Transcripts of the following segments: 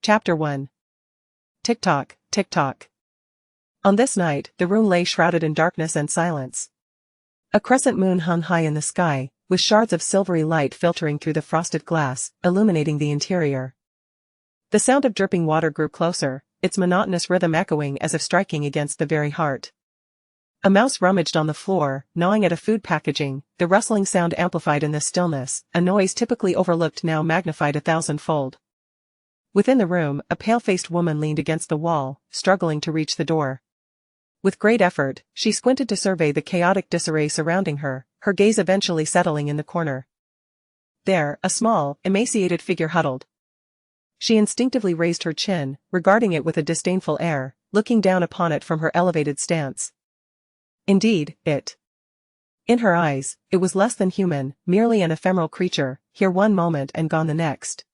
Chapter 1. Tick-tock, tick-tock. On this night, the room lay shrouded in darkness and silence. A crescent moon hung high in the sky, with shards of silvery light filtering through the frosted glass, illuminating the interior. The sound of dripping water grew closer, its monotonous rhythm echoing as if striking against the very heart. A mouse rummaged on the floor, gnawing at a food packaging, the rustling sound amplified in the stillness, a noise typically overlooked now magnified 1,000-fold. Within the room, a pale-faced woman leaned against the wall, struggling to reach the door. With great effort, she squinted to survey the chaotic disarray surrounding her, her gaze eventually settling in the corner. There, a small, emaciated figure huddled. She instinctively raised her chin, regarding it with a disdainful air, looking down upon it from her elevated stance. Indeed, in her eyes, it was less than human, merely an ephemeral creature, here one moment and gone the next.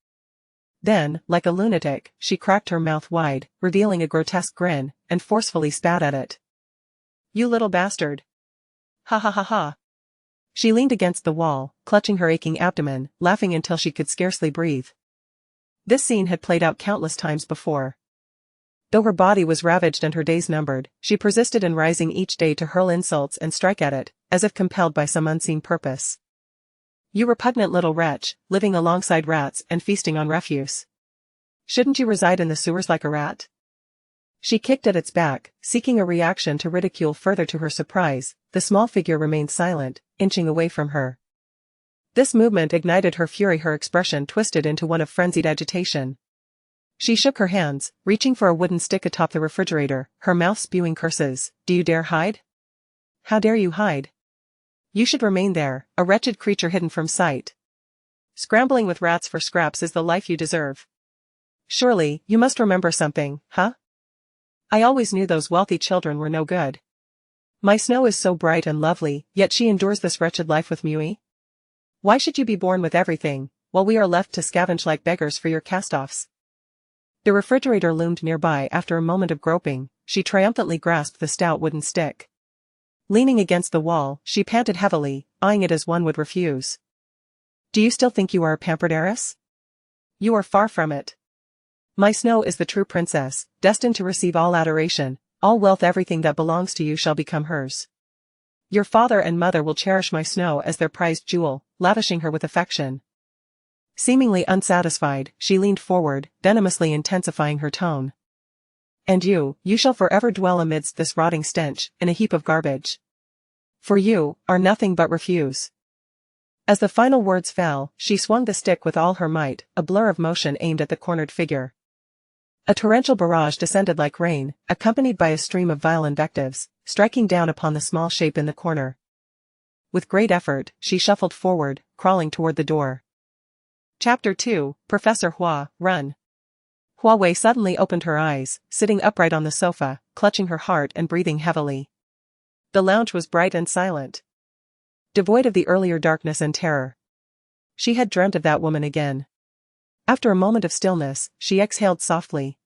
Then, like a lunatic, she cracked her mouth wide, revealing a grotesque grin, and forcefully spat at it. "You little bastard. Ha ha ha ha." She leaned against the wall, clutching her aching abdomen, laughing until she could scarcely breathe. This scene had played out countless times before. Though her body was ravaged and her days numbered, she persisted in rising each day to hurl insults and strike at it, as if compelled by some unseen purpose. "You repugnant little wretch, living alongside rats and feasting on refuse. Shouldn't you reside in the sewers like a rat?" She kicked at its back, seeking a reaction to ridicule. Further to her surprise, the small figure remained silent, inching away from her. This movement ignited her fury, her expression twisted into one of frenzied agitation. She shook her hands, reaching for a wooden stick atop the refrigerator, her mouth spewing curses. "Do you dare hide? How dare you hide? You should remain there, a wretched creature hidden from sight. Scrambling with rats for scraps is the life you deserve. Surely, you must remember something, huh? I always knew those wealthy children were no good. My Snow is so bright and lovely, yet she endures this wretched life with me? Why should you be born with everything, while we are left to scavenge like beggars for your cast-offs?" The refrigerator loomed nearby. After a moment of groping, she triumphantly grasped the stout wooden stick. Leaning against the wall, she panted heavily, eyeing it as one would refuse. "Do you still think you are a pampered heiress? You are far from it. My Snow is the true princess, destined to receive all adoration, all wealth. Everything that belongs to you shall become hers. Your father and mother will cherish my Snow as their prized jewel, lavishing her with affection." Seemingly unsatisfied, she leaned forward, venomously intensifying her tone. "And you shall forever dwell amidst this rotting stench, in a heap of garbage. For you are nothing but refuse." As the final words fell, she swung the stick with all her might, a blur of motion aimed at the cornered figure. A torrential barrage descended like rain, accompanied by a stream of vile invectives, striking down upon the small shape in the corner. With great effort, she shuffled forward, crawling toward the door. Chapter 2. Professor Hua, run. Hua Wei suddenly opened her eyes, sitting upright on the sofa, clutching her heart and breathing heavily. The lounge was bright and silent, devoid of the earlier darkness and terror. She had dreamt of that woman again. After a moment of stillness, she exhaled softly.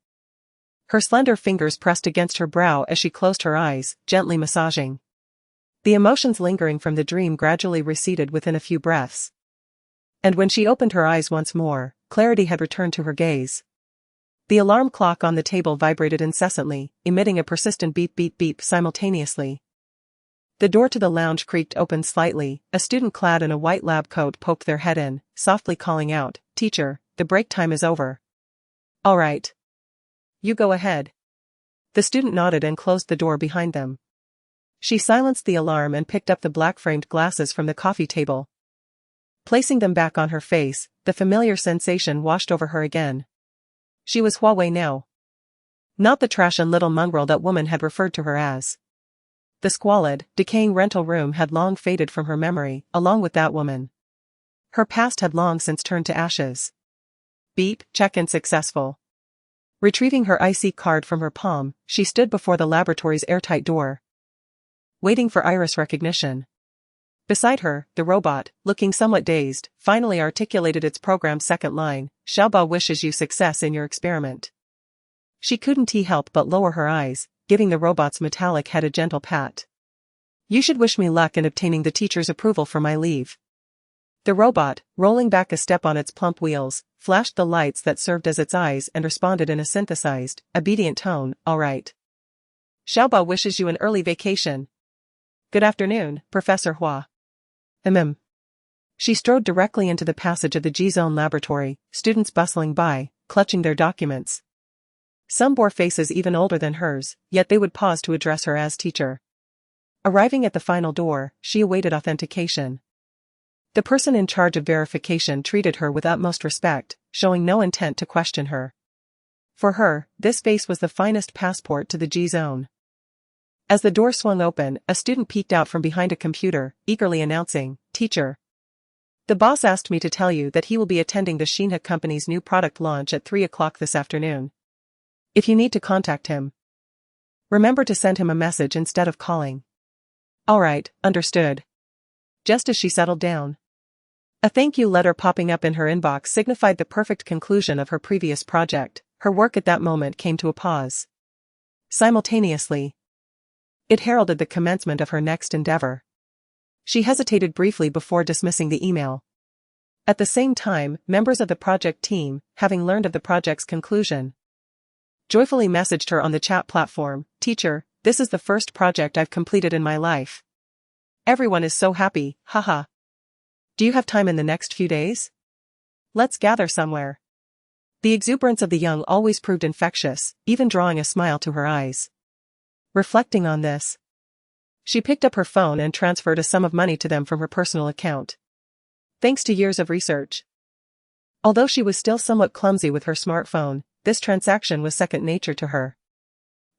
Her slender fingers pressed against her brow as she closed her eyes, gently massaging. The emotions lingering from the dream gradually receded within a few breaths. And when she opened her eyes once more, clarity had returned to her gaze. The alarm clock on the table vibrated incessantly, emitting a persistent beep beep beep simultaneously. The door to the lounge creaked open slightly, a student clad in a white lab coat poked their head in, softly calling out, "Teacher, the break time is over." "All right. You go ahead." The student nodded and closed the door behind them. She silenced the alarm and picked up the black-framed glasses from the coffee table. Placing them back on her face, the familiar sensation washed over her again. She was Hua Wei now. Not the trash and little mongrel that woman had referred to her as. The squalid, decaying rental room had long faded from her memory, along with that woman. Her past had long since turned to ashes. Beep, check-in successful. Retrieving her IC card from her palm, she stood before the laboratory's airtight door, waiting for iris recognition. Beside her, the robot, looking somewhat dazed, finally articulated its program's second line, "Xiaoba wishes you success in your experiment." She couldn't help but lower her eyes, giving the robot's metallic head a gentle pat. "You should wish me luck in obtaining the teacher's approval for my leave." The robot, rolling back a step on its plump wheels, flashed the lights that served as its eyes and responded in a synthesized, obedient tone, "All right. Xiaoba wishes you an early vacation. Good afternoon, Professor Hua." She strode directly into the passage of the G-Zone laboratory, students bustling by, clutching their documents. Some bore faces even older than hers, yet they would pause to address her as teacher. Arriving at the final door, she awaited authentication. The person in charge of verification treated her with utmost respect, showing no intent to question her. For her, this face was the finest passport to the G-Zone. As the door swung open, a student peeked out from behind a computer, eagerly announcing, "Teacher. The boss asked me to tell you that he will be attending the Shinha company's new product launch at 3 o'clock this afternoon. If you need to contact him, remember to send him a message instead of calling." "All right, understood." Just as she settled down, a thank you letter popping up in her inbox signified the perfect conclusion of her previous project. Her work at that moment came to a pause. Simultaneously, it heralded the commencement of her next endeavor. She hesitated briefly before dismissing the email. At the same time, members of the project team, having learned of the project's conclusion, joyfully messaged her on the chat platform, "Teacher, this is the first project I've completed in my life. Everyone is so happy, haha. Do you have time in the next few days? Let's gather somewhere." The exuberance of the young always proved infectious, even drawing a smile to her eyes. Reflecting on this, she picked up her phone and transferred a sum of money to them from her personal account. Thanks to years of research. Although she was still somewhat clumsy with her smartphone, this transaction was second nature to her.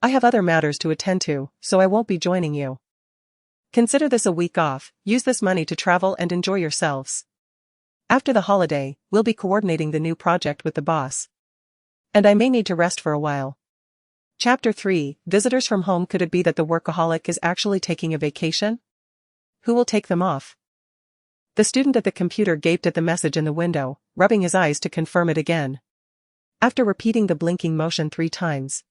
"I have other matters to attend to, so I won't be joining you. Consider this a week off, use this money to travel and enjoy yourselves. After the holiday, we'll be coordinating the new project with the boss. And I may need to rest for a while." Chapter 3, Visitors from Home. Could it be that the workaholic is actually taking a vacation? Who will take them off? The student at the computer gaped at the message in the window, rubbing his eyes to confirm it again. After repeating the blinking motion 3 times,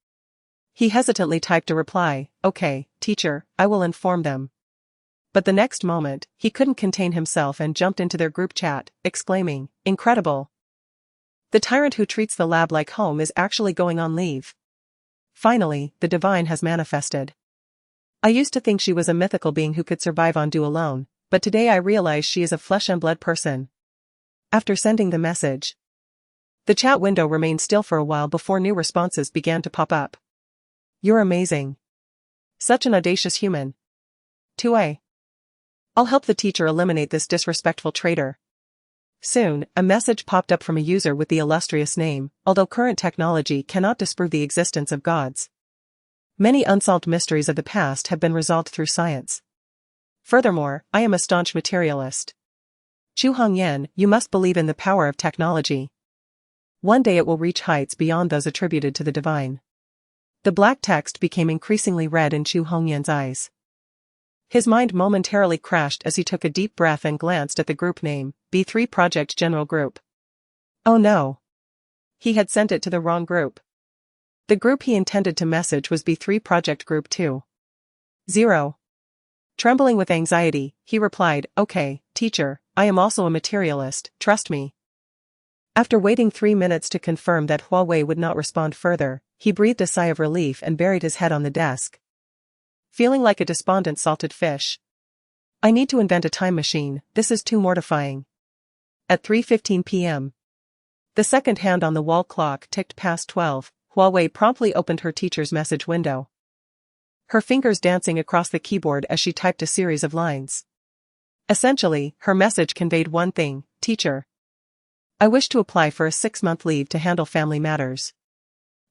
he hesitantly typed a reply, "Okay, teacher, I will inform them." But the next moment, he couldn't contain himself and jumped into their group chat, exclaiming, "Incredible! The tyrant who treats the lab like home is actually going on leave. Finally, the divine has manifested. I used to think she was a mythical being who could survive on dew alone, but today I realize she is a flesh and blood person." After sending the message, the chat window remained still for a while before new responses began to pop up. "You're amazing. Such an audacious human. 2A. I'll help the teacher eliminate this disrespectful traitor." Soon, a message popped up from a user with the illustrious name, "Although current technology cannot disprove the existence of gods, many unsolved mysteries of the past have been resolved through science. Furthermore, I am a staunch materialist. Chu Hongyan, you must believe in the power of technology. One day it will reach heights beyond those attributed to the divine." The black text became increasingly red in Chu Hongyan's eyes. His mind momentarily crashed as he took a deep breath and glanced at the group name, B3 Project General Group. Oh no! He had sent it to the wrong group. The group he intended to message was B3 Project Group 2.0. Trembling with anxiety, he replied, "Okay, teacher, I am also a materialist, trust me." After waiting 3 minutes to confirm that Hua Wei would not respond further, he breathed a sigh of relief and buried his head on the desk, feeling like a despondent salted fish. "I need to invent a time machine, this is too mortifying." At 3:15 p.m. the second hand on the wall clock ticked past 12, Hua Wei promptly opened her teacher's message window, her fingers dancing across the keyboard as she typed a series of lines. Essentially, her message conveyed one thing: "Teacher, I wish to apply for a 6-month leave to handle family matters."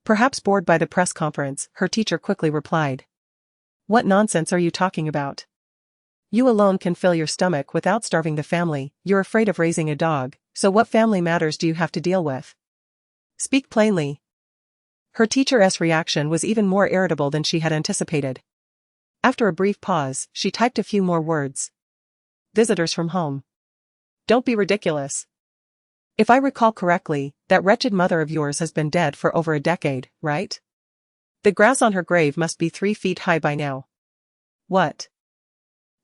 Perhaps bored by the press conference, her teacher quickly replied, "What nonsense are you talking about? You alone can fill your stomach without starving the family, you're afraid of raising a dog, so what family matters do you have to deal with? Speak plainly." Her teacher's reaction was even more irritable than she had anticipated. After a brief pause, she typed a few more words. "Visitors from home. Don't be ridiculous. If I recall correctly, that wretched mother of yours has been dead for over a decade, right? The grass on her grave must be 3 feet high by now. What?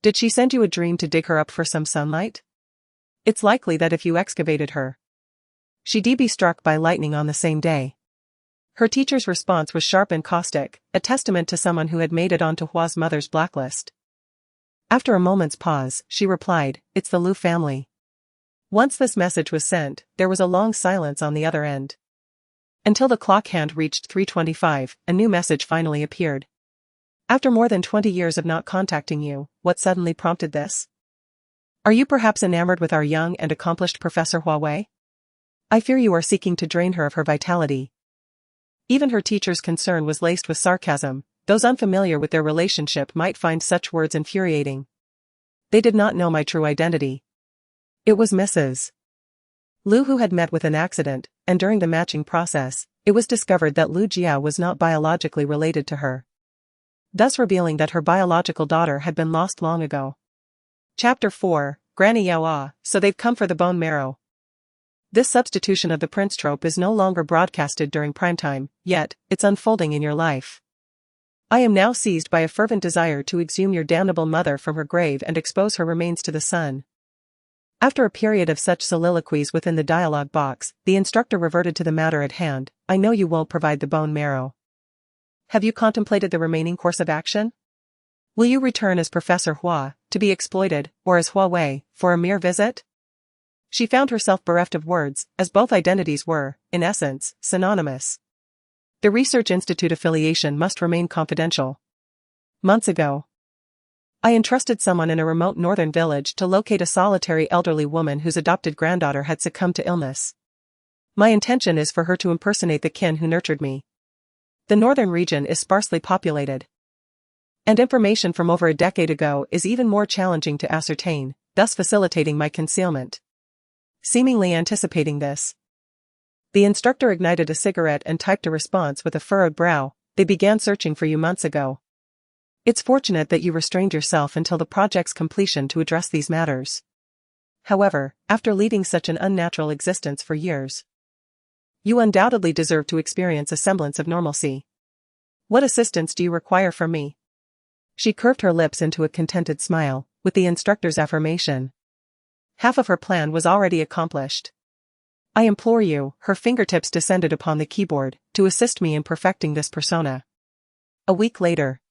Did she send you a dream to dig her up for some sunlight? It's likely that if you excavated her, she'd be struck by lightning on the same day. Her teacher's response was sharp and caustic, a testament to someone who had made it onto Hua's mother's blacklist. After a moment's pause, she replied, "It's the Liu family." Once this message was sent, there was a long silence on the other end. Until the clock hand reached 3:25, a new message finally appeared. "After more than 20 years of not contacting you, what suddenly prompted this? Are you perhaps enamored with our young and accomplished Professor Hua Wei? I fear you are seeking to drain her of her vitality." Even her teacher's concern was laced with sarcasm. Those unfamiliar with their relationship might find such words infuriating. They did not know my true identity. It was Mrs. Liu, who had met with an accident, and during the matching process, it was discovered that Liu Jia was not biologically related to her, thus revealing that her biological daughter had been lost long ago. Chapter 4, Granny Yaoa, so they've come for the bone marrow. This substitution of the prince trope is no longer broadcasted during primetime, yet, it's unfolding in your life. I am now seized by a fervent desire to exhume your damnable mother from her grave and expose her remains to the sun. After a period of such soliloquies within the dialogue box, the instructor reverted to the matter at hand. "I know you won't provide the bone marrow. Have you contemplated the remaining course of action? Will you return as Professor Hua, to be exploited, or as Hua Wei, for a mere visit?" She found herself bereft of words, as both identities were, in essence, synonymous. The Research Institute affiliation must remain confidential. Months ago, I entrusted someone in a remote northern village to locate a solitary elderly woman whose adopted granddaughter had succumbed to illness. My intention is for her to impersonate the kin who nurtured me. The northern region is sparsely populated, and information from over a decade ago is even more challenging to ascertain, thus facilitating my concealment. Seemingly anticipating this, the instructor ignited a cigarette and typed a response with a furrowed brow. "They began searching for you months ago. It's fortunate that you restrained yourself until the project's completion to address these matters. However, after leading such an unnatural existence for years, you undoubtedly deserve to experience a semblance of normalcy. What assistance do you require from me?" She curved her lips into a contented smile, with the instructor's affirmation. Half of her plan was already accomplished. "I implore you," her fingertips descended upon the keyboard, "to assist me in perfecting this persona." A week later,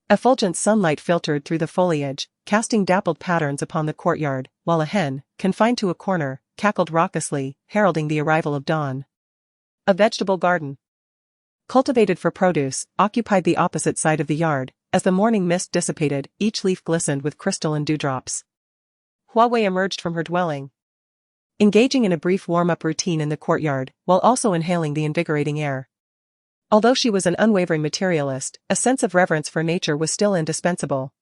effulgent sunlight filtered through the foliage, casting dappled patterns upon the courtyard, while a hen, confined to a corner, cackled raucously, heralding the arrival of dawn. A vegetable garden, cultivated for produce, occupied the opposite side of the yard. As the morning mist dissipated, each leaf glistened with crystalline dewdrops. Hua Wei emerged from her dwelling, engaging in a brief warm-up routine in the courtyard, while also inhaling the invigorating air. Although she was an unwavering materialist, a sense of reverence for nature was still indispensable.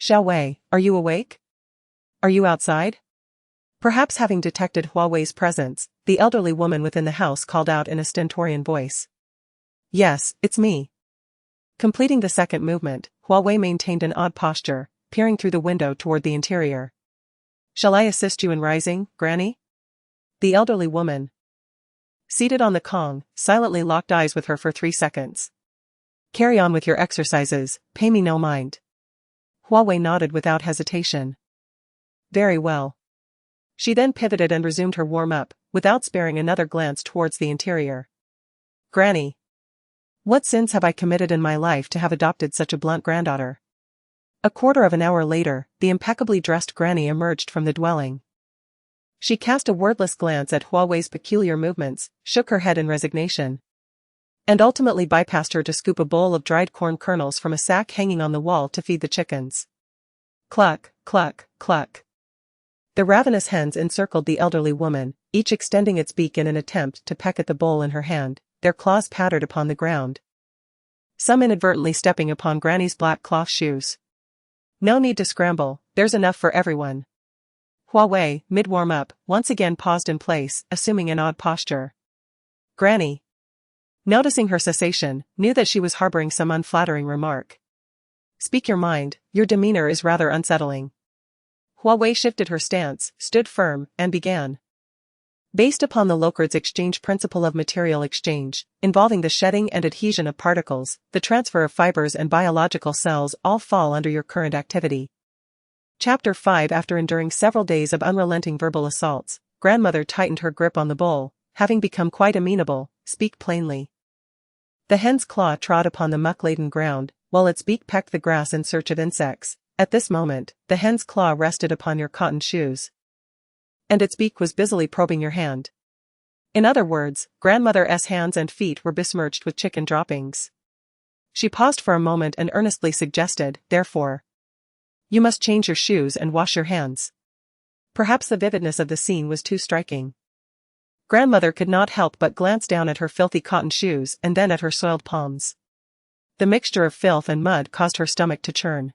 "Xiao Wei, are you awake? Are you outside?" Perhaps having detected Hua Wei's presence, the elderly woman within the house called out in a stentorian voice. "Yes, it's me." Completing the second movement, Hua Wei maintained an odd posture, peering through the window toward the interior. "Shall I assist you in rising, Granny?" The elderly woman, seated on the Kong, silently locked eyes with her for 3 seconds. "Carry on with your exercises, pay me no mind." Hua Wei nodded without hesitation. "Very well." She then pivoted and resumed her warm-up, without sparing another glance towards the interior. "Granny, what sins have I committed in my life to have adopted such a blunt granddaughter?" A quarter of an hour later, the impeccably dressed Granny emerged from the dwelling. She cast a wordless glance at Hua Wei's peculiar movements, shook her head in resignation, and ultimately bypassed her to scoop a bowl of dried corn kernels from a sack hanging on the wall to feed the chickens. Cluck, cluck, cluck. The ravenous hens encircled the elderly woman, each extending its beak in an attempt to peck at the bowl in her hand. Their claws pattered upon the ground, some inadvertently stepping upon Granny's black cloth shoes. "No need to scramble, there's enough for everyone." Hua Wei, mid-warm-up, once again paused in place, assuming an odd posture. Granny, noticing her cessation, knew that she was harboring some unflattering remark. "Speak your mind, your demeanor is rather unsettling." Hua Wei shifted her stance, stood firm, and began. Based upon the Locard's exchange principle of material exchange, involving the shedding and adhesion of particles, the transfer of fibers and biological cells all fall under your current activity. Chapter 5. After enduring several days of unrelenting verbal assaults, grandmother tightened her grip on the bowl, having become quite amenable. Speak plainly. The hen's claw trod upon the muck-laden ground, while its beak pecked the grass in search of insects. At this moment, the hen's claw rested upon your cotton shoes, and its beak was busily probing your hand. In other words, grandmother's hands and feet were besmirched with chicken droppings. She paused for a moment and earnestly suggested, therefore, you must change your shoes and wash your hands. Perhaps the vividness of the scene was too striking. Grandmother could not help but glance down at her filthy cotton shoes and then at her soiled palms. The mixture of filth and mud caused her stomach to churn.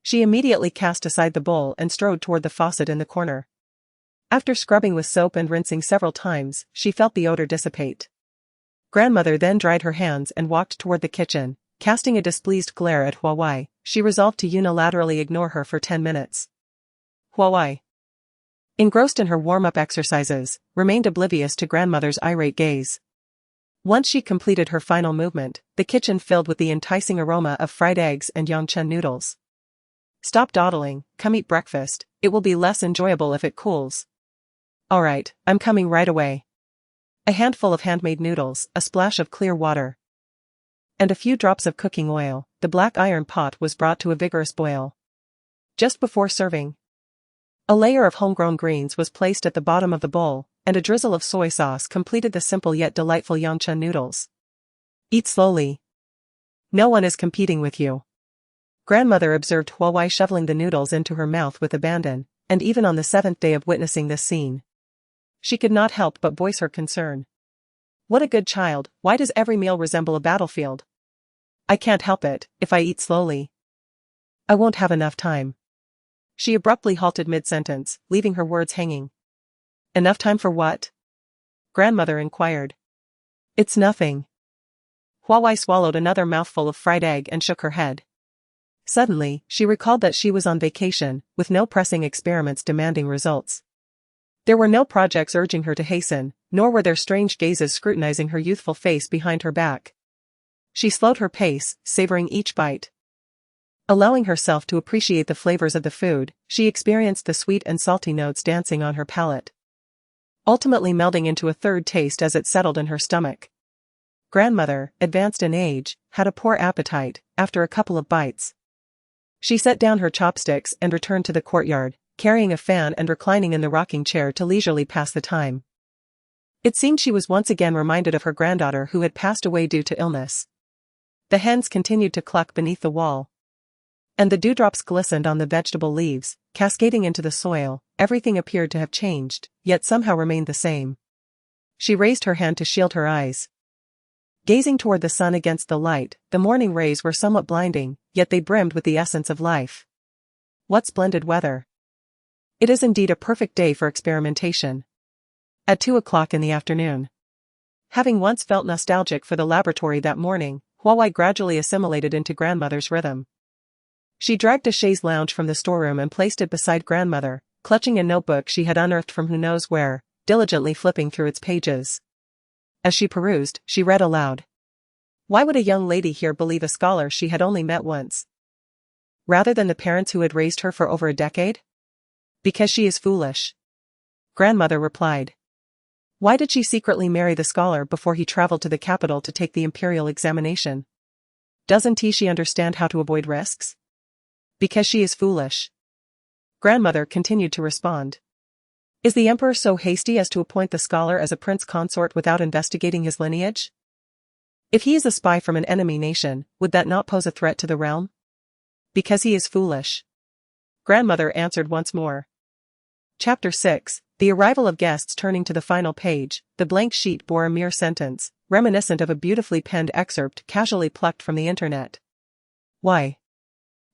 She immediately cast aside the bowl and strode toward the faucet in the corner. After scrubbing with soap and rinsing several times, she felt the odor dissipate. Grandmother then dried her hands and walked toward the kitchen. Casting a displeased glare at Hua Wei, she resolved to unilaterally ignore her for 10 minutes. Hua Wei, engrossed in her warm-up exercises, remained oblivious to grandmother's irate gaze. Once she completed her final movement, the kitchen filled with the enticing aroma of fried eggs and yangchen noodles. Stop dawdling, come eat breakfast, it will be less enjoyable if it cools. Alright, I'm coming right away. A handful of handmade noodles, a splash of clear water, and a few drops of cooking oil. The black iron pot was brought to a vigorous boil. Just before serving, a layer of homegrown greens was placed at the bottom of the bowl, and a drizzle of soy sauce completed the simple yet delightful yangchen noodles. Eat slowly. No one is competing with you. Grandmother observed Hua Wei shoveling the noodles into her mouth with abandon, and even on the 7th day of witnessing this scene, she could not help but voice her concern. What a good child, why does every meal resemble a battlefield? I can't help it, if I eat slowly, I won't have enough time. She abruptly halted mid-sentence, leaving her words hanging. Enough time for what? Grandmother inquired. It's nothing. Hua Wei swallowed another mouthful of fried egg and shook her head. Suddenly, she recalled that she was on vacation, with no pressing experiments demanding results. There were no projects urging her to hasten, nor were there strange gazes scrutinizing her youthful face behind her back. She slowed her pace, savoring each bite. Allowing herself to appreciate the flavors of the food, she experienced the sweet and salty notes dancing on her palate, ultimately melding into a third taste as it settled in her stomach. Grandmother, advanced in age, had a poor appetite. After a couple of bites, she set down her chopsticks and returned to the courtyard, carrying a fan and reclining in the rocking chair to leisurely pass the time. It seemed she was once again reminded of her granddaughter who had passed away due to illness. The hens continued to cluck beneath the wall, and the dewdrops glistened on the vegetable leaves, cascading into the soil. Everything appeared to have changed, yet somehow remained the same. She raised her hand to shield her eyes. Gazing toward the sun against the light, the morning rays were somewhat blinding, yet they brimmed with the essence of life. What splendid weather! It is indeed a perfect day for experimentation. At 2 o'clock in the afternoon. Having once felt nostalgic for the laboratory that morning, Hua Wei gradually assimilated into grandmother's rhythm. She dragged a chaise lounge from the storeroom and placed it beside grandmother, clutching a notebook she had unearthed from who knows where, diligently flipping through its pages. As she perused, she read aloud. Why would a young lady here believe a scholar she had only met once, rather than the parents who had raised her for over a decade? Because she is foolish. Grandmother replied. Why did she secretly marry the scholar before he traveled to the capital to take the imperial examination? Doesn't she understand how to avoid risks? Because she is foolish. Grandmother continued to respond. Is the emperor so hasty as to appoint the scholar as a prince consort without investigating his lineage? If he is a spy from an enemy nation, would that not pose a threat to the realm? Because he is foolish. Grandmother answered once more. Chapter 6. The arrival of guests. Turning to the final page, the blank sheet bore a mere sentence, reminiscent of a beautifully penned excerpt casually plucked from the internet. Why?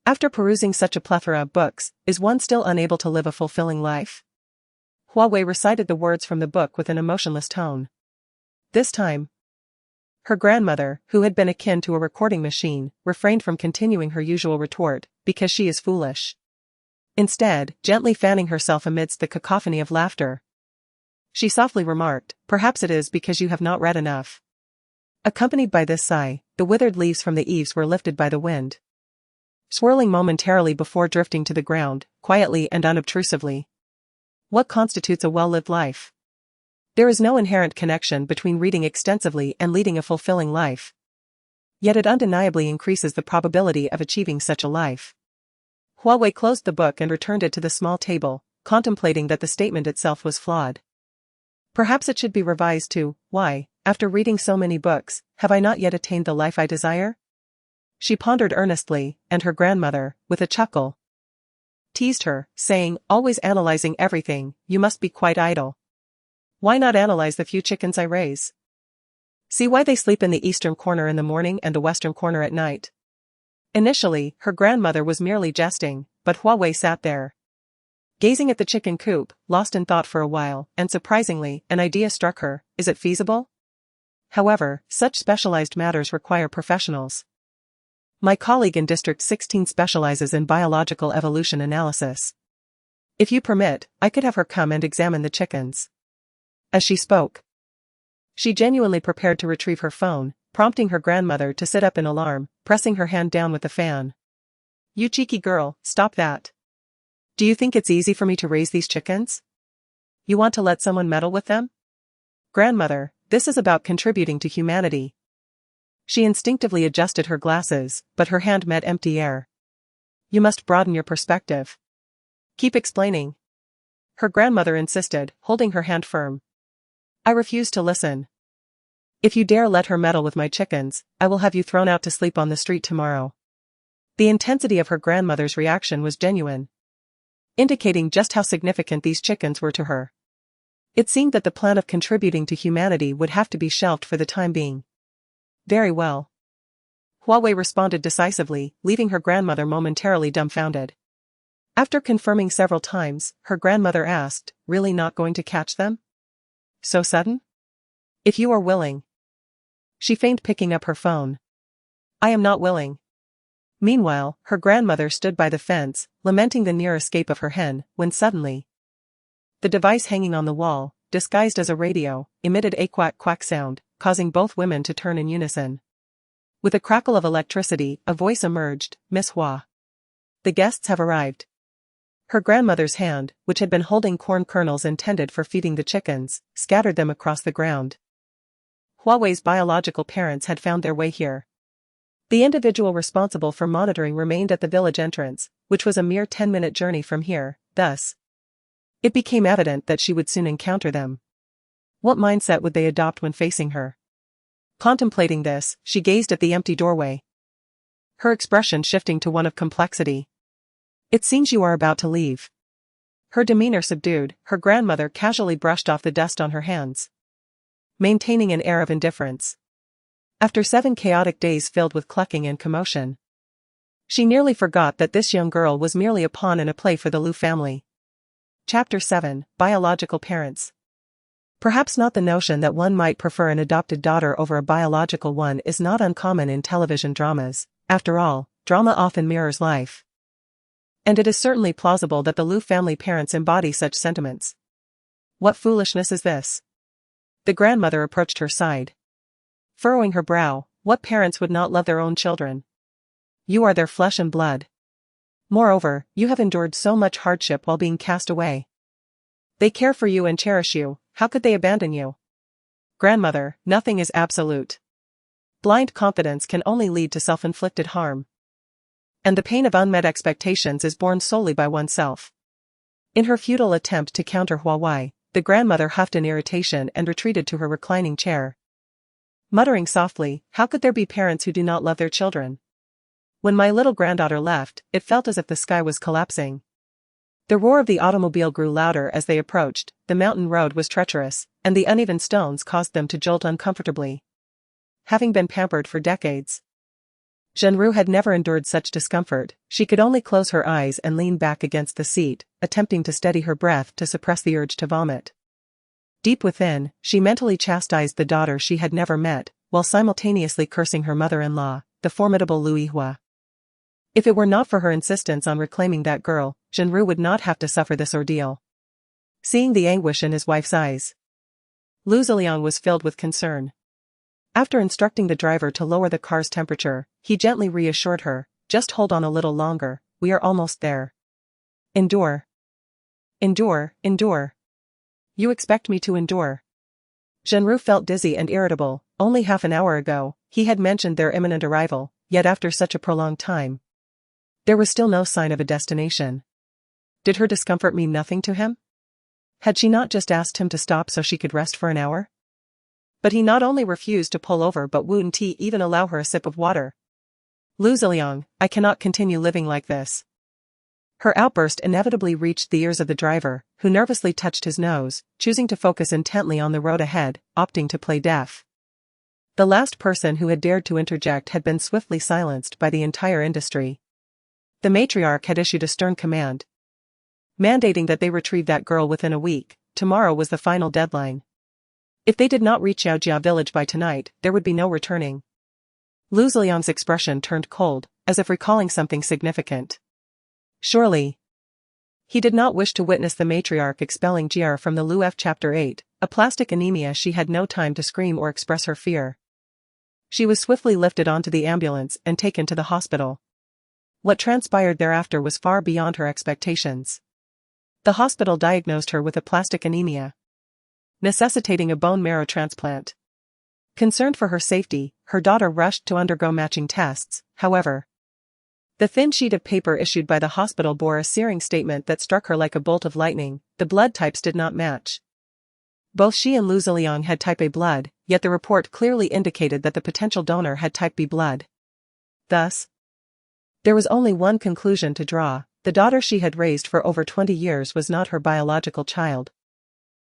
After perusing such a plethora of books, is one still unable to live a fulfilling life? Hua Wei recited the words from the book with an emotionless tone. This time, her grandmother, who had been akin to a recording machine, refrained from continuing her usual retort, because she is foolish. Instead, gently fanning herself amidst the cacophony of laughter, she softly remarked, perhaps it is because you have not read enough. Accompanied by this sigh, the withered leaves from the eaves were lifted by the wind. swirling momentarily before drifting to the ground, quietly and unobtrusively. What constitutes a well-lived life? There is no inherent connection between reading extensively and leading a fulfilling life. Yet it undeniably increases the probability of achieving such a life. Hua Wei closed the book and returned it to the small table, contemplating that the statement itself was flawed. Perhaps it should be revised to, why, after reading so many books, have I not yet attained the life I desire? She pondered earnestly, and her grandmother, with a chuckle, teased her, saying, always analyzing everything, you must be quite idle. Why not analyze the few chickens I raise? See why they sleep in the eastern corner in the morning and the western corner at night. Initially, her grandmother was merely jesting, but Hua Wei sat there, gazing at the chicken coop, lost in thought for a while, and surprisingly, an idea struck her. Is it feasible? However, such specialized matters require professionals. My colleague in District 16 specializes in biological evolution analysis. If you permit, I could have her come and examine the chickens. As she spoke, she genuinely prepared to retrieve her phone, prompting her grandmother to sit up in alarm, pressing her hand down with the fan. You cheeky girl, stop that. Do you think it's easy for me to raise these chickens? You want to let someone meddle with them? Grandmother, this is about contributing to humanity. She instinctively adjusted her glasses, but her hand met empty air. You must broaden your perspective. Keep explaining. Her grandmother insisted, holding her hand firm. I refuse to listen. If you dare let her meddle with my chickens, I will have you thrown out to sleep on the street tomorrow. The intensity of her grandmother's reaction was genuine, indicating just how significant these chickens were to her. It seemed that the plan of contributing to humanity would have to be shelved for the time being. Very well. Hua Wei responded decisively, leaving her grandmother momentarily dumbfounded. After confirming several times, her grandmother asked, really not going to catch them? So sudden? If you are willing. She feigned picking up her phone. I am not willing. Meanwhile, her grandmother stood by the fence, lamenting the near escape of her hen, when suddenly, the device hanging on the wall, disguised as a radio, emitted a quack-quack sound, causing both women to turn in unison. With a crackle of electricity, a voice emerged, Miss Hua. The guests have arrived. Her grandmother's hand, which had been holding corn kernels intended for feeding the chickens, scattered them across the ground. Hua Wei's biological parents had found their way here. The individual responsible for monitoring remained at the village entrance, which was a mere 10-minute journey from here, thus, it became evident that she would soon encounter them. What mindset would they adopt when facing her? Contemplating this, she gazed at the empty doorway, her expression shifting to one of complexity. It seems you are about to leave. Her demeanor subdued, her grandmother casually brushed off the dust on her hands, maintaining an air of indifference. After 7 chaotic days filled with clucking and commotion, she nearly forgot that this young girl was merely a pawn in a play for the Liu family. Chapter 7, Biological Parents. Perhaps not the notion that one might prefer an adopted daughter over a biological one is not uncommon in television dramas. After all, drama often mirrors life. And it is certainly plausible that the Liu family parents embody such sentiments. What foolishness is this? The grandmother approached her side, furrowing her brow. What parents would not love their own children? You are their flesh and blood. Moreover, you have endured so much hardship while being cast away. They care for you and cherish you, how could they abandon you? Grandmother, nothing is absolute. Blind confidence can only lead to self-inflicted harm. And the pain of unmet expectations is borne solely by oneself. In her futile attempt to counter Hua Wei, the grandmother huffed in irritation and retreated to her reclining chair, muttering softly, how could there be parents who do not love their children? When my little granddaughter left, it felt as if the sky was collapsing. The roar of the automobile grew louder as they approached, the mountain road was treacherous, and the uneven stones caused them to jolt uncomfortably. Having been pampered for decades, Zhenru had never endured such discomfort. She could only close her eyes and lean back against the seat, attempting to steady her breath to suppress the urge to vomit. Deep within, she mentally chastised the daughter she had never met, while simultaneously cursing her mother-in-law, the formidable Liu Hua. If it were not for her insistence on reclaiming that girl, Zhenru would not have to suffer this ordeal. Seeing the anguish in his wife's eyes, Liu Ziliang was filled with concern. After instructing the driver to lower the car's temperature, he gently reassured her, just hold on a little longer, we are almost there. Endure. Endure, endure. You expect me to endure? Zhenru felt dizzy and irritable. Only half an hour ago, he had mentioned their imminent arrival, yet after such a prolonged time, there was still no sign of a destination. Did her discomfort mean nothing to him? Had she not just asked him to stop so she could rest for an hour? But he not only refused to pull over but wouldn't even allow her a sip of water. Lu Ziliang, I cannot continue living like this. Her outburst inevitably reached the ears of the driver, who nervously touched his nose, choosing to focus intently on the road ahead, opting to play deaf. The last person who had dared to interject had been swiftly silenced by the entire industry. The matriarch had issued a stern command, mandating that they retrieve that girl within a week. Tomorrow was the final deadline. If they did not reach Yaojia village by tonight, there would be no returning. Lu Ziliang's expression turned cold, as if recalling something significant. Surely, he did not wish to witness the matriarch expelling Jia from the Lu F Chapter 8, a plastic anemia. She had no time to scream or express her fear. She was swiftly lifted onto the ambulance and taken to the hospital. What transpired thereafter was far beyond her expectations. The hospital diagnosed her with a plastic anemia, necessitating a bone marrow transplant. Concerned for her safety, her daughter rushed to undergo matching tests. However, the thin sheet of paper issued by the hospital bore a searing statement that struck her like a bolt of lightning. The blood types did not match. Both she and Lu Ziliang had type A blood, yet the report clearly indicated that the potential donor had type B blood. Thus, there was only one conclusion to draw: the daughter she had raised for over 20 years was not her biological child.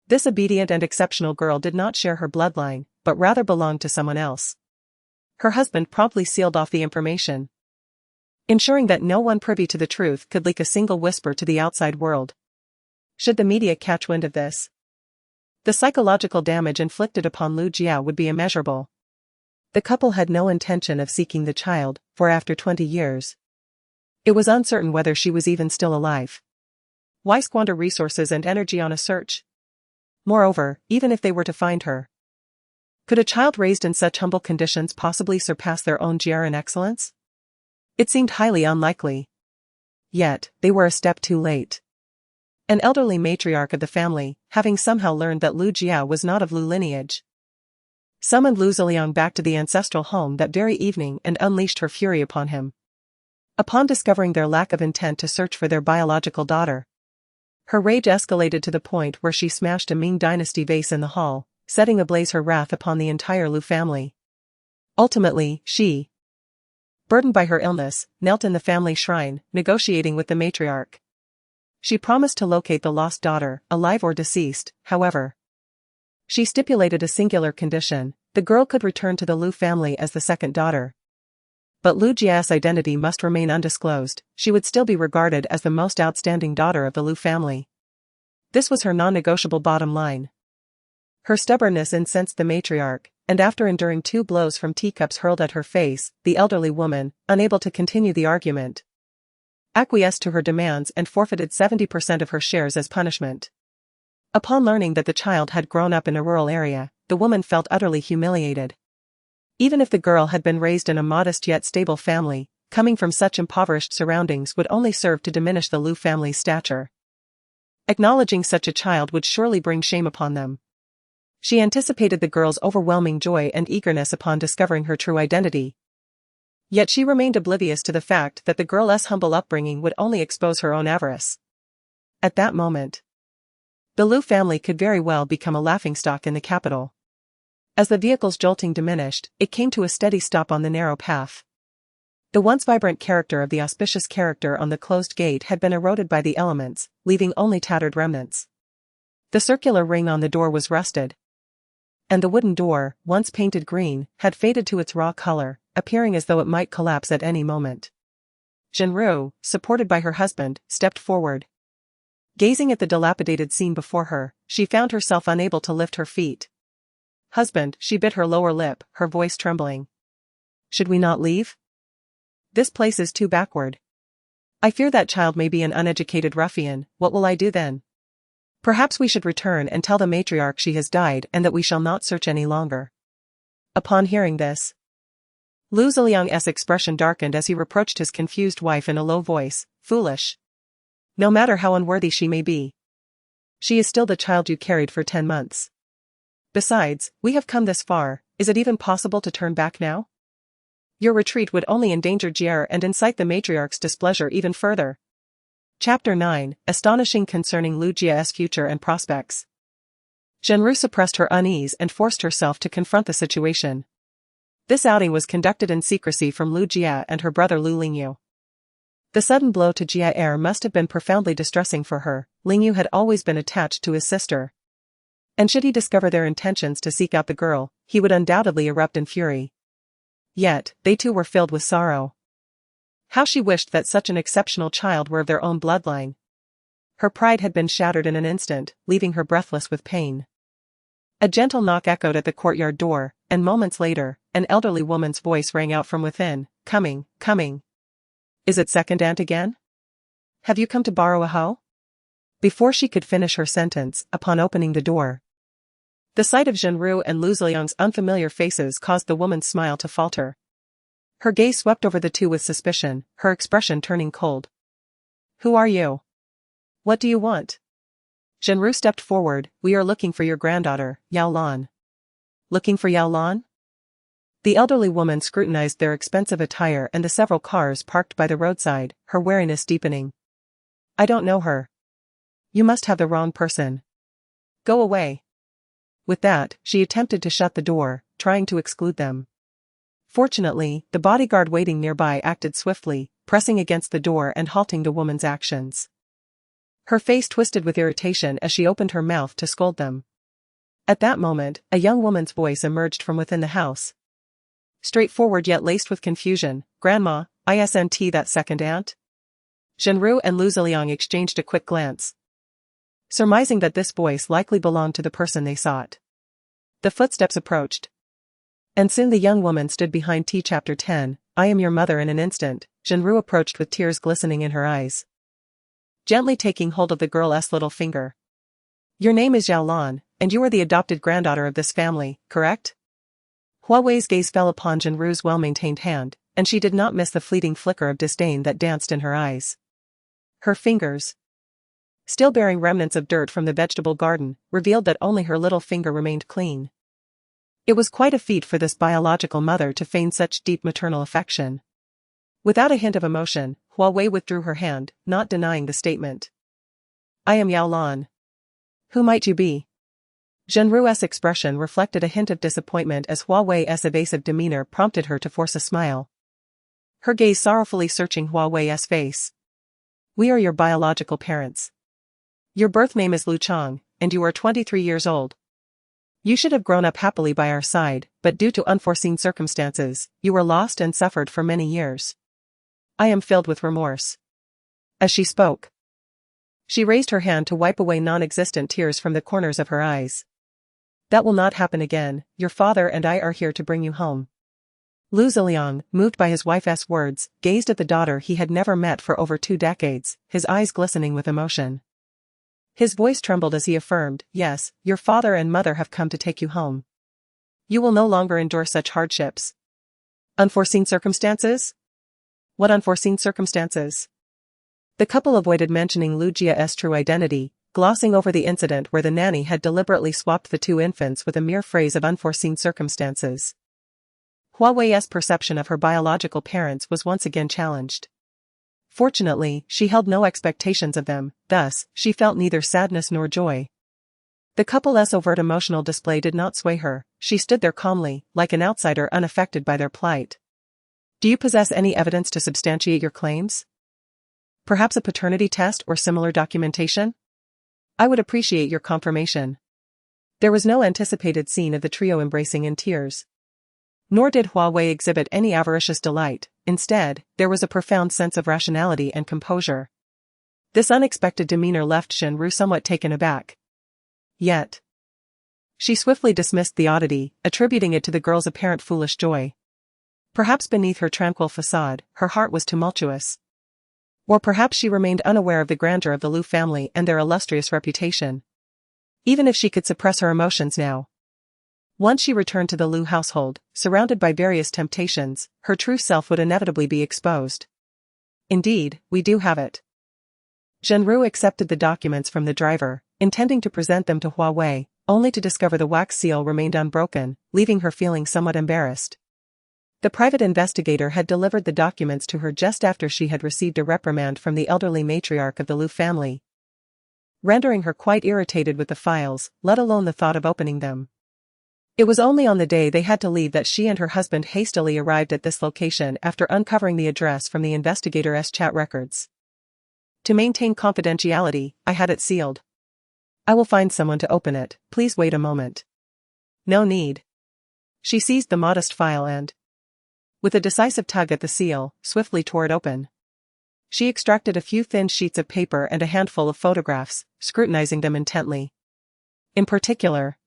This obedient and exceptional girl did not share her bloodline, but rather belonged to someone else. Her husband promptly sealed off the information, ensuring that no one privy to the truth could leak a single whisper to the outside world. Should the media catch wind of this, the psychological damage inflicted upon Lu Jia would be immeasurable. The couple had no intention of seeking the child, for after 20 years, it was uncertain whether she was even still alive. Why squander resources and energy on a search? Moreover, even if they were to find her, could a child raised in such humble conditions possibly surpass their own Jia in excellence? It seemed highly unlikely. Yet, they were a step too late. An elderly matriarch of the family, having somehow learned that Lu Jia was not of Lu lineage, summoned Lu Ziliang back to the ancestral home that very evening and unleashed her fury upon him. Upon discovering their lack of intent to search for their biological daughter, her rage escalated to the point where she smashed a Ming Dynasty vase in the hall, setting ablaze her wrath upon the entire Lu family. Ultimately, she, burdened by her illness, knelt in the family shrine, negotiating with the matriarch. She promised to locate the lost daughter, alive or deceased. However, she stipulated a singular condition: the girl could return to the Lu family as the second daughter. But Lu Jia's identity must remain undisclosed. She would still be regarded as the most outstanding daughter of the Lu family. This was her non-negotiable bottom line. Her stubbornness incensed the matriarch, and after enduring 2 blows from teacups hurled at her face, the elderly woman, unable to continue the argument, acquiesced to her demands and forfeited 70% of her shares as punishment. Upon learning that the child had grown up in a rural area, the woman felt utterly humiliated. Even if the girl had been raised in a modest yet stable family, coming from such impoverished surroundings would only serve to diminish the Lu family's stature. Acknowledging such a child would surely bring shame upon them. She anticipated the girl's overwhelming joy and eagerness upon discovering her true identity. Yet she remained oblivious to the fact that the girl's humble upbringing would only expose her own avarice. At that moment, the Lu family could very well become a laughingstock in the capital. As the vehicle's jolting diminished, it came to a steady stop on the narrow path. The once vibrant character of the auspicious character on the closed gate had been eroded by the elements, leaving only tattered remnants. The circular ring on the door was rusted, and the wooden door, once painted green, had faded to its raw color, appearing as though it might collapse at any moment. Zhenru, supported by her husband, stepped forward. Gazing at the dilapidated scene before her, she found herself unable to lift her feet. "Husband," she bit her lower lip, her voice trembling. "Should we not leave? This place is too backward. I fear that child may be an uneducated ruffian. What will I do then? Perhaps we should return and tell the matriarch she has died and that we shall not search any longer." Upon hearing this, Lu Ziliang's expression darkened as he reproached his confused wife in a low voice. Foolish. No matter how unworthy she may be, she is still the child you carried for 10 months. Besides, we have come this far, is it even possible to turn back now? Your retreat would only endanger Jie and incite the matriarch's displeasure even further. Chapter 9, Astonishing concerning Lu Jie's future and prospects. Zhenru suppressed her unease and forced herself to confront the situation. This outing was conducted in secrecy from Lu Jie and her brother Lu Lingyu. The sudden blow to Jie must have been profoundly distressing for her. Lingyu had always been attached to his sister, and should he discover their intentions to seek out the girl, he would undoubtedly erupt in fury. Yet, they too were filled with sorrow. How she wished that such an exceptional child were of their own bloodline. Her pride had been shattered in an instant, leaving her breathless with pain. A gentle knock echoed at the courtyard door, and moments later, an elderly woman's voice rang out from within. Coming, coming. Is it second aunt again? Have you come to borrow a hoe? Before she could finish her sentence, upon opening the door, the sight of Zhenru and Lu Ziliang's unfamiliar faces caused the woman's smile to falter. Her gaze swept over the two with suspicion, her expression turning cold. Who are you? What do you want? Zhenru stepped forward. We are looking for your granddaughter, Yao Lan. Looking for Yao Lan? The elderly woman scrutinized their expensive attire and the several cars parked by the roadside, her wariness deepening. I don't know her. You must have the wrong person. Go away. With that, she attempted to shut the door, trying to exclude them. Fortunately, the bodyguard waiting nearby acted swiftly, pressing against the door and halting the woman's actions. Her face twisted with irritation as she opened her mouth to scold them. At that moment, a young woman's voice emerged from within the house. Straightforward yet laced with confusion. Grandma, isn't that second aunt? Zhenru and Lu Ziliang exchanged a quick glance, surmising that this voice likely belonged to the person they sought. The footsteps approached, and soon the young woman stood behind T. Chapter 10. I am your mother. In an instant, Zhenru approached with tears glistening in her eyes, gently taking hold of the girl's little finger. Your name is Yao Lan, and you are the adopted granddaughter of this family, correct? Hua Wei's gaze fell upon Zhenru's well-maintained hand, and she did not miss the fleeting flicker of disdain that danced in her eyes. Her fingers, still bearing remnants of dirt from the vegetable garden, revealed that only her little finger remained clean. It was quite a feat for this biological mother to feign such deep maternal affection. Without a hint of emotion, Hua Wei withdrew her hand, not denying the statement. I am Yao Lan. Who might you be? Zhenru's expression reflected a hint of disappointment as Hua Wei's evasive demeanor prompted her to force a smile, her gaze sorrowfully searching Hua Wei's face. We are your biological parents. Your birth name is Lu Chang, and you are 23 years old. You should have grown up happily by our side, but due to unforeseen circumstances, you were lost and suffered for many years. I am filled with remorse. As she spoke, she raised her hand to wipe away non-existent tears from the corners of her eyes. That will not happen again. Your father and I are here to bring you home. Lu Ziliang, moved by his wife's words, gazed at the daughter he had never met for over 2 decades, his eyes glistening with emotion. His voice trembled as he affirmed, yes, your father and mother have come to take you home. You will no longer endure such hardships. Unforeseen circumstances? What unforeseen circumstances? The couple avoided mentioning Lu Jie's true identity, glossing over the incident where the nanny had deliberately swapped the 2 infants with a mere phrase of unforeseen circumstances. Hua Wei's perception of her biological parents was once again challenged. Fortunately, she held no expectations of them, thus, she felt neither sadness nor joy. The couple's overt emotional display did not sway her. She stood there calmly, like an outsider unaffected by their plight. Do you possess any evidence to substantiate your claims? Perhaps a paternity test or similar documentation? I would appreciate your confirmation. There was no anticipated scene of the trio embracing in tears. Nor did Hua Wei exhibit any avaricious delight. Instead, there was a profound sense of rationality and composure. This unexpected demeanor left Zhenru somewhat taken aback. Yet, she swiftly dismissed the oddity, attributing it to the girl's apparent foolish joy. Perhaps beneath her tranquil facade, her heart was tumultuous. Or perhaps she remained unaware of the grandeur of the Lu family and their illustrious reputation. Even if she could suppress her emotions now, Once she returned to the Liu household, surrounded by various temptations, her true self would inevitably be exposed. Indeed, we do have it. Zhenru accepted the documents from the driver, intending to present them to Hua Wei, only to discover the wax seal remained unbroken, leaving her feeling somewhat embarrassed. The private investigator had delivered the documents to her just after she had received a reprimand from the elderly matriarch of the Liu family, rendering her quite irritated with the files, let alone the thought of opening them. It was only on the day they had to leave that she and her husband hastily arrived at this location after uncovering the address from the investigator's chat records. To maintain confidentiality, I had it sealed. I will find someone to open it, please wait a moment. No need. She seized the modest file and, with a decisive tug at the seal, swiftly tore it open. She extracted a few thin sheets of paper and a handful of photographs, scrutinizing them intently. In particular,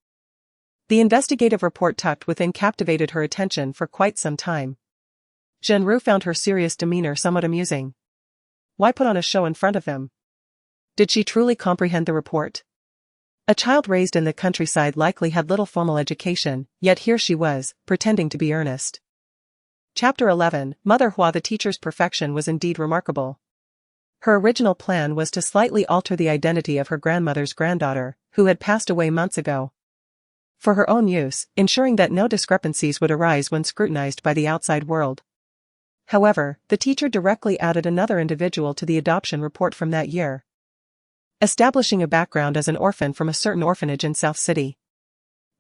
the investigative report tucked within captivated her attention for quite some time. Zhenru found her serious demeanor somewhat amusing. Why put on a show in front of them? Did she truly comprehend the report? A child raised in the countryside likely had little formal education, yet here she was, pretending to be earnest. Chapter 11, Mother Hua. The teacher's perfection was indeed remarkable. Her original plan was to slightly alter the identity of her grandmother's granddaughter, who had passed away months ago, for her own use, ensuring that no discrepancies would arise when scrutinized by the outside world. However, the teacher directly added another individual to the adoption report from that year, establishing a background as an orphan from a certain orphanage in South City.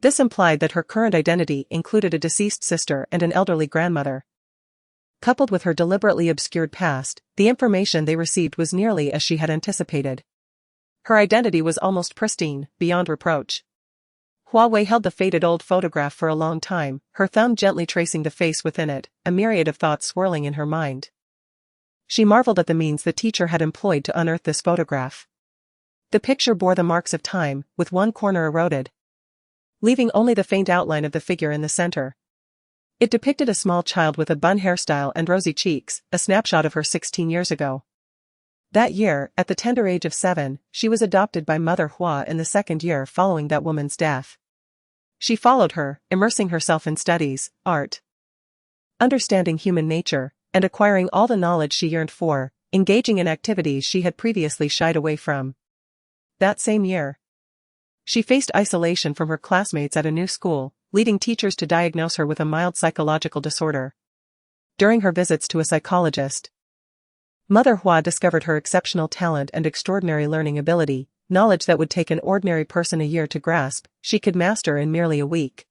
This implied that her current identity included a deceased sister and an elderly grandmother. Coupled with her deliberately obscured past, the information they received was nearly as she had anticipated. Her identity was almost pristine, beyond reproach. Hua Wei held the faded old photograph for a long time, her thumb gently tracing the face within it, a myriad of thoughts swirling in her mind. She marveled at the means the teacher had employed to unearth this photograph. The picture bore the marks of time, with one corner eroded, leaving only the faint outline of the figure in the center. It depicted a small child with a bun hairstyle and rosy cheeks, a snapshot of her 16 years ago. That year, at the tender age of 7, she was adopted by Mother Hua in the second year following that woman's death. She followed her, immersing herself in studies, art, understanding human nature, and acquiring all the knowledge she yearned for, engaging in activities she had previously shied away from. That same year, she faced isolation from her classmates at a new school, leading teachers to diagnose her with a mild psychological disorder. During her visits to a psychologist, Mother Hua discovered her exceptional talent and extraordinary learning ability, knowledge that would take an ordinary person a year to grasp, she could master in merely a week.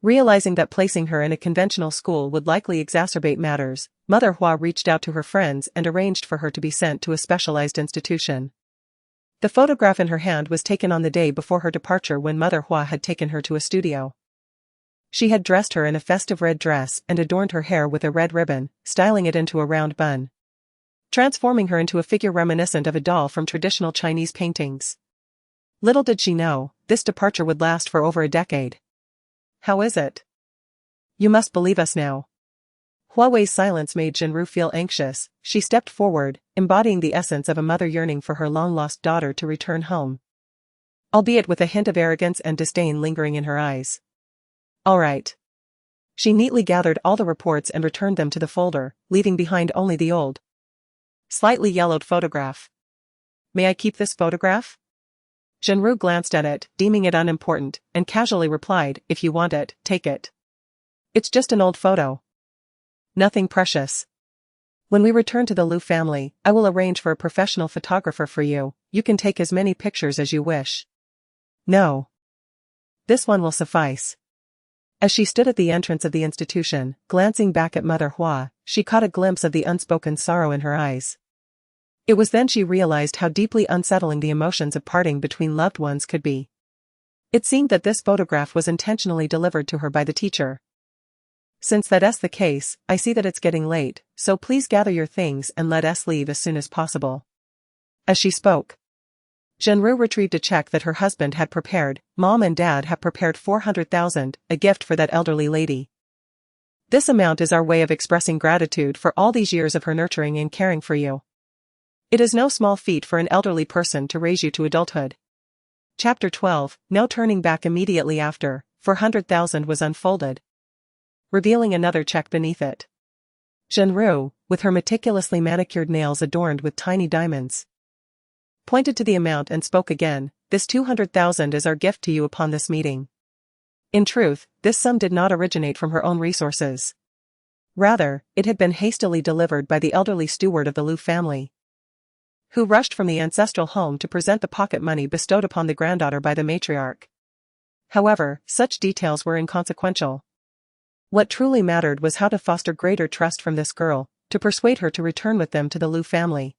Realizing that placing her in a conventional school would likely exacerbate matters, Mother Hua reached out to her friends and arranged for her to be sent to a specialized institution. The photograph in her hand was taken on the day before her departure when Mother Hua had taken her to a studio. She had dressed her in a festive red dress and adorned her hair with a red ribbon, styling it into a round bun, transforming her into a figure reminiscent of a doll from traditional Chinese paintings. Little did she know, this departure would last for over a decade. How is it? You must believe us now. Hua Wei's silence made Zhenru feel anxious. She stepped forward, embodying the essence of a mother yearning for her long-lost daughter to return home, albeit with a hint of arrogance and disdain lingering in her eyes. All right. She neatly gathered all the reports and returned them to the folder, leaving behind only the old, slightly yellowed photograph. May I keep this photograph? Zhenru glanced at it, deeming it unimportant, and casually replied, if you want it, take it. It's just an old photo. Nothing precious. When we return to the Liu family, I will arrange for a professional photographer for you. You can take as many pictures as you wish. No. This one will suffice. As she stood at the entrance of the institution, glancing back at Mother Hua, she caught a glimpse of the unspoken sorrow in her eyes. It was then she realized how deeply unsettling the emotions of parting between loved ones could be. It seemed that this photograph was intentionally delivered to her by the teacher. Since that's the case, I see that it's getting late, so please gather your things and let us leave as soon as possible. As she spoke, Zhenru retrieved a check that her husband had prepared. Mom and Dad have prepared 400,000, a gift for that elderly lady. This amount is our way of expressing gratitude for all these years of her nurturing and caring for you. It is no small feat for an elderly person to raise you to adulthood. Chapter 12, no turning back. Immediately after, 400,000 was unfolded, revealing another check beneath it. Zhenru, with her meticulously manicured nails adorned with tiny diamonds, pointed to the amount and spoke again. This 200,000 is our gift to you upon this meeting. In truth, this sum did not originate from her own resources. Rather, it had been hastily delivered by the elderly steward of the Liu family, who rushed from the ancestral home to present the pocket money bestowed upon the granddaughter by the matriarch. However, such details were inconsequential. What truly mattered was how to foster greater trust from this girl, to persuade her to return with them to the Liu family.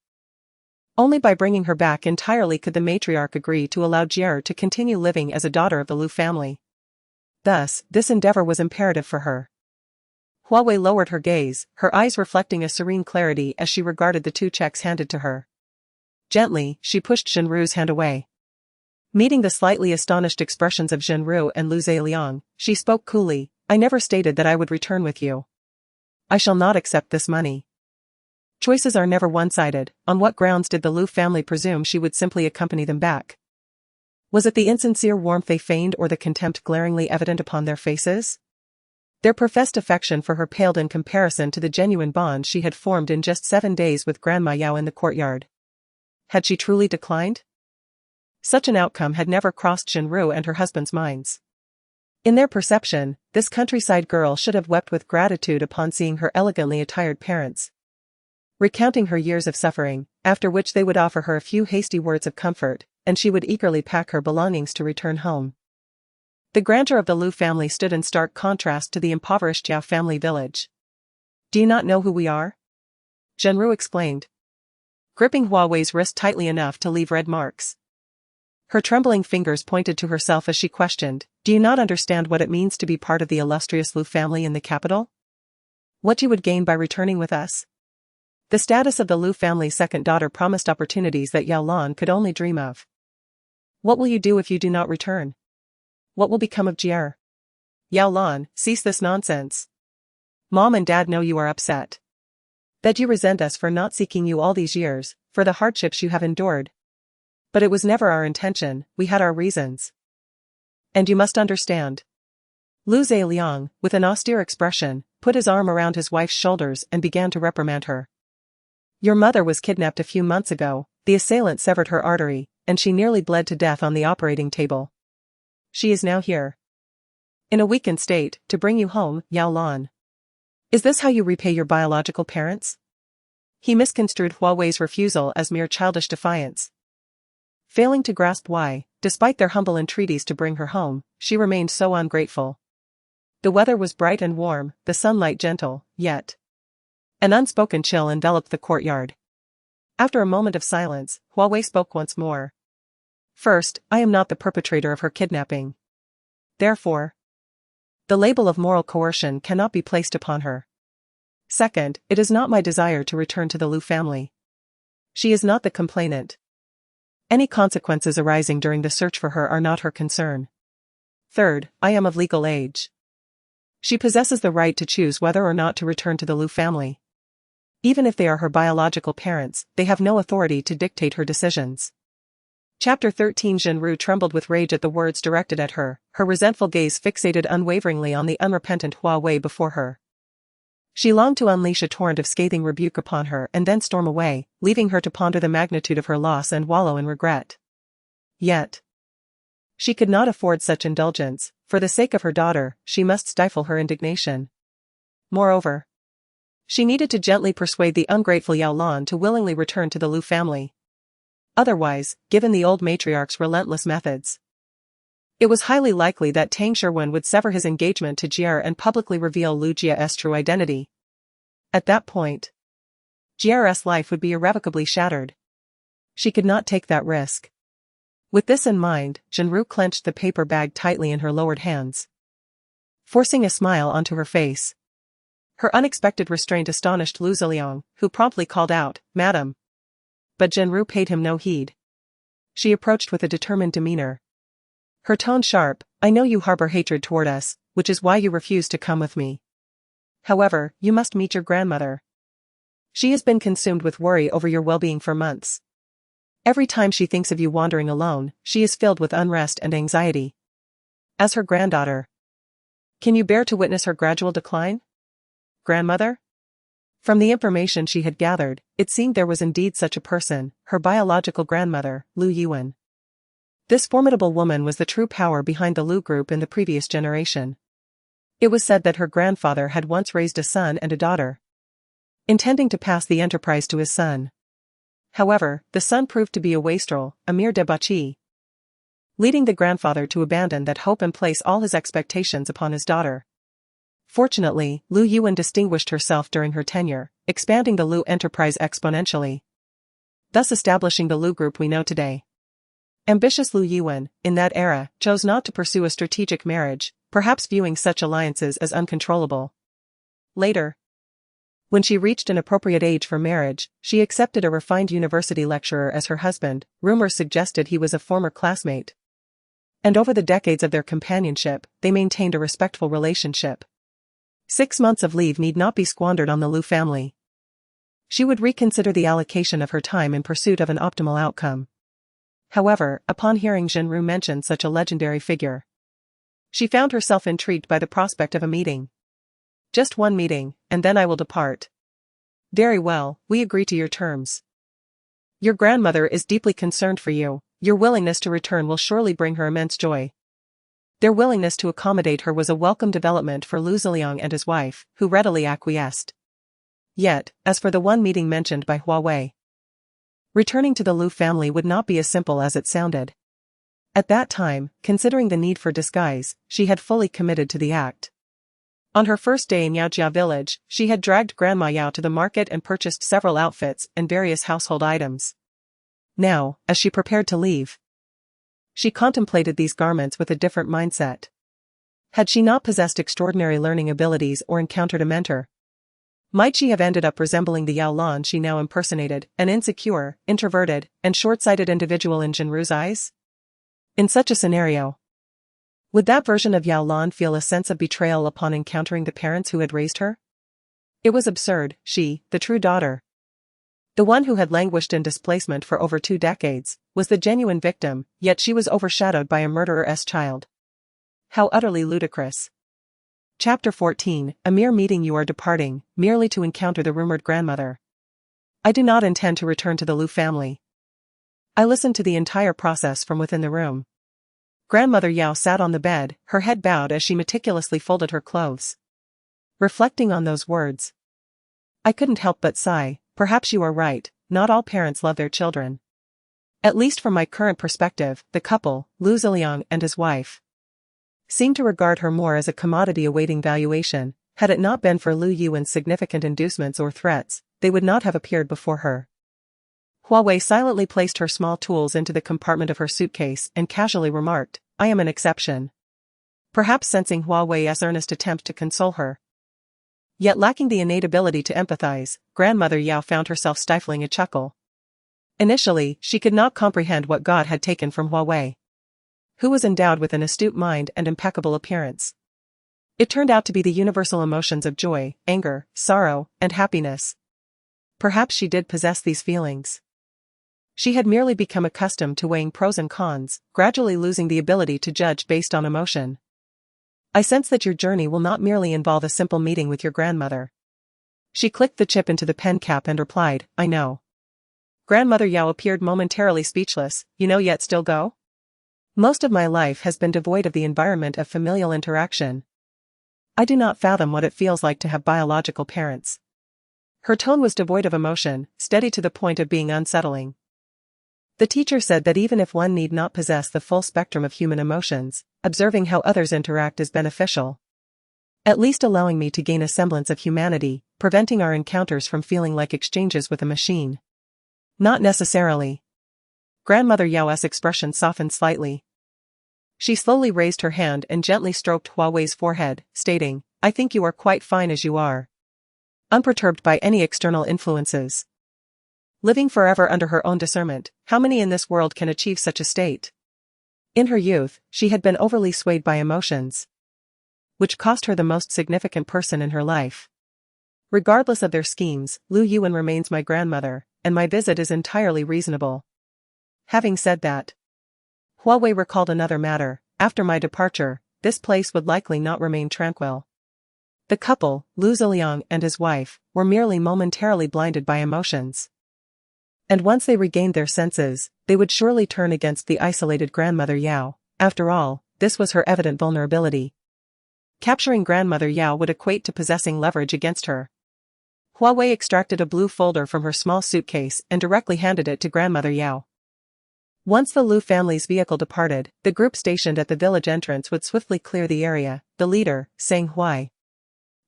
Only by bringing her back entirely could the matriarch agree to allow Jie to continue living as a daughter of the Liu family. Thus, this endeavor was imperative for her. Hua Wei lowered her gaze, her eyes reflecting a serene clarity as she regarded the two checks handed to her. Gently, she pushed Zhenru's hand away. Meeting the slightly astonished expressions of Zhenru and Lu Zeliang, she spoke coolly, I never stated that I would return with you. I shall not accept this money. Choices are never one-sided. On what grounds did the Liu family presume she would simply accompany them back? Was it the insincere warmth they feigned or the contempt glaringly evident upon their faces? Their professed affection for her paled in comparison to the genuine bond she had formed in just 7 days with Grandma Yao in the courtyard. Had she truly declined? Such an outcome had never crossed Zhenru and her husband's minds. In their perception, this countryside girl should have wept with gratitude upon seeing her elegantly attired parents, recounting her years of suffering, after which they would offer her a few hasty words of comfort, and she would eagerly pack her belongings to return home. The grandeur of the Liu family stood in stark contrast to the impoverished Yao family village. Do you not know who we are? Zhenru explained, gripping Hua Wei's wrist tightly enough to leave red marks. Her trembling fingers pointed to herself as she questioned, do you not understand what it means to be part of the illustrious Liu family in the capital? What you would gain by returning with us? The status of the Liu family's second daughter promised opportunities that Yao Lan could only dream of. What will you do if you do not return? What will become of Jie? Yao Lan, cease this nonsense. Mom and Dad know you are upset. That you resent us for not seeking you all these years, for the hardships you have endured. But it was never our intention, we had our reasons. And you must understand. Lu Zeliang, with an austere expression, put his arm around his wife's shoulders and began to reprimand her. Your mother was kidnapped a few months ago, the assailant severed her artery, and she nearly bled to death on the operating table. She is now here, in a weakened state, to bring you home, Yao Lan. Is this how you repay your biological parents? He misconstrued Hua Wei's refusal as mere childish defiance. Failing to grasp why, despite their humble entreaties to bring her home, she remained so ungrateful. The weather was bright and warm, the sunlight gentle, yet an unspoken chill enveloped the courtyard. After a moment of silence, Hua Wei spoke once more. First, I am not the perpetrator of her kidnapping. Therefore, the label of moral coercion cannot be placed upon her. Second, it is not my desire to return to the Liu family. She is not the complainant. Any consequences arising during the search for her are not her concern. Third, I am of legal age. She possesses the right to choose whether or not to return to the Liu family. Even if they are her biological parents, they have no authority to dictate her decisions. Chapter 13. Zhenru trembled with rage at the words directed at her, her resentful gaze fixated unwaveringly on the unrepentant Hua Wei before her. She longed to unleash a torrent of scathing rebuke upon her and then storm away, leaving her to ponder the magnitude of her loss and wallow in regret. Yet, she could not afford such indulgence. For the sake of her daughter, she must stifle her indignation. Moreover, she needed to gently persuade the ungrateful Yao Lan to willingly return to the Liu family. Otherwise, given the old matriarch's relentless methods, it was highly likely that Tang Sherwin would sever his engagement to Jie and publicly reveal Lu Jie's true identity. At that point, Jie's life would be irrevocably shattered. She could not take that risk. With this in mind, Zhenru clenched the paper bag tightly in her lowered hands, forcing a smile onto her face. Her unexpected restraint astonished Lu Zeliang, who promptly called out, Madam. But Zhenru paid him no heed. She approached with a determined demeanor, her tone sharp, I know you harbor hatred toward us, which is why you refuse to come with me. However, you must meet your grandmother. She has been consumed with worry over your well-being for months. Every time she thinks of you wandering alone, she is filled with unrest and anxiety. As her granddaughter, can you bear to witness her gradual decline? Grandmother? From the information she had gathered, it seemed there was indeed such a person, her biological grandmother, Lu Yuan. This formidable woman was the true power behind the Lu group in the previous generation. It was said that her grandfather had once raised a son and a daughter, intending to pass the enterprise to his son. However, the son proved to be a wastrel, a mere debauchee, leading the grandfather to abandon that hope and place all his expectations upon his daughter. Fortunately, Lu Yuan distinguished herself during her tenure, expanding the Lu enterprise exponentially, thus establishing the Lu group we know today. Ambitious Lu Yuan, in that era, chose not to pursue a strategic marriage, perhaps viewing such alliances as uncontrollable. Later, when she reached an appropriate age for marriage, she accepted a refined university lecturer as her husband. Rumors suggested he was a former classmate, and over the decades of their companionship, they maintained a respectful relationship. 6 months of leave need not be squandered on the Lu family. She would reconsider the allocation of her time in pursuit of an optimal outcome. However, upon hearing Zhenru mention such a legendary figure, she found herself intrigued by the prospect of a meeting. Just one meeting, and then I will depart. Very well, we agree to your terms. Your grandmother is deeply concerned for you. Your willingness to return will surely bring her immense joy. Their willingness to accommodate her was a welcome development for Lu Ziliang and his wife, who readily acquiesced. Yet, as for the one meeting mentioned by Hua Wei, returning to the Lu family would not be as simple as it sounded. At that time, considering the need for disguise, she had fully committed to the act. On her first day in Yaojia village, she had dragged Grandma Yao to the market and purchased several outfits and various household items. Now, as she prepared to leave, she contemplated these garments with a different mindset. Had she not possessed extraordinary learning abilities or encountered a mentor, might she have ended up resembling the Yao Lan she now impersonated, an insecure, introverted, and short-sighted individual in Zhenru's eyes? In such a scenario, would that version of Yao Lan feel a sense of betrayal upon encountering the parents who had raised her? It was absurd. She, the true daughter, the one who had languished in displacement for over 2 decades, was the genuine victim, yet she was overshadowed by a murderer's child. How utterly ludicrous. Chapter 14, A mere meeting. You are departing, merely to encounter the rumored grandmother. I do not intend to return to the Lu family. I listened to the entire process from within the room. Grandmother Yao sat on the bed, her head bowed as she meticulously folded her clothes. Reflecting on those words, I couldn't help but sigh. Perhaps you are right, not all parents love their children. At least from my current perspective, the couple, Lu Ziliang and his wife, seemed to regard her more as a commodity awaiting valuation. Had it not been for Lu Yuan's significant inducements or threats, they would not have appeared before her. Hua Wei silently placed her small tools into the compartment of her suitcase and casually remarked, I am an exception. Perhaps sensing Hua Wei's earnest attempt to console her, yet lacking the innate ability to empathize, Grandmother Yao found herself stifling a chuckle. Initially, she could not comprehend what God had taken from Hua Wei, who was endowed with an astute mind and impeccable appearance. It turned out to be the universal emotions of joy, anger, sorrow, and happiness. Perhaps she did possess these feelings. She had merely become accustomed to weighing pros and cons, gradually losing the ability to judge based on emotion. I sense that your journey will not merely involve a simple meeting with your grandmother. She clicked the chip into the pen cap and replied, I know. Grandmother Yao appeared momentarily speechless. You know yet still go? Most of my life has been devoid of the environment of familial interaction. I do not fathom what it feels like to have biological parents. Her tone was devoid of emotion, steady to the point of being unsettling. The teacher said that even if one need not possess the full spectrum of human emotions, observing how others interact is beneficial. At least allowing me to gain a semblance of humanity, preventing our encounters from feeling like exchanges with a machine. Not necessarily. Grandmother Yao's expression softened slightly. She slowly raised her hand and gently stroked Hua Wei's forehead, stating, I think you are quite fine as you are. Unperturbed by any external influences. Living forever under her own discernment, how many in this world can achieve such a state? In her youth, she had been overly swayed by emotions, which cost her the most significant person in her life. Regardless of their schemes, Lu Yuan remains my grandmother, and my visit is entirely reasonable. Having said that, Hua Wei recalled another matter. After my departure, this place would likely not remain tranquil. The couple, Lu Ziliang and his wife, were merely momentarily blinded by emotions. And once they regained their senses, they would surely turn against the isolated grandmother Yao. After all, this was her evident vulnerability. Capturing grandmother Yao would equate to possessing leverage against her. Hua Wei extracted a blue folder from her small suitcase and directly handed it to grandmother Yao. Once the Lu family's vehicle departed, the group stationed at the village entrance would swiftly clear the area. The leader, Sang Huai,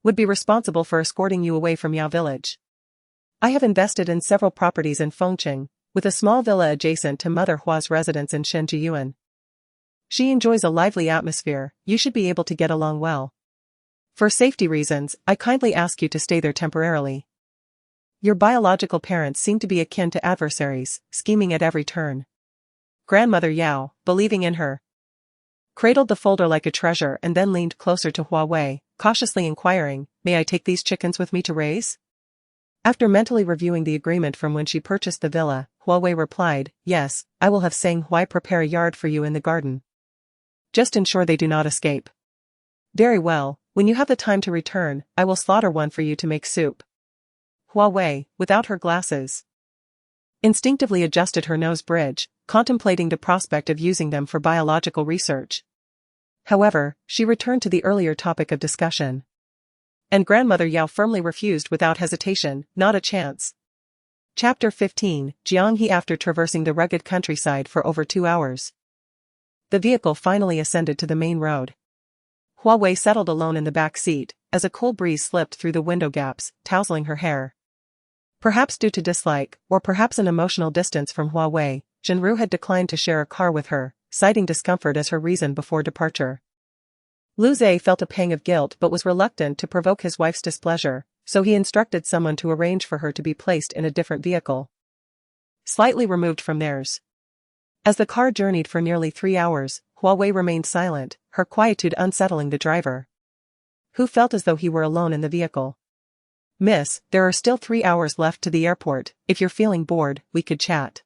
would be responsible for escorting you away from Yao village. I have invested in several properties in Fengqing, with a small villa adjacent to Mother Hua's residence in Shenjiyuan. She enjoys a lively atmosphere. You should be able to get along well. For safety reasons, I kindly ask you to stay there temporarily. Your biological parents seem to be akin to adversaries, scheming at every turn. Grandmother Yao, believing in her, cradled the folder like a treasure and then leaned closer to Hua Wei, cautiously inquiring, "May I take these chickens with me to raise?" After mentally reviewing the agreement from when she purchased the villa, Hua Wei replied, "Yes, I will have Sang Huai prepare a yard for you in the garden. Just ensure they do not escape." "Very well, when you have the time to return, I will slaughter one for you to make soup." Hua Wei, without her glasses, instinctively adjusted her nose bridge, contemplating the prospect of using them for biological research. However, she returned to the earlier topic of discussion. And grandmother Yao firmly refused without hesitation, not a chance. Chapter 15, Jianghe. After traversing the rugged countryside for over 2 hours, the vehicle finally ascended to the main road. Hua Wei settled alone in the back seat, as a cool breeze slipped through the window gaps, tousling her hair. Perhaps due to dislike, or perhaps an emotional distance from Hua Wei, Zhenru had declined to share a car with her, citing discomfort as her reason before departure. Lu Zhe felt a pang of guilt but was reluctant to provoke his wife's displeasure, so he instructed someone to arrange for her to be placed in a different vehicle, slightly removed from theirs. As the car journeyed for nearly 3 hours, Hua Wei remained silent, her quietude unsettling the driver, who felt as though he were alone in the vehicle. "Miss, there are still 3 hours left to the airport. If you're feeling bored, we could chat.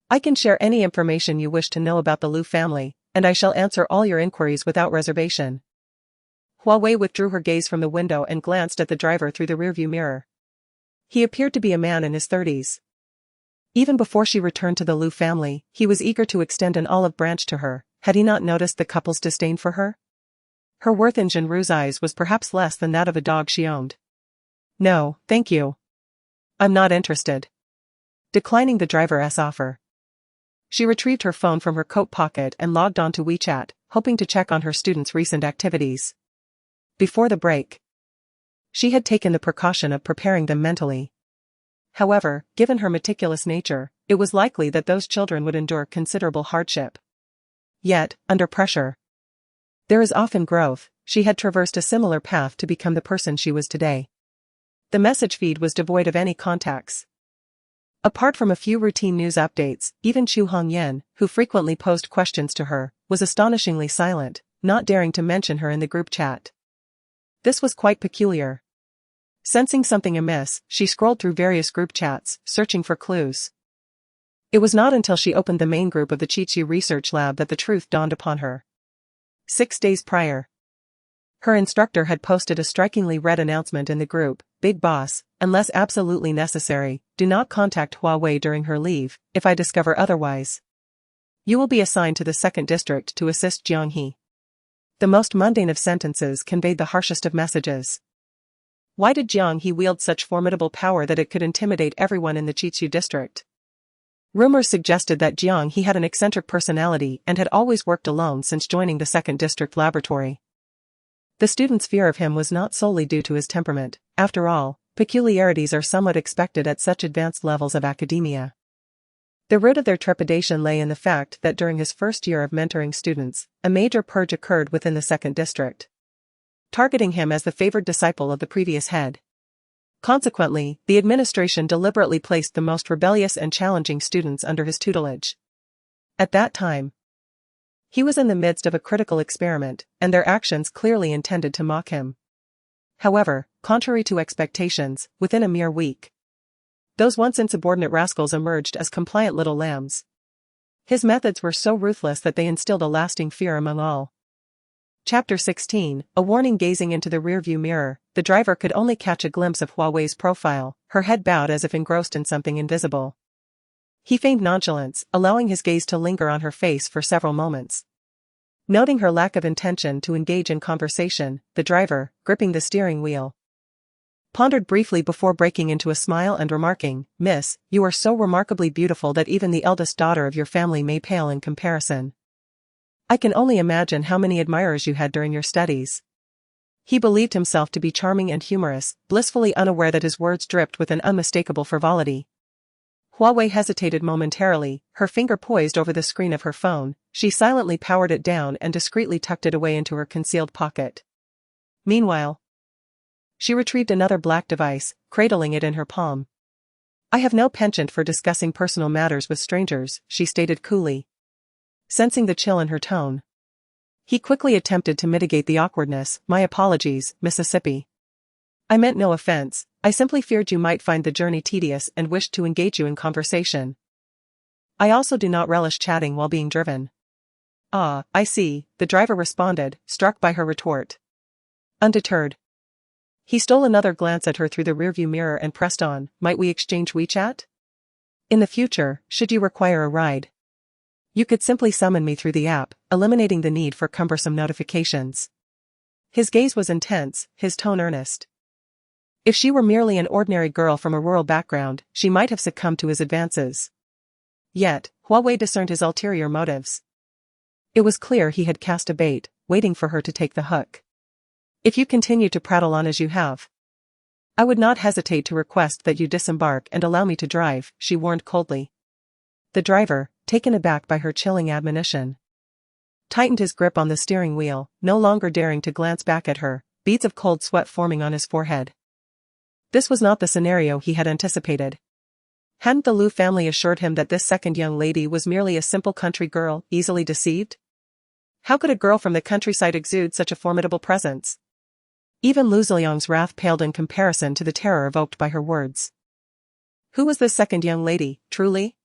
I can share any information you wish to know about the Lu family, and I shall answer all your inquiries without reservation." Hua Wei withdrew her gaze from the window and glanced at the driver through the rearview mirror. He appeared to be a man in his 30s. Even before she returned to the Lu family, he was eager to extend an olive branch to her. Had he not noticed the couple's disdain for her? Her worth in Zhenru's eyes was perhaps less than that of a dog she owned. "No, thank you. I'm not interested." Declining the driver's offer, she retrieved her phone from her coat pocket and logged on to WeChat, hoping to check on her students' recent activities. Before the break, she had taken the precaution of preparing them mentally. However, given her meticulous nature, it was likely that those children would endure considerable hardship. Yet, under pressure, there is often growth. She had traversed a similar path to become the person she was today. The message feed was devoid of any contacts. Apart from a few routine news updates, even Chu Hongyan, who frequently posed questions to her, was astonishingly silent, not daring to mention her in the group chat. This was quite peculiar. Sensing something amiss, she scrolled through various group chats, searching for clues. It was not until she opened the main group of the Chichu research lab that the truth dawned upon her. 6 days prior, her instructor had posted a strikingly read announcement in the group: "Big boss, unless absolutely necessary, do not contact Hua Wei during her leave. If I discover otherwise, you will be assigned to the 2nd district to assist Jianghe." The most mundane of sentences conveyed the harshest of messages. Why did Jianghe wield such formidable power that it could intimidate everyone in the Chichu district? Rumors suggested that Jianghe had an eccentric personality and had always worked alone since joining the 2nd district laboratory. The students' fear of him was not solely due to his temperament. After all, peculiarities are somewhat expected at such advanced levels of academia. The root of their trepidation lay in the fact that during his first year of mentoring students, a major purge occurred within the 2nd district, targeting him as the favored disciple of the previous head. Consequently, the administration deliberately placed the most rebellious and challenging students under his tutelage. At that time, he was in the midst of a critical experiment, and their actions clearly intended to mock him. However, contrary to expectations, within a mere week, those once insubordinate rascals emerged as compliant little lambs. His methods were so ruthless that they instilled a lasting fear among all. Chapter 16, a warning. Gazing into the rearview mirror, the driver could only catch a glimpse of Hua Wei's profile, her head bowed as if engrossed in something invisible. He feigned nonchalance, allowing his gaze to linger on her face for several moments. Noting her lack of intention to engage in conversation, the driver, gripping the steering wheel, pondered briefly before breaking into a smile and remarking, "Miss, you are so remarkably beautiful that even the eldest daughter of your family may pale in comparison. I can only imagine how many admirers you had during your studies." He believed himself to be charming and humorous, blissfully unaware that his words dripped with an unmistakable frivolity. Hua Wei hesitated momentarily, her finger poised over the screen of her phone. She silently powered it down and discreetly tucked it away into her concealed pocket. Meanwhile, she retrieved another black device, cradling it in her palm. "I have no penchant for discussing personal matters with strangers," she stated coolly. Sensing the chill in her tone, he quickly attempted to mitigate the awkwardness. "My apologies, Mississippi. I meant no offense, I simply feared you might find the journey tedious and wished to engage you in conversation. I also do not relish chatting while being driven." "Ah, I see," the driver responded, struck by her retort. Undeterred, he stole another glance at her through the rearview mirror and pressed on, "Might we exchange WeChat? In the future, should you require a ride, you could simply summon me through the app, eliminating the need for cumbersome notifications." His gaze was intense, his tone earnest. If she were merely an ordinary girl from a rural background, she might have succumbed to his advances. Yet, Hua Wei discerned his ulterior motives. It was clear he had cast a bait, waiting for her to take the hook. "If you continue to prattle on as you have, I would not hesitate to request that you disembark and allow me to drive," she warned coldly. The driver, taken aback by her chilling admonition, tightened his grip on the steering wheel, no longer daring to glance back at her, beads of cold sweat forming on his forehead. This was not the scenario he had anticipated. Hadn't the Liu family assured him that this second young lady was merely a simple country girl, easily deceived? How could a girl from the countryside exude such a formidable presence? Even Lu Ziyang's wrath paled in comparison to the terror evoked by her words. Who was this second young lady, truly?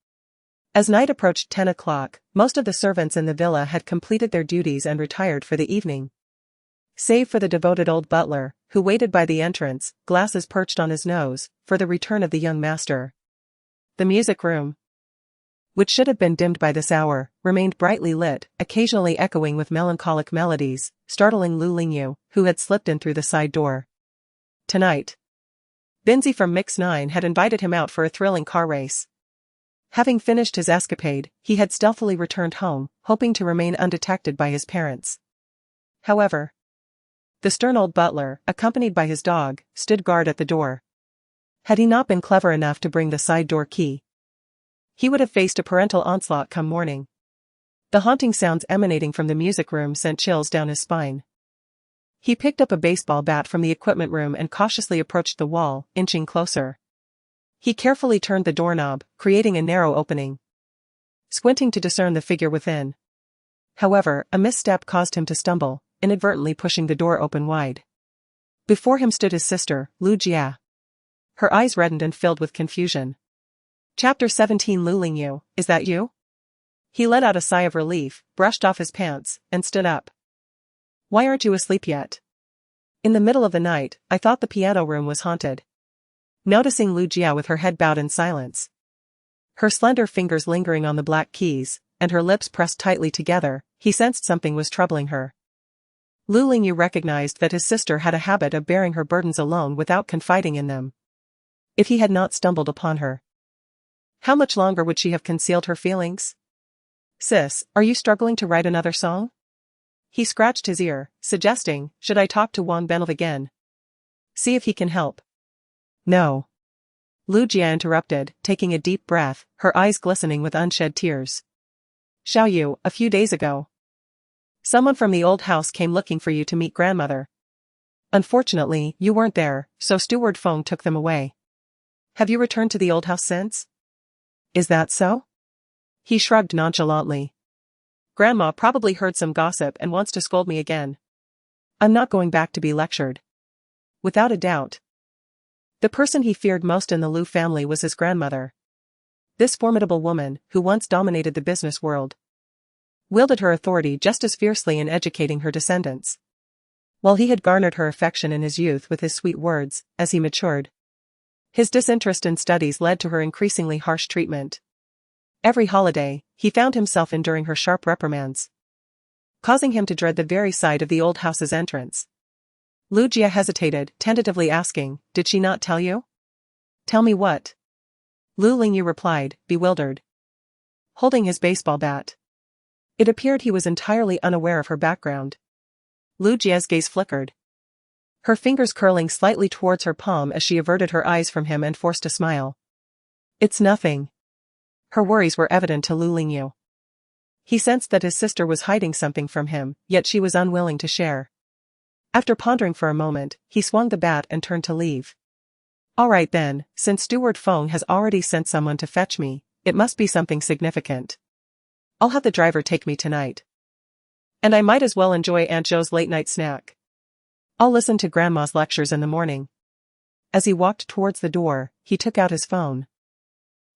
As night approached 10 o'clock, most of the servants in the villa had completed their duties and retired for the evening. Save for the devoted old butler, who waited by the entrance, glasses perched on his nose, for the return of the young master. The music room, which should have been dimmed by this hour, remained brightly lit, occasionally echoing with melancholic melodies, startling Lu Lingyu, who had slipped in through the side door. Tonight, Binzi from Mix 9 had invited him out for a thrilling car race. Having finished his escapade, he had stealthily returned home, hoping to remain undetected by his parents. However, the stern old butler, accompanied by his dog, stood guard at the door. Had he not been clever enough to bring the side door key, he would have faced a parental onslaught come morning. The haunting sounds emanating from the music room sent chills down his spine. He picked up a baseball bat from the equipment room and cautiously approached the wall, inching closer. He carefully turned the doorknob, creating a narrow opening, squinting to discern the figure within. However, a misstep caused him to stumble, inadvertently pushing the door open wide. Before him stood his sister, Lu Jia. Her eyes reddened and filled with confusion. Chapter 17. Lu Lingyu, is that you? He let out a sigh of relief, brushed off his pants, and stood up. Why aren't you asleep yet? In the middle of the night, I thought the piano room was haunted. Noticing Lu Jia with her head bowed in silence, her slender fingers lingering on the black keys, and her lips pressed tightly together, he sensed something was troubling her. Lu Lingyu recognized that his sister had a habit of bearing her burdens alone without confiding in them. If he had not stumbled upon her, how much longer would she have concealed her feelings? Sis, are you struggling to write another song? He scratched his ear, suggesting, should I talk to Wang Benlv again? See if he can help. No. Lu Jia interrupted, taking a deep breath, her eyes glistening with unshed tears. Xiao Yu, a few days ago, someone from the old house came looking for you to meet grandmother. Unfortunately, you weren't there, so Steward Feng took them away. Have you returned to the old house since? Is that so? He shrugged nonchalantly. Grandma probably heard some gossip and wants to scold me again. I'm not going back to be lectured. Without a doubt, the person he feared most in the Liu family was his grandmother. This formidable woman, who once dominated the business world, wielded her authority just as fiercely in educating her descendants. While he had garnered her affection in his youth with his sweet words, as he matured, his disinterest in studies led to her increasingly harsh treatment. Every holiday, he found himself enduring her sharp reprimands, causing him to dread the very sight of the old house's entrance. Lu Jia hesitated, tentatively asking, "Did she not tell you?" "Tell me what?" Lu Lingyu replied, bewildered, holding his baseball bat. It appeared he was entirely unaware of her background. Lu Jia's gaze flickered, her fingers curling slightly towards her palm as she averted her eyes from him and forced a smile. "It's nothing." Her worries were evident to Lu Lingyu. He sensed that his sister was hiding something from him, yet she was unwilling to share. After pondering for a moment, he swung the bat and turned to leave. "All right then, since Steward Feng has already sent someone to fetch me, it must be something significant. I'll have the driver take me tonight. And I might as well enjoy Aunt Zhou's late-night snack. I'll listen to Grandma's lectures in the morning." As he walked towards the door, he took out his phone,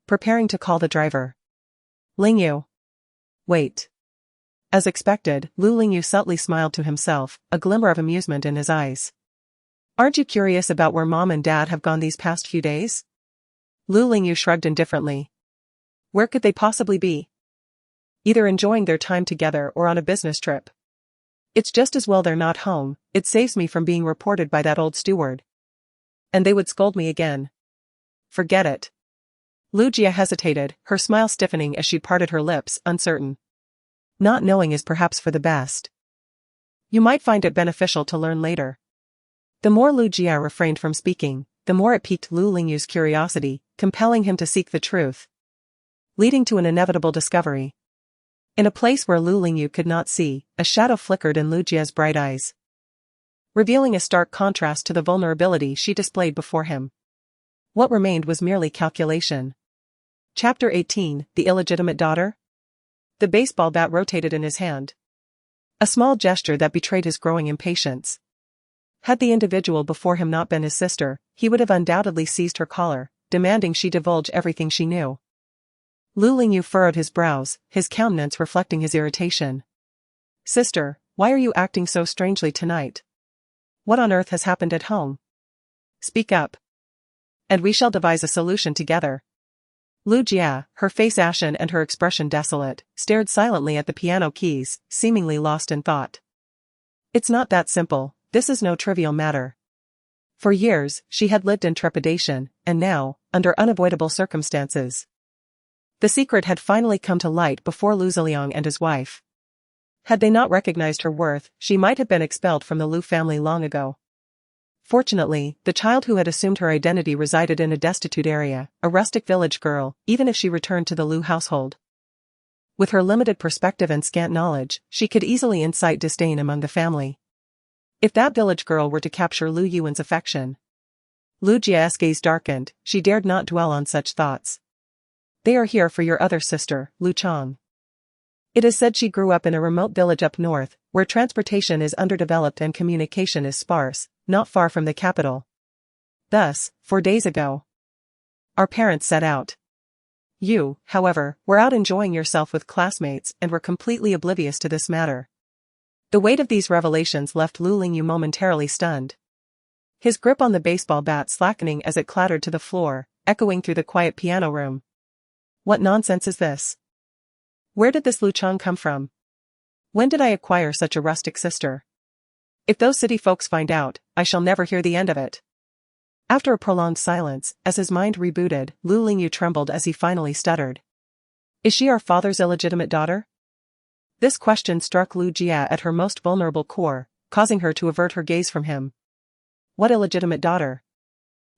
preparing to call the driver. "Lingyu. Wait." As expected, Lu Lingyu subtly smiled to himself, a glimmer of amusement in his eyes. "Aren't you curious about where Mom and Dad have gone these past few days?" Lu Lingyu shrugged indifferently. Where could they possibly be? Either enjoying their time together or on a business trip. It's just as well they're not home, it saves me from being reported by that old steward. And they would scold me again. Forget it. Lu Jia hesitated, her smile stiffening as she parted her lips, uncertain. Not knowing is perhaps for the best. You might find it beneficial to learn later. The more Lu Jia refrained from speaking, the more it piqued Lu Lingyu's curiosity, compelling him to seek the truth, leading to an inevitable discovery. In a place where Lu Lingyu could not see, a shadow flickered in Lu Jia's bright eyes, revealing a stark contrast to the vulnerability she displayed before him. What remained was merely calculation. Chapter 18, The Illegitimate Daughter? The baseball bat rotated in his hand. A small gesture that betrayed his growing impatience. Had the individual before him not been his sister, he would have undoubtedly seized her collar, demanding she divulge everything she knew. Lu Lingyu furrowed his brows, his countenance reflecting his irritation. Sister, why are you acting so strangely tonight? What on earth has happened at home? Speak up. And we shall devise a solution together. Lu Jia, her face ashen and her expression desolate, stared silently at the piano keys, seemingly lost in thought. It's not that simple, this is no trivial matter. For years, she had lived in trepidation, and now, under unavoidable circumstances, the secret had finally come to light before Lu Ziliang and his wife. Had they not recognized her worth, she might have been expelled from the Lu family long ago. Fortunately, the child who had assumed her identity resided in a destitute area, a rustic village girl, even if she returned to the Lu household. With her limited perspective and scant knowledge, she could easily incite disdain among the family. If that village girl were to capture Lu Yuan's affection. Lu Jia's gaze darkened, she dared not dwell on such thoughts. They are here for your other sister, Lu Chang. It is said she grew up in a remote village up north, where transportation is underdeveloped and communication is sparse, not far from the capital. Thus, 4 days ago, our parents set out. You, however, were out enjoying yourself with classmates and were completely oblivious to this matter. The weight of these revelations left Lu Lingyu momentarily stunned. His grip on the baseball bat slackening as it clattered to the floor, echoing through the quiet piano room. What nonsense is this? Where did this Lu Chang come from? When did I acquire such a rustic sister? If those city folks find out, I shall never hear the end of it. After a prolonged silence, as his mind rebooted, Lu Lingyu trembled as he finally stuttered. Is she our father's illegitimate daughter? This question struck Lu Jia at her most vulnerable core, causing her to avert her gaze from him. What illegitimate daughter?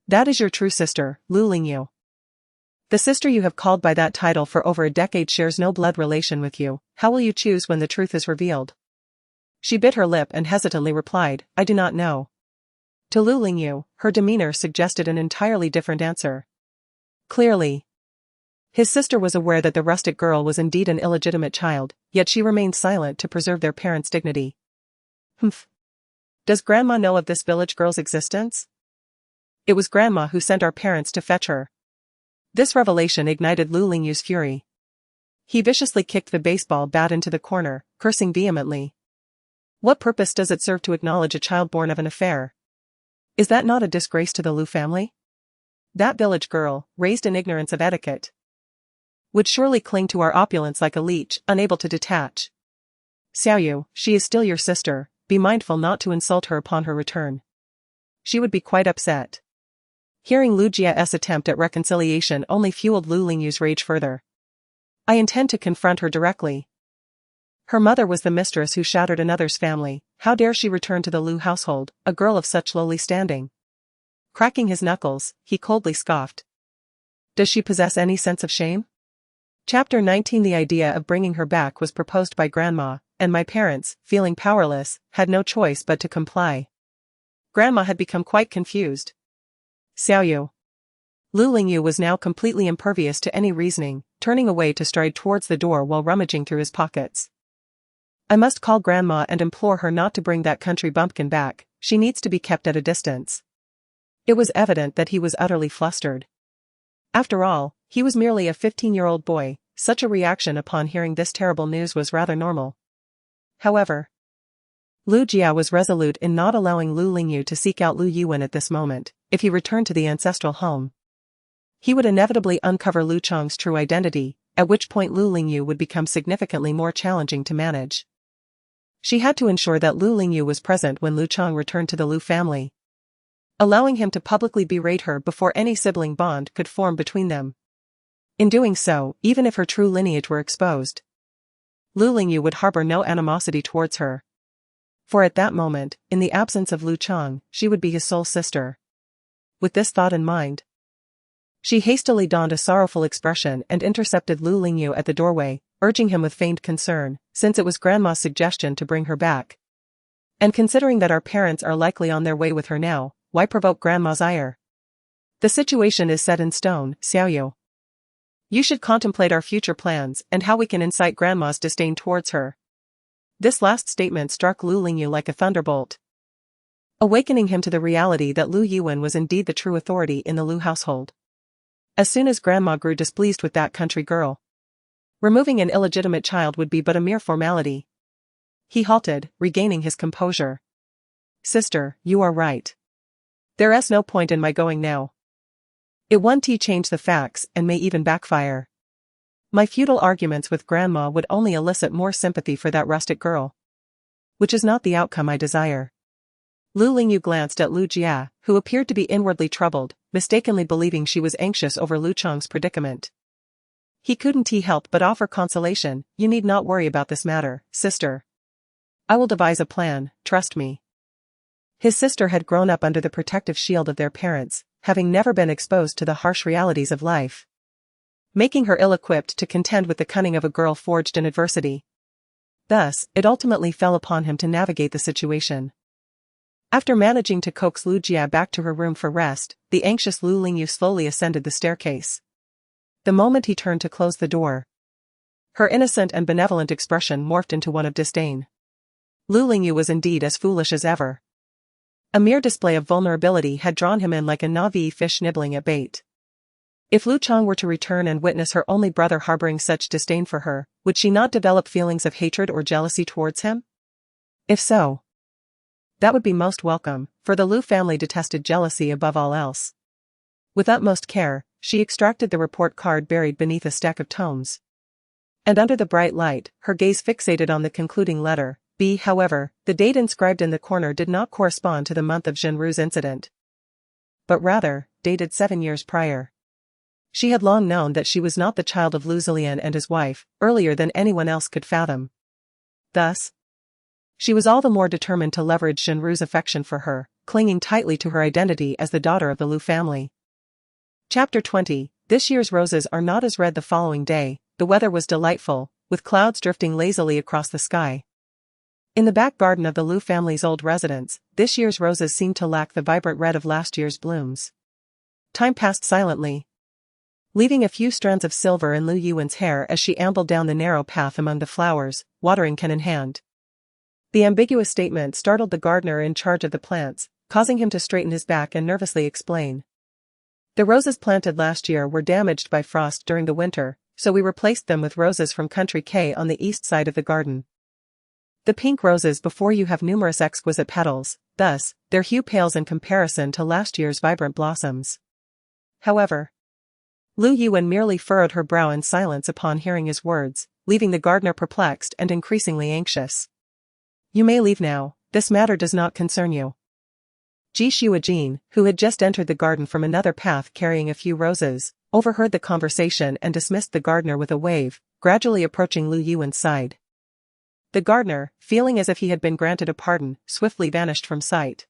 That is your true sister, Lu Lingyu. The sister you have called by that title for over a decade shares no blood relation with you. How will you choose when the truth is revealed? She bit her lip and hesitantly replied, I do not know. To Lu Lingyu, her demeanor suggested an entirely different answer. Clearly, his sister was aware that the rustic girl was indeed an illegitimate child, yet she remained silent to preserve their parents' dignity. Humph. Does Grandma know of this village girl's existence? It was Grandma who sent our parents to fetch her. This revelation ignited Lu Lingyu's fury. He viciously kicked the baseball bat into the corner, cursing vehemently. What purpose does it serve to acknowledge a child born of an affair? Is that not a disgrace to the Lu family? That village girl, raised in ignorance of etiquette, would surely cling to our opulence like a leech, unable to detach. Xiaoyu, she is still your sister, be mindful not to insult her upon her return. She would be quite upset. Hearing Lu Jia's attempt at reconciliation only fueled Lu Lingyu's rage further. I intend to confront her directly. Her mother was the mistress who shattered another's family, how dare she return to the Lu household, a girl of such lowly standing? Cracking his knuckles, he coldly scoffed. Does she possess any sense of shame? Chapter 19. The idea of bringing her back was proposed by Grandma, and my parents, feeling powerless, had no choice but to comply. Grandma had become quite confused. Xiaoyu. Lu Lingyu was now completely impervious to any reasoning, turning away to stride towards the door while rummaging through his pockets. I must call Grandma and implore her not to bring that country bumpkin back, she needs to be kept at a distance. It was evident that he was utterly flustered. After all, he was merely a 15-year-old boy, such a reaction upon hearing this terrible news was rather normal. However, Lu Jia was resolute in not allowing Lu Lingyu to seek out Lu Yuan at this moment. If he returned to the ancestral home, he would inevitably uncover Lu Chang's true identity, at which point Lu Lingyu would become significantly more challenging to manage. She had to ensure that Lu Lingyu was present when Lu Chang returned to the Lu family, allowing him to publicly berate her before any sibling bond could form between them. In doing so, even if her true lineage were exposed, Lu Lingyu would harbor no animosity towards her. For at that moment, in the absence of Lu Chang, she would be his sole sister. With this thought in mind, she hastily donned a sorrowful expression and intercepted Lu Lingyu at the doorway, urging him with feigned concern, since it was Grandma's suggestion to bring her back. And considering that our parents are likely on their way with her now, why provoke Grandma's ire? The situation is set in stone, Xiaoyu. You should contemplate our future plans and how we can incite Grandma's disdain towards her. This last statement struck Lu Lingyu like a thunderbolt, awakening him to the reality that Lu Yuan was indeed the true authority in the Lu household. As soon as Grandma grew displeased with that country girl, removing an illegitimate child would be but a mere formality. He halted, regaining his composure. Sister, you are right. There is no point in my going now. It won't change the facts and may even backfire. My futile arguments with Grandma would only elicit more sympathy for that rustic girl, which is not the outcome I desire. Lu Lingyu glanced at Lu Jia, who appeared to be inwardly troubled, mistakenly believing she was anxious over Lu Chang's predicament. He couldn't help but offer consolation. You need not worry about this matter, sister. I will devise a plan, trust me. His sister had grown up under the protective shield of their parents, having never been exposed to the harsh realities of life, making her ill-equipped to contend with the cunning of a girl forged in adversity. Thus, it ultimately fell upon him to navigate the situation. After managing to coax Lu Jia back to her room for rest, the anxious Lu Lingyu slowly ascended the staircase. The moment he turned to close the door, her innocent and benevolent expression morphed into one of disdain. Lu Lingyu was indeed as foolish as ever. A mere display of vulnerability had drawn him in like a naive fish nibbling at bait. If Lu Chang were to return and witness her only brother harboring such disdain for her, would she not develop feelings of hatred or jealousy towards him? If so, that would be most welcome, for the Lu family detested jealousy above all else. With utmost care, she extracted the report card buried beneath a stack of tomes. And under the bright light, her gaze fixated on the concluding letter, B. However, the date inscribed in the corner did not correspond to the month of Zhenru's incident, but rather, dated 7 years prior. She had long known that she was not the child of Lu Zilian and his wife, earlier than anyone else could fathom. Thus, she was all the more determined to leverage Zhenru's affection for her, clinging tightly to her identity as the daughter of the Lu family. Chapter 20. This year's roses are not as red. The following day, the weather was delightful, with clouds drifting lazily across the sky. In the back garden of the Lu family's old residence, this year's roses seemed to lack the vibrant red of last year's blooms. Time passed silently, leaving a few strands of silver in Lu Yuan's hair as she ambled down the narrow path among the flowers, watering can in hand. The ambiguous statement startled the gardener in charge of the plants, causing him to straighten his back and nervously explain. The roses planted last year were damaged by frost during the winter, so we replaced them with roses from Country K on the east side of the garden. The pink roses before you have numerous exquisite petals, thus, their hue pales in comparison to last year's vibrant blossoms. However, Lu Yuan merely furrowed her brow in silence upon hearing his words, leaving the gardener perplexed and increasingly anxious. You may leave now, this matter does not concern you. Ji Shuajin, who had just entered the garden from another path carrying a few roses, overheard the conversation and dismissed the gardener with a wave, gradually approaching Lu Yuan's side. The gardener, feeling as if he had been granted a pardon, swiftly vanished from sight.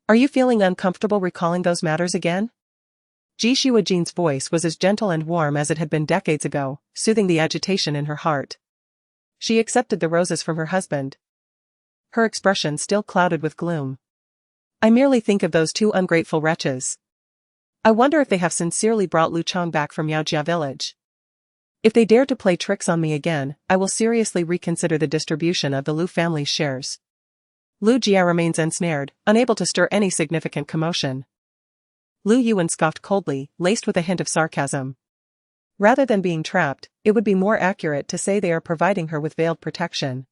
Are you feeling uncomfortable recalling those matters again? Ji Shuajin's voice was as gentle and warm as it had been decades ago, soothing the agitation in her heart. She accepted the roses from her husband, her expression still clouded with gloom. I merely think of those two ungrateful wretches. I wonder if they have sincerely brought Lu Chang back from Yaojia village. If they dare to play tricks on me again, I will seriously reconsider the distribution of the Lu family's shares. Lu Jia remains ensnared, unable to stir any significant commotion. Lu Yuan scoffed coldly, laced with a hint of sarcasm. Rather than being trapped, it would be more accurate to say they are providing her with veiled protection.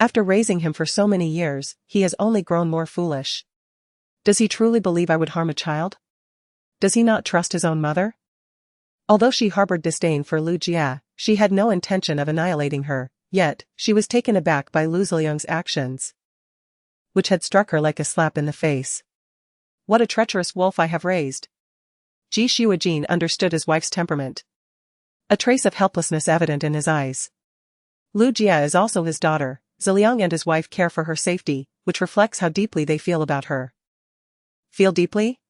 After raising him for so many years, he has only grown more foolish. Does he truly believe I would harm a child? Does he not trust his own mother? Although she harbored disdain for Lu Jia, she had no intention of annihilating her, yet, she was taken aback by Lu Ziliang's actions, which had struck her like a slap in the face. What a treacherous wolf I have raised. Ji Shuajin understood his wife's temperament. A trace of helplessness evident in his eyes. Lu Jia is also his daughter. Ziliang and his wife care for her safety, which reflects how deeply they feel about her. Feel deeply?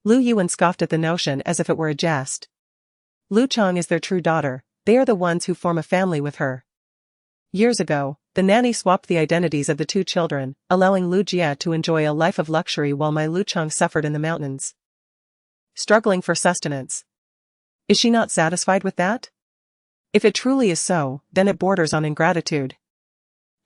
Lu Yuan scoffed at the notion as if it were a jest. Lu Chang is their true daughter, they are the ones who form a family with her. Years ago, the nanny swapped the identities of the two children, allowing Lu Jia to enjoy a life of luxury while my Lu Chang suffered in the mountains, struggling for sustenance. Is she not satisfied with that? If it truly is so, then it borders on ingratitude.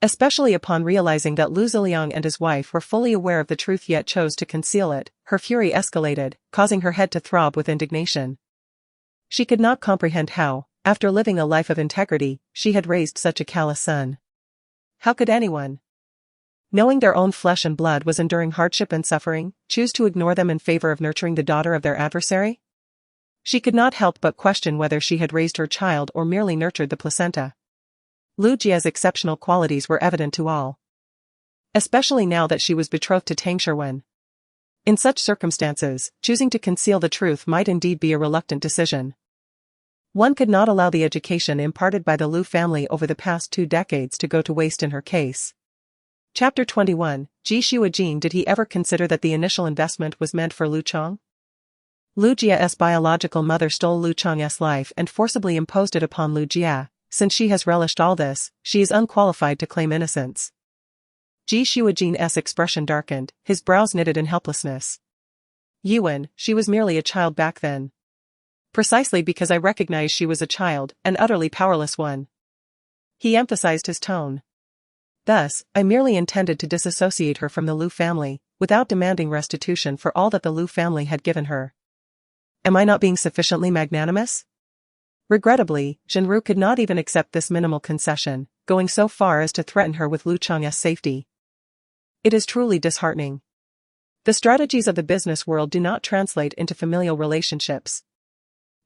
Especially upon realizing that Lu Ziliang and his wife were fully aware of the truth yet chose to conceal it, her fury escalated, causing her head to throb with indignation. She could not comprehend how, after living a life of integrity, she had raised such a callous son. How could anyone, knowing their own flesh and blood was enduring hardship and suffering, choose to ignore them in favor of nurturing the daughter of their adversary? She could not help but question whether she had raised her child or merely nurtured the placenta. Lu Jia's exceptional qualities were evident to all, especially now that she was betrothed to Tang Sherwen. In such circumstances, choosing to conceal the truth might indeed be a reluctant decision. One could not allow the education imparted by the Lu family over the past 2 decades to go to waste in her case. Chapter 21, Ji Shuajin. Did he ever consider that the initial investment was meant for Lu Chang? Lu Jia's biological mother stole Lu Chang's life and forcibly imposed it upon Lu Jia. Since she has relished all this, she is unqualified to claim innocence. Ji Shuajin's expression darkened, his brows knitted in helplessness. Yuan, she was merely a child back then. Precisely because I recognized she was a child, an utterly powerless one. He emphasized his tone. Thus, I merely intended to disassociate her from the Lu family, without demanding restitution for all that the Lu family had given her. Am I not being sufficiently magnanimous? Regrettably, Zhenru could not even accept this minimal concession, going so far as to threaten her with Lu Chang's safety. It is truly disheartening. The strategies of the business world do not translate into familial relationships.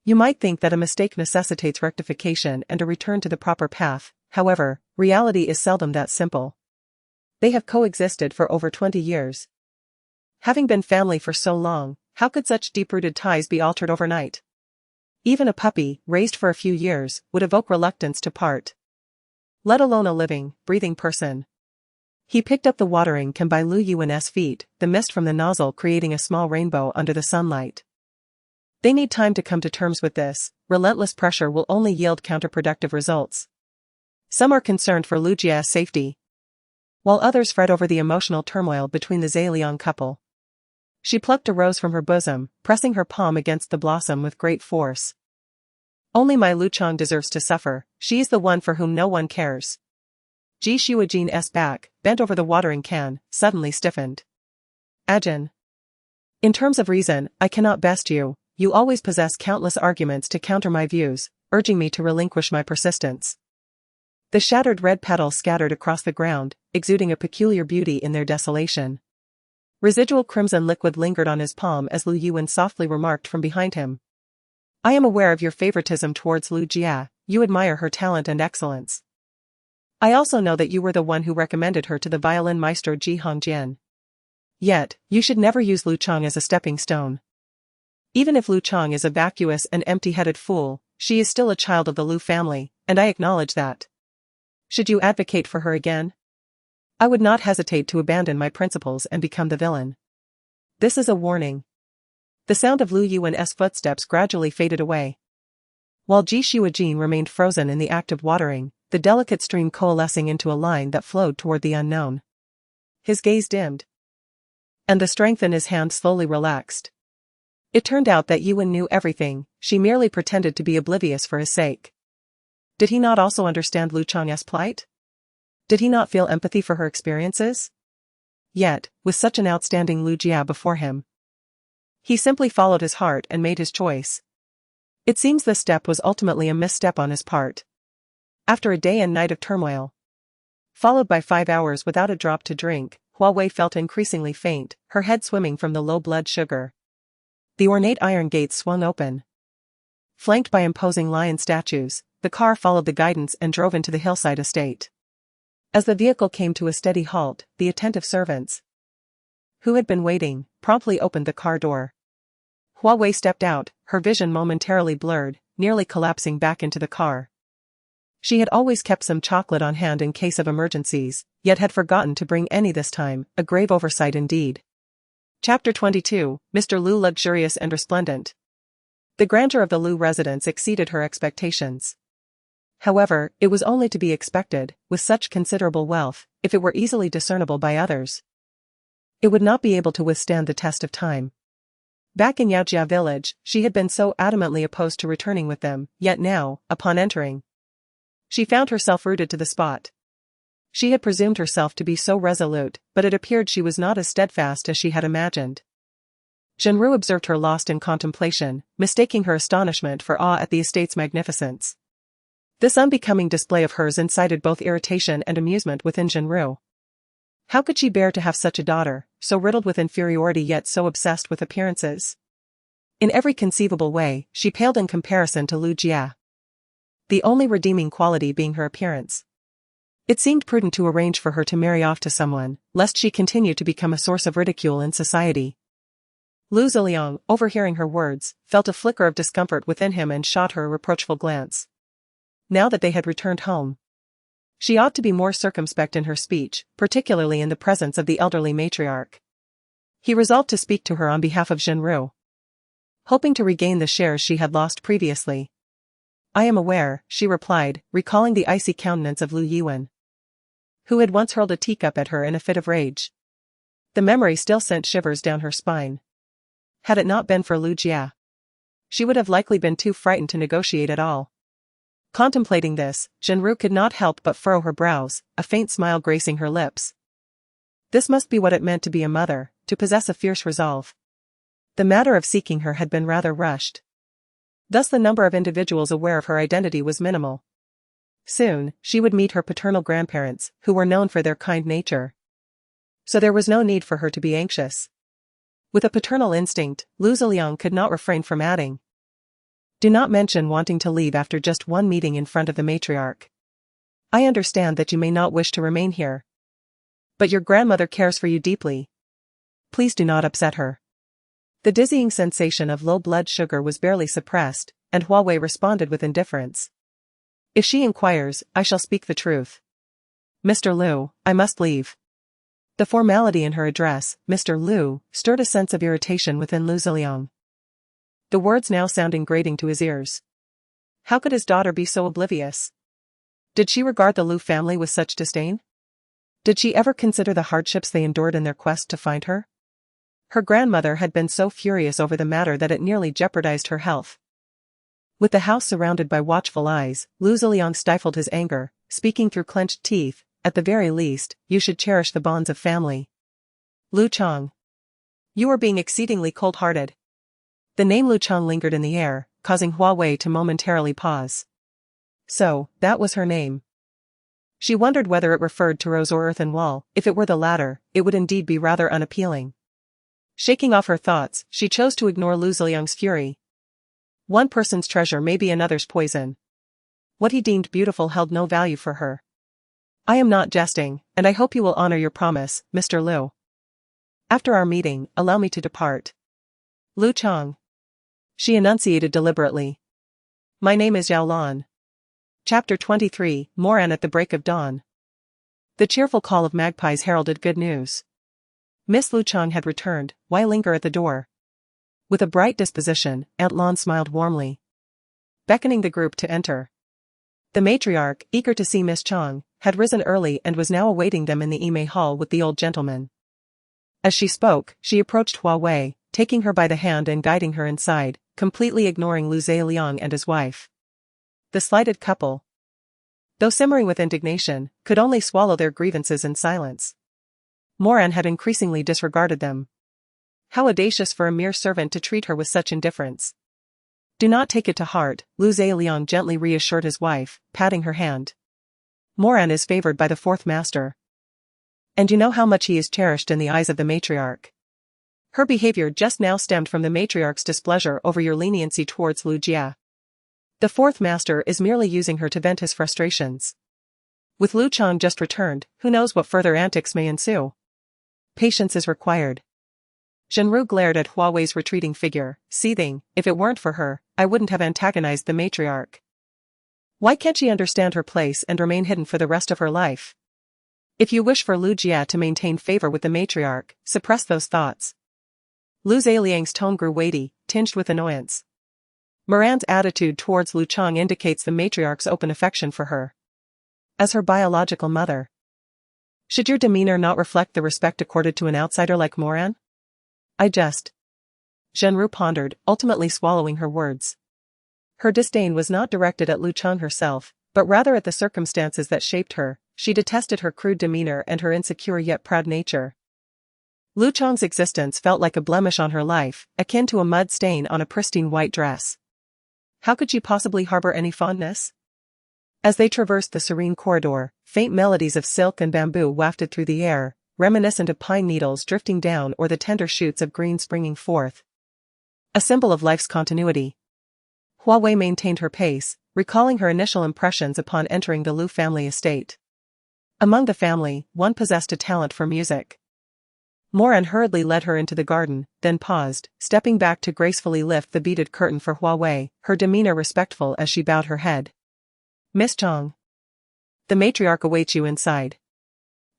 You might think that a mistake necessitates rectification and a return to the proper path, however, reality is seldom that simple. They have coexisted for over 20 years. Having been family for so long, how could such deep-rooted ties be altered overnight? Even a puppy, raised for a few years, would evoke reluctance to part. Let alone a living, breathing person. He picked up the watering can by Lu Yuan's feet, the mist from the nozzle creating a small rainbow under the sunlight. They need time to come to terms with this. Relentless pressure will only yield counterproductive results. Some are concerned for Lu Jia's safety, while others fret over the emotional turmoil between the Ziliang couple. She plucked a rose from her bosom, pressing her palm against the blossom with great force. Only my Lu Chang deserves to suffer, she is the one for whom no one cares. Ji Shuajin's back, bent over the watering can, suddenly stiffened. Ajin. In terms of reason, I cannot best you. You always possess countless arguments to counter my views, urging me to relinquish my persistence. The shattered red petals scattered across the ground, exuding a peculiar beauty in their desolation. Residual crimson liquid lingered on his palm as Lu Yuan softly remarked from behind him. I am aware of your favoritism towards Lu Jia, you admire her talent and excellence. I also know that you were the one who recommended her to the violin maestro Ji Hongjian. Yet, you should never use Lu Chang as a stepping stone. Even if Lu Chang is a vacuous and empty-headed fool, she is still a child of the Lu family, and I acknowledge that. Should you advocate for her again? I would not hesitate to abandon my principles and become the villain. This is a warning. The sound of Lu Yuan's footsteps gradually faded away. While Ji Shuijin remained frozen in the act of watering, the delicate stream coalescing into a line that flowed toward the unknown. His gaze dimmed. And the strength in his hand slowly relaxed. It turned out that Yuan knew everything, she merely pretended to be oblivious for his sake. Did he not also understand Lu Chang's plight? Did he not feel empathy for her experiences? Yet, with such an outstanding Lu Jia before him, he simply followed his heart and made his choice. It seems this step was ultimately a misstep on his part. After a day and night of turmoil, followed by 5 hours without a drop to drink, Hua Wei felt increasingly faint, her head swimming from the low blood sugar. The ornate iron gates swung open. Flanked by imposing lion statues, the car followed the guidance and drove into the hillside estate. As the vehicle came to a steady halt, the attentive servants, who had been waiting, promptly opened the car door. Hua Wei stepped out, her vision momentarily blurred, nearly collapsing back into the car. She had always kept some chocolate on hand in case of emergencies, yet had forgotten to bring any this time, a grave oversight indeed. Chapter 22, Mr. Lu luxurious and resplendent. The grandeur of the Lu residence exceeded her expectations. However, it was only to be expected, with such considerable wealth, if it were easily discernible by others. It would not be able to withstand the test of time. Back in Yaojia village, she had been so adamantly opposed to returning with them, yet now, upon entering, she found herself rooted to the spot. She had presumed herself to be so resolute, but it appeared she was not as steadfast as she had imagined. Zhenru observed her lost in contemplation, mistaking her astonishment for awe at the estate's magnificence. This unbecoming display of hers incited both irritation and amusement within Zhenru. How could she bear to have such a daughter, so riddled with inferiority yet so obsessed with appearances? In every conceivable way, she paled in comparison to Lu Jia. The only redeeming quality being her appearance. It seemed prudent to arrange for her to marry off to someone, lest she continue to become a source of ridicule in society. Lu Ziliang, overhearing her words, felt a flicker of discomfort within him and shot her a reproachful glance. Now that they had returned home, she ought to be more circumspect in her speech, particularly in the presence of the elderly matriarch. He resolved to speak to her on behalf of Zhenru, hoping to regain the shares she had lost previously. I am aware, she replied, recalling the icy countenance of Lu Yuan, who had once hurled a teacup at her in a fit of rage. The memory still sent shivers down her spine. Had it not been for Lu Jia, she would have likely been too frightened to negotiate at all. Contemplating this, Zhenru could not help but furrow her brows, a faint smile gracing her lips. This must be what it meant to be a mother, to possess a fierce resolve. The matter of seeking her had been rather rushed. Thus the number of individuals aware of her identity was minimal. Soon, she would meet her paternal grandparents, who were known for their kind nature. So there was no need for her to be anxious. With a paternal instinct, Lu Ziliang could not refrain from adding, do not mention wanting to leave after just one meeting in front of the matriarch. I understand that you may not wish to remain here. But your grandmother cares for you deeply. Please do not upset her. The dizzying sensation of low blood sugar was barely suppressed, and Hua Wei responded with indifference. If she inquires, I shall speak the truth. Mr. Lu, I must leave. The formality in her address, Mr. Lu, stirred a sense of irritation within Lu Ziliang. The words now sounding grating to his ears. How could his daughter be so oblivious? Did she regard the Lu family with such disdain? Did she ever consider the hardships they endured in their quest to find her? Her grandmother had been so furious over the matter that it nearly jeopardized her health. With the house surrounded by watchful eyes, Lu Ziliang stifled his anger, speaking through clenched teeth, at the very least, you should cherish the bonds of family. Lu Chang. You are being exceedingly cold-hearted. The name Lu Chang lingered in the air, causing Hua Wei to momentarily pause. So, that was her name. She wondered whether it referred to rose or earthen wall. If it were the latter, it would indeed be rather unappealing. Shaking off her thoughts, she chose to ignore Lu Ziliang's fury. One person's treasure may be another's poison. What he deemed beautiful held no value for her. I am not jesting, and I hope you will honor your promise, Mr. Lu. After our meeting, allow me to depart. Lu Chang. She enunciated deliberately. My name is Yao Lan. Chapter 23, Moran at the break of dawn. The cheerful call of magpies heralded good news. Miss Lu Chang had returned. Why linger at the door? With a bright disposition, Aunt Lan smiled warmly, beckoning the group to enter. The matriarch, eager to see Miss Chang, had risen early and was now awaiting them in the Ime hall with the old gentleman. As she spoke, she approached Hua Wei, taking her by the hand and guiding her inside, completely ignoring Lu Ziliang and his wife. The slighted couple, though simmering with indignation, could only swallow their grievances in silence. Moran had increasingly disregarded them. How audacious for a mere servant to treat her with such indifference. Do not take it to heart, Lu Ziliang gently reassured his wife, patting her hand. Moran is favored by the fourth master. And you know how much he is cherished in the eyes of the matriarch. Her behavior just now stemmed from the matriarch's displeasure over your leniency towards Lu Jia. The fourth master is merely using her to vent his frustrations. With Lu Chang just returned, who knows what further antics may ensue. Patience is required. Zhenru glared at Hua Wei's retreating figure, seething. If it weren't for her, I wouldn't have antagonized the matriarch. Why can't she understand her place and remain hidden for the rest of her life? If you wish for Lu Jia to maintain favor with the matriarch, suppress those thoughts. Lu Ziliang's tone grew weighty, tinged with annoyance. Moran's attitude towards Lu Chang indicates the matriarch's open affection for her. As her biological mother. Should your demeanor not reflect the respect accorded to an outsider like Moran? I jest. Zhenru pondered, ultimately swallowing her words. Her disdain was not directed at Lu Chang herself, but rather at the circumstances that shaped her. She detested her crude demeanor and her insecure yet proud nature. Lu Chang's existence felt like a blemish on her life, akin to a mud stain on a pristine white dress. How could she possibly harbor any fondness? As they traversed the serene corridor, faint melodies of silk and bamboo wafted through the air, reminiscent of pine needles drifting down or the tender shoots of green springing forth. A symbol of life's continuity. Hua Wei maintained her pace, recalling her initial impressions upon entering the Lu family estate. Among the family, one possessed a talent for music. Moran hurriedly led her into the garden, then paused, stepping back to gracefully lift the beaded curtain for Hua Wei, her demeanor respectful as she bowed her head. Miss Chang. The matriarch awaits you inside.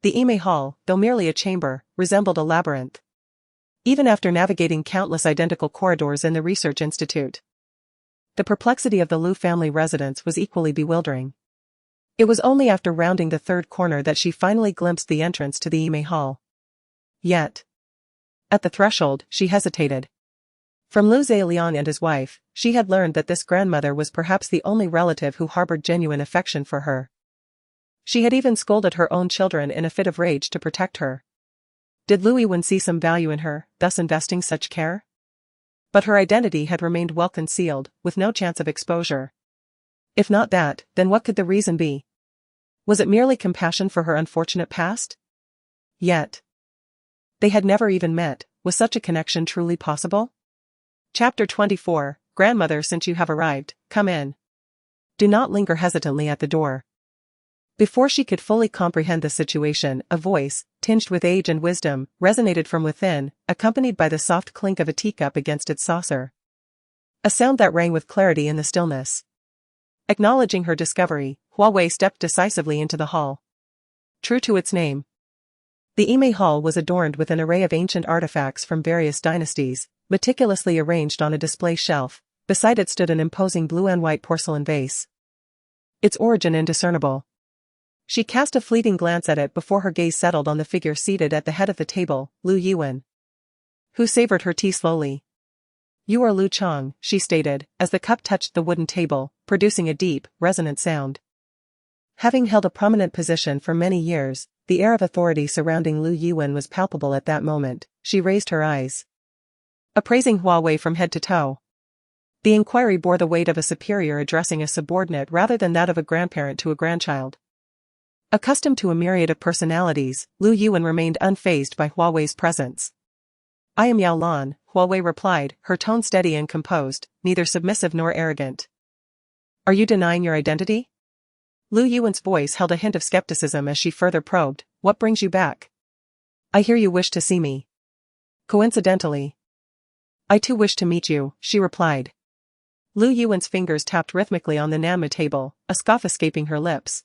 The Ime hall, though merely a chamber, resembled a labyrinth. Even after navigating countless identical corridors in the research institute. The perplexity of the Lu family residence was equally bewildering. It was only after rounding the third corner that she finally glimpsed the entrance to the Ime hall. Yet, at the threshold, she hesitated. From Lu Ziliang and his wife, she had learned that this grandmother was perhaps the only relative who harbored genuine affection for her. She had even scolded her own children in a fit of rage to protect her. Did Lu Yiwen see some value in her, thus investing such care? But her identity had remained well concealed, with no chance of exposure. If not that, then what could the reason be? Was it merely compassion for her unfortunate past? Yet, they had never even met. Was such a connection truly possible? Chapter 24, Grandmother, since you have arrived, come in. Do not linger hesitantly at the door. Before she could fully comprehend the situation, a voice, tinged with age and wisdom, resonated from within, accompanied by the soft clink of a teacup against its saucer. A sound that rang with clarity in the stillness. Acknowledging her discovery, Hua Wei stepped decisively into the hall. True to its name, the Ime hall was adorned with an array of ancient artifacts from various dynasties, meticulously arranged on a display shelf. Beside it stood an imposing blue and white porcelain vase. Its origin indiscernible. She cast a fleeting glance at it before her gaze settled on the figure seated at the head of the table, Lu Yiwen, who savored her tea slowly. You are Lu Chang, she stated, as the cup touched the wooden table, producing a deep, resonant sound. Having held a prominent position for many years, the air of authority surrounding Lu Yiwen was palpable at that moment. She raised her eyes, appraising Hua Wei from head to toe. The inquiry bore the weight of a superior addressing a subordinate rather than that of a grandparent to a grandchild. Accustomed to a myriad of personalities, Lu Yuan remained unfazed by Hua Wei's presence. I am Yao Lan, Hua Wei replied, her tone steady and composed, neither submissive nor arrogant. Are you denying your identity? Lu Yuan's voice held a hint of skepticism as she further probed, what brings you back? I hear you wish to see me. Coincidentally. I too wish to meet you, she replied. Lu Yuan's fingers tapped rhythmically on the nanny table, a scoff escaping her lips.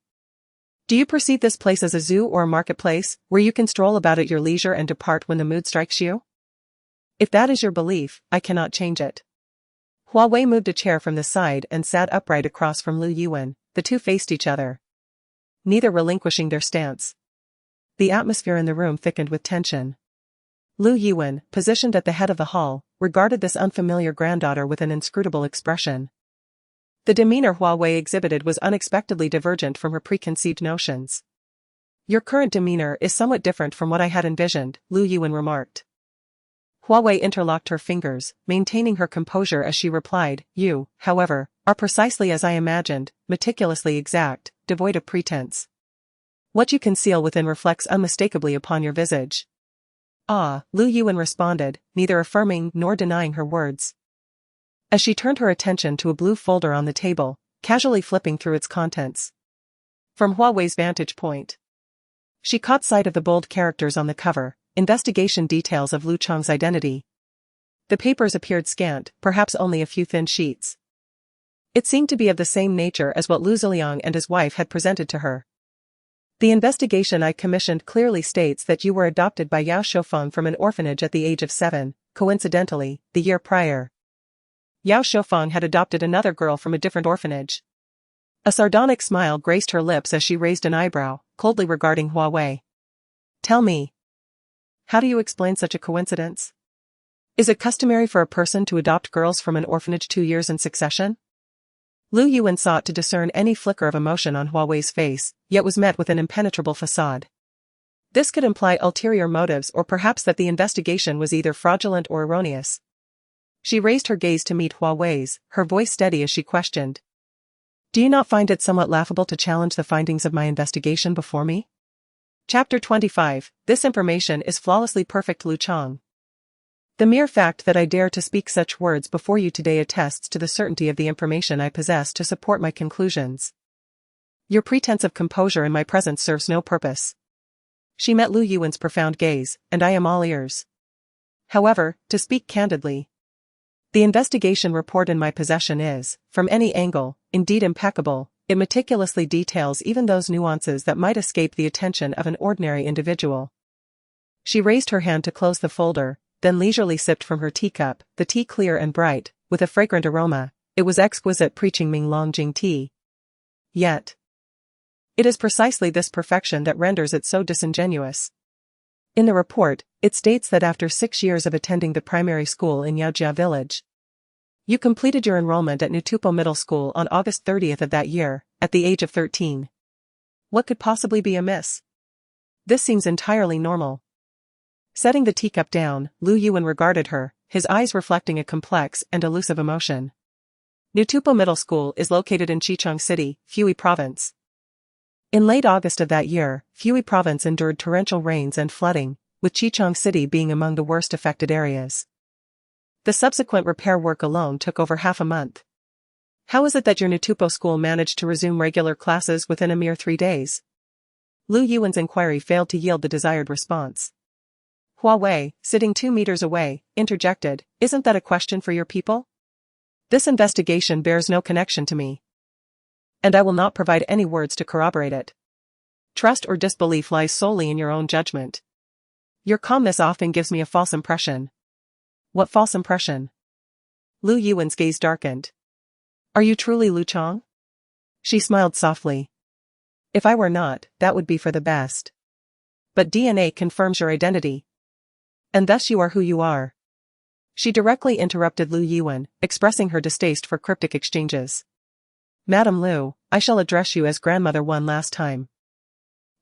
Do you perceive this place as a zoo or a marketplace, where you can stroll about at your leisure and depart when the mood strikes you? If that is your belief, I cannot change it. Hua Wei moved a chair from the side and sat upright across from Lu Yuan. The two faced each other, neither relinquishing their stance. The atmosphere in the room thickened with tension. Lu Yuan, positioned at the head of the hall, regarded this unfamiliar granddaughter with an inscrutable expression. The demeanor Hua Wei exhibited was unexpectedly divergent from her preconceived notions. Your current demeanor is somewhat different from what I had envisioned, Lu Yuan remarked. Hua Wei interlocked her fingers, maintaining her composure as she replied, you, however, are precisely as I imagined, meticulously exact, devoid of pretense. What you conceal within reflects unmistakably upon your visage. Ah, Lu Yuan responded, neither affirming nor denying her words. As she turned her attention to a blue folder on the table, casually flipping through its contents. From Hua Wei's vantage point, she caught sight of the bold characters on the cover, investigation details of Lu Chang's identity. The papers appeared scant, perhaps only a few thin sheets. It seemed to be of the same nature as what Lu Ziliang and his wife had presented to her. The investigation I commissioned clearly states that you were adopted by Yao Shoufeng from an orphanage at the age of 7, coincidentally, the year prior. Yao Shoufeng had adopted another girl from a different orphanage. A sardonic smile graced her lips as she raised an eyebrow, coldly regarding Hua Wei. Tell me. How do you explain such a coincidence? Is it customary for a person to adopt girls from an orphanage 2 years in succession? Lu Yuan sought to discern any flicker of emotion on Hua Wei's face, yet was met with an impenetrable facade. This could imply ulterior motives or perhaps that the investigation was either fraudulent or erroneous. She raised her gaze to meet Hua Wei's, her voice steady as she questioned. Do you not find it somewhat laughable to challenge the findings of my investigation before me? Chapter 25, This information is flawlessly perfect, Lu Chang. The mere fact that I dare to speak such words before you today attests to the certainty of the information I possess to support my conclusions. Your pretense of composure in my presence serves no purpose. She met Lu Yuan's profound gaze, and I am all ears. However, to speak candidly, the investigation report in my possession is, from any angle, indeed impeccable. It meticulously details even those nuances that might escape the attention of an ordinary individual. She raised her hand to close the folder, then leisurely sipped from her teacup, the tea clear and bright, with a fragrant aroma. It was exquisite preaching Ming Longjing tea. Yet, it is precisely this perfection that renders it so disingenuous. In the report, it states that after 6 years of attending the primary school in Yaojia village, you completed your enrollment at Nutupo Middle School on August 30th of that year, at the age of 13. What could possibly be amiss? This seems entirely normal. Setting the teacup down, Lu Yuan regarded her, his eyes reflecting a complex and elusive emotion. Nutupo Middle School is located in Xichang City, Fui Province. In late August of that year, Fui Province endured torrential rains and flooding, with Xichang City being among the worst affected areas. The subsequent repair work alone took over half a month. How is it that your Nutupo school managed to resume regular classes within a mere 3 days? Lu Yuan's inquiry failed to yield the desired response. Hua Wei, sitting 2 meters away, interjected, Isn't that a question for your people? This investigation bears no connection to me. And I will not provide any words to corroborate it. Trust or disbelief lies solely in your own judgment. Your calmness often gives me a false impression. What false impression? Lu Yuan's gaze darkened. Are you truly Lu Chang? She smiled softly. If I were not, that would be for the best. But DNA confirms your identity. And thus you are who you are. She directly interrupted Lu Yuan, expressing her distaste for cryptic exchanges. Madam Lu, I shall address you as grandmother one last time.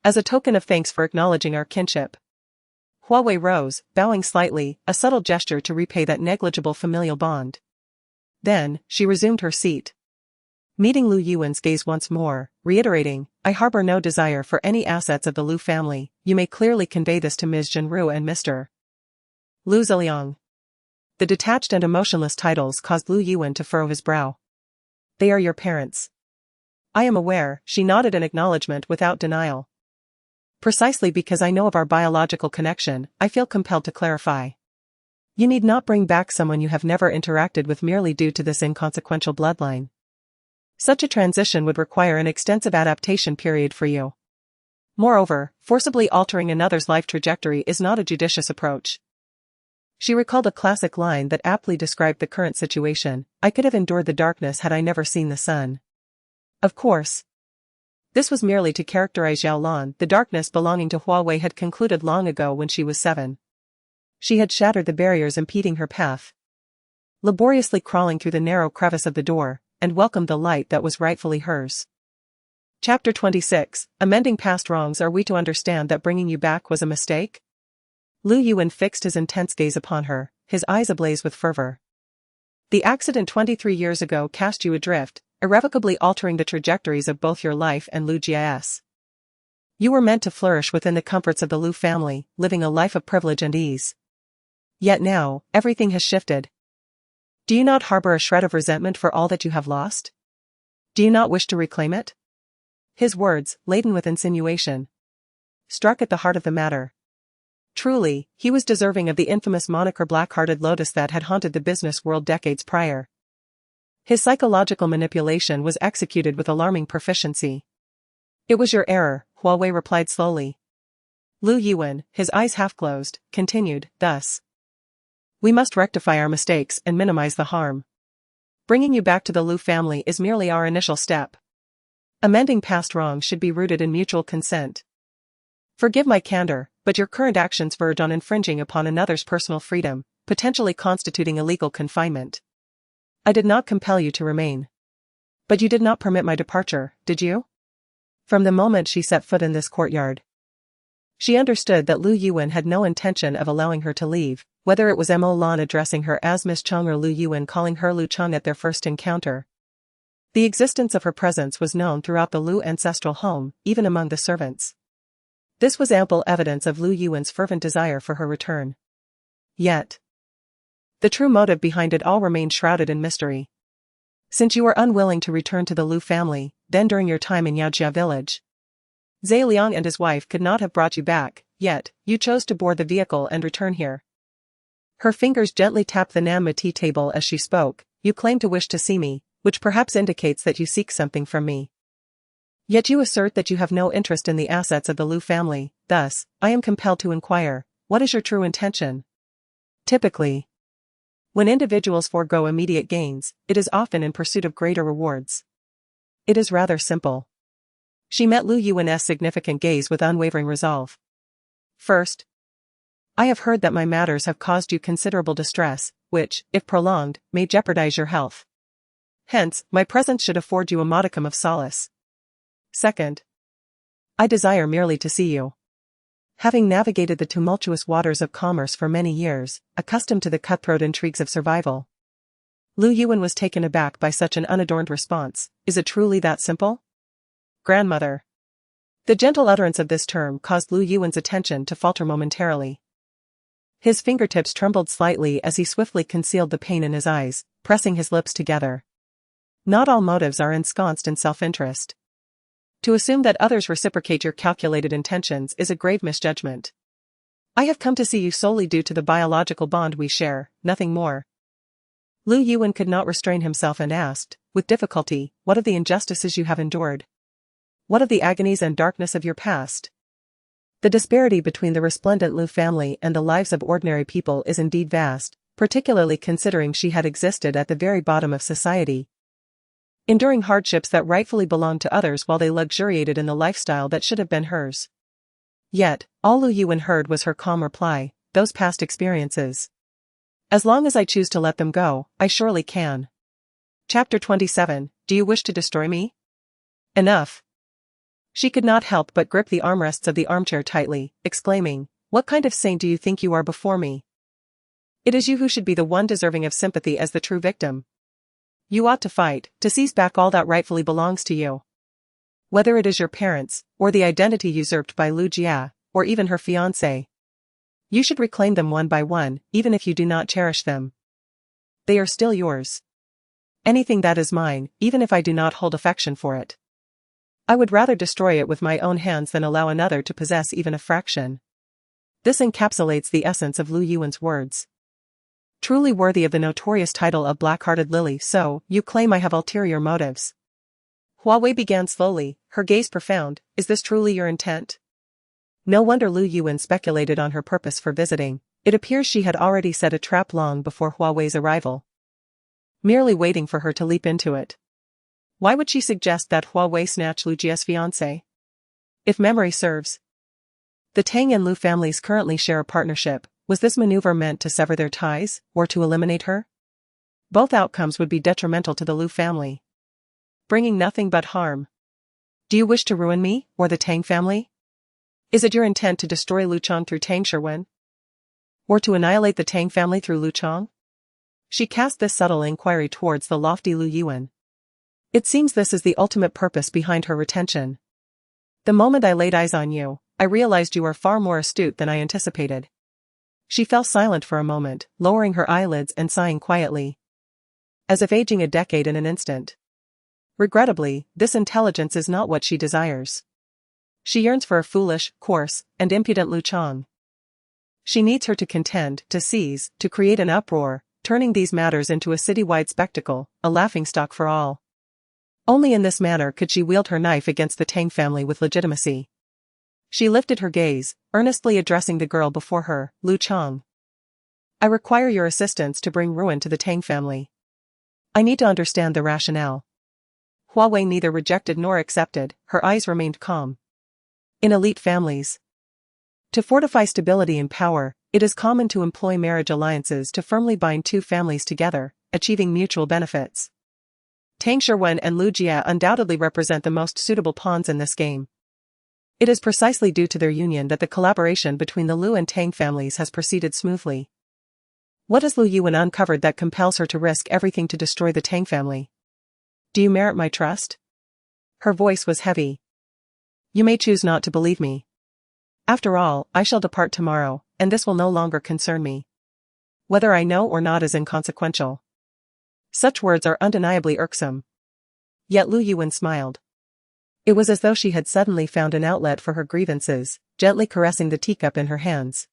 As a token of thanks for acknowledging our kinship. Hua Wei rose, bowing slightly, a subtle gesture to repay that negligible familial bond. Then, she resumed her seat. Meeting Lu Yuan's gaze once more, reiterating, "I harbor no desire for any assets of the Lu family, you may clearly convey this to Ms. Jinru and Mr. Lu Ziliang." The detached and emotionless titles caused Lu Yuan to furrow his brow. "They are your parents." "I am aware," she nodded in acknowledgement without denial. "Precisely because I know of our biological connection, I feel compelled to clarify. You need not bring back someone you have never interacted with merely due to this inconsequential bloodline. Such a transition would require an extensive adaptation period for you. Moreover, forcibly altering another's life trajectory is not a judicious approach." She recalled a classic line that aptly described the current situation: "I could have endured the darkness had I never seen the sun." Of course. This was merely to characterize Xiaolan. The darkness belonging to Hua Wei had concluded long ago when she was 7. She had shattered the barriers impeding her path, laboriously crawling through the narrow crevice of the door, and welcomed the light that was rightfully hers. Chapter 26, Amending Past Wrongs. Are we to understand that bringing you back was a mistake? Lu Yuan fixed his intense gaze upon her, his eyes ablaze with fervor. "The accident 23 years ago cast you adrift, irrevocably altering the trajectories of both your life and Lu Jia's. You were meant to flourish within the comforts of the Lu family, living a life of privilege and ease. Yet now, everything has shifted. Do you not harbor a shred of resentment for all that you have lost? Do you not wish to reclaim it?" His words, laden with insinuation, struck at the heart of the matter. Truly, he was deserving of the infamous moniker Black-Hearted Lotus that had haunted the business world decades prior. His psychological manipulation was executed with alarming proficiency. "It was your error," Hua Wei replied slowly. Lu Yuan, his eyes half-closed, continued, "Thus. We must rectify our mistakes and minimize the harm. Bringing you back to the Lu family is merely our initial step. Amending past wrongs should be rooted in mutual consent. Forgive my candor, but your current actions verge on infringing upon another's personal freedom, potentially constituting illegal confinement. I did not compel you to remain. But you did not permit my departure, did you?" From the moment she set foot in this courtyard, she understood that Lu Yuan had no intention of allowing her to leave, whether it was Mo Lan addressing her as Miss Chung or Lu Yuan calling her Lu Chung at their first encounter. The existence of her presence was known throughout the Lu ancestral home, even among the servants. This was ample evidence of Lu Yuan's fervent desire for her return. Yet, the true motive behind it all remained shrouded in mystery. Since you were unwilling to return to the Lu family, then during your time in Yaojia village, Zhe Liang and his wife could not have brought you back, yet, you chose to board the vehicle and return here. Her fingers gently tapped the Namma tea table as she spoke. "You claim to wish to see me, which perhaps indicates that you seek something from me. Yet you assert that you have no interest in the assets of the Lu family, thus, I am compelled to inquire, what is your true intention?" Typically, when individuals forego immediate gains, it is often in pursuit of greater rewards. It is rather simple. She met Lu Yuan's significant gaze with unwavering resolve. "First, I have heard that my matters have caused you considerable distress, which, if prolonged, may jeopardize your health. Hence, my presence should afford you a modicum of solace. Second, I desire merely to see you. Having navigated the tumultuous waters of commerce for many years, accustomed to the cutthroat intrigues of survival." Lu Yuan was taken aback by such an unadorned response. "Is it truly that simple?" "Grandmother." The gentle utterance of this term caused Lu Yuan's attention to falter momentarily. His fingertips trembled slightly as he swiftly concealed the pain in his eyes, pressing his lips together. Not all motives are ensconced in self-interest. To assume that others reciprocate your calculated intentions is a grave misjudgment. I have come to see you solely due to the biological bond we share, nothing more." Lu Yuan could not restrain himself and asked, with difficulty, "What of the injustices you have endured? What of the agonies and darkness of your past?" The disparity between the resplendent Lu family and the lives of ordinary people is indeed vast, particularly considering she had existed at the very bottom of society, enduring hardships that rightfully belonged to others while they luxuriated in the lifestyle that should have been hers. Yet, all Lu Yuan heard was her calm reply, "Those past experiences. As long as I choose to let them go, I surely can." Chapter 27, Do you wish to destroy me? Enough. She could not help but grip the armrests of the armchair tightly, exclaiming, What kind of saint do you think you are before me? It is you who should be the one deserving of sympathy as the true victim. You ought to fight, to seize back all that rightfully belongs to you. Whether it is your parents, or the identity usurped by Lu Jia, or even her fiancé. You should reclaim them one by one, even if you do not cherish them. They are still yours. Anything that is mine, even if I do not hold affection for it. I would rather destroy it with my own hands than allow another to possess even a fraction. This encapsulates the essence of Lu Yuan's words. Truly worthy of the notorious title of black-hearted lily, so, you claim I have ulterior motives. Hua Wei began slowly, her gaze profound. Is this truly your intent? No wonder Lu Yuan speculated on her purpose for visiting. It appears she had already set a trap long before Hua Wei's arrival. Merely waiting for her to leap into it. Why would she suggest that Hua Wei snatch Lu Jia's fiancé? If memory serves, the Tang and Lu families currently share a partnership. Was this maneuver meant to sever their ties, or to eliminate her? Both outcomes would be detrimental to the Lu family, bringing nothing but harm. Do you wish to ruin me, or the Tang family? Is it your intent to destroy Lu Chang through Tang Sherwen? Or to annihilate the Tang family through Lu Chang? She cast this subtle inquiry towards the lofty Lu Yuan. It seems this is the ultimate purpose behind her retention. The moment I laid eyes on you, I realized you are far more astute than I anticipated. She fell silent for a moment, lowering her eyelids and sighing quietly, as if aging a decade in an instant. Regrettably, this intelligence is not what she desires. She yearns for a foolish, coarse, and impudent Lu Chang. She needs her to contend, to seize, to create an uproar, turning these matters into a citywide spectacle, a laughingstock for all. Only in this manner could she wield her knife against the Tang family with legitimacy. She lifted her gaze, earnestly addressing the girl before her, Lu Chang. I require your assistance to bring ruin to the Tang family. I need to understand the rationale. Hua Wei neither rejected nor accepted, her eyes remained calm. In elite families, to fortify stability and power, it is common to employ marriage alliances to firmly bind two families together, achieving mutual benefits. Tang Sherwen and Lu Jia undoubtedly represent the most suitable pawns in this game. It is precisely due to their union that the collaboration between the Lu and Tang families has proceeded smoothly. What has Lu Yuan uncovered that compels her to risk everything to destroy the Tang family? Do you merit my trust? Her voice was heavy. You may choose not to believe me. After all, I shall depart tomorrow, and this will no longer concern me. Whether I know or not is inconsequential. Such words are undeniably irksome. Yet Lu Yuan smiled. It was as though she had suddenly found an outlet for her grievances, gently caressing the teacup in her hands.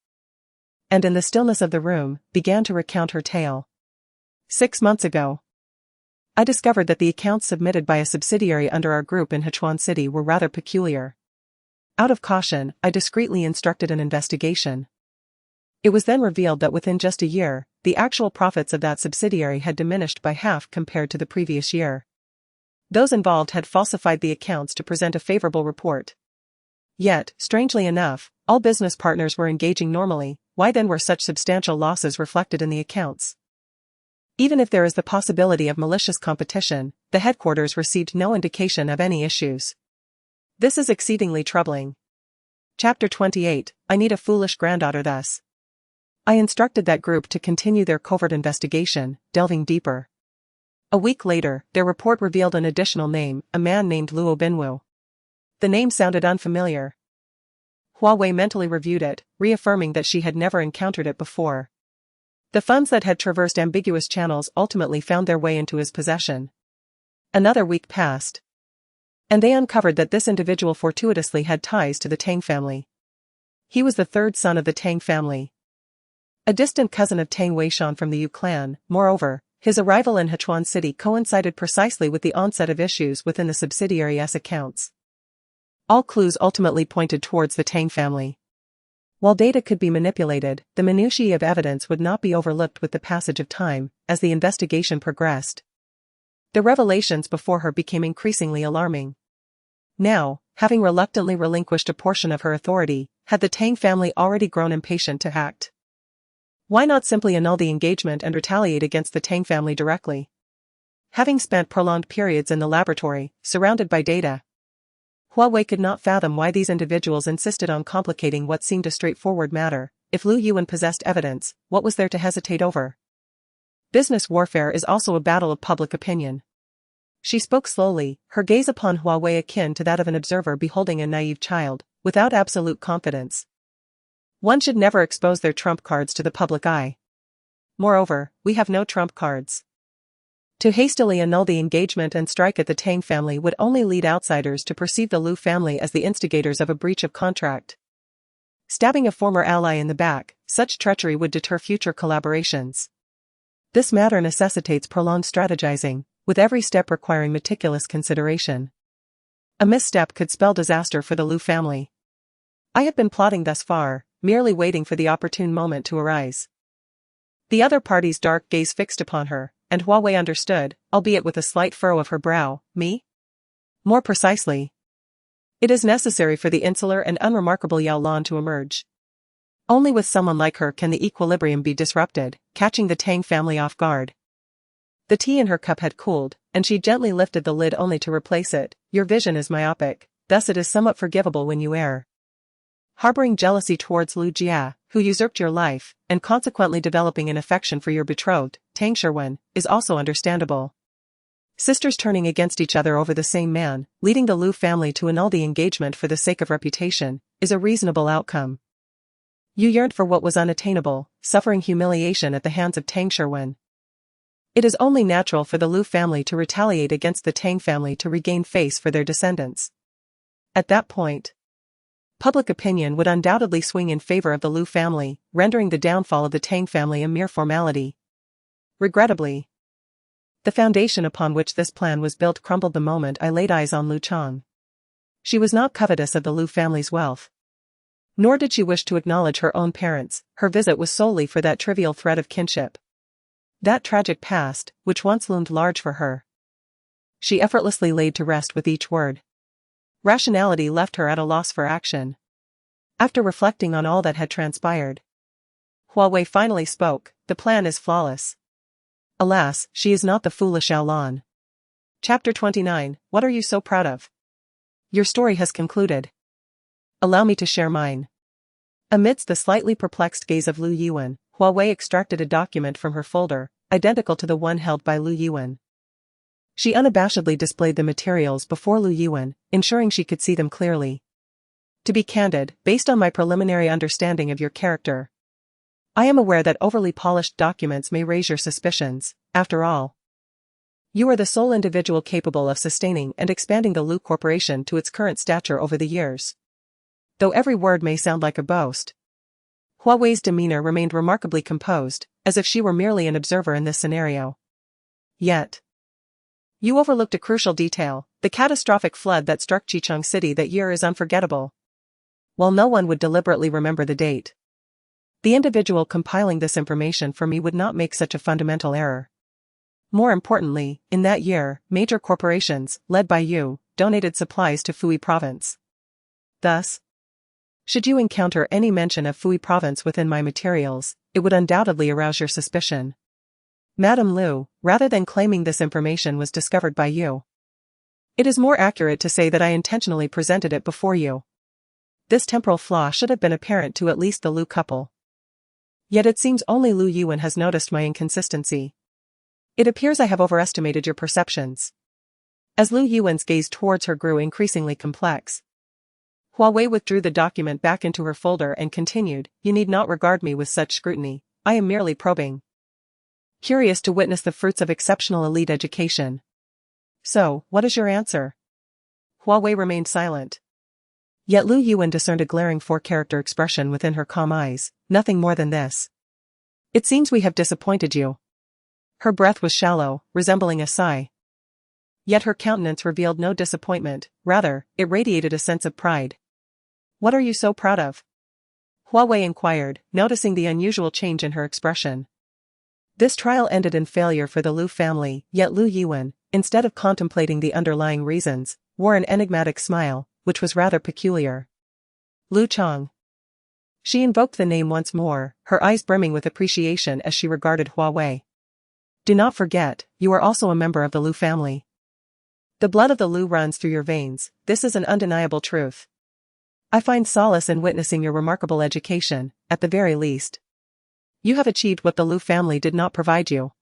And in the stillness of the room, began to recount her tale. 6 months ago, I discovered that the accounts submitted by a subsidiary under our group in Hechuan City were rather peculiar. Out of caution, I discreetly instructed an investigation. It was then revealed that within just a year, the actual profits of that subsidiary had diminished by half compared to the previous year. Those involved had falsified the accounts to present a favorable report. Yet, strangely enough, all business partners were engaging normally. Why then were such substantial losses reflected in the accounts? Even if there is the possibility of malicious competition, the headquarters received no indication of any issues. This is exceedingly troubling. Chapter 28, I need a foolish granddaughter thus. I instructed that group to continue their covert investigation, delving deeper. A week later, their report revealed an additional name, a man named Luo Binwu. The name sounded unfamiliar. Hua Wei mentally reviewed it, reaffirming that she had never encountered it before. The funds that had traversed ambiguous channels ultimately found their way into his possession. Another week passed, and they uncovered that this individual fortuitously had ties to the Tang family. He was the third son of the Tang family, a distant cousin of Tang Weishan from the Yu clan. Moreover, his arrival in Hechuan City coincided precisely with the onset of issues within the subsidiary's accounts. All clues ultimately pointed towards the Tang family. While data could be manipulated, the minutiae of evidence would not be overlooked with the passage of time, as the investigation progressed. The revelations before her became increasingly alarming. Now, having reluctantly relinquished a portion of her authority, had the Tang family already grown impatient to act? Why not simply annul the engagement and retaliate against the Tang family directly? Having spent prolonged periods in the laboratory, surrounded by data, Hua Wei could not fathom why these individuals insisted on complicating what seemed a straightforward matter. If Lu Yuan possessed evidence, what was there to hesitate over? Business warfare is also a battle of public opinion. She spoke slowly, her gaze upon Hua Wei akin to that of an observer beholding a naive child, without absolute confidence. One should never expose their trump cards to the public eye. Moreover, we have no trump cards. To hastily annul the engagement and strike at the Tang family would only lead outsiders to perceive the Lu family as the instigators of a breach of contract. Stabbing a former ally in the back, such treachery would deter future collaborations. This matter necessitates prolonged strategizing, with every step requiring meticulous consideration. A misstep could spell disaster for the Lu family. I have been plotting thus far, merely waiting for the opportune moment to arise. The other party's dark gaze fixed upon her, and Hua Wei understood, albeit with a slight furrow of her brow. Me? More precisely. It is necessary for the insular and unremarkable Yao Lan to emerge. Only with someone like her can the equilibrium be disrupted, catching the Tang family off guard. The tea in her cup had cooled, and she gently lifted the lid only to replace it. Your vision is myopic, thus it is somewhat forgivable when you err. Harboring jealousy towards Lu Jia, who usurped your life, and consequently developing an affection for your betrothed, Tang Sherwen, is also understandable. Sisters turning against each other over the same man, leading the Lu family to annul the engagement for the sake of reputation, is a reasonable outcome. You yearned for what was unattainable, suffering humiliation at the hands of Tang Sherwen. It is only natural for the Lu family to retaliate against the Tang family to regain face for their descendants. At that point, public opinion would undoubtedly swing in favor of the Lu family, rendering the downfall of the Tang family a mere formality. Regrettably, the foundation upon which this plan was built crumbled the moment I laid eyes on Lu Chang. She was not covetous of the Lu family's wealth. Nor did she wish to acknowledge her own parents, her visit was solely for that trivial thread of kinship. That tragic past, which once loomed large for her, she effortlessly laid to rest with each word. Rationality left her at a loss for action. After reflecting on all that had transpired, Hua Wei finally spoke. The plan is flawless. Alas, she is not the foolish Yao Lan. Chapter 29, What are you so proud of? Your story has concluded. Allow me to share mine. Amidst the slightly perplexed gaze of Lu Yuan, Hua Wei extracted a document from her folder, identical to the one held by Lu Yuan. She unabashedly displayed the materials before Lu Yuan, ensuring she could see them clearly. To be candid, based on my preliminary understanding of your character, I am aware that overly polished documents may raise your suspicions. After all, you are the sole individual capable of sustaining and expanding the Lu Corporation to its current stature over the years. Though every word may sound like a boast, Hua Wei's demeanor remained remarkably composed, as if she were merely an observer in this scenario. Yet, you overlooked a crucial detail. The catastrophic flood that struck Chicheng City that year is unforgettable. While no one would deliberately remember the date, the individual compiling this information for me would not make such a fundamental error. More importantly, in that year, major corporations, led by you, donated supplies to Fui Province. Thus, should you encounter any mention of Fui Province within my materials, it would undoubtedly arouse your suspicion. Madame Lu, rather than claiming this information was discovered by you, it is more accurate to say that I intentionally presented it before you. This temporal flaw should have been apparent to at least the Lu couple. Yet it seems only Lu Yuan has noticed my inconsistency. It appears I have overestimated your perceptions. As Lu Yuan's gaze towards her grew increasingly complex, Hua Wei withdrew the document back into her folder and continued, You need not regard me with such scrutiny, I am merely probing. Curious to witness the fruits of exceptional elite education. So, what is your answer? Hua Wei remained silent. Yet Lu Yuan discerned a glaring four-character expression within her calm eyes, nothing more than this. It seems we have disappointed you. Her breath was shallow, resembling a sigh. Yet her countenance revealed no disappointment, rather, it radiated a sense of pride. What are you so proud of? Hua Wei inquired, noticing the unusual change in her expression. This trial ended in failure for the Lu family, yet Lu Yuan, instead of contemplating the underlying reasons, wore an enigmatic smile, which was rather peculiar. Lu Chang. She invoked the name once more, her eyes brimming with appreciation as she regarded Hua Wei. Do not forget, you are also a member of the Lu family. The blood of the Lu runs through your veins, this is an undeniable truth. I find solace in witnessing your remarkable education, at the very least. You have achieved what the Lu family did not provide you.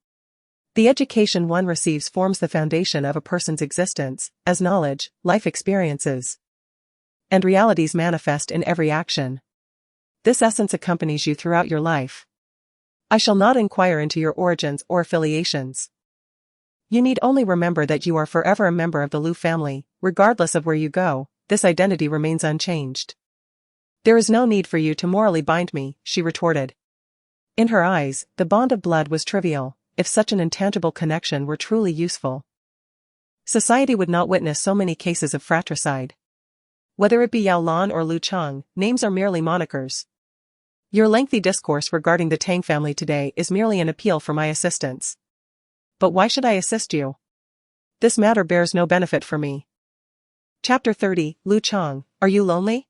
The education one receives forms the foundation of a person's existence, as knowledge, life experiences, and realities manifest in every action. This essence accompanies you throughout your life. I shall not inquire into your origins or affiliations. You need only remember that you are forever a member of the Lu family, regardless of where you go, this identity remains unchanged. There is no need for you to morally bind me, she retorted. In her eyes, the bond of blood was trivial, if such an intangible connection were truly useful. Society would not witness so many cases of fratricide. Whether it be Yao Lan or Lu Chang, names are merely monikers. Your lengthy discourse regarding the Tang family today is merely an appeal for my assistance. But why should I assist you? This matter bears no benefit for me. Chapter 30, Lu Chang, are you lonely?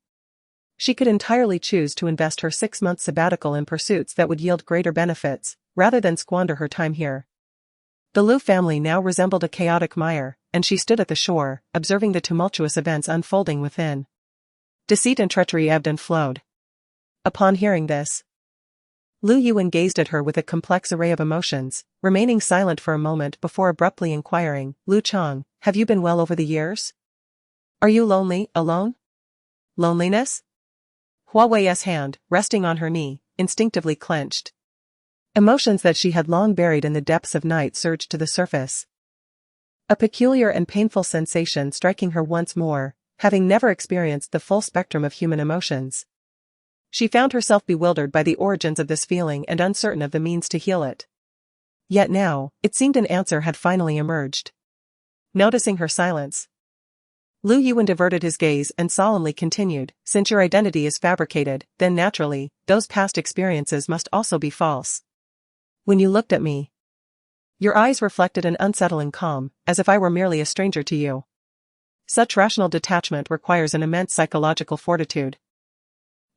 She could entirely choose to invest her 6-month sabbatical in pursuits that would yield greater benefits, rather than squander her time here. The Lu family now resembled a chaotic mire, and she stood at the shore, observing the tumultuous events unfolding within. Deceit and treachery ebbed and flowed. Upon hearing this, Lu Yuan gazed at her with a complex array of emotions, remaining silent for a moment before abruptly inquiring, Lu Chang, have you been well over the years? Are you lonely, alone? Loneliness? Hua Wei's hand, resting on her knee, instinctively clenched. Emotions that she had long buried in the depths of night surged to the surface. A peculiar and painful sensation striking her once more, having never experienced the full spectrum of human emotions. She found herself bewildered by the origins of this feeling and uncertain of the means to heal it. Yet now, it seemed an answer had finally emerged. Noticing her silence, Lu Yuan diverted his gaze and solemnly continued, since your identity is fabricated, then naturally, those past experiences must also be false. When you looked at me, your eyes reflected an unsettling calm, as if I were merely a stranger to you. Such rational detachment requires an immense psychological fortitude.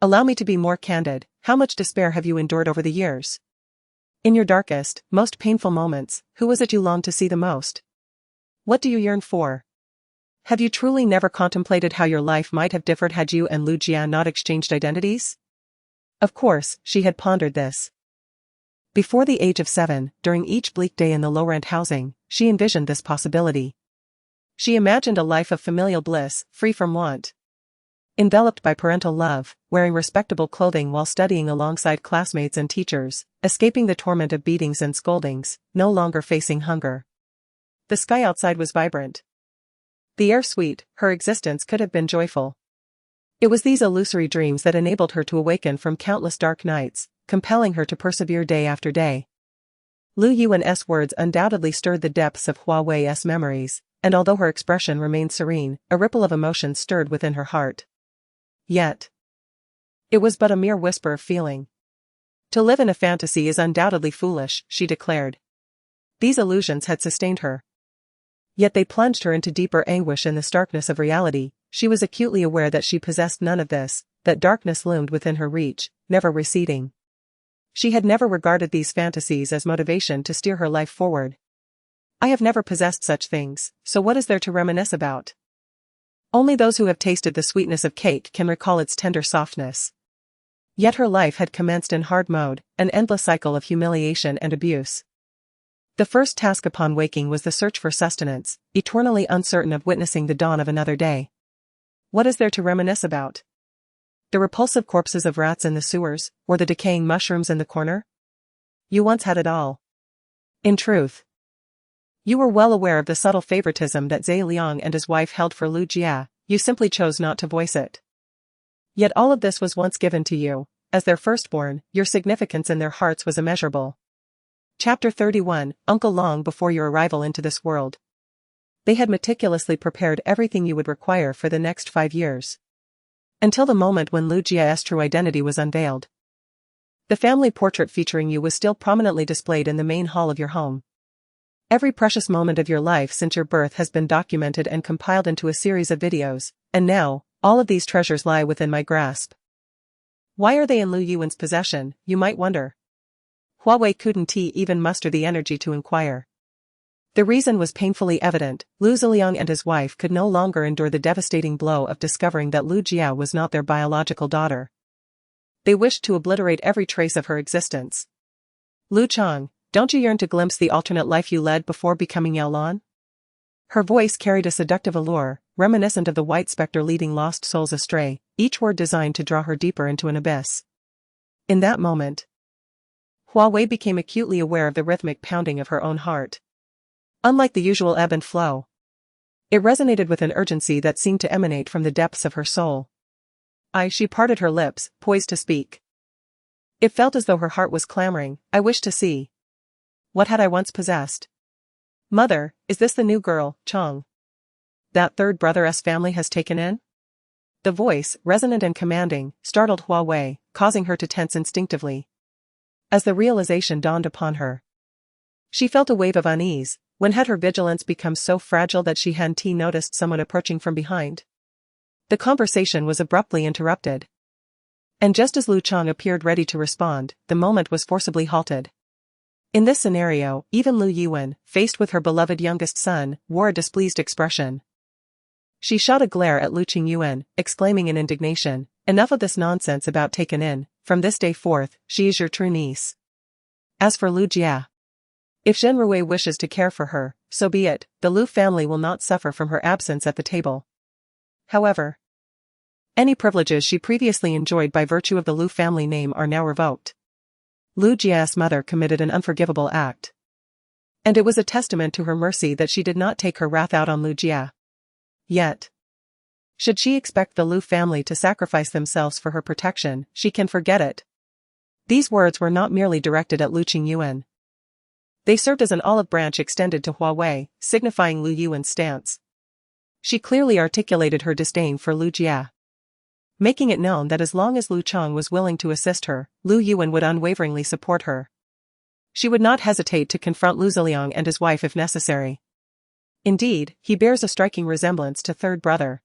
Allow me to be more candid, how much despair have you endured over the years? In your darkest, most painful moments, who was it you longed to see the most? What do you yearn for? Have you truly never contemplated how your life might have differed had you and Lu Jia not exchanged identities? Of course, she had pondered this. Before the age of 7, during each bleak day in the low-rent housing, she envisioned this possibility. She imagined a life of familial bliss, free from want. Enveloped by parental love, wearing respectable clothing while studying alongside classmates and teachers, escaping the torment of beatings and scoldings, no longer facing hunger. The sky outside was vibrant. The air sweet, her existence could have been joyful. It was these illusory dreams that enabled her to awaken from countless dark nights, compelling her to persevere day after day. Lu Yuan's words undoubtedly stirred the depths of Hua Wei's memories, and although her expression remained serene, a ripple of emotion stirred within her heart. Yet, it was but a mere whisper of feeling. To live in a fantasy is undoubtedly foolish, she declared. These illusions had sustained her. Yet they plunged her into deeper anguish in the starkness of reality. She was acutely aware that she possessed none of this, that darkness loomed within her reach, never receding. She had never regarded these fantasies as motivation to steer her life forward. I have never possessed such things, so what is there to reminisce about? Only those who have tasted the sweetness of cake can recall its tender softness. Yet her life had commenced in hard mode, an endless cycle of humiliation and abuse. The first task upon waking was the search for sustenance, eternally uncertain of witnessing the dawn of another day. What is there to reminisce about? The repulsive corpses of rats in the sewers, or the decaying mushrooms in the corner? You once had it all. In truth, you were well aware of the subtle favoritism that Zhe Liang and his wife held for Lu Jia, you simply chose not to voice it. Yet all of this was once given to you. As their firstborn, your significance in their hearts was immeasurable. Chapter 31, Uncle Long. Before your arrival into this world, they had meticulously prepared everything you would require for the next 5 years. Until the moment when Lu Jia's true identity was unveiled. The family portrait featuring you was still prominently displayed in the main hall of your home. Every precious moment of your life since your birth has been documented and compiled into a series of videos, and now, all of these treasures lie within my grasp. Why are they in Lu Yuan's possession, you might wonder? Hua Wei couldn't even muster the energy to inquire. The reason was painfully evident. Lu Ziliang and his wife could no longer endure the devastating blow of discovering that Lu Jia was not their biological daughter. They wished to obliterate every trace of her existence. Lu Chang, don't you yearn to glimpse the alternate life you led before becoming Yao Lan? Her voice carried a seductive allure, reminiscent of the white specter leading lost souls astray, each word designed to draw her deeper into an abyss. In that moment, Hua Wei became acutely aware of the rhythmic pounding of her own heart. Unlike the usual ebb and flow, it resonated with an urgency that seemed to emanate from the depths of her soul. She parted her lips, poised to speak. It felt as though her heart was clamoring. I wish to see. What had I once possessed? Mother, is this the new girl, Chang? That third brother's family has taken in? The voice, resonant and commanding, startled Hua Wei, causing her to tense instinctively. As the realization dawned upon her, she felt a wave of unease. When had her vigilance become so fragile that she hadn't noticed someone approaching from behind? The conversation was abruptly interrupted. And just as Lu Chang appeared ready to respond, the moment was forcibly halted. In this scenario, even Lu Yuan, faced with her beloved youngest son, wore a displeased expression. She shot a glare at Lu Qingyuan, exclaiming in indignation, enough of this nonsense about taken in, from this day forth, she is your true niece. As for Lu Jia, if Zhen Ruwei wishes to care for her, so be it, the Lu family will not suffer from her absence at the table. However, any privileges she previously enjoyed by virtue of the Lu family name are now revoked. Lu Jia's mother committed an unforgivable act. And it was a testament to her mercy that she did not take her wrath out on Lu Jia. Yet, should she expect the Lu family to sacrifice themselves for her protection, she can forget it. These words were not merely directed at Lu Qingyuan. They served as an olive branch extended to Hua Wei, signifying Lu Yuan's stance. She clearly articulated her disdain for Lu Jia, making it known that as long as Lu Chang was willing to assist her, Lu Yuan would unwaveringly support her. She would not hesitate to confront Lu Ziliang and his wife if necessary. Indeed, he bears a striking resemblance to third brother.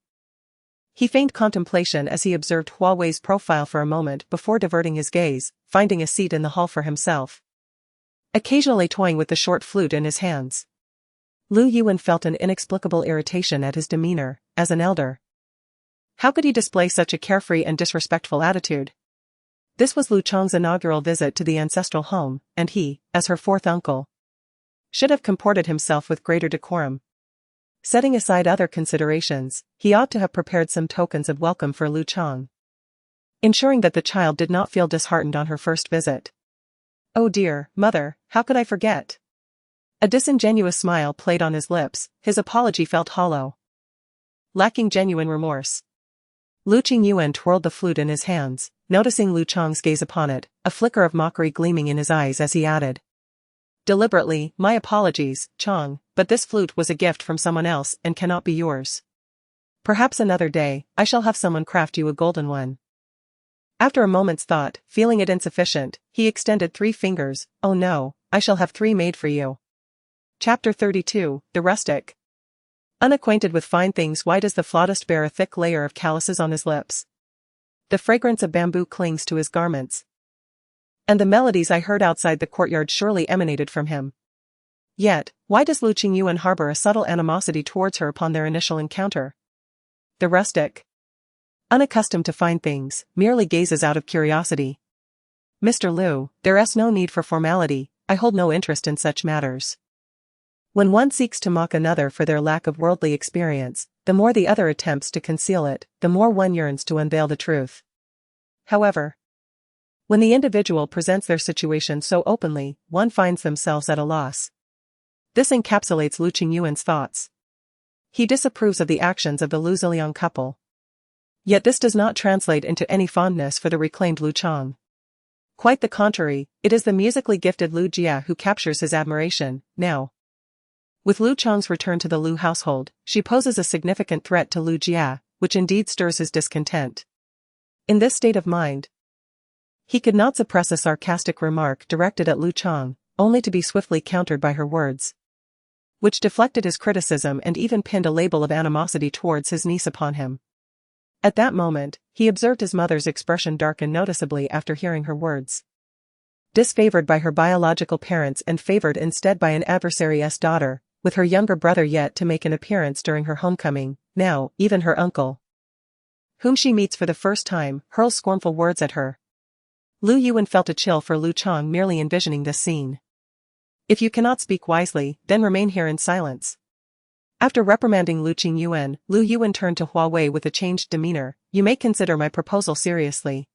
He feigned contemplation as he observed Hua Wei's profile for a moment before diverting his gaze, finding a seat in the hall for himself, occasionally toying with the short flute in his hands. Lu Yuan felt an inexplicable irritation at his demeanor, as an elder. How could he display such a carefree and disrespectful attitude? This was Lu Chang's inaugural visit to the ancestral home, and he, as her fourth uncle, should have comported himself with greater decorum. Setting aside other considerations, he ought to have prepared some tokens of welcome for Lu Chang, ensuring that the child did not feel disheartened on her first visit. Oh dear, mother, how could I forget? A disingenuous smile played on his lips, his apology felt hollow, lacking genuine remorse. Lu Qingyuan twirled the flute in his hands, noticing Lu Chang's gaze upon it, a flicker of mockery gleaming in his eyes as he added, deliberately, my apologies, Chang, but this flute was a gift from someone else and cannot be yours. Perhaps another day, I shall have someone craft you a golden one. After a moment's thought, feeling it insufficient, he extended 3 fingers. Oh no, I shall have 3 made for you. Chapter 32, The Rustic. Unacquainted with fine things, why does the flautist bear a thick layer of calluses on his lips? The fragrance of bamboo clings to his garments. And the melodies I heard outside the courtyard surely emanated from him. Yet, why does Lu Qingyuan harbor a subtle animosity towards her upon their initial encounter? The rustic, unaccustomed to fine things, merely gazes out of curiosity. Mr. Lu, there's no need for formality, I hold no interest in such matters. When one seeks to mock another for their lack of worldly experience, the more the other attempts to conceal it, the more one yearns to unveil the truth. However, when the individual presents their situation so openly, one finds themselves at a loss. This encapsulates Lu Qingyuan's thoughts. He disapproves of the actions of the Lu Ziliang couple. Yet this does not translate into any fondness for the reclaimed Lu Chang. Quite the contrary, it is the musically gifted Lu Jia who captures his admiration, now. With Lu Chang's return to the Lu household, she poses a significant threat to Lu Jia, which indeed stirs his discontent. In this state of mind, he could not suppress a sarcastic remark directed at Lu Chang, only to be swiftly countered by her words, which deflected his criticism and even pinned a label of animosity towards his niece upon him. At that moment, he observed his mother's expression darken noticeably after hearing her words. Disfavored by her biological parents and favored instead by an adversary's daughter, with her younger brother yet to make an appearance during her homecoming, now, even her uncle, whom she meets for the first time, hurls scornful words at her. Lu Yuan felt a chill for Lu Chang merely envisioning this scene. If you cannot speak wisely, then remain here in silence. After reprimanding Lu Qingyuan, Lu Yuan turned to Hua Wei with a changed demeanor. You may consider my proposal seriously.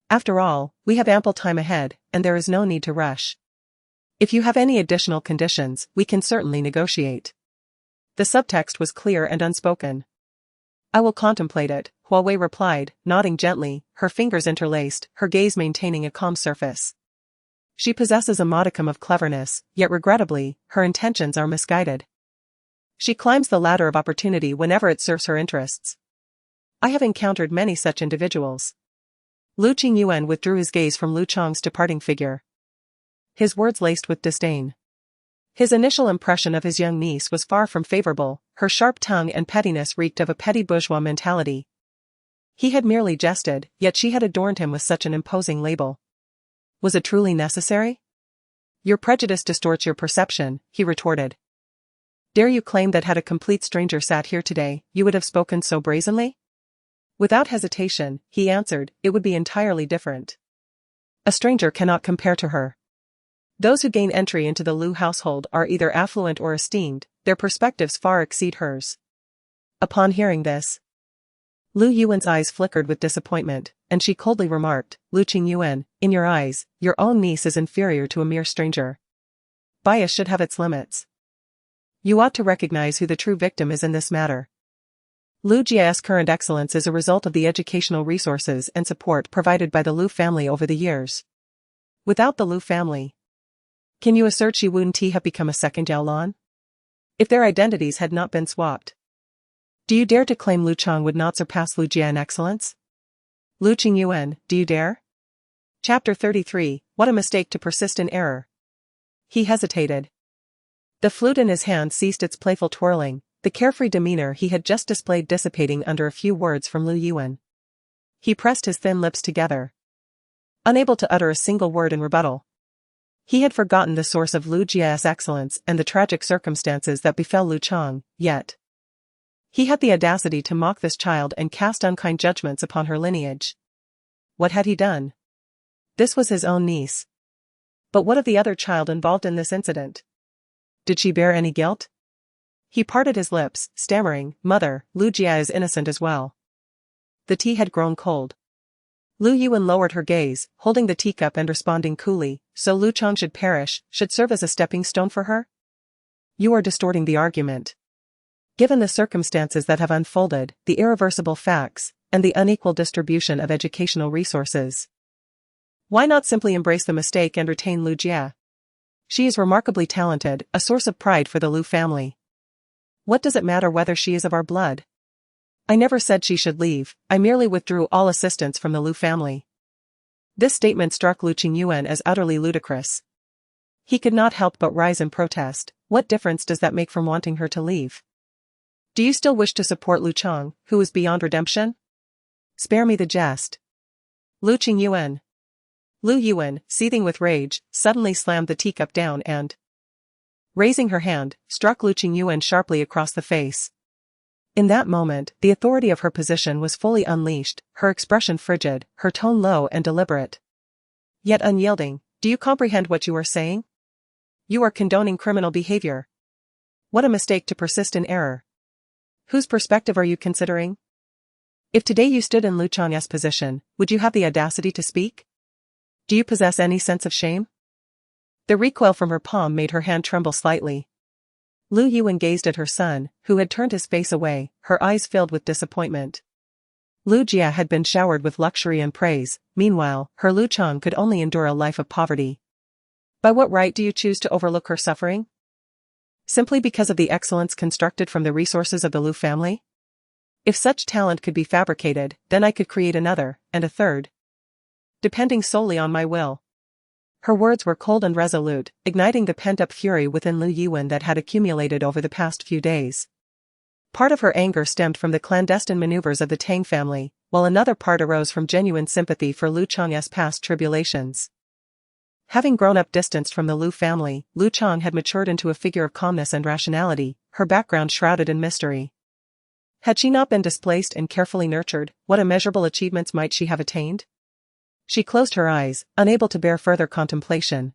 After all, we have ample time ahead, and there is no need to rush. If you have any additional conditions, we can certainly negotiate. The subtext was clear and unspoken. I will contemplate it, Hua Wei replied, nodding gently, her fingers interlaced, her gaze maintaining a calm surface. She possesses a modicum of cleverness, yet regrettably, her intentions are misguided. She climbs the ladder of opportunity whenever it serves her interests. I have encountered many such individuals. Lu Qingyuan withdrew his gaze from Lu Chang's departing figure. His words laced with disdain. His initial impression of his young niece was far from favorable, her sharp tongue and pettiness reeked of a petty bourgeois mentality. He had merely jested, yet she had adorned him with such an imposing label. Was it truly necessary? Your prejudice distorts your perception, he retorted. Dare you claim that had a complete stranger sat here today, you would have spoken so brazenly? Without hesitation, he answered, it would be entirely different. A stranger cannot compare to her. Those who gain entry into the Lu household are either affluent or esteemed, their perspectives far exceed hers. Upon hearing this, Lu Yuan's eyes flickered with disappointment, and she coldly remarked, Lu Qingyuan, in your eyes, your own niece is inferior to a mere stranger. Bias should have its limits. You ought to recognize who the true victim is in this matter. Lu Jia's current excellence is a result of the educational resources and support provided by the Lu family over the years. Without the Lu family, can you assert Shi Wen Ti have become a second Yaolan? If their identities had not been swapped, do you dare to claim Lu Chang would not surpass Lu Jia in excellence? Lu Qingyuan, do you dare? Chapter 33, What a mistake to persist in error. He hesitated. The flute in his hand ceased its playful twirling, the carefree demeanor he had just displayed dissipating under a few words from Lu Yuan. He pressed his thin lips together, unable to utter a single word in rebuttal. He had forgotten the source of Lu Jia's excellence and the tragic circumstances that befell Lu Chang, yet he had the audacity to mock this child and cast unkind judgments upon her lineage. What had he done? This was his own niece. But what of the other child involved in this incident? Did she bear any guilt? He parted his lips, stammering, Mother, Lu Jia is innocent as well. The tea had grown cold. Lu Yuan lowered her gaze, holding the teacup and responding coolly, so Lu Chang should perish, should serve as a stepping stone for her? You are distorting the argument. Given the circumstances that have unfolded, the irreversible facts, and the unequal distribution of educational resources, why not simply embrace the mistake and retain Lu Jia? She is remarkably talented, a source of pride for the Lu family. What does it matter whether she is of our blood? I never said she should leave, I merely withdrew all assistance from the Lu family. This statement struck Lu Qingyuan as utterly ludicrous. He could not help but rise in protest. What difference does that make from wanting her to leave? Do you still wish to support Lu Chang, who is beyond redemption? Spare me the jest. Lu Qingyuan. Lu Yuan, seething with rage, suddenly slammed the teacup down and, raising her hand, struck Lu Qingyuan sharply across the face. In that moment, the authority of her position was fully unleashed, her expression frigid, her tone low and deliberate, yet unyielding. Do you comprehend what you are saying? You are condoning criminal behavior. What a mistake to persist in error. Whose perspective are you considering? If today you stood in Lu Chang's position, would you have the audacity to speak? Do you possess any sense of shame? The recoil from her palm made her hand tremble slightly. Lu Yuan gazed at her son, who had turned his face away, her eyes filled with disappointment. Lu Jia had been showered with luxury and praise, meanwhile, her Lu Chang could only endure a life of poverty. By what right do you choose to overlook her suffering? Simply because of the excellence constructed from the resources of the Lu family? If such talent could be fabricated, then I could create another, and a third, depending solely on my will. Her words were cold and resolute, igniting the pent-up fury within Lu Yuan that had accumulated over the past few days. Part of her anger stemmed from the clandestine maneuvers of the Tang family, while another part arose from genuine sympathy for Lu Chang's past tribulations. Having grown up distanced from the Lu family, Lu Chang had matured into a figure of calmness and rationality, her background shrouded in mystery. Had she not been displaced and carefully nurtured, what immeasurable achievements might she have attained? She closed her eyes, unable to bear further contemplation.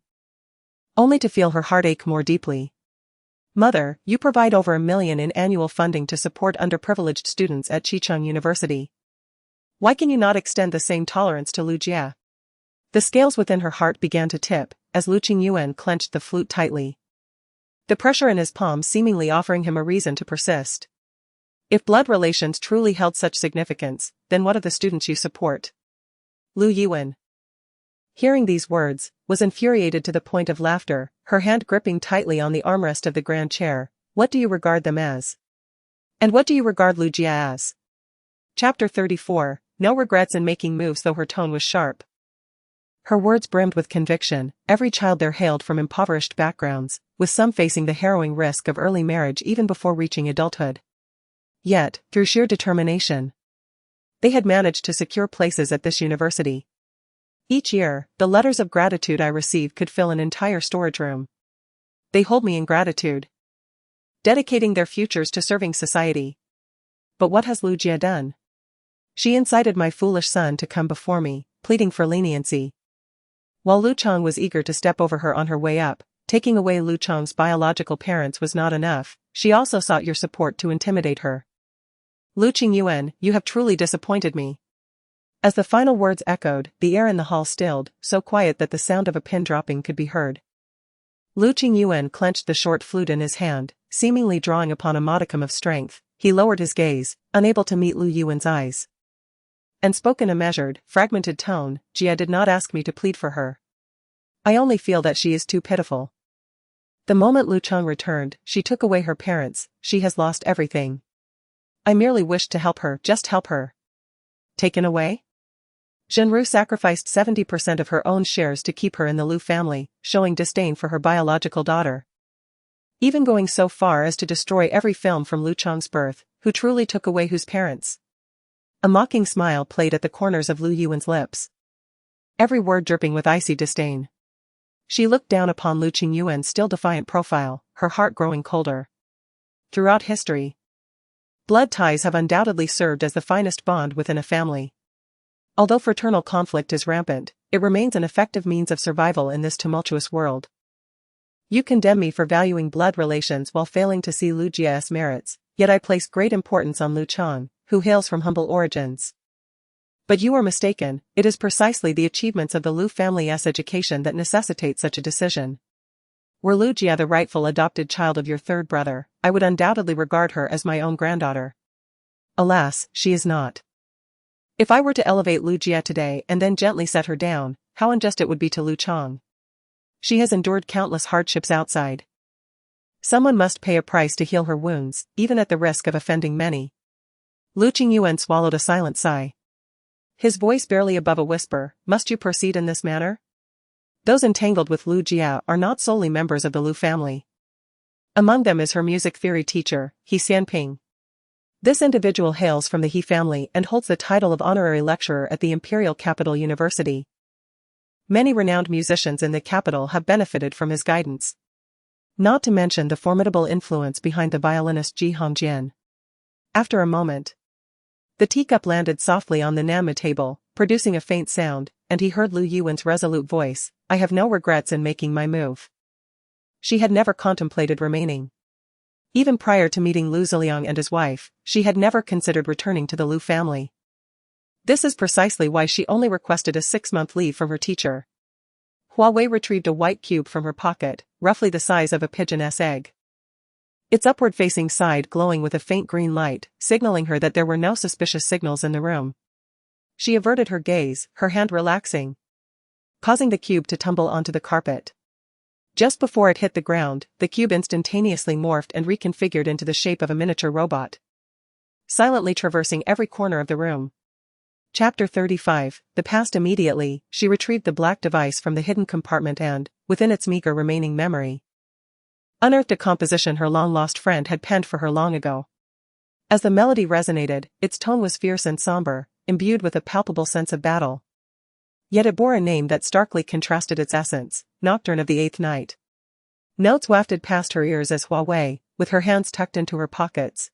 Only to feel her heart ache more deeply. Mother, you provide over $1 million in annual funding to support underprivileged students at Chicheng University. Why can you not extend the same tolerance to Lu Jia? The scales within her heart began to tip, as Lu Qingyuan clenched the flute tightly. The pressure in his palm seemingly offering him a reason to persist. If blood relations truly held such significance, then what of the students you support? Lu Yuan, hearing these words, was infuriated to the point of laughter, her hand gripping tightly on the armrest of the grand chair. What do you regard them as? And what do you regard Lu Jia as? Chapter 34, no regrets in making moves, though her tone was sharp. Her words brimmed with conviction. Every child there hailed from impoverished backgrounds, with some facing the harrowing risk of early marriage even before reaching adulthood. Yet, through sheer determination, they had managed to secure places at this university. Each year, the letters of gratitude I received could fill an entire storage room. They hold me in gratitude, dedicating their futures to serving society. But what has Lu Jia done? She incited my foolish son to come before me, pleading for leniency. While Lu Chang was eager to step over her on her way up, taking away Lu Chang's biological parents was not enough, she also sought your support to intimidate her. Lu Qingyuan, you have truly disappointed me. As the final words echoed, the air in the hall stilled, so quiet that the sound of a pin dropping could be heard. Lu Qingyuan clenched the short flute in his hand, seemingly drawing upon a modicum of strength. He lowered his gaze, unable to meet Lu Yuan's eyes, and spoke in a measured, fragmented tone. Jia did not ask me to plead for her. I only feel that she is too pitiful. The moment Lu Chang returned, she took away her parents. She has lost everything. I merely wished to help her, just help her. Taken away? Zhenru sacrificed 70% of her own shares to keep her in the Lu family, showing disdain for her biological daughter. Even going so far as to destroy every film from Lu Chang's birth. Who truly took away whose parents? A mocking smile played at the corners of Lu Yuan's lips, every word dripping with icy disdain. She looked down upon Lu Qingyuan's still defiant profile, her heart growing colder. Throughout history, blood ties have undoubtedly served as the finest bond within a family. Although fraternal conflict is rampant, it remains an effective means of survival in this tumultuous world. You condemn me for valuing blood relations while failing to see Lu Jia's merits, yet I place great importance on Lu Chang, who hails from humble origins. But you are mistaken, it is precisely the achievements of the Lu family's education that necessitate such a decision. Were Lu Jia the rightful adopted child of your third brother, I would undoubtedly regard her as my own granddaughter. Alas, she is not. If I were to elevate Lu Jia today and then gently set her down, how unjust it would be to Lu Chang. She has endured countless hardships outside. Someone must pay a price to heal her wounds, even at the risk of offending many. Lu Qingyuan swallowed a silent sigh. His voice barely above a whisper. Must you proceed in this manner? Those entangled with Lu Jia are not solely members of the Lu family. Among them is her music theory teacher, He Xianping. This individual hails from the He family and holds the title of honorary lecturer at the Imperial Capital University. Many renowned musicians in the capital have benefited from his guidance. Not to mention the formidable influence behind the violinist Ji Hongjian. After a moment, the teacup landed softly on the nanny table, producing a faint sound, and he heard Lu Yuan's resolute voice. I have no regrets in making my move. She had never contemplated remaining. Even prior to meeting Lu Ziliang and his wife, she had never considered returning to the Lu family. This is precisely why she only requested a 6-month leave from her teacher. Hua Wei retrieved a white cube from her pocket, roughly the size of a pigeon's egg. Its upward-facing side glowing with a faint green light, signaling her that there were no suspicious signals in the room. She averted her gaze, her hand relaxing, causing the cube to tumble onto the carpet. Just before it hit the ground, the cube instantaneously morphed and reconfigured into the shape of a miniature robot, silently traversing every corner of the room. Chapter 35, the past. Immediately, she retrieved the black device from the hidden compartment and, within its meager remaining memory, unearthed a composition her long-lost friend had penned for her long ago. As the melody resonated, its tone was fierce and somber, imbued with a palpable sense of battle. Yet it bore a name that starkly contrasted its essence, Nocturne of the Eighth Night. Notes wafted past her ears as Hua Wei, with her hands tucked into her pockets,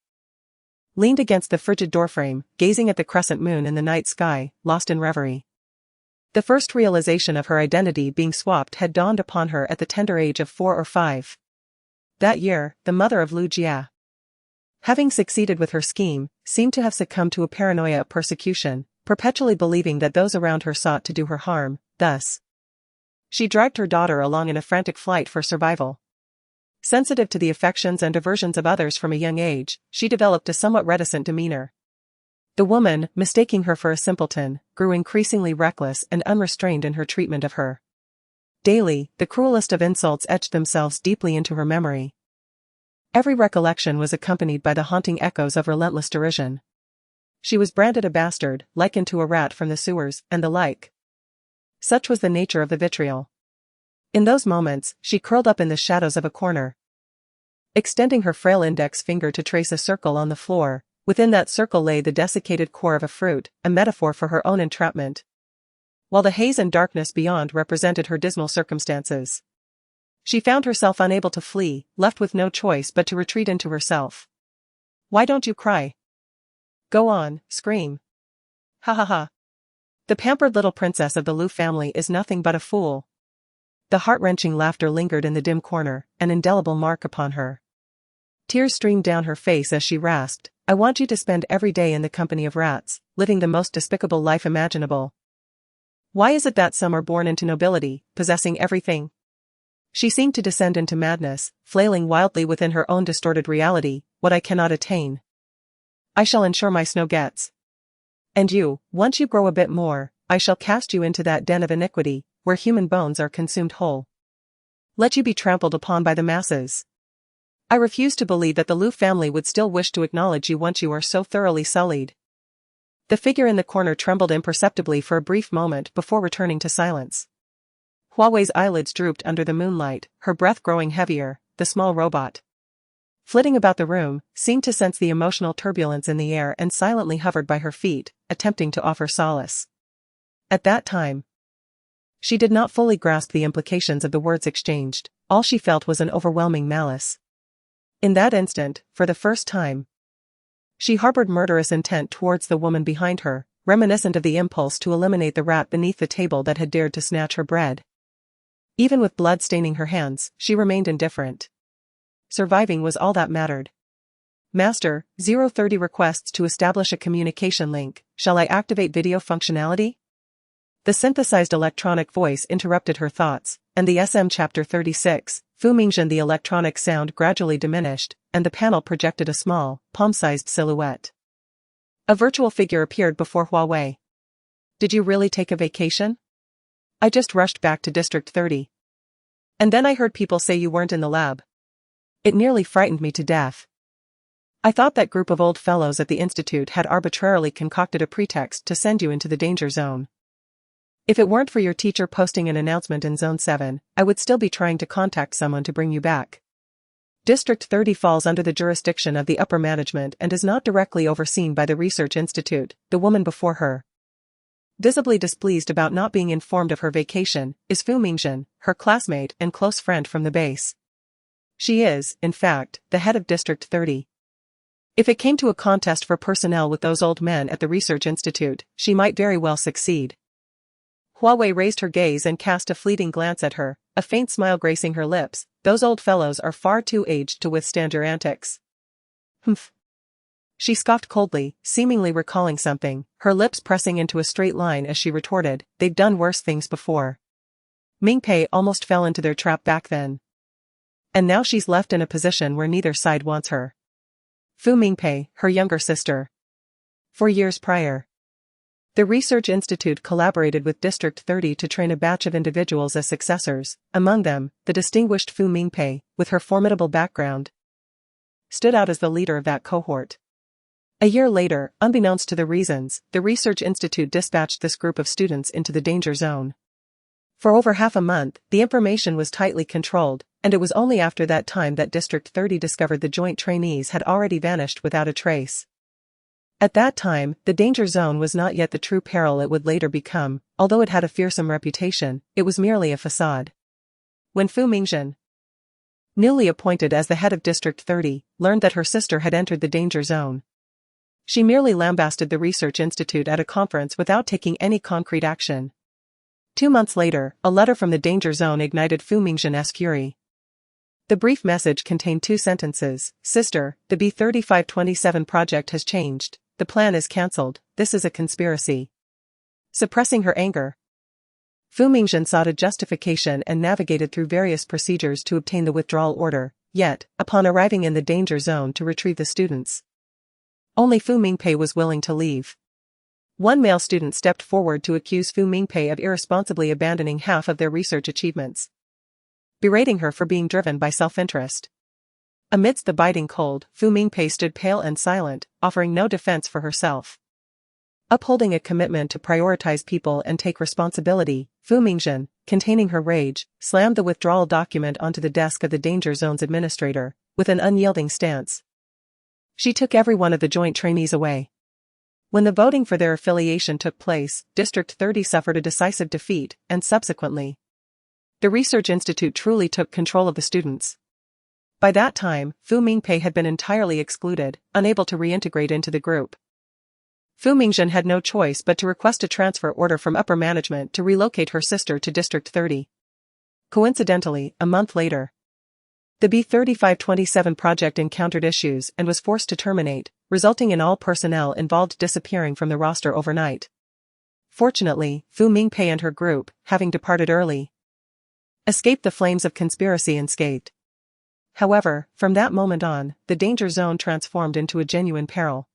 leaned against the frigid doorframe, gazing at the crescent moon in the night sky, lost in reverie. The first realization of her identity being swapped had dawned upon her at the tender age of 4 or 5. That year, the mother of Lu Jia, having succeeded with her scheme, seemed to have succumbed to a paranoia of persecution, perpetually believing that those around her sought to do her harm. Thus, she dragged her daughter along in a frantic flight for survival. Sensitive to the affections and aversions of others from a young age, she developed a somewhat reticent demeanor. The woman, mistaking her for a simpleton, grew increasingly reckless and unrestrained in her treatment of her. Daily, the cruelest of insults etched themselves deeply into her memory. Every recollection was accompanied by the haunting echoes of relentless derision. She was branded a bastard, likened to a rat from the sewers, and the like. Such was the nature of the vitriol. In those moments, she curled up in the shadows of a corner, extending her frail index finger to trace a circle on the floor. Within that circle lay the desiccated core of a fruit, a metaphor for her own entrapment, while the haze and darkness beyond represented her dismal circumstances. She found herself unable to flee, left with no choice but to retreat into herself. "Why don't you cry? Go on, scream. Ha ha ha. The pampered little princess of the Lu family is nothing but a fool." The heart-wrenching laughter lingered in the dim corner, an indelible mark upon her. Tears streamed down her face as she rasped, "I want you to spend every day in the company of rats, living the most despicable life imaginable. Why is it that some are born into nobility, possessing everything?" She seemed to descend into madness, flailing wildly within her own distorted reality. "What I cannot attain, I shall ensure my snow gets. And you, once you grow a bit more, I shall cast you into that den of iniquity, where human bones are consumed whole. Let you be trampled upon by the masses. I refuse to believe that the Lu family would still wish to acknowledge you once you are so thoroughly sullied." The figure in the corner trembled imperceptibly for a brief moment before returning to silence. Hua Wei's eyelids drooped under the moonlight, her breath growing heavier. The small robot, flitting about the room, seemed to sense the emotional turbulence in the air and silently hovered by her feet, attempting to offer solace. At that time, she did not fully grasp the implications of the words exchanged. All she felt was an overwhelming malice. In that instant, for the first time, she harbored murderous intent towards the woman behind her, reminiscent of the impulse to eliminate the rat beneath the table that had dared to snatch her bread. Even with blood staining her hands, she remained indifferent. Surviving was all that mattered. "Master, 030 requests to establish a communication link. Shall I activate video functionality?" The synthesized electronic voice interrupted her thoughts, and the SM Chapter 36, Fu Mingzhen. The electronic sound gradually diminished, and the panel projected a small, palm-sized silhouette. A virtual figure appeared before Hua Wei. "Did you really take a vacation? I just rushed back to District 30. And then I heard people say you weren't in the lab. It nearly frightened me to death. I thought that group of old fellows at the Institute had arbitrarily concocted a pretext to send you into the danger zone. If it weren't for your teacher posting an announcement in Zone 7, I would still be trying to contact someone to bring you back. District 30 falls under the jurisdiction of the upper management and is not directly overseen by the Research Institute." The woman before her, visibly displeased about not being informed of her vacation, is Fu Mingzhen, her classmate and close friend from the base. She is, in fact, the head of District 30. If it came to a contest for personnel with those old men at the Research Institute, she might very well succeed. Hua Wei raised her gaze and cast a fleeting glance at her, a faint smile gracing her lips. "Those old fellows are far too aged to withstand your antics." "Humph." She scoffed coldly, seemingly recalling something, her lips pressing into a straight line as she retorted, "They've done worse things before. Mingpei almost fell into their trap back then. And now she's left in a position where neither side wants her." Fu Mingpei, her younger sister. 4 years prior, the Research Institute collaborated with District 30 to train a batch of individuals as successors. Among them, the distinguished Fu Mingpei, with her formidable background, stood out as the leader of that cohort. A year later, unbeknownst to the reasons, the Research Institute dispatched this group of students into the danger zone. For over half a month, the information was tightly controlled, and it was only after that time that District 30 discovered the joint trainees had already vanished without a trace. At that time, the danger zone was not yet the true peril it would later become, although it had a fearsome reputation, it was merely a facade. When Fu Mingzhen, newly appointed as the head of District 30, learned that her sister had entered the danger zone, she merely lambasted the research institute at a conference without taking any concrete action. 2 months later, a letter from the danger zone ignited Fu Mingzhen's fury. The brief message contained 2 sentences. Sister, the B3527 project has changed. The plan is cancelled. This is a conspiracy. Suppressing her anger, Fu Mingzhen sought a justification and navigated through various procedures to obtain the withdrawal order, yet, upon arriving in the danger zone to retrieve the students, only Fu Mingpei was willing to leave. One male student stepped forward to accuse Fu Mingpei of irresponsibly abandoning half of their research achievements, berating her for being driven by self-interest. Amidst the biting cold, Fu Mingpei stood pale and silent, offering no defense for herself. Upholding a commitment to prioritize people and take responsibility, Fu Mingzhen, containing her rage, slammed the withdrawal document onto the desk of the danger zone's administrator, with an unyielding stance. She took every one of the joint trainees away. When the voting for their affiliation took place, District 30 suffered a decisive defeat, and subsequently, the Research Institute truly took control of the students. By that time, Fu Mingpei had been entirely excluded, unable to reintegrate into the group. Fu Mingzhen had no choice but to request a transfer order from upper management to relocate her sister to District 30. Coincidentally, a month later, the B3527 project encountered issues and was forced to terminate, resulting in all personnel involved disappearing from the roster overnight. Fortunately, Fu Mingpei and her group, having departed early, escaped the flames of conspiracy unscathed. However, from that moment on, the danger zone transformed into a genuine peril.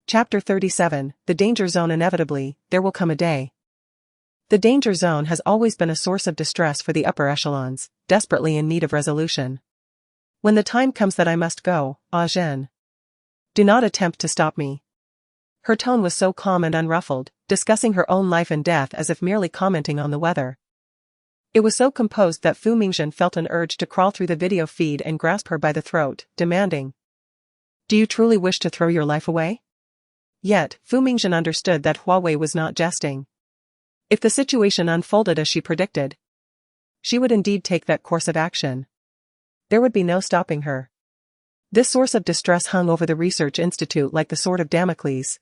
Chapter 37, The Danger Zone. Inevitably, there will come a day. The danger zone has always been a source of distress for the upper echelons, desperately in need of resolution. When the time comes that I must go, Ah Zhen, do not attempt to stop me. Her tone was so calm and unruffled, discussing her own life and death as if merely commenting on the weather. It was so composed that Fu Mingzhen felt an urge to crawl through the video feed and grasp her by the throat, demanding, "Do you truly wish to throw your life away?" Yet, Fu Mingzhen understood that Hua Wei was not jesting. If the situation unfolded as she predicted, she would indeed take that course of action. There would be no stopping her. This source of distress hung over the research institute like the sword of Damocles,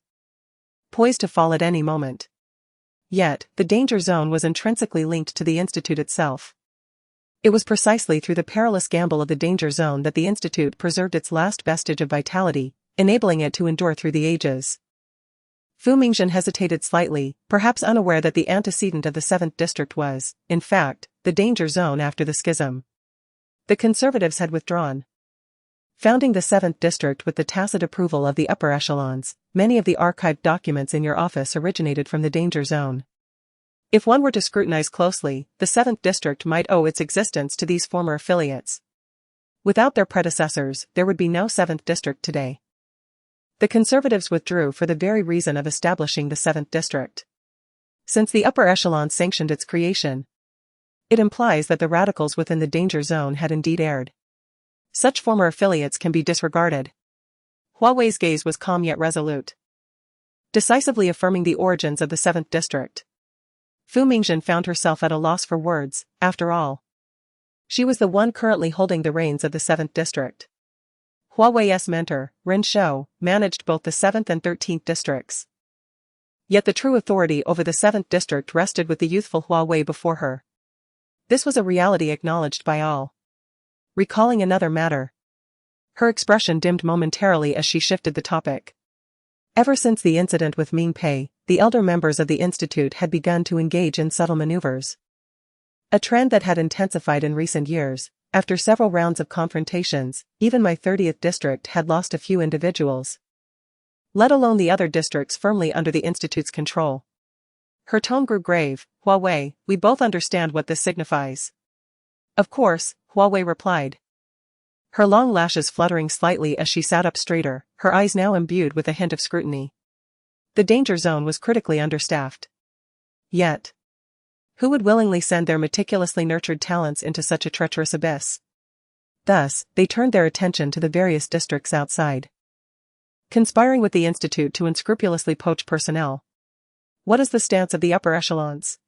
poised to fall at any moment. Yet, the danger zone was intrinsically linked to the institute itself. It was precisely through the perilous gamble of the danger zone that the institute preserved its last vestige of vitality, enabling it to endure through the ages. Fu Mingzhen hesitated slightly, perhaps unaware that the antecedent of the 7th district was, in fact, the danger zone after the schism. The conservatives had withdrawn, founding the 7th district with the tacit approval of the upper echelons. Many of the archived documents in your office originated from the danger zone. If one were to scrutinize closely, the 7th district might owe its existence to these former affiliates. Without their predecessors, there would be no 7th district today. The conservatives withdrew for the very reason of establishing the 7th district. Since the upper echelons sanctioned its creation, it implies that the radicals within the danger zone had indeed erred. Such former affiliates can be disregarded. Hua Wei's gaze was calm yet resolute, decisively affirming the origins of the 7th district. Fu Mingzhen found herself at a loss for words. After all, she was the one currently holding the reins of the 7th district. Hua Wei's mentor, Ren Shou, managed both the 7th and 13th districts. Yet the true authority over the 7th district rested with the youthful Hua Wei before her. This was a reality acknowledged by all. Recalling another matter, her expression dimmed momentarily as she shifted the topic. Ever since the incident with Mingpei, the elder members of the institute had begun to engage in subtle maneuvers. A trend that had intensified in recent years. After several rounds of confrontations, even my 30th district had lost a few individuals, let alone the other districts firmly under the institute's control. Her tone grew grave. Hua Wei, we both understand what this signifies. Of course, Hua Wei replied, her long lashes fluttering slightly as she sat up straighter, her eyes now imbued with a hint of scrutiny. The danger zone was critically understaffed. Yet, who would willingly send their meticulously nurtured talents into such a treacherous abyss? Thus, they turned their attention to the various districts outside. conspiring with the Institute to unscrupulously poach personnel. What is the stance of the upper echelons?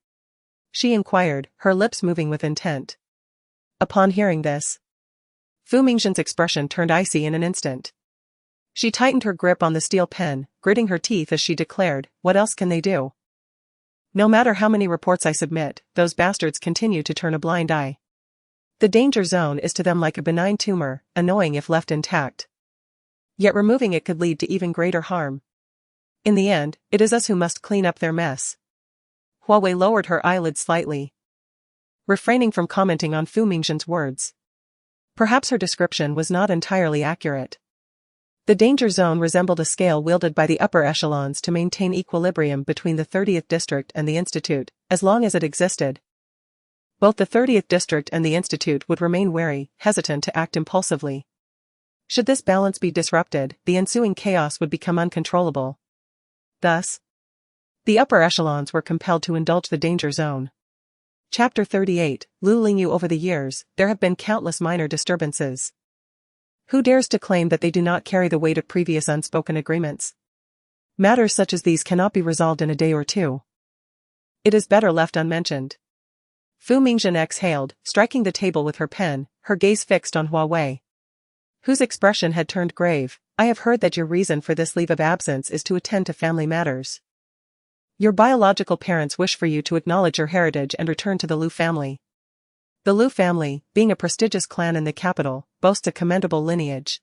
She inquired, her lips moving with intent. Upon hearing this, Fu Mingzhen's expression turned icy in an instant. She tightened her grip on the steel pen, gritting her teeth as she declared, what else can they do? No matter how many reports I submit, those bastards continue to turn a blind eye. The danger zone is to them like a benign tumor, annoying if left intact. Yet removing it could lead to even greater harm. In the end, it is us who must clean up their mess. Hua Wei lowered her eyelids slightly, refraining from commenting on Fu Mingzhen's words. Perhaps her description was not entirely accurate. The danger zone resembled a scale wielded by the upper echelons to maintain equilibrium between the 30th District and the Institute, as long as it existed. Both the 30th District and the Institute would remain wary, hesitant to act impulsively. Should this balance be disrupted, the ensuing chaos would become uncontrollable. Thus, the upper echelons were compelled to indulge the danger zone. Chapter 38, Lu Lingyu. Over the years, there have been countless minor disturbances. Who dares to claim that they do not carry the weight of previous unspoken agreements? Matters such as these cannot be resolved in a day or two. It is better left unmentioned. Fu Mingzhen exhaled, striking the table with her pen, her gaze fixed on Hua Wei, whose expression had turned grave. I have heard that your reason for this leave of absence is to attend to family matters. Your biological parents wish for you to acknowledge your heritage and return to the Lu family. The Lu family, being a prestigious clan in the capital, boasts a commendable lineage.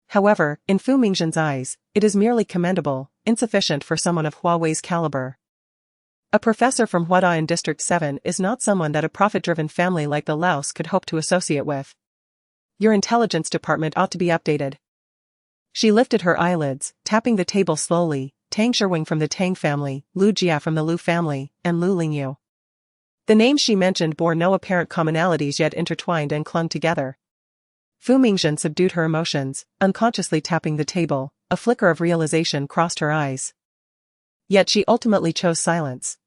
However, in Fu Mingzhen's eyes, it is merely commendable, insufficient for someone of Hua Wei's caliber. A professor from Huada in District 7 is not someone that a profit-driven family like the Laos could hope to associate with. Your intelligence department ought to be updated. She lifted her eyelids, tapping the table slowly. Tang Shirwing from the Tang family, Lu Jia from the Lu family, and Lu Lingyu. The names she mentioned bore no apparent commonalities yet intertwined and clung together. Fu Mingzhen subdued her emotions, unconsciously tapping the table. A flicker of realization crossed her eyes. Yet she ultimately chose silence.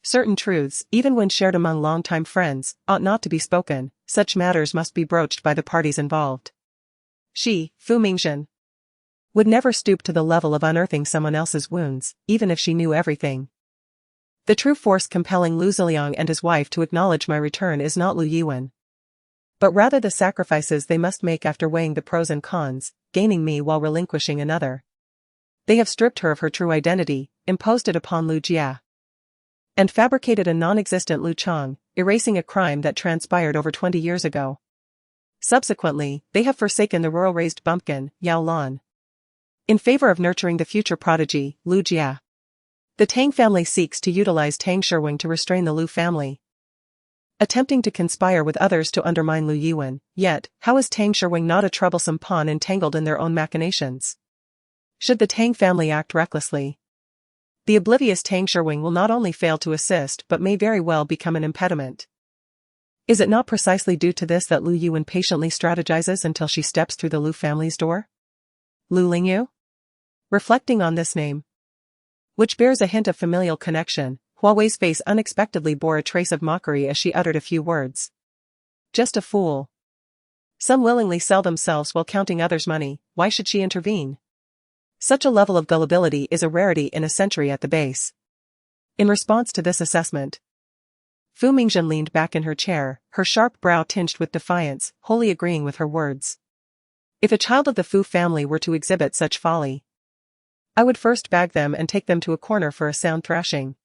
Certain truths, even when shared among longtime friends, ought not to be spoken. Such matters must be broached by the parties involved. She, Fu Mingzhen, would never stoop to the level of unearthing someone else's wounds, even if she knew everything. The true force compelling Lu Ziliang and his wife to acknowledge my return is not Lu Yuan, but rather the sacrifices they must make after weighing the pros and cons, gaining me while relinquishing another. They have stripped her of her true identity, imposed it upon Lu Jia, and fabricated a non-existent Lu Chang, erasing a crime that transpired over 20 years ago. Subsequently, they have forsaken the rural-raised bumpkin, Yao Lan, in favor of nurturing the future prodigy, Lu Jia. The Tang family seeks to utilize Tang Shirwing to restrain the Lu family, attempting to conspire with others to undermine Lu Yuan. Yet, how is Tang Shirwing not a troublesome pawn entangled in their own machinations? Should the Tang family act recklessly, the oblivious Tang Shirwing will not only fail to assist but may very well become an impediment. Is it not precisely due to this that Lu Yuan patiently strategizes until she steps through the Lu family's door? Lu Lingyu? Reflecting on this name, which bears a hint of familial connection, Hua Wei's face unexpectedly bore a trace of mockery as she uttered a few words. Just a fool. Some willingly sell themselves while counting others' money. Why should she intervene? Such a level of gullibility is a rarity in a century at the base. In response to this assessment, Fu Mingzhen leaned back in her chair, her sharp brow tinged with defiance, wholly agreeing with her words. If a child of the Fu family were to exhibit such folly, I would first bag them and take them to a corner for a sound thrashing.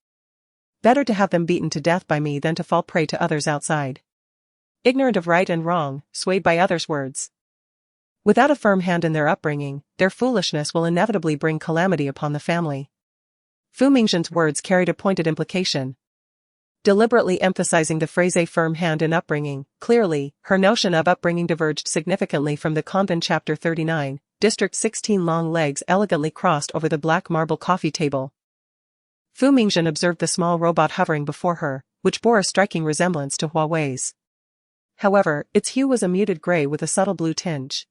Better to have them beaten to death by me than to fall prey to others outside, ignorant of right and wrong, swayed by others' words. Without a firm hand in their upbringing, their foolishness will inevitably bring calamity upon the family. Fu Mingzhen's words carried a pointed implication, deliberately emphasizing the phrase a firm hand in upbringing. Clearly, her notion of upbringing diverged significantly from the convent. Chapter 39, District 16. Long legs elegantly crossed over the black marble coffee table. Fu Mingzhen observed the small robot hovering before her, which bore a striking resemblance to Hua Wei's. However, its hue was a muted gray with a subtle blue tinge.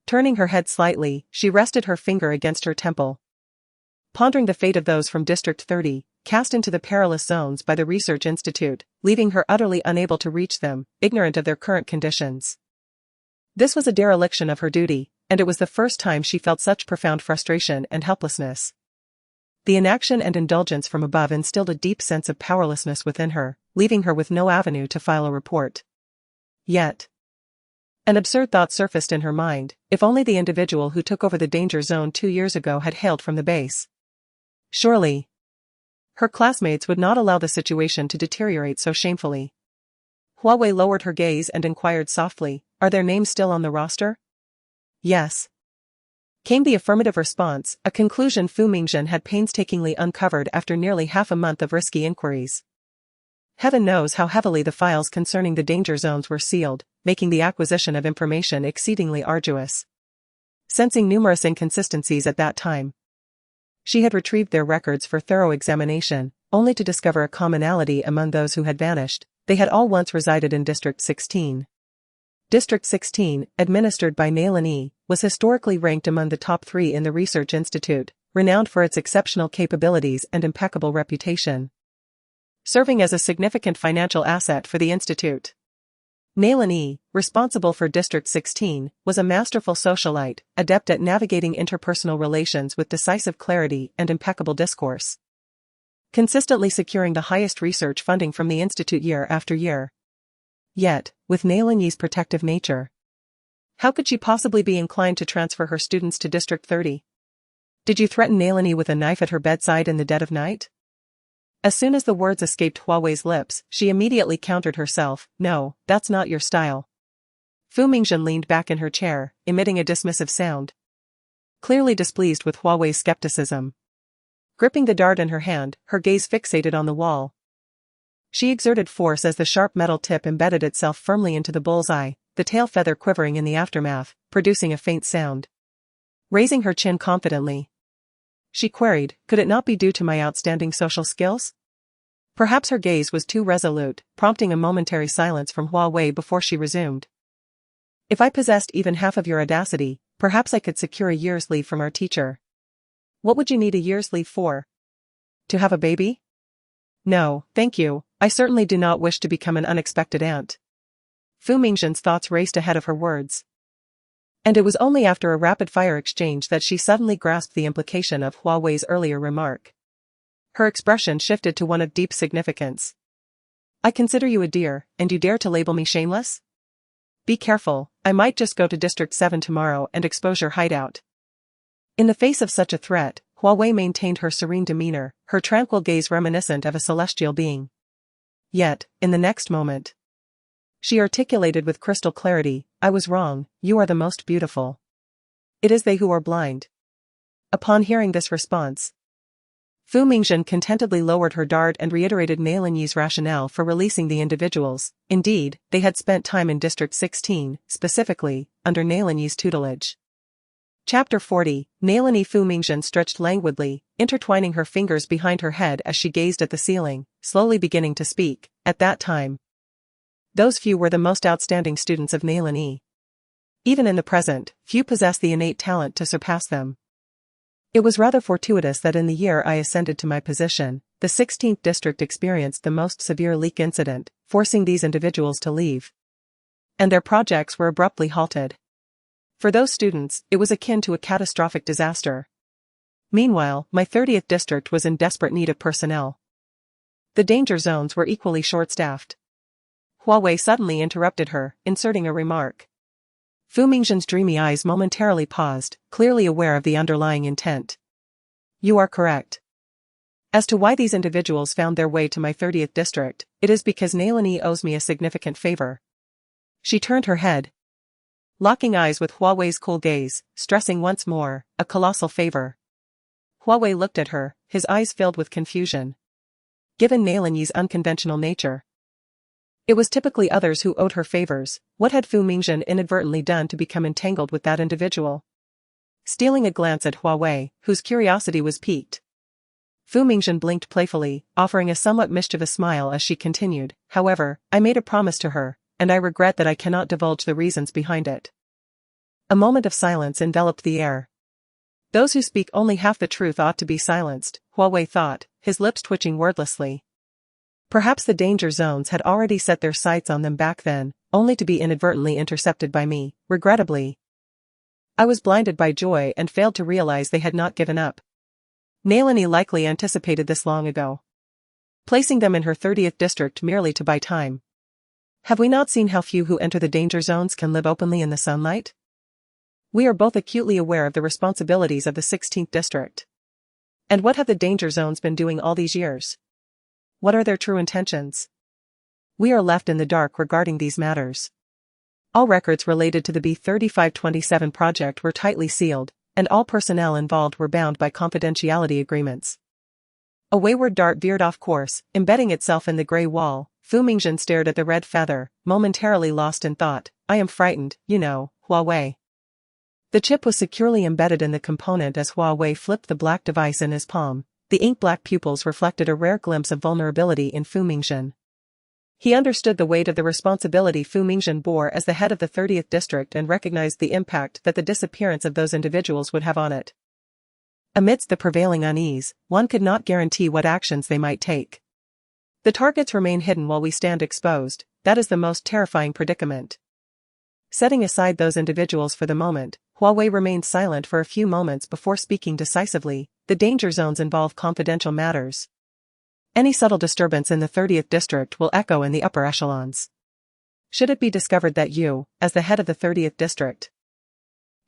Turning her head slightly, she rested her finger against her temple, pondering the fate of those from District 30, cast into the perilous zones by the Research Institute, leaving her utterly unable to reach them, ignorant of their current conditions. This was a dereliction of her duty, and it was the first time she felt such profound frustration and helplessness. The inaction and indulgence from above instilled a deep sense of powerlessness within her, leaving her with no avenue to file a report. Yet, an absurd thought surfaced in her mind: if only the individual who took over the danger zone 2 years ago had hailed from the base. Surely, her classmates would not allow the situation to deteriorate so shamefully. Hua Wei lowered her gaze and inquired softly, "Are their names still on the roster?" "Yes," came the affirmative response, a conclusion Fu Mingzhen had painstakingly uncovered after nearly half a month of risky inquiries. Heaven knows how heavily the files concerning the danger zones were sealed, making the acquisition of information exceedingly arduous. Sensing numerous inconsistencies at that time, she had retrieved their records for thorough examination, only to discover a commonality among those who had vanished: they had all once resided in District 16. District 16, administered by nanny, was historically ranked among the top 3 in the research institute, renowned for its exceptional capabilities and impeccable reputation, serving as a significant financial asset for the institute. Nanny, responsible for District 16, was a masterful socialite, adept at navigating interpersonal relations with decisive clarity and impeccable discourse, consistently securing the highest research funding from the institute year after year. Yet, with Nanyi's protective nature, how could she possibly be inclined to transfer her students to District 30? Did you threaten Nanyi with a knife at her bedside in the dead of night? As soon as the words escaped Hua Wei's lips, she immediately countered herself: "No, that's not your style." Fu Mingzhen leaned back in her chair, emitting a dismissive sound, clearly displeased with Hua Wei's skepticism. Gripping the dart in her hand, her gaze fixated on the wall, she exerted force as the sharp metal tip embedded itself firmly into the bullseye, the tail feather quivering in the aftermath, producing a faint sound. Raising her chin confidently, she queried, "Could it not be due to my outstanding social skills?" Perhaps her gaze was too resolute, prompting a momentary silence from Hua Wei before she resumed. "If I possessed even half of your audacity, perhaps I could secure a year's leave from our teacher." "What would you need a year's leave for? To have a baby?" "No, thank you, I certainly do not wish to become an unexpected aunt." Fu Mingzhen's thoughts raced ahead of her words, and it was only after a rapid-fire exchange that she suddenly grasped the implication of Hua Wei's earlier remark. Her expression shifted to one of deep significance. "I consider you a dear, and you dare to label me shameless? Be careful, I might just go to District 7 tomorrow and expose your hideout." In the face of such a threat, Hua Wei maintained her serene demeanor, her tranquil gaze reminiscent of a celestial being. Yet, in the next moment, she articulated with crystal clarity, "I was wrong, you are the most beautiful. It is they who are blind." Upon hearing this response, Fu Mingzhen contentedly lowered her dart and reiterated Nanyi's rationale for releasing the individuals. Indeed, they had spent time in District 16, specifically, under Nanyi's tutelage. Chapter 40, Nanyi. Fu Mingzhen stretched languidly, intertwining her fingers behind her head as she gazed at the ceiling, slowly beginning to speak. At that time, those few were the most outstanding students of Nanyi. Even in the present, few possessed the innate talent to surpass them. It was rather fortuitous that in the year I ascended to my position, the 16th district experienced the most severe leak incident, forcing these individuals to leave, and their projects were abruptly halted. For those students, it was akin to a catastrophic disaster. Meanwhile, my 30th district was in desperate need of personnel. The danger zones were equally short-staffed. Hua Wei suddenly interrupted her, inserting a remark. Fu Mingzhen's dreamy eyes momentarily paused, clearly aware of the underlying intent. "You are correct. As to why these individuals found their way to my 30th district, it is because Nanyi owes me a significant favor." She turned her head, locking eyes with Hua Wei's cool gaze, stressing once more, "A colossal favor." Hua Wei looked at her, his eyes filled with confusion. Given Nanyi's unconventional nature, it was typically others who owed her favors. What had Fu Mingzhen inadvertently done to become entangled with that individual? Stealing a glance at Hua Wei, whose curiosity was piqued, Fu Mingzhen blinked playfully, offering a somewhat mischievous smile as she continued, "However, I made a promise to her, and I regret that I cannot divulge the reasons behind it." A moment of silence enveloped the air. Those who speak only half the truth ought to be silenced, Hua Wei thought, his lips twitching wordlessly. Perhaps the danger zones had already set their sights on them back then, only to be inadvertently intercepted by me, regrettably. I was blinded by joy and failed to realize they had not given up. Nalini likely anticipated this long ago, placing them in her 30th district merely to buy time. Have we not seen how few who enter the danger zones can live openly in the sunlight? We are both acutely aware of the responsibilities of the 16th district. And what have the danger zones been doing all these years? What are their true intentions? We are left in the dark regarding these matters. All records related to the B3527 project were tightly sealed, and all personnel involved were bound by confidentiality agreements. A wayward dart veered off course, embedding itself in the gray wall. Fu Mingjun stared at the red feather, momentarily lost in thought. I am frightened, you know, Hua Wei. The chip was securely embedded in the component as Hua Wei flipped the black device in his palm. The ink-black pupils reflected a rare glimpse of vulnerability in Fu Mingjun. He understood the weight of the responsibility Fu Mingjun bore as the head of the 30th district and recognized the impact that the disappearance of those individuals would have on it. Amidst the prevailing unease, one could not guarantee what actions they might take. The targets remain hidden while we stand exposed. That is the most terrifying predicament. Setting aside those individuals for the moment, Hua Wei remained silent for a few moments before speaking decisively. The danger zones involve confidential matters. Any subtle disturbance in the 30th district will echo in the upper echelons. Should it be discovered that you, as the head of the 30th district,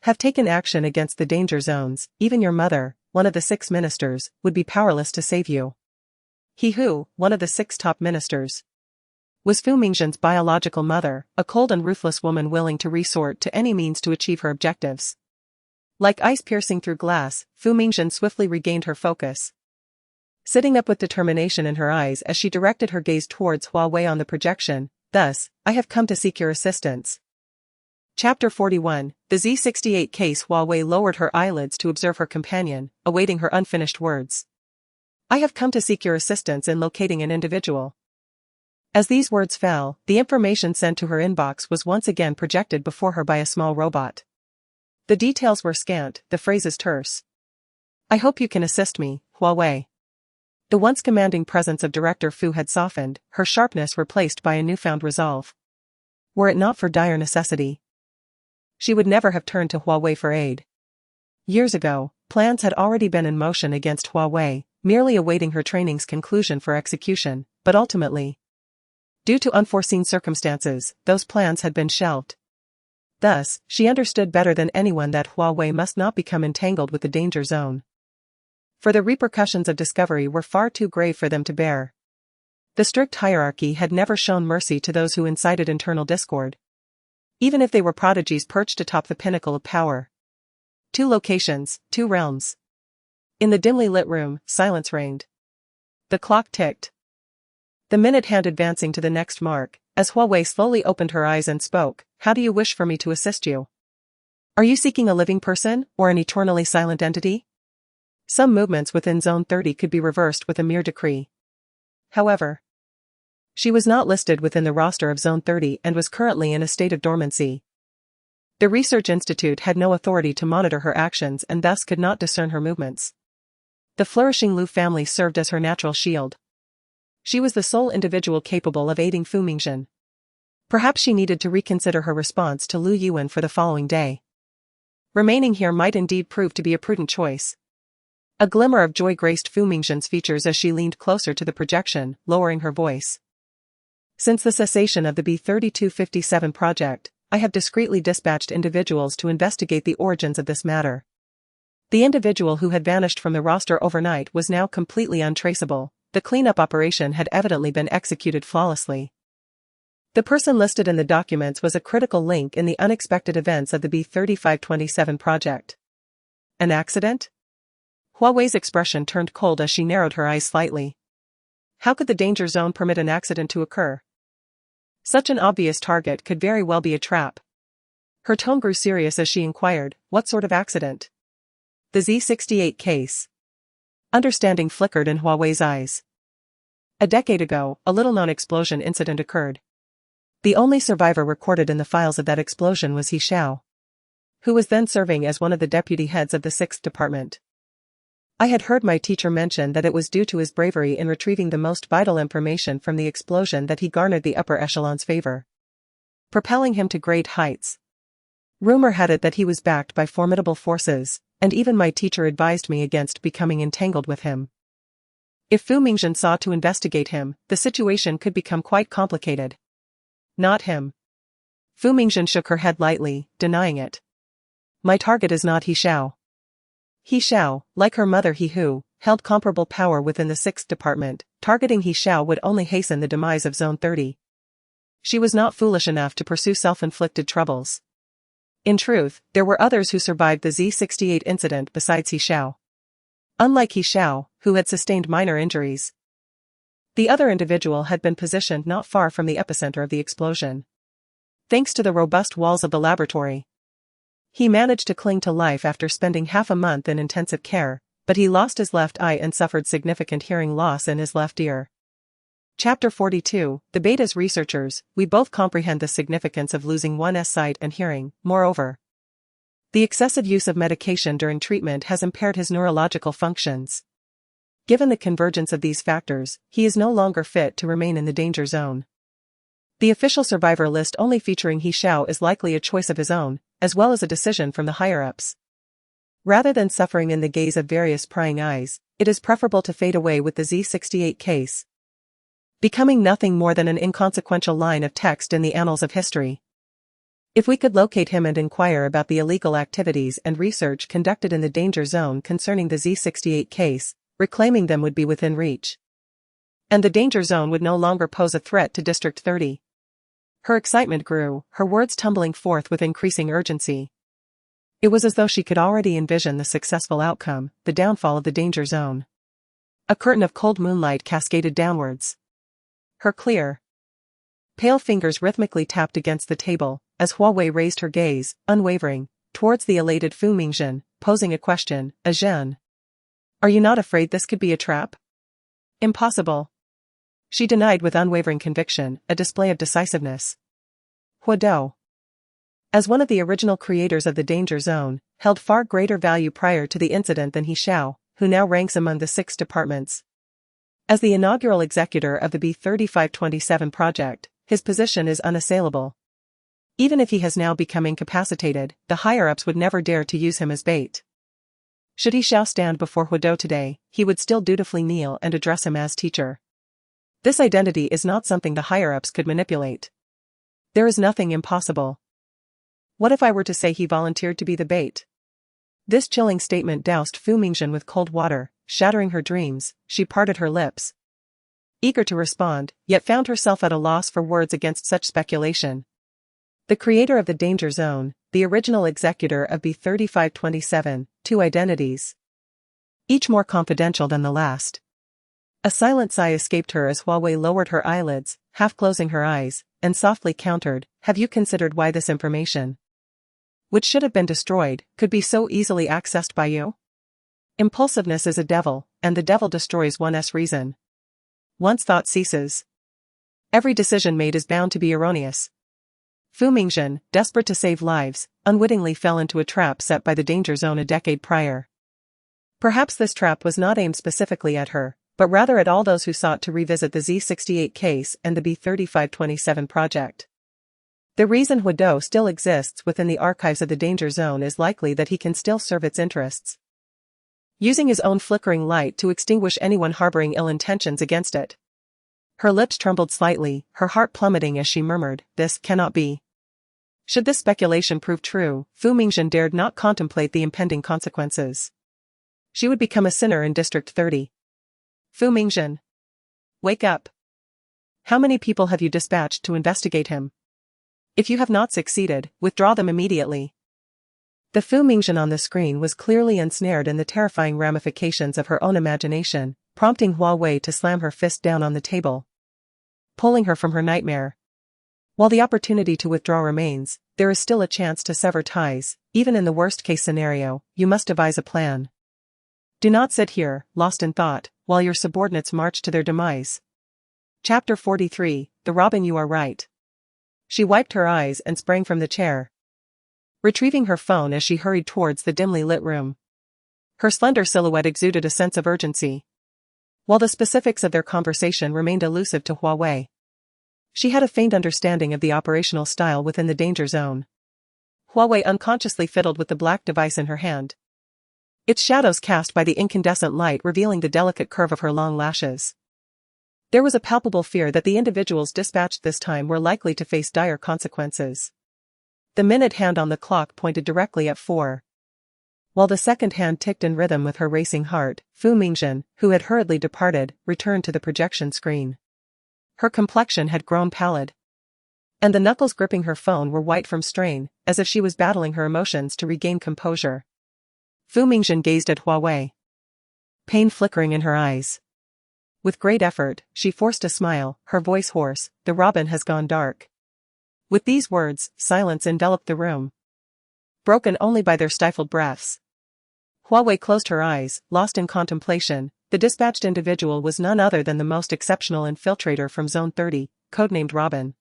have taken action against the danger zones, even your mother, one of the 6 ministers, would be powerless to save you. He who, one of the 6 top ministers, was Fu Mingjun's biological mother, a cold and ruthless woman willing to resort to any means to achieve her objectives. Like ice piercing through glass, Fu Mingjun swiftly regained her focus, sitting up with determination in her eyes as she directed her gaze towards Hua Wei on the projection. Thus, I have come to seek your assistance. Chapter 41, The Z68 Case. Hua Wei lowered her eyelids to observe her companion, awaiting her unfinished words. I have come to seek your assistance in locating an individual. As these words fell, the information sent to her inbox was once again projected before her by a small robot. The details were scant, the phrases terse. I hope you can assist me, Hua Wei. The once commanding presence of Director Fu had softened, her sharpness replaced by a newfound resolve. Were it not for dire necessity, she would never have turned to Hua Wei for aid. Years ago, plans had already been in motion against Hua Wei, merely awaiting her training's conclusion for execution, but ultimately, due to unforeseen circumstances, those plans had been shelved. Thus, she understood better than anyone that Hua Wei must not become entangled with the danger zone. For the repercussions of discovery were far too grave for them to bear. The strict hierarchy had never shown mercy to those who incited internal discord, even if they were prodigies perched atop the pinnacle of power. 2 locations, 2 realms. In the dimly lit room, silence reigned. The clock ticked, the minute hand advancing to the next mark, as Hua Wei slowly opened her eyes and spoke. How do you wish for me to assist you? Are you seeking a living person, or an eternally silent entity? Some movements within Zone 30 could be reversed with a mere decree. However, she was not listed within the roster of Zone 30 and was currently in a state of dormancy. The Research Institute had no authority to monitor her actions and thus could not discern her movements. The flourishing Lu family served as her natural shield. She was the sole individual capable of aiding Fu Mingjun. Perhaps she needed to reconsider her response to Lu Yuan for the following day. Remaining here might indeed prove to be a prudent choice. A glimmer of joy graced Fu Mingjun's features as she leaned closer to the projection, lowering her voice. Since the cessation of the B3257 project, I have discreetly dispatched individuals to investigate the origins of this matter. The individual who had vanished from the roster overnight was now completely untraceable. The cleanup operation had evidently been executed flawlessly. The person listed in the documents was a critical link in the unexpected events of the B3527 project. An accident? Hua Wei's expression turned cold as she narrowed her eyes slightly. How could the danger zone permit an accident to occur? Such an obvious target could very well be a trap. Her tone grew serious as she inquired, what sort of accident? The Z68 case. Understanding flickered in Hua Wei's eyes. A decade ago, a little-known explosion incident occurred. The only survivor recorded in the files of that explosion was He Xiao, who was then serving as one of the deputy heads of the 6th Department. I had heard my teacher mention that it was due to his bravery in retrieving the most vital information from the explosion that he garnered the upper echelon's favor, propelling him to great heights. Rumor had it that he was backed by formidable forces, and even my teacher advised me against becoming entangled with him. If Fu Mingzhen sought to investigate him, the situation could become quite complicated. Not him. Fu Mingzhen shook her head lightly, denying it. My target is not He Xiao. He Xiao, like her mother He Hu, held comparable power within the 6th Department. Targeting He Xiao would only hasten the demise of Zone 30. She was not foolish enough to pursue self-inflicted troubles. In truth, there were others who survived the Z-68 incident besides He Xiao. Unlike He Xiao, who had sustained minor injuries, the other individual had been positioned not far from the epicenter of the explosion. Thanks to the robust walls of the laboratory, he managed to cling to life after spending half a month in intensive care, but he lost his left eye and suffered significant hearing loss in his left ear. Chapter 42, The Beta's researchers, we both comprehend the significance of losing one's sight and hearing. Moreover, the excessive use of medication during treatment has impaired his neurological functions. Given the convergence of these factors, he is no longer fit to remain in the danger zone. The official survivor list only featuring He Xiao is likely a choice of his own, as well as a decision from the higher-ups. Rather than suffering in the gaze of various prying eyes, it is preferable to fade away with the Z-68 case, becoming nothing more than an inconsequential line of text in the annals of history. If we could locate him and inquire about the illegal activities and research conducted in the danger zone concerning the Z-68 case, reclaiming them would be within reach. And the danger zone would no longer pose a threat to District 30. Her excitement grew, her words tumbling forth with increasing urgency. It was as though she could already envision the successful outcome, the downfall of the danger zone. A curtain of cold moonlight cascaded downwards. Her clear, pale fingers rhythmically tapped against the table, as Hua Wei raised her gaze, unwavering, towards the elated Fu Mingzhen, posing a question. Zhen, are you not afraid this could be a trap? Impossible. She denied with unwavering conviction, a display of decisiveness. Hua Dou, as one of the original creators of the danger zone, held far greater value prior to the incident than He Xiao, who now ranks among the 6 departments. As the inaugural executor of the B3527 project, his position is unassailable. Even if he has now become incapacitated, the higher-ups would never dare to use him as bait. Should He Xiao stand before Hua Dou today, he would still dutifully kneel and address him as teacher. This identity is not something the higher-ups could manipulate. There is nothing impossible. What if I were to say he volunteered to be the bait? This chilling statement doused Fu Mingzhen with cold water, shattering her dreams. She parted her lips, eager to respond, yet found herself at a loss for words against such speculation. The creator of the danger zone, the original executor of B3527, 2 identities, each more confidential than the last. A silent sigh escaped her as Hua Wei lowered her eyelids, half closing her eyes, and softly countered, have you considered why this information, which should have been destroyed, could be so easily accessed by you? Impulsiveness is a devil, and the devil destroys one's reason. Once thought ceases, every decision made is bound to be erroneous. Fu Mingzhen, desperate to save lives, unwittingly fell into a trap set by the danger zone a decade prior. Perhaps this trap was not aimed specifically at her, but rather at all those who sought to revisit the Z-68 case and the B3527 project. The reason Hua Dou still exists within the archives of the danger zone is likely that he can still serve its interests, using his own flickering light to extinguish anyone harboring ill intentions against it. Her lips trembled slightly, her heart plummeting as she murmured, this cannot be. Should this speculation prove true, Fu Mingzhen dared not contemplate the impending consequences. She would become a sinner in District 30. Fu Mingzhen, wake up. How many people have you dispatched to investigate him? If you have not succeeded, withdraw them immediately. The Fu Mingzhen on the screen was clearly ensnared in the terrifying ramifications of her own imagination, prompting Hua Wei to slam her fist down on the table, pulling her from her nightmare. While the opportunity to withdraw remains, there is still a chance to sever ties. Even in the worst-case scenario, you must devise a plan. Do not sit here, lost in thought, while your subordinates march to their demise. Chapter 43, The Robin, you are right. She wiped her eyes and sprang from the chair, retrieving her phone as she hurried towards the dimly lit room. Her slender silhouette exuded a sense of urgency. While the specifics of their conversation remained elusive to Hua Wei, she had a faint understanding of the operational style within the danger zone. Hua Wei unconsciously fiddled with the black device in her hand. Its shadows cast by the incandescent light revealing the delicate curve of her long lashes. There was a palpable fear that the individuals dispatched this time were likely to face dire consequences. The minute hand on the clock pointed directly at 4. While the second hand ticked in rhythm with her racing heart, Fu Mingjin, who had hurriedly departed, returned to the projection screen. Her complexion had grown pallid, and the knuckles gripping her phone were white from strain, as if she was battling her emotions to regain composure. Fu Mingjin gazed at Hua Wei, pain flickering in her eyes. With great effort, she forced a smile, her voice hoarse. "The robin has gone dark." With these words, silence enveloped the room, broken only by their stifled breaths. Hua Wei closed her eyes, lost in contemplation. The dispatched individual was none other than the most exceptional infiltrator from Zone 30, codenamed Robin.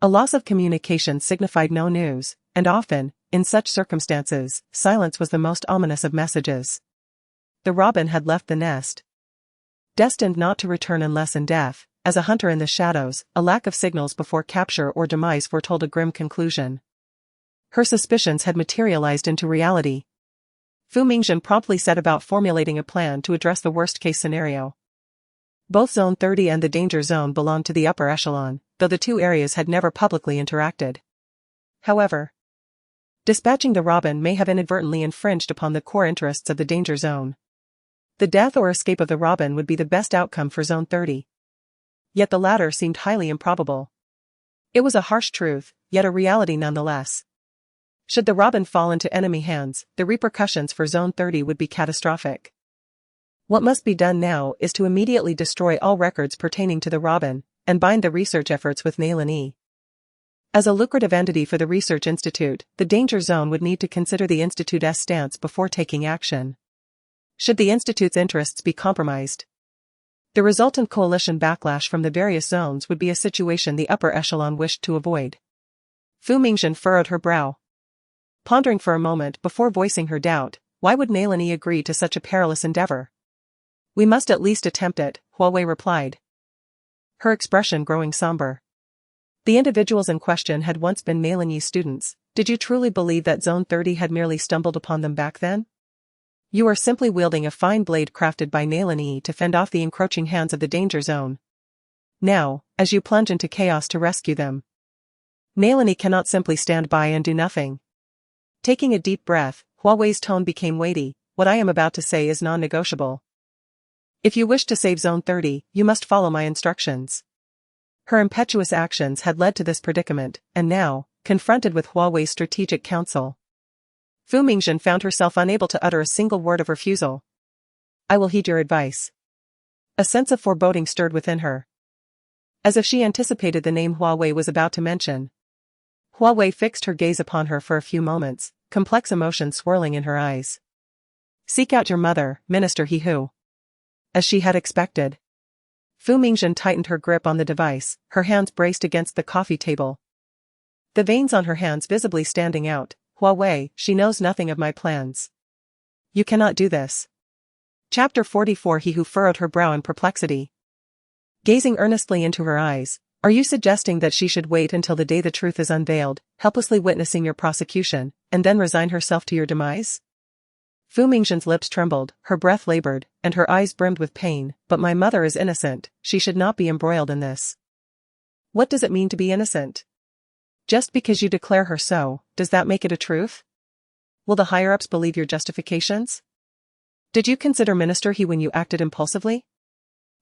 A loss of communication signified no news, and often, in such circumstances, silence was the most ominous of messages. The robin had left the nest, destined not to return unless in death. As a hunter in the shadows, a lack of signals before capture or demise foretold a grim conclusion. Her suspicions had materialized into reality. Fu Mingjin promptly set about formulating a plan to address the worst-case scenario. Both Zone 30 and the Danger Zone belonged to the upper echelon, though the two areas had never publicly interacted. However, dispatching the robin may have inadvertently infringed upon the core interests of the Danger Zone. The death or escape of the robin would be the best outcome for Zone 30. Yet the latter seemed highly improbable. It was a harsh truth, yet a reality nonetheless. Should the robin fall into enemy hands, the repercussions for Zone 30 would be catastrophic. What must be done now is to immediately destroy all records pertaining to the robin, and bind the research efforts with nanny. As a lucrative entity for the research institute, the Danger Zone would need to consider the institute's stance before taking action. Should the institute's interests be compromised, the resultant coalition backlash from the various zones would be a situation the upper echelon wished to avoid. Fu Mingjin furrowed her brow, pondering for a moment before voicing her doubt. Why would nanny agree to such a perilous endeavor? "We must at least attempt it," Hua Wei replied, her expression growing somber. The individuals in question had once been nanny's students. Did you truly believe that Zone 30 had merely stumbled upon them back then? You are simply wielding a fine blade crafted by nanny to fend off the encroaching hands of the Danger Zone. Now, as you plunge into chaos to rescue them, nanny cannot simply stand by and do nothing. Taking a deep breath, Hua Wei's tone became weighty. "What I am about to say is non-negotiable. If you wish to save Zone 30, you must follow my instructions." Her impetuous actions had led to this predicament, and now, confronted with Hua Wei's strategic counsel, Fu Mingjin found herself unable to utter a single word of refusal. "I will heed your advice." A sense of foreboding stirred within her, as if she anticipated the name Hua Wei was about to mention. Hua Wei fixed her gaze upon her for a few moments, complex emotions swirling in her eyes. "Seek out your mother, Minister He Hu." As she had expected, Fu Mingjin tightened her grip on the device, her hands braced against the coffee table, the veins on her hands visibly standing out. "Hua Wei, she knows nothing of my plans. You cannot do this." Chapter 44. He Who furrowed her brow in perplexity. Gazing earnestly into her eyes, "Are you suggesting that she should wait until the day the truth is unveiled, helplessly witnessing your prosecution, and then resign herself to your demise?" Fu Mingjin's lips trembled, her breath labored, and her eyes brimmed with pain. "But my mother is innocent, she should not be embroiled in this." "What does it mean to be innocent? Just because you declare her so, does that make it a truth? Will the higher-ups believe your justifications? Did you consider Minister He when you acted impulsively?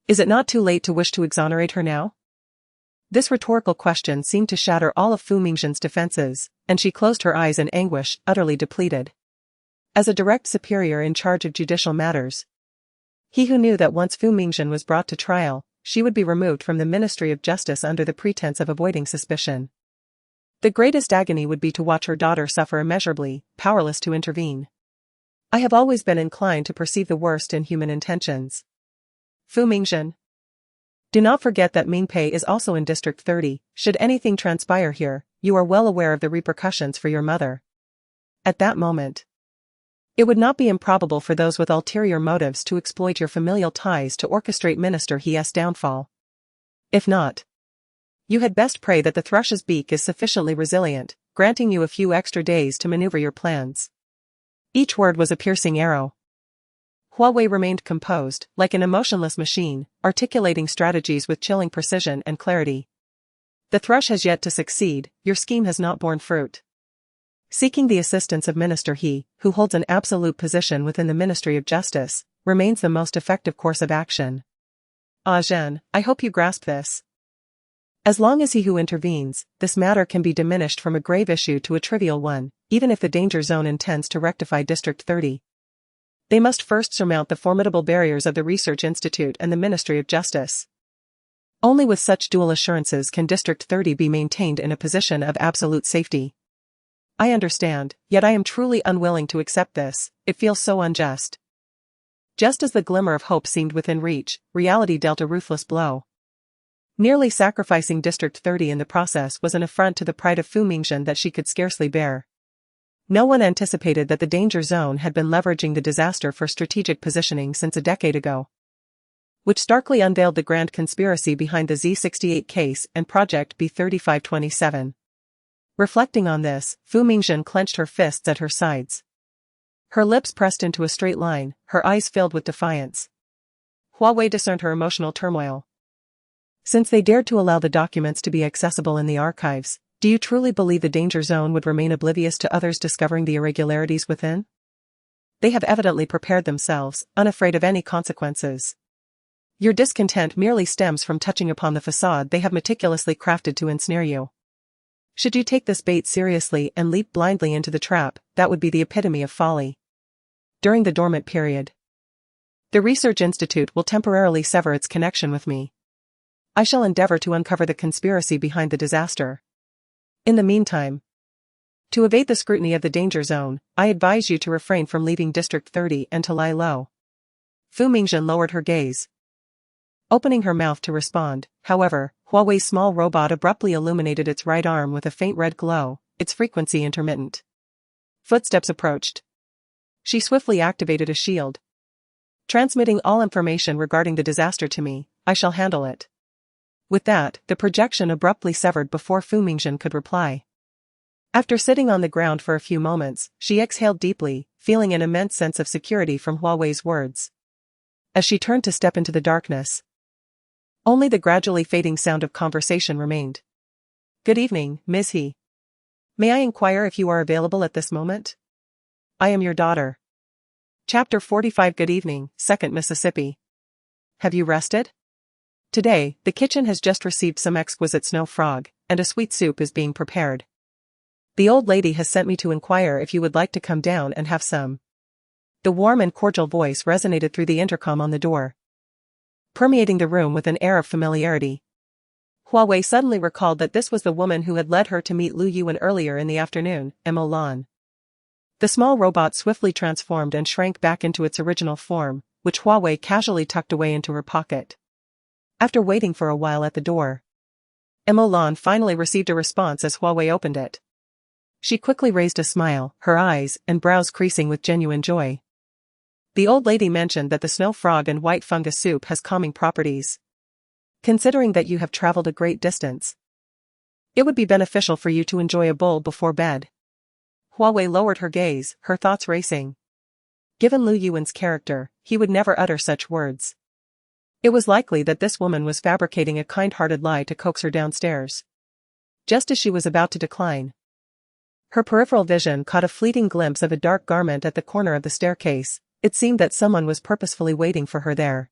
Is it not too late to wish to exonerate her now?" This rhetorical question seemed to shatter all of Fu Mingjin's defenses, and she closed her eyes in anguish, utterly depleted. As a direct superior in charge of judicial matters, he who knew that once Fu Mingjin was brought to trial, she would be removed from the Ministry of Justice under the pretense of avoiding suspicion. The greatest agony would be to watch her daughter suffer immeasurably, powerless to intervene. "I have always been inclined to perceive the worst in human intentions. Fu Mingjin, do not forget that Mingpei is also in District 30, should anything transpire here, you are well aware of the repercussions for your mother." At that moment, it would not be improbable for those with ulterior motives to exploit your familial ties to orchestrate Minister He's downfall. If not, you had best pray that the thrush's beak is sufficiently resilient. granting you a few extra days to maneuver your plans. Each word was a piercing arrow. Hua Wei remained composed, like an emotionless machine, articulating strategies with chilling precision and clarity. The thrush has yet to succeed, your scheme has not borne fruit. Seeking the assistance of Minister He, who holds an absolute position within the Ministry of Justice, remains the most effective course of action. Ah Zhen, I hope you grasp this. As long as he who intervenes, this matter can be diminished from a grave issue to a trivial one, even if the danger zone intends to rectify District 30. They must first surmount the formidable barriers of the Research Institute and the Ministry of Justice. Only with such dual assurances can District 30 be maintained in a position of absolute safety. I understand, yet I am truly unwilling to accept this, it feels so unjust. Just as the glimmer of hope seemed within reach, reality dealt a ruthless blow. Nearly sacrificing District 30 in the process was an affront to the pride of Fu Mingzhen that she could scarcely bear. No one anticipated that the danger zone had been leveraging the disaster for strategic positioning since a decade ago, which starkly unveiled the grand conspiracy behind the Z68 case and Project B3527. Reflecting on this, Fu Mingzhen clenched her fists at her sides. Her lips pressed into a straight line, her eyes filled with defiance. Hua Wei discerned her emotional turmoil. Since they dared to allow the documents to be accessible in the archives, do you truly believe the danger zone would remain oblivious to others discovering the irregularities within? They have evidently prepared themselves, unafraid of any consequences. Your discontent merely stems from touching upon the facade they have meticulously crafted to ensnare you. Should you take this bait seriously and leap blindly into the trap, that would be the epitome of folly. During the dormant period, the Research Institute will temporarily sever its connection with me. I shall endeavor to uncover the conspiracy behind the disaster. In the meantime, to evade the scrutiny of the danger zone, I advise you to refrain from leaving District 30 and to lie low. Fu Mingzhen lowered her gaze. Opening her mouth to respond, however, Hua Wei's small robot abruptly illuminated its right arm with a faint red glow, its frequency intermittent. Footsteps approached. She swiftly activated a shield. Transmitting all information regarding the disaster to me, I shall handle it. With that, the projection abruptly severed before Fu Mingzhen could reply. After sitting on the ground for a few moments, she exhaled deeply, feeling an immense sense of security from Hua Wei's words. As she turned to step into the darkness, only the gradually fading sound of conversation remained. Good evening, Ms. He. May I inquire if you are available at this moment? I am your daughter. Chapter 45. Good evening, 2nd Mississippi. Have you rested? Today, the kitchen has just received some exquisite snow frog, and a sweet soup is being prepared. The old lady has sent me to inquire if you would like to come down and have some. The warm and cordial voice resonated through the intercom on the door, permeating the room with an air of familiarity. Hua Wei suddenly recalled that this was the woman who had led her to meet Lu Yuan earlier in the afternoon, Mo Lan. The small robot swiftly transformed and shrank back into its original form, which Hua Wei casually tucked away into her pocket. After waiting for a while at the door, Mo Lan finally received a response as Hua Wei opened it. She quickly raised a smile, her eyes and brows creasing with genuine joy. The old lady mentioned that the snow frog and white fungus soup has calming properties. Considering that you have traveled a great distance, it would be beneficial for you to enjoy a bowl before bed. Hua Wei lowered her gaze, her thoughts racing. Given Lu Yuan's character, he would never utter such words. It was likely that this woman was fabricating a kind-hearted lie to coax her downstairs. Just as she was about to decline, her peripheral vision caught a fleeting glimpse of a dark garment at the corner of the staircase. It seemed that someone was purposefully waiting for her there.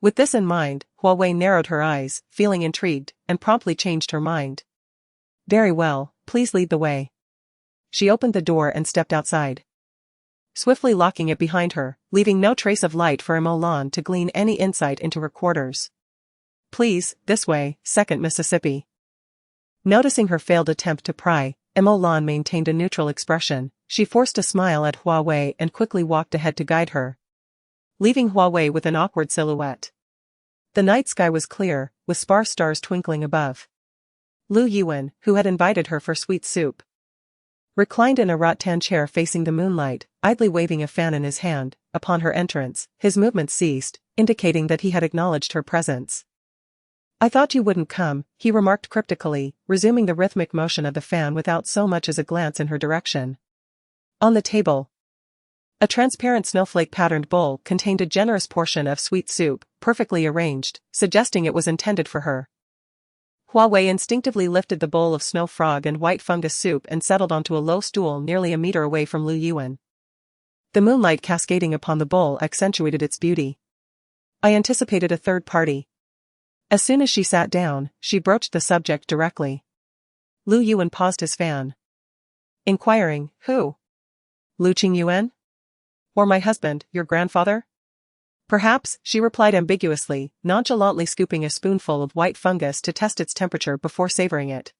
With this in mind, Hua Wei narrowed her eyes, feeling intrigued, and promptly changed her mind. Very well, please lead the way. She opened the door and stepped outside, swiftly locking it behind her, leaving no trace of light for Mo Lan to glean any insight into her quarters. Please, this way, 2nd Mississippi. Noticing her failed attempt to pry, Mo Lan maintained a neutral expression. She forced a smile at Hua Wei and quickly walked ahead to guide her, leaving Hua Wei with an awkward silhouette. The night sky was clear, with sparse stars twinkling above. Lu Yuan, who had invited her for sweet soup, reclined in a rattan chair facing the moonlight, idly waving a fan in his hand. Upon her entrance, his movements ceased, indicating that he had acknowledged her presence. I thought you wouldn't come, he remarked cryptically, resuming the rhythmic motion of the fan without so much as a glance in her direction. On the table, a transparent snowflake-patterned bowl contained a generous portion of sweet soup, perfectly arranged, suggesting it was intended for her. Hua Wei instinctively lifted the bowl of snow frog and white fungus soup and settled onto a low stool nearly a meter away from Lu Yuan. The moonlight cascading upon the bowl accentuated its beauty. I anticipated a third party. As soon as she sat down, she broached the subject directly. Lu Yuan paused his fan, inquiring, who? Lu Qingyuan? Or my husband, your grandfather? Perhaps, she replied ambiguously, nonchalantly scooping a spoonful of white fungus to test its temperature before savoring it.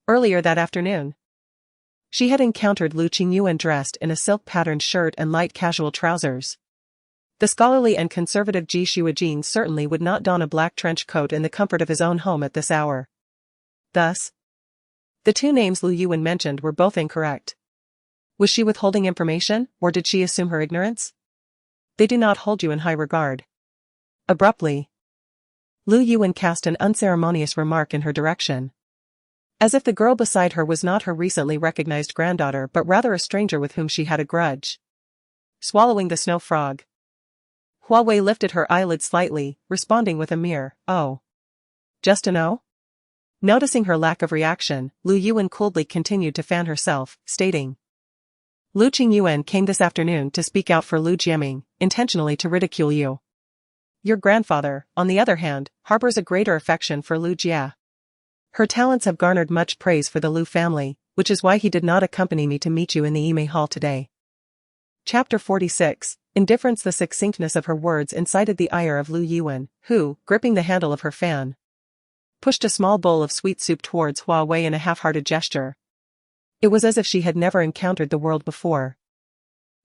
Earlier that afternoon, she had encountered Lu Qingyuan dressed in a silk-patterned shirt and light casual trousers. The scholarly and conservative Ji Shuijin certainly would not don a black trench coat in the comfort of his own home at this hour. Thus, the two names Lu Yuan mentioned were both incorrect. Was she withholding information, or did she assume her ignorance? They do not hold you in high regard. Abruptly, Lu Yuan cast an unceremonious remark in her direction. As if the girl beside her was not her recently recognized granddaughter but rather a stranger with whom she had a grudge. Swallowing the snow frog, Hua Wei lifted her eyelids slightly, responding with a mere, oh. Just a no? Noticing her lack of reaction, Lu Yuan coldly continued to fan herself, stating, Lu Qingyuan came this afternoon to speak out for Lu Jiaming, intentionally to ridicule you. Your grandfather, on the other hand, harbors a greater affection for Lu Jia. Her talents have garnered much praise for the Lu family, which is why he did not accompany me to meet you in the Yimei Hall today. Chapter 46. Indifference. The succinctness of her words incited the ire of Lu Yuan, who, gripping the handle of her fan, pushed a small bowl of sweet soup towards Hua Wei in a half-hearted gesture. It was as if she had never encountered the world before,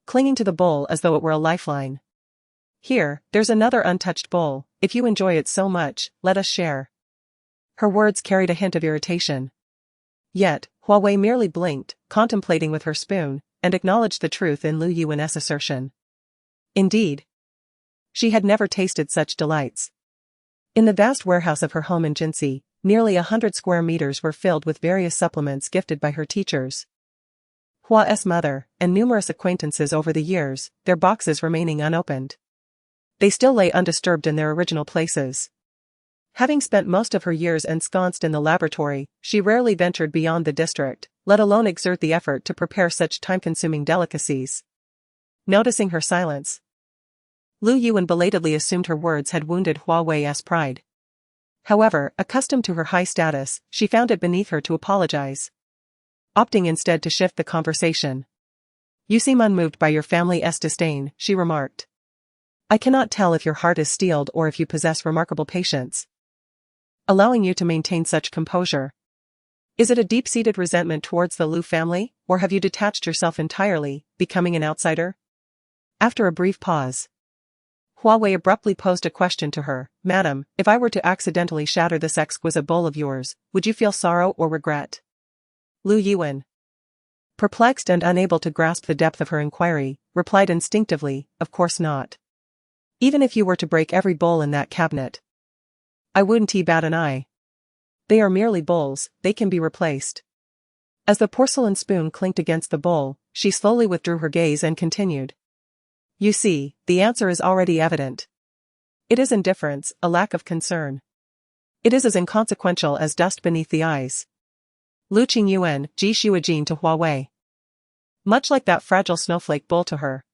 clinging to the bowl as though it were a lifeline. Here, there's another untouched bowl, if you enjoy it so much, let us share. Her words carried a hint of irritation. Yet, Hua Wei merely blinked, contemplating with her spoon, and acknowledged the truth in Lu Yuan's assertion. Indeed, she had never tasted such delights. In the vast warehouse of her home in Jinsi, nearly 100 square meters were filled with various supplements gifted by her teachers, Hua's mother, and numerous acquaintances over the years, their boxes remaining unopened. They still lay undisturbed in their original places. Having spent most of her years ensconced in the laboratory, she rarely ventured beyond the district, let alone exert the effort to prepare such time-consuming delicacies. Noticing her silence, Lu Yuan belatedly assumed her words had wounded Hua Wei's pride. However, accustomed to her high status, she found it beneath her to apologize, opting instead to shift the conversation. You seem unmoved by your family's disdain, she remarked. I cannot tell if your heart is steeled or if you possess remarkable patience, allowing you to maintain such composure. Is it a deep-seated resentment towards the Lu family, or have you detached yourself entirely, becoming an outsider? After a brief pause, Hua Wei abruptly posed a question to her. Madam, if I were to accidentally shatter this exquisite bowl of yours, would you feel sorrow or regret? Lu Yuan, perplexed and unable to grasp the depth of her inquiry, replied instinctively, of course not. Even if you were to break every bowl in that cabinet, I wouldn't bat an eye. They are merely bowls, they can be replaced. As the porcelain spoon clinked against the bowl, she slowly withdrew her gaze and continued. You see, the answer is already evident. It is indifference, a lack of concern. It is as inconsequential as dust beneath the eyes. Lu Qingyuan, Ji Shuijin to Hua Wei. Much like that fragile snowflake bowl to her.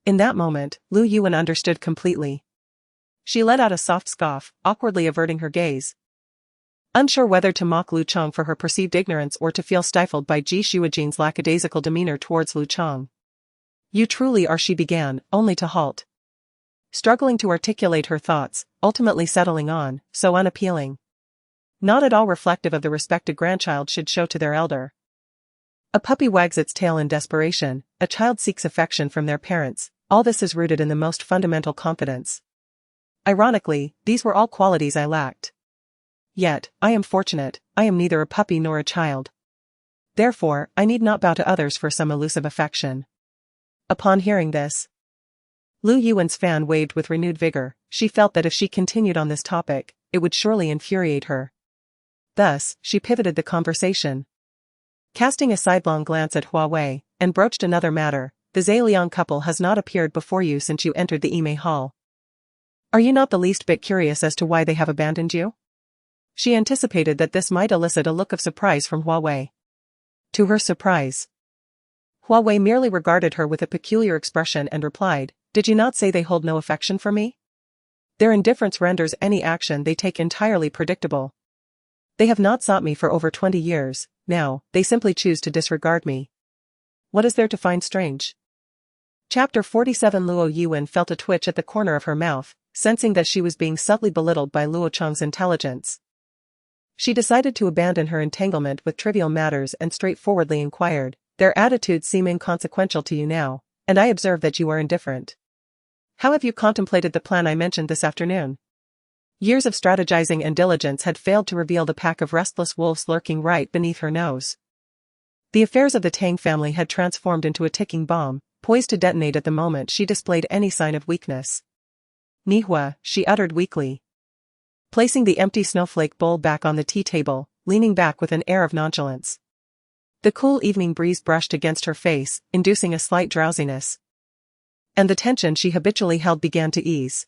In that moment, Lu Yuan understood completely. She let out a soft scoff, awkwardly averting her gaze, unsure whether to mock Lu Chang for her perceived ignorance or to feel stifled by Ji Shuijin's lackadaisical demeanor towards Lu Chang. You truly are, she began, only to halt, struggling to articulate her thoughts, ultimately settling on, so unappealing, not at all reflective of the respect a grandchild should show to their elder. A puppy wags its tail in desperation, a child seeks affection from their parents, all this is rooted in the most fundamental confidence. Ironically, these were all qualities I lacked. Yet, I am fortunate, I am neither a puppy nor a child. Therefore, I need not bow to others for some elusive affection. Upon hearing this, Lu Yuan's fan waved with renewed vigor. She felt that if she continued on this topic, it would surely infuriate her. Thus, she pivoted the conversation. Casting a sidelong glance at Hua Wei, and broached another matter, the Zeliang couple has not appeared before you since you entered the Ime Hall. Are you not the least bit curious as to why they have abandoned you? She anticipated that this might elicit a look of surprise from Hua Wei. To her surprise, Hua Wei merely regarded her with a peculiar expression and replied, "Did you not say they hold no affection for me? Their indifference renders any action they take entirely predictable. They have not sought me for over 20 years, now, they simply choose to disregard me. What is there to find strange?" Chapter 47. Luo Yuan felt a twitch at the corner of her mouth, sensing that she was being subtly belittled by Luo Cheng's intelligence. She decided to abandon her entanglement with trivial matters and straightforwardly inquired, "Their attitudes seem inconsequential to you now, and I observe that you are indifferent. How have you contemplated the plan I mentioned this afternoon?" Years of strategizing and diligence had failed to reveal the pack of restless wolves lurking right beneath her nose. The affairs of the Tang family had transformed into a ticking bomb, poised to detonate at the moment she displayed any sign of weakness. "Nihua," she uttered weakly, placing the empty snowflake bowl back on the tea table, leaning back with an air of nonchalance. The cool evening breeze brushed against her face, inducing a slight drowsiness. And the tension she habitually held began to ease.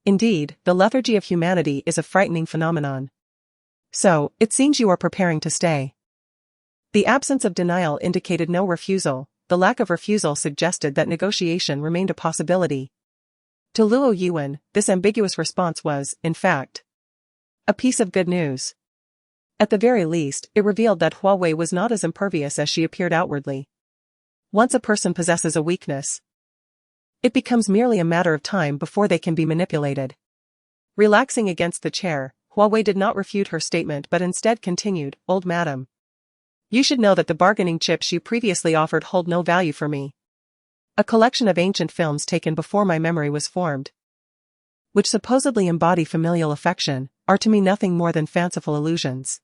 Indeed, the lethargy of humanity is a frightening phenomenon. "So, it seems you are preparing to stay." The absence of denial indicated no refusal, the lack of refusal suggested that negotiation remained a possibility. To Luo Yuan, this ambiguous response was, in fact, a piece of good news. At the very least, it revealed that Hua Wei was not as impervious as she appeared outwardly. Once a person possesses a weakness, it becomes merely a matter of time before they can be manipulated. Relaxing against the chair, Hua Wei did not refute her statement but instead continued, "Old madam, you should know that the bargaining chips you previously offered hold no value for me. A collection of ancient films taken before my memory was formed, which supposedly embody familial affection, are to me nothing more than fanciful illusions.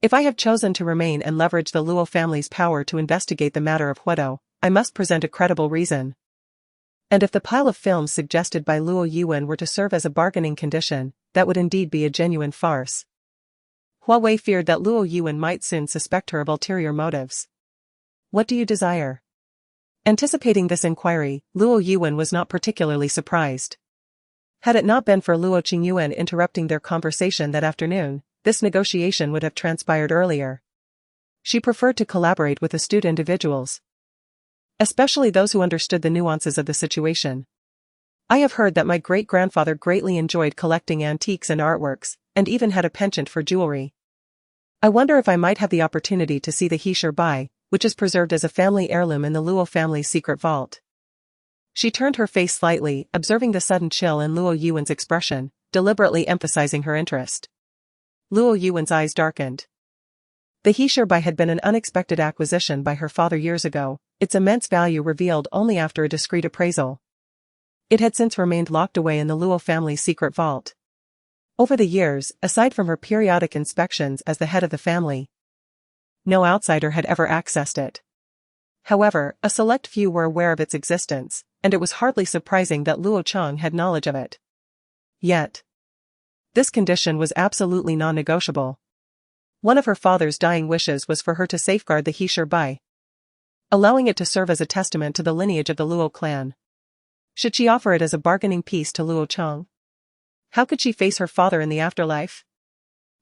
If I have chosen to remain and leverage the Luo family's power to investigate the matter of Huedo, I must present a credible reason. And if the pile of films suggested by Luo Yuan were to serve as a bargaining condition, that would indeed be a genuine farce." Hua Wei feared that Luo Yuan might soon suspect her of ulterior motives. "What do you desire?" Anticipating this inquiry, Luo Yuan was not particularly surprised. Had it not been for Luo Qingyuan interrupting their conversation that afternoon, this negotiation would have transpired earlier. She preferred to collaborate with astute individuals, especially those who understood the nuances of the situation. "I have heard that my great-grandfather greatly enjoyed collecting antiques and artworks, and even had a penchant for jewelry. I wonder if I might have the opportunity to see the Heiress Bai, which is preserved as a family heirloom in the Luo family's secret vault." She turned her face slightly, observing the sudden chill in Luo Yuan's expression, deliberately emphasizing her interest. Luo Yuan's eyes darkened. The Heiress Bai had been an unexpected acquisition by her father years ago, its immense value revealed only after a discreet appraisal. It had since remained locked away in the Luo family's secret vault. Over the years, aside from her periodic inspections as the head of the family, no outsider had ever accessed it. However, a select few were aware of its existence, and it was hardly surprising that Luo Cheng had knowledge of it. Yet, this condition was absolutely non-negotiable. One of her father's dying wishes was for her to safeguard the Heiress Bai, allowing it to serve as a testament to the lineage of the Luo clan. Should she offer it as a bargaining piece to Luo Cheng? How could she face her father in the afterlife?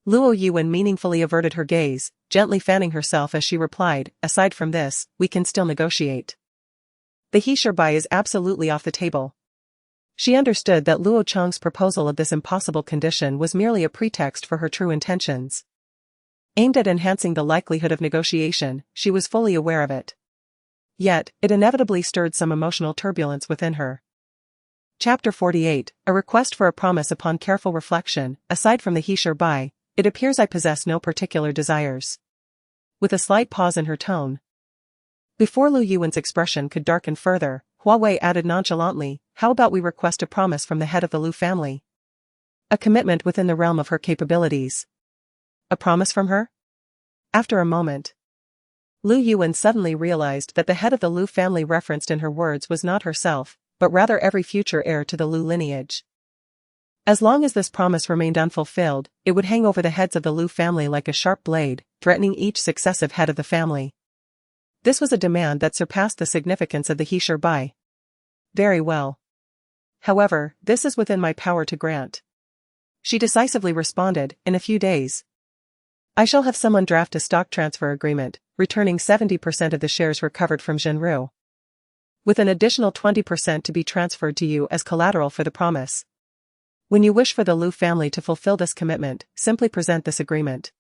Luo Yuan meaningfully averted her gaze, gently fanning herself as she replied, "Aside from this, we can still negotiate. The Heiress Bai is absolutely off the table." She understood that Luo Cheng's proposal of this impossible condition was merely a pretext for her true intentions. Aimed at enhancing the likelihood of negotiation, she was fully aware of it. Yet, it inevitably stirred some emotional turbulence within her. Chapter 48, A Request for a Promise. Upon careful reflection, aside from the Heiress Bai, it appears I possess no particular desires. With a slight pause in her tone, before Luo Yuan's expression could darken further, Hua Wei added nonchalantly, "How about we request a promise from the head of the Lu family? A commitment within the realm of her capabilities." A promise from her? After a moment, Luo Yuan suddenly realized that the head of the Lu family referenced in her words was not herself, but rather every future heir to the Lu lineage. As long as this promise remained unfulfilled, it would hang over the heads of the Lu family like a sharp blade, threatening each successive head of the family. This was a demand that surpassed the significance of the he sure by. Very well. However, this is within my power to grant. She decisively responded, in a few days. I shall have someone draft a stock transfer agreement, returning 70% of the shares recovered from Zhenru, with an additional 20% to be transferred to you as collateral for the promise. When you wish for the Lu family to fulfill this commitment, simply present this agreement.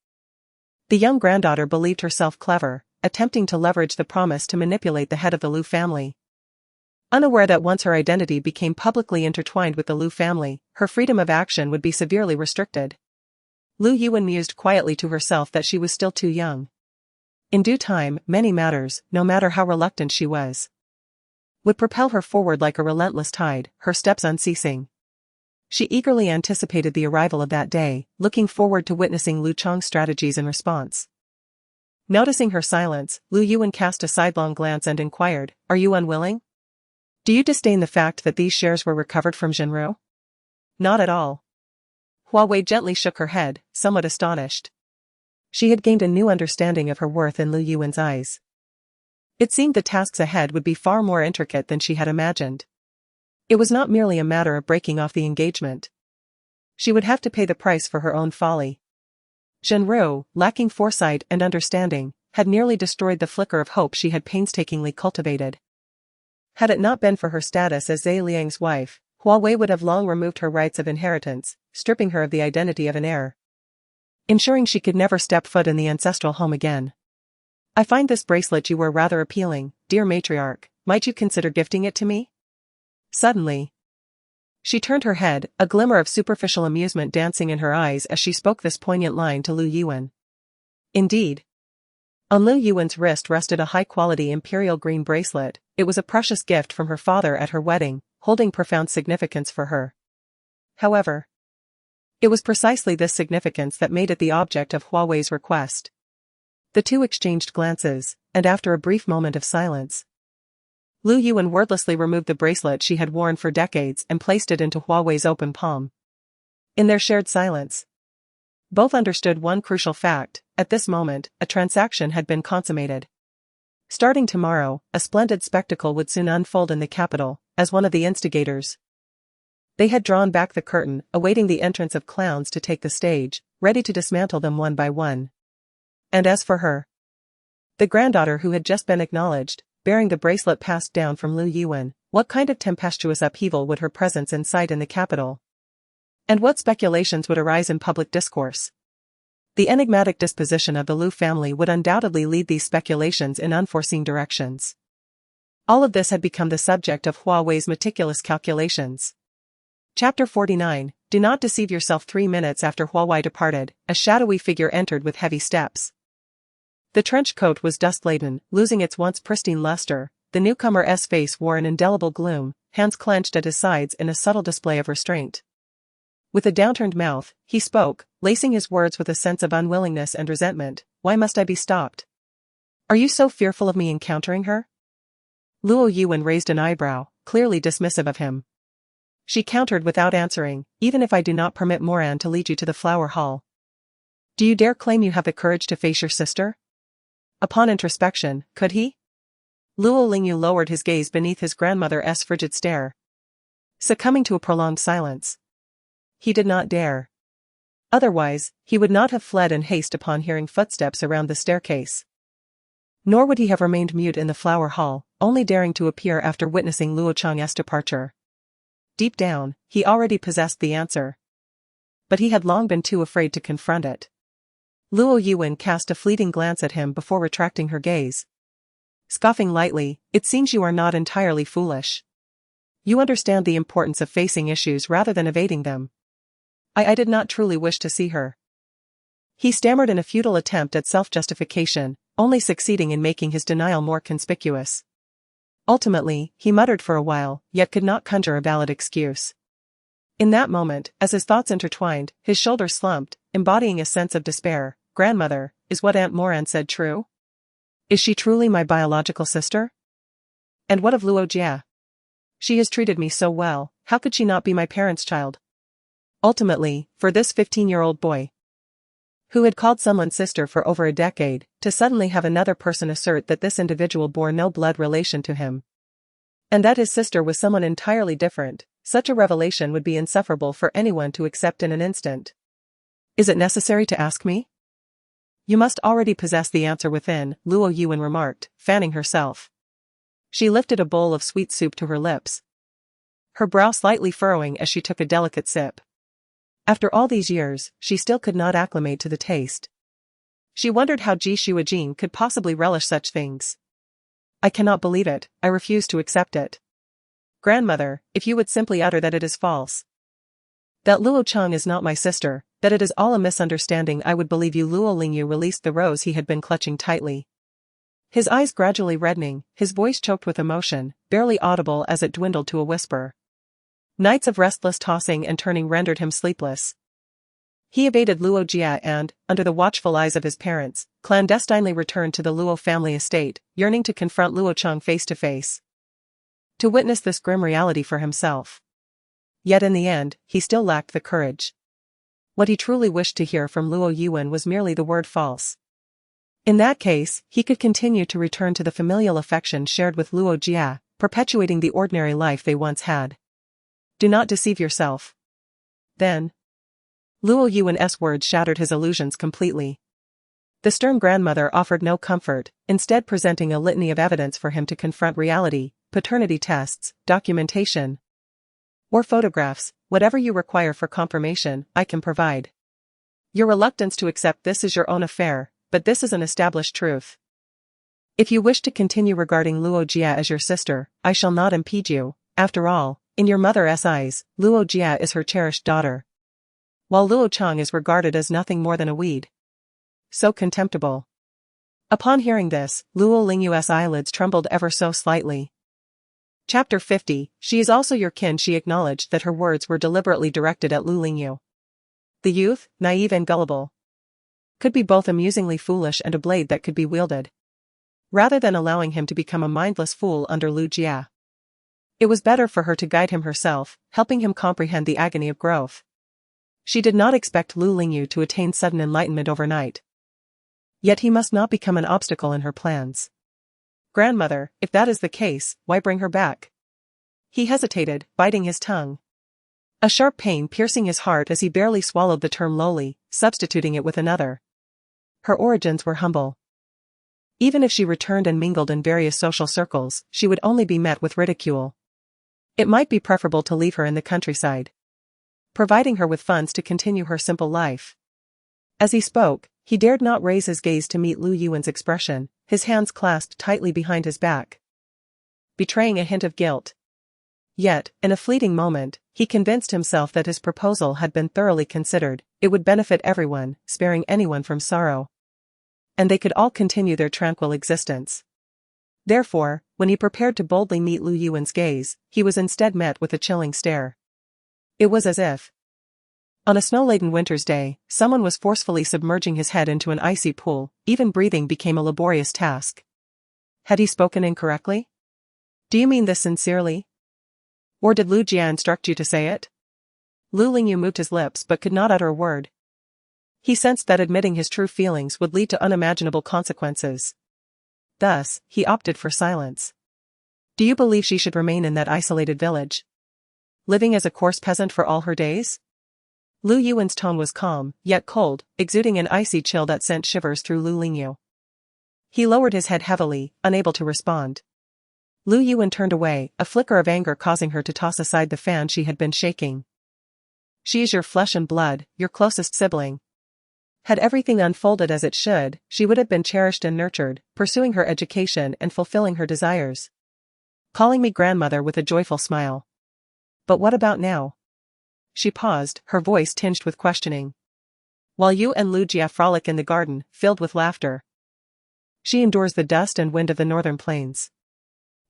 The young granddaughter believed herself clever, attempting to leverage the promise to manipulate the head of the Lu family. Unaware that once her identity became publicly intertwined with the Lu family, her freedom of action would be severely restricted. Lu Yuan mused quietly to herself that she was still too young. In due time, many matters, no matter how reluctant she was, would propel her forward like a relentless tide, her steps unceasing. She eagerly anticipated the arrival of that day, looking forward to witnessing Lu Chong's strategies in response. Noticing her silence, Lu Yuan cast a sidelong glance and inquired, "Are you unwilling? Do you disdain the fact that these shares were recovered from Zhenru?" "Not at all." Hua Wei gently shook her head, somewhat astonished. She had gained a new understanding of her worth in Lu Yuan's eyes. It seemed the tasks ahead would be far more intricate than she had imagined. It was not merely a matter of breaking off the engagement. She would have to pay the price for her own folly. Zhenru, lacking foresight and understanding, had nearly destroyed the flicker of hope she had painstakingly cultivated. Had it not been for her status as Zhe Liang's wife, Hua Wei would have long removed her rights of inheritance, stripping her of the identity of an heir, ensuring she could never step foot in the ancestral home again. I find this bracelet you wear rather appealing, dear matriarch. Might you consider gifting it to me? Suddenly, she turned her head, a glimmer of superficial amusement dancing in her eyes as she spoke this poignant line to Lu Yuan. Indeed. On Lu Yuan's wrist rested a high-quality imperial green bracelet. It was a precious gift from her father at her wedding, holding profound significance for her. However, it was precisely this significance that made it the object of Hua Wei's request. The two exchanged glances, and after a brief moment of silence, Lu Yuan wordlessly removed the bracelet she had worn for decades and placed it into Hua Wei's open palm. In their shared silence, both understood one crucial fact: at this moment, a transaction had been consummated. Starting tomorrow, a splendid spectacle would soon unfold in the capital. As one of the instigators, they had drawn back the curtain, awaiting the entrance of clowns to take the stage, ready to dismantle them one by one. And as for her, the granddaughter who had just been acknowledged, bearing the bracelet passed down from Lu Yuan, what kind of tempestuous upheaval would her presence incite in the capital? And what speculations would arise in public discourse? The enigmatic disposition of the Lu family would undoubtedly lead these speculations in unforeseen directions. All of this had become the subject of Hua Wei's meticulous calculations. Chapter 49. Do not deceive yourself. 3 minutes after Hua Wei departed, a shadowy figure entered with heavy steps. The trench coat was dust-laden, losing its once pristine luster. The newcomer's face wore an indelible gloom, hands clenched at his sides in a subtle display of restraint. With a downturned mouth, he spoke, lacing his words with a sense of unwillingness and resentment. Why must I be stopped? Are you so fearful of me encountering her? Luo Yuan raised an eyebrow, clearly dismissive of him. She countered without answering, even if I do not permit Moran to lead you to the flower hall, do you dare claim you have the courage to face your sister? Upon introspection, could he? Luo Lingyu lowered his gaze beneath his grandmother's frigid stare, succumbing to a prolonged silence. He did not dare. Otherwise, he would not have fled in haste upon hearing footsteps around the staircase. Nor would he have remained mute in the flower hall, only daring to appear after witnessing Luo Chang's departure. Deep down, he already possessed the answer, but he had long been too afraid to confront it. Luo Yuan cast a fleeting glance at him before retracting her gaze. Scoffing lightly, it seems you are not entirely foolish. You understand the importance of facing issues rather than evading them. I did not truly wish to see her. He stammered in a futile attempt at self-justification, only succeeding in making his denial more conspicuous. Ultimately, he muttered for a while, yet could not conjure a valid excuse. In that moment, as his thoughts intertwined, his shoulders slumped, embodying a sense of despair. Grandmother, is what Aunt Moran said true? Is she truly my biological sister? And what of Luo Jia? She has treated me so well, how could she not be my parents' child? Ultimately, for this 15-year-old boy, who had called someone sister for over a decade, to suddenly have another person assert that this individual bore no blood relation to him, and that his sister was someone entirely different, such a revelation would be insufferable for anyone to accept in an instant. Is it necessary to ask me? You must already possess the answer within, Luo Yuan remarked, fanning herself. She lifted a bowl of sweet soup to her lips, her brow slightly furrowing as she took a delicate sip. After all these years, she still could not acclimate to the taste. She wondered how Ji Shuijin could possibly relish such things. I cannot believe it, I refuse to accept it. Grandmother, if you would simply utter that it is false, that Luo Cheng is not my sister, that it is all a misunderstanding, I would believe you. Luo Lingyu released the rose he had been clutching tightly. His eyes gradually reddening, his voice choked with emotion, barely audible as it dwindled to a whisper. Nights of restless tossing and turning rendered him sleepless. He evaded Luo Jia and, under the watchful eyes of his parents, clandestinely returned to the Luo family estate, yearning to confront Luo Cheng face to face, to witness this grim reality for himself. Yet in the end, he still lacked the courage. What he truly wished to hear from Luo Yuan was merely the word false. In that case, he could continue to return to the familial affection shared with Luo Jia, perpetuating the ordinary life they once had. Do not deceive yourself. Then. Luo Yuan's words shattered his illusions completely. The stern grandmother offered no comfort, instead presenting a litany of evidence for him to confront reality, paternity tests, documentation, or photographs, whatever you require for confirmation, I can provide. Your reluctance to accept this is your own affair, but this is an established truth. If you wish to continue regarding Luo Jia as your sister, I shall not impede you. After all, in your mother's eyes, Luo Jia is her cherished daughter, while Luo Cheng is regarded as nothing more than a weed. So contemptible. Upon hearing this, Luo Lingyu's eyelids trembled ever so slightly. Chapter 50, She is also your kin. She acknowledged that her words were deliberately directed at Lu Lingyu. The youth, naive and gullible, could be both amusingly foolish and a blade that could be wielded, rather than allowing him to become a mindless fool under Lu Jia. It was better for her to guide him herself, helping him comprehend the agony of growth. She did not expect Lu Lingyu to attain sudden enlightenment overnight. Yet he must not become an obstacle in her plans. Grandmother, if that is the case, why bring her back? He hesitated, biting his tongue, a sharp pain piercing his heart as he barely swallowed the term lowly, substituting it with another. Her origins were humble. Even if she returned and mingled in various social circles, she would only be met with ridicule. It might be preferable to leave her in the countryside, providing her with funds to continue her simple life. As he spoke, he dared not raise his gaze to meet Lu Yuan's expression, his hands clasped tightly behind his back, betraying a hint of guilt. Yet, in a fleeting moment, he convinced himself that his proposal had been thoroughly considered, it would benefit everyone, sparing anyone from sorrow, and they could all continue their tranquil existence. Therefore, when he prepared to boldly meet Lu Yuan's gaze, he was instead met with a chilling stare. It was as if, on a snow-laden winter's day, someone was forcefully submerging his head into an icy pool. Even breathing became a laborious task. Had he spoken incorrectly? Do you mean this sincerely? Or did Lu Jia instruct you to say it? Lu Lingyu moved his lips but could not utter a word. He sensed that admitting his true feelings would lead to unimaginable consequences. Thus, he opted for silence. Do you believe she should remain in that isolated village, living as a coarse peasant for all her days? Lu Yuan's tone was calm, yet cold, exuding an icy chill that sent shivers through Lu Lingyu. He lowered his head heavily, unable to respond. Lu Yuan turned away, a flicker of anger causing her to toss aside the fan she had been shaking. She is your flesh and blood, your closest sibling. Had everything unfolded as it should, she would have been cherished and nurtured, pursuing her education and fulfilling her desires, calling me grandmother with a joyful smile. But what about now? She paused, her voice tinged with questioning. While you and Lu Jia frolic in the garden, filled with laughter, she endures the dust and wind of the northern plains.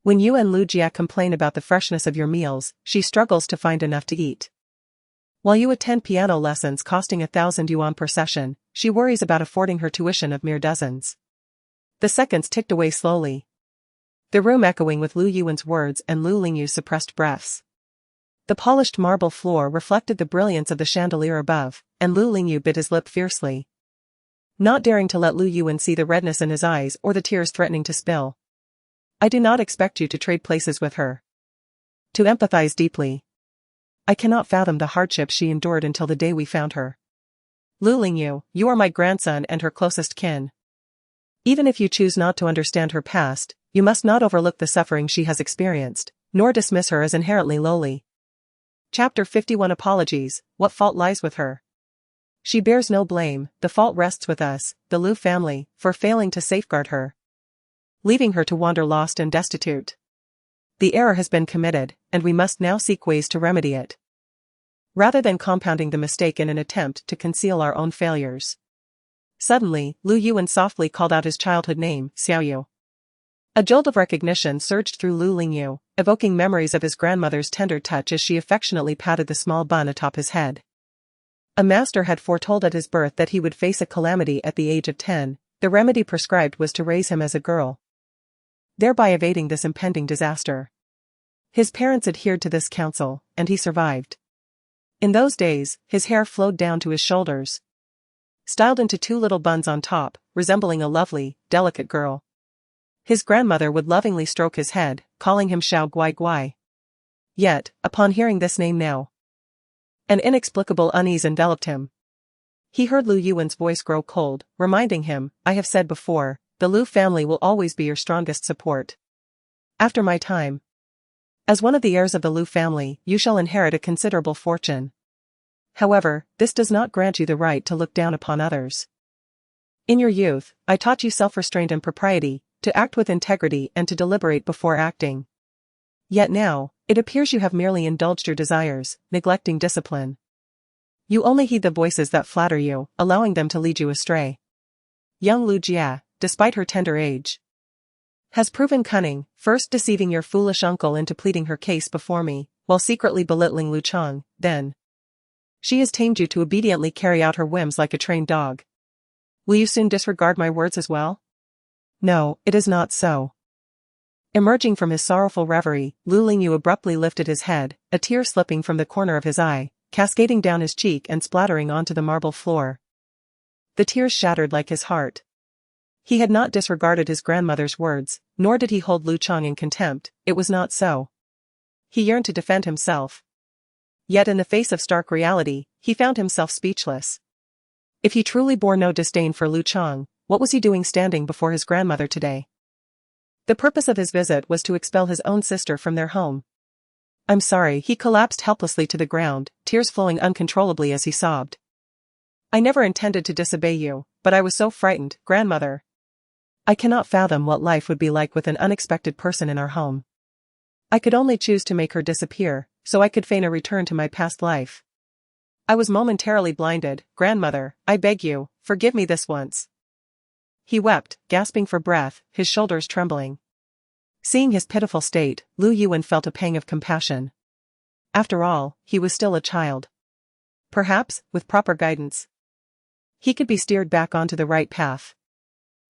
When you and Lu Jia complain about the freshness of your meals, she struggles to find enough to eat. While you attend piano lessons costing 1,000 yuan per session, she worries about affording her tuition of mere dozens. The seconds ticked away slowly, the room echoing with Lu Yuan's words and Lu Lingyu's suppressed breaths. The polished marble floor reflected the brilliance of the chandelier above, and Lu Lingyu bit his lip fiercely, not daring to let Lu Yuan see the redness in his eyes or the tears threatening to spill. I do not expect you to trade places with her. To empathize deeply. I cannot fathom the hardships she endured until the day we found her. Lu Lingyu, you are my grandson and her closest kin. Even if you choose not to understand her past, you must not overlook the suffering she has experienced, nor dismiss her as inherently lowly. Chapter 51 Apologies, what fault lies with her? She bears no blame, the fault rests with us, the Lu family, for failing to safeguard her, leaving her to wander lost and destitute. The error has been committed, and we must now seek ways to remedy it, rather than compounding the mistake in an attempt to conceal our own failures. Suddenly, Lu Yuan softly called out his childhood name, Xiaoyu. A jolt of recognition surged through Lu Lingyu, evoking memories of his grandmother's tender touch as she affectionately patted the small bun atop his head. A master had foretold at his birth that he would face a calamity at the age of 10, the remedy prescribed was to raise him as a girl, thereby evading this impending disaster. His parents adhered to this counsel, and he survived. In those days, his hair flowed down to his shoulders, styled into 2 little buns on top, resembling a lovely, delicate girl. His grandmother would lovingly stroke his head, calling him Xiao Guai Guai. Yet, upon hearing this name now, an inexplicable unease enveloped him. He heard Lu Yuan's voice grow cold, reminding him, I have said before, the Lu family will always be your strongest support. After my time, as one of the heirs of the Lu family, you shall inherit a considerable fortune. However, this does not grant you the right to look down upon others. In your youth, I taught you self-restraint and propriety, to act with integrity and to deliberate before acting. Yet now, it appears you have merely indulged your desires, neglecting discipline. You only heed the voices that flatter you, allowing them to lead you astray. Young Lu Jia, despite her tender age, has proven cunning, first deceiving your foolish uncle into pleading her case before me, while secretly belittling Lu Chang, then she has tamed you to obediently carry out her whims like a trained dog. Will you soon disregard my words as well? No, it is not so. Emerging from his sorrowful reverie, Lu Lingyu abruptly lifted his head, a tear slipping from the corner of his eye, cascading down his cheek and splattering onto the marble floor. The tears shattered like his heart. He had not disregarded his grandmother's words, nor did he hold Lu Chang in contempt, it was not so. He yearned to defend himself. Yet in the face of stark reality, he found himself speechless. If he truly bore no disdain for Lu Chang, what was he doing standing before his grandmother today? The purpose of his visit was to expel his own sister from their home. I'm sorry, he collapsed helplessly to the ground, tears flowing uncontrollably as he sobbed. I never intended to disobey you, but I was so frightened, grandmother. I cannot fathom what life would be like with an unexpected person in our home. I could only choose to make her disappear, so I could feign a return to my past life. I was momentarily blinded, grandmother, I beg you, forgive me this once. He wept, gasping for breath, his shoulders trembling. Seeing his pitiful state, Lu Yuan felt a pang of compassion. After all, he was still a child. Perhaps, with proper guidance, he could be steered back onto the right path.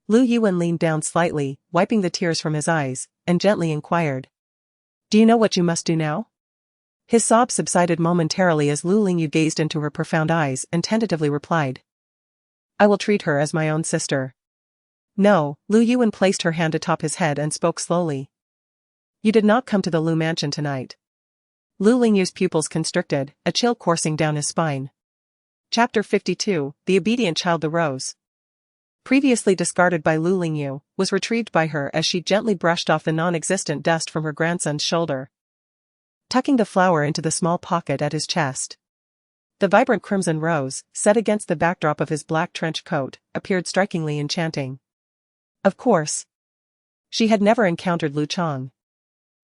Lu Yuan leaned down slightly, wiping the tears from his eyes, and gently inquired. Do you know what you must do now? His sobs subsided momentarily as Lu Lingyu gazed into her profound eyes and tentatively replied. I will treat her as my own sister. No, Lu Yuan placed her hand atop his head and spoke slowly. You did not come to the Lu mansion tonight. Lu Lingyu's pupils constricted, a chill coursing down his spine. Chapter 52, The Obedient Child. The rose, previously discarded by Lu Lingyu, was retrieved by her as she gently brushed off the non-existent dust from her grandson's shoulder, tucking the flower into the small pocket at his chest. The vibrant crimson rose, set against the backdrop of his black trench coat, appeared strikingly enchanting. Of course, she had never encountered Lu Chang.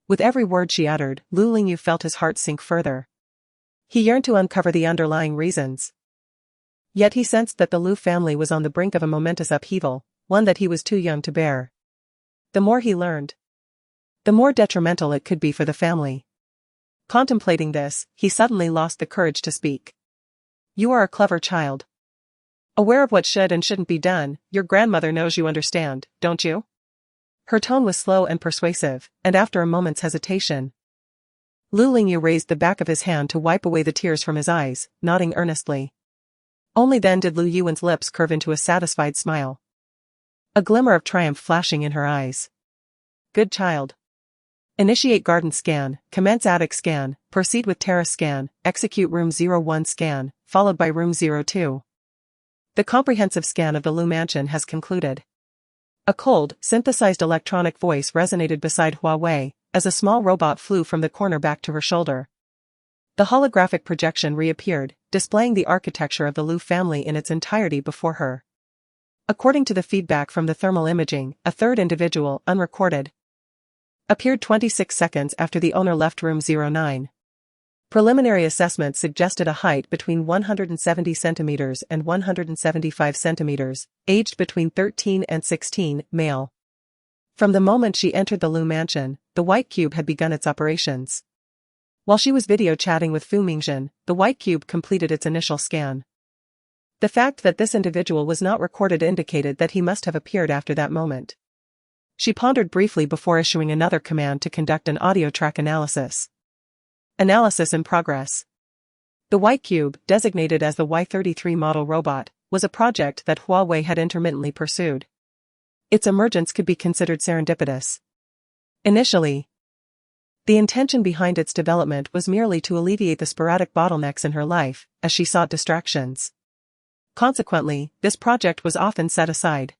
With every word she uttered, Lu Lingyu felt his heart sink further. He yearned to uncover the underlying reasons. Yet he sensed that the Lu family was on the brink of a momentous upheaval, one that he was too young to bear. The more he learned, the more detrimental it could be for the family. Contemplating this, he suddenly lost the courage to speak. You are a clever child. Aware of what should and shouldn't be done, your grandmother knows you understand, don't you? Her tone was slow and persuasive, and after a moment's hesitation, Lu Lingyu raised the back of his hand to wipe away the tears from his eyes, nodding earnestly. Only then did Lu Yuan's lips curve into a satisfied smile. A glimmer of triumph flashing in her eyes. Good child. Initiate garden scan, commence attic scan, proceed with terrace scan, execute room 01 scan, followed by room 02. The comprehensive scan of the Lu mansion has concluded. A cold, synthesized electronic voice resonated beside Hua Wei, as a small robot flew from the corner back to her shoulder. The holographic projection reappeared, displaying the architecture of the Lu family in its entirety before her. According to the feedback from the thermal imaging, a third individual, unrecorded, appeared 26 seconds after the owner left room 09. Preliminary assessment suggested a height between 170 centimeters and 175 centimeters, aged between 13 and 16, male. From the moment she entered the Lu mansion, the white cube had begun its operations. While she was video chatting with Fu Mingjin, the white cube completed its initial scan. The fact that this individual was not recorded indicated that he must have appeared after that moment. She pondered briefly before issuing another command to conduct an audio track analysis. Analysis in progress. The white cube, designated as the Y33 model robot, was a project that Hua Wei had intermittently pursued. Its emergence could be considered serendipitous. Initially, the intention behind its development was merely to alleviate the sporadic bottlenecks in her life, as she sought distractions. Consequently, this project was often set aside,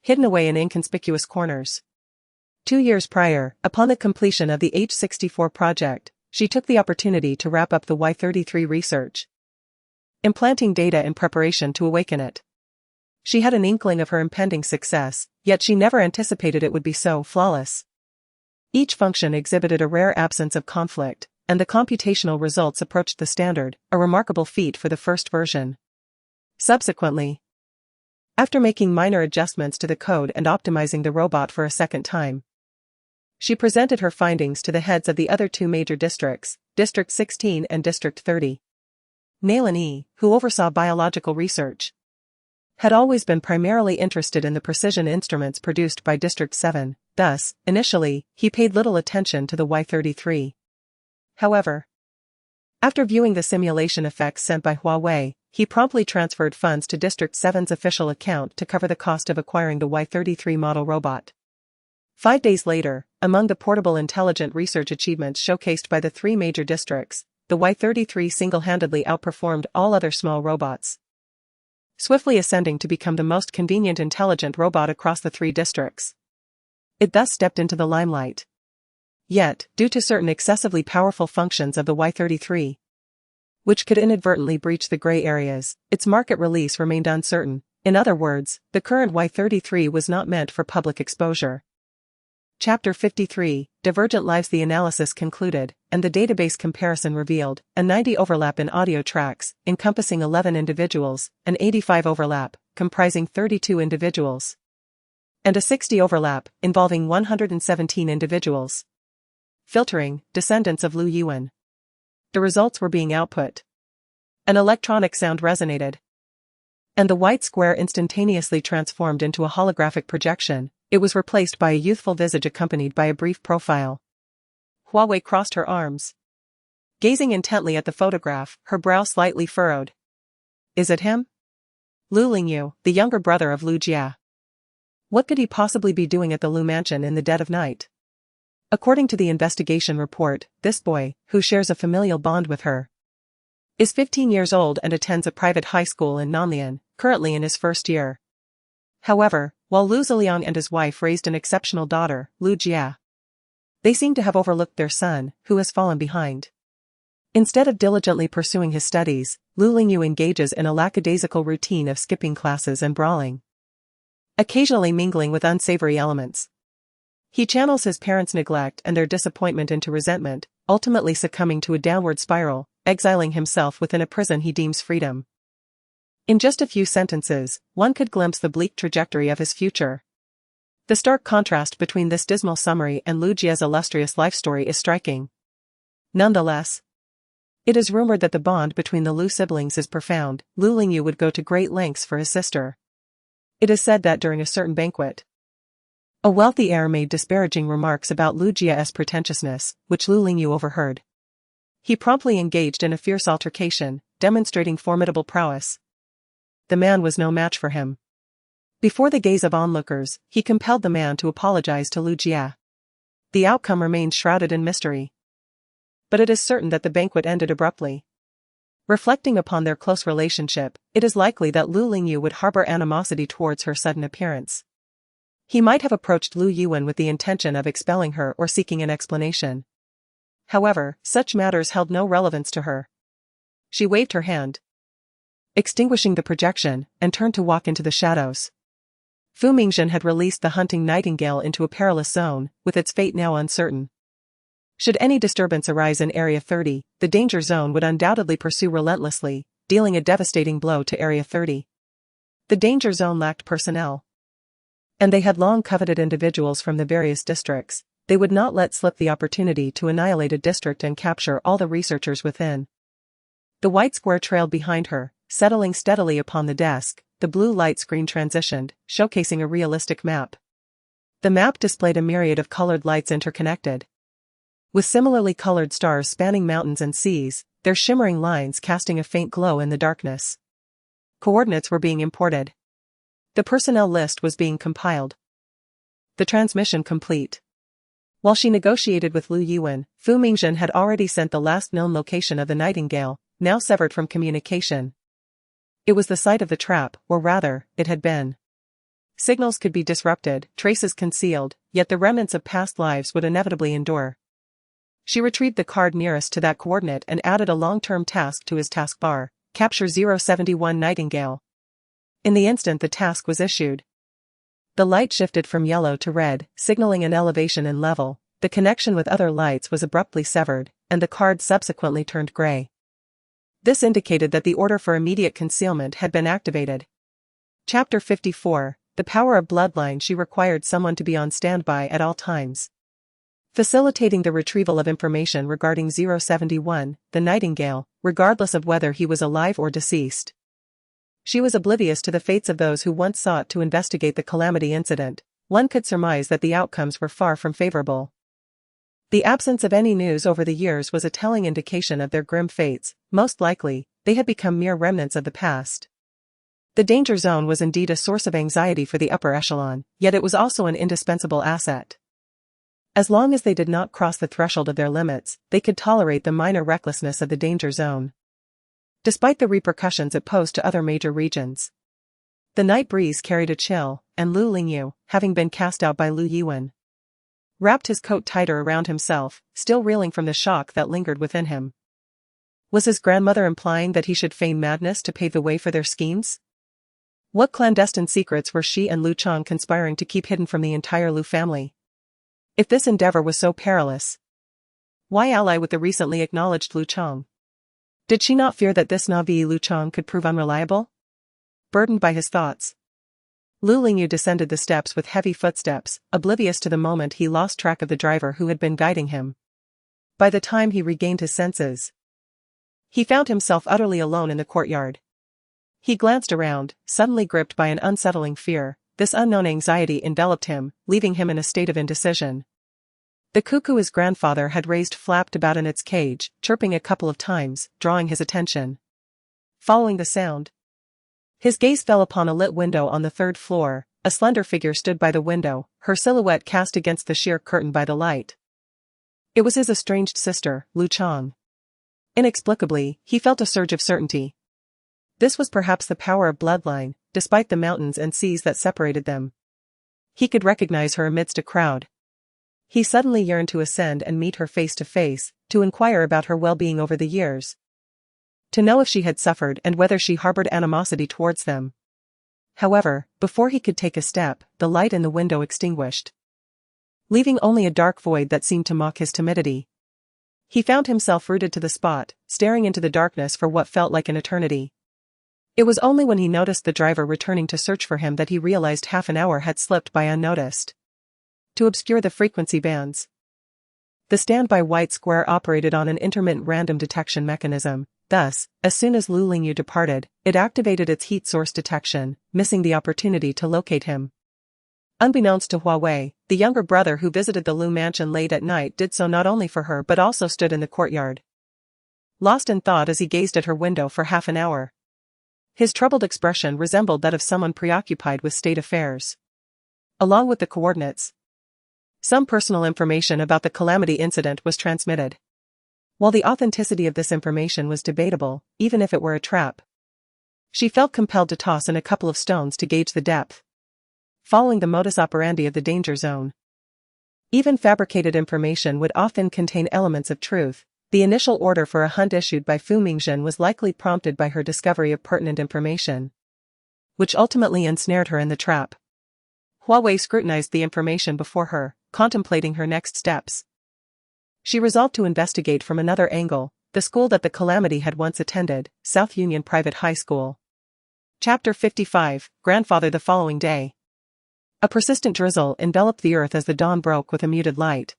hidden away in inconspicuous corners. 2 years prior, upon the completion of the H64 project, she took the opportunity to wrap up the Y33 research, implanting data in preparation to awaken it. She had an inkling of her impending success, yet she never anticipated it would be so flawless. Each function exhibited a rare absence of conflict, and the computational results approached the standard, a remarkable feat for the first version. Subsequently, after making minor adjustments to the code and optimizing the robot for a second time, she presented her findings to the heads of the other 2 major districts, District 16 and District 30. Nanny, who oversaw biological research, had always been primarily interested in the precision instruments produced by District 7, thus, initially, he paid little attention to the Y33. However, after viewing the simulation effects sent by Hua Wei, he promptly transferred funds to District 7's official account to cover the cost of acquiring the Y33 model robot. 5 days later, among the portable intelligent research achievements showcased by the 3 major districts, the Y33 single-handedly outperformed all other small robots, swiftly ascending to become the most convenient intelligent robot across the 3 districts. It thus stepped into the limelight. Yet, due to certain excessively powerful functions of the Y33, which could inadvertently breach the gray areas, its market release remained uncertain. In other words, the current Y33 was not meant for public exposure. Chapter 53, Divergent Lives. The analysis concluded, and the database comparison revealed, a 90 overlap in audio tracks, encompassing 11 individuals, an 85 overlap, comprising 32 individuals, and a 60 overlap, involving 117 individuals. Filtering, descendants of Lu Yuan. The results were being output. An electronic sound resonated, and the white square instantaneously transformed into a holographic projection. It was replaced by a youthful visage accompanied by a brief profile. Hua Wei crossed her arms, gazing intently at the photograph, her brow slightly furrowed. Is it him? Lu Lingyu, the younger brother of Lu Jia. What could he possibly be doing at the Lu mansion in the dead of night? According to the investigation report, this boy, who shares a familial bond with her, is 15 years old and attends a private high school in Nanlian, currently in his first year. However, while Lu Ziliang and his wife raised an exceptional daughter, Lu Jia, they seem to have overlooked their son, who has fallen behind. Instead of diligently pursuing his studies, Lu Lingyu engages in a lackadaisical routine of skipping classes and brawling, occasionally mingling with unsavory elements. He channels his parents' neglect and their disappointment into resentment, ultimately succumbing to a downward spiral, exiling himself within a prison he deems freedom. In just a few sentences, one could glimpse the bleak trajectory of his future. The stark contrast between this dismal summary and Lu Jia's illustrious life story is striking. Nonetheless, it is rumored that the bond between the Lu siblings is profound. Lu Lingyu would go to great lengths for his sister. It is said that during a certain banquet, A wealthy heir made disparaging remarks about Lu Jia's pretentiousness, which Lu Lingyu overheard. He promptly engaged in a fierce altercation, demonstrating formidable prowess. The man was no match for him. Before the gaze of onlookers, he compelled the man to apologize to Lu Jia. The outcome remained shrouded in mystery. But it is certain that the banquet ended abruptly. Reflecting upon their close relationship, it is likely that Lu Lingyu would harbor animosity towards her sudden appearance. He might have approached Lu Yuan with the intention of expelling her or seeking an explanation. However, such matters held no relevance to her. She waved her hand, extinguishing the projection, and turned to walk into the shadows. Fu Mingzhen had released the hunting nightingale into a perilous zone, with its fate now uncertain. Should any disturbance arise in Area 30, the danger zone would undoubtedly pursue relentlessly, dealing a devastating blow to Area 30. The danger zone lacked personnel, and they had long coveted individuals from the various districts. They would not let slip the opportunity to annihilate a district and capture all the researchers within. The white square trailed behind her, settling steadily upon the desk. The blue light screen transitioned, showcasing a realistic map. The map displayed a myriad of colored lights interconnected, with similarly colored stars spanning mountains and seas, their shimmering lines casting a faint glow in the darkness. Coordinates were being imported. The personnel list was being compiled. The transmission complete. While she negotiated with Lu Yuan, Fu Mingzhen had already sent the last known location of the nightingale, now severed from communication. It was the site of the trap, or rather, it had been. Signals could be disrupted, traces concealed, yet the remnants of past lives would inevitably endure. She retrieved the card nearest to that coordinate and added a long-term task to his taskbar: capture 071 Nightingale. In the instant the task was issued, the light shifted from yellow to red, signaling an elevation in level. The connection with other lights was abruptly severed, and the card subsequently turned gray. This indicated that the order for immediate concealment had been activated. Chapter 54, The Power of Bloodline. She required someone to be on standby at all times, facilitating the retrieval of information regarding 071, the Nightingale, regardless of whether he was alive or deceased. She was oblivious to the fates of those who once sought to investigate the Calamity incident. One could surmise that the outcomes were far from favorable. The absence of any news over the years was a telling indication of their grim fates. Most likely, they had become mere remnants of the past. The danger zone was indeed a source of anxiety for the upper echelon, yet it was also an indispensable asset. As long as they did not cross the threshold of their limits, they could tolerate the minor recklessness of the danger zone, despite the repercussions it posed to other major regions. The night breeze carried a chill, and Lu Lingyu, having been cast out by Lu Yuan, wrapped his coat tighter around himself, still reeling from the shock that lingered within him. Was his grandmother implying that he should feign madness to pave the way for their schemes? What clandestine secrets were she and Lu Chang conspiring to keep hidden from the entire Lu family? If this endeavor was so perilous, why ally with the recently acknowledged Lu Chang? Did she not fear that this Navi Lu Chang could prove unreliable? Burdened by his thoughts, Lu Lingyu descended the steps with heavy footsteps, oblivious to the moment he lost track of the driver who had been guiding him. By the time he regained his senses, he found himself utterly alone in the courtyard. He glanced around, suddenly gripped by an unsettling fear. This unknown anxiety enveloped him, leaving him in a state of indecision. The cuckoo his grandfather had raised flapped about in its cage, chirping a couple of times, drawing his attention. Following the sound, his gaze fell upon a lit window on the third floor. A slender figure stood by the window, her silhouette cast against the sheer curtain by the light. It was his estranged sister, Lu Chang. Inexplicably, he felt a surge of certainty. This was perhaps the power of bloodline, despite the mountains and seas that separated them. He could recognize her amidst a crowd. He suddenly yearned to ascend and meet her face to face, to inquire about her well-being over the years, to know if she had suffered and whether she harbored animosity towards them. However, before he could take a step, the light in the window extinguished, leaving only a dark void that seemed to mock his timidity. He found himself rooted to the spot, staring into the darkness for what felt like an eternity. It was only when he noticed the driver returning to search for him that he realized half an hour had slipped by unnoticed. To obscure the frequency bands, the standby white square operated on an intermittent random detection mechanism. Thus, as soon as Lu Lingyu departed, it activated its heat source detection, missing the opportunity to locate him. Unbeknownst to Hua Wei, the younger brother who visited the Lu mansion late at night did so not only for her but also stood in the courtyard, lost in thought as he gazed at her window for half an hour. His troubled expression resembled that of someone preoccupied with state affairs. Along with the coordinates, some personal information about the calamity incident was transmitted. While the authenticity of this information was debatable, even if it were a trap, she felt compelled to toss in a couple of stones to gauge the depth, following the modus operandi of the danger zone. Even fabricated information would often contain elements of truth. The initial order for a hunt issued by Fu Mingzhen was likely prompted by her discovery of pertinent information, which ultimately ensnared her in the trap. Hua Wei scrutinized the information before her, contemplating her next steps. She resolved to investigate from another angle, the school that the calamity had once attended, South Union Private High School. Chapter 55, Grandfather. The following day, a persistent drizzle enveloped the earth as the dawn broke with a muted light.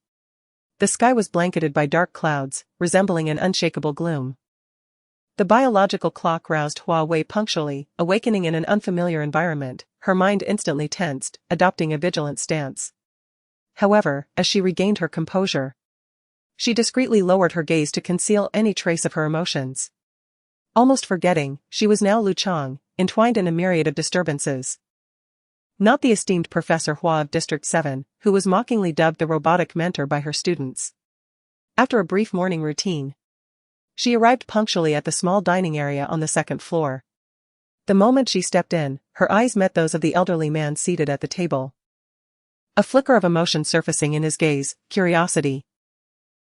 The sky was blanketed by dark clouds, resembling an unshakable gloom. The biological clock roused Hua Wei punctually, awakening in an unfamiliar environment. Her mind instantly tensed, adopting a vigilant stance. However, as she regained her composure, she discreetly lowered her gaze to conceal any trace of her emotions. Almost forgetting, she was now Lu Chang, entwined in a myriad of disturbances. Not the esteemed Professor Hua of District 7, who was mockingly dubbed the robotic mentor by her students. After a brief morning routine, she arrived punctually at the small dining area on the second floor. The moment she stepped in, her eyes met those of the elderly man seated at the table. A flicker of emotion surfacing in his gaze, curiosity.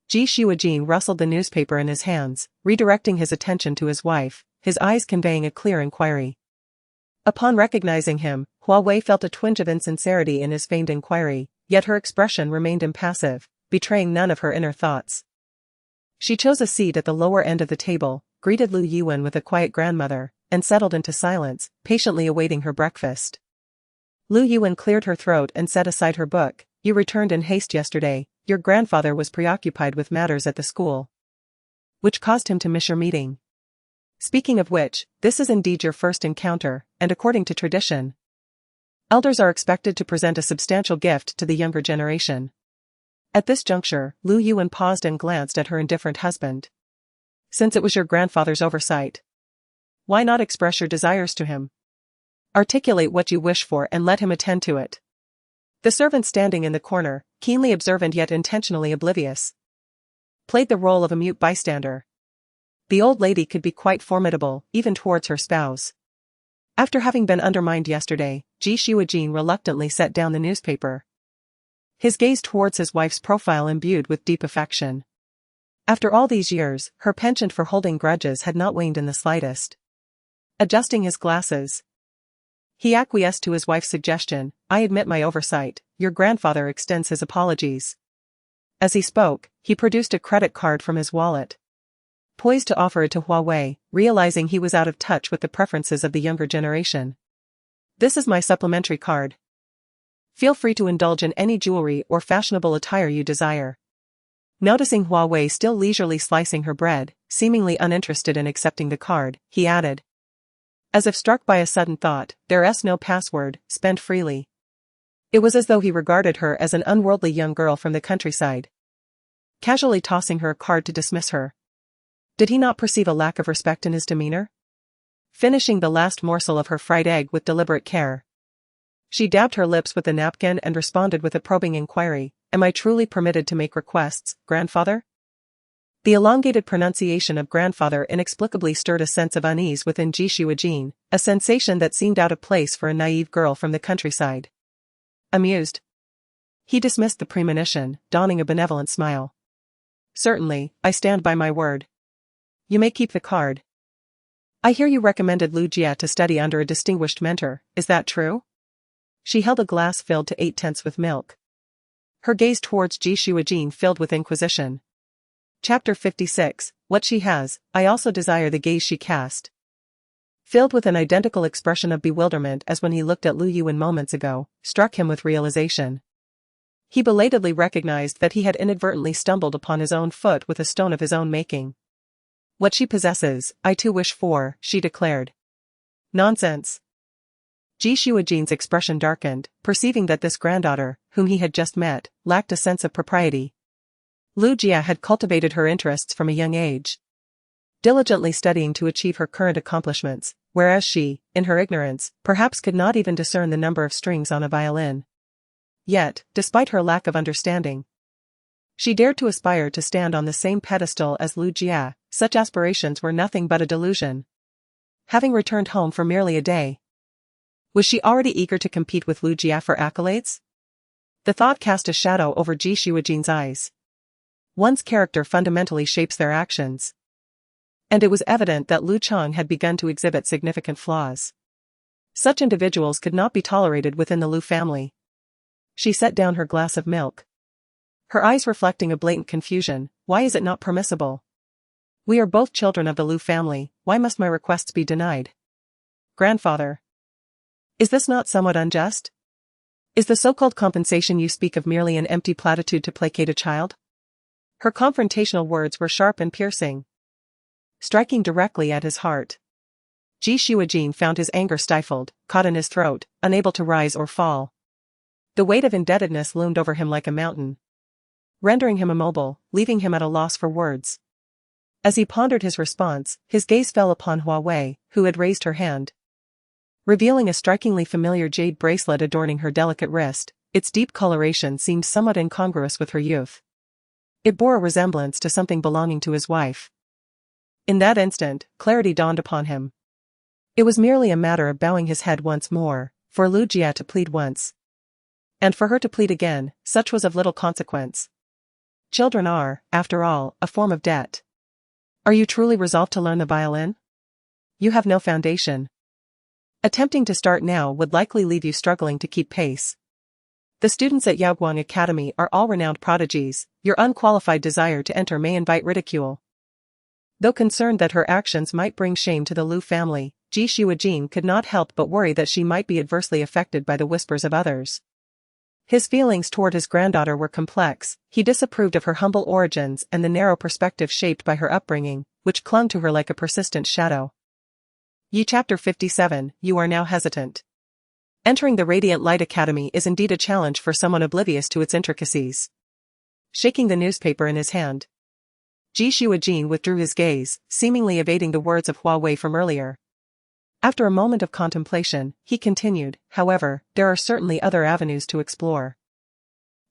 Ji Shuijin rustled the newspaper in his hands, redirecting his attention to his wife, his eyes conveying a clear inquiry. Upon recognizing him, Hua Wei felt a twinge of insincerity in his feigned inquiry, yet her expression remained impassive, betraying none of her inner thoughts. She chose a seat at the lower end of the table, greeted Lu Yuan with a quiet grandmother, and settled into silence, patiently awaiting her breakfast. Lu Yuan cleared her throat and set aside her book. You returned in haste yesterday. Your grandfather was preoccupied with matters at the school, which caused him to miss your meeting. Speaking of which, this is indeed your first encounter, and according to tradition, elders are expected to present a substantial gift to the younger generation. At this juncture, Lu Yuan paused and glanced at her indifferent husband. Since it was your grandfather's oversight, why not express your desires to him? Articulate what you wish for and let him attend to it. The servant standing in the corner, keenly observant yet intentionally oblivious, played the role of a mute bystander. The old lady could be quite formidable, even towards her spouse. After having been undermined yesterday, Ji Shuijin reluctantly set down the newspaper, his gaze towards his wife's profile imbued with deep affection. After all these years, her penchant for holding grudges had not waned in the slightest. Adjusting his glasses, he acquiesced to his wife's suggestion. I admit my oversight. Your grandfather extends his apologies. As he spoke, he produced a credit card from his wallet, poised to offer it to Hua Wei, realizing he was out of touch with the preferences of the younger generation. This is my supplementary card. Feel free to indulge in any jewelry or fashionable attire you desire. Noticing Hua Wei still leisurely slicing her bread, seemingly uninterested in accepting the card, he added, as if struck by a sudden thought, there's no password, spend freely. It was as though he regarded her as an unworldly young girl from the countryside, casually tossing her a card to dismiss her. Did he not perceive a lack of respect in his demeanor? Finishing the last morsel of her fried egg with deliberate care, she dabbed her lips with the napkin and responded with a probing inquiry, am I truly permitted to make requests, grandfather? The elongated pronunciation of grandfather inexplicably stirred a sense of unease within Ji Shuijin, a sensation that seemed out of place for a naive girl from the countryside. Amused, he dismissed the premonition, donning a benevolent smile. Certainly, I stand by my word. You may keep the card. I hear you recommended Lu Jia to study under a distinguished mentor, is that true? She held a glass filled to 8/10 with milk. Her gaze towards Ji Shuijin filled with inquisition. Chapter 56, What she has, I also desire. The gaze she cast, filled with an identical expression of bewilderment as when he looked at Lu Yuan moments ago, struck him with realization. He belatedly recognized that he had inadvertently stumbled upon his own foot with a stone of his own making. What she possesses, I too wish for, she declared. Nonsense. Ji Shuijin's expression darkened, perceiving that this granddaughter, whom he had just met, lacked a sense of propriety. Lu Jia had cultivated her interests from a young age, diligently studying to achieve her current accomplishments, whereas she, in her ignorance, perhaps could not even discern the number of strings on a violin. Yet, despite her lack of understanding, she dared to aspire to stand on the same pedestal as Lu Jia. Such aspirations were nothing but a delusion. Having returned home for merely a day, was she already eager to compete with Lu Jia for accolades? The thought cast a shadow over Ji Shuijin's eyes. One's character fundamentally shapes their actions. And it was evident that Lu Chang had begun to exhibit significant flaws. Such individuals could not be tolerated within the Lu family. She set down her glass of milk, her eyes reflecting a blatant confusion. Why is it not permissible? We are both children of the Lu family, why must my requests be denied? Grandfather, is this not somewhat unjust? Is the so-called compensation you speak of merely an empty platitude to placate a child? Her confrontational words were sharp and piercing, striking directly at his heart. Ji Shuijin found his anger stifled, caught in his throat, unable to rise or fall. The weight of indebtedness loomed over him like a mountain, rendering him immobile, leaving him at a loss for words. As he pondered his response, his gaze fell upon Hua Wei, who had raised her hand, revealing a strikingly familiar jade bracelet adorning her delicate wrist. Its deep coloration seemed somewhat incongruous with her youth. It bore a resemblance to something belonging to his wife. In that instant, clarity dawned upon him. It was merely a matter of bowing his head once more, for Lu Jia to plead once, and for her to plead again. Such was of little consequence. Children are, after all, a form of debt. Are you truly resolved to learn the violin? You have no foundation. Attempting to start now would likely leave you struggling to keep pace. The students at Yaoguang Academy are all renowned prodigies. Your unqualified desire to enter may invite ridicule. Though concerned that her actions might bring shame to the Lu family, Ji Shuijin could not help but worry that she might be adversely affected by the whispers of others. His feelings toward his granddaughter were complex. He disapproved of her humble origins and the narrow perspective shaped by her upbringing, which clung to her like a persistent shadow. Chapter 57, You are now hesitant. Entering the Radiant Light Academy is indeed a challenge for someone oblivious to its intricacies. Shaking the newspaper in his hand, Ji Shuijin withdrew his gaze, seemingly evading the words of Hua Wei from earlier. After a moment of contemplation, he continued, however, there are certainly other avenues to explore.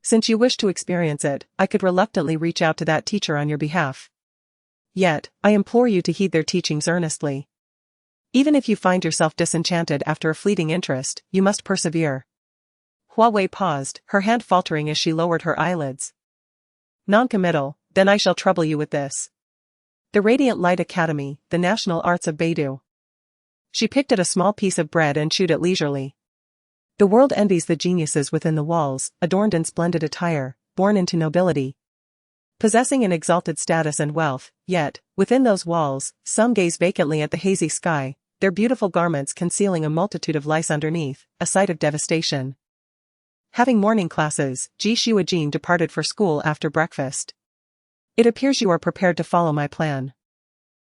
Since you wish to experience it, I could reluctantly reach out to that teacher on your behalf. Yet, I implore you to heed their teachings earnestly. Even if you find yourself disenchanted after a fleeting interest, you must persevere. Hua Wei paused, her hand faltering as she lowered her eyelids. Non-committal, then I shall trouble you with this. The Radiant Light Academy, the National Arts of Beidou. She picked at a small piece of bread and chewed it leisurely. The world envies the geniuses within the walls, adorned in splendid attire, born into nobility, possessing an exalted status and wealth. Yet, within those walls, some gaze vacantly at the hazy sky, their beautiful garments concealing a multitude of lice underneath, a sight of devastation. Having morning classes, Ji Shuijin departed for school after breakfast. It appears you are prepared to follow my plan.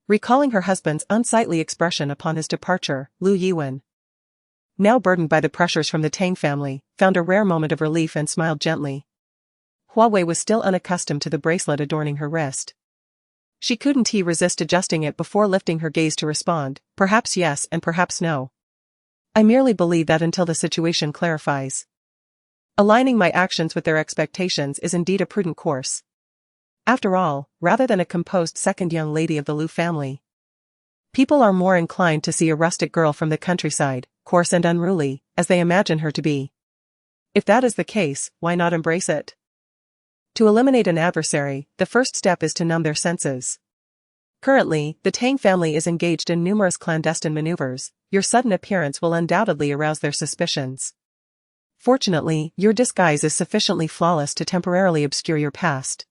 Recalling her husband's unsightly expression upon his departure, Lu Yiwen, now burdened by the pressures from the Tang family, found a rare moment of relief and smiled gently. Hua Wei was still unaccustomed to the bracelet adorning her wrist. She couldn't resist adjusting it before lifting her gaze to respond, perhaps yes and perhaps no. I merely believe that until the situation clarifies, aligning my actions with their expectations is indeed a prudent course. After all, rather than a composed second young lady of the Lu family, people are more inclined to see a rustic girl from the countryside, coarse and unruly, as they imagine her to be. If that is the case, why not embrace it? To eliminate an adversary, the first step is to numb their senses. Currently, the Tang family is engaged in numerous clandestine maneuvers. Your sudden appearance will undoubtedly arouse their suspicions. Fortunately, your disguise is sufficiently flawless to temporarily obscure your past.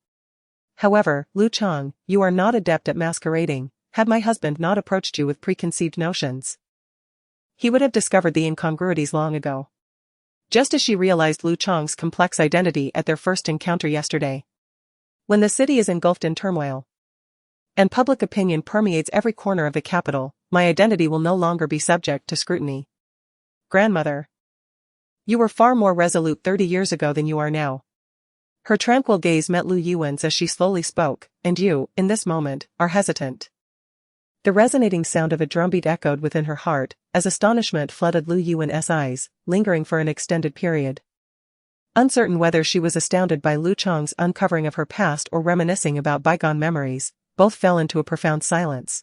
However, Lu Chang, you are not adept at masquerading. Had my husband not approached you with preconceived notions, he would have discovered the incongruities long ago. Just as she realized Lu Chang's complex identity at their first encounter yesterday. When the city is engulfed in turmoil, and public opinion permeates every corner of the capital, my identity will no longer be subject to scrutiny. grandmother. You were far more resolute 30 years ago than you are now. Her tranquil gaze met Lu Yuan's as she slowly spoke, and you, in this moment, are hesitant. The resonating sound of a drumbeat echoed within her heart, as astonishment flooded Lu Yuan's eyes, lingering for an extended period. Uncertain whether she was astounded by Lu Chang's uncovering of her past or reminiscing about bygone memories, both fell into a profound silence.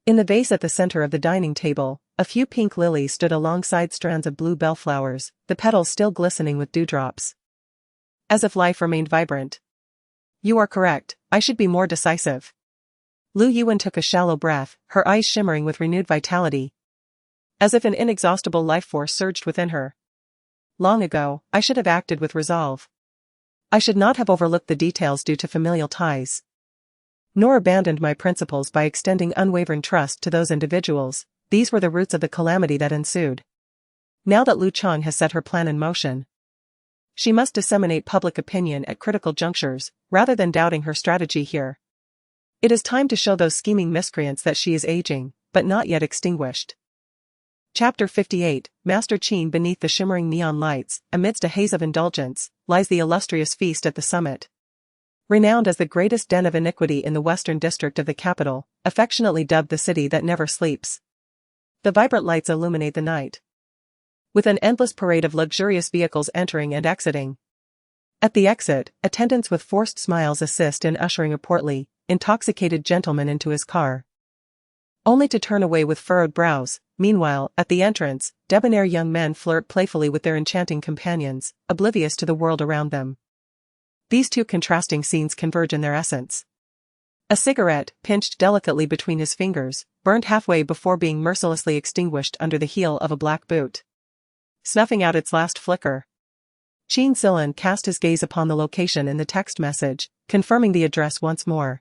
In the vase at the center of the dining table, a few pink lilies stood alongside strands of blue bellflowers, the petals still glistening with dewdrops. As if life remained vibrant. You are correct, I should be more decisive. Lu Yuan took a shallow breath, her eyes shimmering with renewed vitality. As if an inexhaustible life force surged within her. Long ago, I should have acted with resolve. I should not have overlooked the details due to familial ties. Nor abandoned my principles by extending unwavering trust to those individuals. These were the roots of the calamity that ensued. Now that Lu Chang has set her plan in motion, she must disseminate public opinion at critical junctures, rather than doubting her strategy here. It is time to show those scheming miscreants that she is aging, but not yet extinguished. Chapter 58, Master Qin. Beneath the shimmering neon lights, amidst a haze of indulgence, lies the illustrious feast at the summit. Renowned as the greatest den of iniquity in the western district of the capital, affectionately dubbed the city that never sleeps. The vibrant lights illuminate the night, with an endless parade of luxurious vehicles entering and exiting. At the exit, attendants with forced smiles assist in ushering a portly, intoxicated gentleman into his car, only to turn away with furrowed brows. Meanwhile, at the entrance, debonair young men flirt playfully with their enchanting companions, oblivious to the world around them. These two contrasting scenes converge in their essence. A cigarette, pinched delicately between his fingers, burned halfway before being mercilessly extinguished under the heel of a black boot, snuffing out its last flicker. Qin Silan cast his gaze upon the location in the text message, confirming the address once more.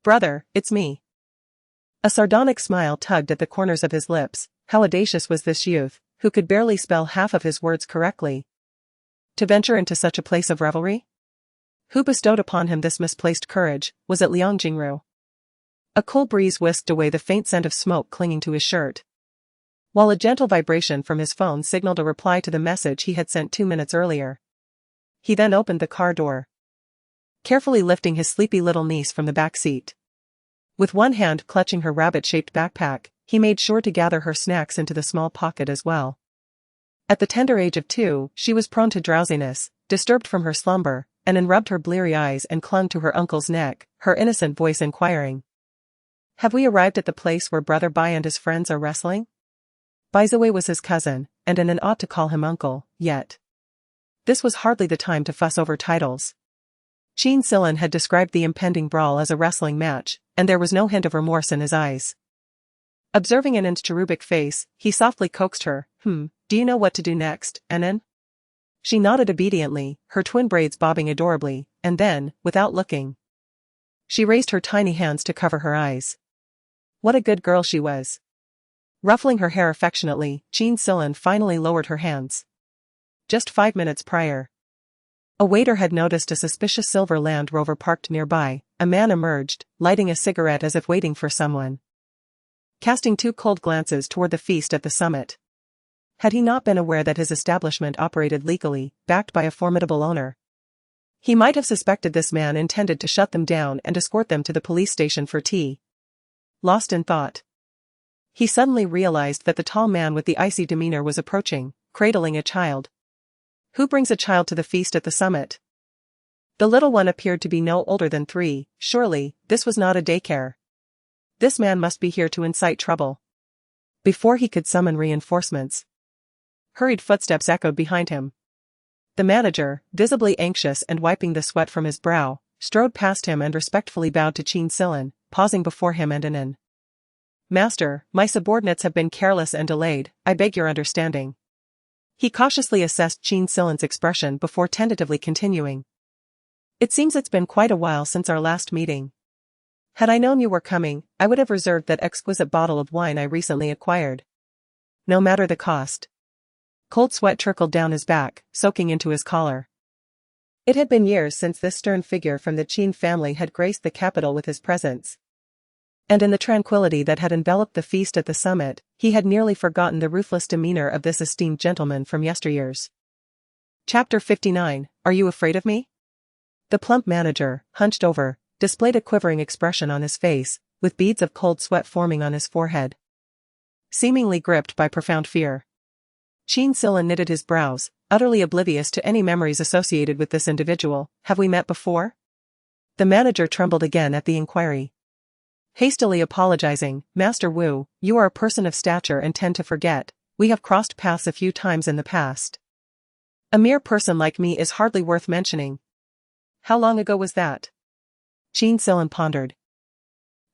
Brother, it's me. A sardonic smile tugged at the corners of his lips. How audacious was this youth, who could barely spell half of his words correctly, to venture into such a place of revelry? Who bestowed upon him this misplaced courage? Was it Liang Jingru? A cool breeze whisked away the faint scent of smoke clinging to his shirt, while a gentle vibration from his phone signaled a reply to the message he had sent 2 minutes earlier. He then opened the car door, carefully lifting his sleepy little niece from the back seat. With one hand clutching her rabbit-shaped backpack, he made sure to gather her snacks into the small pocket as well. At the tender age of 2, she was prone to drowsiness, disturbed from her slumber, and rubbed her bleary eyes and clung to her uncle's neck, her innocent voice inquiring. Have we arrived at the place where Brother Bai and his friends are wrestling? Baizawei was his cousin, and Anan ought to call him uncle, yet this was hardly the time to fuss over titles. Qin Silan had described the impending brawl as a wrestling match, and there was no hint of remorse in his eyes. Observing Anan's cherubic face, he softly coaxed her, do you know what to do next, Anan? She nodded obediently, her twin braids bobbing adorably, and then, without looking, she raised her tiny hands to cover her eyes. What a good girl she was. Ruffling her hair affectionately, Qin Silan finally lowered her hands. Just 5 minutes prior, a waiter had noticed a suspicious silver Land Rover parked nearby. A man emerged, lighting a cigarette as if waiting for someone, casting 2 cold glances toward the feast at the summit. Had he not been aware that his establishment operated legally, backed by a formidable owner, he might have suspected this man intended to shut them down and escort them to the police station for tea. Lost in thought, he suddenly realized that the tall man with the icy demeanor was approaching, cradling a child. Who brings a child to the feast at the summit? The little one appeared to be no older than 3, surely, this was not a daycare. This man must be here to incite trouble. Before he could summon reinforcements, hurried footsteps echoed behind him. The manager, visibly anxious and wiping the sweat from his brow, strode past him and respectfully bowed to Qin Silan, pausing before him and Anan. Master, my subordinates have been careless and delayed, I beg your understanding. He cautiously assessed Qin Silan's expression before tentatively continuing. It seems it's been quite a while since our last meeting. Had I known you were coming, I would have reserved that exquisite bottle of wine I recently acquired. No matter the cost. Cold sweat trickled down his back, soaking into his collar. It had been years since this stern figure from the Qin family had graced the capital with his presence. And in the tranquility that had enveloped the feast at the summit, he had nearly forgotten the ruthless demeanor of this esteemed gentleman from yesteryears. Chapter 59, Are You Afraid of Me? The plump manager, hunched over, displayed a quivering expression on his face, with beads of cold sweat forming on his forehead. Seemingly gripped by profound fear, Qin Silla knitted his brows, utterly oblivious to any memories associated with this individual. Have we met before? The manager trembled again at the inquiry. Hastily apologizing, Master Wu, you are a person of stature and tend to forget. We have crossed paths a few times in the past. A mere person like me is hardly worth mentioning. How long ago was that? Qin Silla pondered.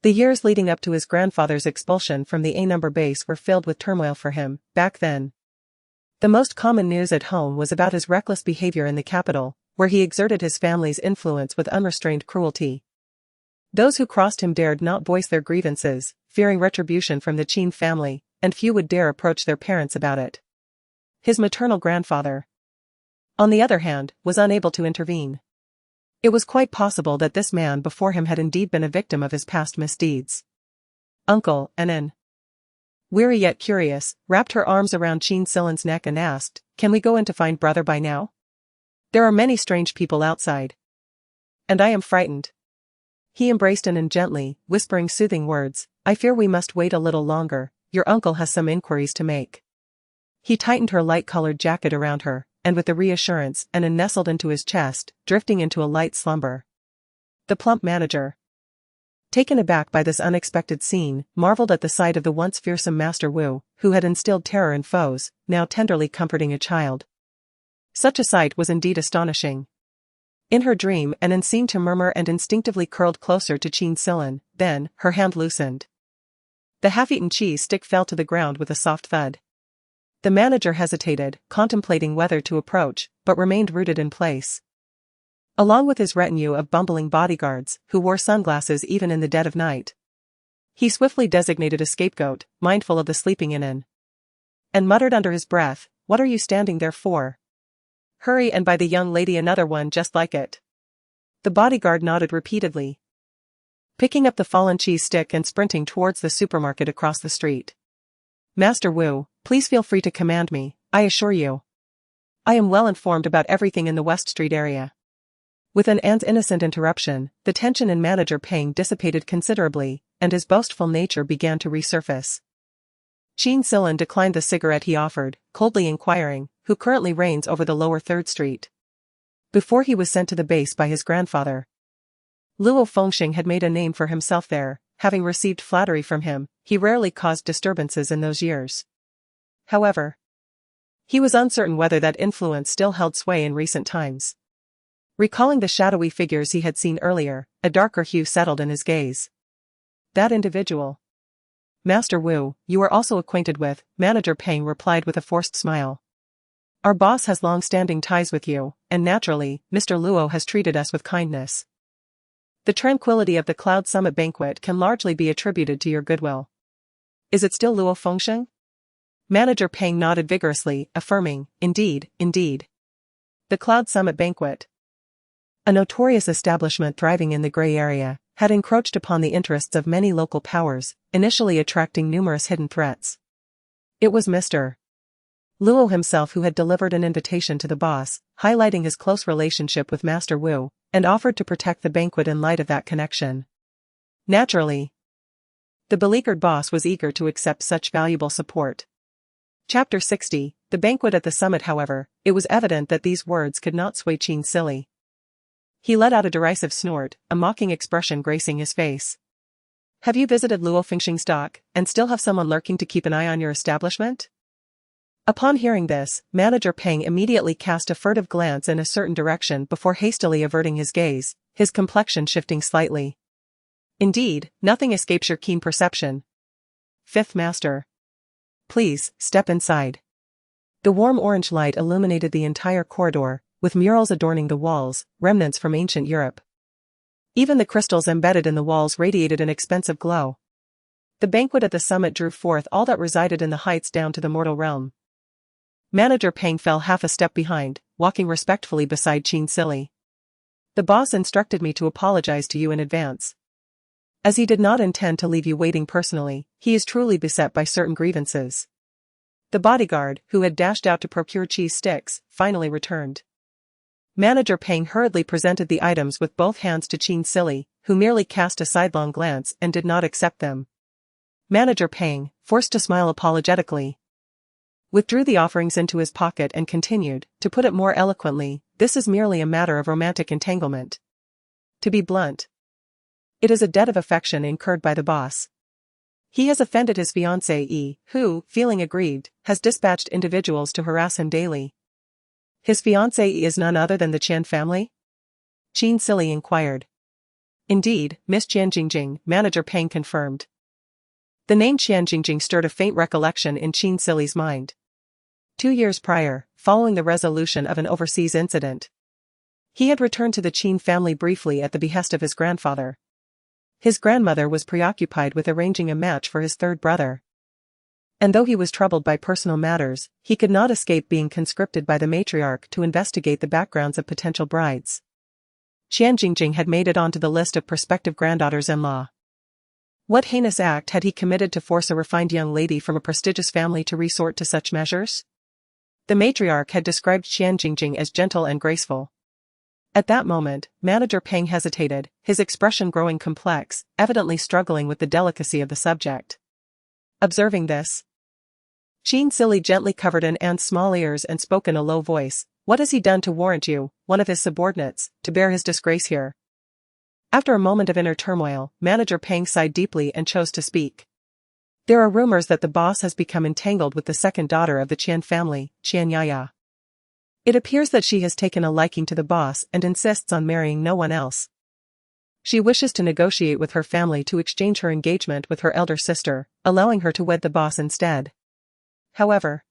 The years leading up to his grandfather's expulsion from the A-number base were filled with turmoil for him. Back then, the most common news at home was about his reckless behavior in the capital, where he exerted his family's influence with unrestrained cruelty. Those who crossed him dared not voice their grievances, fearing retribution from the Qin family, and few would dare approach their parents about it. His maternal grandfather, on the other hand, was unable to intervene. It was quite possible that this man before him had indeed been a victim of his past misdeeds. Uncle, Anan, weary yet curious, wrapped her arms around Qin Silla's neck and asked, Can we go in to find brother by now? There are many strange people outside. And I am frightened. He embraced Anan gently, whispering soothing words, I fear we must wait a little longer, your uncle has some inquiries to make. He tightened her light-colored jacket around her, and with the reassurance, Anan nestled into his chest, drifting into a light slumber. The plump manager, taken aback by this unexpected scene, marveled at the sight of the once fearsome Master Wu, who had instilled terror in foes, now tenderly comforting a child. Such a sight was indeed astonishing. In her dream, Anan seemed to murmur and instinctively curled closer to Qin Silla, then, her hand loosened. The half-eaten cheese stick fell to the ground with a soft thud. The manager hesitated, contemplating whether to approach, but remained rooted in place. Along with his retinue of bumbling bodyguards, who wore sunglasses even in the dead of night, he swiftly designated a scapegoat, mindful of the sleeping Anan, and muttered under his breath, What are you standing there for? Hurry and buy the young lady another one just like it. The bodyguard nodded repeatedly, picking up the fallen cheese stick and sprinting towards the supermarket across the street. Master Wu, please feel free to command me, I assure you. I am well informed about everything in the West Street area. With An's innocent interruption, the tension in Manager Peng dissipated considerably, and his boastful nature began to resurface. Qin Silla declined the cigarette he offered, coldly inquiring, who currently reigns over the lower 3rd Street. Before he was sent to the base by his grandfather, Luo Fengxing had made a name for himself there. Having received flattery from him, he rarely caused disturbances in those years. However, he was uncertain whether that influence still held sway in recent times. Recalling the shadowy figures he had seen earlier, a darker hue settled in his gaze. That individual. Master Wu, you are also acquainted with, Manager Peng replied with a forced smile. Our boss has long-standing ties with you, and naturally, Mr. Luo has treated us with kindness. The tranquility of the Cloud Summit banquet can largely be attributed to your goodwill. Is it still Luo Fengxing? Manager Peng nodded vigorously, affirming, Indeed, indeed. The Cloud Summit banquet, a notorious establishment thriving in the gray area, had encroached upon the interests of many local powers, initially attracting numerous hidden threats. It was Mr. Luo himself who had delivered an invitation to the boss, highlighting his close relationship with Master Wu, and offered to protect the banquet in light of that connection. Naturally, the beleaguered boss was eager to accept such valuable support. Chapter 60, The Banquet at the Summit. However, it was evident that these words could not sway Qin Silla. He let out a derisive snort, a mocking expression gracing his face. Have you visited Luo Fengxing's dock, and still have someone lurking to keep an eye on your establishment? Upon hearing this, Manager Peng immediately cast a furtive glance in a certain direction before hastily averting his gaze, his complexion shifting slightly. Indeed, nothing escapes your keen perception. Fifth Master. Please, step inside. The warm orange light illuminated the entire corridor, with murals adorning the walls, remnants from ancient Europe. Even the crystals embedded in the walls radiated an expensive glow. The banquet at the summit drew forth all that resided in the heights down to the mortal realm. Manager Peng fell half a step behind, walking respectfully beside Qin Silla. The boss instructed me to apologize to you in advance. As he did not intend to leave you waiting personally, he is truly beset by certain grievances. The bodyguard, who had dashed out to procure cheese sticks, finally returned. Manager Peng hurriedly presented the items with both hands to Qin Silly, who merely cast a sidelong glance and did not accept them. Manager Peng, forced to smile apologetically, withdrew the offerings into his pocket and continued, to put it more eloquently, this is merely a matter of romantic entanglement. To be blunt, it is a debt of affection incurred by the boss. He has offended his fiancée, who, feeling aggrieved, has dispatched individuals to harass him daily. His fiancée is none other than the Qian family? Qin Silly inquired. Indeed, Miss Qian Jingjing, Manager Peng confirmed. The name Qian Jingjing stirred a faint recollection in Qin Silly's mind. 2 years prior, following the resolution of an overseas incident, he had returned to the Qin family briefly at the behest of his grandfather. His grandmother was preoccupied with arranging a match for his third brother. And though he was troubled by personal matters, he could not escape being conscripted by the matriarch to investigate the backgrounds of potential brides. Qian Jingjing had made it onto the list of prospective granddaughters-in-law. What heinous act had he committed to force a refined young lady from a prestigious family to resort to such measures? The matriarch had described Qian Jingjing as gentle and graceful. At that moment, Manager Peng hesitated, his expression growing complex, evidently struggling with the delicacy of the subject. Observing this, Qin Silly gently covered an aunt's small ears and spoke in a low voice, what has he done to warrant you, one of his subordinates, to bear his disgrace here? After a moment of inner turmoil, Manager Peng sighed deeply and chose to speak. There are rumors that the boss has become entangled with the second daughter of the Qian family, Qian Yaya. It appears that she has taken a liking to the boss and insists on marrying no one else. She wishes to negotiate with her family to exchange her engagement with her elder sister, allowing her to wed the boss instead. However,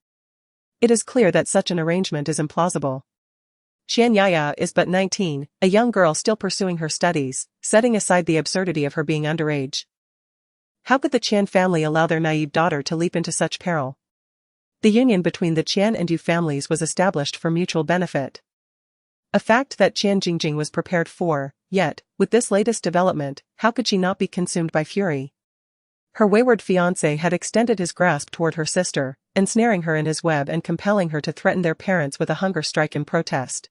it is clear that such an arrangement is implausible. Qian Yaya is but 19, a young girl still pursuing her studies, setting aside the absurdity of her being underage. How could the Qian family allow their naive daughter to leap into such peril? The union between the Qian and Yu families was established for mutual benefit. A fact that Qian Jingjing was prepared for, yet, with this latest development, how could she not be consumed by fury? Her wayward fiancé had extended his grasp toward her sister, ensnaring her in his web and compelling her to threaten their parents with a hunger strike in protest.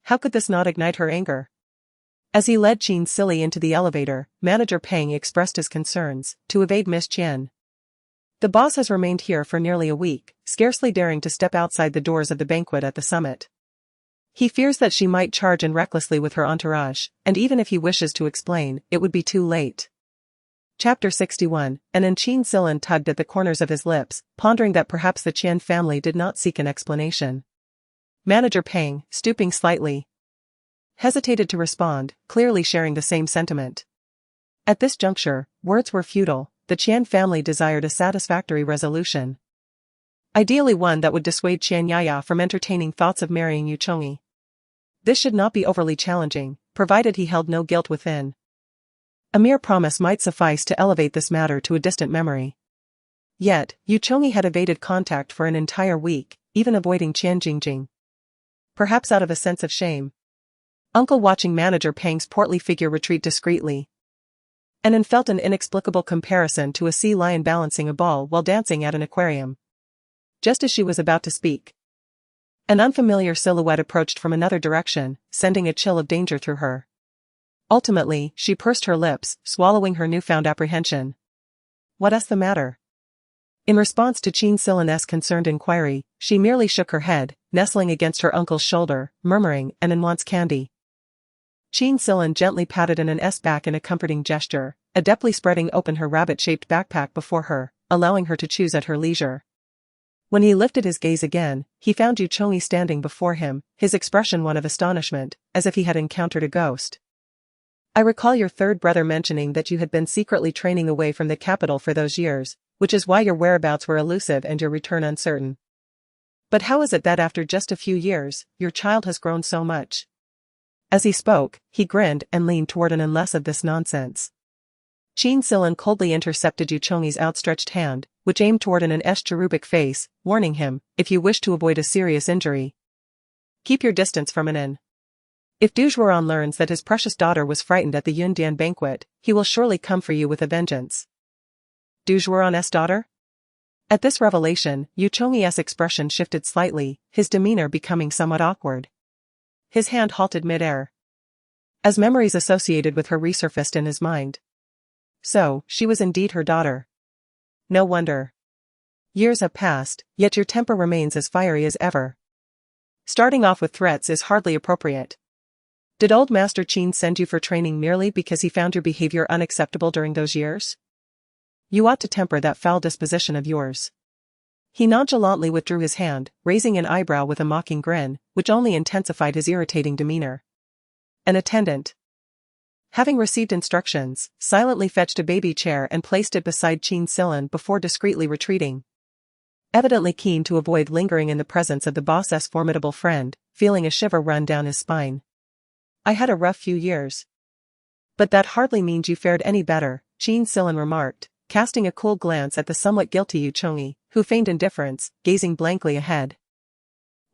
How could this not ignite her anger? As he led Qin Silly into the elevator, Manager Peng expressed his concerns, to evade Miss Qian. The boss has remained here for nearly a week, scarcely daring to step outside the doors of the banquet at the summit. He fears that she might charge in recklessly with her entourage, and even if he wishes to explain, it would be too late. Chapter 61, and Qin Silly tugged at the corners of his lips, pondering that perhaps the Qian family did not seek an explanation. Manager Peng, stooping slightly, hesitated to respond, clearly sharing the same sentiment. At this juncture, words were futile. The Qian family desired a satisfactory resolution. Ideally one that would dissuade Qian Yaya from entertaining thoughts of marrying Yu Chongyi. This should not be overly challenging, provided he held no guilt within. A mere promise might suffice to elevate this matter to a distant memory. Yet, Yu Chongyi had evaded contact for an entire week, even avoiding Qian Jingjing. Perhaps out of a sense of shame. Uncle watching Manager Peng's portly figure retreat discreetly, and felt an inexplicable comparison to a sea lion balancing a ball while dancing at an aquarium. Just as she was about to speak, an unfamiliar silhouette approached from another direction, sending a chill of danger through her. Ultimately, she pursed her lips, swallowing her newfound apprehension. What's the matter? In response to Qin Silly's concerned inquiry, she merely shook her head, nestling against her uncle's shoulder, murmuring, "And wants candy." Qin Silly gently patted An's back in a comforting gesture, adeptly spreading open her rabbit-shaped backpack before her, allowing her to choose at her leisure. When he lifted his gaze again, he found Yu Chongyi standing before him, his expression one of astonishment, as if he had encountered a ghost. I recall your third brother mentioning that you had been secretly training away from the capital for those years, which is why your whereabouts were elusive and your return uncertain. But how is it that after just a few years, your child has grown so much? As he spoke, he grinned and leaned toward An less of this nonsense. Qin Silly coldly intercepted Yu Chongyi's outstretched hand, which aimed toward An's cherubic face, warning him, if you wish to avoid a serious injury, keep your distance from An. If Du Juan learns that his precious daughter was frightened at the Yundian banquet, he will surely come for you with a vengeance. Du Juan's daughter? At this revelation, Yu Chongyi's expression shifted slightly, his demeanor becoming somewhat awkward. His hand halted mid-air, as memories associated with her resurfaced in his mind. So, she was indeed her daughter. No wonder. Years have passed, yet your temper remains as fiery as ever. Starting off with threats is hardly appropriate. Did old Master Qin send you for training merely because he found your behavior unacceptable during those years? You ought to temper that foul disposition of yours. He nonchalantly withdrew his hand, raising an eyebrow with a mocking grin, which only intensified his irritating demeanor. An attendant, having received instructions, silently fetched a baby chair and placed it beside Qin Silan before discreetly retreating. Evidently keen to avoid lingering in the presence of the boss's formidable friend, feeling a shiver run down his spine. I had a rough few years. But that hardly means you fared any better, Qin Silan remarked, casting a cool glance at the somewhat guilty Yu Chongyi, who feigned indifference, gazing blankly ahead.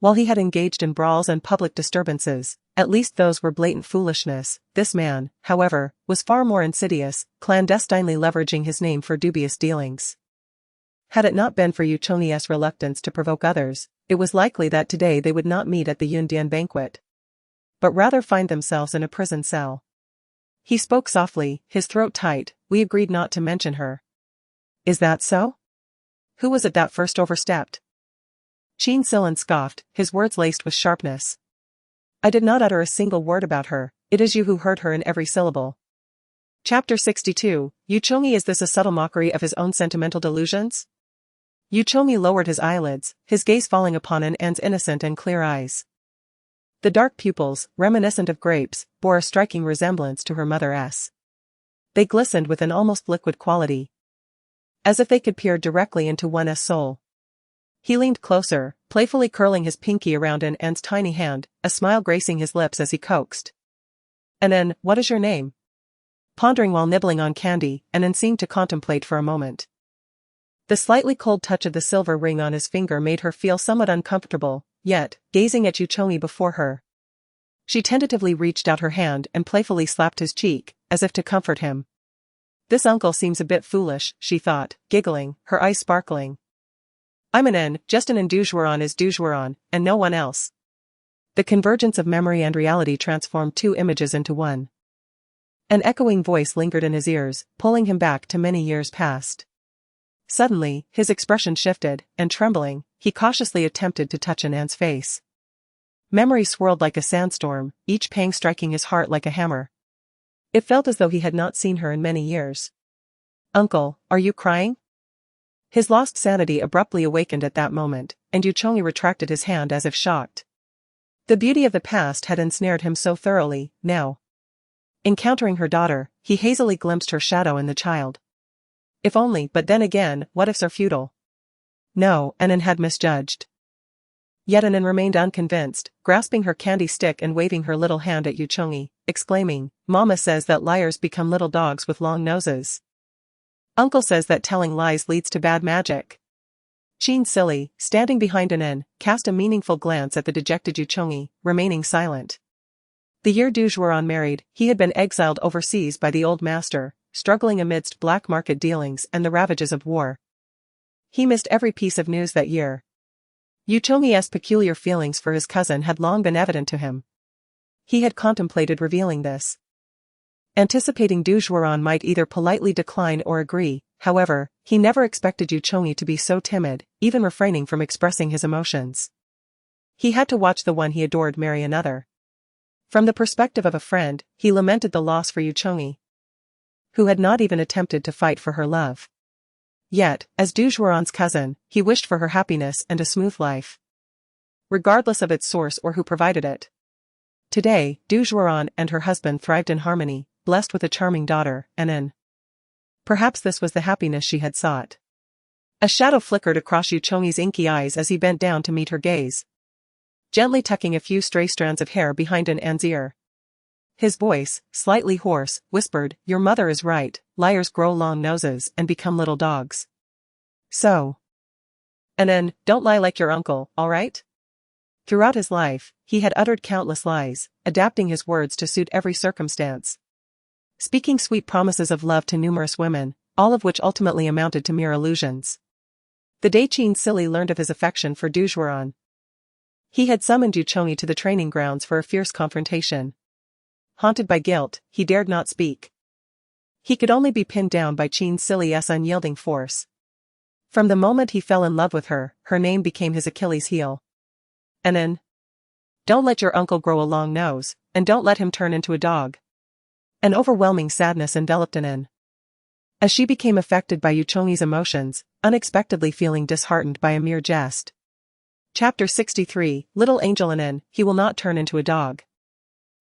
While he had engaged in brawls and public disturbances, at least those were blatant foolishness, this man, however, was far more insidious, clandestinely leveraging his name for dubious dealings. Had it not been for Yu Chongyi's reluctance to provoke others, it was likely that today they would not meet at the Yundian banquet, but rather find themselves in a prison cell. He spoke softly, his throat tight. We agreed not to mention her. Is that so? Who was it that first overstepped? Qin Silan scoffed, his words laced with sharpness. I did not utter a single word about her, it is you who heard her in every syllable. Chapter 62, Yu Chongyi. Is this a subtle mockery of his own sentimental delusions? Yu Chongyi lowered his eyelids, his gaze falling upon An's innocent and clear eyes. The dark pupils, reminiscent of grapes, bore a striking resemblance to her mother's. They glistened with an almost liquid quality, as if they could peer directly into one's soul. He leaned closer, playfully curling his pinky around An's tiny hand, a smile gracing his lips as he coaxed. An, what is your name? Pondering while nibbling on candy, An seemed to contemplate for a moment. The slightly cold touch of the silver ring on his finger made her feel somewhat uncomfortable, yet, gazing at Yu Chongyi before her, she tentatively reached out her hand and playfully slapped his cheek, as if to comfort him. This uncle seems a bit foolish, she thought, giggling, her eyes sparkling. I'm An, just an Du Juan is Du Juan, and no one else. The convergence of memory and reality transformed two images into one. An echoing voice lingered in his ears, pulling him back to many years past. Suddenly, his expression shifted, and trembling, he cautiously attempted to touch An's face. Memory swirled like a sandstorm, each pang striking his heart like a hammer. It felt as though he had not seen her in many years. Uncle, are you crying? His lost sanity abruptly awakened at that moment, and Yu Chongyi retracted his hand as if shocked. The beauty of the past had ensnared him so thoroughly, now, encountering her daughter, he hazily glimpsed her shadow in the child. If only, but then again, what ifs are futile? No, An had misjudged. Yet An remained unconvinced, grasping her candy stick and waving her little hand at Yu Chongyi, exclaiming, Mama says that liars become little dogs with long noses. Uncle says that telling lies leads to bad magic. Qin Silan, standing behind An, cast a meaningful glance at the dejected Yu Chongyi, remaining silent. The year Du Juan married, he had been exiled overseas by the old master, struggling amidst black market dealings and the ravages of war. He missed every piece of news that year. Yu Chongyi's peculiar feelings for his cousin had long been evident to him. He had contemplated revealing this, anticipating Du Juan might either politely decline or agree. However, he never expected Yu Chongyi to be so timid, even refraining from expressing his emotions. He had to watch the one he adored marry another. From the perspective of a friend, he lamented the loss for Yu Chongyi, who had not even attempted to fight for her love. Yet, as Du Juan's cousin, he wished for her happiness and a smooth life, regardless of its source or who provided it. Today, Du Juan and her husband thrived in harmony, blessed with a charming daughter, An. Perhaps this was the happiness she had sought. A shadow flickered across Yu Chongyi's inky eyes as he bent down to meet her gaze, gently tucking a few stray strands of hair behind An's ear. His voice, slightly hoarse, whispered, Your mother is right, liars grow long noses and become little dogs. So, An, don't lie like your uncle, all right? Throughout his life, he had uttered countless lies, adapting his words to suit every circumstance. Speaking sweet promises of love to numerous women, all of which ultimately amounted to mere illusions. The day Qin Sili learned of his affection for Du Juan, he had summoned Yu Chongyi to the training grounds for a fierce confrontation. Haunted by guilt, he dared not speak. He could only be pinned down by Qin Sili's unyielding force. From the moment he fell in love with her, her name became his Achilles heel. Anan. Don't let your uncle grow a long nose, and don't let him turn into a dog. An overwhelming sadness enveloped Anan. As she became affected by Yu Chongyi's emotions, unexpectedly feeling disheartened by a mere jest. Chapter 63, Little Angel Anan, he will not turn into a dog.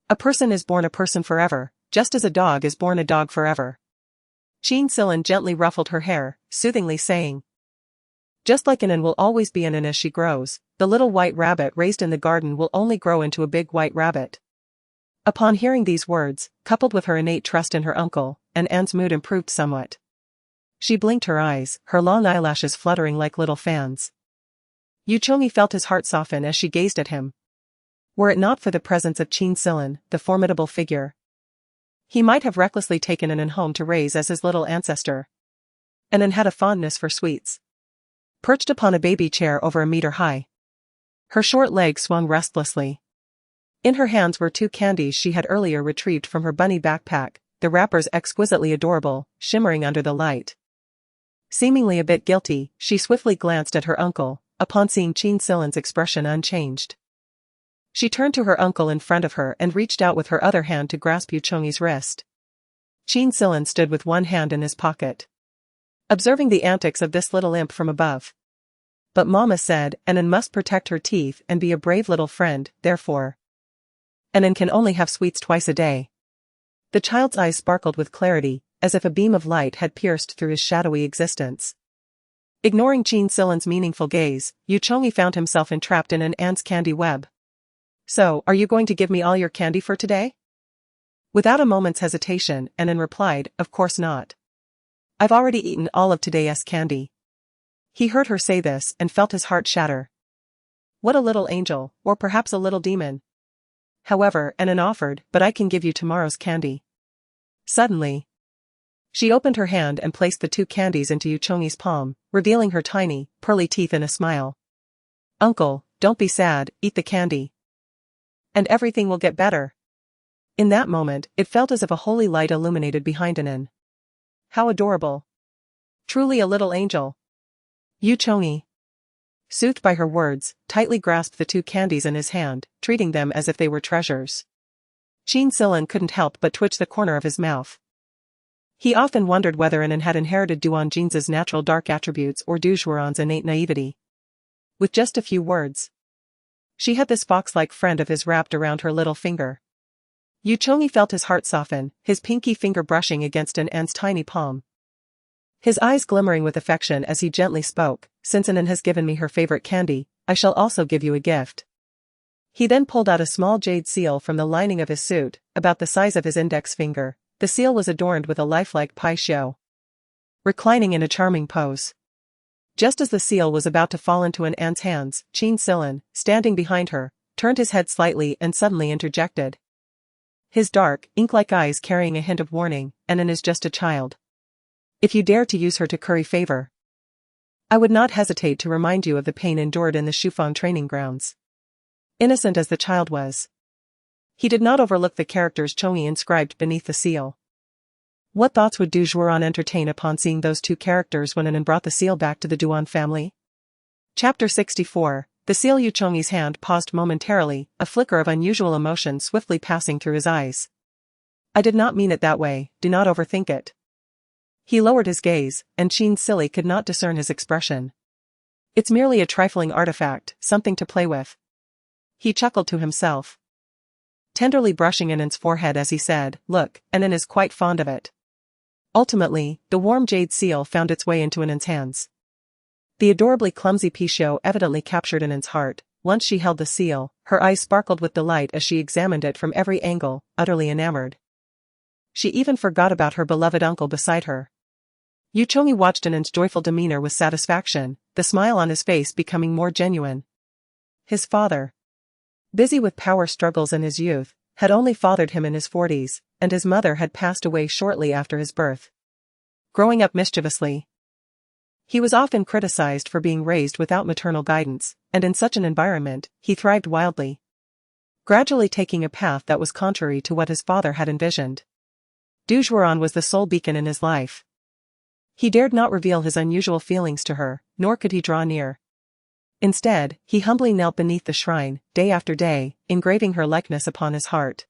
A person is born a person forever, just as a dog is born a dog forever. Qin Sili gently ruffled her hair, soothingly saying. Just like Anan will always be Anan as she grows, the little white rabbit raised in the garden will only grow into a big white rabbit. Upon hearing these words, coupled with her innate trust in her uncle, An's mood improved somewhat. She blinked her eyes, her long eyelashes fluttering like little fans. Yu Chongyi felt his heart soften as she gazed at him. Were it not for the presence of Qin Sili, the formidable figure, he might have recklessly taken Anan home to raise as his little ancestor. Anan had a fondness for sweets. Perched upon a baby chair over a meter high, her short legs swung restlessly. In her hands were 2 candies she had earlier retrieved from her bunny backpack, the wrappers exquisitely adorable, shimmering under the light. Seemingly a bit guilty, she swiftly glanced at her uncle, upon seeing Qin Sili's expression unchanged. She turned to her uncle in front of her and reached out with her other hand to grasp Yu Chongyi's wrist. Qin Sili stood with one hand in his pocket, observing the antics of this little imp from above. But Mama said Anan must protect her teeth and be a brave little friend, therefore. Anan can only have sweets twice a day. The child's eyes sparkled with clarity, as if a beam of light had pierced through his shadowy existence. Ignoring Qin Sili's meaningful gaze, Yu Chongyi found himself entrapped in An's candy web. So, are you going to give me all your candy for today? Without a moment's hesitation, Anan replied, of course not. I've already eaten all of today's candy. He heard her say this and felt his heart shatter. What a little angel, or perhaps a little demon. However, Anan offered, but I can give you tomorrow's candy. Suddenly, she opened her hand and placed the 2 candies into Yu Chongyi's palm, revealing her tiny, pearly teeth in a smile. Uncle, don't be sad, eat the candy. And everything will get better. In that moment, it felt as if a holy light illuminated behind Anan. How adorable. Truly a little angel. Yu Chongyi, soothed by her words, tightly grasped the 2 candies in his hand, treating them as if they were treasures. Qin Sili couldn't help but twitch the corner of his mouth. He often wondered whether Anan had inherited Duan Jin's natural dark attributes or Du Juan's innate naivety. With just a few words, she had this fox-like friend of his wrapped around her little finger. Yu Chongyi felt his heart soften, his pinky finger brushing against An's tiny palm. His eyes glimmering with affection as he gently spoke, since Anan has given me her favorite candy, I shall also give you a gift. He then pulled out a small jade seal from the lining of his suit, about the size of his index finger. The seal was adorned with a lifelike pai xiao, reclining in a charming pose. Just as the seal was about to fall into An's hands, Qin Sili, standing behind her, turned his head slightly and suddenly interjected. His dark, ink-like eyes carrying a hint of warning, Anan is just a child. If you dare to use her to curry favor, I would not hesitate to remind you of the pain endured in the Shufang training grounds. Innocent as the child was, he did not overlook the characters Chongyi inscribed beneath the seal. What thoughts would Du Juan entertain upon seeing those 2 characters when Anan brought the seal back to the Duan family? Chapter 64, the seal. Yu Chongyi's hand paused momentarily, a flicker of unusual emotion swiftly passing through his eyes. I did not mean it that way, do not overthink it. He lowered his gaze, and Qin Sili could not discern his expression. It's merely a trifling artifact, something to play with. He chuckled to himself, tenderly brushing Anan's forehead as he said, look, Anan is quite fond of it. Ultimately, the warm jade seal found its way into Anan's hands. The adorably clumsy Pichot evidently captured Anan's heart. Once she held the seal, her eyes sparkled with delight as she examined it from every angle, utterly enamored. She even forgot about her beloved uncle beside her. Yu Chongyi watched Anan's joyful demeanor with satisfaction, the smile on his face becoming more genuine. His father. Busy with power struggles in his youth, had only fathered him in his 40s, and his mother had passed away shortly after his birth. Growing up mischievously, he was often criticized for being raised without maternal guidance, and in such an environment, he thrived wildly, gradually taking a path that was contrary to what his father had envisioned. Du Juan was the sole beacon in his life. He dared not reveal his unusual feelings to her, nor could he draw near. Instead, he humbly knelt beneath the shrine, day after day, engraving her likeness upon his heart.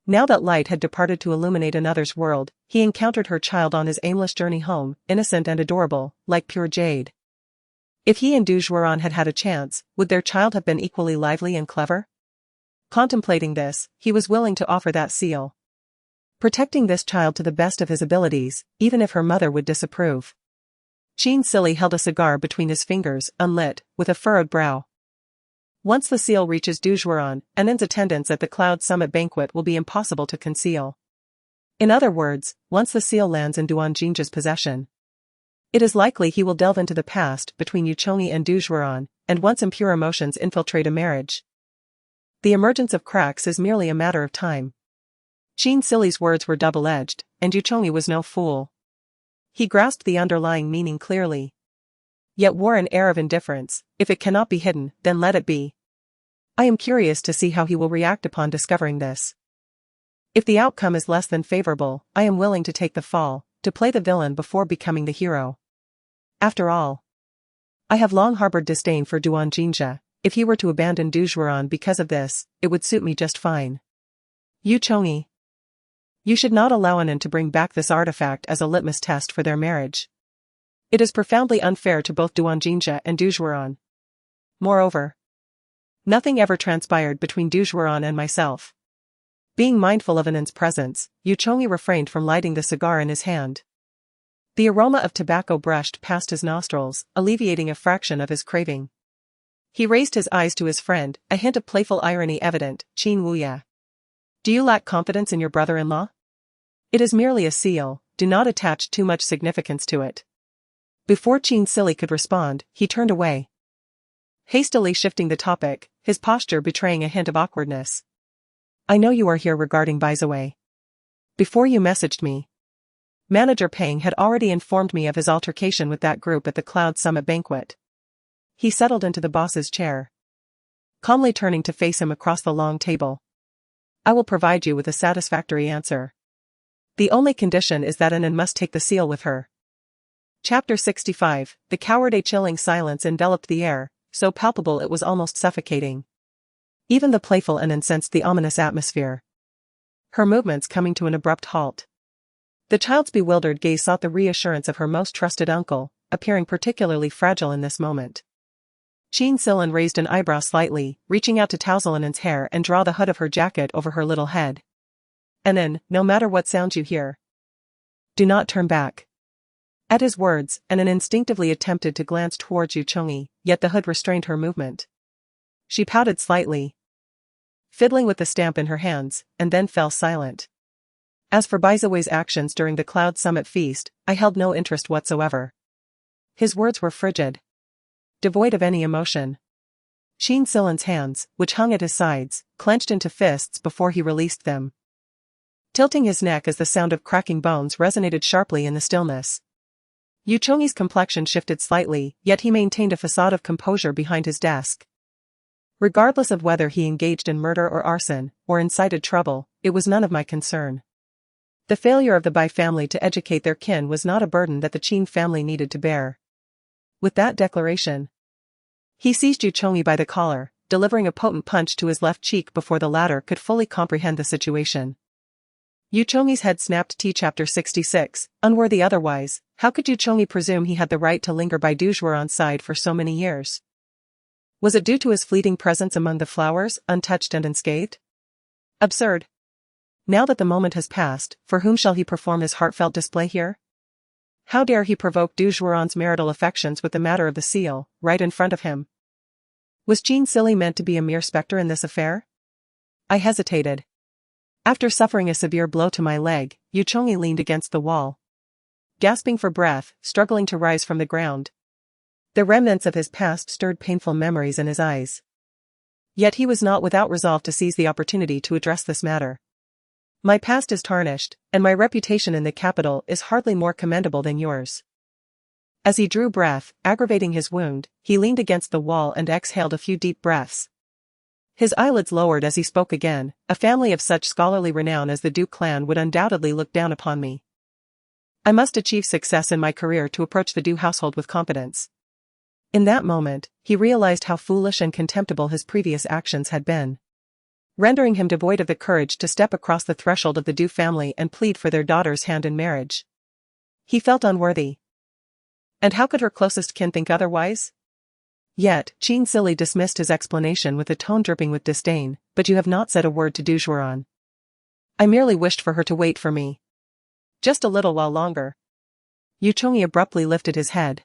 Now that light had departed to illuminate another's world, he encountered her child on his aimless journey home, innocent and adorable, like pure jade. If he and Du Juan had had a chance, would their child have been equally lively and clever? Contemplating this, he was willing to offer that seal, protecting this child to the best of his abilities, even if her mother would disapprove. Qin Sili held a cigar between his fingers, unlit, with a furrowed brow. Once the seal reaches Du Juan, Annen's attendance at the Cloud Summit banquet will be impossible to conceal. In other words, once the seal lands in Duan Jinja's possession, it is likely he will delve into the past between Yuchongi and Du Juan, and once impure emotions infiltrate a marriage, the emergence of cracks is merely a matter of time. Qin Sili's words were double-edged, and Yuchongi was no fool. He grasped the underlying meaning clearly, yet wore an air of indifference. If it cannot be hidden, then let it be. I am curious to see how he will react upon discovering this. If the outcome is less than favorable, I am willing to take the fall, to play the villain before becoming the hero. After all, I have long harbored disdain for Duan Jinja. If he were to abandon Du Juan because of this, it would suit me just fine. Yuchongi, you should not allow Annen to bring back this artifact as a litmus test for their marriage. It is profoundly unfair to both Duan Jinja and Du Juan. Moreover, nothing ever transpired between Du Juan and myself. Being mindful of Annen's presence, Yuchongi refrained from lighting the cigar in his hand. The aroma of tobacco brushed past his nostrils, alleviating a fraction of his craving. He raised his eyes to his friend, a hint of playful irony evident. Qin Wuya, do you lack confidence in your brother-in-law? It is merely a seal, do not attach too much significance to it. Before Qin Sili could respond, he turned away, hastily shifting the topic, his posture betraying a hint of awkwardness. I know you are here regarding Guise. Before you messaged me, Manager Peng had already informed me of his altercation with that group at the Cloud Summit banquet. He settled into the boss's chair, calmly turning to face him across the long table. I will provide you with a satisfactory answer. The only condition is that Annen must take the seal with her. Chapter 65. The coward. A chilling silence enveloped the air, so palpable it was almost suffocating. Even the playful Annen sensed the ominous atmosphere, her movements coming to an abrupt halt. The child's bewildered gaze sought the reassurance of her most trusted uncle, appearing particularly fragile in this moment. Qin Sili raised an eyebrow slightly, reaching out to tousle Annen's hair and draw the hood of her jacket over her little head. Annen, no matter what sounds you hear, do not turn back. At his words, Annen instinctively attempted to glance towards Yuchongi, yet the hood restrained her movement. She pouted slightly, fiddling with the stamp in her hands, and then fell silent. As for Guise's actions during the Cloud Summit feast, I held no interest whatsoever. His words were frigid, devoid of any emotion. Qin Sili's hands, which hung at his sides, clenched into fists before he released them, tilting his neck as the sound of cracking bones resonated sharply in the stillness. Yuchongi's complexion shifted slightly, yet he maintained a facade of composure behind his desk. Regardless of whether he engaged in murder or arson, or incited trouble, it was none of my concern. The failure of the Bai family to educate their kin was not a burden that the Qin family needed to bear. With that declaration, he seized Yuchongi by the collar, delivering a potent punch to his left cheek before the latter could fully comprehend the situation. Yuchongi's head snapped. Chapter 66. Unworthy otherwise, how could Yuchongi presume he had the right to linger by Du Juan's side for so many years? Was it due to his fleeting presence among the flowers, untouched and unscathed? Absurd. Now that the moment has passed, for whom shall he perform his heartfelt display here? How dare he provoke Du Juan's marital affections with the matter of the seal, right in front of him? Was Qin Sili meant to be a mere specter in this affair? I hesitated. After suffering a severe blow to my leg, Yuchongi leaned against the wall, gasping for breath, struggling to rise from the ground. The remnants of his past stirred painful memories in his eyes. Yet he was not without resolve to seize the opportunity to address this matter. My past is tarnished, and my reputation in the capital is hardly more commendable than yours. As he drew breath, aggravating his wound, he leaned against the wall and exhaled a few deep breaths. His eyelids lowered as he spoke again. A family of such scholarly renown as the Du clan would undoubtedly look down upon me. I must achieve success in my career to approach the Du household with competence. In that moment, he realized how foolish and contemptible his previous actions had been, rendering him devoid of the courage to step across the threshold of the Du family and plead for their daughter's hand in marriage. He felt unworthy. And how could her closest kin think otherwise? Yet, Qin Sili dismissed his explanation with a tone dripping with disdain. But you have not said a word to Du Juan. I merely wished for her to wait for me. Just a little while longer. Yu Chongyi abruptly lifted his head.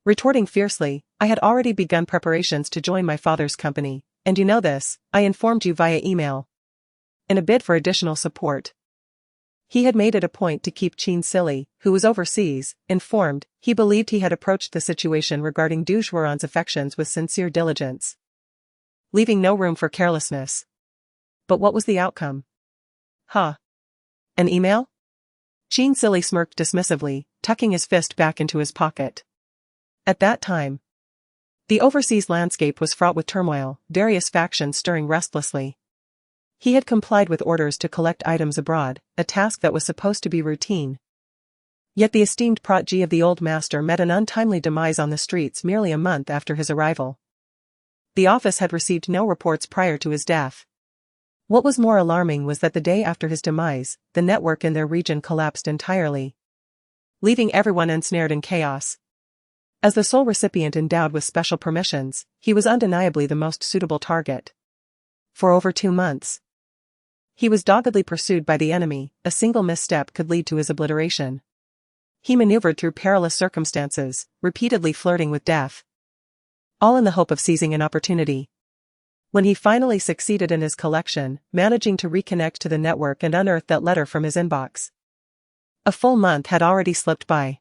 Retorting fiercely, I had already begun preparations to join my father's company, and you know this, I informed you via email. In a bid for additional support. He had made it a point to keep Qin Sili, who was overseas, informed. He believed he had approached the situation regarding Du Juan's affections with sincere diligence, leaving no room for carelessness. But what was the outcome? Huh? An email? Qin Sili smirked dismissively, tucking his fist back into his pocket. At that time, the overseas landscape was fraught with turmoil, various factions stirring restlessly. He had complied with orders to collect items abroad, a task that was supposed to be routine. Yet the esteemed protege of the old master met an untimely demise on the streets merely a month after his arrival. The office had received no reports prior to his death. What was more alarming was that the day after his demise, the network in their region collapsed entirely, leaving everyone ensnared in chaos. As the sole recipient endowed with special permissions, he was undeniably the most suitable target. For over 2 months, he was doggedly pursued by the enemy. A single misstep could lead to his obliteration. He maneuvered through perilous circumstances, repeatedly flirting with death, all in the hope of seizing an opportunity. When he finally succeeded in his collection, managing to reconnect to the network and unearth that letter from his inbox, a full month had already slipped by.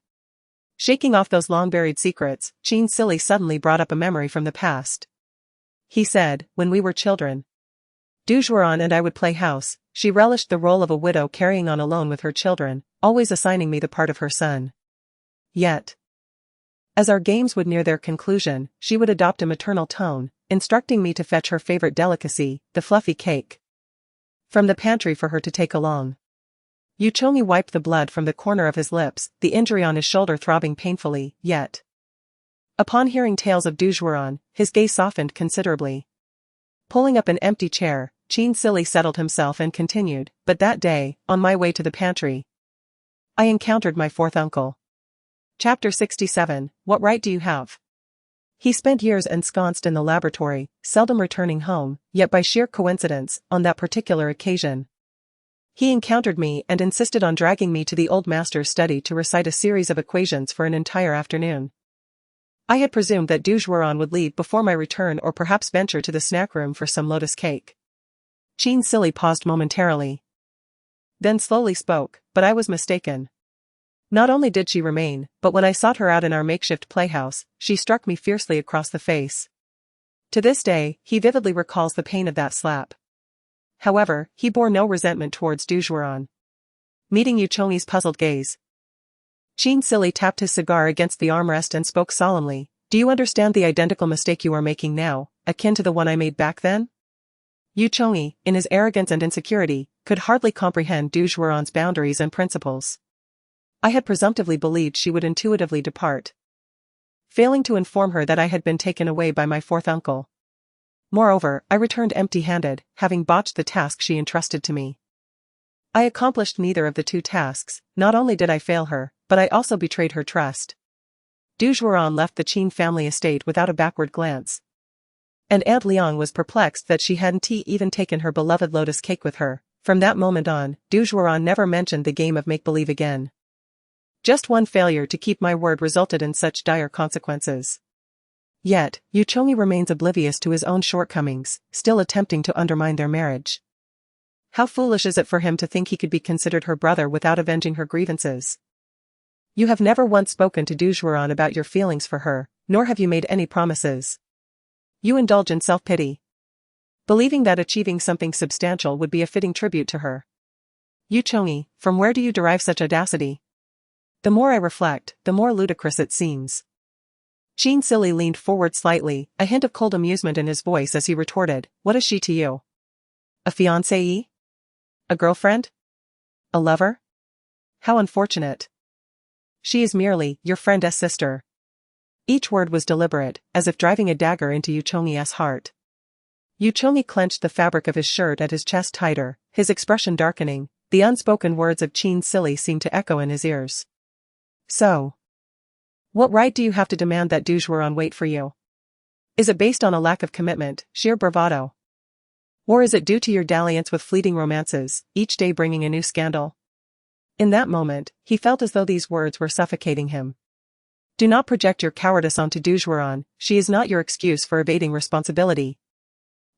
Shaking off those long-buried secrets, Qin Sili suddenly brought up a memory from the past. He said, when we were children, Du Juan and I would play house. She relished the role of a widow carrying on alone with her children, always assigning me the part of her son. Yet, as our games would near their conclusion, she would adopt a maternal tone, instructing me to fetch her favorite delicacy, the fluffy cake, from the pantry for her to take along. Yu Chongyi wiped the blood from the corner of his lips, the injury on his shoulder throbbing painfully. Yet, upon hearing tales of Du Juan, his gaze softened considerably. Pulling up an empty chair, Qin Sili settled himself and continued, but that day, on my way to the pantry, I encountered my fourth uncle. Chapter 67, What right do you have? He spent years ensconced in the laboratory, seldom returning home, yet by sheer coincidence, on that particular occasion, he encountered me and insisted on dragging me to the old master's study to recite a series of equations for an entire afternoon. I had presumed that Du Juan would leave before my return or perhaps venture to the snack room for some lotus cake. Qin Sili paused momentarily, then slowly spoke, but I was mistaken. Not only did she remain, but when I sought her out in our makeshift playhouse, she struck me fiercely across the face. To this day, he vividly recalls the pain of that slap. However, he bore no resentment towards Du Juan. Meeting Yu Chongyi's puzzled gaze, Qin Sili tapped his cigar against the armrest and spoke solemnly. Do you understand the identical mistake you are making now, akin to the one I made back then? Yu Chongyi, in his arrogance and insecurity, could hardly comprehend Du Juan's boundaries and principles. I had presumptively believed she would intuitively depart, failing to inform her that I had been taken away by my fourth uncle. Moreover, I returned empty-handed, having botched the task she entrusted to me. I accomplished neither of the two tasks. Not only did I fail her, but I also betrayed her trust. Du Juan left the Qin family estate without a backward glance, and Aunt Liang was perplexed that she hadn't even taken her beloved lotus cake with her. From that moment on, Du Juan never mentioned the game of make-believe again. Just one failure to keep my word resulted in such dire consequences. Yet, Yu Chongyi remains oblivious to his own shortcomings, still attempting to undermine their marriage. How foolish is it for him to think he could be considered her brother without avenging her grievances? You have never once spoken to Du Juan about your feelings for her, nor have you made any promises. You indulge in self-pity. believing that achieving something substantial would be a fitting tribute to her. "You Chongi, from where do you derive such audacity? The more I reflect, the more ludicrous it seems." Chin Silly leaned forward slightly, a hint of cold amusement in his voice as he retorted, "What is she to you? A fiancée? A girlfriend? A lover? How unfortunate. She is merely your friend's sister." Each word was deliberate, as if driving a dagger into Yu Chongi's heart. Yu Chongi clenched the fabric of his shirt at his chest tighter, his expression darkening. The unspoken words of Chin Silly seemed to echo in his ears. "So, what right do you have to demand that Du Zhuoran wait for you? Is it based on a lack of commitment, sheer bravado? Or is it due to your dalliance with fleeting romances, each day bringing a new scandal?" In that moment, he felt as though these words were suffocating him. "Do not project your cowardice onto Du Zhuoran, she is not your excuse for evading responsibility.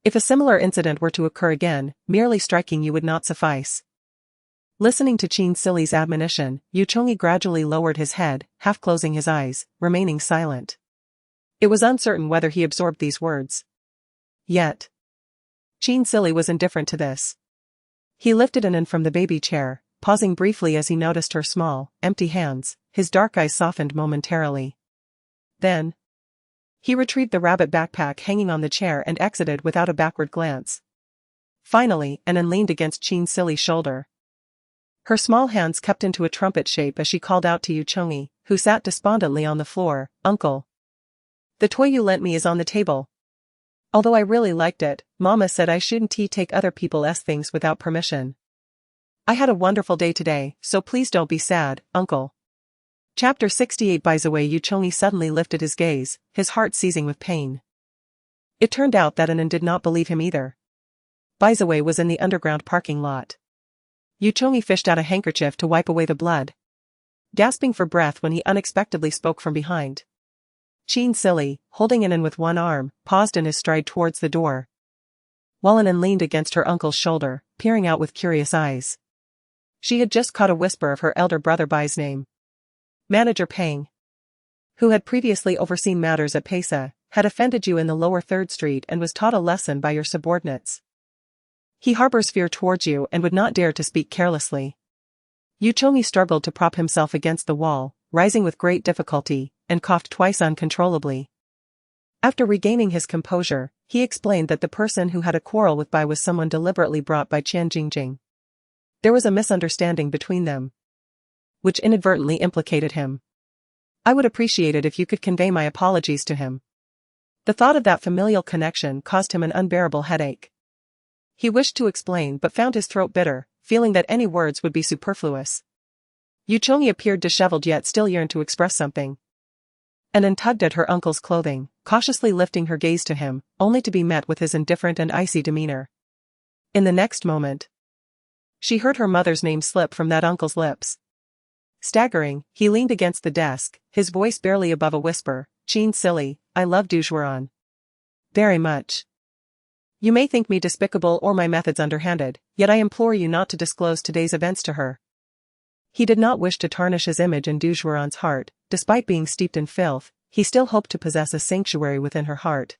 If a similar incident were to occur again, merely striking you would not suffice." Listening to Chin Silly's admonition, Yu Chongi gradually lowered his head, half closing his eyes, remaining silent. It was uncertain whether he absorbed these words. Yet, Chin Silly was indifferent to this. He lifted Anan from the baby chair, pausing briefly as he noticed her small, empty hands. His dark eyes softened momentarily. Then, he retrieved the rabbit backpack hanging on the chair and exited without a backward glance. Finally, Anan leaned against Chin Silly's shoulder. Her small hands cupped into a trumpet shape as she called out to Yu Chongi, who sat despondently on the floor, "Uncle, the toy you lent me is on the table. Although I really liked it, Mama said I shouldn't take other people's things without permission. I had a wonderful day today, so please don't be sad, Uncle." Chapter 68. By the way, Yu Chongi suddenly lifted his gaze, his heart seizing with pain. It turned out that Anan did not believe him either. By the way was in the underground parking lot. Yu Chongi fished out a handkerchief to wipe away the blood, gasping for breath when he unexpectedly spoke from behind. Chin Silly, holding Anan with one arm, paused in his stride towards the door, while Anan leaned against her uncle's shoulder, peering out with curious eyes. She had just caught a whisper of her elder brother by's name. Manager Pang, who had previously overseen matters at Pesa, had offended you in the lower 3rd Street and was taught a lesson by your subordinates. He harbors fear towards you and would not dare to speak carelessly. Yu Chongi struggled to prop himself against the wall, rising with great difficulty, and coughed twice uncontrollably. After regaining his composure, he explained that the person who had a quarrel with Bai was someone deliberately brought by Qian Jingjing. There was a misunderstanding between them, which inadvertently implicated him. I would appreciate it if you could convey my apologies to him. The thought of that familial connection caused him an unbearable headache. He wished to explain but found his throat bitter, feeling that any words would be superfluous. Yu Chongi appeared disheveled yet still yearned to express something. Anan tugged at her uncle's clothing, cautiously lifting her gaze to him, only to be met with his indifferent and icy demeanor. In the next moment, she heard her mother's name slip from that uncle's lips. Staggering, he leaned against the desk, his voice barely above a whisper, "Chin Silly, I love Du Zhuoran very much. You may think me despicable or my methods underhanded, yet I implore you not to disclose today's events to her." He did not wish to tarnish his image in Du Zhuoran's heart. Despite being steeped in filth, he still hoped to possess a sanctuary within her heart,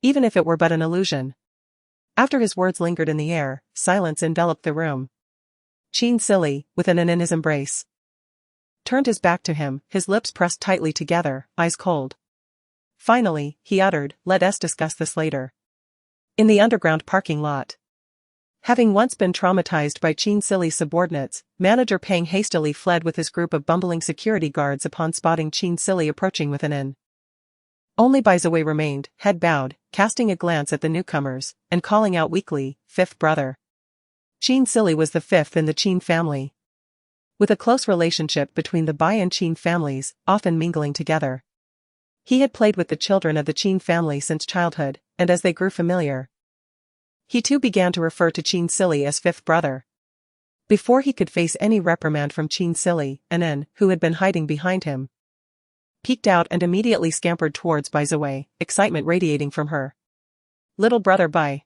even if it were but an illusion. After his words lingered in the air, silence enveloped the room. Chin Silly, with Anan in his embrace, turned his back to him, his lips pressed tightly together, eyes cold. Finally, he uttered, "Let us discuss this later." In the underground parking lot. Having once been traumatized by Chin Silly's subordinates, Manager Pang hastily fled with his group of bumbling security guards upon spotting Chin Silly approaching with Anan. Only Bai Ziwei remained, head bowed, casting a glance at the newcomers, and calling out weakly, "Fifth brother." Chin Silly was the fifth in the Chin family, with a close relationship between the Bai and Chin families, often mingling together. He had played with the children of the Chin family since childhood, and as they grew familiar, he too began to refer to Chin Silly as fifth brother. Before he could face any reprimand from Chin Silly, Anan, who had been hiding behind him, peeked out and immediately scampered towards Bai Ziwei, excitement radiating from her. "Little brother Bai."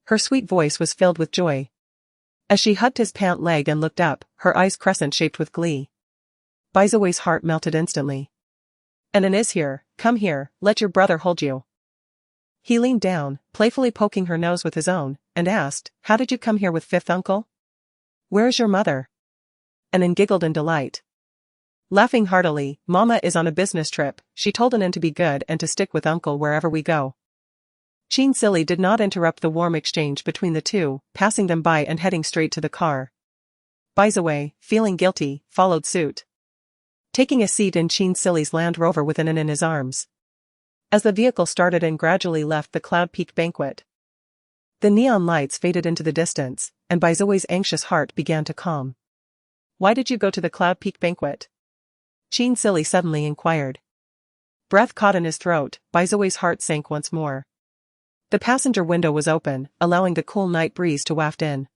Her sweet voice was filled with joy. As she hugged his pant leg and looked up, her eyes crescent-shaped with glee. Bai Ziwei's heart melted instantly. "Anan is here, come here, let your brother hold you." He leaned down, playfully poking her nose with his own, and asked, "How did you come here with fifth uncle? Where is your mother?" Anan giggled in delight. Laughing heartily, "Mama is on a business trip, she told Anan to be good and to stick with uncle wherever we go." Chin Silly did not interrupt the warm exchange between the two, passing them by and heading straight to the car. Wei, feeling guilty, followed suit. Taking a seat in Chin Silly's Land Rover with Anan in his arms. As the vehicle started and gradually left the Cloud Peak banquet, the neon lights faded into the distance, and Wei's anxious heart began to calm. "Why did you go to the Cloud Peak banquet?" Chin Silly suddenly inquired. Breath caught in his throat, Wei's heart sank once more. The passenger window was open, allowing the cool night breeze to waft in.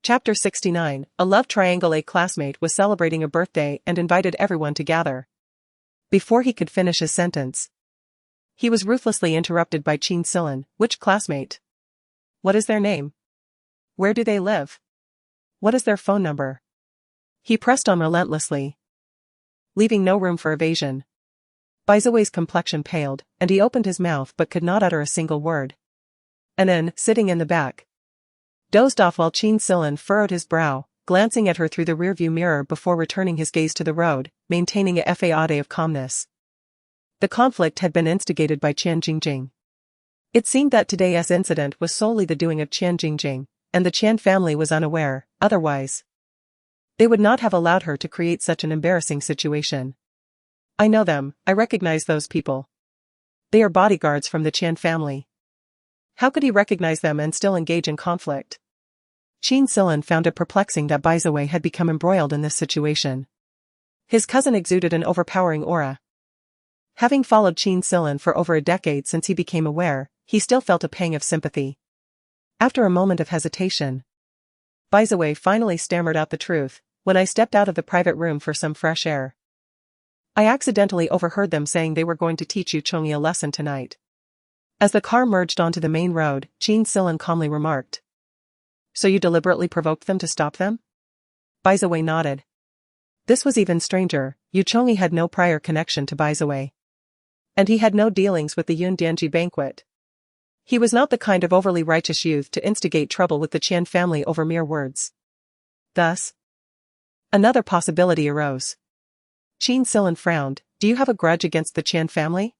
Chapter 69, a love triangle. A classmate was celebrating a birthday and invited everyone to gather. Before he could finish his sentence, he was ruthlessly interrupted by Chin Silly. "Which classmate? What is their name? Where do they live? What is their phone number?" He pressed on relentlessly, leaving no room for evasion. Wei's complexion paled, and he opened his mouth but could not utter a single word. Anan, sitting in the back, dozed off while Chin Silly furrowed his brow, glancing at her through the rearview mirror before returning his gaze to the road, maintaining a facade of calmness. The conflict had been instigated by Qian Jingjing. It seemed that today's incident was solely the doing of Qian Jingjing, and the Qian family was unaware, otherwise they would not have allowed her to create such an embarrassing situation. "I know them, I recognize those people. They are bodyguards from the Qian family." How could he recognize them and still engage in conflict? Chin Silly found it perplexing that Wei had become embroiled in this situation. His cousin exuded an overpowering aura. Having followed Chin Silly for over a decade since he became aware, he still felt a pang of sympathy. After a moment of hesitation, Wei finally stammered out the truth. "When I stepped out of the private room for some fresh air, I accidentally overheard them saying they were going to teach Yu Chongyi a lesson tonight." As the car merged onto the main road, Chin Silly calmly remarked, "So you deliberately provoked them to stop them?" Wei nodded. This was even stranger. Yu Chongyi had no prior connection to Wei, and he had no dealings with the Yun Dianji banquet. He was not the kind of overly righteous youth to instigate trouble with the Qian family over mere words. Thus, another possibility arose. Chin Silly frowned. "Do you have a grudge against the Qian family?"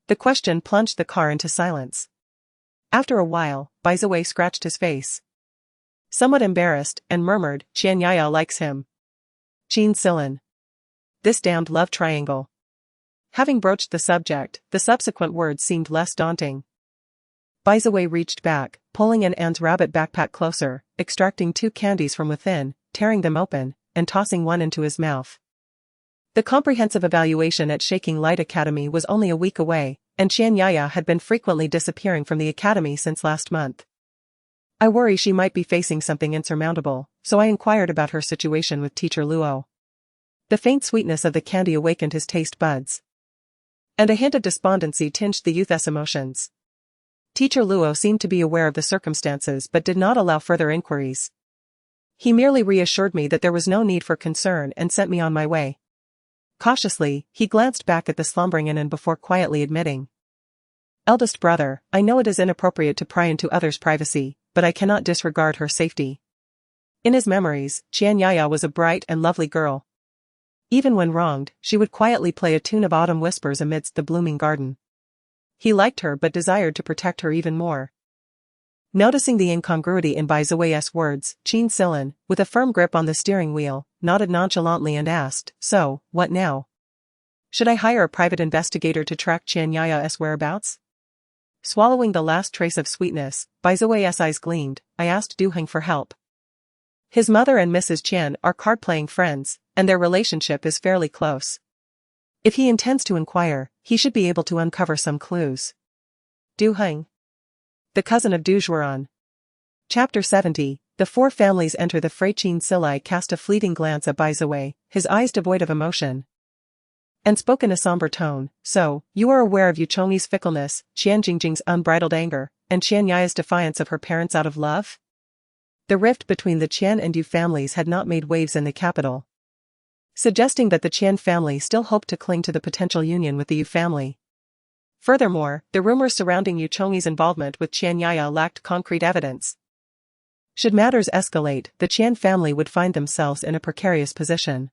The question plunged the car into silence. After a while, Wei scratched his face, somewhat embarrassed, and murmured, "Qian Yaya likes him." Chin Silly. This damned love triangle. Having broached the subject, the subsequent words seemed less daunting. Wei reached back, pulling An's rabbit backpack closer, extracting 2 candies from within, tearing them open, and tossing one into his mouth. The comprehensive evaluation at Shaking Light Academy was only a week away, and Qian Yaya had been frequently disappearing from the academy since last month. I worry she might be facing something insurmountable, so I inquired about her situation with Teacher Luo. The faint sweetness of the candy awakened his taste buds, and a hint of despondency tinged the youth's emotions. Teacher Luo seemed to be aware of the circumstances but did not allow further inquiries. He merely reassured me that there was no need for concern and sent me on my way. Cautiously, he glanced back at the slumbering Anan before quietly admitting, "Eldest brother, I know it is inappropriate to pry into others' privacy, but I cannot disregard her safety." In his memories, Qian Yaya was a bright and lovely girl. Even when wronged, she would quietly play a tune of autumn whispers amidst the blooming garden. He liked her but desired to protect her even more. Noticing the incongruity in Wei's words, Chin Silly, with a firm grip on the steering wheel, nodded nonchalantly and asked, "So, what now? Should I hire a private investigator to track Qian Yaya's whereabouts?" Swallowing the last trace of sweetness, Wei's eyes gleamed. "I asked Du Heng for help. His mother and Mrs. Qian are card-playing friends, and their relationship is fairly close. If he intends to inquire, he should be able to uncover some clues." Du Heng, the cousin of Du Zhuoran. Chapter 70, the 4 families enter the fray. Chin Silly cast a fleeting glance at Wei, his eyes devoid of emotion, and spoke in a somber tone. "So, you are aware of Yu Chongyi's fickleness, Qian Jingjing's unbridled anger, and Qian Yaya's defiance of her parents out of love?" The rift between the Qian and Yu families had not made waves in the capital, suggesting that the Qian family still hoped to cling to the potential union with the Yu family. Furthermore, the rumors surrounding Yu Chongyi's involvement with Qian Yaya lacked concrete evidence. Should matters escalate, the Qian family would find themselves in a precarious position.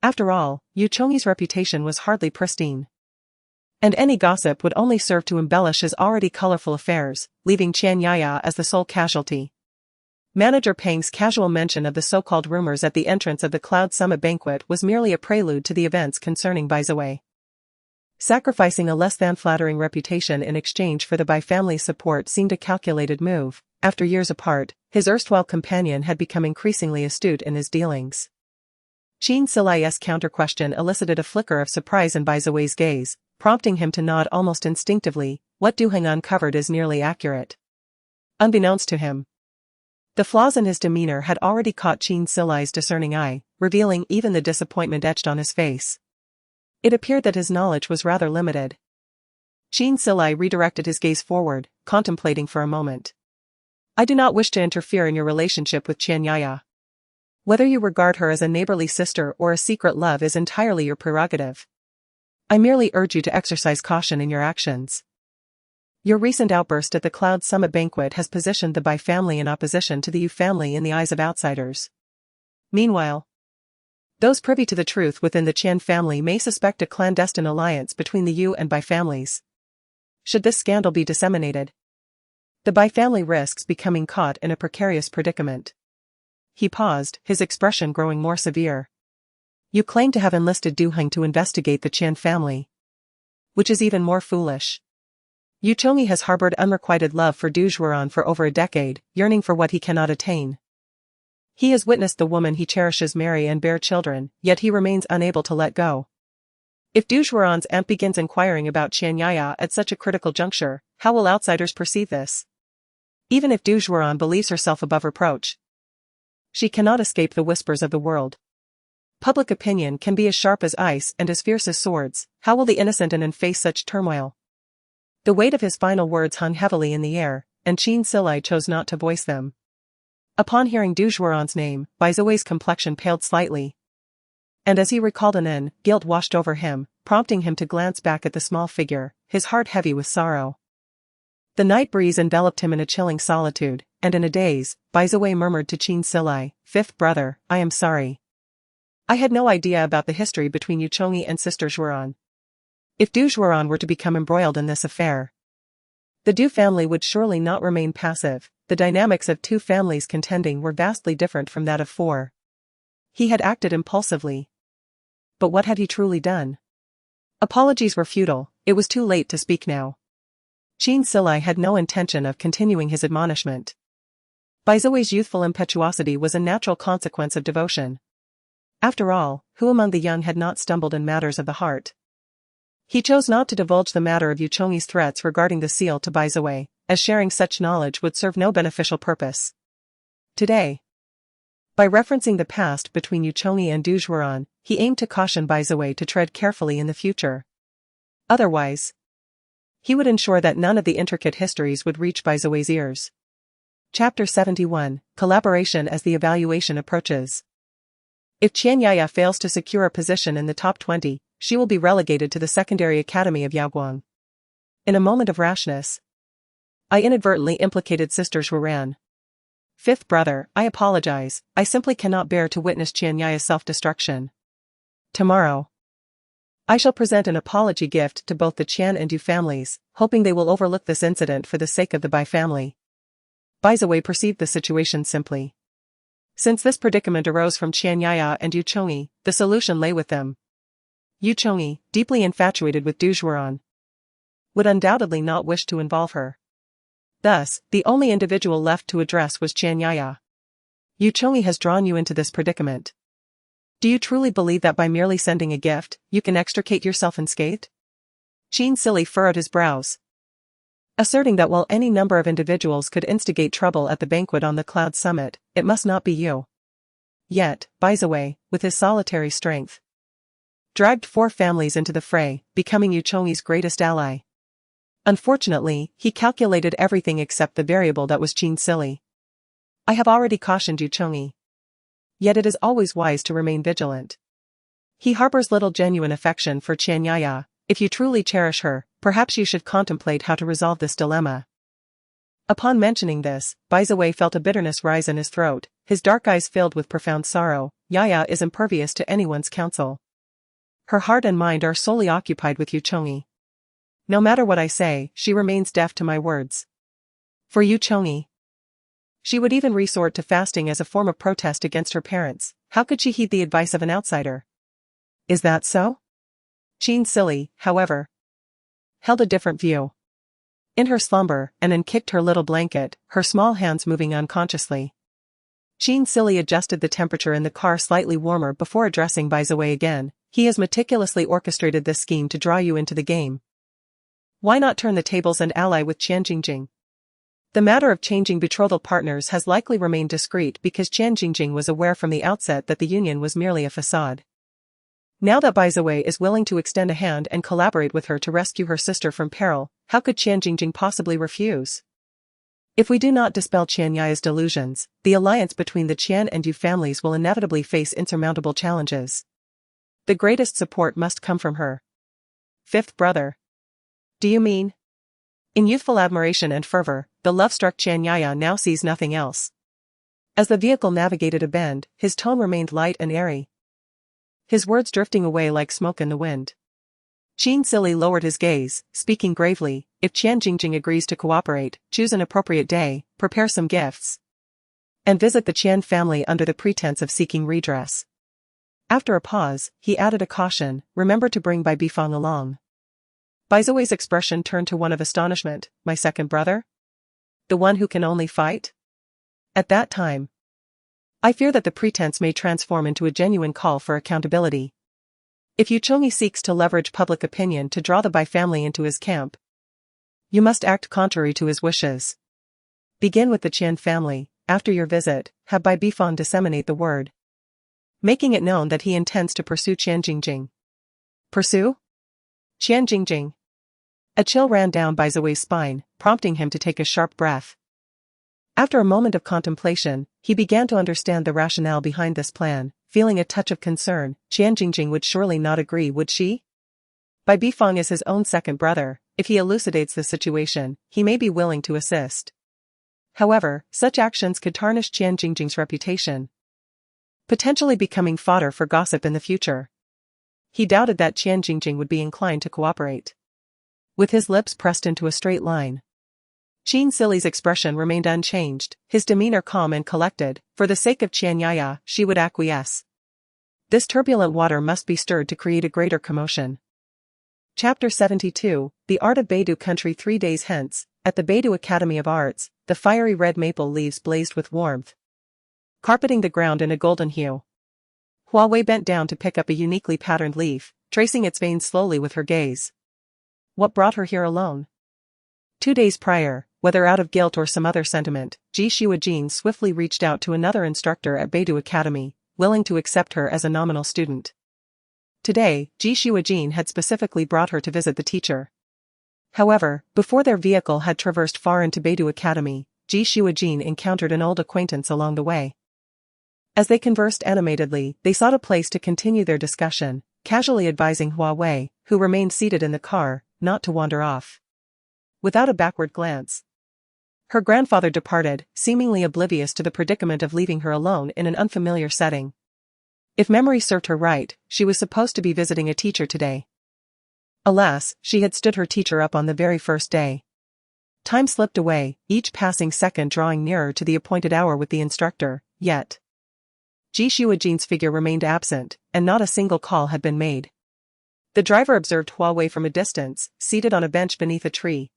After all, Yu Chongyi's reputation was hardly pristine. And any gossip would only serve to embellish his already colorful affairs, leaving Qian Yaya as the sole casualty. Manager Peng's casual mention of the so-called rumors at the entrance of the Cloud Summit banquet was merely a prelude to the events concerning Bai Wei. Sacrificing a less-than-flattering reputation in exchange for the Bai family's support seemed a calculated move. After years apart, his erstwhile companion had become increasingly astute in his dealings. Qin Silai's counter-question elicited a flicker of surprise in Bai Wei's gaze, prompting him to nod almost instinctively. What Du Heng uncovered is nearly accurate. Unbeknownst to him, the flaws in his demeanor had already caught Qin Silai's discerning eye, revealing even the disappointment etched on his face. It appeared that his knowledge was rather limited. Qin Silai redirected his gaze forward, contemplating for a moment. I do not wish to interfere in your relationship with Qian Yaya. Whether you regard her as a neighborly sister or a secret love is entirely your prerogative. I merely urge you to exercise caution in your actions. Your recent outburst at the Cloud Summit banquet has positioned the Bai family in opposition to the Yu family in the eyes of outsiders. Meanwhile, those privy to the truth within the Qian family may suspect a clandestine alliance between the Yu and Bai families. Should this scandal be disseminated, the Bai family risks becoming caught in a precarious predicament. He paused, his expression growing more severe. You claim to have enlisted Du Heng to investigate the Qian family, which is even more foolish. Yu Chongyi has harbored unrequited love for Du Zhuoran for over a decade, yearning for what he cannot attain. He has witnessed the woman he cherishes marry and bear children, yet he remains unable to let go. If Du Zhuoran's aunt begins inquiring about Qian Yaya at such a critical juncture, how will outsiders perceive this? Even if Du Zhuoran believes herself above reproach, she cannot escape the whispers of the world. Public opinion can be as sharp as ice and as fierce as swords. How will the innocent and face such turmoil? The weight of his final words hung heavily in the air, and Qin Silai chose not to voice them. Upon hearing Du Zhuoran's name, Bai Wei's complexion paled slightly. And as he recalled An, guilt washed over him, prompting him to glance back at the small figure, his heart heavy with sorrow. The night breeze enveloped him in a chilling solitude, and in a daze, Bai Wei murmured to Qin Silai, "Fifth brother, I am sorry. I had no idea about the history between Yu Chongyi and Sister Zhuoran. If Du Zhuoran were to become embroiled in this affair, the Du family would surely not remain passive." The dynamics of two families contending were vastly different from that of four. He had acted impulsively. But what had he truly done? Apologies were futile, it was too late to speak now. Qin Silai had no intention of continuing his admonishment. Bai Wei's youthful impetuosity was a natural consequence of devotion. After all, who among the young had not stumbled in matters of the heart? He chose not to divulge the matter of Yu Chongyi's threats regarding the seal to Bai Wei, as sharing such knowledge would serve no beneficial purpose. Today, by referencing the past between Yu Chongyi and Du Zhuoran, he aimed to caution Bai Wei to tread carefully in the future. Otherwise, he would ensure that none of the intricate histories would reach Bai Wei's ears. Chapter 71, Collaboration as the evaluation approaches. If Qian Yaya fails to secure a position in the top 20, she will be relegated to the secondary academy of Yaoguang. In a moment of rashness, I inadvertently implicated Sister Zhuoran. Fifth brother, I apologize, I simply cannot bear to witness Qian Yaya's self-destruction. Tomorrow, I shall present an apology gift to both the Qian and Du families, hoping they will overlook this incident for the sake of the Bai family. Bai Wei perceived the situation simply. Since this predicament arose from Qian Yaya and Yu Chongyi, the solution lay with them. Yu Chongyi, deeply infatuated with Du Zhuoran, would undoubtedly not wish to involve her. Thus, the only individual left to address was Qian Yaya. Yu Chongyi has drawn you into this predicament. Do you truly believe that by merely sending a gift, you can extricate yourself unscathed? Qin Silai furrowed his brows, asserting that while any number of individuals could instigate trouble at the banquet on the Cloud Summit, it must not be you. Yet, Bai Wei, with his solitary strength, dragged 4 families into the fray, becoming Yu Chongyi's greatest ally. Unfortunately, he calculated everything except the variable that was Qin Silai. I have already cautioned Yu Chongyi. Yet it is always wise to remain vigilant. He harbors little genuine affection for Qian Yaya, If you truly cherish her, perhaps you should contemplate how to resolve this dilemma. Upon mentioning this, Wei felt a bitterness rise in his throat, his dark eyes filled with profound sorrow. Yaya is impervious to anyone's counsel. Her heart and mind are solely occupied with Yu Chongyi. No matter what I say, she remains deaf to my words. For Yu Chongyi, she would even resort to fasting as a form of protest against her parents. How could she heed the advice of an outsider? Is that so? Qin Silly, however, held a different view. In her slumber, and kicked her little blanket, her small hands moving unconsciously. Qin Silly adjusted the temperature in the car slightly warmer before addressing Wei again. He has meticulously orchestrated this scheme to draw you into the game. Why not turn the tables and ally with Qian Jingjing? The matter of changing betrothal partners has likely remained discreet because Qian Jingjing was aware from the outset that the union was merely a facade. Now that Wei is willing to extend a hand and collaborate with her to rescue her sister from peril, how could Qian Jingjing possibly refuse? If we do not dispel Qian Yaya's delusions, the alliance between the Qian and Yu families will inevitably face insurmountable challenges. The greatest support must come from her fifth brother. Do you mean? In youthful admiration and fervor, the love-struck Qian Yaya now sees nothing else. As the vehicle navigated a bend, his tone remained light and airy, his words drifting away like smoke in the wind. Qin Silly lowered his gaze, speaking gravely. If Qian Jingjing agrees to cooperate, choose an appropriate day, prepare some gifts, and visit the Qian family under the pretense of seeking redress. After a pause, he added a caution, remember to bring Bai Bifang along. Wei's expression turned to one of astonishment. My second brother? The one who can only fight? At that time, I fear that the pretense may transform into a genuine call for accountability. If Yu Chongyi seeks to leverage public opinion to draw the Bai family into his camp, you must act contrary to his wishes. Begin with the Qian family. After your visit, have Bai Bifang disseminate the word, making it known that he intends to pursue Qian Jingjing. Pursue? Qian Jingjing. A chill ran down Wei's spine, prompting him to take a sharp breath. After a moment of contemplation, he began to understand the rationale behind this plan, feeling a touch of concern. Qian Jingjing would surely not agree, would she? Bai Bifang is his own second brother. If he elucidates the situation, he may be willing to assist. However, such actions could tarnish Qian Jingjing's reputation, potentially becoming fodder for gossip in the future. He doubted that Qian Jingjing would be inclined to cooperate. With his lips pressed into a straight line, Qin Silly's expression remained unchanged, his demeanor calm and collected. For the sake of Qian Yaya, she would acquiesce. This turbulent water must be stirred to create a greater commotion. Chapter 72, The Art of Beidou Country. 3 days hence, at the Beidou Academy of Arts, the fiery red maple leaves blazed with warmth, carpeting the ground in a golden hue. Hua Wei bent down to pick up a uniquely patterned leaf, tracing its veins slowly with her gaze. What brought her here alone? 2 days prior, whether out of guilt or some other sentiment, Ji Xuejin swiftly reached out to another instructor at Beidou Academy, willing to accept her as a nominal student. Today, Ji Xuejin had specifically brought her to visit the teacher. However, before their vehicle had traversed far into Beidou Academy, Ji Xuejin encountered an old acquaintance along the way. As they conversed animatedly, they sought a place to continue their discussion, casually advising Hua Wei, who remained seated in the car, not to wander off. Without a backward glance, her grandfather departed, seemingly oblivious to the predicament of leaving her alone in an unfamiliar setting. If memory served her right, she was supposed to be visiting a teacher today. Alas, she had stood her teacher up on the very first day. Time slipped away, each passing second drawing nearer to the appointed hour with the instructor, yet Ji Xuejin's figure remained absent, and not a single call had been made. The driver observed Hua Wei from a distance, seated on a bench beneath a tree,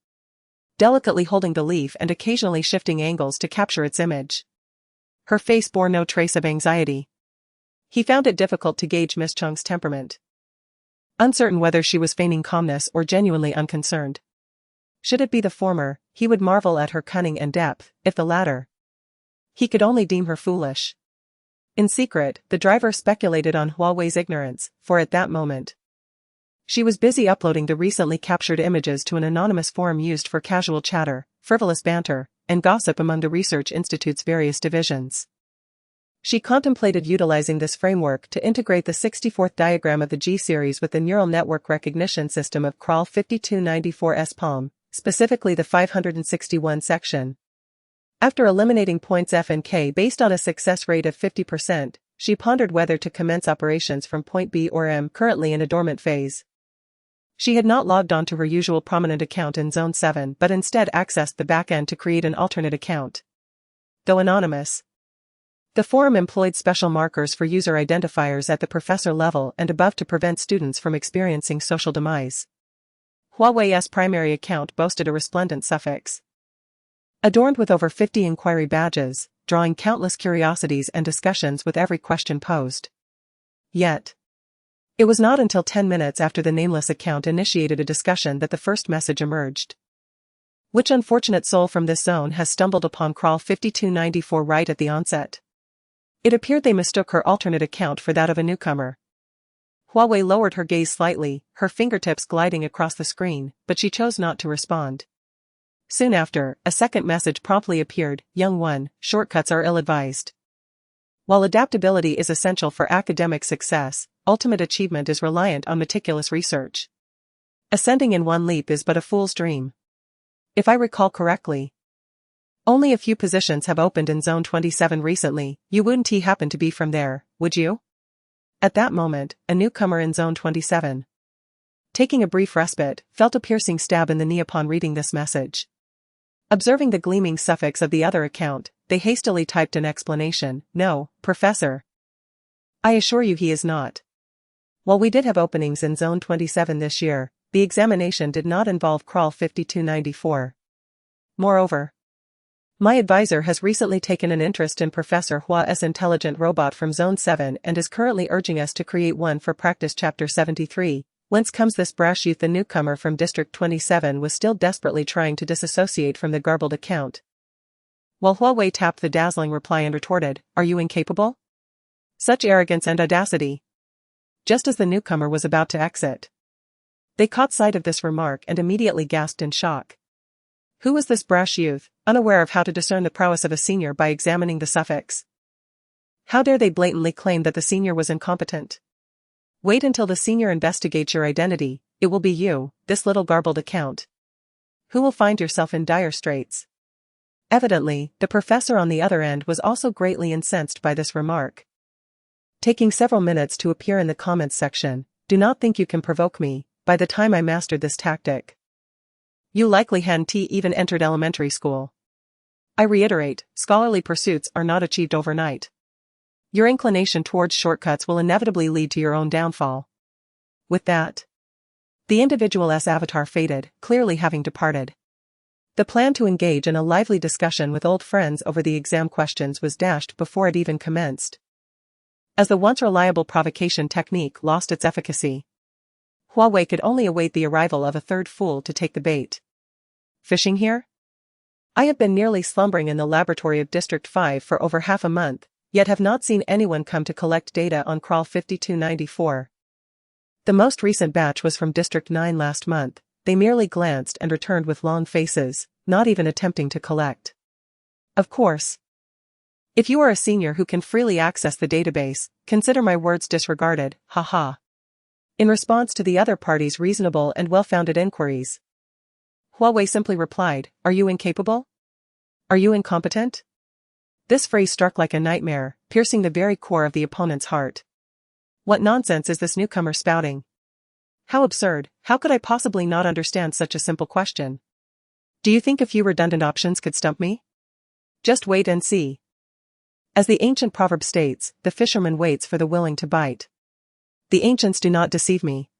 delicately holding the leaf and occasionally shifting angles to capture its image. Her face bore no trace of anxiety. He found it difficult to gauge Miss Cheng's temperament, uncertain whether she was feigning calmness or genuinely unconcerned. Should it be the former, he would marvel at her cunning and depth; if the latter, he could only deem her foolish. In secret, the driver speculated on Hua Wei's ignorance, for at that moment, she was busy uploading the recently captured images to an anonymous forum used for casual chatter, frivolous banter, and gossip among the research institute's various divisions. She contemplated utilizing this framework to integrate the 64th diagram of the G-series with the neural network recognition system of CRAL 5294's PALM, specifically the 561 section. After eliminating points F and K based on a success rate of 50%, she pondered whether to commence operations from point B or M, currently in a dormant phase. She had not logged on to her usual prominent account in Zone 7 but instead accessed the backend to create an alternate account. Though anonymous, the forum employed special markers for user identifiers at the professor level and above to prevent students from experiencing social demise. Hua Wei's primary account boasted a resplendent suffix, adorned with over 50 inquiry badges, drawing countless curiosities and discussions with every question posed. Yet, it was not until 10 minutes after the nameless account initiated a discussion that the first message emerged. Which unfortunate soul from this zone has stumbled upon CRAL 5294 right at the onset? It appeared they mistook her alternate account for that of a newcomer. Hua Wei lowered her gaze slightly, her fingertips gliding across the screen, but she chose not to respond. Soon after, a second message promptly appeared, Young one, shortcuts are ill-advised. While adaptability is essential for academic success, ultimate achievement is reliant on meticulous research. Ascending in one leap is but a fool's dream. If I recall correctly, only a few positions have opened in Zone 27 recently. You wouldn't happen to be from there, would you? At that moment, a newcomer in Zone 27, taking a brief respite, felt a piercing stab in the knee upon reading this message. Observing the gleaming suffix of the other account, they hastily typed an explanation. No, Professor. I assure you he is not. While we did have openings in Zone 27 this year, the examination did not involve CRAL 5294. Moreover, my advisor has recently taken an interest in Professor Hua's intelligent robot from Zone 7 and is currently urging us to create one for Practice Chapter 73. Whence comes this brash youth? The newcomer from District 27 was still desperately trying to disassociate from the garbled account, while Hua Wei tapped the dazzling reply and retorted, Are you incapable? Such arrogance and audacity. Just as the newcomer was about to exit, they caught sight of this remark and immediately gasped in shock. Who was this brash youth, unaware of how to discern the prowess of a senior by examining the suffix? How dare they blatantly claim that the senior was incompetent? Wait until the senior investigates your identity. It will be you, this little garbled account, who will find yourself in dire straits. Evidently, the professor on the other end was also greatly incensed by this remark. Taking several minutes to appear in the comments section, do not think you can provoke me. By the time I mastered this tactic, you likely hadn't even entered elementary school. I reiterate, scholarly pursuits are not achieved overnight. Your inclination towards shortcuts will inevitably lead to your own downfall. With that, the individual's avatar faded, clearly having departed. The plan to engage in a lively discussion with old friends over the exam questions was dashed before it even commenced, as the once reliable provocation technique lost its efficacy. Hua Wei could only await the arrival of a third fool to take the bait. Fishing here? I have been nearly slumbering in the laboratory of District 5 for over half a month, yet have not seen anyone come to collect data on CRAL 5294. The most recent batch was from District 9 last month. They merely glanced and returned with long faces, not even attempting to collect. Of course, if you are a senior who can freely access the database, consider my words disregarded, haha. In response to the other party's reasonable and well-founded inquiries, Hua Wei simply replied, Are you incapable? Are you incompetent? This phrase struck like a nightmare, piercing the very core of the opponent's heart. What nonsense is this newcomer spouting? How absurd, how could I possibly not understand such a simple question? Do you think a few redundant options could stump me? Just wait and see. As the ancient proverb states, the fisherman waits for the willing to bite. The ancients do not deceive me.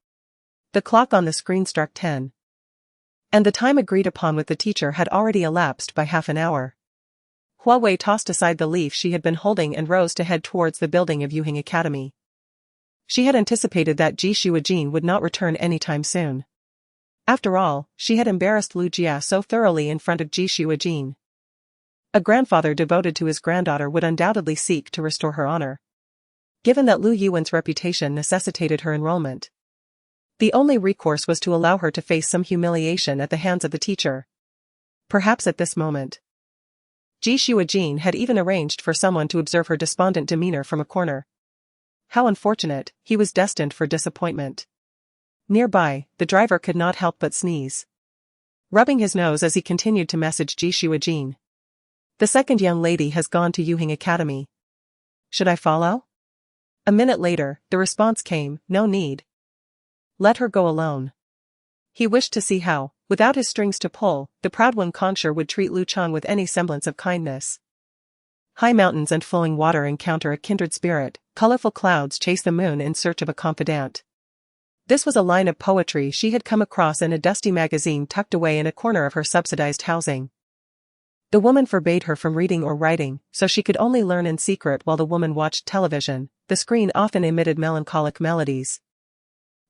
The clock on the screen struck 10. And the time agreed upon with the teacher had already elapsed by half an hour. Hua Wei tossed aside the leaf she had been holding and rose to head towards the building of Yuhing Academy. She had anticipated that Ji Shuijin would not return anytime soon. After all, she had embarrassed Lu Jia so thoroughly in front of Ji Shuijin. A grandfather devoted to his granddaughter would undoubtedly seek to restore her honor. Given that Lu Yuan's reputation necessitated her enrollment, the only recourse was to allow her to face some humiliation at the hands of the teacher. Perhaps at this moment, Ji Shuijin had even arranged for someone to observe her despondent demeanor from a corner. How unfortunate, he was destined for disappointment. Nearby, the driver could not help but sneeze, rubbing his nose as he continued to message Ji Shuijin. The second young lady has gone to Yuhing Academy. Should I follow? A minute later, the response came, no need. Let her go alone. He wished to see how, without his strings to pull, the proud Wen Kongsher would treat Lu Chang with any semblance of kindness. High mountains and flowing water encounter a kindred spirit, colorful clouds chase the moon in search of a confidant. This was a line of poetry she had come across in a dusty magazine tucked away in a corner of her subsidized housing. The woman forbade her from reading or writing, so she could only learn in secret while the woman watched television. The screen often emitted melancholic melodies.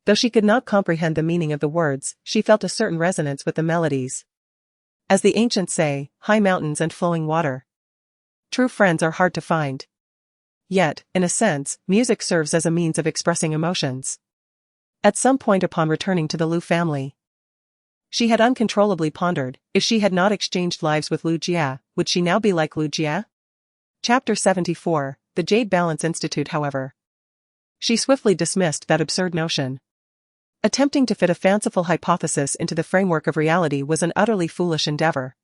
Though she could not comprehend the meaning of the words, she felt a certain resonance with the melodies. As the ancients say, high mountains and flowing water. True friends are hard to find. Yet, in a sense, music serves as a means of expressing emotions. At some point upon returning to the Lu family, she had uncontrollably pondered, if she had not exchanged lives with Lu Jia, would she now be like Lu Jia? Chapter 74, The Jade Balance Institute. However, she swiftly dismissed that absurd notion. Attempting to fit a fanciful hypothesis into the framework of reality was an utterly foolish endeavor.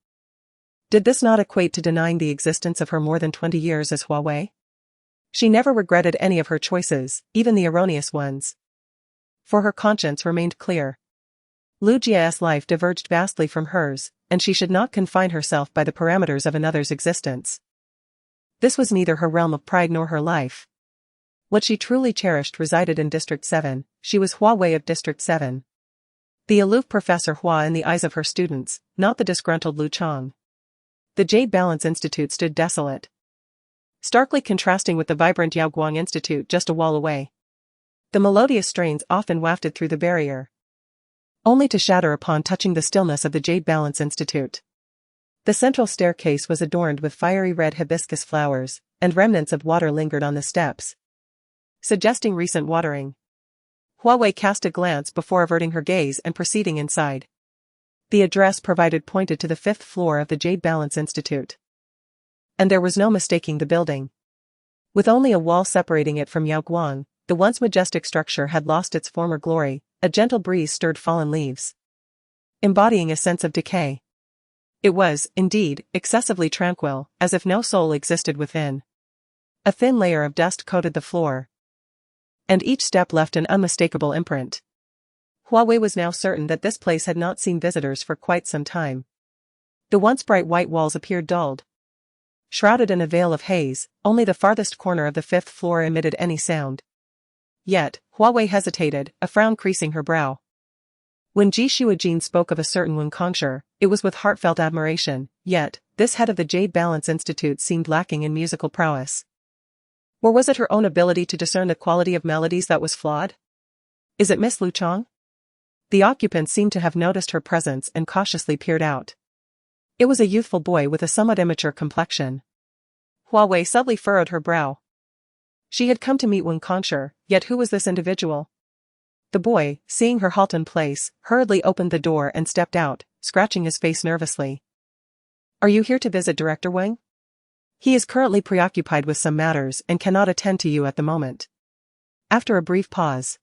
Did this not equate to denying the existence of her more than 20 years as Hua Wei? She never regretted any of her choices, even the erroneous ones. For her conscience remained clear. Lu Jia's life diverged vastly from hers, and she should not confine herself by the parameters of another's existence. This was neither her realm of pride nor her life. What she truly cherished resided in District 7, she was Hua Wei of District 7. The aloof Professor Hua in the eyes of her students, not the disgruntled Lu Chang. The Jade Balance Institute stood desolate, starkly contrasting with the vibrant Yaoguang Institute just a wall away. The melodious strains often wafted through the barrier, only to shatter upon touching the stillness of the Jade Balance Institute. The central staircase was adorned with fiery red hibiscus flowers, and remnants of water lingered on the steps, suggesting recent watering. Hua Wei cast a glance before averting her gaze and proceeding inside. The address provided pointed to the 5th floor of the Jade Balance Institute. And there was no mistaking the building. With only a wall separating it from Yaoguang, the once majestic structure had lost its former glory. A gentle breeze stirred fallen leaves, embodying a sense of decay. It was, indeed, excessively tranquil, as if no soul existed within. A thin layer of dust coated the floor, and each step left an unmistakable imprint. Hua Wei was now certain that this place had not seen visitors for quite some time. The once bright white walls appeared dulled, shrouded in a veil of haze. Only the farthest corner of the 5th floor emitted any sound. Yet, Hua Wei hesitated, a frown creasing her brow. When Ji Shuijin spoke of a certain Wen Kongsher, it was with heartfelt admiration, yet, this head of the Jade Balance Institute seemed lacking in musical prowess. Or was it her own ability to discern the quality of melodies that was flawed? Is it Miss Lu Chang? The occupants seemed to have noticed her presence and cautiously peered out. It was a youthful boy with a somewhat immature complexion. Hua Wei subtly furrowed her brow. She had come to meet Wen Kongsher, yet who was this individual? The boy, seeing her halt in place, hurriedly opened the door and stepped out, scratching his face nervously. Are you here to visit Director Wang? He is currently preoccupied with some matters and cannot attend to you at the moment. After a brief pause,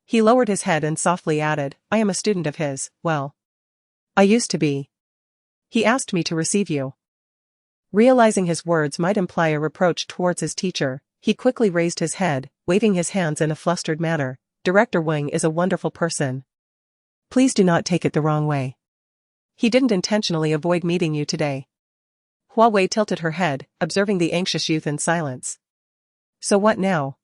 he lowered his head and softly added, I am a student of his. Well, I used to be. He asked me to receive you. Realizing his words might imply a reproach towards his teacher, he quickly raised his head, waving his hands in a flustered manner. Director Wang is a wonderful person. Please do not take it the wrong way. He didn't intentionally avoid meeting you today. Hua Wei tilted her head, observing the anxious youth in silence. So what now?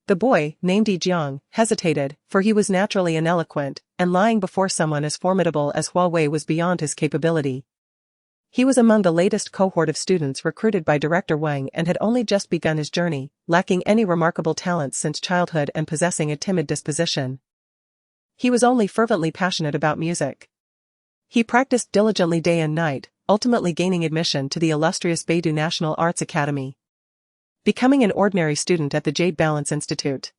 The boy, named Yi Jiang, hesitated, for he was naturally ineloquent, and lying before someone as formidable as Hua Wei was beyond his capability. He was among the latest cohort of students recruited by Director Wang and had only just begun his journey, lacking any remarkable talents since childhood and possessing a timid disposition. He was only fervently passionate about music. He practiced diligently day and night, ultimately gaining admission to the illustrious Beidou National Arts Academy, becoming an ordinary student at the Jade Balance Institute.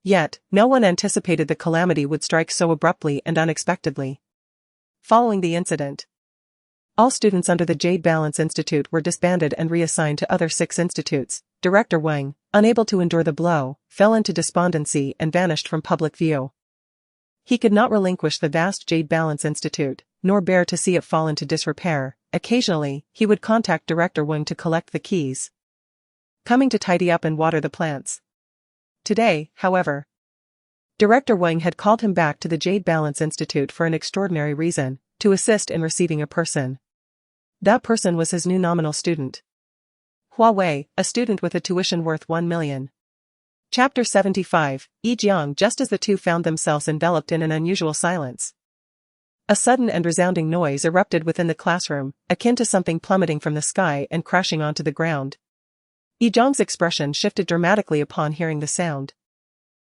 Yet, no one anticipated the calamity would strike so abruptly and unexpectedly. Following the incident, All students under the Jade Balance Institute were disbanded and reassigned to other 6 institutes. Director Wang, unable to endure the blow, fell into despondency and vanished from public view. He could not relinquish the vast Jade Balance Institute, nor bear to see it fall into disrepair. Occasionally, he would contact Director Wang to collect the keys, coming to tidy up and water the plants. Today, however, Director Wang had called him back to the Jade Balance Institute for an extraordinary reason, to assist in receiving a person. That person was his new nominal student, Hua Wei, a student with a tuition worth 1 million. Chapter 75, Jiang. Just as the two found themselves enveloped in an unusual silence, a sudden and resounding noise erupted within the classroom, akin to something plummeting from the sky and crashing onto the ground. Jiang's expression shifted dramatically upon hearing the sound.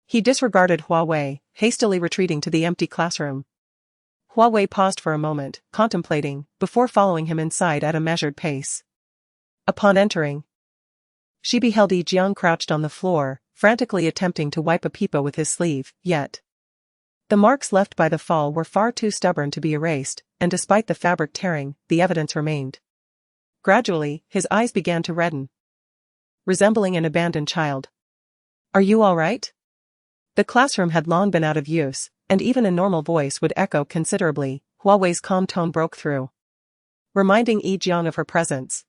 He disregarded Hua Wei, hastily retreating to the empty classroom. Hua Wei paused for a moment, contemplating, before following him inside at a measured pace. Upon entering, she beheld Jiang crouched on the floor, frantically attempting to wipe a peepa with his sleeve, yet the marks left by the fall were far too stubborn to be erased, and despite the fabric tearing, the evidence remained. Gradually, his eyes began to redden, resembling an abandoned child. "Are you all right?" The classroom had long been out of use, and even a normal voice would echo considerably. Hua Wei's calm tone broke through, reminding Jiang of her presence.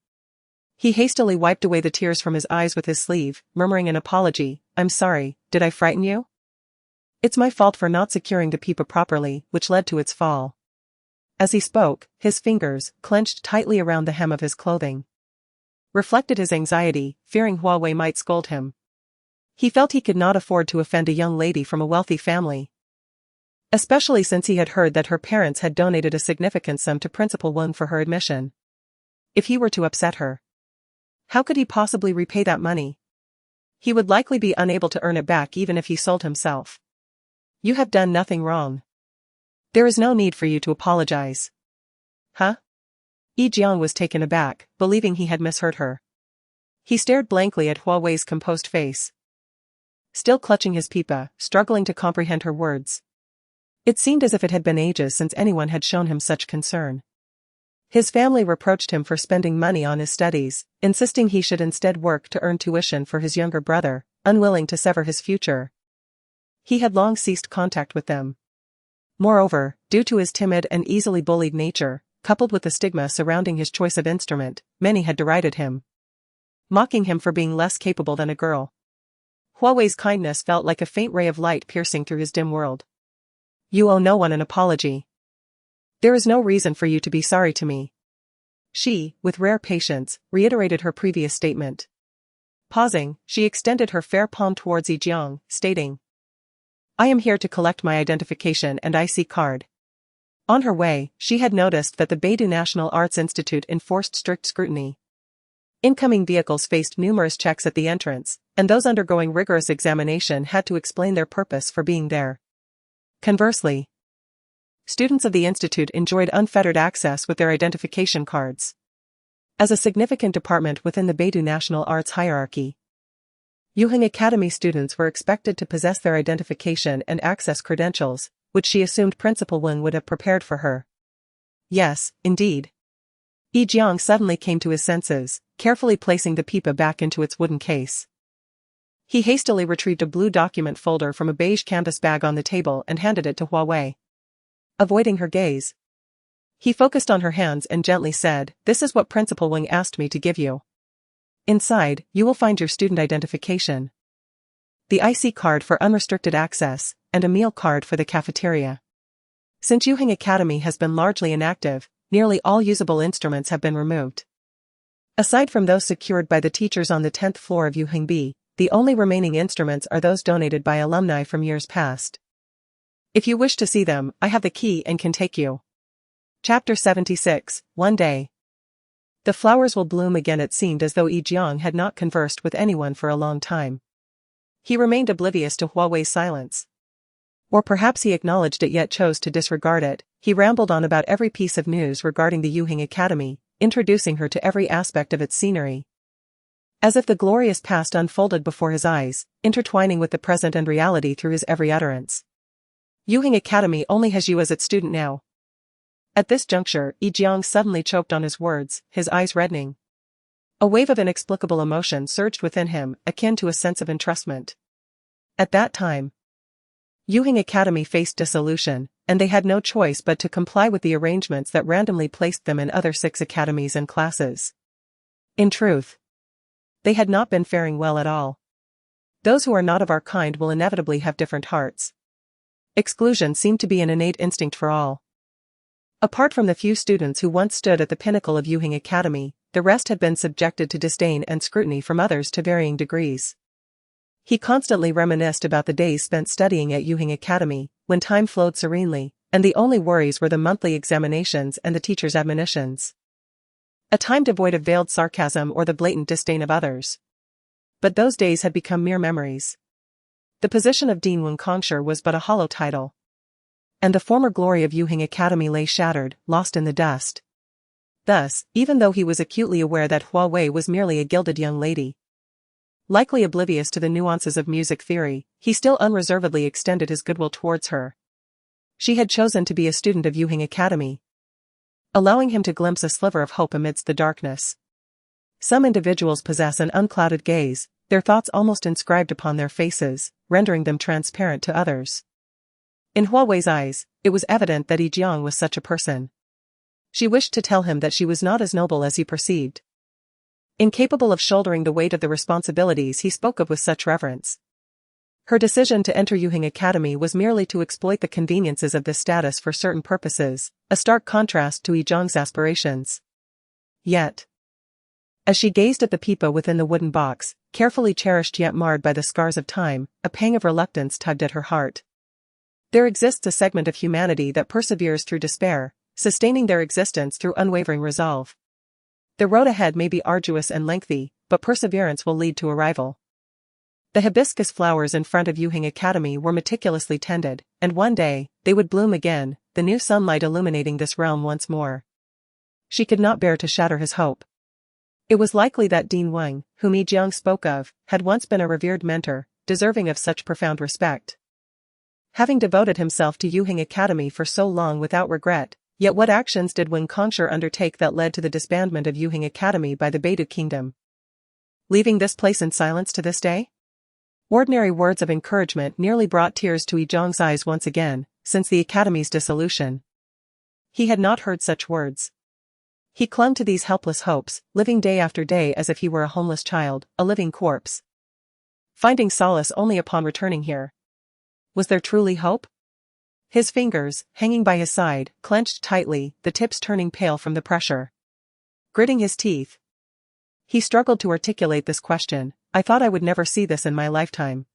He hastily wiped away the tears from his eyes with his sleeve, murmuring an apology. "I'm sorry, did I frighten you? It's my fault for not securing the peepa properly, which led to its fall." As he spoke, his fingers, clenched tightly around the hem of his clothing, reflected his anxiety, fearing Hua Wei might scold him. He felt he could not afford to offend a young lady from a wealthy family, especially since he had heard that her parents had donated a significant sum to Principal Wang for her admission. If he were to upset her, how could he possibly repay that money? He would likely be unable to earn it back even if he sold himself. "You have done nothing wrong. There is no need for you to apologize." "Huh?" Jiang was taken aback, believing he had misheard her. He stared blankly at Hua Wei's composed face, still clutching his peepa, struggling to comprehend her words. It seemed as if it had been ages since anyone had shown him such concern. His family reproached him for spending money on his studies, insisting he should instead work to earn tuition for his younger brother, unwilling to sever his future. He had long ceased contact with them. Moreover, due to his timid and easily bullied nature, coupled with the stigma surrounding his choice of instrument, many had derided him, mocking him for being less capable than a girl. Hua Wei's kindness felt like a faint ray of light piercing through his dim world. "You owe no one an apology. There is no reason for you to be sorry to me." She, with rare patience, reiterated her previous statement. Pausing, she extended her fair palm towards Jiang, stating, "I am here to collect my identification and IC card." On her way, she had noticed that the Beidou National Arts Institute enforced strict scrutiny. Incoming vehicles faced numerous checks at the entrance, and those undergoing rigorous examination had to explain their purpose for being there. Conversely, students of the institute enjoyed unfettered access with their identification cards. As a significant department within the Beidou National Arts hierarchy, Yuheng Academy students were expected to possess their identification and access credentials, which she assumed Principal Wang would have prepared for her. Yes, indeed. Jiang suddenly came to his senses, carefully placing the peepa back into its wooden case. He hastily retrieved a blue document folder from a beige canvas bag on the table and handed it to Hua Wei. Avoiding her gaze, he focused on her hands and gently said, "This is what Principal Wang asked me to give you. Inside, you will find your student identification, the IC card for unrestricted access, and a meal card for the cafeteria." Since Yuheng Academy has been largely inactive, nearly all usable instruments have been removed. Aside from those secured by the teachers on the 10th floor of Yuheng B, the only remaining instruments are those donated by alumni from years past. If you wish to see them, I have the key and can take you. Chapter 76, One Day. The flowers will bloom again. It seemed as though Jiang had not conversed with anyone for a long time. He remained oblivious to Hua Wei's silence. Or perhaps he acknowledged it yet chose to disregard it. He rambled on about every piece of news regarding the Yuheng Academy, introducing her to every aspect of its scenery, as if the glorious past unfolded before his eyes, intertwining with the present and reality through his every utterance. "Yuheng Academy only has you as its student now. At this juncture, Yi Jiang suddenly choked on his words, his eyes reddening. A wave of inexplicable emotion surged within him, akin to a sense of entrustment. At that time, Yuhing Academy faced dissolution, and they had no choice but to comply with the arrangements that randomly placed them in other 6 academies and classes. In truth, they had not been faring well at all. Those who are not of our kind will inevitably have different hearts. Exclusion seemed to be an innate instinct for all. Apart from the few students who once stood at the pinnacle of Yuhing Academy, the rest had been subjected to disdain and scrutiny from others to varying degrees. He constantly reminisced about the days spent studying at Yuhing Academy, when time flowed serenely, and the only worries were the monthly examinations and the teacher's admonitions. A time devoid of veiled sarcasm or the blatant disdain of others. But those days had become mere memories. The position of Dean Wenkongsher was but a hollow title. And the former glory of Yuhing Academy lay shattered, lost in the dust. Thus, even though he was acutely aware that Hua Wei was merely a gilded young lady, likely oblivious to the nuances of music theory, he still unreservedly extended his goodwill towards her. She had chosen to be a student of Yuhing Academy, allowing him to glimpse a sliver of hope amidst the darkness. Some individuals possess an unclouded gaze, their thoughts almost inscribed upon their faces, rendering them transparent to others. In Hua Wei's eyes, it was evident that Yi Jiang was such a person. She wished to tell him that she was not as noble as he perceived. Incapable of shouldering the weight of the responsibilities he spoke of with such reverence. Her decision to enter Yuhing Academy was merely to exploit the conveniences of this status for certain purposes, a stark contrast to Yi Jiang's aspirations. Yet, as she gazed at the pipa within the wooden box, carefully cherished yet marred by the scars of time, a pang of reluctance tugged at her heart. There exists a segment of humanity that perseveres through despair, sustaining their existence through unwavering resolve. The road ahead may be arduous and lengthy, but perseverance will lead to arrival. The hibiscus flowers in front of Yuhing Academy were meticulously tended, and one day, they would bloom again, the new sunlight illuminating this realm once more. She could not bear to shatter his hope. It was likely that Dean Wang, whom Yi Jiang spoke of, had once been a revered mentor, deserving of such profound respect. Having devoted himself to Yuhing Academy for so long without regret, yet what actions did Wenkongsher undertake that led to the disbandment of Yuhing Academy by the Beidou Kingdom? Leaving this place in silence to this day? Ordinary words of encouragement nearly brought tears to Yi Jiang's eyes once again, since the Academy's dissolution. He had not heard such words. He clung to these helpless hopes, living day after day as if he were a homeless child, a living corpse. Finding solace only upon returning here. Was there truly hope? His fingers, hanging by his side, clenched tightly, the tips turning pale from the pressure. Gritting his teeth, he struggled to articulate this question. I thought I would never see this in my lifetime.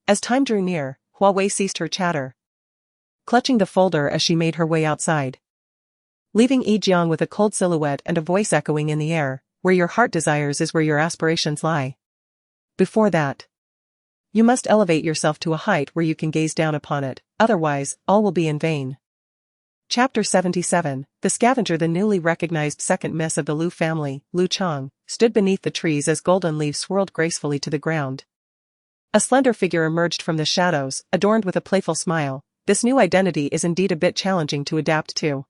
As time drew near, Hua Wei ceased her chatter, clutching the folder as she made her way outside, leaving Yi Jiang with a cold silhouette and a voice echoing in the air, where your heart desires is where your aspirations lie. Before that, you must elevate yourself to a height where you can gaze down upon it, otherwise, all will be in vain. Chapter 77, The Scavenger. The newly recognized second miss of the Liu family, Liu Chang, stood beneath the trees as golden leaves swirled gracefully to the ground. A slender figure emerged from the shadows, adorned with a playful smile. This new identity is indeed a bit challenging to adapt to.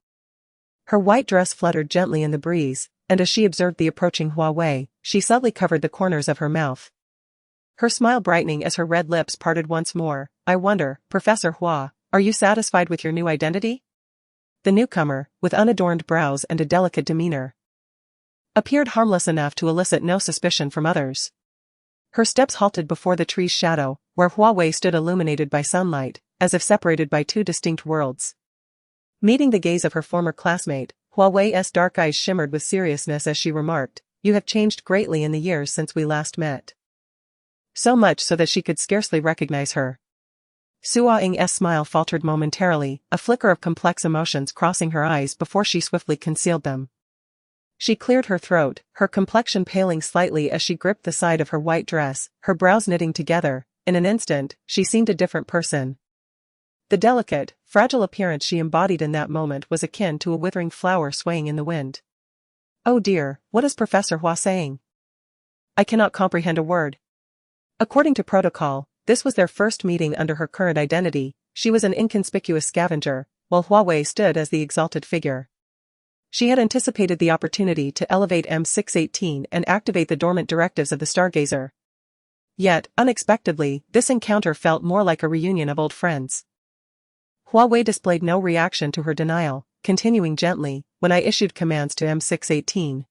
Her white dress fluttered gently in the breeze, and as she observed the approaching Hua Wei, she subtly covered the corners of her mouth. Her smile brightening as her red lips parted once more. I wonder, Professor Hua, are you satisfied with your new identity? The newcomer, with unadorned brows and a delicate demeanor, appeared harmless enough to elicit no suspicion from others. Her steps halted before the tree's shadow, where Hua Wei stood illuminated by sunlight, as if separated by two distinct worlds. Meeting the gaze of her former classmate, Hua Wei's dark eyes shimmered with seriousness as she remarked, You have changed greatly in the years since we last met. So much so that she could scarcely recognize her. Sua Ying's smile faltered momentarily, a flicker of complex emotions crossing her eyes before she swiftly concealed them. She cleared her throat, her complexion paling slightly as she gripped the side of her white dress, her brows knitting together. In an instant, she seemed a different person. The delicate, fragile appearance she embodied in that moment was akin to a withering flower swaying in the wind. Oh dear, what is Professor Hua saying? I cannot comprehend a word. According to protocol, this was their first meeting under her current identity. She was an inconspicuous scavenger, while Hua Wei stood as the exalted figure. She had anticipated the opportunity to elevate M618 and activate the dormant directives of the Stargazer. Yet, unexpectedly, this encounter felt more like a reunion of old friends. Hua Wei displayed no reaction to her denial, continuing gently, when I issued commands to M618.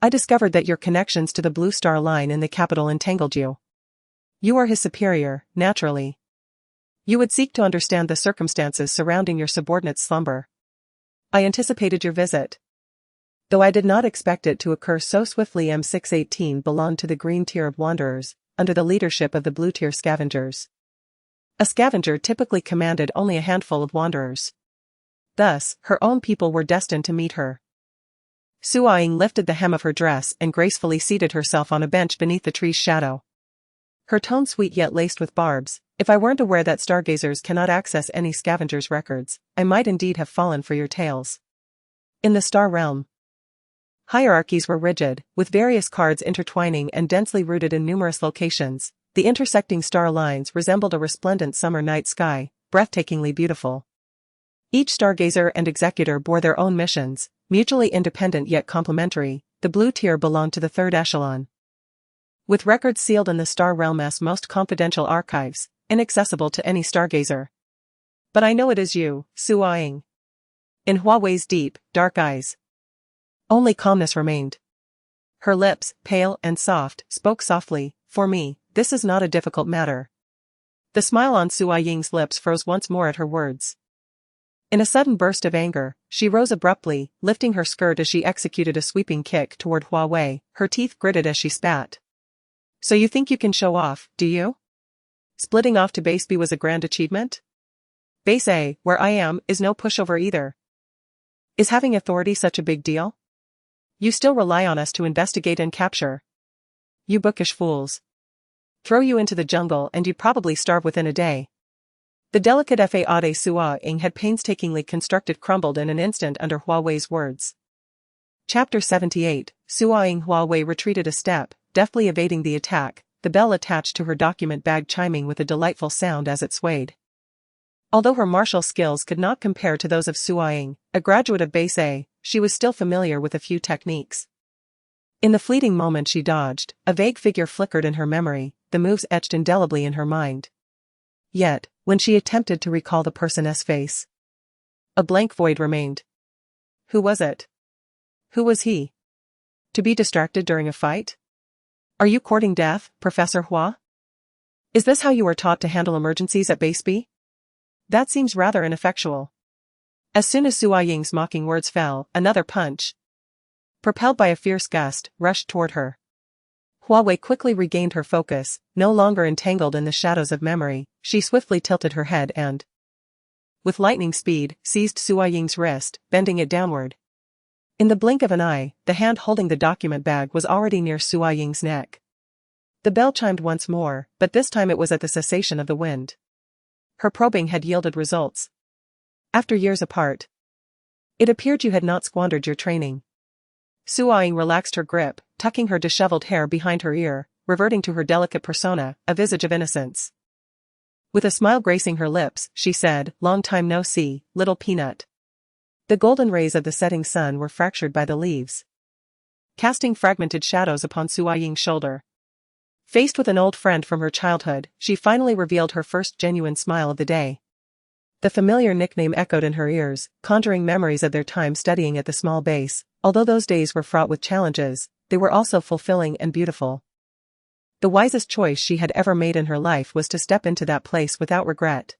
I discovered that your connections to the Blue Star Line in the capital entangled you. You are his superior, naturally. You would seek to understand the circumstances surrounding your subordinate's slumber. I anticipated your visit. Though I did not expect it to occur so swiftly. M618 belonged to the green tier of wanderers, under the leadership of the blue tier scavengers. A scavenger typically commanded only a handful of wanderers. Thus, her own people were destined to meet her. Hua Wei lifted the hem of her dress and gracefully seated herself on a bench beneath the tree's shadow. Her tone sweet yet laced with barbs. If I weren't aware that stargazers cannot access any scavenger's records, I might indeed have fallen for your tales. In the star realm, hierarchies were rigid, with various cards intertwining and densely rooted in numerous locations. The intersecting star lines resembled a resplendent summer night sky, breathtakingly beautiful. Each stargazer and executor bore their own missions, mutually independent yet complementary. The blue tier belonged to the third echelon, with records sealed in the star realm's most confidential archives, inaccessible to any stargazer. But I know it is you, Hua Wei. In Hua Wei's deep, dark eyes, only calmness remained. Her lips, pale and soft, spoke softly. For me, this is not a difficult matter. The smile on Hua Wei's lips froze once more at her words. In a sudden burst of anger, she rose abruptly, lifting her skirt as she executed a sweeping kick toward Hua Wei, her teeth gritted as she spat. So you think you can show off, do you? Splitting off to Base B was a grand achievement? Base A, where I am, is no pushover either. Is having authority such a big deal? You still rely on us to investigate and capture. You bookish fools. Throw you into the jungle and you'd probably starve within a day. The delicate faade Hua Wei had painstakingly constructed crumbled in an instant under Hua Wei's words. Chapter 78, Hua Wei retreated a step, deftly evading the attack, the bell attached to her document bag chiming with a delightful sound as it swayed. Although her martial skills could not compare to those of Hua Wei, a graduate of Base A, she was still familiar with a few techniques. In the fleeting moment she dodged, a vague figure flickered in her memory, the moves etched indelibly in her mind. Yet, when she attempted to recall the person's face, a blank void remained. Who was it? Who was he? To be distracted during a fight? Are you courting death, Professor Hua? Is this how you are taught to handle emergencies at Base B? That seems rather ineffectual. As soon as Hua Wei's mocking words fell, another punch, propelled by a fierce gust, rushed toward her. Hua Wei quickly regained her focus, no longer entangled in the shadows of memory. She swiftly tilted her head and, with lightning speed, seized Hua Wei's wrist, bending it downward. In the blink of an eye, the hand holding the document bag was already near Hua Wei's neck. The bell chimed once more, but this time it was at the cessation of the wind. Her probing had yielded results. After years apart, it appeared you had not squandered your training. Hua Wei relaxed her grip, tucking her disheveled hair behind her ear, reverting to her delicate persona, a visage of innocence. With a smile gracing her lips, she said, "Long time no see, little peanut." The golden rays of the setting sun were fractured by the leaves, casting fragmented shadows upon Hua Wei's shoulder. Faced with an old friend from her childhood, she finally revealed her first genuine smile of the day. The familiar nickname echoed in her ears, conjuring memories of their time studying at the small base. Although those days were fraught with challenges, they were also fulfilling and beautiful. The wisest choice she had ever made in her life was to step into that place without regret.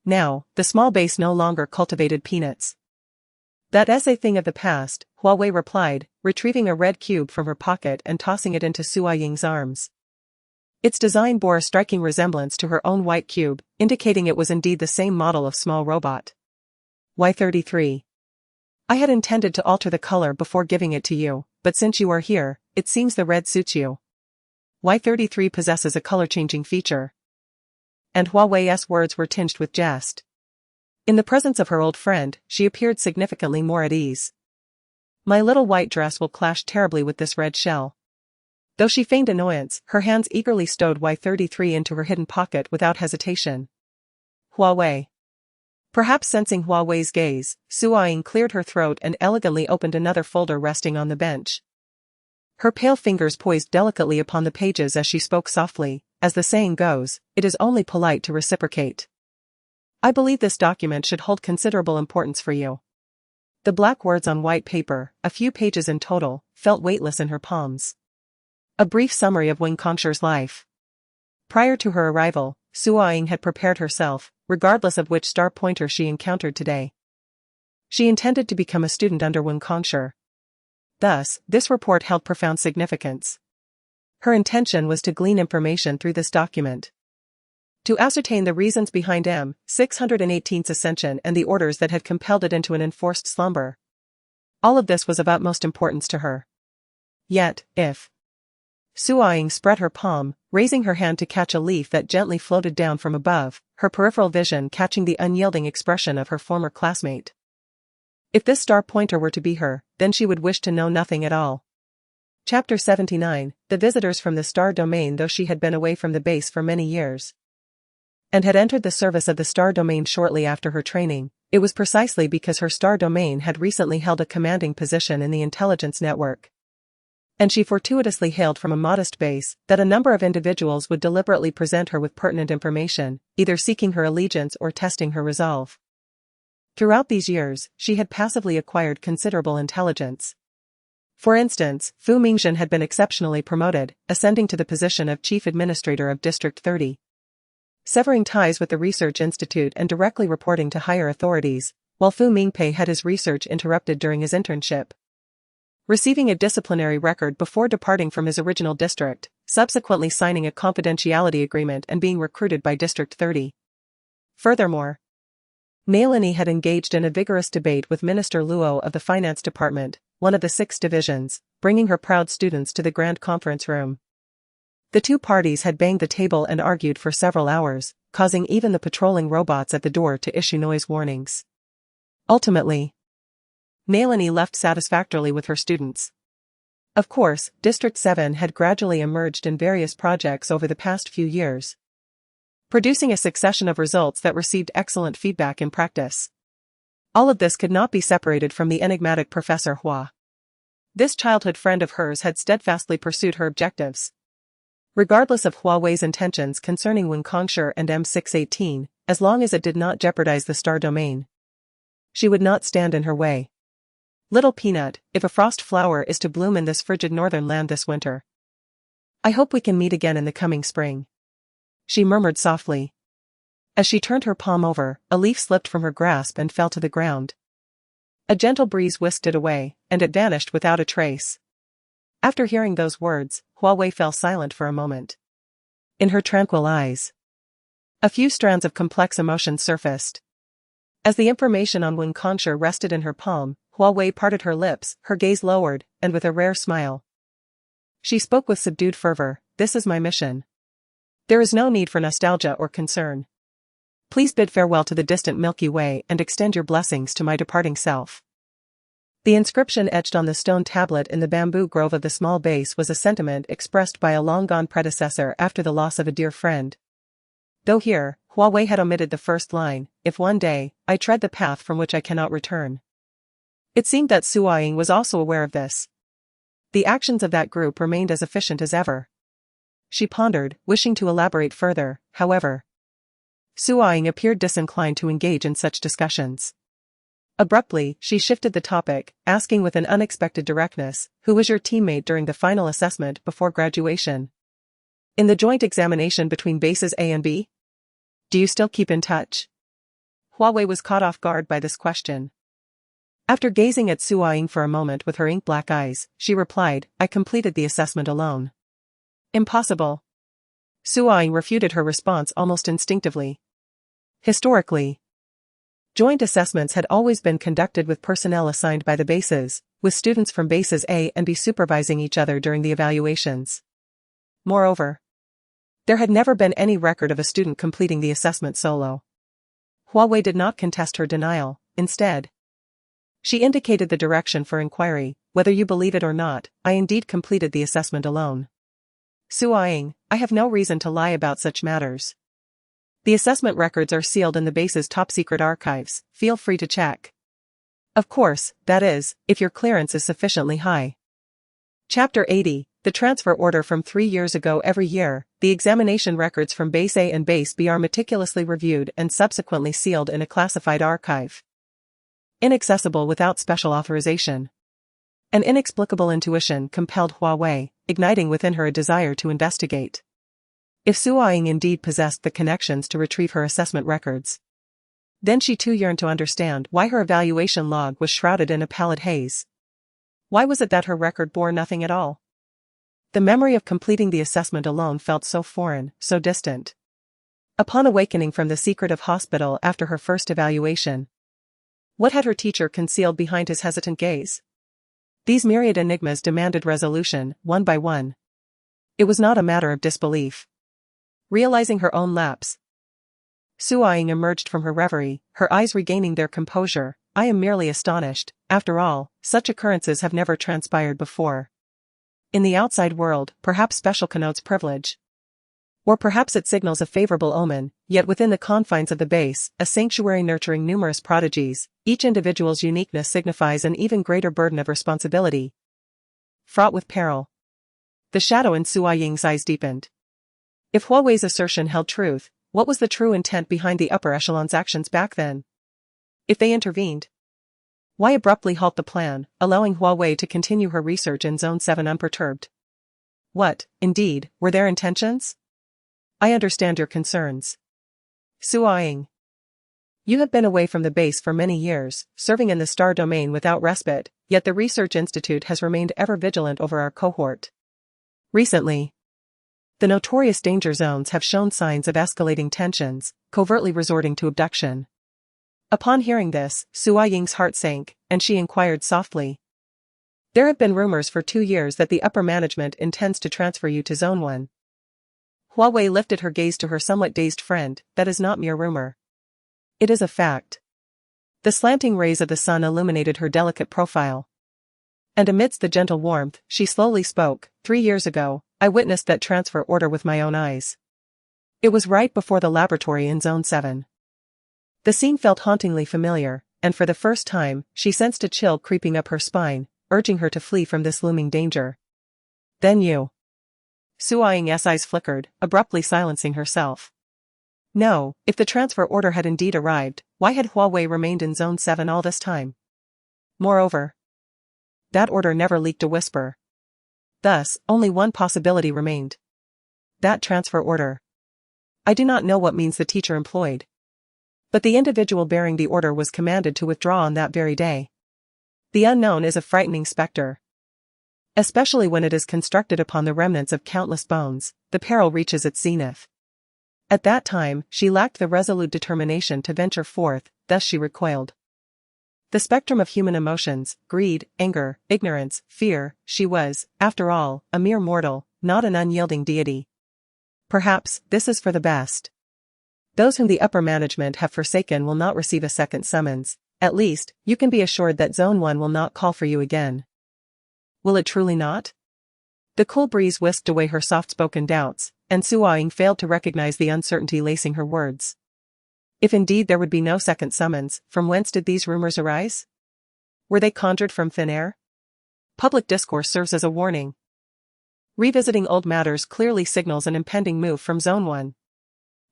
Now, the small base no longer cultivated peanuts. That's a thing of the past, Hua Wei replied, retrieving a red cube from her pocket and tossing it into Hua Wei's arms. Its design bore a striking resemblance to her own white cube, indicating it was indeed the same model of small robot. Y33. I had intended to alter the color before giving it to you, but since you are here, it seems the red suits you. Y33 possesses a color-changing feature. And Hua Wei's words were tinged with jest. In the presence of her old friend, she appeared significantly more at ease. My little white dress will clash terribly with this red shell. Though she feigned annoyance, her hands eagerly stowed Y33 into her hidden pocket without hesitation. Hua Wei. Perhaps sensing Hua Wei's gaze, Su Ying cleared her throat and elegantly opened another folder resting on the bench. Her pale fingers poised delicately upon the pages as she spoke softly. As the saying goes, it is only polite to reciprocate. I believe this document should hold considerable importance for you. The black words on white paper, a few pages in total, felt weightless in her palms. A brief summary of Wen Kongshi's life. Prior to her arrival, Su Ying had prepared herself, regardless of which star pointer she encountered today. She intended to become a student under Wen Kongshi. Thus, this report held profound significance. Her intention was to glean information through this document. To ascertain the reasons behind M618's ascension and the orders that had compelled it into an enforced slumber. All of this was of utmost importance to her. Yet, if Su Ying spread her palm, raising her hand to catch a leaf that gently floated down from above, her peripheral vision catching the unyielding expression of her former classmate. If this star pointer were to be her, then she would wish to know nothing at all. Chapter 79, The Visitors from the Star Domain. Though she had been away from the base for many years and had entered the service of the Star Domain shortly after her training, it was precisely because her Star Domain had recently held a commanding position in the intelligence network. And she fortuitously hailed from a modest base, that a number of individuals would deliberately present her with pertinent information, either seeking her allegiance or testing her resolve. Throughout these years, she had passively acquired considerable intelligence. For instance, Fu Mingzhen had been exceptionally promoted, ascending to the position of Chief Administrator of District 30. Severing ties with the Research Institute and directly reporting to higher authorities, while Fu Mingpei had his research interrupted during his internship. Receiving a disciplinary record before departing from his original district, subsequently signing a confidentiality agreement and being recruited by District 30. Furthermore, Nalini had engaged in a vigorous debate with Minister Luo of the Finance Department, one of the 6 divisions, bringing her proud students to the grand conference room. The two parties had banged the table and argued for several hours, causing even the patrolling robots at the door to issue noise warnings. Ultimately, Nalini left satisfactorily with her students. Of course, District 7 had gradually emerged in various projects over the past few years, producing a succession of results that received excellent feedback in practice. All of this could not be separated from the enigmatic Professor Hua. This childhood friend of hers had steadfastly pursued her objectives. Regardless of Hua Wei's intentions concerning Wen Kongshi and M618, as long as it did not jeopardize the star domain, she would not stand in her way. Little Peanut, if a frost flower is to bloom in this frigid northern land this winter, I hope we can meet again in the coming spring, she murmured softly. As she turned her palm over, a leaf slipped from her grasp and fell to the ground. A gentle breeze whisked it away, and it vanished without a trace. After hearing those words, Hua Wei fell silent for a moment. In her tranquil eyes, a few strands of complex emotion surfaced. As the information on Wen Kongshi rested in her palm, Hua Wei parted her lips, her gaze lowered, and with a rare smile, she spoke with subdued fervor. This is my mission. There is no need for nostalgia or concern. Please bid farewell to the distant Milky Way and extend your blessings to my departing self. The inscription etched on the stone tablet in the bamboo grove of the small base was a sentiment expressed by a long-gone predecessor after the loss of a dear friend. Though here, Hua Wei had omitted the first line, if one day, I tread the path from which I cannot return. It seemed that Su Ying was also aware of this. The actions of that group remained as efficient as ever. She pondered, wishing to elaborate further, however. Su Ying appeared disinclined to engage in such discussions. Abruptly, she shifted the topic, asking with an unexpected directness, who was your teammate during the final assessment before graduation? In the joint examination between bases A and B? Do you still keep in touch? Hua Wei was caught off guard by this question. After gazing at Su Ying for a moment with her ink-black eyes, she replied, I completed the assessment alone. Impossible. Su Ying refuted her response almost instinctively. Historically, joint assessments had always been conducted with personnel assigned by the bases, with students from bases A and B supervising each other during the evaluations. Moreover, there had never been any record of a student completing the assessment solo. Hua Wei did not contest her denial. Instead, she indicated the direction for inquiry. Whether you believe it or not, I indeed completed the assessment alone. Su Ying, I have no reason to lie about such matters. The assessment records are sealed in the base's top-secret archives, feel free to check. Of course, that is, if your clearance is sufficiently high. Chapter 80, the transfer order from 3 years ago. Every year, the examination records from Base A and Base B are meticulously reviewed and subsequently sealed in a classified archive. Inaccessible without special authorization. An inexplicable intuition compelled Hua Wei, igniting within her a desire to investigate. If Hua Ying indeed possessed the connections to retrieve her assessment records, then she too yearned to understand why her evaluation log was shrouded in a pallid haze. Why was it that her record bore nothing at all? The memory of completing the assessment alone felt so foreign, so distant. Upon awakening from the secretive hospital after her first evaluation, what had her teacher concealed behind his hesitant gaze? These myriad enigmas demanded resolution, one by one. It was not a matter of disbelief. Realizing her own lapse, Hua Ying emerged from her reverie, her eyes regaining their composure. I am merely astonished. After all, such occurrences have never transpired before. In the outside world, perhaps special connotes privilege. Or perhaps it signals a favorable omen, yet within the confines of the base, a sanctuary nurturing numerous prodigies, each individual's uniqueness signifies an even greater burden of responsibility. Fraught with peril. The shadow in Hua Ying's eyes deepened. If Hua Wei's assertion held truth, what was the true intent behind the upper echelon's actions back then? If they intervened, why abruptly halt the plan, allowing Hua Wei to continue her research in Zone 7 unperturbed? What, indeed, were their intentions? I understand your concerns. Hua Ying. You have been away from the base for many years, serving in the star domain without respite, yet the Research Institute has remained ever vigilant over our cohort. Recently, the notorious danger zones have shown signs of escalating tensions, covertly resorting to abduction. Upon hearing this, Hua Ying's heart sank, and she inquired softly. There have been rumors for 2 years that the upper management intends to transfer you to Zone 1. Hua Wei lifted her gaze to her somewhat dazed friend. That is not mere rumor. It is a fact. The slanting rays of the sun illuminated her delicate profile. And amidst the gentle warmth, she slowly spoke. 3 years ago, I witnessed that transfer order with my own eyes. It was right before the laboratory in Zone 7. The scene felt hauntingly familiar, and for the first time, she sensed a chill creeping up her spine, urging her to flee from this looming danger. Then you. Hua Ying's eyes flickered, abruptly silencing herself. No, if the transfer order had indeed arrived, why had Hua Wei remained in Zone 7 all this time? Moreover, that order never leaked a whisper. Thus, only one possibility remained. That transfer order. I do not know what means the teacher employed. But the individual bearing the order was commanded to withdraw on that very day. The unknown is a frightening specter. Especially when it is constructed upon the remnants of countless bones, the peril reaches its zenith. At that time, she lacked the resolute determination to venture forth, thus she recoiled. The spectrum of human emotions, greed, anger, ignorance, fear, she was, after all, a mere mortal, not an unyielding deity. Perhaps, this is for the best. Those whom the upper management have forsaken will not receive a second summons. At least, you can be assured that Zone 1 will not call for you again. Will it truly not? The cool breeze whisked away her soft-spoken doubts, and Hua Ying failed to recognize the uncertainty lacing her words. If indeed there would be no second summons, from whence did these rumors arise? Were they conjured from thin air? Public discourse serves as a warning. Revisiting old matters clearly signals an impending move from Zone 1.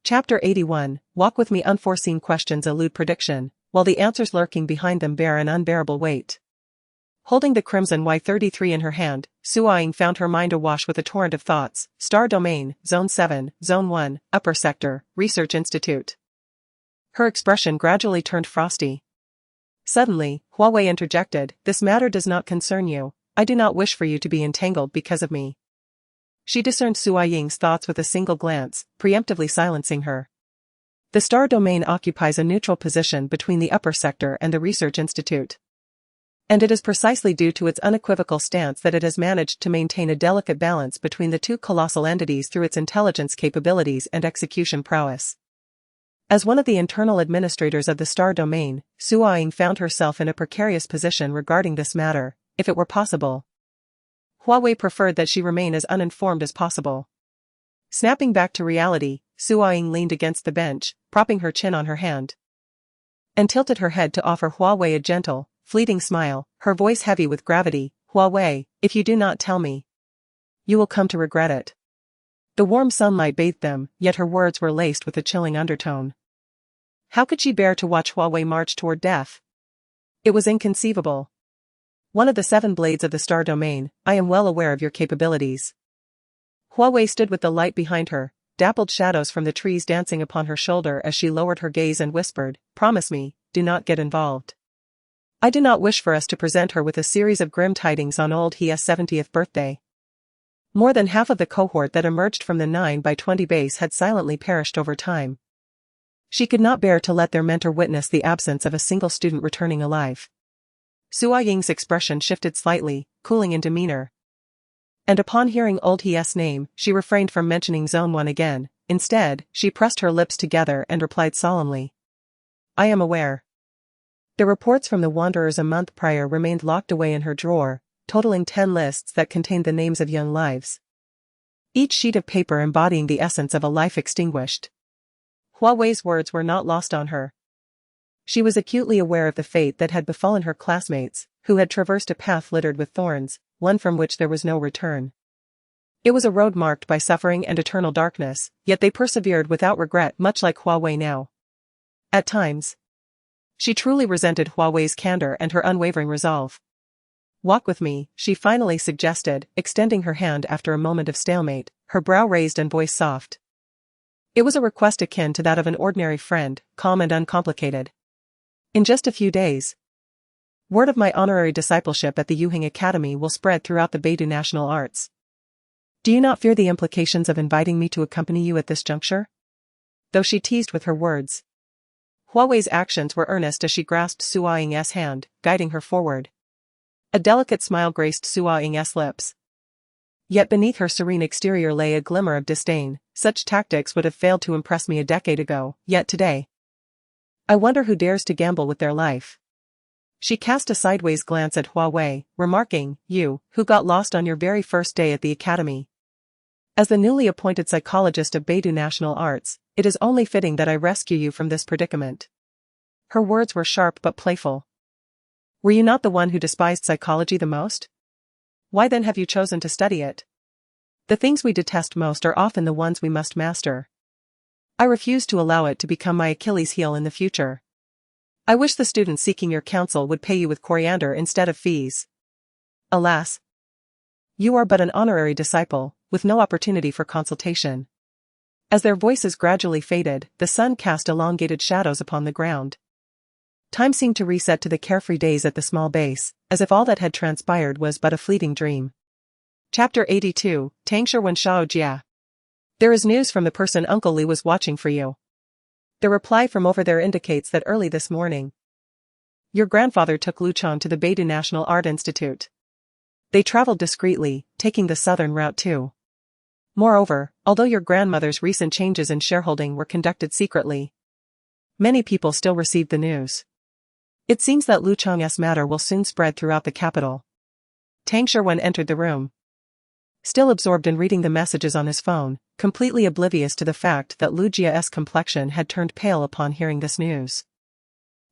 Chapter 81, Walk with me. Unforeseen questions elude prediction, while the answers lurking behind them bear an unbearable weight. Holding the crimson Y33 in her hand, Hua Ying found her mind awash with a torrent of thoughts. Star Domain, Zone 7, Zone 1, Upper Sector, Research Institute. Her expression gradually turned frosty. Suddenly, Hua Wei interjected, This matter does not concern you. I do not wish for you to be entangled because of me. She discerned Hua Ying's thoughts with a single glance, preemptively silencing her. The Star Domain occupies a neutral position between the Upper Sector and the Research Institute. And it is precisely due to its unequivocal stance that it has managed to maintain a delicate balance between the two colossal entities through its intelligence capabilities and execution prowess. As one of the internal administrators of the Star Domain, Hua Ying found herself in a precarious position regarding this matter. If it were possible, Hua Wei preferred that she remain as uninformed as possible. Snapping back to reality, Su Ying leaned against the bench, propping her chin on her hand, and tilted her head to offer Hua Wei a gentle, fleeting smile, her voice heavy with gravity. Hua Wei, if you do not tell me, you will come to regret it. The warm sunlight bathed them, yet her words were laced with a chilling undertone. How could she bear to watch Hua Wei march toward death? It was inconceivable. One of the 7 blades of the star domain, I am well aware of your capabilities. Hua Wei stood with the light behind her, dappled shadows from the trees dancing upon her shoulder as she lowered her gaze and whispered, promise me, do not get involved. I do not wish for us to present her with a series of grim tidings on old He's 70th birthday. More than half of the cohort that emerged from the 9x20 base had silently perished over time. She could not bear to let their mentor witness the absence of a single student returning alive. Su Ying's expression shifted slightly, cooling in demeanor. And upon hearing old He's name, she refrained from mentioning Zone 1 again. Instead, she pressed her lips together and replied solemnly. I am aware. The reports from the Wanderers a month prior remained locked away in her drawer, totaling 10 lists that contained the names of young lives. Each sheet of paper embodying the essence of a life extinguished. Hua Wei's words were not lost on her. She was acutely aware of the fate that had befallen her classmates, who had traversed a path littered with thorns, one from which there was no return. It was a road marked by suffering and eternal darkness, yet they persevered without regret, much like Hua Wei now. At times, she truly resented Hua Wei's candor and her unwavering resolve. Walk with me, she finally suggested, extending her hand after a moment of stalemate, her brow raised and voice soft. It was a request akin to that of an ordinary friend, calm and uncomplicated. In just a few days, word of my honorary discipleship at the Yuhing Academy will spread throughout the Beidou National Arts. Do you not fear the implications of inviting me to accompany you at this juncture? Though she teased with her words, Hua Wei's actions were earnest as she grasped Su Ying's hand, guiding her forward. A delicate smile graced Su Ying's lips. Yet beneath her serene exterior lay a glimmer of disdain. Such tactics would have failed to impress me a decade ago, yet today, I wonder who dares to gamble with their life. She cast a sideways glance at Hua Wei, remarking, you, who got lost on your very first day at the academy. As the newly appointed psychologist of Beidou National Arts, it is only fitting that I rescue you from this predicament. Her words were sharp but playful. Were you not the one who despised psychology the most? Why then have you chosen to study it? The things we detest most are often the ones we must master. I refuse to allow it to become my Achilles heel in the future. I wish the students seeking your counsel would pay you with coriander instead of fees. Alas, you are but an honorary disciple, with no opportunity for consultation. As their voices gradually faded, the sun cast elongated shadows upon the ground. Time seemed to reset to the carefree days at the small base, as if all that had transpired was but a fleeting dream. Chapter 82, Tangshi Wen Shao Jia. There is news from the person Uncle Li was watching for you. The reply from over there indicates that early this morning, your grandfather took Lu Chang to the Beidou National Art Institute. They traveled discreetly, taking the southern route too. Moreover, although your grandmother's recent changes in shareholding were conducted secretly, many people still received the news. It seems that Lu Chang's matter will soon spread throughout the capital. Tang Sherwen entered the room, still absorbed in reading the messages on his phone, completely oblivious to the fact that Lu Jia's complexion had turned pale upon hearing this news.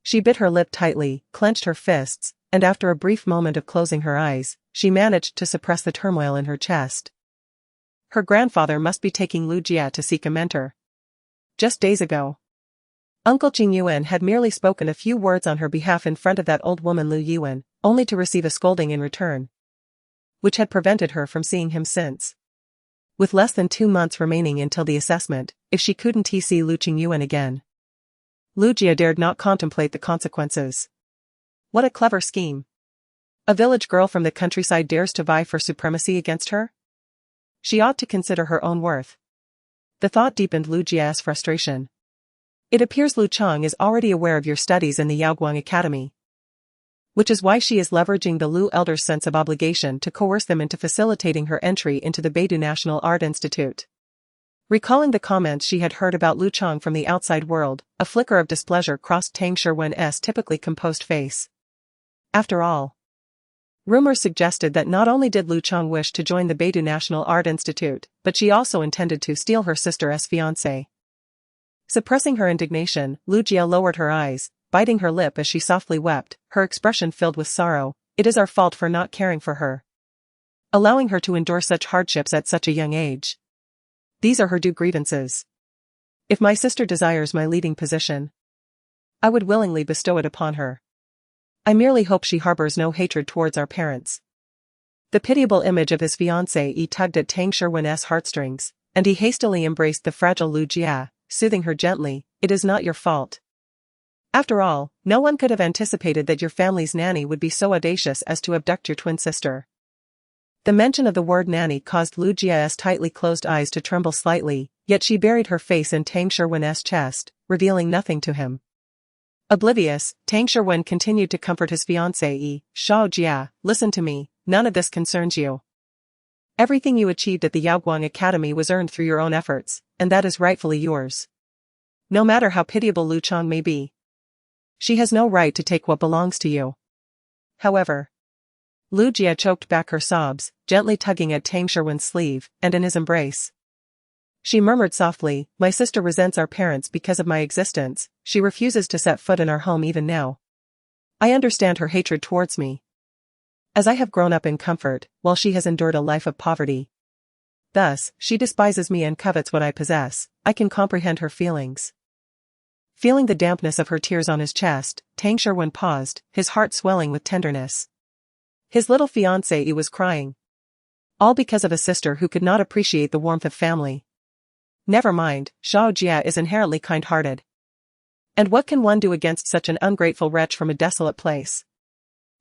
She bit her lip tightly, clenched her fists, and after a brief moment of closing her eyes, she managed to suppress the turmoil in her chest. Her grandfather must be taking Lu Jia to seek a mentor. Just days ago, Uncle Jing Yuan had merely spoken a few words on her behalf in front of that old woman Lu Yuan, only to receive a scolding in return, which had prevented her from seeing him since. With less than 2 months remaining until the assessment, if she couldn't see Lu Jing Yuan again, Lu Jia dared not contemplate the consequences. What a clever scheme. A village girl from the countryside dares to vie for supremacy against her? She ought to consider her own worth. The thought deepened Lu Jia's frustration. It appears Lu Chang is already aware of your studies in the Yaoguang Academy, which is why she is leveraging the Lu elders' sense of obligation to coerce them into facilitating her entry into the Beidou National Art Institute. Recalling the comments she had heard about Lu Chang from the outside world, a flicker of displeasure crossed Tang Sherwen's typically composed face. After all, rumors suggested that not only did Lu Chang wish to join the Beidou National Art Institute, but she also intended to steal her sister's fiancé. Suppressing her indignation, Lu Jia lowered her eyes, biting her lip as she softly wept, her expression filled with sorrow. It is our fault for not caring for her, allowing her to endure such hardships at such a young age. These are her due grievances. If my sister desires my leading position, I would willingly bestow it upon her. I merely hope she harbors no hatred towards our parents. The pitiable image of his fiancée tugged at Tang Sherwin's heartstrings, and he hastily embraced the fragile Lu Jia, soothing her gently. It is not your fault. After all, no one could have anticipated that your family's nanny would be so audacious as to abduct your twin sister. The mention of the word nanny caused Lu Jia's tightly closed eyes to tremble slightly, yet she buried her face in Tang Sherwin's chest, revealing nothing to him. Oblivious, Tang Sherwin continued to comfort his fiancée. Shao Jia, listen to me, none of this concerns you. Everything you achieved at the Yaoguang Academy was earned through your own efforts, and that is rightfully yours. No matter how pitiable Lu Chang may be, she has no right to take what belongs to you. However, Lu Jia choked back her sobs, gently tugging at Tang Sherwin's sleeve, and in his embrace. She murmured softly, my sister resents our parents because of my existence, she refuses to set foot in our home even now. I understand her hatred towards me, as I have grown up in comfort, while she has endured a life of poverty. Thus, she despises me and covets what I possess. I can comprehend her feelings. Feeling the dampness of her tears on his chest, Tang Sherwin paused, his heart swelling with tenderness. His little fiancée was crying. All because of a sister who could not appreciate the warmth of family. Never mind, Shao Jia is inherently kind-hearted. And what can one do against such an ungrateful wretch from a desolate place?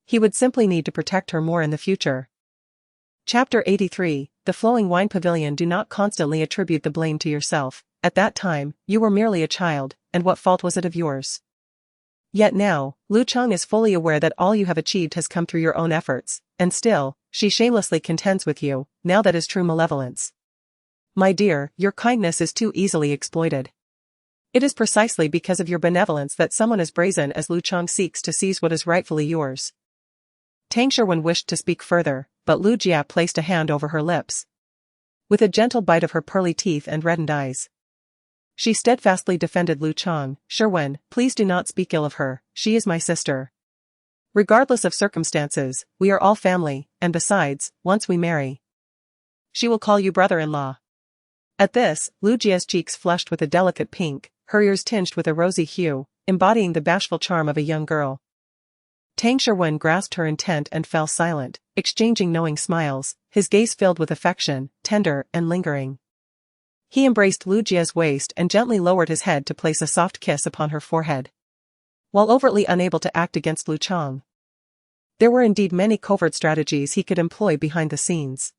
He would simply need to protect her more in the future. Chapter 83, The Flowing Wine Pavilion. Do not constantly attribute the blame to yourself. At that time, you were merely a child, and what fault was it of yours? Yet now, Lu Chang is fully aware that all you have achieved has come through your own efforts, and still, she shamelessly contends with you. Now that is true malevolence. My dear, your kindness is too easily exploited. It is precisely because of your benevolence that someone as brazen as Lu Chang seeks to seize what is rightfully yours. Tang Sherwin wished to speak further, but Lu Jia placed a hand over her lips. With a gentle bite of her pearly teeth and reddened eyes, she steadfastly defended Lu Chang. Sherwin, please do not speak ill of her, she is my sister. Regardless of circumstances, we are all family, and besides, once we marry, she will call you brother-in-law. At this, Lu Jia's cheeks flushed with a delicate pink, her ears tinged with a rosy hue, embodying the bashful charm of a young girl. Tang Sherwin grasped her intent and fell silent, exchanging knowing smiles, his gaze filled with affection, tender and lingering. He embraced Lu Jia's waist and gently lowered his head to place a soft kiss upon her forehead. While overtly unable to act against Lu Chang, there were indeed many covert strategies he could employ behind the scenes.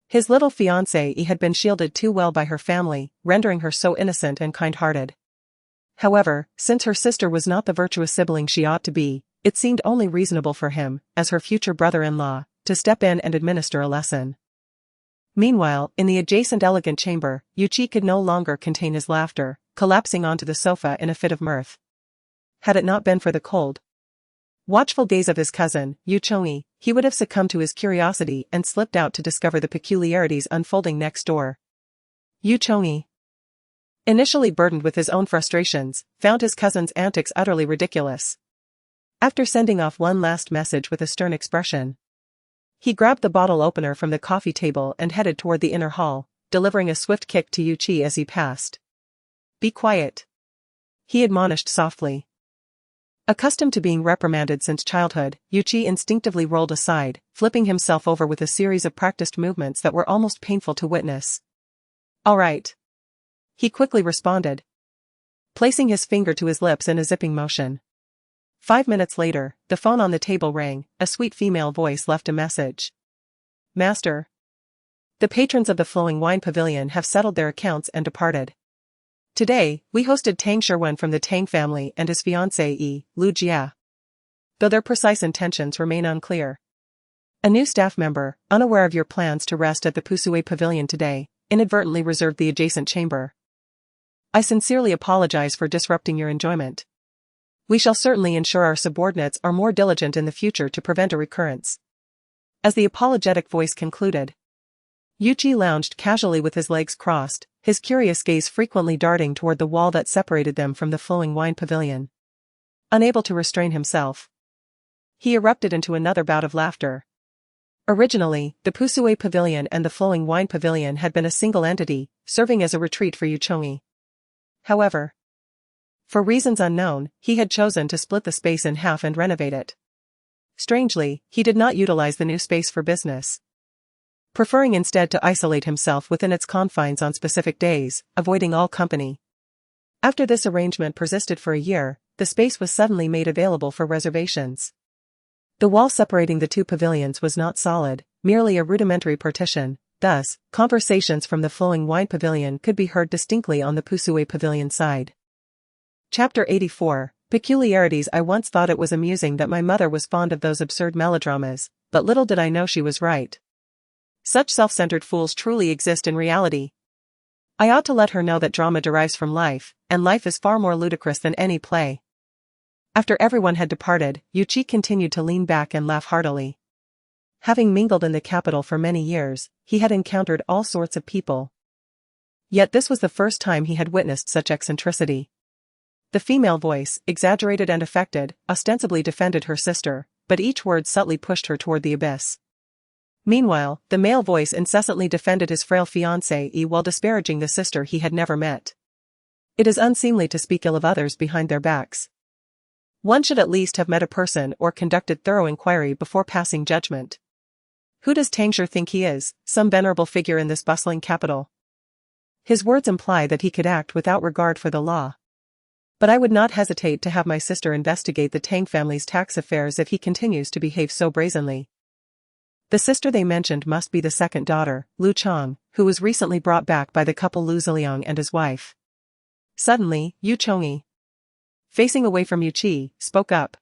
His little fiancée had been shielded too well by her family, rendering her so innocent and kind-hearted. However, since her sister was not the virtuous sibling she ought to be, it seemed only reasonable for him, as her future brother-in-law, to step in and administer a lesson. Meanwhile, in the adjacent elegant chamber, Yuqi could no longer contain his laughter, collapsing onto the sofa in a fit of mirth. Had it not been for the cold, watchful gaze of his cousin, Yu Chongyi, he would have succumbed to his curiosity and slipped out to discover the peculiarities unfolding next door. Yu Chongyi, initially burdened with his own frustrations, found his cousin's antics utterly ridiculous. After sending off one last message with a stern expression, he grabbed the bottle opener from the coffee table and headed toward the inner hall, delivering a swift kick to Yuqi as he passed. Be quiet, he admonished softly. Accustomed to being reprimanded since childhood, Yuqi instinctively rolled aside, flipping himself over with a series of practiced movements that were almost painful to witness. All right, he quickly responded, placing his finger to his lips in a zipping motion. 5 minutes later, the phone on the table rang, a sweet female voice left a message. Master, the patrons of the Flowing Wine Pavilion have settled their accounts and departed. Today, we hosted Tang Sherwin from the Tang family and his fiancée, Lu Jia, though their precise intentions remain unclear. A new staff member, unaware of your plans to rest at the Pusue Pavilion today, inadvertently reserved the adjacent chamber. I sincerely apologize for disrupting your enjoyment. We shall certainly ensure our subordinates are more diligent in the future to prevent a recurrence. As the apologetic voice concluded, Yuqi lounged casually with his legs crossed, his curious gaze frequently darting toward the wall that separated them from the flowing wine pavilion. Unable to restrain himself, he erupted into another bout of laughter. Originally, the Pusue Pavilion and the Flowing Wine Pavilion had been a single entity, serving as a retreat for Yuchongi. However, for reasons unknown, he had chosen to split the space in half and renovate it. Strangely, he did not utilize the new space for business, preferring instead to isolate himself within its confines on specific days, avoiding all company. After this arrangement persisted for a year, the space was suddenly made available for reservations. The wall separating the two pavilions was not solid, merely a rudimentary partition, thus, conversations from the Flowing Wine Pavilion could be heard distinctly on the Pusue Pavilion side. Chapter 84, Peculiarities. I once thought it was amusing that my mother was fond of those absurd melodramas, but little did I know she was right. Such self-centered fools truly exist in reality. I ought to let her know that drama derives from life, and life is far more ludicrous than any play. After everyone had departed, Yuchi continued to lean back and laugh heartily. Having mingled in the capital for many years, he had encountered all sorts of people. Yet this was the first time he had witnessed such eccentricity. The female voice, exaggerated and affected, ostensibly defended her sister, but each word subtly pushed her toward the abyss. Meanwhile, the male voice incessantly defended his frail fiancée while disparaging the sister he had never met. It is unseemly to speak ill of others behind their backs. One should at least have met a person or conducted thorough inquiry before passing judgment. Who does Tangsher think he is, some venerable figure in this bustling capital? His words imply that he could act without regard for the law. But I would not hesitate to have my sister investigate the Tang family's tax affairs if he continues to behave so brazenly. The sister they mentioned must be the second daughter, Lu Chong, who was recently brought back by the couple Lu Ziliang and his wife. Suddenly, Yu Chongi, facing away from Yuchi, spoke up.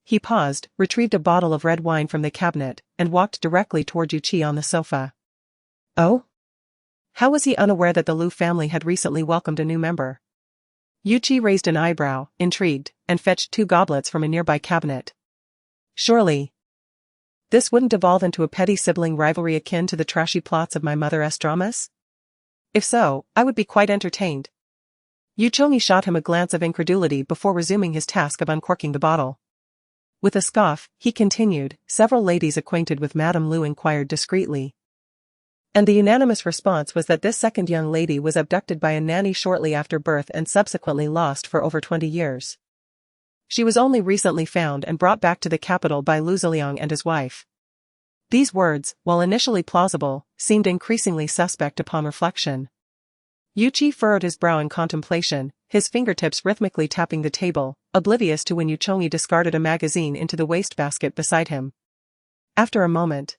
He paused, retrieved a bottle of red wine from the cabinet, and walked directly toward Yuchi on the sofa. Oh? How was he unaware that the Lu family had recently welcomed a new member? Yuchi raised an eyebrow, intrigued, and fetched 2 goblets from a nearby cabinet. Surely this wouldn't devolve into a petty sibling rivalry akin to the trashy plots of my mother's dramas? If so, I would be quite entertained. Yu Chongi shot him a glance of incredulity before resuming his task of uncorking the bottle. With a scoff, he continued, several ladies acquainted with Madame Lu inquired discreetly. And the unanimous response was that this second young lady was abducted by a nanny shortly after birth and subsequently lost for over 20 years. She was only recently found and brought back to the capital by Lu Ziliang and his wife. These words, while initially plausible, seemed increasingly suspect upon reflection. Yuchi furrowed his brow in contemplation, his fingertips rhythmically tapping the table, oblivious to when Yuchongi discarded a magazine into the wastebasket beside him. After a moment,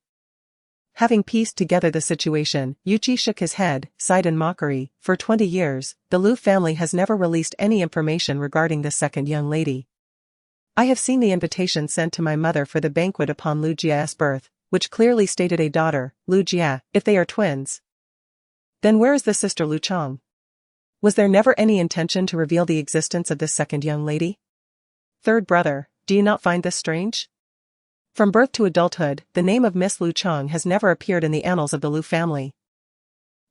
having pieced together the situation, Yuchi shook his head, sighed in mockery. For 20 years, the Lu family has never released any information regarding this second young lady. I have seen the invitation sent to my mother for the banquet upon Lu Jia's birth, which clearly stated a daughter, Lu Jia, if they are twins. Then where is the sister Lu Chong? Was there never any intention to reveal the existence of this second young lady? Third brother, do you not find this strange? From birth to adulthood, the name of Miss Lu Chong has never appeared in the annals of the Lu family.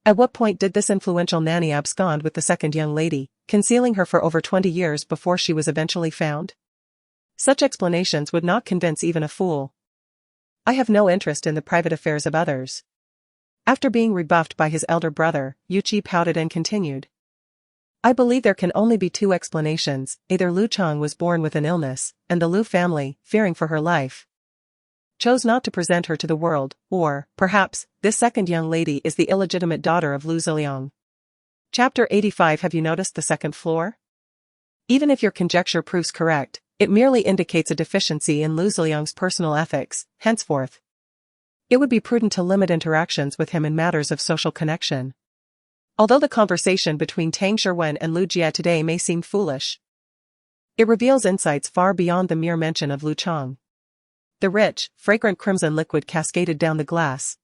At what point did this influential nanny abscond with the second young lady, concealing her for over 20 years before she was eventually found? Such explanations would not convince even a fool. I have no interest in the private affairs of others. After being rebuffed by his elder brother, Yuchi pouted and continued. I believe there can only be 2 explanations. Either Lu Chong was born with an illness, and the Lu family, fearing for her life, chose not to present her to the world, or, perhaps, this second young lady is the illegitimate daughter of Lu Ziliang. Chapter 85. Have you noticed the second floor? Even if your conjecture proves correct, it merely indicates a deficiency in Lu Ziliang's personal ethics. Henceforth, it would be prudent to limit interactions with him in matters of social connection. Although the conversation between Tang Sherwen and Lu Jia today may seem foolish, it reveals insights far beyond the mere mention of Lu Chong. The rich, fragrant crimson liquid cascaded down the glass,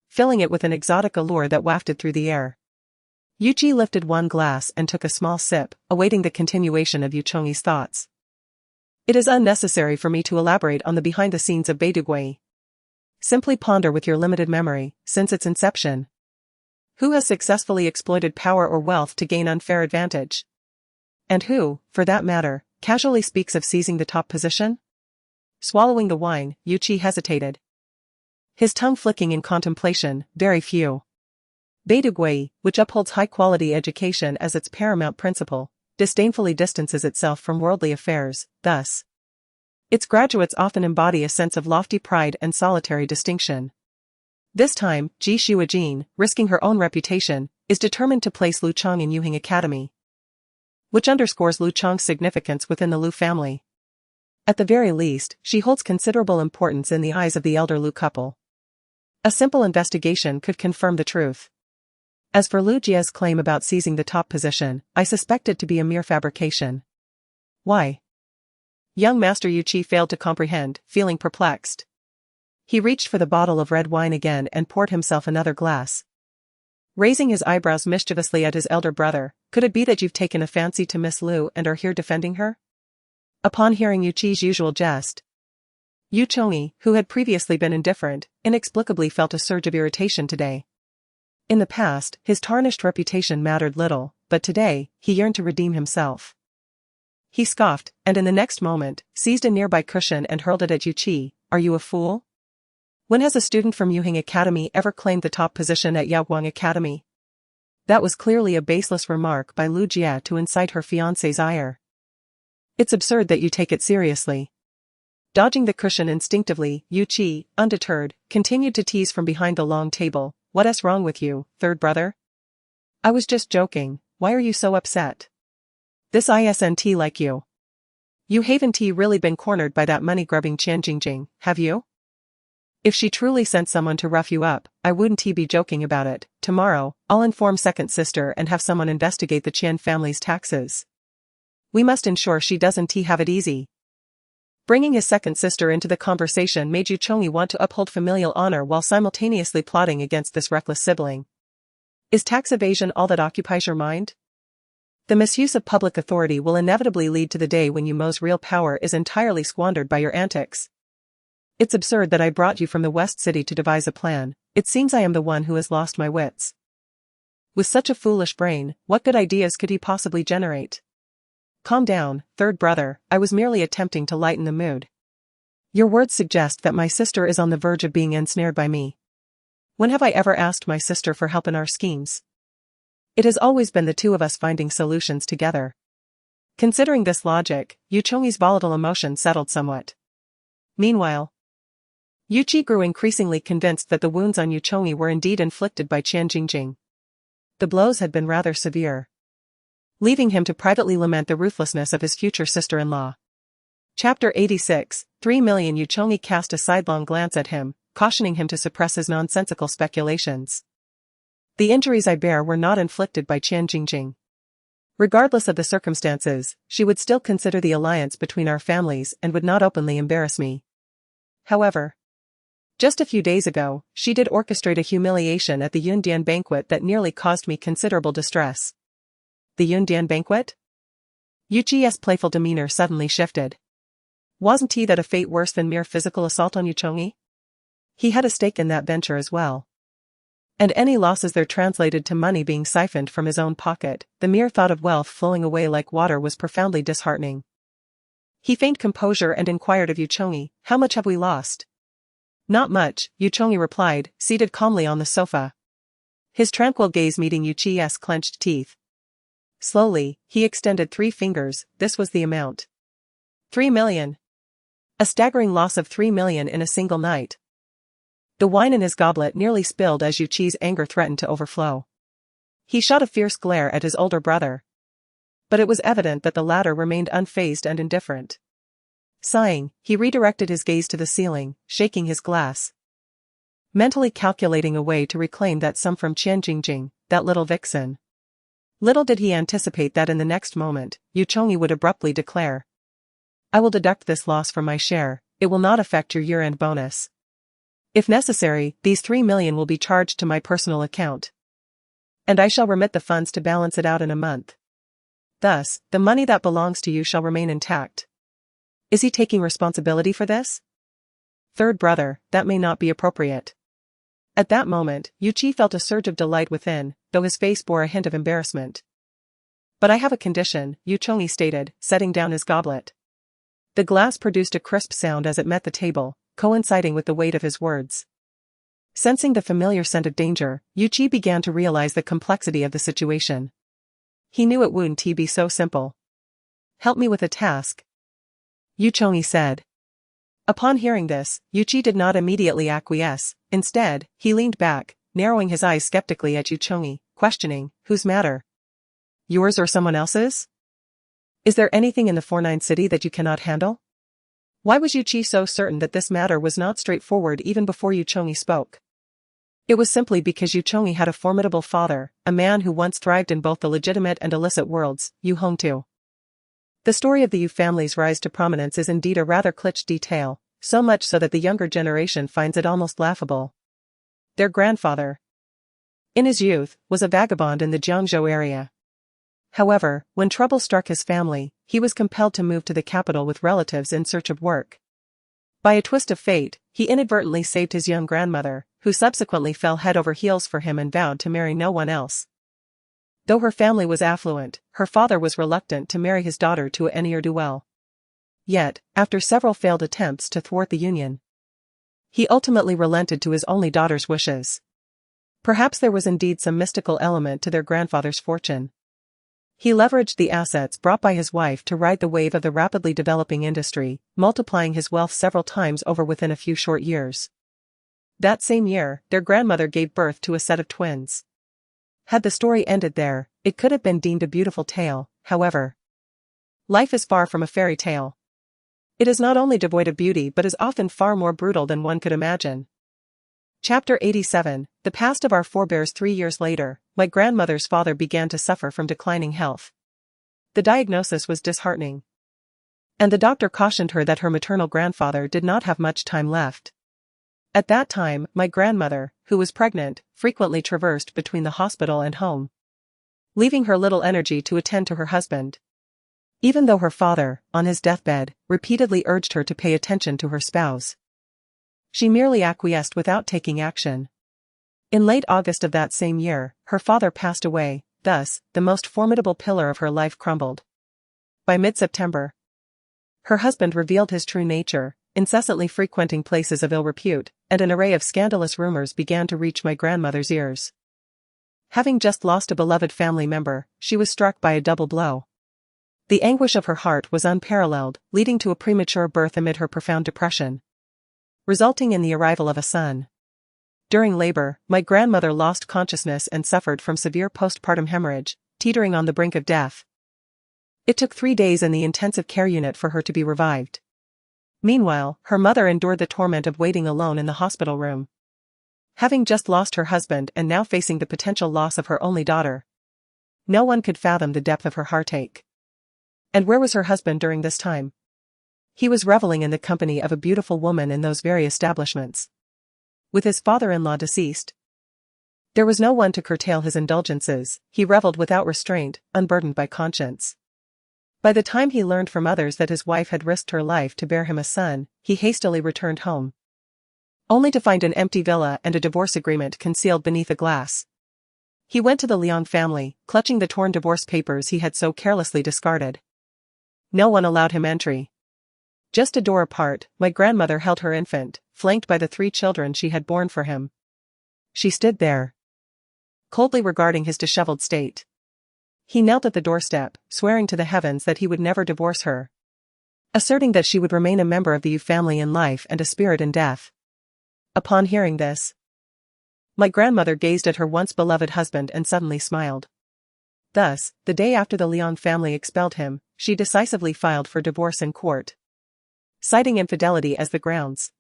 filling it with an exotic allure that wafted through the air. Yuchi lifted one glass and took a small sip, awaiting the continuation of Yuchongi's thoughts. It is unnecessary for me to elaborate on the behind-the-scenes of Beidugui. Simply ponder with your limited memory, since its inception. Who has successfully exploited power or wealth to gain unfair advantage? And who, for that matter, casually speaks of seizing the top position? Swallowing the wine, Yuchi hesitated. His tongue flicking in contemplation, very few. Beidugui, which upholds high-quality education as its paramount principle, disdainfully distances itself from worldly affairs, thus. Its graduates often embody a sense of lofty pride and solitary distinction. This time, Ji Shuajin, risking her own reputation, is determined to place Lu Chang in Yuhing Academy, which underscores Lu Chang's significance within the Lu family. At the very least, she holds considerable importance in the eyes of the elder Lu couple. A simple investigation could confirm the truth. As for Lu Jie's claim about seizing the top position, I suspect it to be a mere fabrication. Why? Young Master Yuchi failed to comprehend, feeling perplexed. He reached for the bottle of red wine again and poured himself another glass. Raising his eyebrows mischievously at his elder brother, could it be that you've taken a fancy to Miss Lu and are here defending her? Upon hearing Yuchi's usual jest, Yu Chongyi, who had previously been indifferent, inexplicably felt a surge of irritation today. In the past, his tarnished reputation mattered little, but today, he yearned to redeem himself. He scoffed, and in the next moment, seized a nearby cushion and hurled it at Yuchi. Are you a fool? When has a student from Yuhing Academy ever claimed the top position at Yaoguang Academy? That was clearly a baseless remark by Lu Jie to incite her fiancé's ire. It's absurd that you take it seriously. Dodging the cushion instinctively, Yuchi, undeterred, continued to tease from behind the long table. What's wrong with you, third brother? I was just joking, why are you so upset? This isn't like you. You haven't really been cornered by that money-grubbing Qian Jingjing, have you? If she truly sent someone to rough you up, I wouldn't be joking about it. Tomorrow, I'll inform second sister and have someone investigate the Qian family's taxes. We must ensure she doesn't have it easy. Bringing his second sister into the conversation made Yu Chongyi want to uphold familial honor while simultaneously plotting against this reckless sibling. Is tax evasion all that occupies your mind? The misuse of public authority will inevitably lead to the day when Yumo's real power is entirely squandered by your antics. It's absurd that I brought you from the West City to devise a plan. It seems I am the one who has lost my wits. With such a foolish brain, what good ideas could he possibly generate? Calm down, third brother, I was merely attempting to lighten the mood. Your words suggest that my sister is on the verge of being ensnared by me. When have I ever asked my sister for help in our schemes? It has always been the two of us finding solutions together. Considering this logic, Yu Chongyi's volatile emotion settled somewhat. Meanwhile, Yuchi grew increasingly convinced that the wounds on Yu Chongyi were indeed inflicted by Qian Jingjing. The blows had been rather severe, leaving him to privately lament the ruthlessness of his future sister-in-law. Chapter 86, 3 million. Yu Chongyi cast a sidelong glance at him, cautioning him to suppress his nonsensical speculations. The injuries I bear were not inflicted by Qian Jingjing. Regardless of the circumstances, she would still consider the alliance between our families and would not openly embarrass me. However, just a few days ago, she did orchestrate a humiliation at the Yundian banquet that nearly caused me considerable distress. The Yundian banquet? Yuchi's playful demeanor suddenly shifted. Wasn't that a fate worse than mere physical assault on Yu Chongyi? He had a stake in that venture as well. And any losses there translated to money being siphoned from his own pocket. The mere thought of wealth flowing away like water was profoundly disheartening. He feigned composure and inquired of Yu Chongyi, how much have we lost? Not much, Yu Chongyi replied, seated calmly on the sofa. His tranquil gaze meeting Yuchi's clenched teeth. Slowly, he extended 3 fingers. This was the amount. 3 million. A staggering loss of 3 million in a single night. The wine in his goblet nearly spilled as Yuchi's anger threatened to overflow. He shot a fierce glare at his older brother. But it was evident that the latter remained unfazed and indifferent. Sighing, he redirected his gaze to the ceiling, shaking his glass, mentally calculating a way to reclaim that sum from Qian Jingjing, that little vixen. Little did he anticipate that in the next moment, Yu Chongyi would abruptly declare, I will deduct this loss from my share. It will not affect your year-end bonus. If necessary, these 3 million will be charged to my personal account. And I shall remit the funds to balance it out in a month. Thus, the money that belongs to you shall remain intact. Is he taking responsibility for this? third brother, that may not be appropriate. At that moment, Yuchi felt a surge of delight within, though his face bore a hint of embarrassment. But I have a condition, Yuchongi stated, setting down his goblet. The glass produced a crisp sound as it met the table, coinciding with the weight of his words. Sensing the familiar scent of danger, Yuchi began to realize the complexity of the situation. He knew it wouldn't be so simple. Help me with a task, Yuchongi said. Upon hearing this, Yuchi did not immediately acquiesce. Instead, he leaned back, narrowing his eyes skeptically at Yuchongi, questioning, whose matter? Yours or someone else's? Is there anything in the 49 city that you cannot handle? Why was Yuchi so certain that this matter was not straightforward even before Yuchongi spoke? It was simply because Yuchongi had a formidable father, a man who once thrived in both the legitimate and illicit worlds, Yu Hongtu. The story of the Yu family's rise to prominence is indeed a rather cliché detail, so much so that the younger generation finds it almost laughable. Their grandfather, in his youth, was a vagabond in the Jiangzhou area. However, when trouble struck his family, he was compelled to move to the capital with relatives in search of work. By a twist of fate, he inadvertently saved his young grandmother, who subsequently fell head over heels for him and vowed to marry no one else. Though her family was affluent, her father was reluctant to marry his daughter to a ne'er-do-well. Yet, after several failed attempts to thwart the union, he ultimately relented to his only daughter's wishes. Perhaps there was indeed some mystical element to their grandfather's fortune. He leveraged the assets brought by his wife to ride the wave of the rapidly developing industry, multiplying his wealth several times over within a few short years. That same year, their grandmother gave birth to a set of twins. Had the story ended there, it could have been deemed a beautiful tale, however. Life is far from a fairy tale. It is not only devoid of beauty but is often far more brutal than one could imagine. Chapter 87, The Past of Our Forebears. 3 years later, my grandmother's father began to suffer from declining health. The diagnosis was disheartening, and the doctor cautioned her that her maternal grandfather did not have much time left. At that time, my grandmother, who was pregnant, frequently traversed between the hospital and home, leaving her little energy to attend to her husband. Even though her father, on his deathbed, repeatedly urged her to pay attention to her spouse, she merely acquiesced without taking action. In late August of that same year, her father passed away, thus, the most formidable pillar of her life crumbled. By mid-September, her husband revealed his true nature, incessantly frequenting places of ill repute, and an array of scandalous rumors began to reach my grandmother's ears. Having just lost a beloved family member, she was struck by a double blow. The anguish of her heart was unparalleled, leading to a premature birth amid her profound depression, resulting in the arrival of a son. During labor, my grandmother lost consciousness and suffered from severe postpartum hemorrhage, teetering on the brink of death. It took 3 days in the intensive care unit for her to be revived. Meanwhile, her mother endured the torment of waiting alone in the hospital room. Having just lost her husband and now facing the potential loss of her only daughter, no one could fathom the depth of her heartache. And where was her husband during this time? He was reveling in the company of a beautiful woman in those very establishments. With his father-in-law deceased, there was no one to curtail his indulgences. He reveled without restraint, unburdened by conscience. By the time he learned from others that his wife had risked her life to bear him a son, he hastily returned home, only to find an empty villa and a divorce agreement concealed beneath a glass. He went to the Liang family, clutching the torn divorce papers he had so carelessly discarded. No one allowed him entry. Just a door apart, my grandmother held her infant, flanked by the 3 children she had borne for him. She stood there, coldly regarding his disheveled state. He knelt at the doorstep, swearing to the heavens that he would never divorce her, asserting that she would remain a member of the Yu family in life and a spirit in death. Upon hearing this, my grandmother gazed at her once beloved husband and suddenly smiled. Thus, the day after the Liang family expelled him, she decisively filed for divorce in court, citing infidelity as the grounds.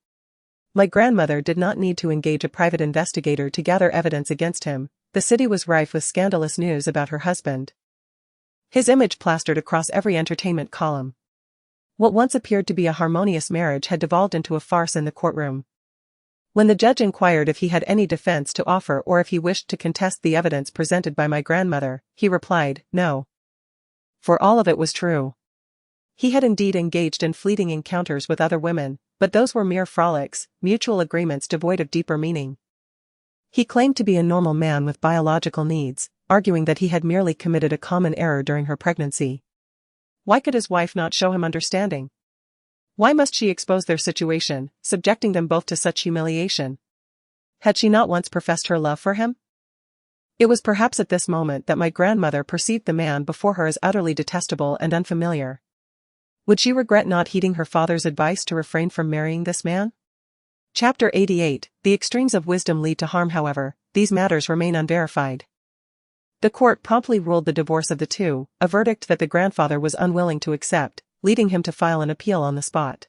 My grandmother did not need to engage a private investigator to gather evidence against him. The city was rife with scandalous news about her husband, his image plastered across every entertainment column. What once appeared to be a harmonious marriage had devolved into a farce in the courtroom. When the judge inquired if he had any defense to offer or if he wished to contest the evidence presented by my grandmother, he replied, no. For all of it was true. He had indeed engaged in fleeting encounters with other women, but those were mere frolics, mutual agreements devoid of deeper meaning. He claimed to be a normal man with biological needs, arguing that he had merely committed a common error during her pregnancy. Why could his wife not show him understanding? Why must she expose their situation, subjecting them both to such humiliation? Had she not once professed her love for him? It was perhaps at this moment that my grandmother perceived the man before her as utterly detestable and unfamiliar. Would she regret not heeding her father's advice to refrain from marrying this man? Chapter 88. The extremes of wisdom lead to harm. However, these matters remain unverified. The court promptly ruled the divorce of the two, a verdict that the grandfather was unwilling to accept, leading him to file an appeal on the spot.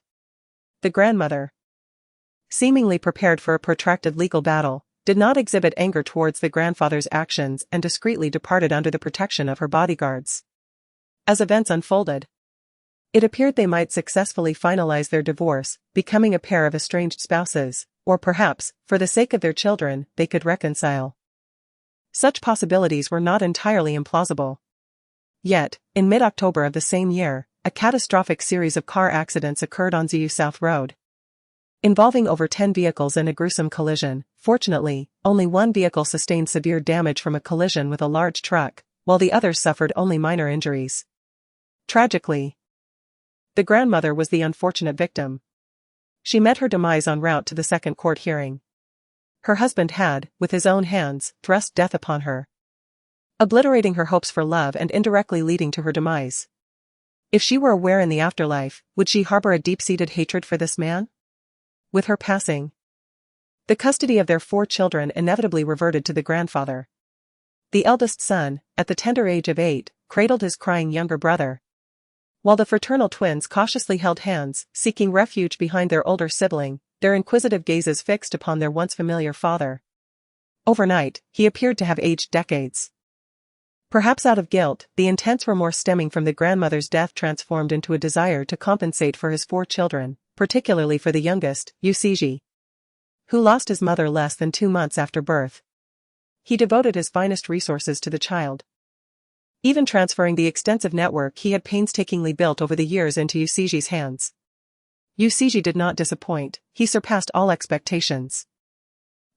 The grandmother, seemingly prepared for a protracted legal battle, did not exhibit anger towards the grandfather's actions and discreetly departed under the protection of her bodyguards. As events unfolded, it appeared they might successfully finalize their divorce, becoming a pair of estranged spouses, or perhaps, for the sake of their children, they could reconcile. Such possibilities were not entirely implausible. Yet, in mid-October of the same year, a catastrophic series of car accidents occurred on Ziyu South Road, involving over 10 vehicles in a gruesome collision. Fortunately, only one vehicle sustained severe damage from a collision with a large truck, while the others suffered only minor injuries. Tragically, the grandmother was the unfortunate victim. She met her demise en route to the second court hearing. Her husband had, with his own hands, thrust death upon her, obliterating her hopes for love and indirectly leading to her demise. If she were aware in the afterlife, would she harbor a deep-seated hatred for this man? With her passing, the custody of their 4 children inevitably reverted to the grandfather. The eldest son, at the tender age of 8, cradled his crying younger brother, while the fraternal twins cautiously held hands, seeking refuge behind their older sibling, their inquisitive gazes fixed upon their once familiar father. Overnight, he appeared to have aged decades. Perhaps out of guilt, the intense remorse stemming from the grandmother's death transformed into a desire to compensate for his 4 children, particularly for the youngest, Usiji, who lost his mother less than 2 months after birth. He devoted his finest resources to the child, even transferring the extensive network he had painstakingly built over the years into Usiji's hands. Usiji did not disappoint. He surpassed all expectations.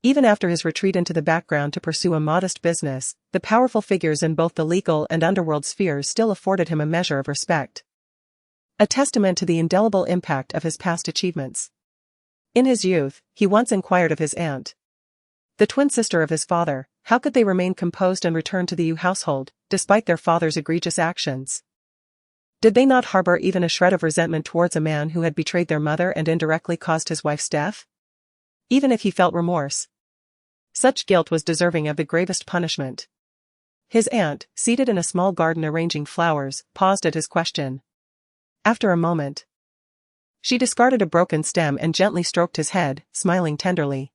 Even after his retreat into the background to pursue a modest business, the powerful figures in both the legal and underworld spheres still afforded him a measure of respect, a testament to the indelible impact of his past achievements. In his youth, he once inquired of his aunt, the twin sister of his father, how could they remain composed and return to the Yu household, despite their father's egregious actions? Did they not harbor even a shred of resentment towards a man who had betrayed their mother and indirectly caused his wife's death? Even if he felt remorse, such guilt was deserving of the gravest punishment. His aunt, seated in a small garden arranging flowers, paused at his question. After a moment, she discarded a broken stem and gently stroked his head, smiling tenderly.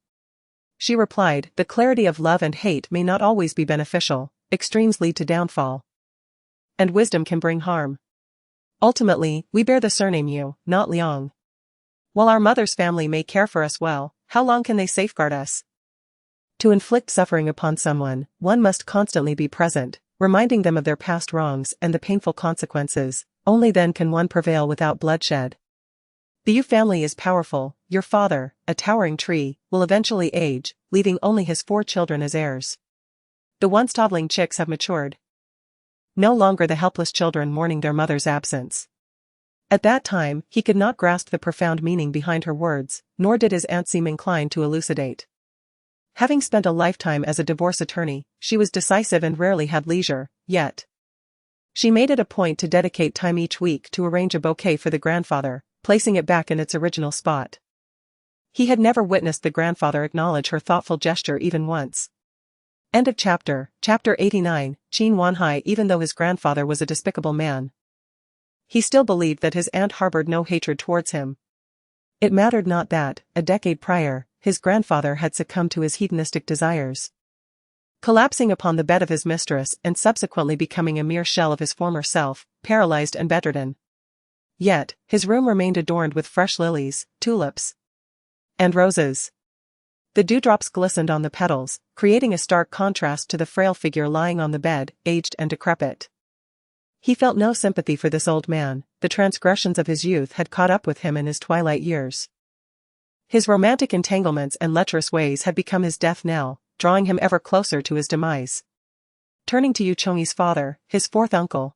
She replied, "The clarity of love and hate may not always be beneficial, extremes lead to downfall, and wisdom can bring harm. Ultimately, we bear the surname Yu, not Liang. While our mother's family may care for us well, how long can they safeguard us? To inflict suffering upon someone, one must constantly be present, reminding them of their past wrongs and the painful consequences. Only then can one prevail without bloodshed. The Yu family is powerful. Your father, a towering tree, will eventually age, leaving only his 4 children as heirs. The once toddling chicks have matured, no longer the helpless children mourning their mother's absence." At that time, he could not grasp the profound meaning behind her words, nor did his aunt seem inclined to elucidate. Having spent a lifetime as a divorce attorney, she was decisive and rarely had leisure, yet she made it a point to dedicate time each week to arrange a bouquet for the grandfather, placing it back in its original spot. He had never witnessed the grandfather acknowledge her thoughtful gesture even once. End of chapter. Chapter 89. Qin Wanhai. Even though his grandfather was a despicable man, he still believed that his aunt harbored no hatred towards him. It mattered not that, a decade prior, his grandfather had succumbed to his hedonistic desires, collapsing upon the bed of his mistress and subsequently becoming a mere shell of his former self, paralyzed and bedridden. Yet, his room remained adorned with fresh lilies, tulips, and roses. The dewdrops glistened on the petals, creating a stark contrast to the frail figure lying on the bed, aged and decrepit. He felt no sympathy for this old man. The transgressions of his youth had caught up with him in his twilight years. His romantic entanglements and lecherous ways had become his death knell, drawing him ever closer to his demise. Turning to Yu Chongyi's father, his fourth uncle.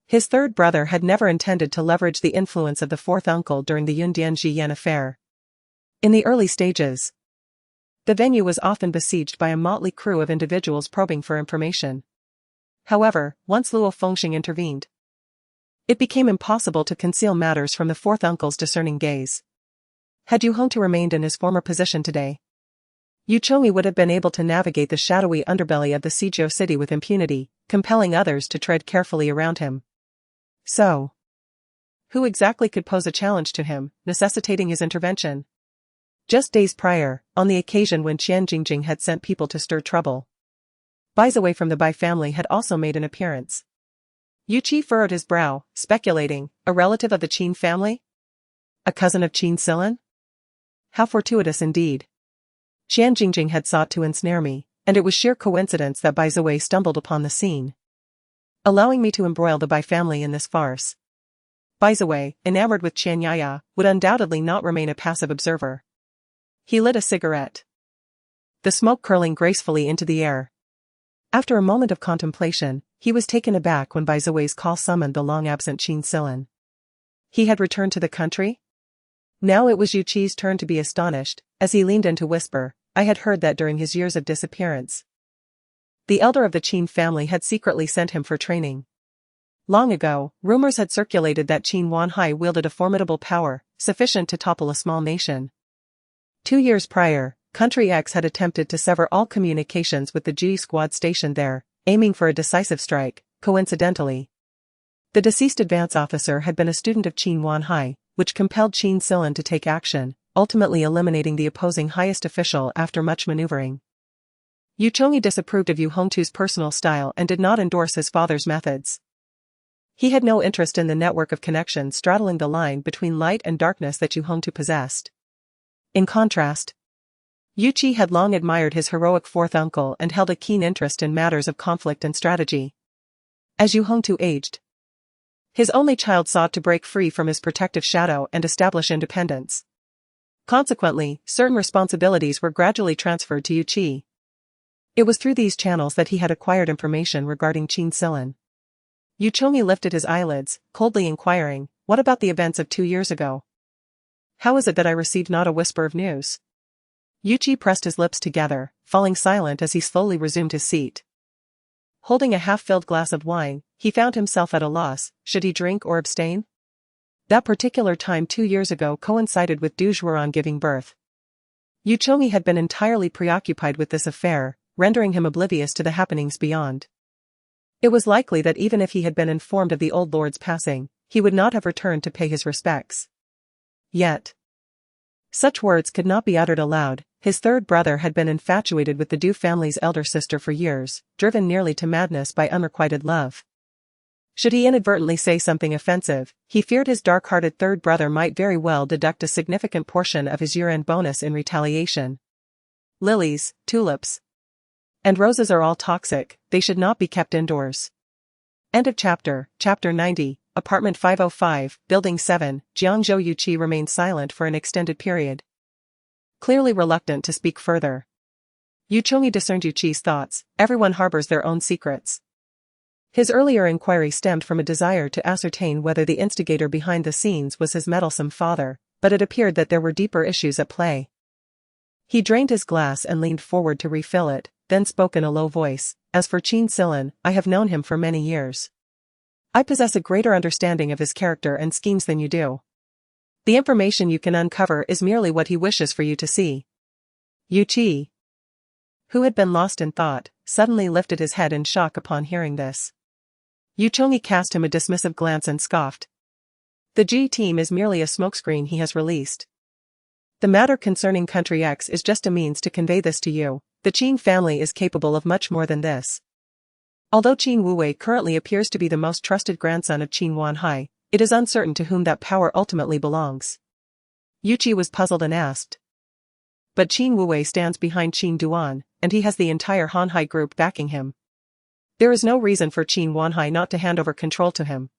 His third brother had never intended to leverage the influence of the fourth uncle during the Yundian-Jiyan affair. In the early stages, the venue was often besieged by a motley crew of individuals probing for information. However, once Luo Fengxing intervened, it became impossible to conceal matters from the fourth uncle's discerning gaze. Had Yu Hongtu remained in his former position today, Yu Chongyi would have been able to navigate the shadowy underbelly of the Sijou city with impunity, compelling others to tread carefully around him. So, who exactly could pose a challenge to him, necessitating his intervention? Just days prior, on the occasion when Qian Jingjing had sent people to stir trouble, Guise from the Bai family had also made an appearance. Yu Qi furrowed his brow, speculating, a relative of the Qin family? A cousin of Qin Silan? How fortuitous indeed. Qian Jingjing had sought to ensnare me, and it was sheer coincidence that Guise stumbled upon the scene, allowing me to embroil the Bai family in this farce. Guise, enamored with Qian Yaya, would undoubtedly not remain a passive observer. He lit a cigarette, the smoke curling gracefully into the air. After a moment of contemplation, he was taken aback when Guise's call summoned the long-absent Qin Silan. He had returned to the country? Now it was Yu Qi's turn to be astonished, as he leaned in to whisper, I had heard that during his years of disappearance, the elder of the Qin family had secretly sent him for training. Long ago, rumors had circulated that Qin Wanhai wielded a formidable power, sufficient to topple a small nation. 2 years prior, Country X had attempted to sever all communications with the G squad stationed there, aiming for a decisive strike. Coincidentally, the deceased advance officer had been a student of Qin Wanhai, which compelled Qin Silan to take action, ultimately eliminating the opposing highest official after much maneuvering. Yu Chongyi disapproved of Yu Hongtu's personal style and did not endorse his father's methods. He had no interest in the network of connections straddling the line between light and darkness that Yu Hongtu possessed. In contrast, Yu Qi had long admired his heroic fourth uncle and held a keen interest in matters of conflict and strategy. As Yu Hongtu aged, his only child sought to break free from his protective shadow and establish independence. Consequently, certain responsibilities were gradually transferred to Yu Qi. It was through these channels that he had acquired information regarding Qin Silan. Yu Chongyi lifted his eyelids, coldly inquiring, what about the events of 2 years ago? How is it that I received not a whisper of news? Yu Qi pressed his lips together, falling silent as he slowly resumed his seat. Holding a half-filled glass of wine, he found himself at a loss. Should he drink or abstain? That particular time 2 years ago coincided with Du Zhuoran giving birth. Yu Chongyi had been entirely preoccupied with this affair, rendering him oblivious to the happenings beyond. It was likely that even if he had been informed of the old lord's passing, he would not have returned to pay his respects. Yet, such words could not be uttered aloud. His third brother had been infatuated with the Du family's elder sister for years, driven nearly to madness by unrequited love. Should he inadvertently say something offensive, he feared his dark-hearted third brother might very well deduct a significant portion of his year-end bonus in retaliation. Lilies, tulips, and roses are all toxic, they should not be kept indoors. End of chapter. Chapter 90, Apartment 505, Building 7, Jiangzhou. Yu Qi remained silent for an extended period, clearly reluctant to speak further. Yu Chongyi discerned Yu Qi's thoughts. Everyone harbors their own secrets. His earlier inquiry stemmed from a desire to ascertain whether the instigator behind the scenes was his meddlesome father, but it appeared that there were deeper issues at play. He drained his glass and leaned forward to refill it, then spoke in a low voice. As for Qin Silan, I have known him for many years. I possess a greater understanding of his character and schemes than you do. The information you can uncover is merely what he wishes for you to see. Yu Qi, who had been lost in thought, suddenly lifted his head in shock upon hearing this. Yu Chongyi cast him a dismissive glance and scoffed. The G team is merely a smokescreen he has released. The matter concerning Country X is just a means to convey this to you. The Qin family is capable of much more than this. Although Qin Hua Wei currently appears to be the most trusted grandson of Qin Wanhai, it is uncertain to whom that power ultimately belongs. Yu Qi was puzzled and asked. But Qin Hua Wei stands behind Qin Duan, and he has the entire Hanhai group backing him. There is no reason for Qin Wanhai not to hand over control to him.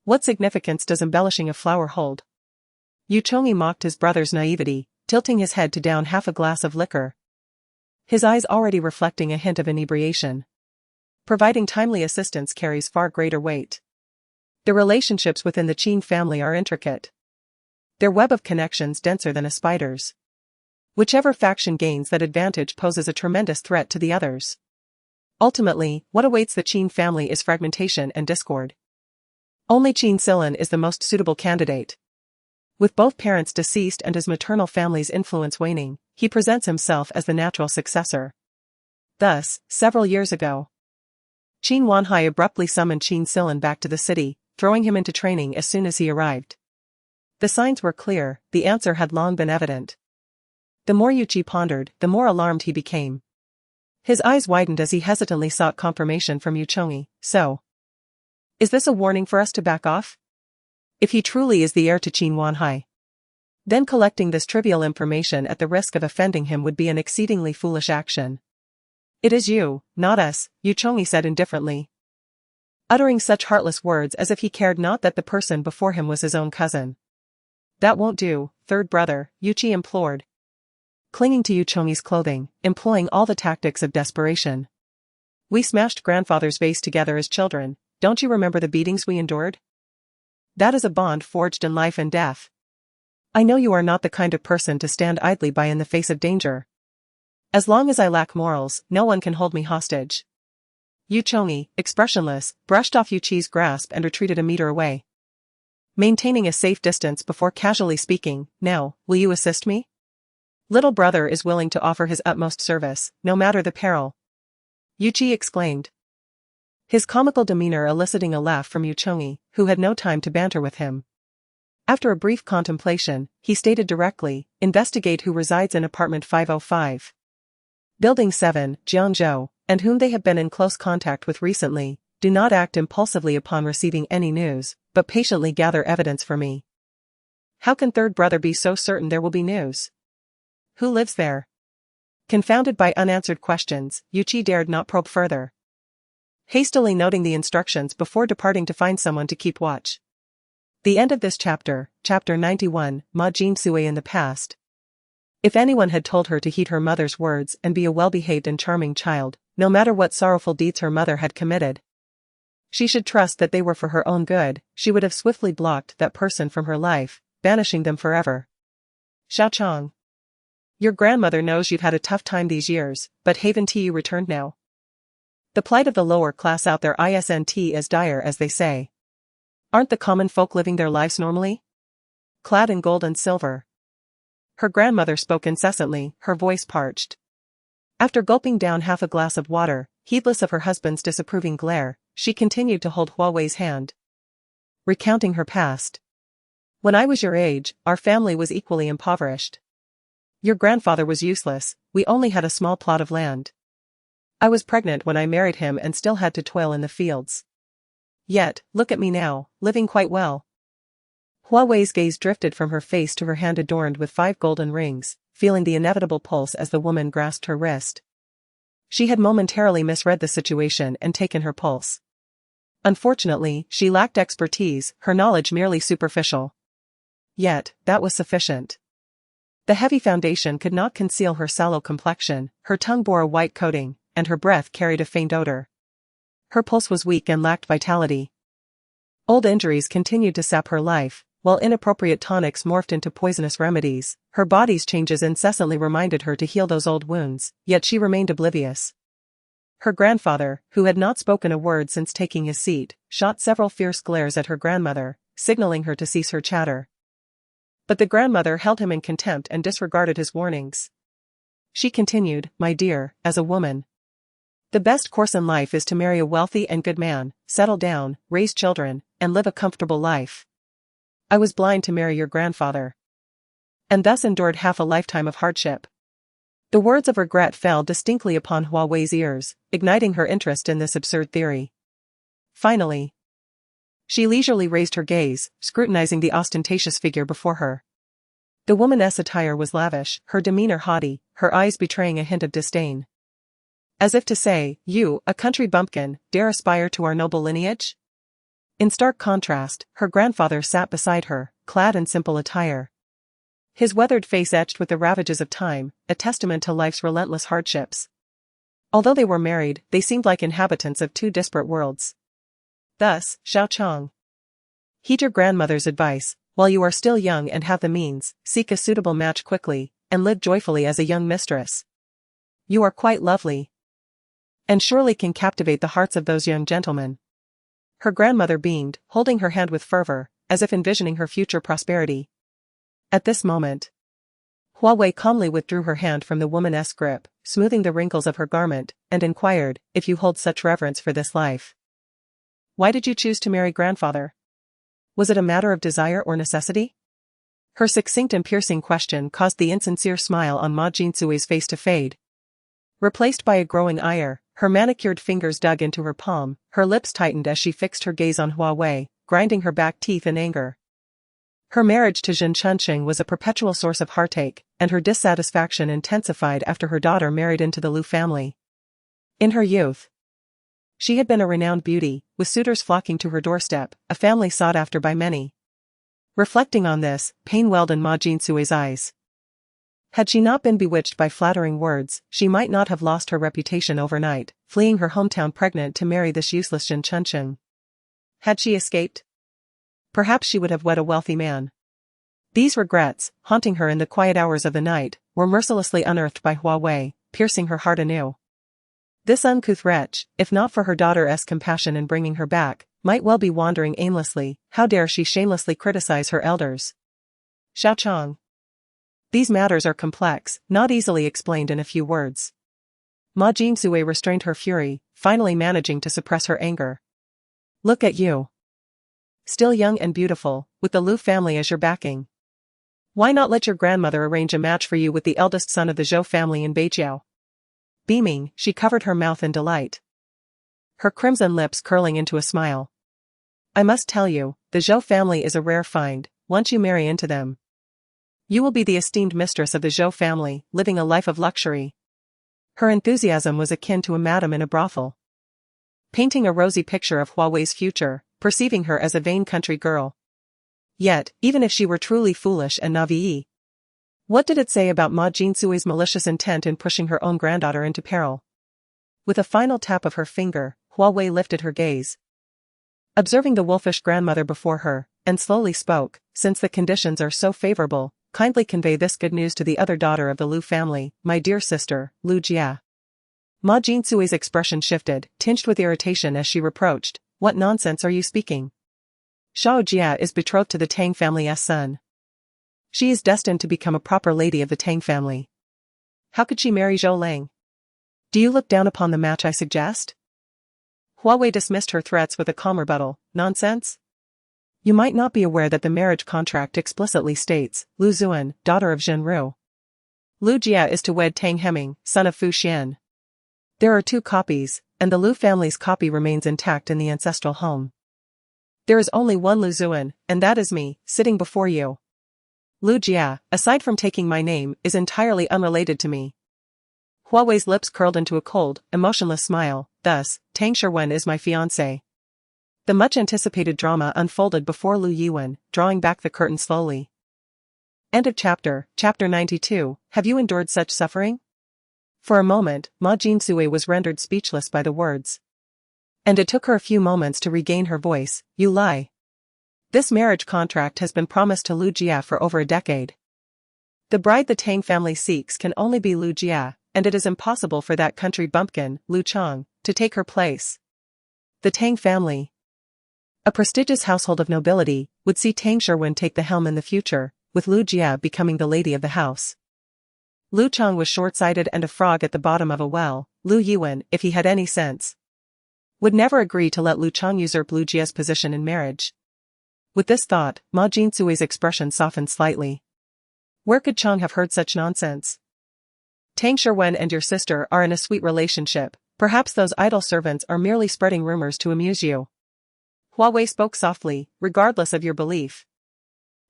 What significance does embellishing a flower hold? Yu Chongyi mocked his brother's naivety, tilting his head to down half a glass of liquor, his eyes already reflecting a hint of inebriation. Providing timely assistance carries far greater weight. The relationships within the Qin family are intricate, their web of connections denser than a spider's. Whichever faction gains that advantage poses a tremendous threat to the others. Ultimately, what awaits the Qin family is fragmentation and discord. Only Qin Silan is the most suitable candidate. With both parents deceased and his maternal family's influence waning, he presents himself as the natural successor. Thus, several years ago, Qin Wanhai abruptly summoned Qin Silan back to the city, throwing him into training as soon as he arrived. The signs were clear, the answer had long been evident. The more Yuqi pondered, the more alarmed he became. His eyes widened as he hesitantly sought confirmation from Yu Chongyi. So, is this a warning for us to back off? If he truly is the heir to Qin Wanhai, then collecting this trivial information at the risk of offending him would be an exceedingly foolish action. It is you, not us, Yu Chongyi said indifferently, uttering such heartless words as if he cared not that the person before him was his own cousin. That won't do, third brother, Yuqi implored, clinging to Yu Chongyi's clothing, employing all the tactics of desperation. We smashed grandfather's vase together as children, don't you remember the beatings we endured? That is a bond forged in life and death. I know you are not the kind of person to stand idly by in the face of danger. As long as I lack morals, no one can hold me hostage. Yu Chongyi, expressionless, brushed off Yuqi's grasp and retreated a meter away, maintaining a safe distance before casually speaking. Now, will you assist me? Little brother is willing to offer his utmost service, no matter the peril, Yuqi exclaimed, his comical demeanor eliciting a laugh from Yu Chongyi, who had no time to banter with him. After a brief contemplation, he stated directly, investigate who resides in apartment 505. Building 7, Jiangzhou, and whom they have been in close contact with recently. Do not act impulsively upon receiving any news, but patiently gather evidence for me. How can third brother be so certain there will be news? Who lives there? Confounded by unanswered questions, Yuqi dared not probe further, hastily noting the instructions before departing to find someone to keep watch. The end of this chapter, chapter 91, Ma Jin Sui in the past. If anyone had told her to heed her mother's words and be a well-behaved and charming child, no matter what sorrowful deeds her mother had committed, she should trust that they were for her own good, she would have swiftly blocked that person from her life, banishing them forever. Xiaochang. Your grandmother knows you've had a tough time these years, but haven't you returned now? The plight of the lower class out there isn't as dire as they say. Aren't the common folk living their lives normally? Clad in gold and silver. Her grandmother spoke incessantly, her voice parched. After gulping down half a glass of water, heedless of her husband's disapproving glare, she continued to hold Hua Wei's hand, recounting her past. When I was your age, our family was equally impoverished. Your grandfather was useless, we only had a small plot of land. I was pregnant when I married him and still had to toil in the fields. Yet, look at me now, living quite well. Hua Wei's gaze drifted from her face to her hand adorned with 5 golden rings, feeling the inevitable pulse as the woman grasped her wrist. She had momentarily misread the situation and taken her pulse. Unfortunately, she lacked expertise, her knowledge merely superficial. Yet, that was sufficient. The heavy foundation could not conceal her sallow complexion, her tongue bore a white coating, and her breath carried a faint odor. Her pulse was weak and lacked vitality. Old injuries continued to sap her life, while inappropriate tonics morphed into poisonous remedies. Her body's changes incessantly reminded her to heal those old wounds, yet she remained oblivious. Her grandfather, who had not spoken a word since taking his seat, shot several fierce glares at her grandmother, signaling her to cease her chatter. But the grandmother held him in contempt and disregarded his warnings. She continued, my dear, as a woman, the best course in life is to marry a wealthy and good man, settle down, raise children, and live a comfortable life. I was blind to marry your grandfather, and thus endured half a lifetime of hardship. The words of regret fell distinctly upon Hua Wei's ears, igniting her interest in this absurd theory. Finally, she leisurely raised her gaze, scrutinizing the ostentatious figure before her. The womaness' attire was lavish, her demeanor haughty, her eyes betraying a hint of disdain. As if to say, you, a country bumpkin, dare aspire to our noble lineage? In stark contrast, her grandfather sat beside her, clad in simple attire. His weathered face etched with the ravages of time, a testament to life's relentless hardships. Although they were married, they seemed like inhabitants of two disparate worlds. Thus, Xiao Chong. Heed your grandmother's advice, while you are still young and have the means, seek a suitable match quickly, and live joyfully as a young mistress. You are quite lovely, and surely can captivate the hearts of those young gentlemen. Her grandmother beamed, holding her hand with fervor, as if envisioning her future prosperity. At this moment, Hua Wei calmly withdrew her hand from the woman-esque grip, smoothing the wrinkles of her garment, and inquired, if you hold such reverence for this life, why did you choose to marry grandfather? Was it a matter of desire or necessity? Her succinct and piercing question caused the insincere smile on Ma Jinsui's face to fade, replaced by a growing ire. Her manicured fingers dug into her palm, her lips tightened as she fixed her gaze on Hua Wei, grinding her back teeth in anger. Her marriage to Jin Chunqing was a perpetual source of heartache, and her dissatisfaction intensified after her daughter married into the Lu family. In her youth, she had been a renowned beauty, with suitors flocking to her doorstep, a family sought after by many. Reflecting on this, pain welled in Ma Jinsui's eyes. Had she not been bewitched by flattering words, she might not have lost her reputation overnight, fleeing her hometown pregnant to marry this useless Jin Chunqing. Had she escaped? Perhaps she would have wed a wealthy man. These regrets, haunting her in the quiet hours of the night, were mercilessly unearthed by Hua Wei, piercing her heart anew. This uncouth wretch, if not for her daughter's compassion in bringing her back, might well be wandering aimlessly. How dare she shamelessly criticize her elders? Xiao Chong. These matters are complex, not easily explained in a few words. Ma Jinsui restrained her fury, finally managing to suppress her anger. Look at you. Still young and beautiful, with the Lu family as your backing. Why not let your grandmother arrange a match for you with the eldest son of the Zhou family in Beijiao? Beaming, she covered her mouth in delight, her crimson lips curling into a smile. I must tell you, the Zhou family is a rare find. Once you marry into them, you will be the esteemed mistress of the Zhou family, living a life of luxury. Her enthusiasm was akin to a madam in a brothel, painting a rosy picture of Hua Wei's future, perceiving her as a vain country girl. Yet, even if she were truly foolish and naïve, what did it say about Ma Jinsui's malicious intent in pushing her own granddaughter into peril? With a final tap of her finger, Hua Wei lifted her gaze, observing the wolfish grandmother before her, and slowly spoke, since the conditions are so favorable, kindly convey this good news to the other daughter of the Lu family, my dear sister, Lu Jia. Ma Jinsui's expression shifted, tinged with irritation as she reproached, what nonsense are you speaking? Xiao Jia is betrothed to the Tang family's son. She is destined to become a proper lady of the Tang family. How could she marry Zhou Lang? Do you look down upon the match I suggest? Hua Wei dismissed her threats with a calm rebuttal. Nonsense? You might not be aware that the marriage contract explicitly states, Lu Zuan, daughter of Zhen Ru. Lu Jia is to wed Tang Heming, son of Fu Xian. There are 2 copies, and the Lu family's copy remains intact in the ancestral home. There is only one Lu Zuan, and that is me, sitting before you. Lu Jia, aside from taking my name, is entirely unrelated to me. Hua Wei's lips curled into a cold, emotionless smile. Thus, Tang Sherwen is my fiancé. The much-anticipated drama unfolded before Lu Yiwen, drawing back the curtain slowly. End of chapter. Chapter 92. Have you endured such suffering? For a moment, Ma Jinsui was rendered speechless by the words, and it took her a few moments to regain her voice. You lie. This marriage contract has been promised to Lu Jia for over a decade. The bride the Tang family seeks can only be Lu Jia, and it is impossible for that country bumpkin, Lu Chong, to take her place. The Tang family, a prestigious household of nobility, would see Tang Sherwen take the helm in the future, with Lu Jia becoming the lady of the house. Lu Chong was short-sighted and a frog at the bottom of a well. Lu Yiwen, if he had any sense, would never agree to let Lu Chong usurp Lu Jia's position in marriage. With this thought, Ma Jinsui's expression softened slightly. Where could Chong have heard such nonsense? Tang Sherwen and your sister are in a sweet relationship. Perhaps those idle servants are merely spreading rumors to amuse you. Hua Wei spoke softly, regardless of your belief.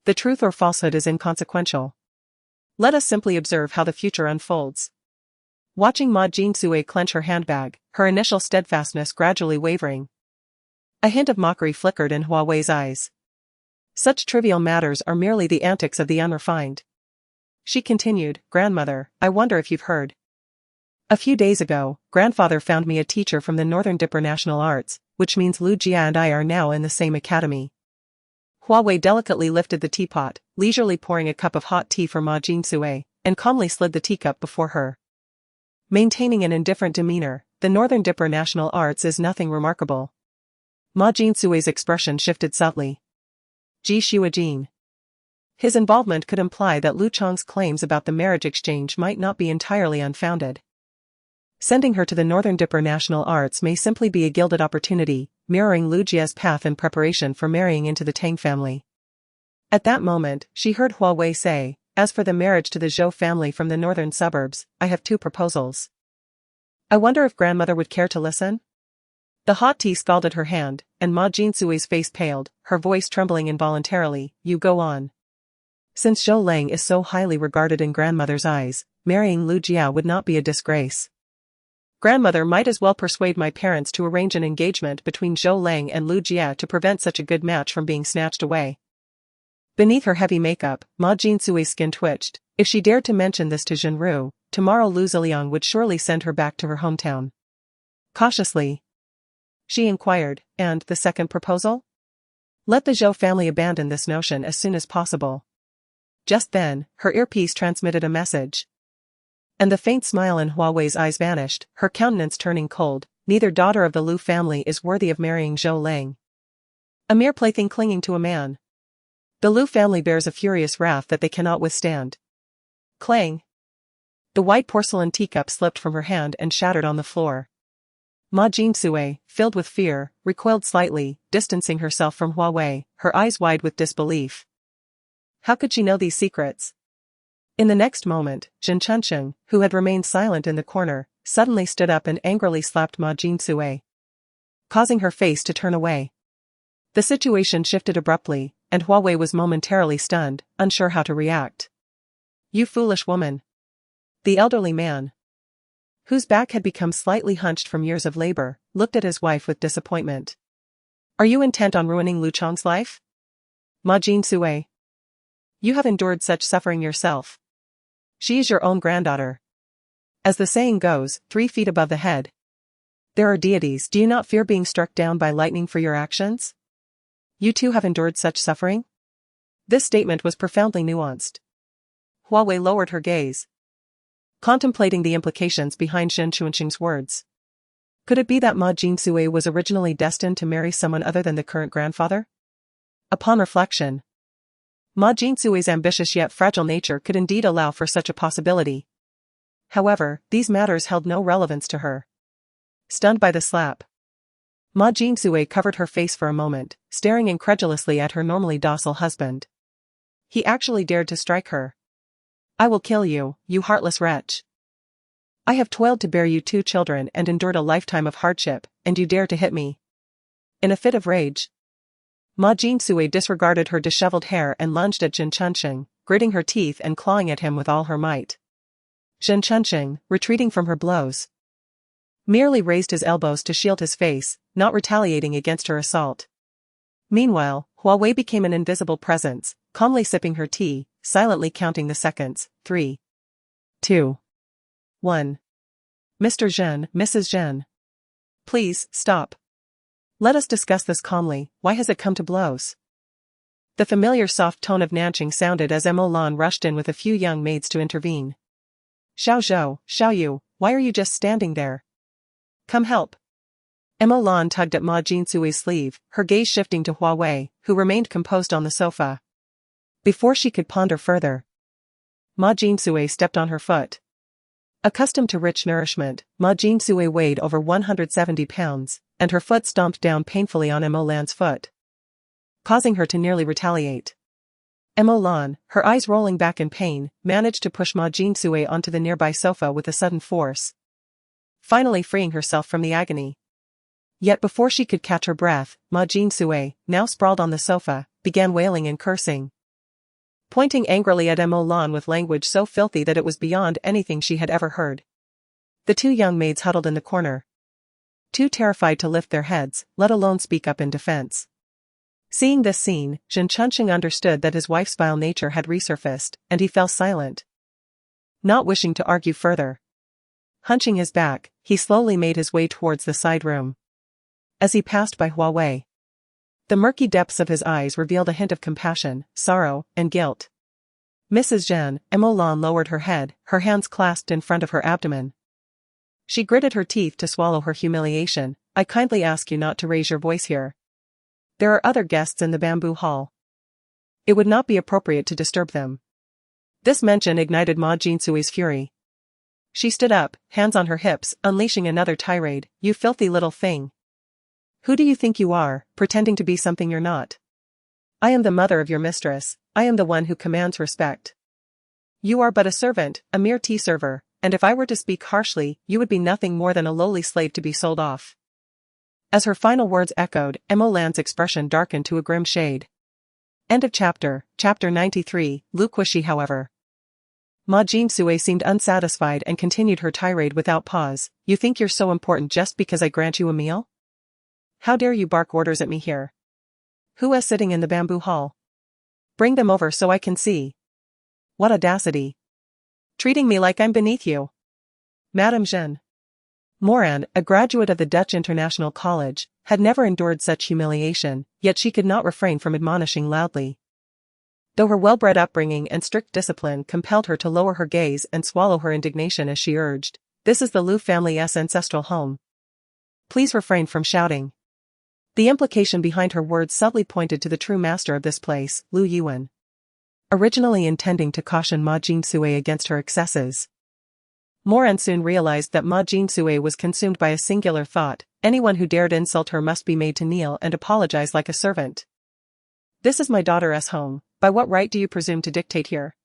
The truth or falsehood is inconsequential. Let us simply observe how the future unfolds. watching Ma Jinsui clench her handbag, her initial steadfastness gradually wavering. A hint of mockery flickered in Hua Wei's eyes. Such trivial matters are merely the antics of the unrefined. She continued, "Grandmother, I wonder if you've heard. A few days ago, grandfather found me a teacher from the Northern Dipper National Arts, which means Lu Jia and I are now in the same academy." Hua Wei delicately lifted the teapot, leisurely pouring a cup of hot tea for Ma Jinsui, and calmly slid the teacup before her. Maintaining an indifferent demeanor, the Northern Dipper National Arts is nothing remarkable. Ma Jinsui's expression shifted subtly. Ji Shuajin. His involvement could imply that Lu Chong's claims about the marriage exchange might not be entirely unfounded. Sending her to the Northern Dipper National Arts may simply be a gilded opportunity, mirroring Lu Jia's path in preparation for marrying into the Tang family. At that moment, she heard Hua Wei say, "As for the marriage to the Zhou family from the northern suburbs, I have 2 proposals. I wonder if grandmother would care to listen?" The hot tea scalded her hand, and Ma Jinsui's face paled, her voice trembling involuntarily. "You go on." Since Zhou Lang is so highly regarded in grandmother's eyes, marrying Lu Jia would not be a disgrace. Grandmother might as well persuade my parents to arrange an engagement between Zhou Lang and Lu Jia to prevent such a good match from being snatched away. Beneath her heavy makeup, Ma Jinsui's skin twitched. If she dared to mention this to Zhenru, tomorrow Lu Ziliang would surely send her back to her hometown. Cautiously, she inquired, "And the second proposal?" "Let the Zhou family abandon this notion as soon as possible." Just then, her earpiece transmitted a message. And the faint smile in Hua Wei's eyes vanished, her countenance turning cold. "Neither daughter of the Lu family is worthy of marrying Zhou Lang. A mere plaything clinging to a man. The Lu family bears a furious wrath that they cannot withstand." Clang! The white porcelain teacup slipped from her hand and shattered on the floor. Ma Jinsui, filled with fear, recoiled slightly, distancing herself from Hua Wei, her eyes wide with disbelief. How could she know these secrets? In the next moment, Zhen Chunsheng, who had remained silent in the corner, suddenly stood up and angrily slapped Ma Jinsui, causing her face to turn away. The situation shifted abruptly, and Hua Wei was momentarily stunned, unsure how to react. "You foolish woman." The elderly man, whose back had become slightly hunched from years of labor, looked at his wife with disappointment. "Are you intent on ruining Lu Chong's life? Ma Jinsui, you have endured such suffering yourself. She is your own granddaughter. As the saying goes, 3 feet above the head. There are deities. Do you not fear being struck down by lightning for your actions? You too have endured such suffering?" This statement was profoundly nuanced. Hua Wei lowered her gaze, contemplating the implications behind Zhen Chunsheng's words. Could it be that Ma Jinsui was originally destined to marry someone other than the current grandfather? Upon reflection, Ma Jinsui's ambitious yet fragile nature could indeed allow for such a possibility. However, these matters held no relevance to her. Stunned by the slap, Ma Jinsui covered her face for a moment, staring incredulously at her normally docile husband. He actually dared to strike her. "I will kill you, you heartless wretch. I have toiled to bear you 2 children and endured a lifetime of hardship, and you dare to hit me." In a fit of rage, Ma Jinsui disregarded her disheveled hair and lunged at Zhen Chunsheng, gritting her teeth and clawing at him with all her might. Zhen Chunsheng, retreating from her blows, merely raised his elbows to shield his face, not retaliating against her assault. Meanwhile, Hua Wei became an invisible presence, calmly sipping her tea, silently counting the seconds. 3, 2, 1. "Mr. Zhen, Mrs. Zhen. Please, stop. Let us discuss this calmly. Why has it come to blows?" The familiar soft tone of Nanching sounded as Emo Lan rushed in with a few young maids to intervene. "Xiao Zhou, Xiao Yu, why are you just standing there? Come help." Emo Lan tugged at Ma Jinsui's sleeve, her gaze shifting to Hua Wei, who remained composed on the sofa. Before she could ponder further, Ma Jinsui stepped on her foot. Accustomed to rich nourishment, Ma Jinsui weighed over 170 pounds, and her foot stomped down painfully on Emo Lan's foot, causing her to nearly retaliate. Emo Lan, her eyes rolling back in pain, managed to push Ma Jinsui onto the nearby sofa with a sudden force, finally freeing herself from the agony. Yet before she could catch her breath, Ma Jinsui, now sprawled on the sofa, began wailing and cursing, pointing angrily at Emo Lan with language so filthy that it was beyond anything she had ever heard. The two young maids huddled in the corner, too terrified to lift their heads, let alone speak up in defense. Seeing this scene, Zhen Chunqing understood that his wife's vile nature had resurfaced, and he fell silent, not wishing to argue further. Hunching his back, he slowly made his way towards the side room. As he passed by Hua Wei, the murky depths of his eyes revealed a hint of compassion, sorrow, and guilt. Mrs. Zhen, Emolan lowered her head, her hands clasped in front of her abdomen. She gritted her teeth to swallow her humiliation. I kindly ask you not to raise your voice here. There are other guests in the bamboo hall. It would not be appropriate to disturb them. This mention ignited Ma Jinsui's fury. She stood up, hands on her hips, unleashing another tirade. You filthy little thing. Who do you think you are, pretending to be something you're not? I am the mother of your mistress. I am the one who commands respect. You are but a servant, a mere tea server, and if I were to speak harshly, you would be nothing more than a lowly slave to be sold off. As her final words echoed, Emolan's expression darkened to a grim shade. End of chapter. Chapter 93, Lu Kushi. However, Ma Jinsui seemed unsatisfied and continued her tirade without pause. You think you're so important just because I grant you a meal? How dare you bark orders at me here? Who is sitting in the bamboo hall? Bring them over so I can see. What audacity! Treating me like I'm beneath you. Madame Zhen Moran, a graduate of the Dutch International College, had never endured such humiliation, yet she could not refrain from admonishing loudly. Though her well-bred upbringing and strict discipline compelled her to lower her gaze and swallow her indignation as she urged, this is the Lu family's ancestral home. Please refrain from shouting. The implication behind her words subtly pointed to the true master of this place, Lu Yuan. Originally intending to caution Ma Jinsui against her excesses, Moran soon realized that Ma Jinsui was consumed by a singular thought: anyone who dared insult her must be made to kneel and apologize like a servant. This is my daughter's home. By what right do you presume to dictate here?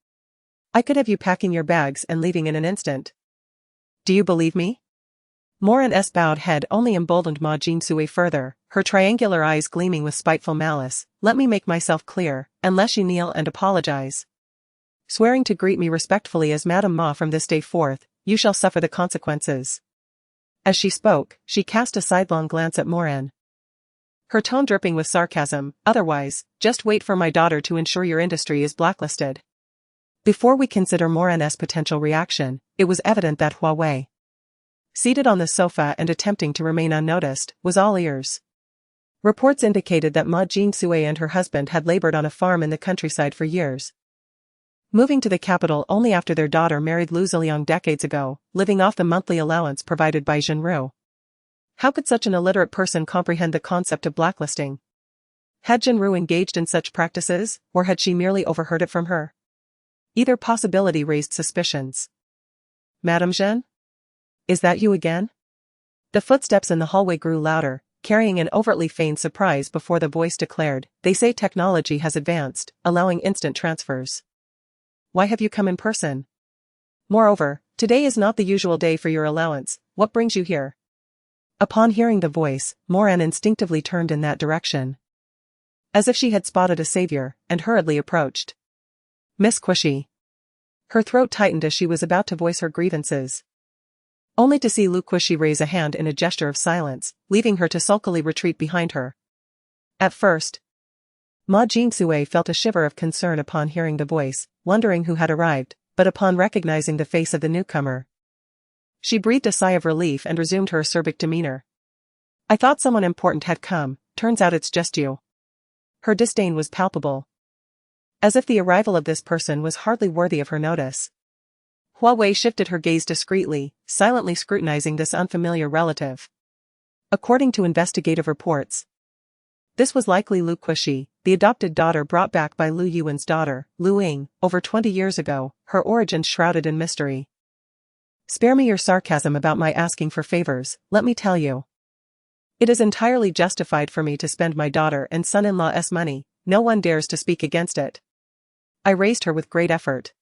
I could have you packing your bags and leaving in an instant. Do you believe me? Moran's bowed head only emboldened Ma Jinsui further, her triangular eyes gleaming with spiteful malice. Let me make myself clear, unless you kneel and apologize, swearing to greet me respectfully as Madame Ma from this day forth, you shall suffer the consequences. As she spoke, she cast a sidelong glance at Moran, her tone dripping with sarcasm. Otherwise, just wait for my daughter to ensure your industry is blacklisted. Before we consider Moran's potential reaction, it was evident that Hua Wei, seated on the sofa and attempting to remain unnoticed, was all ears. Reports indicated that Ma Jinsui and her husband had labored on a farm in the countryside for years, moving to the capital only after their daughter married Lu Ziliang decades ago, living off the monthly allowance provided by Zhenru. How could such an illiterate person comprehend the concept of blacklisting? Had Zhenru engaged in such practices, or had she merely overheard it from her? Either possibility raised suspicions. Madame Zhen? Is that you again? The footsteps in the hallway grew louder, carrying an overtly feigned surprise before the voice declared, they say technology has advanced, allowing instant transfers. Why have you come in person? Moreover, today is not the usual day for your allowance. What brings you here? Upon hearing the voice, Moran instinctively turned in that direction, as if she had spotted a savior, and hurriedly approached. Miss Kushi. Her throat tightened as she was about to voice her grievances, only to see Lu Kushi raise a hand in a gesture of silence, leaving her to sulkily retreat behind her. At first, Ma Jinsui felt a shiver of concern upon hearing the voice, wondering who had arrived, but upon recognizing the face of the newcomer, she breathed a sigh of relief and resumed her acerbic demeanor. I thought someone important had come, turns out it's just you. Her disdain was palpable, as if the arrival of this person was hardly worthy of her notice. Hua Wei shifted her gaze discreetly, silently scrutinizing this unfamiliar relative. According to investigative reports, this was likely Lu Kushi, the adopted daughter brought back by Lu Yuan's daughter, Lu Ying, over 20 years ago, her origins shrouded in mystery. Spare me your sarcasm about my asking for favors, let me tell you. It is entirely justified for me to spend my daughter and son-in-law's money, no one dares to speak against it. I raised her with great effort.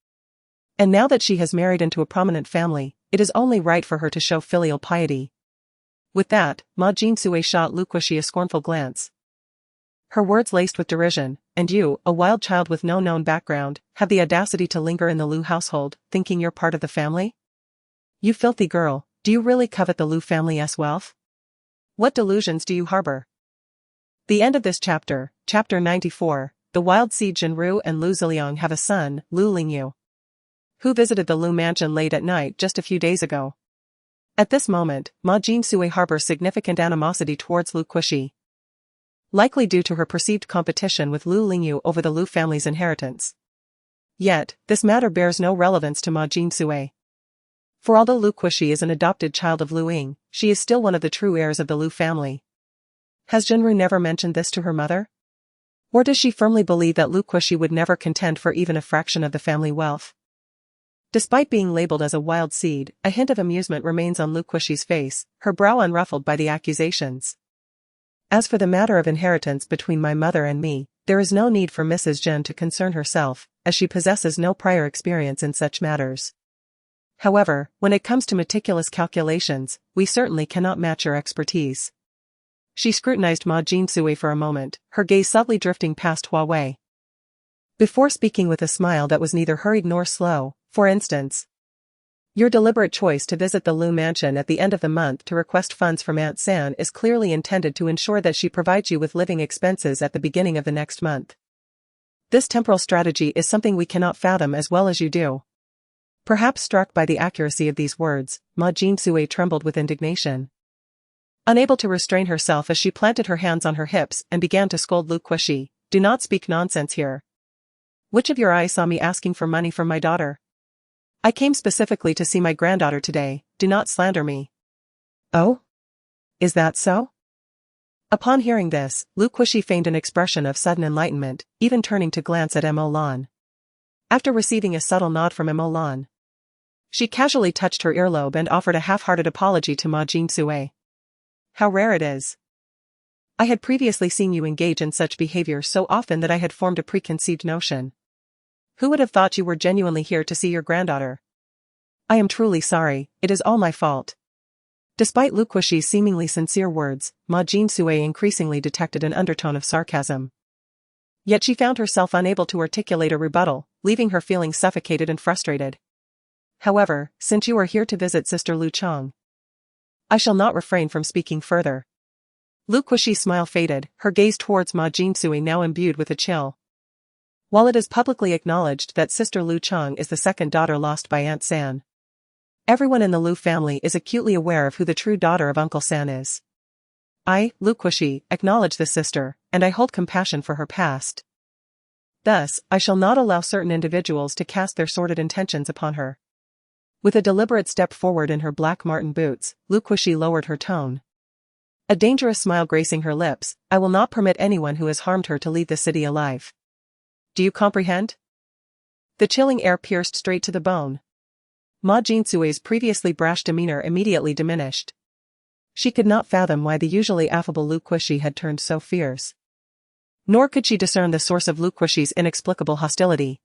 And now that she has married into a prominent family, it is only right for her to show filial piety. With that, Ma Jinsui shot Lu Kushi a scornful glance, her words laced with derision. And you, a wild child with no known background, have the audacity to linger in the Lu household, thinking you're part of the family? You filthy girl, Do you really covet the Lu family's wealth? What delusions do you harbor? The end of this chapter, chapter 94, the wild seed Jinru and Lu Ziliang have a son, Lu Lingyu, who visited the Lu mansion late at night just a few days ago. At this moment, Ma Jinsui harbors significant animosity towards Lu Kushi, likely due to her perceived competition with Lu Lingyu over the Lu family's inheritance. Yet, this matter bears no relevance to Ma Jinsui. For although Lu Kushi is an adopted child of Lu Ying, she is still one of the true heirs of the Lu family. Has Jinru never mentioned this to her mother? Or does she firmly believe that Lu Kushi would never contend for even a fraction of the family wealth? Despite being labeled as a wild seed, a hint of amusement remains on Lu Kushi's face, her brow unruffled by the accusations. As for the matter of inheritance between my mother and me, there is no need for Mrs. Jin to concern herself, as she possesses no prior experience in such matters. However, when it comes to meticulous calculations, we certainly cannot match your expertise. She scrutinized Ma Jinsui for a moment, her gaze subtly drifting past Hua Wei, before speaking with a smile that was neither hurried nor slow. For instance, your deliberate choice to visit the Lu mansion at the end of the month to request funds from Aunt San is clearly intended to ensure that she provides you with living expenses at the beginning of the next month. This temporal strategy is something we cannot fathom as well as you do. Perhaps struck by the accuracy of these words, Ma Jinsui trembled with indignation, unable to restrain herself as she planted her hands on her hips and began to scold Lu Kushi. Do not speak nonsense here. Which of your eyes saw me asking for money from my daughter? I came specifically to see my granddaughter today, do not slander me. Oh? Is that so? Upon hearing this, Lu Kushi feigned an expression of sudden enlightenment, even turning to glance at Mo Lan. After receiving a subtle nod from Mo Lan, she casually touched her earlobe and offered a half-hearted apology to Ma Jinsui. How rare it is. I had previously seen you engage in such behavior so often that I had formed a preconceived notion. Who would have thought you were genuinely here to see your granddaughter? I am truly sorry, it is all my fault. Despite Lu Kushi's seemingly sincere words, Ma Jinsui increasingly detected an undertone of sarcasm. Yet she found herself unable to articulate a rebuttal, leaving her feeling suffocated and frustrated. However, since you are here to visit Sister Lu Chang, I shall not refrain from speaking further. Lu Kushi's smile faded, her gaze towards Ma Jinsui now imbued with a chill. While it is publicly acknowledged that Sister Lu Chang is the second daughter lost by Aunt San, everyone in the Lu family is acutely aware of who the true daughter of Uncle San is. I, Lu Kushi, acknowledge this sister, and I hold compassion for her past. Thus, I shall not allow certain individuals to cast their sordid intentions upon her. With a deliberate step forward in her black marten boots, Lu Kushi lowered her tone, a dangerous smile gracing her lips. I will not permit anyone who has harmed her to leave the city alive. Do you comprehend? The chilling air pierced straight to the bone. Ma Jinsui's previously brash demeanor immediately diminished. She could not fathom why the usually affable Lu Kushi had turned so fierce. Nor could she discern the source of Lu Kushi's inexplicable hostility.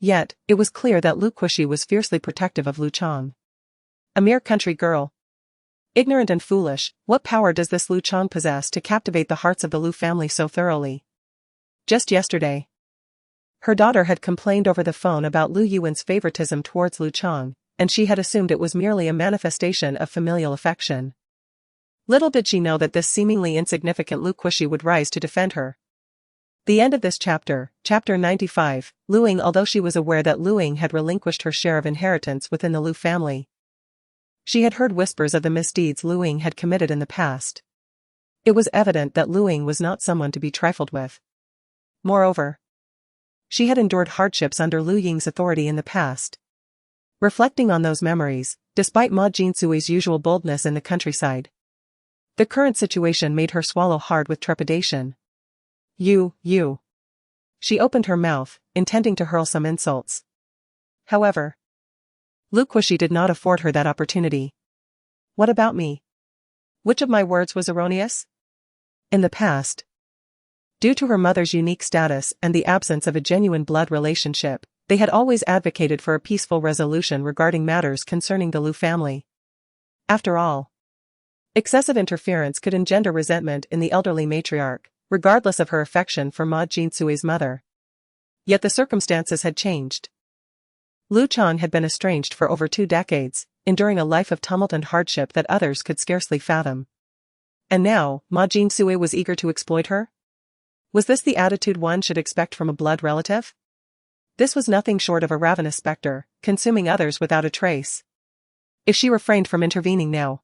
Yet, it was clear that Lu Kushi was fiercely protective of Lu Chang. A mere country girl. Ignorant and foolish, what power does this Lu Chang possess to captivate the hearts of the Lu family so thoroughly? Just yesterday, her daughter had complained over the phone about Lu Yuan's favoritism towards Lu Chang, and she had assumed it was merely a manifestation of familial affection. Little did she know that this seemingly insignificant Lu Kushi would rise to defend her. The end of this chapter, chapter 95, Lu Ying. Although she was aware that Lu Ying had relinquished her share of inheritance within the Lu family, she had heard whispers of the misdeeds Lu Ying had committed in the past. It was evident that Lu Ying was not someone to be trifled with. Moreover, she had endured hardships under Lu Ying's authority in the past. Reflecting on those memories, despite Ma Jinsui's usual boldness in the countryside, the current situation made her swallow hard with trepidation. You. She opened her mouth, intending to hurl some insults. However, Lu Kushi did not afford her that opportunity. What about me? Which of my words was erroneous? In the past, due to her mother's unique status and the absence of a genuine blood relationship, they had always advocated for a peaceful resolution regarding matters concerning the Lu family. After all, excessive interference could engender resentment in the elderly matriarch, regardless of her affection for Ma Jinsui's mother. Yet the circumstances had changed. Lu Chang had been estranged for over 2 decades, enduring a life of tumult and hardship that others could scarcely fathom. And now, Ma Jinsui was eager to exploit her? Was this the attitude one should expect from a blood relative? This was nothing short of a ravenous specter, consuming others without a trace. If she refrained from intervening now,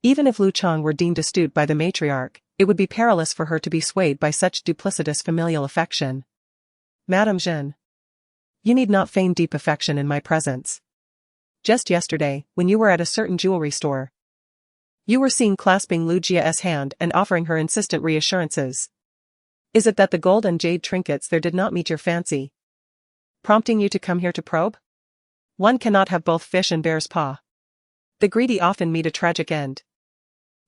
even if Lu Chang were deemed astute by the matriarch, it would be perilous for her to be swayed by such duplicitous familial affection. Madame Jeanne, you need not feign deep affection in my presence. Just yesterday, when you were at a certain jewelry store, you were seen clasping Lu Jia's hand and offering her insistent reassurances. Is it that the gold and jade trinkets there did not meet your fancy, prompting you to come here to probe? One cannot have both fish and bear's paw. The greedy often meet a tragic end.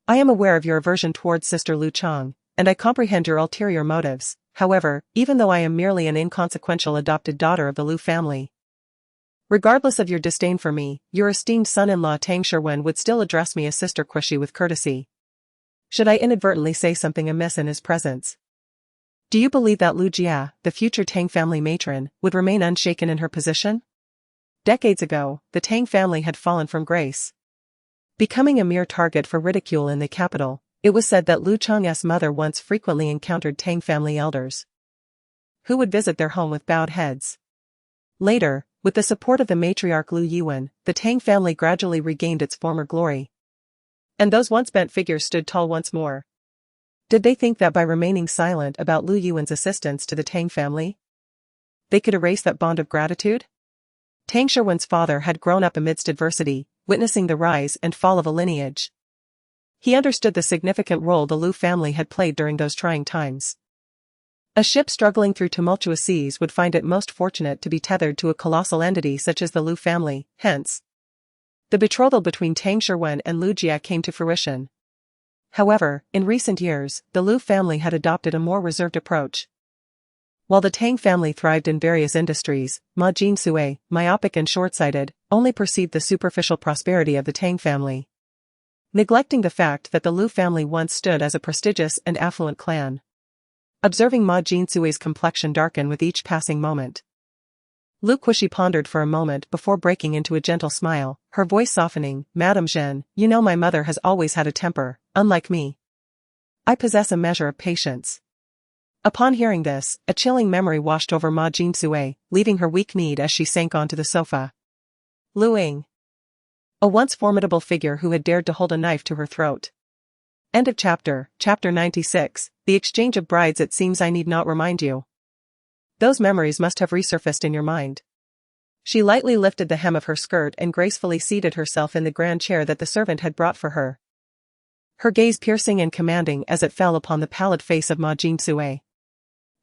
I am aware of your aversion towards Sister Lu Chang, and I comprehend your ulterior motives. However, even though I am merely an inconsequential adopted daughter of the Lu family, regardless of your disdain for me, your esteemed son-in-law Tang Sherwen would still address me as Sister Kushi with courtesy. Should I inadvertently say something amiss in his presence? Do you believe that Lu Jia, the future Tang family matron, would remain unshaken in her position? Decades ago, the Tang family had fallen from grace, becoming a mere target for ridicule in the capital. It was said that Lu Chang's mother once frequently encountered Tang family elders, who would visit their home with bowed heads. Later, with the support of the matriarch Lu Yuan, the Tang family gradually regained its former glory, and those once bent figures stood tall once more. Did they think that by remaining silent about Lu Yuan's assistance to the Tang family, they could erase that bond of gratitude? Tang Sherwen's father had grown up amidst adversity, witnessing the rise and fall of a lineage. He understood the significant role the Lu family had played during those trying times. A ship struggling through tumultuous seas would find it most fortunate to be tethered to a colossal entity such as the Lu family. Hence, the betrothal between Tang Sherwen and Lu Jia came to fruition. However, in recent years, the Lu family had adopted a more reserved approach. While the Tang family thrived in various industries, Ma Jinsui, myopic and short-sighted, only perceived the superficial prosperity of the Tang family, neglecting the fact that the Lu family once stood as a prestigious and affluent clan. Observing Ma Jinsui's complexion darken with each passing moment, Lu Kushi pondered for a moment before breaking into a gentle smile, her voice softening. Madame Jeanne, you know my mother has always had a temper, unlike me. I possess a measure of patience. Upon hearing this, a chilling memory washed over Ma Jinsui, leaving her weak-kneed as she sank onto the sofa. Lu Ying, a once formidable figure who had dared to hold a knife to her throat. End of chapter. Chapter 96, The Exchange of Brides. It seems I need not remind you. Those memories must have resurfaced in your mind. She lightly lifted the hem of her skirt and gracefully seated herself in the grand chair that the servant had brought for her, her gaze piercing and commanding as it fell upon the pallid face of Ma Jinsui.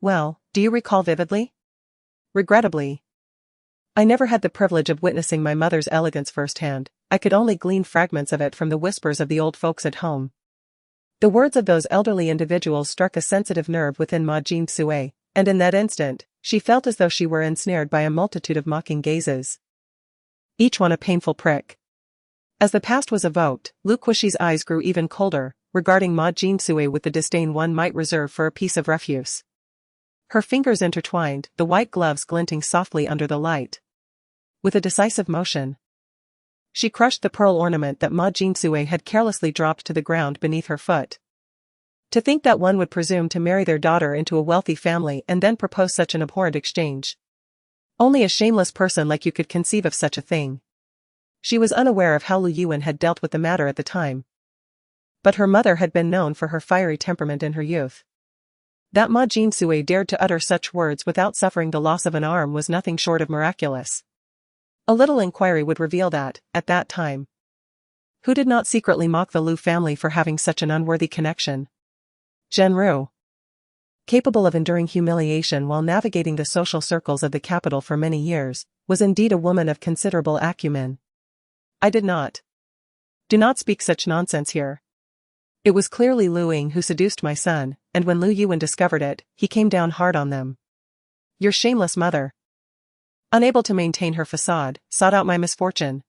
Well, do you recall vividly? Regrettably, I never had the privilege of witnessing my mother's elegance firsthand. I could only glean fragments of it from the whispers of the old folks at home. The words of those elderly individuals struck a sensitive nerve within Ma Jinsui, and in that instant, she felt as though she were ensnared by a multitude of mocking gazes, each one a painful prick. As the past was evoked, Lu Kushi's eyes grew even colder, regarding Ma Jinsui with the disdain one might reserve for a piece of refuse. Her fingers intertwined, the white gloves glinting softly under the light. With a decisive motion, she crushed the pearl ornament that Ma Jinsui had carelessly dropped to the ground beneath her foot. To think that one would presume to marry their daughter into a wealthy family and then propose such an abhorrent exchange. Only a shameless person like you could conceive of such a thing. She was unaware of how Lu Yuan had dealt with the matter at the time, but her mother had been known for her fiery temperament in her youth. That Ma Jinsui dared to utter such words without suffering the loss of an arm was nothing short of miraculous. A little inquiry would reveal that, at that time, who did not secretly mock the Lu family for having such an unworthy connection? Zhenru, capable of enduring humiliation while navigating the social circles of the capital for many years, was indeed a woman of considerable acumen. I did not. Do not speak such nonsense here. It was clearly Lu Ying who seduced my son, and when Lu Yuan discovered it, he came down hard on them. Your shameless mother, unable to maintain her facade, sought out my misfortune.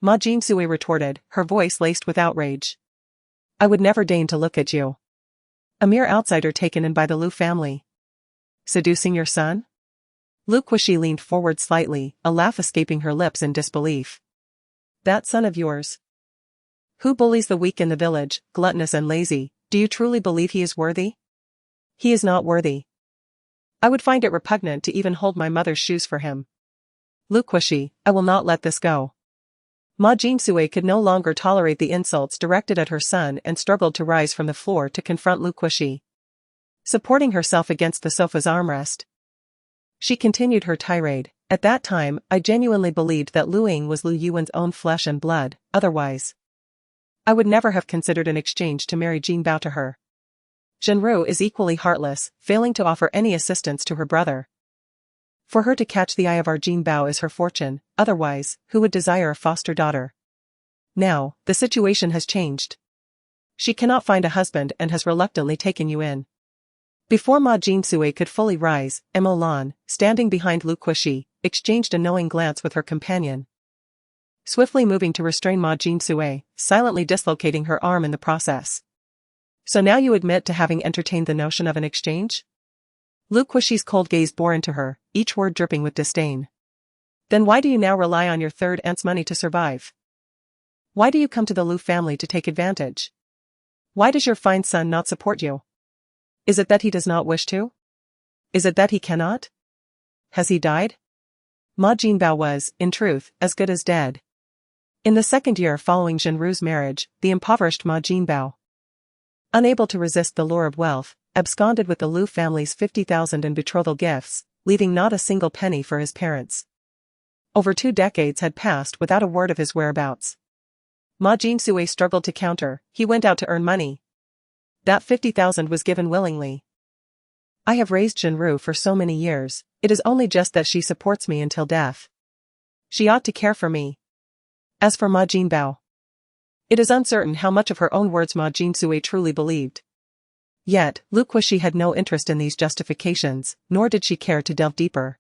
Ma Jinsui retorted, her voice laced with outrage. I would never deign to look at you, a mere outsider taken in by the Lu family, seducing your son? Lu Kushi leaned forward slightly, a laugh escaping her lips in disbelief. That son of yours? Who bullies the weak in the village, gluttonous and lazy, do you truly believe he is worthy? He is not worthy. I would find it repugnant to even hold my mother's shoes for him. Lu Kushi, I will not let this go. Ma Jinsui could no longer tolerate the insults directed at her son and struggled to rise from the floor to confront Lu Kushi. Supporting herself against the sofa's armrest, she continued her tirade. At that time, I genuinely believed that Lu Ying was Lu Yuan's own flesh and blood, otherwise I would never have considered an exchange to marry Jin Bao to her. Zhenru is equally heartless, failing to offer any assistance to her brother. For her to catch the eye of our Jin Bao is her fortune, otherwise, who would desire a foster daughter? Now, the situation has changed. She cannot find a husband and has reluctantly taken you in. Before Ma Jinsui could fully rise, Mo Lan, standing behind Lu Kushi, exchanged a knowing glance with her companion. Swiftly moving to restrain Ma Jinsui, silently dislocating her arm in the process. So now you admit to having entertained the notion of an exchange? Lu Kushi's cold gaze bore into her, each word dripping with disdain. Then why do you now rely on your third aunt's money to survive? Why do you come to the Lu family to take advantage? Why does your fine son not support you? Is it that he does not wish to? Is it that he cannot? Has he died? Ma Jinbao was, in truth, as good as dead. In the second year following Zhenru's marriage, the impoverished Ma Jinbao, unable to resist the lure of wealth, absconded with the Lu family's 50,000 in betrothal gifts, leaving not a single penny for his parents. Over 2 decades had passed without a word of his whereabouts. Ma Jinsui struggled to counter, he went out to earn money. That 50,000 was given willingly. I have raised Zhenru for so many years, it is only just that she supports me until death. She ought to care for me. As for Ma Jinbao, it is uncertain how much of her own words Ma Jinsui truly believed. Yet, Lu Kushi had no interest in these justifications, nor did she care to delve deeper.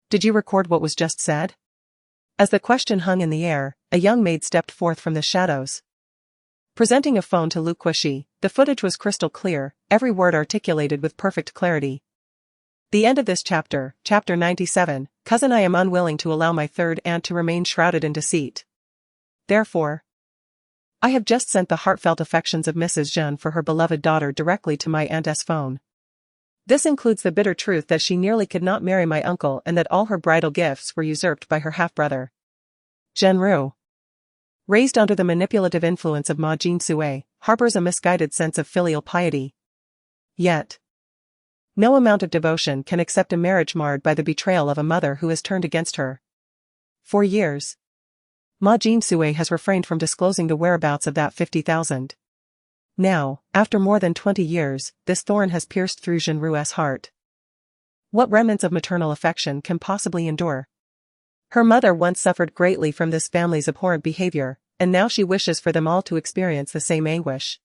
Did you record what was just said? As the question hung in the air, a young maid stepped forth from the shadows. Presenting a phone to Lu Kushi, the footage was crystal clear, every word articulated with perfect clarity. The end of this chapter, chapter 97, cousin, I am unwilling to allow my third aunt to remain shrouded in deceit. Therefore, I have just sent the heartfelt affections of Mrs. Zhen for her beloved daughter directly to my aunt's phone. This includes the bitter truth that she nearly could not marry my uncle and that all her bridal gifts were usurped by her half-brother. Zhenru, raised under the manipulative influence of Ma Jinsui, harbors a misguided sense of filial piety. Yet, no amount of devotion can accept a marriage marred by the betrayal of a mother who has turned against her. For years, Ma Jinsui has refrained from disclosing the whereabouts of that 50,000. Now, after more than 20 years, this thorn has pierced through Zhenru's heart. What remnants of maternal affection can possibly endure? Her mother once suffered greatly from this family's abhorrent behavior, and now she wishes for them all to experience the same anguish.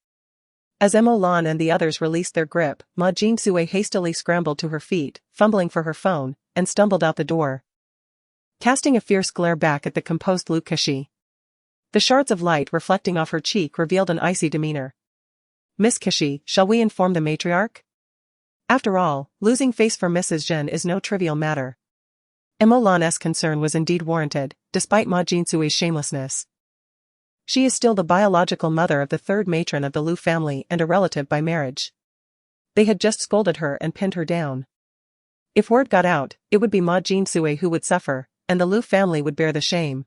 As Mo Lan and the others released their grip, Ma Jinsui hastily scrambled to her feet, fumbling for her phone, and stumbled out the door, casting a fierce glare back at the composed Lu Kushi. The shards of light reflecting off her cheek revealed an icy demeanor. Miss Kushi, shall we inform the matriarch? After all, losing face for Mrs. Zhen is no trivial matter. Mo Lan's concern was indeed warranted, despite Ma Jinsui's shamelessness. She is still the biological mother of the third matron of the Lu family and a relative by marriage. They had just scolded her and pinned her down. If word got out, it would be Ma Jinsui who would suffer, and the Lu family would bear the shame.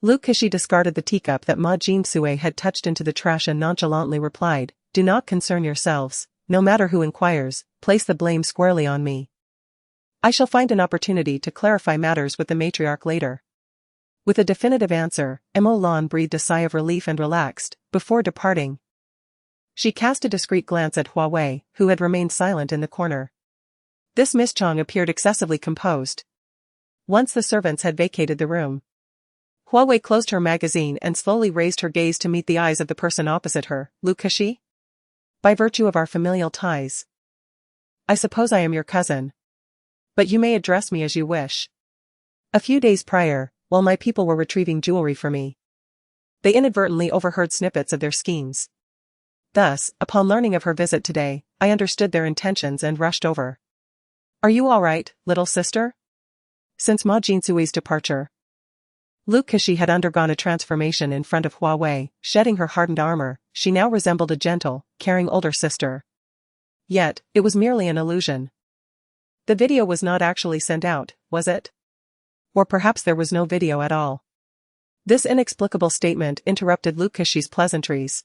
Lu Kushi discarded the teacup that Ma Jinsui had touched into the trash and nonchalantly replied, "Do not concern yourselves, no matter who inquires, place the blame squarely on me. I shall find an opportunity to clarify matters with the matriarch later." With a definitive answer, Mo Lan breathed a sigh of relief and relaxed. Before departing, she cast a discreet glance at Hua Wei, who had remained silent in the corner. This Miss Chang appeared excessively composed. Once the servants had vacated the room, Hua Wei closed her magazine and slowly raised her gaze to meet the eyes of the person opposite her. "Lu Kushi? By virtue of our familial ties, I suppose I am your cousin. But you may address me as you wish. A few days prior, while my people were retrieving jewelry for me, they inadvertently overheard snippets of their schemes. Thus, upon learning of her visit today, I understood their intentions and rushed over. Are you alright, little sister? Since Ma Jinsui's departure, Lu Kexi had undergone a transformation in front of Hua Wei. Shedding her hardened armor, she now resembled a gentle, caring older sister. Yet, it was merely an illusion. The video was not actually sent out, was it? Or perhaps there was no video at all. This inexplicable statement interrupted Lu Kexi's pleasantries,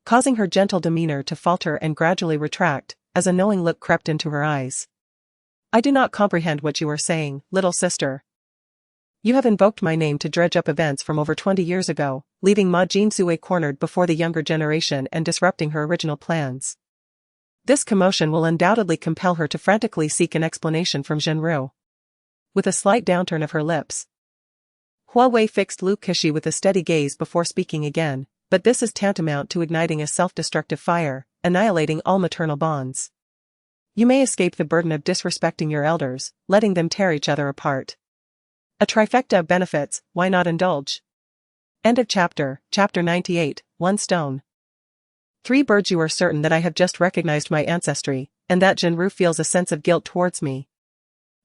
causing her gentle demeanor to falter and gradually retract, as a knowing look crept into her eyes. I do not comprehend what you are saying, little sister. You have invoked my name to dredge up events from over 20 years ago, leaving Ma Jinsui cornered before the younger generation and disrupting her original plans. This commotion will undoubtedly compel her to frantically seek an explanation from Zhenru. With a slight downturn of her lips, Hua Wei fixed Lu Kexi with a steady gaze before speaking again, but this is tantamount to igniting a self-destructive fire, annihilating all maternal bonds. You may escape the burden of disrespecting your elders, letting them tear each other apart. A trifecta of benefits, why not indulge? End of chapter. Chapter 98, One Stone. 3 birds. You are certain that I have just recognized my ancestry, and that Zhenru feels a sense of guilt towards me.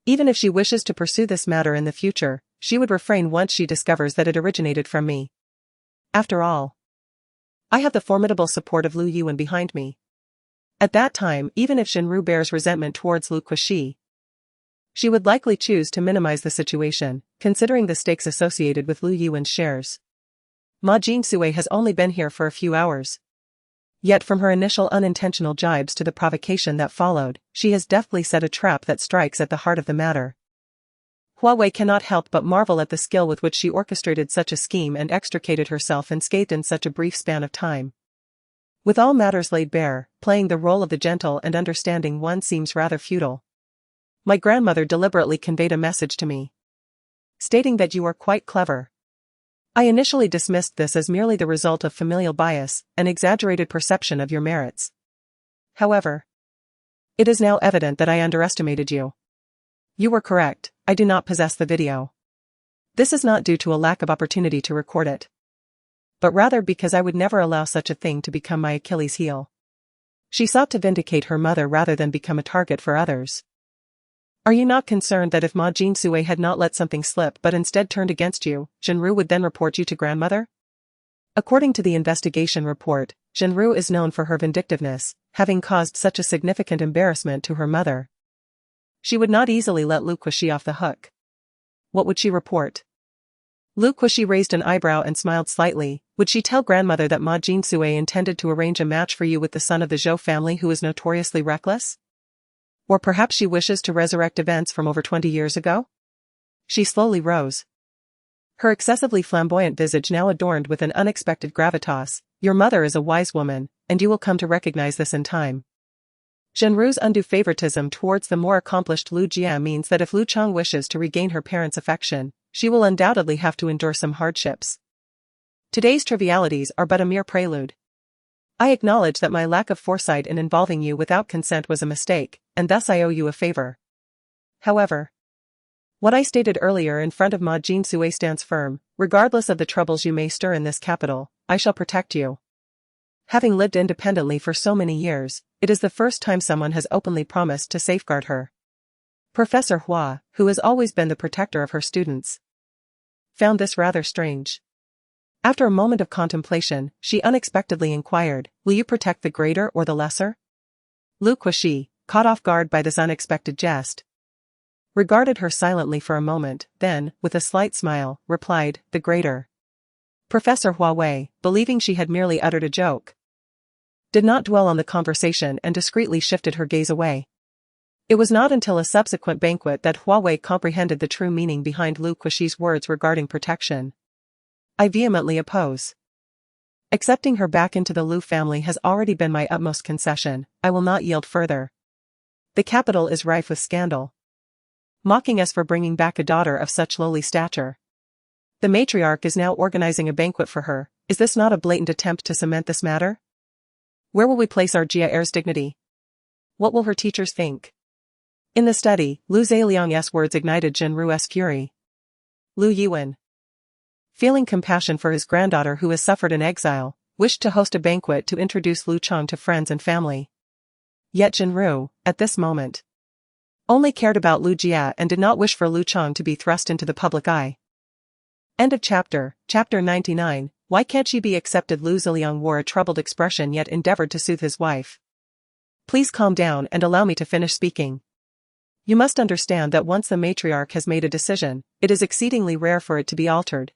Even if she wishes to pursue this matter in the future, she would refrain once she discovers that it originated from me. After all, I have the formidable support of Lu Yuan behind me. At that time, even if Zhenru bears resentment towards Lu Kexi, she would likely choose to minimize the situation, considering the stakes associated with Lu Yuan's shares. Ma Jinsui has only been here for a few hours. Yet from her initial unintentional jibes to the provocation that followed, she has deftly set a trap that strikes at the heart of the matter. Hua Wei cannot help but marvel at the skill with which she orchestrated such a scheme and extricated herself unscathed in such a brief span of time. With all matters laid bare, playing the role of the gentle and understanding one seems rather futile. My grandmother deliberately conveyed a message to me, stating that you are quite clever. I initially dismissed this as merely the result of familial bias, an exaggerated perception of your merits. However, it is now evident that I underestimated you. You were correct, I do not possess the video. This is not due to a lack of opportunity to record it, but rather because I would never allow such a thing to become my Achilles heel. She sought to vindicate her mother rather than become a target for others. Are you not concerned that if Ma Jinsui had not let something slip but instead turned against you, Zhenru would then report you to grandmother? According to the investigation report, Zhenru is known for her vindictiveness, having caused such a significant embarrassment to her mother. She would not easily let Lu Kexi off the hook. What would she report? Lu Kexi raised an eyebrow and smiled slightly. Would she tell grandmother that Ma Jinsui intended to arrange a match for you with the son of the Zhou family who is notoriously reckless? Or perhaps she wishes to resurrect events from over 20 years ago? She slowly rose, her excessively flamboyant visage now adorned with an unexpected gravitas. Your mother is a wise woman, and you will come to recognize this in time. Zhenru's undue favoritism towards the more accomplished Lu Jia means that if Lu Chang wishes to regain her parents' affection, she will undoubtedly have to endure some hardships. Today's trivialities are but a mere prelude. I acknowledge that my lack of foresight in involving you without consent was a mistake, and thus I owe you a favor. However, what I stated earlier in front of Ma Jinsui stands firm. Regardless of the troubles you may stir in this capital, I shall protect you. Having lived independently for so many years, it is the first time someone has openly promised to safeguard her. Professor Hua, who has always been the protector of her students, found this rather strange. After a moment of contemplation, she unexpectedly inquired, will you protect the greater or the lesser? Lu Kexi, caught off guard by this unexpected jest, regarded her silently for a moment, then, with a slight smile, replied, the greater. Professor Hua Wei, believing she had merely uttered a joke, did not dwell on the conversation and discreetly shifted her gaze away. It was not until a subsequent banquet that Hua Wei comprehended the true meaning behind Lu Kexi's words regarding protection. I vehemently oppose. Accepting her back into the Lu family has already been my utmost concession. I will not yield further. The capital is rife with scandal, mocking us for bringing back a daughter of such lowly stature. The matriarch is now organizing a banquet for her. Is this not a blatant attempt to cement this matter? Where will we place our Jia heir's dignity? What will her teachers think? In the study, Lu Zeliang's words ignited Zhenru's fury. Lu Yuan, feeling compassion for his granddaughter who has suffered in exile, wished to host a banquet to introduce Lu Chang to friends and family. Yet Zhenru, at this moment, only cared about Lu Jia and did not wish for Lu Chang to be thrust into the public eye. End of chapter. Chapter 99. Why can't she be accepted? Lu Ziliang wore a troubled expression yet endeavored to soothe his wife. Please calm down and allow me to finish speaking. You must understand that once the matriarch has made a decision, it is exceedingly rare for it to be altered.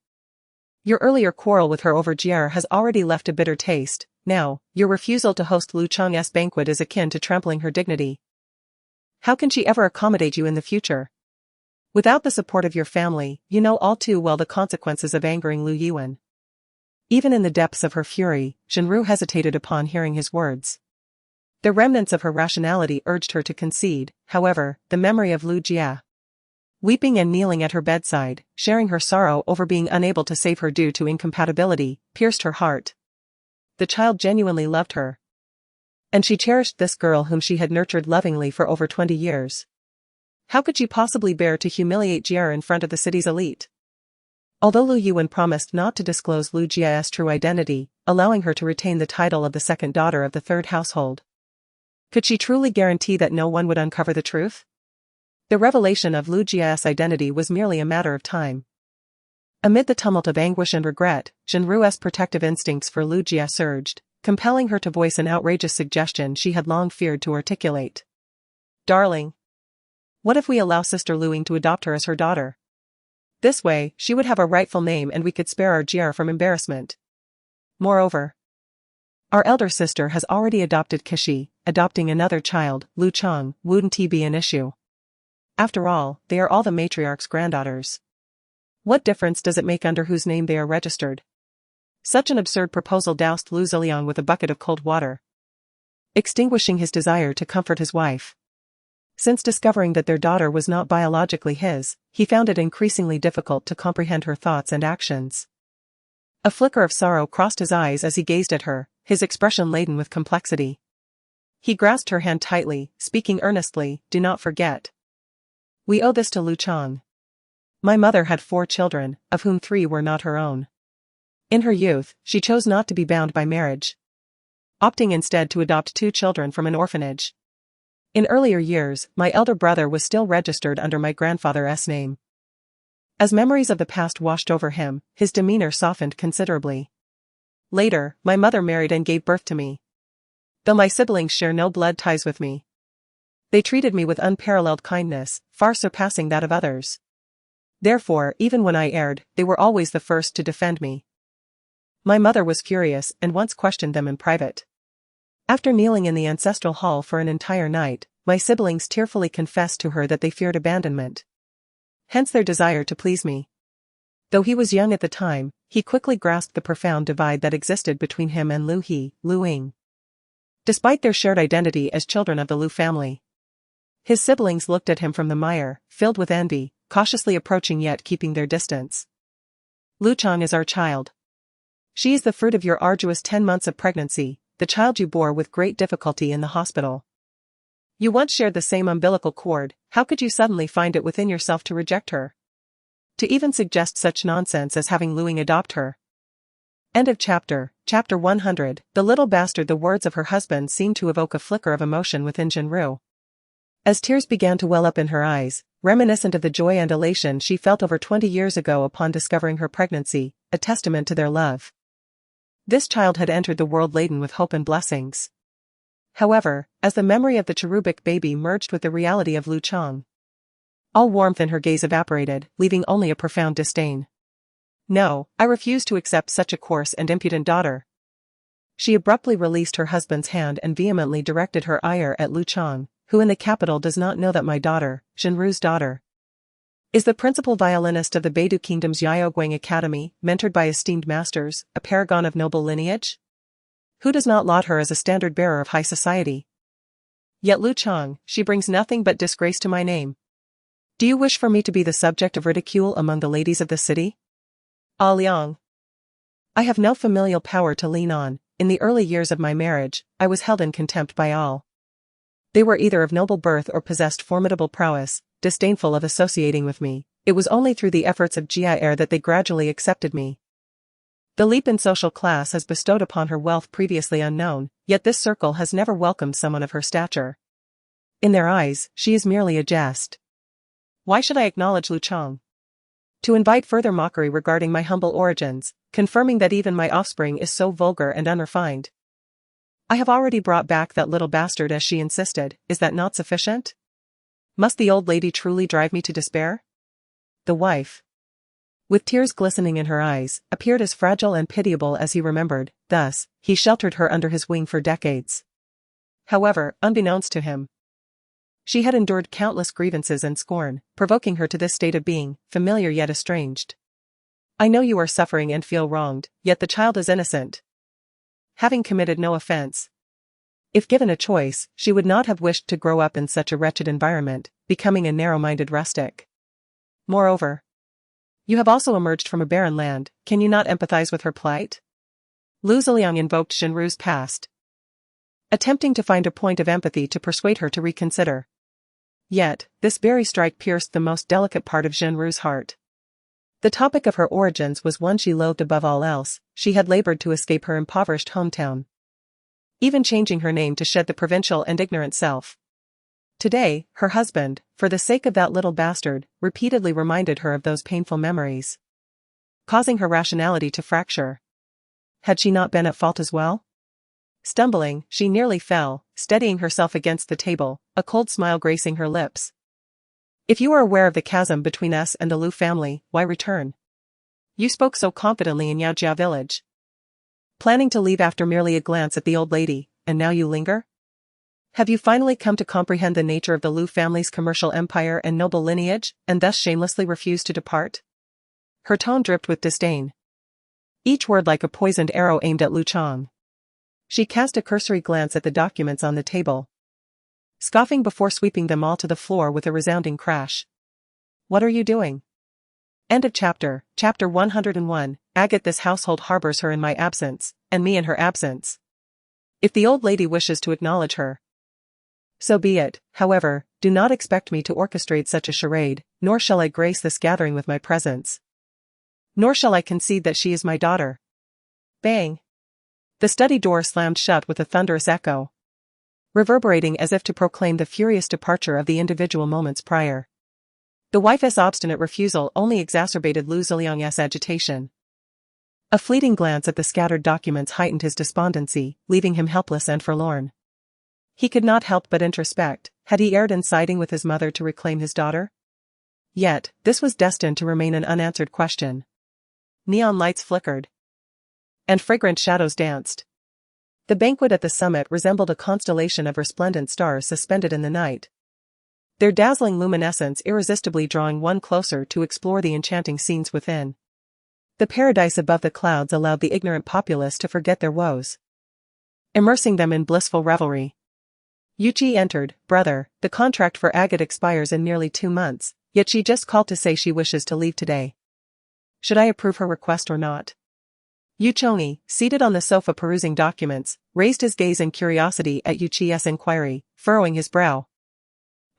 Your earlier quarrel with her over Jia has already left a bitter taste. Now, your refusal to host Lu Chang's banquet is akin to trampling her dignity. How can she ever accommodate you in the future? Without the support of your family, you know all too well the consequences of angering Lu Yuan. Even in the depths of her fury, Zhenru hesitated upon hearing his words. The remnants of her rationality urged her to concede, however, the memory of Lu Jia. Weeping and kneeling at her bedside, sharing her sorrow over being unable to save her due to incompatibility, pierced her heart. The child genuinely loved her. And she cherished this girl whom she had nurtured lovingly for over 20 years. How could she possibly bear to humiliate Jia in front of the city's elite? Although Lu Yuan promised not to disclose Lu Jia's true identity, allowing her to retain the title of the second daughter of the third household, could she truly guarantee that no one would uncover the truth? The revelation of Lu Jia's identity was merely a matter of time. Amid the tumult of anguish and regret, Zhenru's protective instincts for Lu Jia surged, compelling her to voice an outrageous suggestion she had long feared to articulate. Darling, what if we allow Sister Luing to adopt her as her daughter? This way, she would have a rightful name and we could spare our Jia from embarrassment. Moreover, our elder sister has already adopted Kishi. Adopting another child, Lu Chang, wouldn't be an issue. After all, they are all the matriarch's granddaughters. What difference does it make under whose name they are registered? Such an absurd proposal doused Lu Ziliang with a bucket of cold water, extinguishing his desire to comfort his wife. Since discovering that their daughter was not biologically his, he found it increasingly difficult to comprehend her thoughts and actions. A flicker of sorrow crossed his eyes as he gazed at her, his expression laden with complexity. He grasped her hand tightly, speaking earnestly, "Do not forget. We owe this to Lu Chang. My mother had 4 children, of whom 3 were not her own. In her youth, she chose not to be bound by marriage, opting instead to adopt 2 children from an orphanage. In earlier years, my elder brother was still registered under my grandfather's name." As memories of the past washed over him, his demeanor softened considerably. "Later, my mother married and gave birth to me. Though my siblings share no blood ties with me, they treated me with unparalleled kindness, far surpassing that of others. Therefore, even when I erred, they were always the first to defend me. My mother was furious and once questioned them in private. After kneeling in the ancestral hall for an entire night, my siblings tearfully confessed to her that they feared abandonment. Hence their desire to please me. Though he was young at the time, he quickly grasped the profound divide that existed between him and Lu Ying. Despite their shared identity as children of the Lu family, his siblings looked at him from the mire, filled with envy, cautiously approaching yet keeping their distance. "Lu Chang is our child. She is the fruit of your arduous 10 months of pregnancy, the child you bore with great difficulty in the hospital. You once shared the same umbilical cord, how could you suddenly find it within yourself to reject her? To even suggest such nonsense as having Luing adopt her." End of chapter. Chapter 100. The little bastard. The words of her husband seemed to evoke a flicker of emotion within Zhenru. As tears began to well up in her eyes, reminiscent of the joy and elation she felt over 20 years ago upon discovering her pregnancy, a testament to their love. This child had entered the world laden with hope and blessings. However, as the memory of the cherubic baby merged with the reality of Lu Chang, all warmth in her gaze evaporated, leaving only a profound disdain. "No, I refuse to accept such a coarse and impudent daughter." She abruptly released her husband's hand and vehemently directed her ire at Lu Chang, who in the capital does not know that my daughter, Zhenru's daughter, is the principal violinist of the Beidu Kingdom's Yaoguang Academy, mentored by esteemed masters, a paragon of noble lineage? Who does not laud her as a standard-bearer of high society? Yet Lu Chang, she brings nothing but disgrace to my name. Do you wish for me to be the subject of ridicule among the ladies of the city? Ah Liang. I have no familial power to lean on. In the early years of my marriage, I was held in contempt by all. They were either of noble birth or possessed formidable prowess, disdainful of associating with me. It was only through the efforts of Jia that they gradually accepted me. The leap in social class has bestowed upon her wealth previously unknown, yet this circle has never welcomed someone of her stature. In their eyes, she is merely a jest. Why should I acknowledge Lu Chang? To invite further mockery regarding my humble origins, confirming that even my offspring is so vulgar and unrefined. I have already brought back that little bastard as she insisted, is that not sufficient? Must the old lady truly drive me to despair? The wife, with tears glistening in her eyes, appeared as fragile and pitiable as he remembered. Thus, he sheltered her under his wing for decades. However, unbeknownst to him, she had endured countless grievances and scorn, provoking her to this state of being, familiar yet estranged. I know you are suffering and feel wronged, yet the child is innocent, having committed no offense. If given a choice, she would not have wished to grow up in such a wretched environment, becoming a narrow-minded rustic. Moreover, you have also emerged from a barren land, can you not empathize with her plight? Lu Ziliang invoked Zhenru's past, attempting to find a point of empathy to persuade her to reconsider. Yet, this very strike pierced the most delicate part of Zhenru's heart. The topic of her origins was one she loathed above all else. She had labored to escape her impoverished hometown, even changing her name to shed the provincial and ignorant self. Today, her husband, for the sake of that little bastard, repeatedly reminded her of those painful memories, causing her rationality to fracture. Had she not been at fault as well? Stumbling, she nearly fell, steadying herself against the table, a cold smile gracing her lips. If you are aware of the chasm between us and the Lu family, why return? You spoke so confidently in Yaojia village, planning to leave after merely a glance at the old lady, and now you linger? Have you finally come to comprehend the nature of the Lu family's commercial empire and noble lineage, and thus shamelessly refuse to depart? Her tone dripped with disdain, each word like a poisoned arrow aimed at Lu Chang. She cast a cursory glance at the documents on the table, scoffing before sweeping them all to the floor with a resounding crash. What are you doing? End of chapter. Chapter 101. Agate. This household harbors her in my absence, and me in her absence. If the old lady wishes to acknowledge her, so be it. However, do not expect me to orchestrate such a charade, nor shall I grace this gathering with my presence. Nor shall I concede that she is my daughter. Bang! The study door slammed shut with a thunderous echo, reverberating as if to proclaim the furious departure of the individual moments prior. The wife's obstinate refusal only exacerbated Lu Ziliang's agitation. A fleeting glance at the scattered documents heightened his despondency, leaving him helpless and forlorn. He could not help but introspect, had he erred in siding with his mother to reclaim his daughter? Yet, this was destined to remain an unanswered question. Neon lights flickered, and fragrant shadows danced. The banquet at the summit resembled a constellation of resplendent stars suspended in the night, their dazzling luminescence irresistibly drawing one closer to explore the enchanting scenes within. The paradise above the clouds allowed the ignorant populace to forget their woes, immersing them in blissful revelry. Yuchi entered. Brother, the contract for Agate expires in nearly 2 months, yet she just called to say she wishes to leave today. Should I approve her request or not? Yuchongi, seated on the sofa perusing documents, raised his gaze in curiosity at Yuchi's inquiry, furrowing his brow.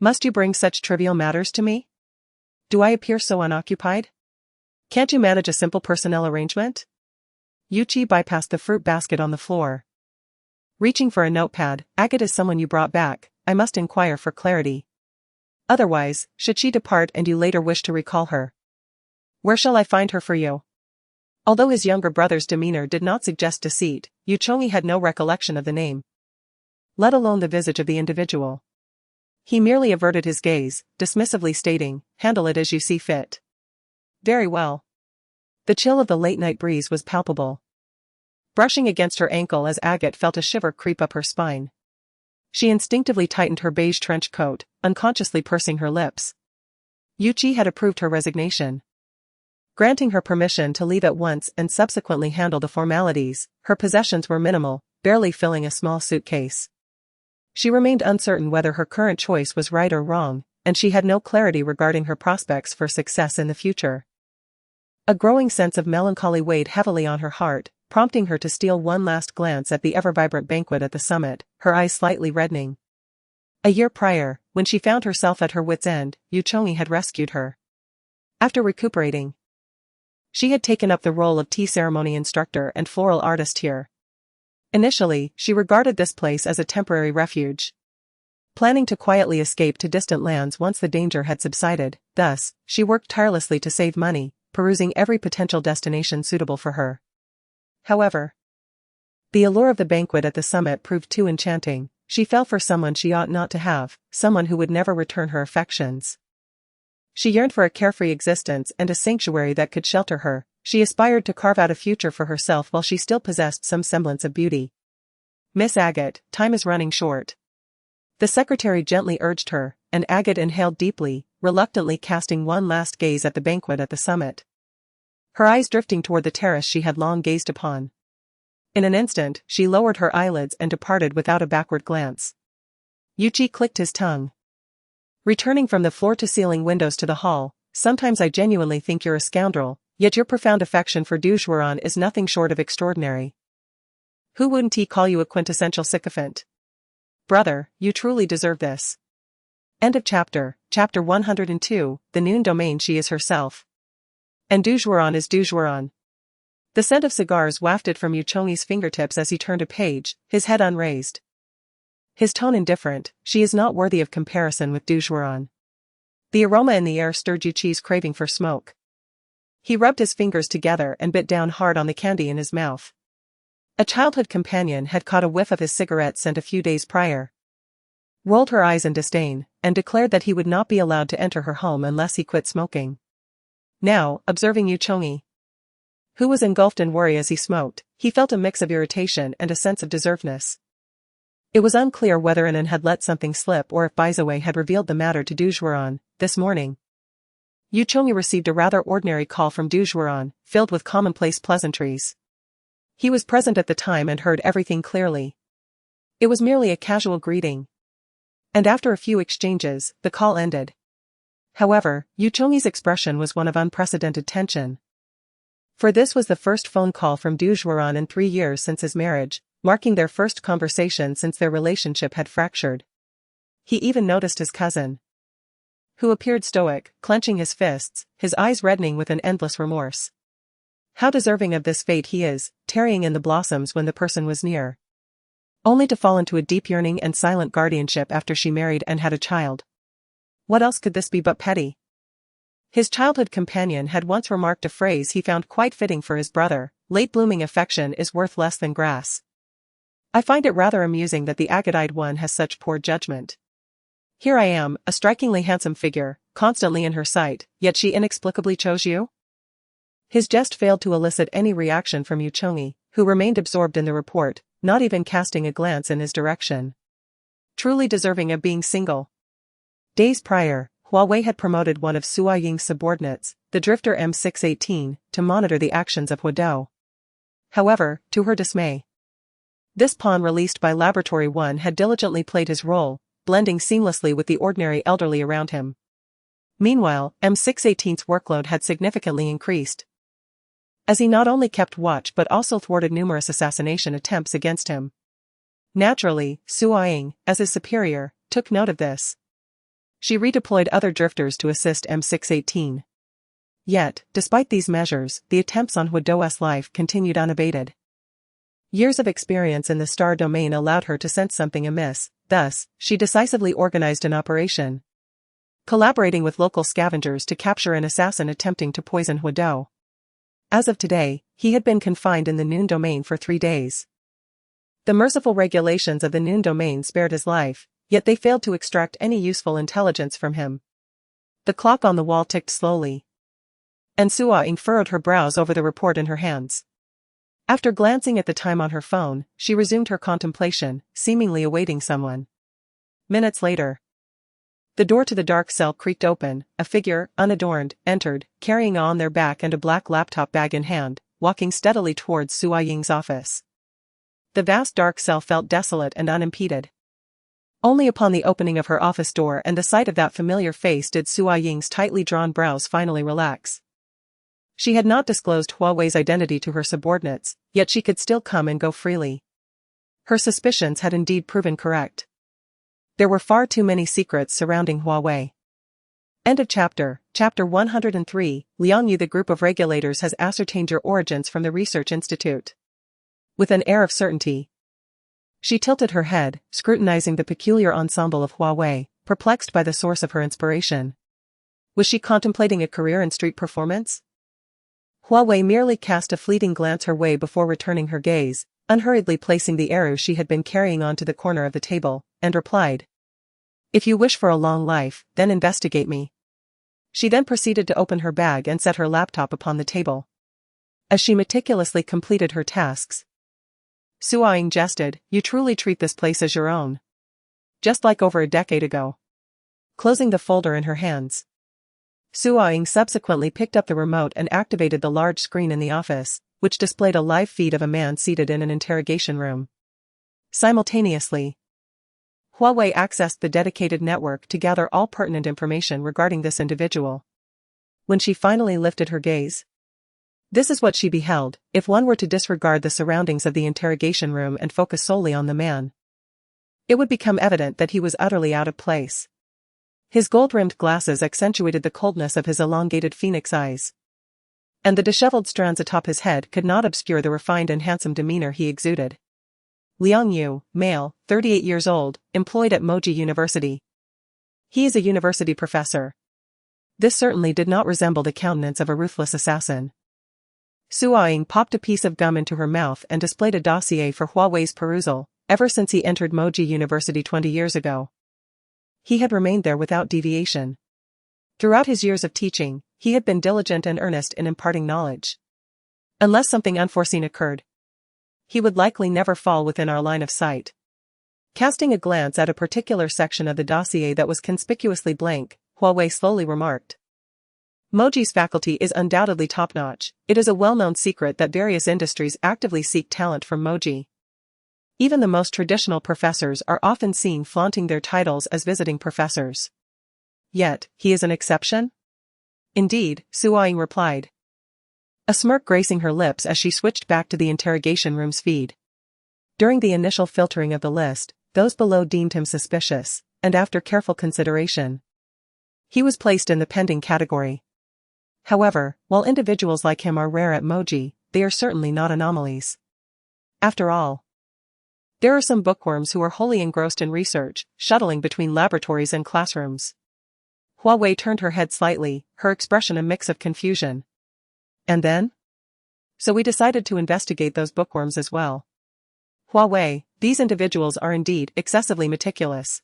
Must you bring such trivial matters to me? Do I appear so unoccupied? Can't you manage a simple personnel arrangement? Yuchi bypassed the fruit basket on the floor, reaching for a notepad. Agate is someone you brought back, I must inquire for clarity. Otherwise, should she depart and you later wish to recall her, where shall I find her for you? Although his younger brother's demeanor did not suggest deceit, Yuchongi had no recollection of the name, let alone the visage of the individual. He merely averted his gaze, dismissively stating, handle it as you see fit. Very well. The chill of the late-night breeze was palpable, brushing against her ankle as Agate felt a shiver creep up her spine. She instinctively tightened her beige trench coat, unconsciously pursing her lips. Yuchi had approved her resignation, granting her permission to leave at once and subsequently handle the formalities. Her possessions were minimal, barely filling a small suitcase. She remained uncertain whether her current choice was right or wrong, and she had no clarity regarding her prospects for success in the future. A growing sense of melancholy weighed heavily on her heart, prompting her to steal one last glance at the ever-vibrant banquet at the summit, her eyes slightly reddening. A year prior, when she found herself at her wit's end, Yuchongi had rescued her. After recuperating, she had taken up the role of tea ceremony instructor and floral artist here. Initially, she regarded this place as a temporary refuge, planning to quietly escape to distant lands once the danger had subsided. Thus, she worked tirelessly to save money, perusing every potential destination suitable for her. However, the allure of the banquet at the summit proved too enchanting. She fell for someone she ought not to have, someone who would never return her affections. She yearned for a carefree existence and a sanctuary that could shelter her. She aspired to carve out a future for herself while she still possessed some semblance of beauty. "Miss Agate, time is running short." The secretary gently urged her, and Agate inhaled deeply, reluctantly casting one last gaze at the banquet at the summit. Her eyes drifting toward the terrace she had long gazed upon. In an instant, she lowered her eyelids and departed without a backward glance. Yuchi clicked his tongue. Returning from the floor-to-ceiling windows to the hall, "Sometimes I genuinely think you're a scoundrel, yet your profound affection for Dujuan is nothing short of extraordinary. Who wouldn't he call you a quintessential sycophant? Brother, you truly deserve this." End of chapter. Chapter 102, The Noon Domain. She is herself. And Dujuan is Dujuan. The scent of cigars wafted from Yuchongi's fingertips as he turned a page, his head unraised. His tone indifferent. She is not worthy of comparison with Dujuan. The aroma in the air stirred Yuchi's craving for smoke. He rubbed his fingers together and bit down hard on the candy in his mouth. A childhood companion had caught a whiff of his cigarette scent a few days prior, rolled her eyes in disdain, and declared that he would not be allowed to enter her home unless he quit smoking. Now, observing Yuchongi, who was engulfed in worry as he smoked, he felt a mix of irritation and a sense of deservedness. It was unclear whether Anan had let something slip or if Wei had revealed the matter to Dujuan. This morning, Yuchongi received a rather ordinary call from Dujuan, filled with commonplace pleasantries. He was present at the time and heard everything clearly. It was merely a casual greeting. And after a few exchanges, the call ended. However, Yuchongi's expression was one of unprecedented tension. For this was the first phone call from Dujuan in 3 years since his marriage, marking their first conversation since their relationship had fractured. He even noticed his cousin, who appeared stoic, clenching his fists, his eyes reddening with an endless remorse. How deserving of this fate he is, tarrying in the blossoms when the person was near, only to fall into a deep yearning and silent guardianship after she married and had a child. What else could this be but petty? His childhood companion had once remarked a phrase he found quite fitting for his brother: "Late-blooming affection is worth less than grass." I find it rather amusing that the agate-eyed one has such poor judgment. Here I am, a strikingly handsome figure, constantly in her sight, yet she inexplicably chose you? His jest failed to elicit any reaction from Yuchongi, who remained absorbed in the report, not even casting a glance in his direction. Truly deserving of being single. Days prior, Hua Wei had promoted one of Sua Ying's subordinates, the drifter M618, to monitor the actions of Huadou. However, to her dismay, this pawn released by Laboratory 1 had diligently played his role, blending seamlessly with the ordinary elderly around him. Meanwhile, M618's workload had significantly increased, as he not only kept watch but also thwarted numerous assassination attempts against him. Naturally, Sua Ying, as his superior, took note of this. She redeployed other drifters to assist M618. Yet, despite these measures, the attempts on Huadou's life continued unabated. Years of experience in the star domain allowed her to sense something amiss. Thus, she decisively organized an operation, collaborating with local scavengers to capture an assassin attempting to poison Huadou. As of today, he had been confined in the Noon Domain for 3 days. The merciful regulations of the Noon Domain spared his life, yet they failed to extract any useful intelligence from him. The clock on the wall ticked slowly, and Sua Ying furrowed her brows over the report in her hands. After glancing at the time on her phone, she resumed her contemplation, seemingly awaiting someone. Minutes later, the door to the dark cell creaked open. A figure, unadorned, entered, carrying on their back and a black laptop bag in hand, walking steadily towards Sua Ying's office. The vast dark cell felt desolate and unimpeded. Only upon the opening of her office door and the sight of that familiar face did Sua Ying's tightly drawn brows finally relax. She had not disclosed Hua Wei's identity to her subordinates, yet she could still come and go freely. Her suspicions had indeed proven correct. There were far too many secrets surrounding Hua Wei. End of chapter. Chapter 103, Liang Yu. The group of regulators has ascertained your origins from the Research Institute. With an air of certainty, She tilted her head, scrutinizing the peculiar ensemble of Hua Wei, perplexed by the source of her inspiration. Was she contemplating a career in street performance? Hua Wei merely cast a fleeting glance her way before returning her gaze, unhurriedly placing the arrow she had been carrying onto the corner of the table, and replied. If you wish for a long life, then investigate me. She then proceeded to open her bag and set her laptop upon the table. As she meticulously completed her tasks, Suaing jested, you truly treat this place as your own. Just like over a decade ago. Closing the folder in her hands, Suaing subsequently picked up the remote and activated the large screen in the office, which displayed a live feed of a man seated in an interrogation room. Simultaneously, Hua Wei accessed the dedicated network to gather all pertinent information regarding this individual. When she finally lifted her gaze, this is what she beheld. If one were to disregard the surroundings of the interrogation room and focus solely on the man, it would become evident that he was utterly out of place. His gold-rimmed glasses accentuated the coldness of his elongated phoenix eyes, and the disheveled strands atop his head could not obscure the refined and handsome demeanor he exuded. Liang Yu, male, 38 years old, employed at Moji University. He is a university professor. This certainly did not resemble the countenance of a ruthless assassin. Suaing popped a piece of gum into her mouth and displayed a dossier for Hua Wei's perusal. Ever since he entered Moji University 20 years ago, he had remained there without deviation. Throughout his years of teaching, he had been diligent and earnest in imparting knowledge. Unless something unforeseen occurred, he would likely never fall within our line of sight. Casting a glance at a particular section of the dossier that was conspicuously blank, Hua Wei slowly remarked. Moji's faculty is undoubtedly top-notch. It is a well-known secret that various industries actively seek talent from Moji. Even the most traditional professors are often seen flaunting their titles as visiting professors. Yet, he is an exception? Indeed, Suaing replied, a smirk gracing her lips as she switched back to the interrogation room's feed. During the initial filtering of the list, those below deemed him suspicious, and after careful consideration, he was placed in the pending category. However, while individuals like him are rare at Moji, they are certainly not anomalies. After all, there are some bookworms who are wholly engrossed in research, shuttling between laboratories and classrooms. Hua Wei turned her head slightly, her expression a mix of confusion. And then? So we decided to investigate those bookworms as well. Hua Wei, these individuals are indeed excessively meticulous.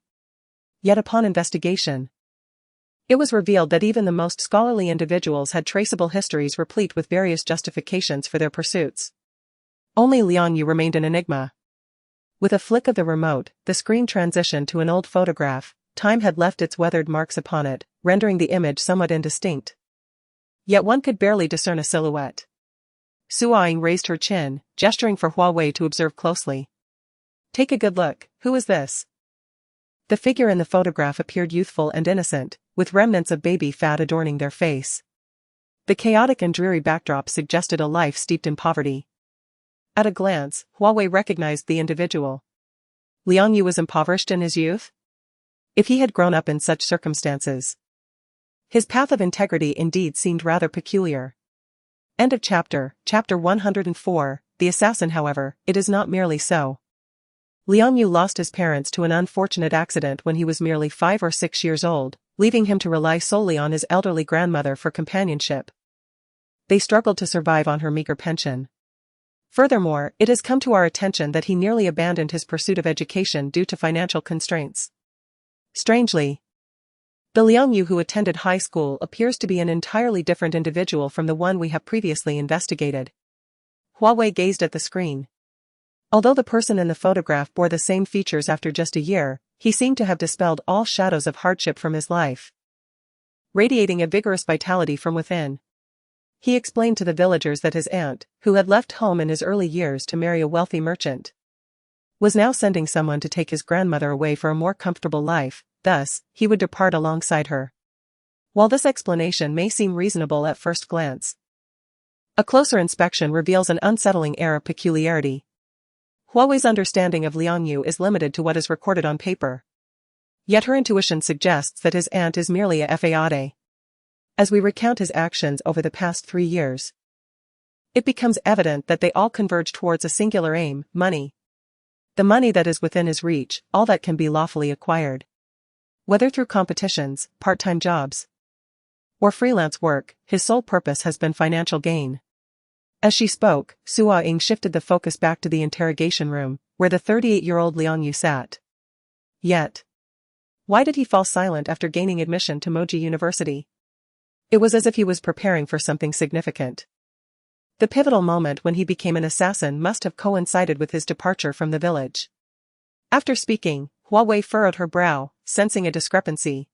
Yet upon investigation, it was revealed that even the most scholarly individuals had traceable histories replete with various justifications for their pursuits. Only Liang Yu remained an enigma. With a flick of the remote, the screen transitioned to an old photograph. Time had left its weathered marks upon it, rendering the image somewhat indistinct. Yet one could barely discern a silhouette. Suaing raised her chin, gesturing for Hua Wei to observe closely. Take a good look. Who is this? The figure in the photograph appeared youthful and innocent, with remnants of baby fat adorning their face. The chaotic and dreary backdrop suggested a life steeped in poverty. At a glance, Hua Wei recognized the individual. Liang Yu was impoverished in his youth? If he had grown up in such circumstances, his path of integrity indeed seemed rather peculiar. End of chapter. Chapter 104. The assassin, however, it is not merely so. Liang Yu lost his parents to an unfortunate accident when he was merely 5 or 6 years old, leaving him to rely solely on his elderly grandmother for companionship. They struggled to survive on her meager pension. Furthermore, it has come to our attention that he nearly abandoned his pursuit of education due to financial constraints. Strangely, the Liang Yu who attended high school appears to be an entirely different individual from the one we have previously investigated. Hua Wei gazed at the screen. Although the person in the photograph bore the same features after just a year, he seemed to have dispelled all shadows of hardship from his life, radiating a vigorous vitality from within. He explained to the villagers that his aunt, who had left home in his early years to marry a wealthy merchant, was now sending someone to take his grandmother away for a more comfortable life, thus, he would depart alongside her. While this explanation may seem reasonable at first glance, a closer inspection reveals an unsettling air of peculiarity. Hua Wei's understanding of Liang Yu is limited to what is recorded on paper. Yet her intuition suggests that his aunt is merely a fade. As we recount his actions over the past 3 years, it becomes evident that they all converge towards a singular aim: money. The money that is within his reach, all that can be lawfully acquired. Whether through competitions, part-time jobs, or freelance work, his sole purpose has been financial gain. As she spoke, Hua Wei shifted the focus back to the interrogation room, where the 38-year-old Liang Yu sat. Yet, why did he fall silent after gaining admission to Moji University? It was as if he was preparing for something significant. The pivotal moment when he became an assassin must have coincided with his departure from the village. After speaking, Hua Wei furrowed her brow, sensing a discrepancy.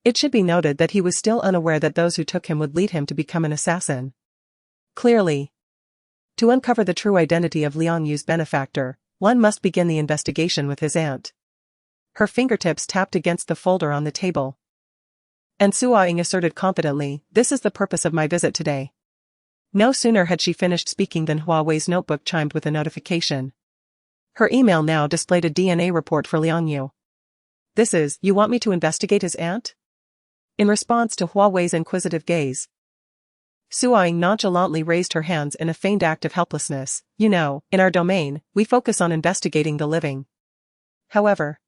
It should be noted that he was still unaware that those who took him would lead him to become an assassin. Clearly, to uncover the true identity of Liang Yu's benefactor, one must begin the investigation with his aunt. Her fingertips tapped against the folder on the table. And Hua Wei asserted confidently, "This is the purpose of my visit today." No sooner had she finished speaking than Hua Wei's notebook chimed with a notification. Her email now displayed a DNA report for Liang Yu. "This is, you want me to investigate his aunt?" In response to Hua Wei's inquisitive gaze, Hua Wei nonchalantly raised her hands in a feigned act of helplessness. "You know, in our domain, we focus on investigating the living. However,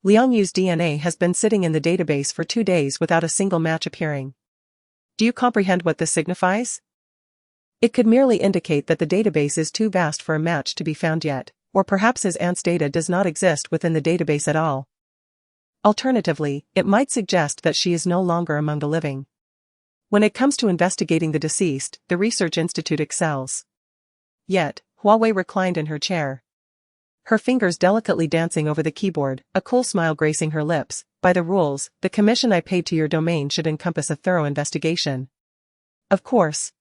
Liang Yu's DNA has been sitting in the database for 2 days without a single match appearing. Do you comprehend what this signifies? It could merely indicate that the database is too vast for a match to be found yet, or perhaps his aunt's data does not exist within the database at all. Alternatively, it might suggest that she is no longer among the living. When it comes to investigating the deceased, the Research Institute excels." Yet, Hua Wei reclined in her chair, her fingers delicately dancing over the keyboard, a cool smile gracing her lips. "By the rules, the commission I paid to your domain should encompass a thorough investigation." "Of course,"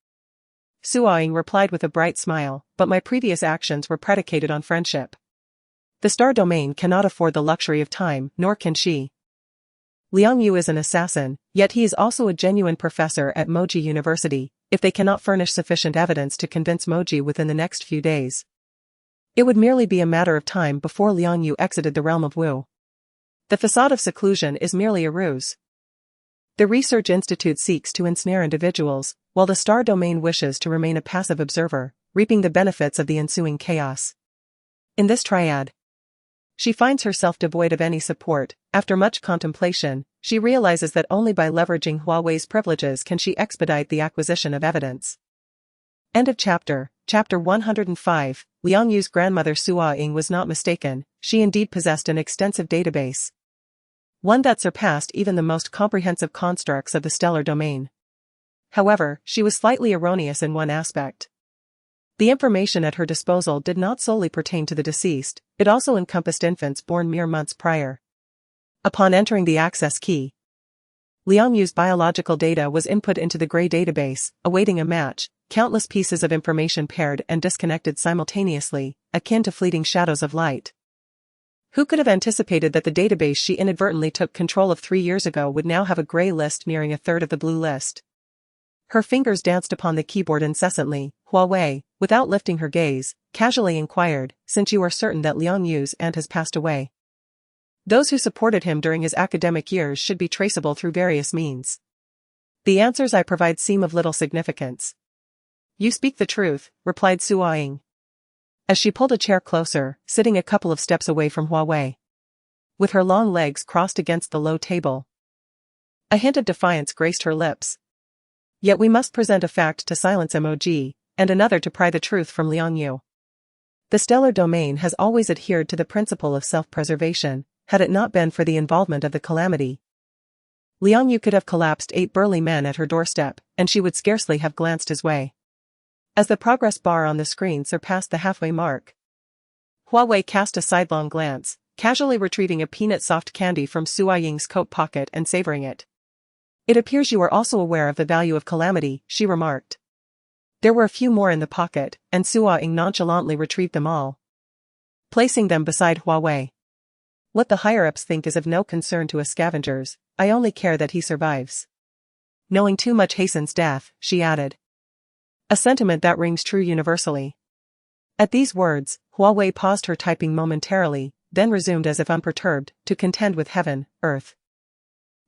Hua Wei replied with a bright smile, "but my previous actions were predicated on friendship. The star domain cannot afford the luxury of time, nor can she. Liang Yu is an assassin, yet he is also a genuine professor at Moji University. If they cannot furnish sufficient evidence to convince Moji within the next few days, it would merely be a matter of time before Liang Yu exited the realm of Wu. The facade of seclusion is merely a ruse. The Research Institute seeks to ensnare individuals, while the star domain wishes to remain a passive observer, reaping the benefits of the ensuing chaos. In this triad, she finds herself devoid of any support. After much contemplation, she realizes that only by leveraging Hua Wei's privileges can she expedite the acquisition of evidence. End of chapter. Chapter 105. Liang Yu's grandmother Hua Wei was not mistaken. She indeed possessed an extensive database, one that surpassed even the most comprehensive constructs of the stellar domain. However, she was slightly erroneous in one aspect. The information at her disposal did not solely pertain to the deceased, it also encompassed infants born mere months prior. Upon entering the access key, Liang Yu's biological data was input into the gray database, awaiting a match. Countless pieces of information paired and disconnected simultaneously, akin to fleeting shadows of light. Who could have anticipated that the database she inadvertently took control of 3 years ago would now have a gray list nearing a third of the blue list? Her fingers danced upon the keyboard incessantly. Hua Wei, without lifting her gaze, casually inquired, "Since you are certain that Liang Yu's aunt has passed away, those who supported him during his academic years should be traceable through various means. The answers I provide seem of little significance." "You speak the truth," replied Hua Wei, as she pulled a chair closer, sitting a couple of steps away from Hua Wei, with her long legs crossed against the low table. A hint of defiance graced her lips. "Yet we must present a fact to silence MOG, and another to pry the truth from Liang Yu. The stellar domain has always adhered to the principle of self-preservation. Had it not been for the involvement of the calamity, Liang Yu could have collapsed 8 burly men at her doorstep, and she would scarcely have glanced his way." As the progress bar on the screen surpassed the halfway mark, Hua Wei cast a sidelong glance, casually retrieving a peanut soft candy from Hua Ying's coat pocket and savoring it. "It appears you are also aware of the value of calamity," she remarked. There were a few more in the pocket, and Hua Ying nonchalantly retrieved them all, placing them beside Hua Wei. "What the higher-ups think is of no concern to us scavengers. I only care that he survives. Knowing too much hastens death," she added. A sentiment that rings true universally. At these words, Hua Wei paused her typing momentarily, then resumed as if unperturbed, "To contend with heaven, earth,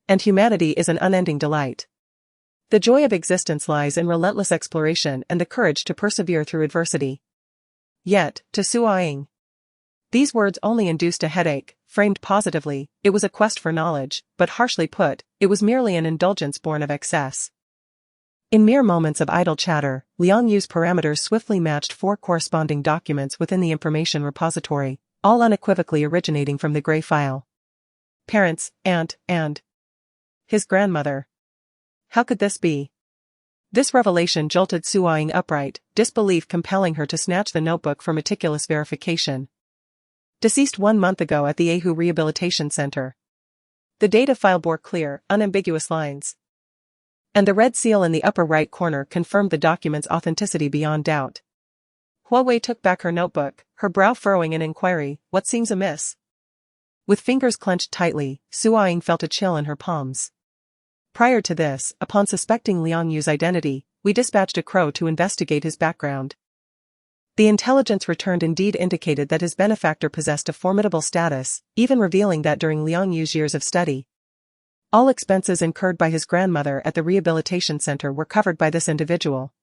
and humanity is an unending delight. The joy of existence lies in relentless exploration and the courage to persevere through adversity." Yet, to Hua Wei, These words only induced a headache. Framed positively, it was a quest for knowledge, but harshly put, it was merely an indulgence born of excess. In mere moments of idle chatter, Liang Yu's parameters swiftly matched 4 corresponding documents within the information repository, all unequivocally originating from the gray file. Parents, aunt, and his grandmother. How could this be? This revelation jolted Su Ying upright, disbelief compelling her to snatch the notebook for meticulous verification. Deceased 1 month ago at the Ahu Rehabilitation Center. The data file bore clear, unambiguous lines. And the red seal in the upper right corner confirmed the document's authenticity beyond doubt. Hua Wei took back her notebook, her brow furrowing in inquiry, "What seems amiss?" With fingers clenched tightly, Su Ying felt a chill in her palms. Prior to this, upon suspecting Liang Yu's identity, we dispatched a crow to investigate his background. The intelligence returned indeed indicated that his benefactor possessed a formidable status, even revealing that during Liang Yu's years of study, all expenses incurred by his grandmother at the rehabilitation center were covered by this individual.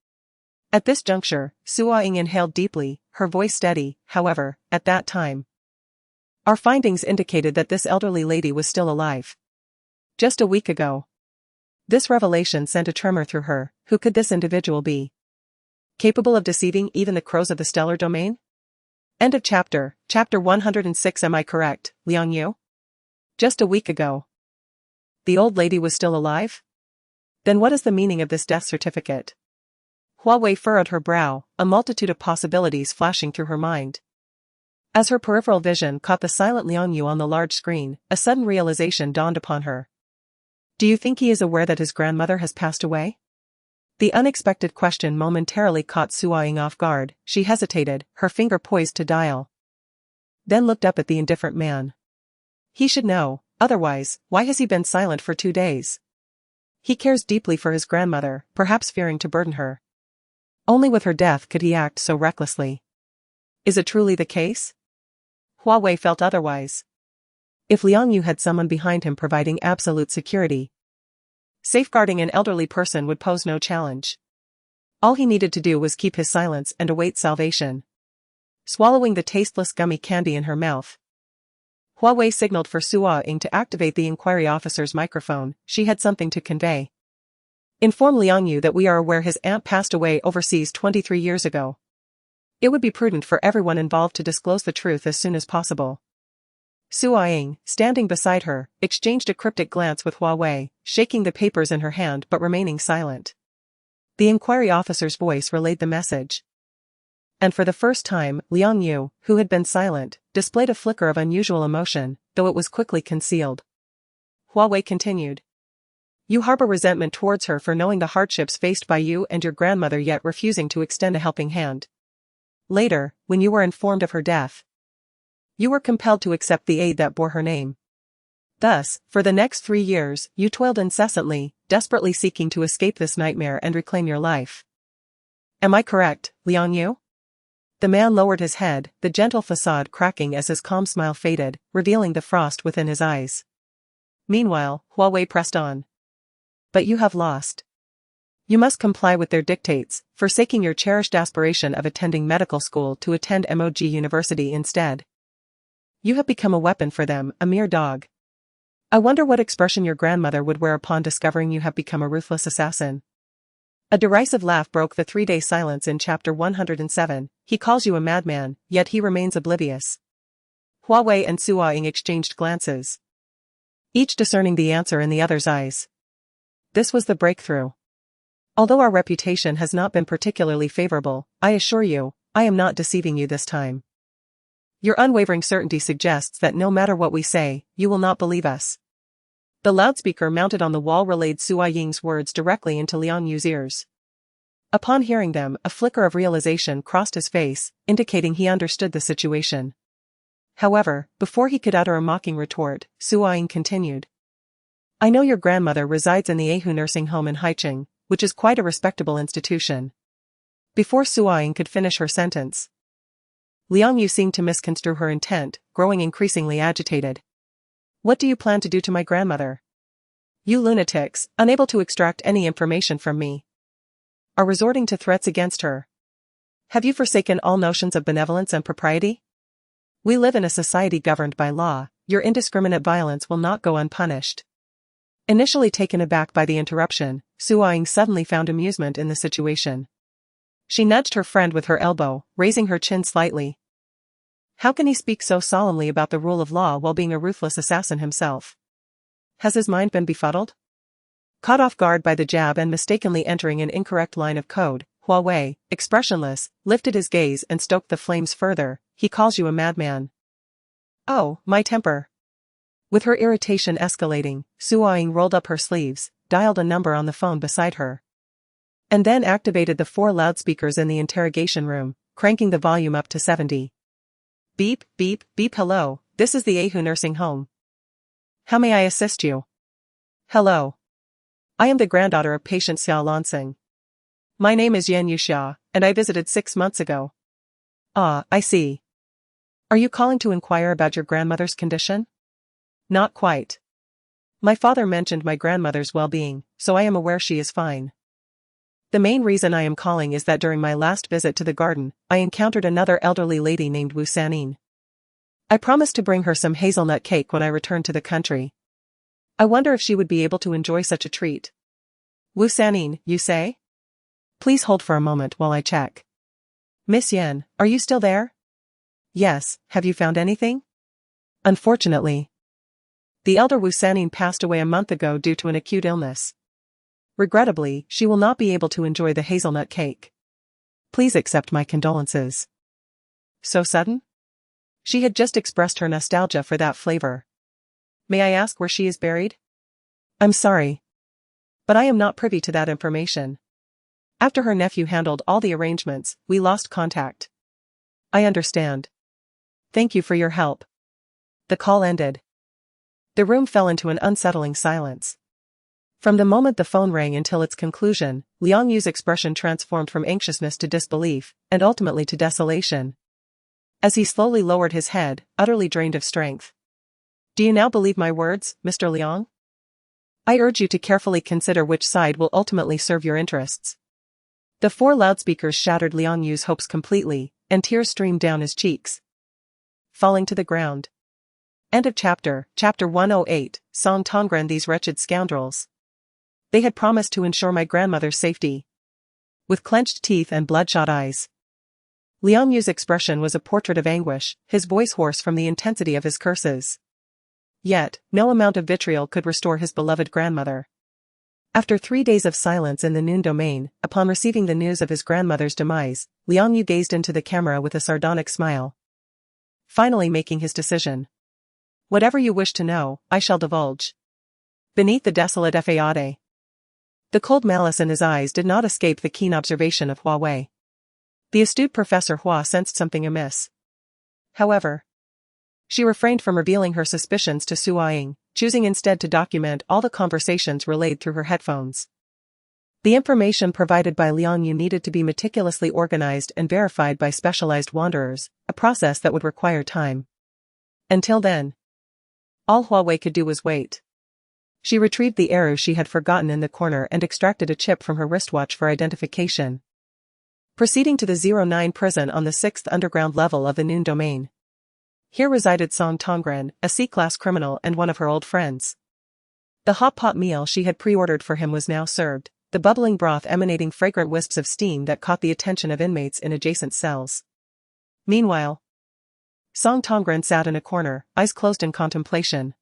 At this juncture, Su Ying inhaled deeply, her voice steady. However, at that time, our findings indicated that this elderly lady was still alive. Just a week ago. This revelation sent a tremor through her. Who could this individual be? Capable of deceiving even the crows of the stellar domain? End of chapter. Chapter 106. Am I correct, Liang Yu? Just a week ago. The old lady was still alive? Then what is the meaning of this death certificate? Hua Wei furrowed her brow, a multitude of possibilities flashing through her mind. As her peripheral vision caught the silent Liang Yu on the large screen, a sudden realization dawned upon her. Do you think he is aware that his grandmother has passed away? The unexpected question momentarily caught Su Ying off guard. She hesitated, her finger poised to dial. Then looked up at the indifferent man. He should know, otherwise, why has he been silent for 2 days? He cares deeply for his grandmother, perhaps fearing to burden her. Only with her death could he act so recklessly. Is it truly the case? Hua Wei felt otherwise. If Liang Yu had someone behind him providing absolute security, safeguarding an elderly person would pose no challenge. All he needed to do was keep his silence and await salvation. Swallowing the tasteless gummy candy in her mouth, Hua Wei signaled for Su Ying to activate the inquiry officer's microphone. She had something to convey. Inform Liang Yu that we are aware his aunt passed away overseas 23 years ago. It would be prudent for everyone involved to disclose the truth as soon as possible. Su Ying, standing beside her, exchanged a cryptic glance with Hua Wei, shaking the papers in her hand but remaining silent. The inquiry officer's voice relayed the message. And for the first time, Liang Yu, who had been silent, displayed a flicker of unusual emotion, though it was quickly concealed. Hua Wei continued. You harbor resentment towards her for knowing the hardships faced by you and your grandmother yet refusing to extend a helping hand. Later, when you were informed of her death, you were compelled to accept the aid that bore her name. Thus, for the next 3 years, you toiled incessantly, desperately seeking to escape this nightmare and reclaim your life. Am I correct, Liang Yu? The man lowered his head, the gentle facade cracking as his calm smile faded, revealing the frost within his eyes. Meanwhile, Hua Wei pressed on. But you have lost. You must comply with their dictates, forsaking your cherished aspiration of attending medical school to attend MOG University instead. You have become a weapon for them, a mere dog. I wonder what expression your grandmother would wear upon discovering you have become a ruthless assassin. A derisive laugh broke the 3-day silence in chapter 107. He calls you a madman, yet he remains oblivious. Hua Wei and Su Ying exchanged glances, each discerning the answer in the other's eyes. This was the breakthrough. Although our reputation has not been particularly favorable, I assure you, I am not deceiving you this time. Your unwavering certainty suggests that no matter what we say, you will not believe us. The loudspeaker mounted on the wall relayed Su Ying's words directly into Liang Yu's ears. Upon hearing them, a flicker of realization crossed his face, indicating he understood the situation. However, before he could utter a mocking retort, Su Ying continued. I know your grandmother resides in the Ahu nursing home in Haicheng, which is quite a respectable institution. Before Su Ying could finish her sentence, Liang Yu seemed to misconstrue her intent, growing increasingly agitated. What do you plan to do to my grandmother? You lunatics, unable to extract any information from me, are resorting to threats against her. Have you forsaken all notions of benevolence and propriety? We live in a society governed by law, your indiscriminate violence will not go unpunished. Initially taken aback by the interruption, Hua suddenly found amusement in the situation. She nudged her friend with her elbow, raising her chin slightly. How can he speak so solemnly about the rule of law while being a ruthless assassin himself? Has his mind been befuddled? Caught off guard by the jab and mistakenly entering an incorrect line of code, Hua Wei, expressionless, lifted his gaze and stoked the flames further. He calls you a madman. Oh, my temper. With her irritation escalating, Hua rolled up her sleeves, dialed a number on the phone beside her, and then activated the 4 loudspeakers in the interrogation room, cranking the volume up to 70. Beep, beep, beep. Hello, this is the Ahu nursing home. How may I assist you? Hello. I am the granddaughter of patient Xia Lansing. My name is Yan Yuxia, and I visited 6 months ago. Ah, I see. Are you calling to inquire about your grandmother's condition? Not quite. My father mentioned my grandmother's well-being, so I am aware she is fine. The main reason I am calling is that during my last visit to the garden, I encountered another elderly lady named Wu Sanin. I promised to bring her some hazelnut cake when I returned to the country. I wonder if she would be able to enjoy such a treat. Wu Sanin, you say? Please hold for a moment while I check. Miss Yan, are you still there? Yes, have you found anything? Unfortunately, the elder Wu Sanin passed away a month ago due to an acute illness. Regrettably, she will not be able to enjoy the hazelnut cake. Please accept my condolences. So sudden? She had just expressed her nostalgia for that flavor. May I ask where she is buried? I'm sorry, but I am not privy to that information. After her nephew handled all the arrangements, we lost contact. I understand. Thank you for your help. The call ended. The room fell into an unsettling silence. From the moment the phone rang until its conclusion, Liang Yu's expression transformed from anxiousness to disbelief, and ultimately to desolation. As he slowly lowered his head, utterly drained of strength. Do you now believe my words, Mr. Liang? I urge you to carefully consider which side will ultimately serve your interests. The 4 loudspeakers shattered Liang Yu's hopes completely, and tears streamed down his cheeks, falling to the ground. End of chapter. Chapter 108, Song Tongren. These wretched scoundrels. They had promised to ensure my grandmother's safety. With clenched teeth and bloodshot eyes, Liang Yu's expression was a portrait of anguish, his voice hoarse from the intensity of his curses. Yet, no amount of vitriol could restore his beloved grandmother. After 3 days of silence in the Noon domain, upon receiving the news of his grandmother's demise, Liang Yu gazed into the camera with a sardonic smile, finally making his decision. Whatever you wish to know, I shall divulge. Beneath the desolate fade, the cold malice in his eyes did not escape the keen observation of Hua Wei. The astute Professor Hua sensed something amiss. However, she refrained from revealing her suspicions to Hua, choosing instead to document all the conversations relayed through her headphones. The information provided by Liang Yu needed to be meticulously organized and verified by specialized wanderers, a process that would require time. Until then, all Hua Wei could do was wait. She retrieved the arrow she had forgotten in the corner and extracted a chip from her wristwatch for identification. Proceeding to the 09 prison on the 6th underground level of the Noon domain. Here resided Song Tongren, a C-class criminal and one of her old friends. The hot pot meal she had pre-ordered for him was now served, the bubbling broth emanating fragrant wisps of steam that caught the attention of inmates in adjacent cells. Meanwhile, Song Tongren sat in a corner, eyes closed in contemplation.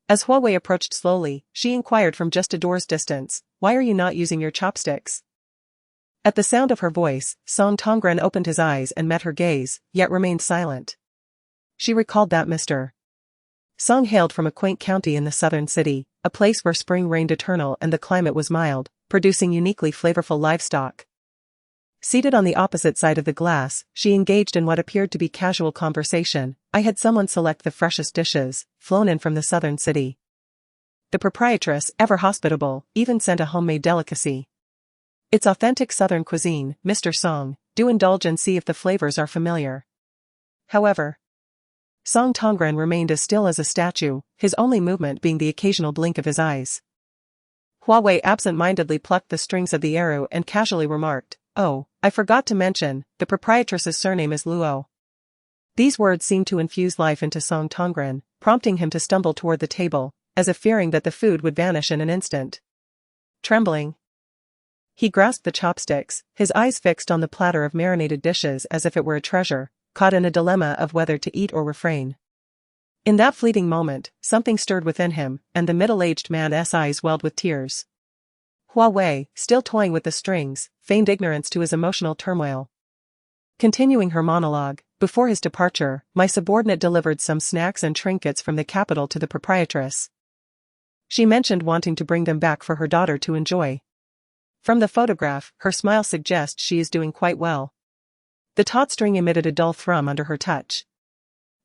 As Hua Wei approached slowly, she inquired from just a door's distance, "Why are you not using your chopsticks?" At the sound of her voice, Song Tongren opened his eyes and met her gaze, yet remained silent. She recalled that Mr. Song hailed from a quaint county in the southern city, a place where spring reigned eternal and the climate was mild, producing uniquely flavorful livestock. Seated on the opposite side of the glass, she engaged in what appeared to be casual conversation. I had someone select the freshest dishes, flown in from the southern city. The proprietress, ever hospitable, even sent a homemade delicacy. It's authentic southern cuisine, Mr. Song. Do indulge and see if the flavors are familiar. However, Song Tongren remained as still as a statue, his only movement being the occasional blink of his eyes. Hua Wei absent-mindedly plucked the strings of the arrow and casually remarked, "Oh, I forgot to mention, the proprietress's surname is Luo." These words seemed to infuse life into Song Tongren, prompting him to stumble toward the table, as if fearing that the food would vanish in an instant. Trembling, he grasped the chopsticks, his eyes fixed on the platter of marinated dishes as if it were a treasure, caught in a dilemma of whether to eat or refrain. In that fleeting moment, something stirred within him, and the middle-aged man's eyes welled with tears. Hua Wei, still toying with the strings, feigned ignorance to his emotional turmoil. Continuing her monologue, before his departure, my subordinate delivered some snacks and trinkets from the capital to the proprietress. She mentioned wanting to bring them back for her daughter to enjoy. From the photograph, her smile suggests she is doing quite well. The taut string emitted a dull thrum under her touch.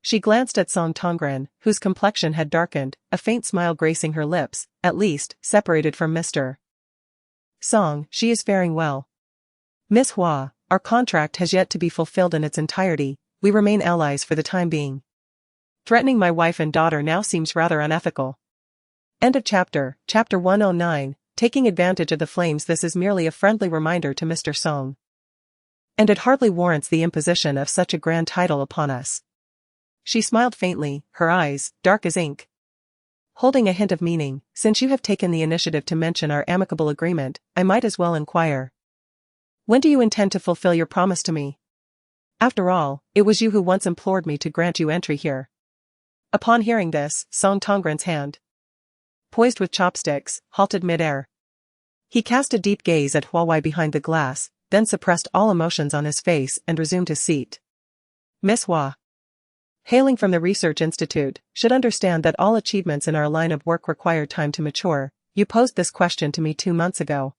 She glanced at Song Tongren, whose complexion had darkened, a faint smile gracing her lips, at least, separated from Mr. Song. She is faring well. Miss Hua, our contract has yet to be fulfilled in its entirety, we remain allies for the time being. Threatening my wife and daughter now seems rather unethical. End of chapter. Chapter 109, Taking advantage of the flames. This is merely a friendly reminder to Mr. Song. And it hardly warrants the imposition of such a grand title upon us. She smiled faintly, her eyes, dark as ink. Holding a hint of meaning, since you have taken the initiative to mention our amicable agreement, I might as well inquire. When do you intend to fulfill your promise to me? After all, it was you who once implored me to grant you entry here. Upon hearing this, Song Tongren's hand, poised with chopsticks, halted mid-air. He cast a deep gaze at Hua Wei behind the glass, then suppressed all emotions on his face and resumed his seat. Miss Hua, hailing from the Research Institute, should understand that all achievements in our line of work require time to mature. You posed this question to me 2 months ago.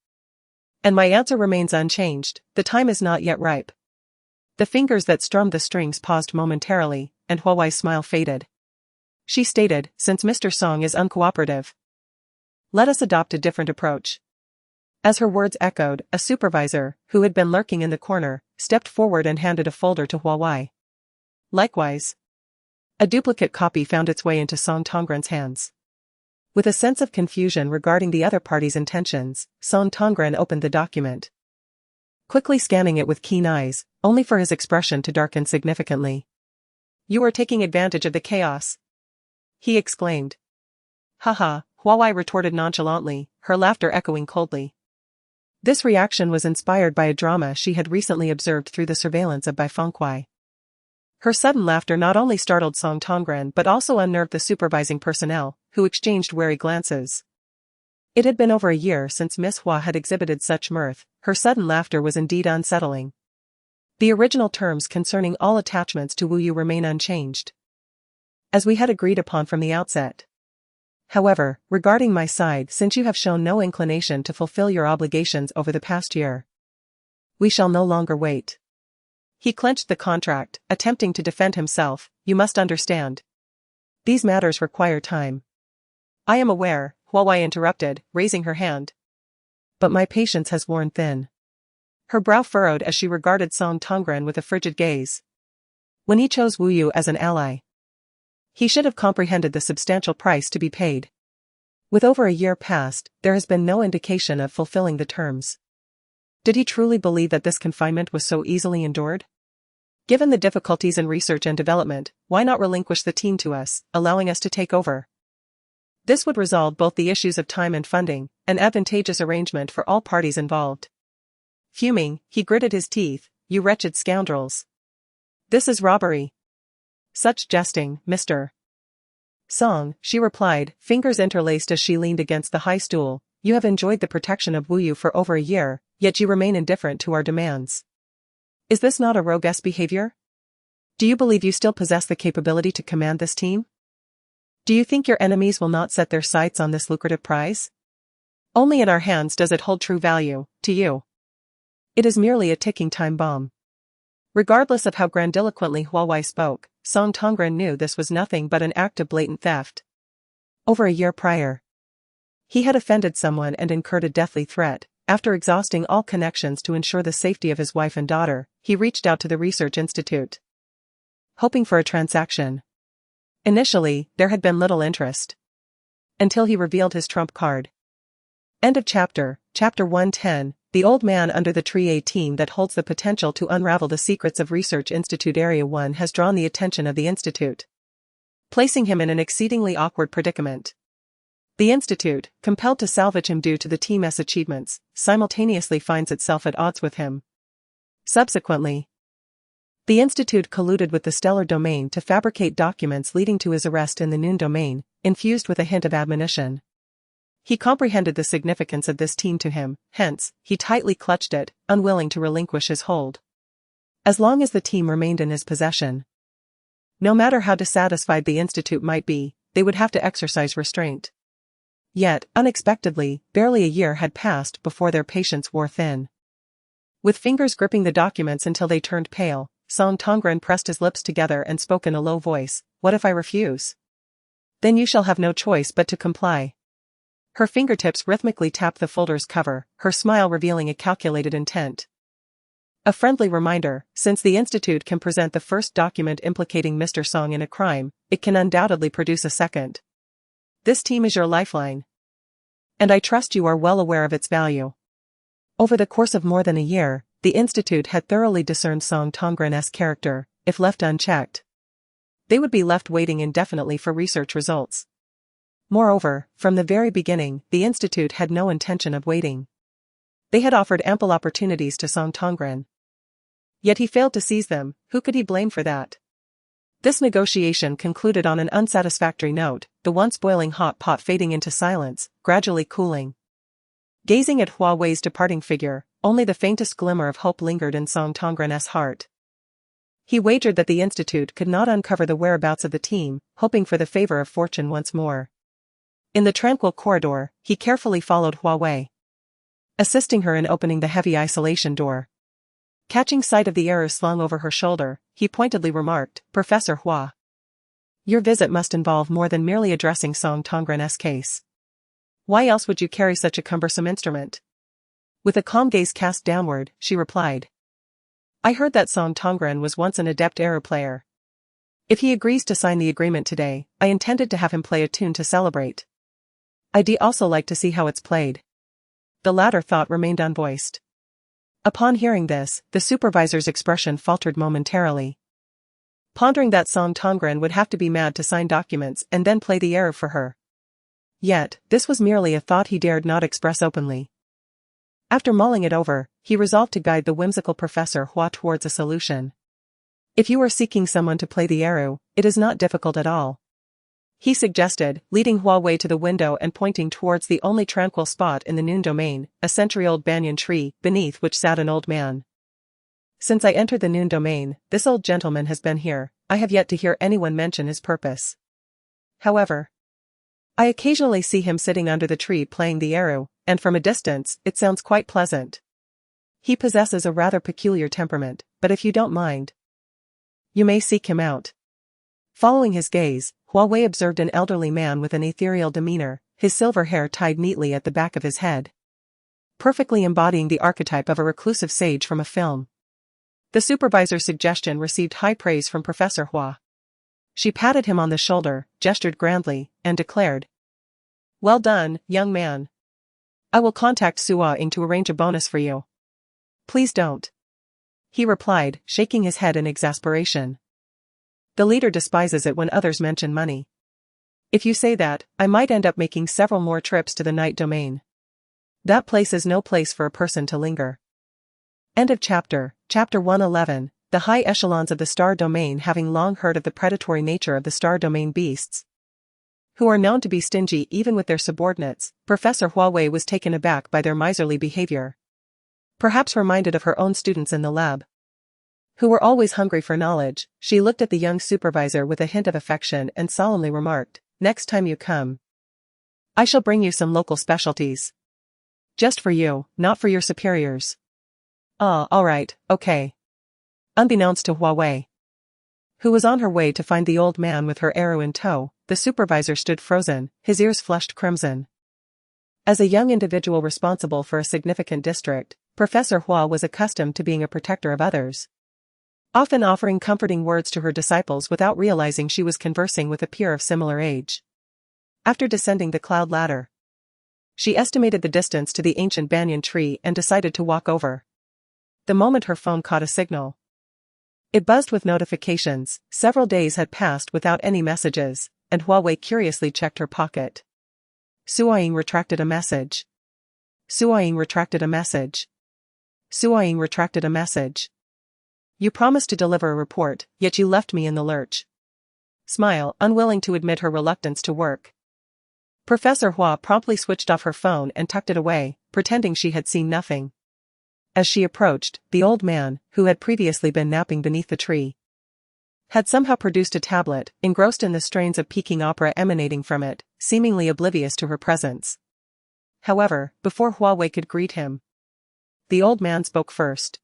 And my answer remains unchanged, the time is not yet ripe. The fingers that strummed the strings paused momentarily, and Hua Wei's smile faded. She stated, since Mr. Song is uncooperative, let us adopt a different approach. As her words echoed, a supervisor, who had been lurking in the corner, stepped forward and handed a folder to Hua Wei. Likewise, a duplicate copy found its way into Song Tongren's hands. With a sense of confusion regarding the other party's intentions, Song Tongren opened the document, quickly scanning it with keen eyes, only for his expression to darken significantly. You are taking advantage of the chaos, he exclaimed. Haha, Hua Wei retorted nonchalantly, her laughter echoing coldly. This reaction was inspired by a drama she had recently observed through the surveillance of Bai Fengkuai. Her sudden laughter not only startled Song Tongren but also unnerved the supervising personnel, who exchanged wary glances. It had been over a year since Miss Hua had exhibited such mirth. Her sudden laughter was indeed unsettling. The original terms concerning all attachments to Wu Yu remain unchanged, as we had agreed upon from the outset. However, regarding my side, since you have shown no inclination to fulfill your obligations over the past year, we shall no longer wait. He clenched the contract, attempting to defend himself. You must understand. These matters require time. I am aware, Hua Wei interrupted, raising her hand. But my patience has worn thin. Her brow furrowed as she regarded Song Tongren with a frigid gaze. When he chose Wu Yu as an ally, he should have comprehended the substantial price to be paid. With over a year past, there has been no indication of fulfilling the terms. Did he truly believe that this confinement was so easily endured? Given the difficulties in research and development, why not relinquish the team to us, allowing us to take over? This would resolve both the issues of time and funding, an advantageous arrangement for all parties involved. Fuming, he gritted his teeth. You wretched scoundrels. This is robbery. Such jesting, Mr. Song, she replied, fingers interlaced as she leaned against the high stool. You have enjoyed the protection of Wu Yu for over a year, yet you remain indifferent to our demands. Is this not a roguish behavior? Do you believe you still possess the capability to command this team? Do you think your enemies will not set their sights on this lucrative prize? Only in our hands does it hold true value, to you. It is merely a ticking time bomb. Regardless of how grandiloquently Hua Wei spoke, Song Tongren knew this was nothing but an act of blatant theft. Over a year prior, he had offended someone and incurred a deathly threat. After exhausting all connections to ensure the safety of his wife and daughter, he reached out to the Research Institute, hoping for a transaction. Initially, there had been little interest, until he revealed his trump card. End of chapter. Chapter 110, the old man under the tree, a team that holds the potential to unravel the secrets of Research Institute Area 1, has drawn the attention of the Institute, placing him in an exceedingly awkward predicament. The Institute, compelled to salvage him due to the team's achievements, simultaneously finds itself at odds with him. Subsequently, the Institute colluded with the stellar domain to fabricate documents leading to his arrest in the noon domain, infused with a hint of admonition. He comprehended the significance of this team to him, hence, he tightly clutched it, unwilling to relinquish his hold. As long as the team remained in his possession, no matter how dissatisfied the Institute might be, they would have to exercise restraint. Yet, unexpectedly, barely a year had passed before their patience wore thin. With fingers gripping the documents until they turned pale, Song Tongren pressed his lips together and spoke in a low voice. "What if I refuse? Then you shall have no choice but to comply." Her fingertips rhythmically tapped the folder's cover, her smile revealing a calculated intent. A friendly reminder: since the Institute can present the first document implicating Mr. Song in a crime, it can undoubtedly produce a second. This team is your lifeline, and I trust you are well aware of its value. Over the course of more than a year, the Institute had thoroughly discerned Song Tongren's character. If left unchecked, they would be left waiting indefinitely for research results. Moreover, from the very beginning, the Institute had no intention of waiting. They had offered ample opportunities to Song Tongren. Yet he failed to seize them. Who could he blame for that? This negotiation concluded on an unsatisfactory note, the once boiling hot pot fading into silence, gradually cooling. Gazing at Hua Wei's departing figure, only the faintest glimmer of hope lingered in Song Tongren's heart. He wagered that the Institute could not uncover the whereabouts of the team, hoping for the favor of fortune once more. In the tranquil corridor, he carefully followed Hua Wei, assisting her in opening the heavy isolation door. Catching sight of the arrow slung over her shoulder, he pointedly remarked, "Professor Hua, your visit must involve more than merely addressing Song Tongren's case. Why else would you carry such a cumbersome instrument?" With a calm gaze cast downward, she replied, "I heard that Song Tongren was once an adept arrow player. If he agrees to sign the agreement today, I intended to have him play a tune to celebrate. I'd also like to see how it's played." The latter thought remained unvoiced. Upon hearing this, the supervisor's expression faltered momentarily. Pondering that Song Tongren would have to be mad to sign documents and then play the arrow for her. Yet, this was merely a thought he dared not express openly. After mulling it over, he resolved to guide the whimsical Professor Hua towards a solution. "If you are seeking someone to play the arrow, it is not difficult at all," he suggested, leading Hua Wei to the window and pointing towards the only tranquil spot in the noon domain, a century-old banyan tree, beneath which sat an old man. "Since I entered the noon domain, this old gentleman has been here. I have yet to hear anyone mention his purpose. However, I occasionally see him sitting under the tree playing the arrow, and from a distance, it sounds quite pleasant. He possesses a rather peculiar temperament, but if you don't mind, you may seek him out." Following his gaze, Hua Wei observed an elderly man with an ethereal demeanor, his silver hair tied neatly at the back of his head, perfectly embodying the archetype of a reclusive sage from a film. The supervisor's suggestion received high praise from Professor Hua. She patted him on the shoulder, gestured grandly, and declared, "Well done, young man. I will contact Sua Ing to arrange a bonus for you." "Please don't," he replied, shaking his head in exasperation. "The leader despises it when others mention money. If you say that, I might end up making several more trips to the night domain. That place is no place for a person to linger." End of chapter. Chapter 111. The high echelons of the star domain, having long heard of the predatory nature of the star domain beasts, who are known to be stingy even with their subordinates, Professor Hua Wei was taken aback by their miserly behavior. Perhaps reminded of her own students in the lab, who were always hungry for knowledge, she looked at the young supervisor with a hint of affection and solemnly remarked, "Next time you come, I shall bring you some local specialties. Just for you, not for your superiors." "Ah, all right, okay." Unbeknownst to Hua Wei, who was on her way to find the old man with her arrow in tow, the supervisor stood frozen, his ears flushed crimson. As a young individual responsible for a significant district, Professor Hua was accustomed to being a protector of others, often offering comforting words to her disciples without realizing she was conversing with a peer of similar age. After descending the cloud ladder, She estimated the distance to the ancient banyan tree and decided to walk over. The moment her phone caught a signal, it buzzed with notifications. Several days had passed without any messages, and Hua Wei curiously checked her pocket. Suoying retracted a message. Suoying retracted a message. Suoying retracted a message. You promised to deliver a report, yet you left me in the lurch. Smile, unwilling to admit her reluctance to work. Professor Hua promptly switched off her phone and tucked it away, pretending she had seen nothing. As she approached, the old man, who had previously been napping beneath the tree, had somehow produced a tablet, engrossed in the strains of Peking opera emanating from it, seemingly oblivious to her presence. However, before Hua Wei could greet him, the old man spoke first.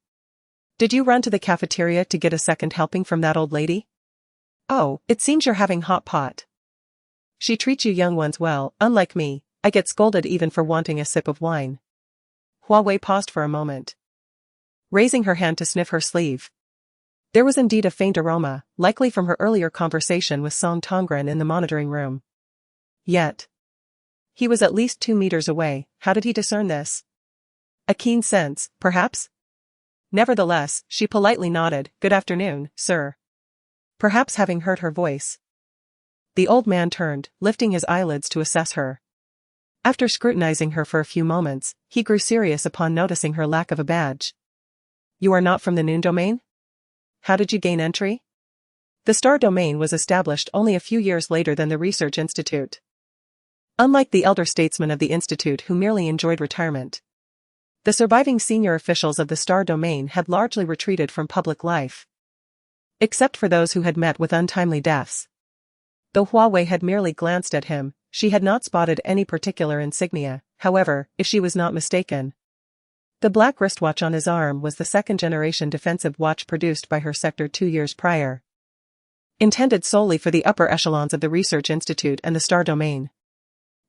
Did you run to the cafeteria to get a second helping from that old lady? Oh, it seems you're having hot pot. She treats you young ones well. Unlike me, I get scolded even for wanting a sip of wine. Hua Wei paused for a moment, raising her hand to sniff her sleeve. There was indeed a faint aroma, likely from her earlier conversation with Song Tongren in the monitoring room. Yet, he was at least 2 meters away. How did he discern this? A keen sense, perhaps? Nevertheless, she politely nodded. Good afternoon, sir. Perhaps having heard her voice, the old man turned, lifting his eyelids to assess her. After scrutinizing her for a few moments, he grew serious upon noticing her lack of a badge. You are not from the Noon domain? How did you gain entry? The Star domain was established only a few years later than the Research Institute. Unlike the elder statesmen of the Institute who merely enjoyed retirement, the surviving senior officials of the Star domain had largely retreated from public life, except for those who had met with untimely deaths. Though Hua Wei had merely glanced at him, she had not spotted any particular insignia. However, if she was not mistaken, the black wristwatch on his arm was the second-generation defensive watch produced by her sector 2 years prior, intended solely for the upper echelons of the Research Institute and the Star domain.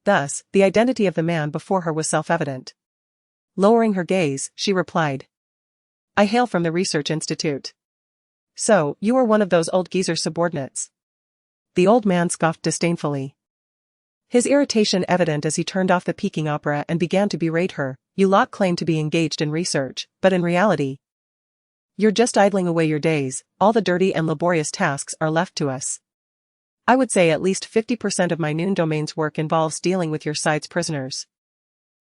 Thus, the identity of the man before her was self-evident. Lowering her gaze, she replied, I hail from the Research Institute. So, you are one of those old geezer subordinates. The old man scoffed disdainfully, his irritation evident as he turned off the Peking opera and began to berate her. You lot claim to be engaged in research, but in reality, you're just idling away your days. All the dirty and laborious tasks are left to us. I would say at least 50% of my Noon domain's work involves dealing with your side's prisoners.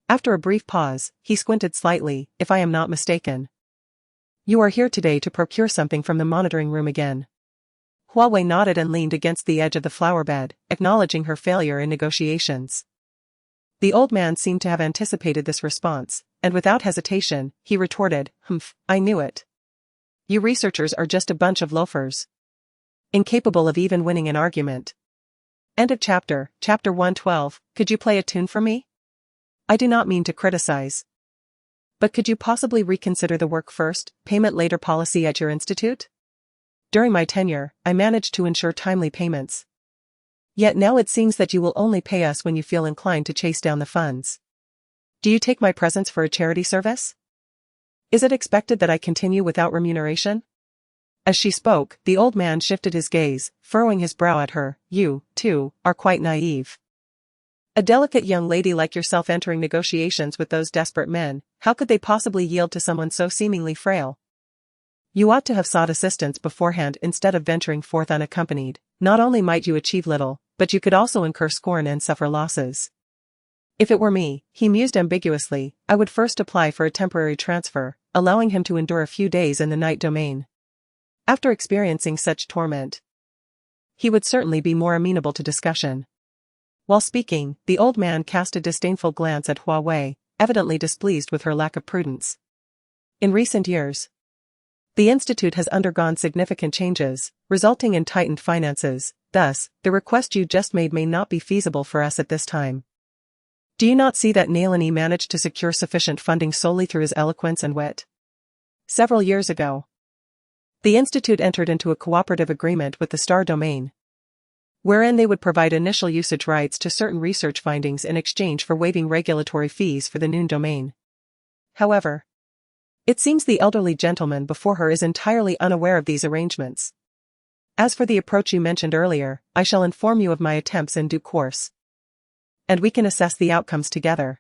After a brief pause, he squinted slightly. If I am not mistaken, you are here today to procure something from the monitoring room again. Hua Wei nodded and leaned against the edge of the flower bed, acknowledging her failure in negotiations. The old man seemed to have anticipated this response, and without hesitation, he retorted, Humph, I knew it. You researchers are just a bunch of loafers, incapable of even winning an argument. End of chapter. Chapter 112. Could you play a tune for me? I do not mean to criticize, but could you possibly reconsider the work first, payment later policy at your institute? During my tenure, I managed to ensure timely payments. Yet now it seems that you will only pay us when you feel inclined to chase down the funds. Do you take my presence for a charity service? Is it expected that I continue without remuneration? As she spoke, the old man shifted his gaze, furrowing his brow at her. You, too, are quite naive. A delicate young lady like yourself entering negotiations with those desperate men, how could they possibly yield to someone so seemingly frail? You ought to have sought assistance beforehand instead of venturing forth unaccompanied. Not only might you achieve little, but you could also incur scorn and suffer losses. If it were me, he mused ambiguously, I would first apply for a temporary transfer, allowing him to endure a few days in the night domain. After experiencing such torment, he would certainly be more amenable to discussion. While speaking, the old man cast a disdainful glance at Hua Wei, evidently displeased with her lack of prudence. In recent years, the institute has undergone significant changes, resulting in tightened finances. Thus, the request you just made may not be feasible for us at this time. Do you not see that Nalini managed to secure sufficient funding solely through his eloquence and wit? Several years ago, the institute entered into a cooperative agreement with the Star domain, wherein they would provide initial usage rights to certain research findings in exchange for waiving regulatory fees for the Noon domain. However, it seems the elderly gentleman before her is entirely unaware of these arrangements. As for the approach you mentioned earlier, I shall inform you of my attempts in due course, and we can assess the outcomes together.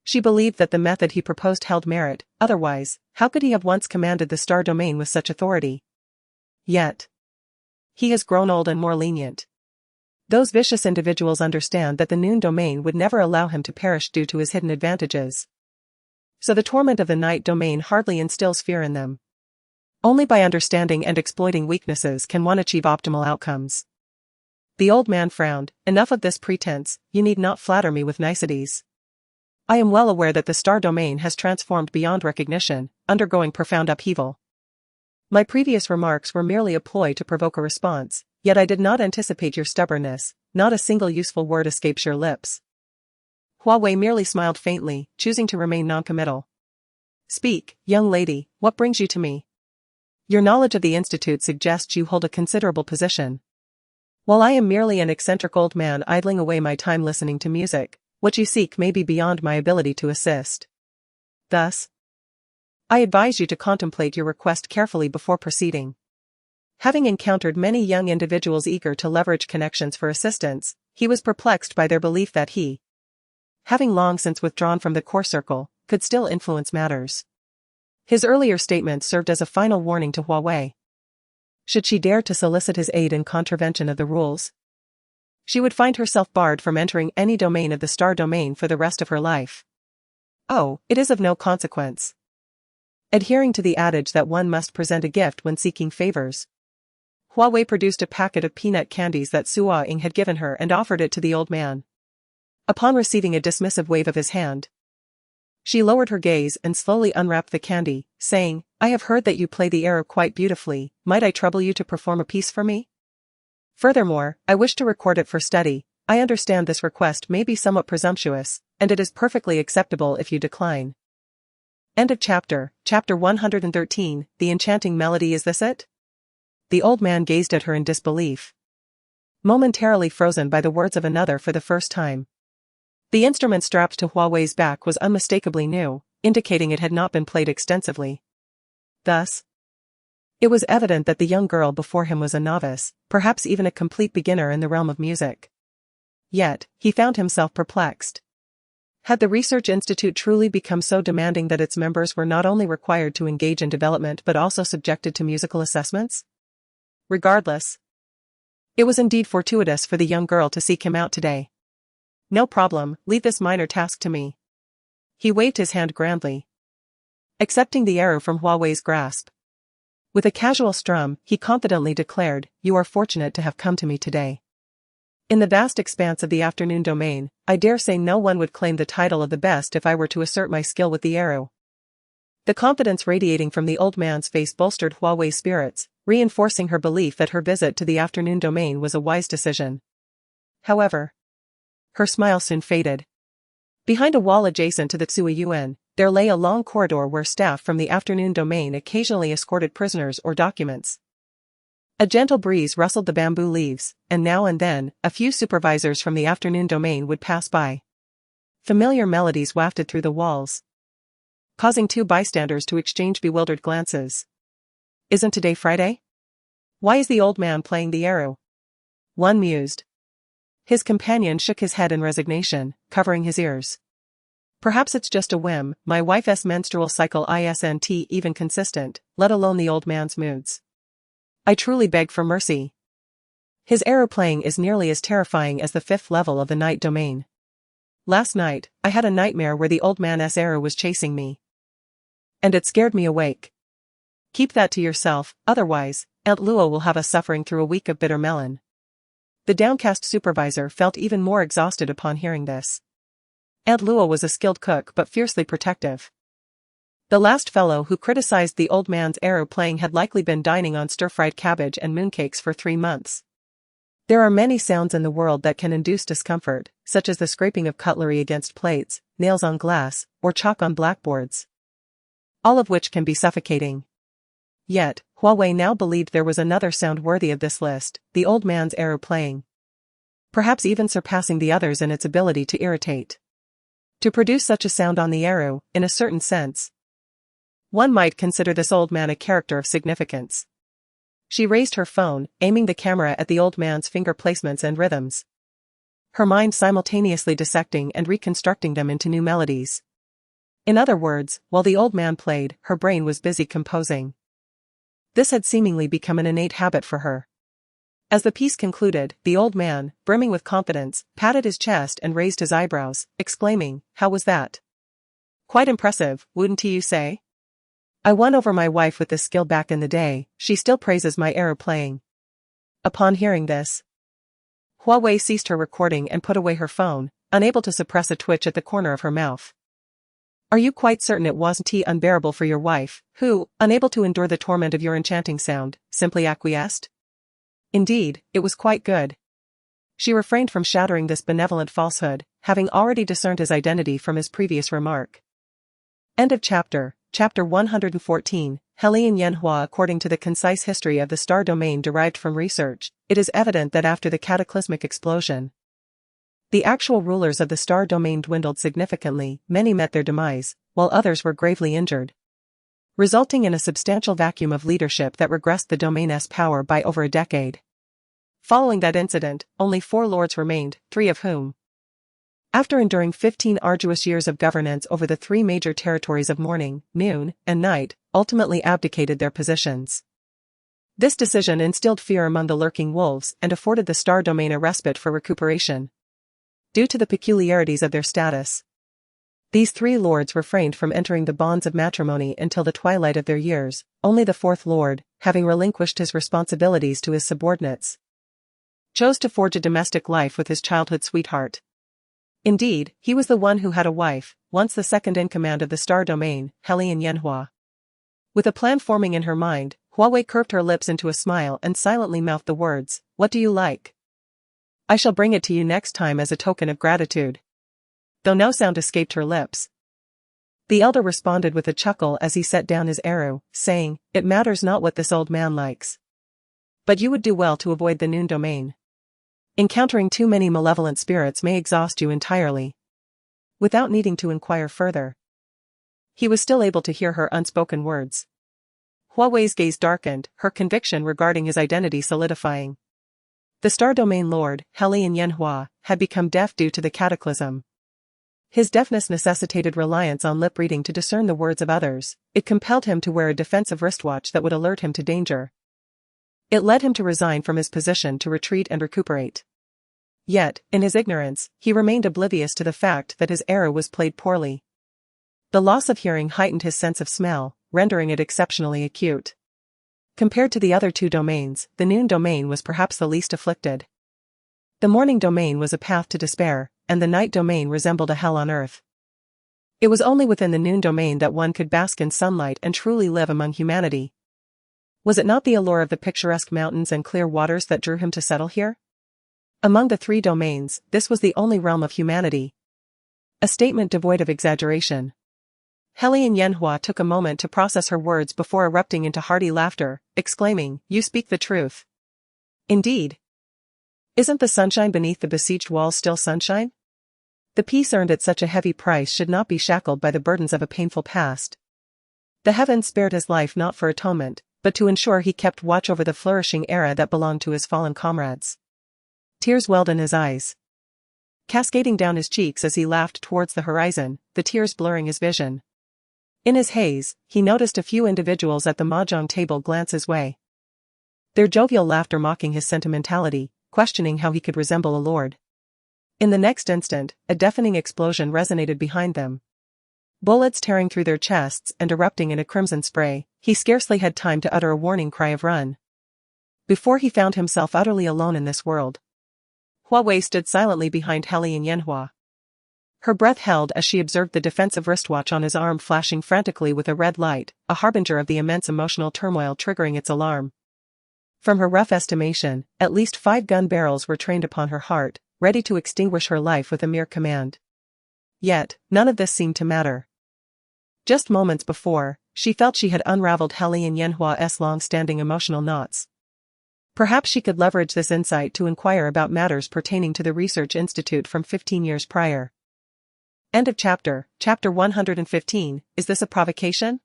She believed that the method he proposed held merit, otherwise, how could he have once commanded the star domain with such authority? Yet, he has grown old and more lenient. Those vicious individuals understand that the noon domain would never allow him to perish due to his hidden advantages. So the torment of the night domain hardly instills fear in them. Only by understanding and exploiting weaknesses can one achieve optimal outcomes. The old man frowned. Enough of this pretense, you need not flatter me with niceties. I am well aware that the star domain has transformed beyond recognition, undergoing profound upheaval. My previous remarks were merely a ploy to provoke a response, yet I did not anticipate your stubbornness. Not a single useful word escapes your lips. Hua Wei merely smiled faintly, choosing to remain noncommittal. Speak, young lady, what brings you to me? Your knowledge of the Institute suggests you hold a considerable position. While I am merely an eccentric old man idling away my time listening to music, what you seek may be beyond my ability to assist. Thus, I advise you to contemplate your request carefully before proceeding. Having encountered many young individuals eager to leverage connections for assistance, he was perplexed by their belief that he, having long since withdrawn from the core circle, could still influence matters. His earlier statement served as a final warning to Hua Wei. Should she dare to solicit his aid in contravention of the rules, she would find herself barred from entering any domain of the star domain for the rest of her life. Oh, it is of no consequence. Adhering to the adage that one must present a gift when seeking favors, Hua Wei produced a packet of peanut candies that Sua Ying had given her and offered it to the old man. Upon receiving a dismissive wave of his hand, she lowered her gaze and slowly unwrapped the candy, saying, I have heard that you play the arrow quite beautifully. Might I trouble you to perform a piece for me? Furthermore, I wish to record it for study. I understand this request may be somewhat presumptuous, and it is perfectly acceptable if you decline. End of chapter. Chapter 113, The Enchanting Melody. Is this it? The old man gazed at her in disbelief, momentarily frozen by the words of another for the first time. The instrument strapped to Hua Wei's back was unmistakably new, indicating it had not been played extensively. Thus, it was evident that the young girl before him was a novice, perhaps even a complete beginner in the realm of music. Yet, he found himself perplexed. Had the Research Institute truly become so demanding that its members were not only required to engage in development but also subjected to musical assessments? Regardless, it was indeed fortuitous for the young girl to seek him out today. No problem, leave this minor task to me. He waved his hand grandly, accepting the arrow from Hua Wei's grasp. With a casual strum, he confidently declared, You are fortunate to have come to me today. In the vast expanse of the afternoon domain, I dare say no one would claim the title of the best if I were to assert my skill with the arrow. The confidence radiating from the old man's face bolstered Hua Wei's spirits, reinforcing her belief that her visit to the afternoon domain was a wise decision. However, her smile soon faded. Behind a wall adjacent to the Tsui Yuan, there lay a long corridor where staff from the afternoon domain occasionally escorted prisoners or documents. A gentle breeze rustled the bamboo leaves, and now and then, a few supervisors from the afternoon domain would pass by. Familiar melodies wafted through the walls, causing two bystanders to exchange bewildered glances. Isn't today Friday? Why is the old man playing the arrow? One mused. His companion shook his head in resignation, covering his ears. Perhaps it's just a whim. My wife's menstrual cycle isn't even consistent, let alone the old man's moods. I truly beg for mercy. His arrow playing is nearly as terrifying as the fifth level of the night domain. Last night, I had a nightmare where the old man's arrow was chasing me, and it scared me awake. Keep that to yourself, otherwise, Aunt Luo will have us suffering through a week of bitter melon. The downcast supervisor felt even more exhausted upon hearing this. Aunt Luo was a skilled cook but fiercely protective. The last fellow who criticized the old man's arrow playing had likely been dining on stir-fried cabbage and mooncakes for 3 months. There are many sounds in the world that can induce discomfort, such as the scraping of cutlery against plates, nails on glass, or chalk on blackboards, all of which can be suffocating. Yet, Hua Wei now believed there was another sound worthy of this list, the old man's arrow playing. Perhaps even surpassing the others in its ability to irritate. To produce such a sound on the arrow, in a certain sense, one might consider this old man a character of significance. She raised her phone, aiming the camera at the old man's finger placements and rhythms, her mind simultaneously dissecting and reconstructing them into new melodies. In other words, while the old man played, her brain was busy composing. This had seemingly become an innate habit for her. As the piece concluded, the old man, brimming with confidence, patted his chest and raised his eyebrows, exclaiming, "How was that? Quite impressive, wouldn't you say? I won over my wife with this skill back in the day, she still praises my arrow playing." Upon hearing this, Hua Wei ceased her recording and put away her phone, unable to suppress a twitch at the corner of her mouth. "Are you quite certain it wasn't unbearable for your wife, who, unable to endure the torment of your enchanting sound, simply acquiesced?" "Indeed, it was quite good." She refrained from shattering this benevolent falsehood, having already discerned his identity from his previous remark. End of chapter. Chapter 114, Helian Yanhua. According to the concise history of the star domain derived from research, it is evident that after the cataclysmic explosion, the actual rulers of the star domain dwindled significantly, many met their demise, while others were gravely injured, resulting in a substantial vacuum of leadership that regressed the domain's power by over a decade. Following that incident, only 4 lords remained, 3 of whom, after enduring 15 arduous years of governance over the 3 major territories of morning, noon, and night, ultimately abdicated their positions. This decision instilled fear among the lurking wolves and afforded the star domain a respite for recuperation. Due to the peculiarities of their status, these 3 lords refrained from entering the bonds of matrimony until the twilight of their years. Only the 4th lord, having relinquished his responsibilities to his subordinates, chose to forge a domestic life with his childhood sweetheart. Indeed, he was the one who had a wife, once the second in command of the star domain, Helian Yanhua. With a plan forming in her mind, Hua Wei curved her lips into a smile and silently mouthed the words, "What do you like? I shall bring it to you next time as a token of gratitude." Though no sound escaped her lips, the elder responded with a chuckle as he set down his arrow, saying, "It matters not what this old man likes. But you would do well to avoid the noon domain. Encountering too many malevolent spirits may exhaust you entirely." Without needing to inquire further, he was still able to hear her unspoken words. Hua Wei's gaze darkened, her conviction regarding his identity solidifying. The star domain lord, Helian Yanhua, had become deaf due to the cataclysm. His deafness necessitated reliance on lip reading to discern the words of others. It compelled him to wear a defensive wristwatch that would alert him to danger. It led him to resign from his position to retreat and recuperate. Yet, in his ignorance, he remained oblivious to the fact that his arrow was played poorly. The loss of hearing heightened his sense of smell, rendering it exceptionally acute. Compared to the other 2 domains, the noon domain was perhaps the least afflicted. The morning domain was a path to despair, and the night domain resembled a hell on earth. It was only within the noon domain that one could bask in sunlight and truly live among humanity. Was it not the allure of the picturesque mountains and clear waters that drew him to settle here? Among the 3 domains, this was the only realm of humanity. A statement devoid of exaggeration. Helian Yanhua took a moment to process her words before erupting into hearty laughter, exclaiming, "You speak the truth. Indeed. Isn't the sunshine beneath the besieged walls still sunshine? The peace earned at such a heavy price should not be shackled by the burdens of a painful past. The heavens spared his life not for atonement, but to ensure he kept watch over the flourishing era that belonged to his fallen comrades." Tears welled in his eyes, cascading down his cheeks as he laughed towards the horizon, the tears blurring his vision. In his haze, he noticed a few individuals at the mahjong table glance his way, their jovial laughter mocking his sentimentality, questioning how he could resemble a lord. In the next instant, a deafening explosion resonated behind them. Bullets tearing through their chests and erupting in a crimson spray, he scarcely had time to utter a warning cry of run before he found himself utterly alone in this world. Hua Wei stood silently behind Helian Yanhua. Her breath held as she observed the defensive wristwatch on his arm flashing frantically with a red light, a harbinger of the immense emotional turmoil triggering its alarm. From her rough estimation, at least 5 gun barrels were trained upon her heart, ready to extinguish her life with a mere command. Yet, none of this seemed to matter. Just moments before, she felt she had unraveled Helian Yanhua's long-standing emotional knots. Perhaps she could leverage this insight to inquire about matters pertaining to the research institute from 15 years prior. End of chapter. Chapter 115, Is this a provocation?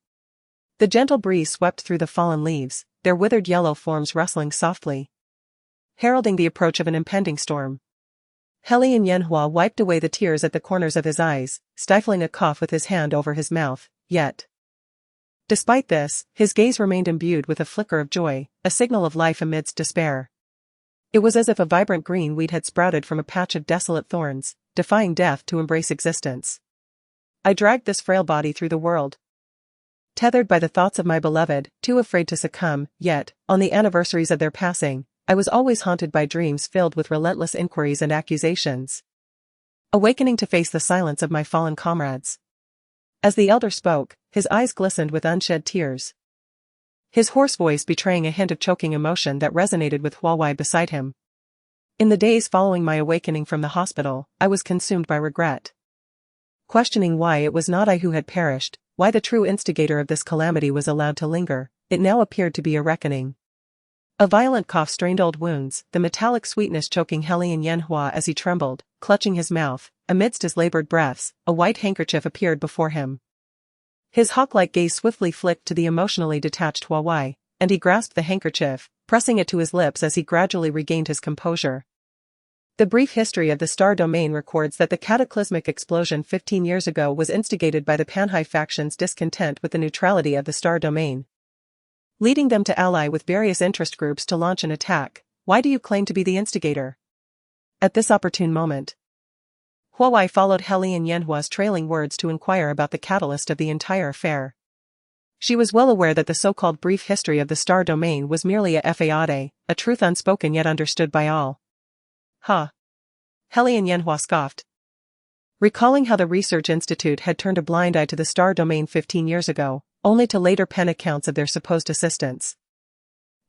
The gentle breeze swept through the fallen leaves, their withered yellow forms rustling softly, heralding the approach of an impending storm. Helian Yanhua wiped away the tears at the corners of his eyes, stifling a cough with his hand over his mouth, yet. Despite this, his gaze remained imbued with a flicker of joy, a signal of life amidst despair. It was as if a vibrant green weed had sprouted from a patch of desolate thorns, defying death to embrace existence. I dragged this frail body through the world, tethered by the thoughts of my beloved, too afraid to succumb, yet, on the anniversaries of their passing, I was always haunted by dreams filled with relentless inquiries and accusations. Awakening to face the silence of my fallen comrades. As the elder spoke, his eyes glistened with unshed tears, his hoarse voice betraying a hint of choking emotion that resonated with Hua Wei beside him. In the days following my awakening from the hospital, I was consumed by regret. Questioning why it was not I who had perished, why the true instigator of this calamity was allowed to linger, it now appeared to be a reckoning. A violent cough strained old wounds, the metallic sweetness choking Helian Yanhua as he trembled, clutching his mouth. Amidst his labored breaths, a white handkerchief appeared before him. His hawk-like gaze swiftly flicked to the emotionally detached Hua Wei, and he grasped the handkerchief, pressing it to his lips as he gradually regained his composure. The brief history of the Star Domain records that the cataclysmic explosion 15 years ago was instigated by the Panhai faction's discontent with the neutrality of the Star Domain, leading them to ally with various interest groups to launch an attack. Why do you claim to be the instigator? At this opportune moment, Hua Wei followed Helian Yanhua's trailing words to inquire about the catalyst of the entire affair. She was well aware that the so-called brief history of the Star Domain was merely a fade, a truth unspoken yet understood by all. Huh. Helian Yanhua scoffed, recalling how the Research Institute had turned a blind eye to the Star Domain 15 years ago, only to later pen accounts of their supposed assistance.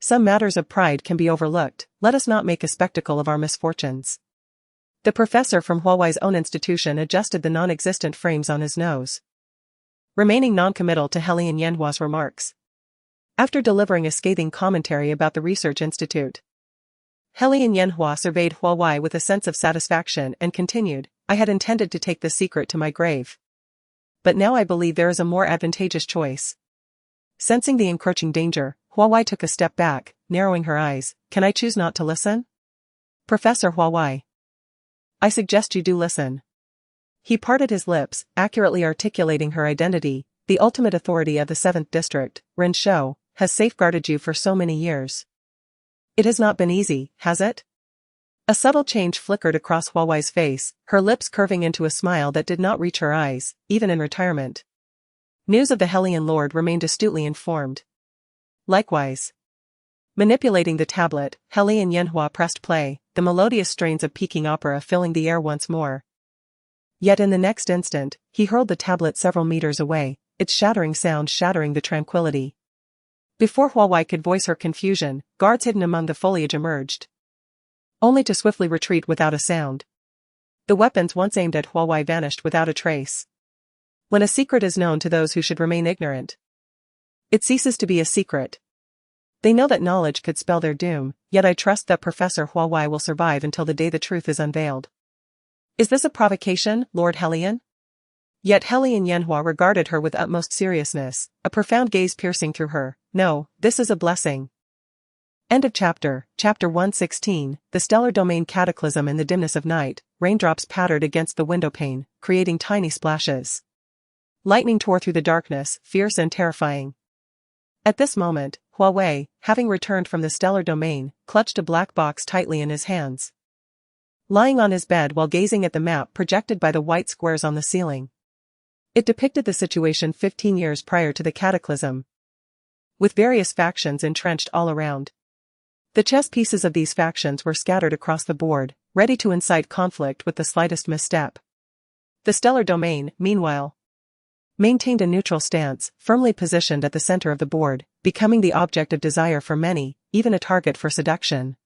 Some matters of pride can be overlooked, let us not make a spectacle of our misfortunes. The professor from Hua Wei's own institution adjusted the non-existent frames on his nose, remaining non-committal to Helian Yanhua's remarks. After delivering a scathing commentary about the Research Institute, Helian Yanhua surveyed Hua Wei with a sense of satisfaction and continued, I had intended to take the secret to my grave. But now I believe there is a more advantageous choice. Sensing the encroaching danger, Hua Wei took a step back, narrowing her eyes. Can I choose not to listen? Professor Hua Wei, I suggest you do listen. He parted his lips, accurately articulating her identity. The ultimate authority of the 7th District, Ren Shou, has safeguarded you for so many years. It has not been easy, has it? A subtle change flickered across Hua Wei's face, her lips curving into a smile that did not reach her eyes, even in retirement. News of the Helian Lord remained astutely informed. Likewise. Manipulating the tablet, Helian Yanhua pressed play, the melodious strains of Peking opera filling the air once more. Yet in the next instant, he hurled the tablet several meters away, its shattering sound shattering the tranquility. Before Hua Wei could voice her confusion, guards hidden among the foliage emerged, only to swiftly retreat without a sound. The weapons once aimed at Hua Wei vanished without a trace. When a secret is known to those who should remain ignorant, it ceases to be a secret. They know that knowledge could spell their doom, yet I trust that Professor Hua Wei will survive until the day the truth is unveiled. Is this a provocation, Lord Helian? Yet Helian Yanhua regarded her with utmost seriousness, a profound gaze piercing through her. No, this is a blessing. End of chapter. Chapter 116, The Stellar Domain Cataclysm. In the dimness of night, raindrops pattered against the windowpane, creating tiny splashes. Lightning tore through the darkness, fierce and terrifying. At this moment, Hua Wei, having returned from the stellar domain, clutched a black box tightly in his hands. Lying on his bed while gazing at the map projected by the white squares on the ceiling, it depicted the situation 15 years prior to the cataclysm, with various factions entrenched all around. The chess pieces of these factions were scattered across the board, ready to incite conflict with the slightest misstep. The stellar domain, meanwhile, maintained a neutral stance, firmly positioned at the center of the board, becoming the object of desire for many, even a target for seduction.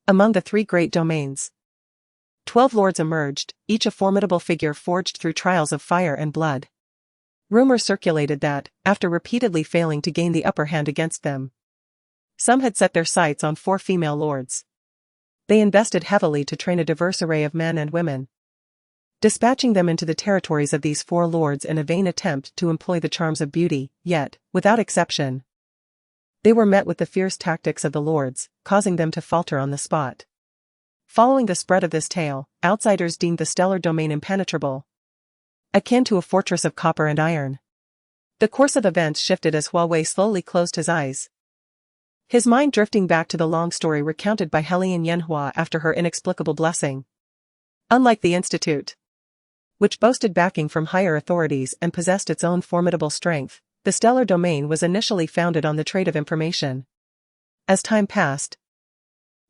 Among the 3 great domains, 12 lords emerged, each a formidable figure forged through trials of fire and blood. Rumors circulated that, after repeatedly failing to gain the upper hand against them, some had set their sights on 4 female lords. They invested heavily to train a diverse array of men and women, dispatching them into the territories of these 4 lords in a vain attempt to employ the charms of beauty, yet, without exception, they were met with the fierce tactics of the lords, causing them to falter on the spot. Following the spread of this tale, outsiders deemed the stellar domain impenetrable, akin to a fortress of copper and iron. The course of events shifted as Hua Wei slowly closed his eyes, his mind drifting back to the long story recounted by Hellion Yanhua after her inexplicable blessing. Unlike the Institute, which boasted backing from higher authorities and possessed its own formidable strength, the stellar domain was initially founded on the trade of information. As time passed,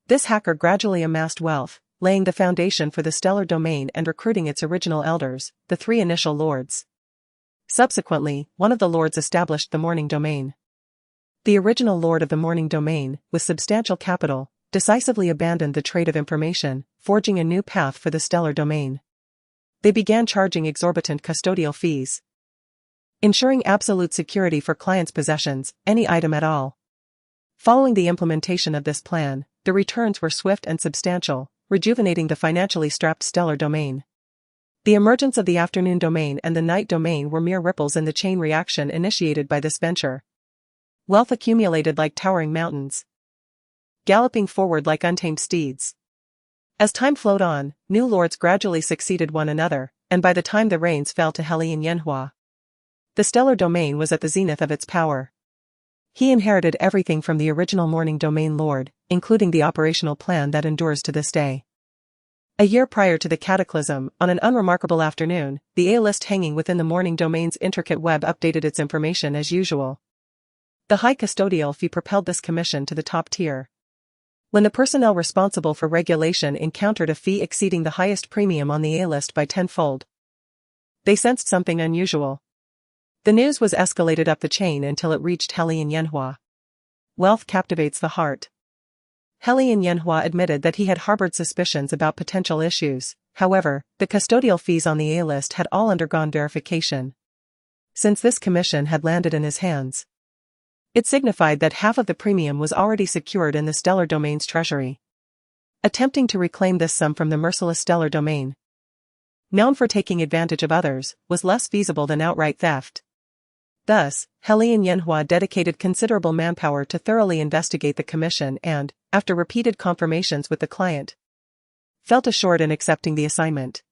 this hacker gradually amassed wealth, laying the foundation for the stellar domain and recruiting its original elders, the three initial lords. Subsequently, one of the lords established the morning domain. The original lord of the morning domain, with substantial capital, decisively abandoned the trade of information, forging a new path for the stellar domain. They began charging exorbitant custodial fees, ensuring absolute security for clients' possessions, any item at all. Following the implementation of this plan, the returns were swift and substantial, rejuvenating the financially strapped stellar domain. The emergence of the afternoon domain and the night domain were mere ripples in the chain reaction initiated by this venture. Wealth accumulated like towering mountains, galloping forward like untamed steeds. As time flowed on, new lords gradually succeeded one another, and by the time the reins fell to Hellion Yanhua, the stellar domain was at the zenith of its power. He inherited everything from the original morning domain lord, including the operational plan that endures to this day. A year prior to the cataclysm, on an unremarkable afternoon, the A-list hanging within the morning domain's intricate web updated its information as usual. The high custodial fee propelled this commission to the top tier. When the personnel responsible for regulation encountered a fee exceeding the highest premium on the A-list by tenfold, they sensed something unusual. The news was escalated up the chain until it reached Hellion Yanhua. Wealth captivates the heart. Hellion Yanhua admitted that he had harbored suspicions about potential issues. However, the custodial fees on the A-list had all undergone verification. Since this commission had landed in his hands, it signified that half of the premium was already secured in the stellar domain's treasury. Attempting to reclaim this sum from the merciless stellar domain, known for taking advantage of others, was less feasible than outright theft. Thus, Hellion Yanhua dedicated considerable manpower to thoroughly investigate the commission and, after repeated confirmations with the client, felt assured in accepting the assignment.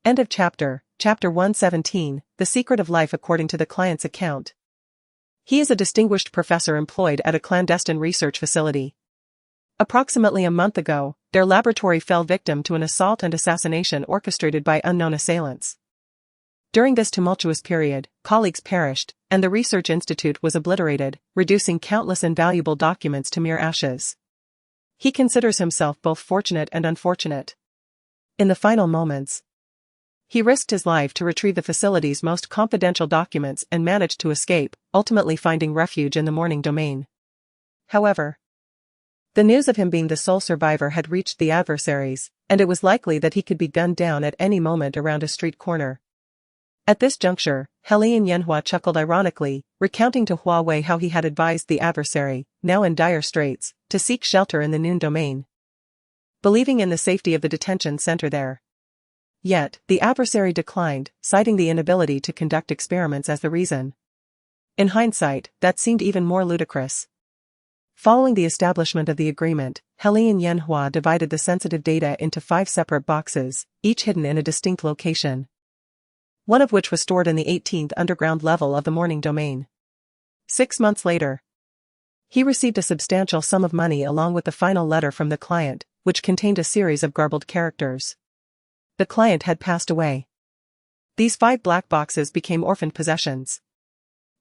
End of chapter. Chapter 117, The Secret of Life according to the client's account. He is a distinguished professor employed at a clandestine research facility. Approximately a month ago, their laboratory fell victim to an assault and assassination orchestrated by unknown assailants. During this tumultuous period, colleagues perished, and the research institute was obliterated, reducing countless invaluable documents to mere ashes. He considers himself both fortunate and unfortunate. In the final moments, he risked his life to retrieve the facility's most confidential documents and managed to escape, ultimately finding refuge in the morning domain. However, the news of him being the sole survivor had reached the adversaries, and it was likely that he could be gunned down at any moment around a street corner. At this juncture, Hellion Yanhua chuckled ironically, recounting to Hua Wei how he had advised the adversary, now in dire straits, to seek shelter in the noon domain, believing in the safety of the detention center there. Yet, the adversary declined, citing the inability to conduct experiments as the reason. In hindsight, that seemed even more ludicrous. Following the establishment of the agreement, Hellion Yanhua divided the sensitive data into 5 separate boxes, each hidden in a distinct location, one of which was stored in the 18th underground level of the morning domain. 6 months later, he received a substantial sum of money along with the final letter from the client, which contained a series of garbled characters. The client had passed away. These 5 black boxes became orphaned possessions.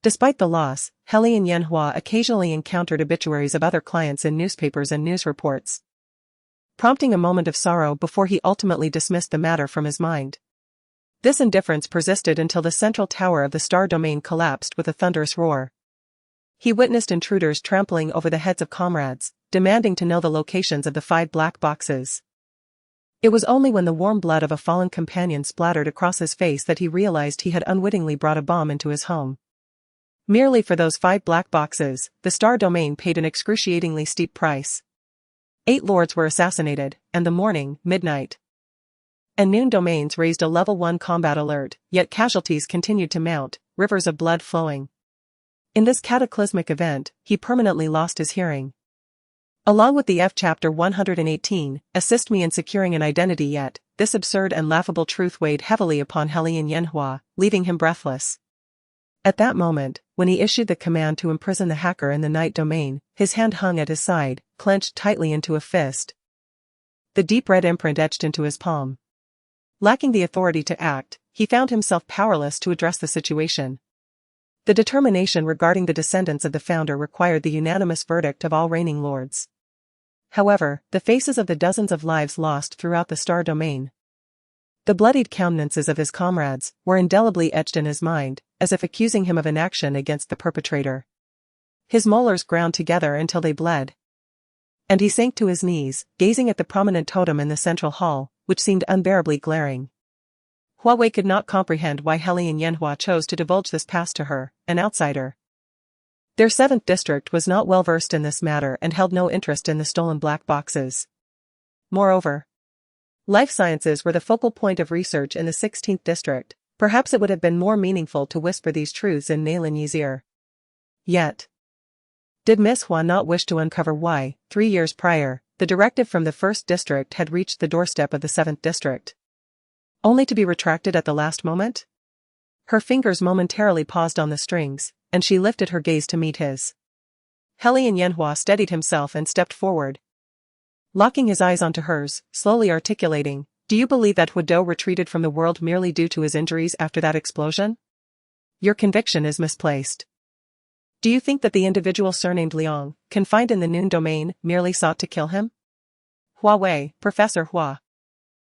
Despite the loss, Hellion Yanhua occasionally encountered obituaries of other clients in newspapers and news reports, prompting a moment of sorrow before he ultimately dismissed the matter from his mind. This indifference persisted until the central tower of the star domain collapsed with a thunderous roar. He witnessed intruders trampling over the heads of comrades, demanding to know the locations of the 5 black boxes. It was only when the warm blood of a fallen companion splattered across his face that he realized he had unwittingly brought a bomb into his home. Merely for those 5 black boxes, the star domain paid an excruciatingly steep price. 8 lords were assassinated, and the morning, midnight, and noon domains raised a level 1 combat alert, yet casualties continued to mount, rivers of blood flowing. In this cataclysmic event, he permanently lost his hearing. Along with the F chapter 118, assist me in securing an identity yet, this absurd and laughable truth weighed heavily upon Hellion Yanhua, leaving him breathless. At that moment, when he issued the command to imprison the hacker in the night domain, his hand hung at his side, clenched tightly into a fist. The deep red imprint etched into his palm. Lacking the authority to act, he found himself powerless to address the situation. The determination regarding the descendants of the founder required the unanimous verdict of all reigning lords. However, the faces of the dozens of lives lost throughout the star domain, the bloodied countenances of his comrades, were indelibly etched in his mind, as if accusing him of inaction against the perpetrator. His molars ground together until they bled. And he sank to his knees, gazing at the prominent totem in the central hall, which seemed unbearably glaring. Hua Wei could not comprehend why Hellion Yanhua chose to divulge this past to her, an outsider. Their 7th district was not well versed in this matter and held no interest in the stolen black boxes. Moreover, life sciences were the focal point of research in the 16th district. Perhaps it would have been more meaningful to whisper these truths in Nai Linyi's ear. Yet, did Miss Hua not wish to uncover why, 3 years prior, the directive from the 1st district had reached the doorstep of the 7th district, only to be retracted at the last moment? Her fingers momentarily paused on the strings, and she lifted her gaze to meet his. Hellion Yanhua steadied himself and stepped forward, locking his eyes onto hers, slowly articulating, "Do you believe that Huado retreated from the world merely due to his injuries after that explosion? Your conviction is misplaced. Do you think that the individual surnamed Liang, confined in the Noon domain, merely sought to kill him? Hua Wei, Professor Hua.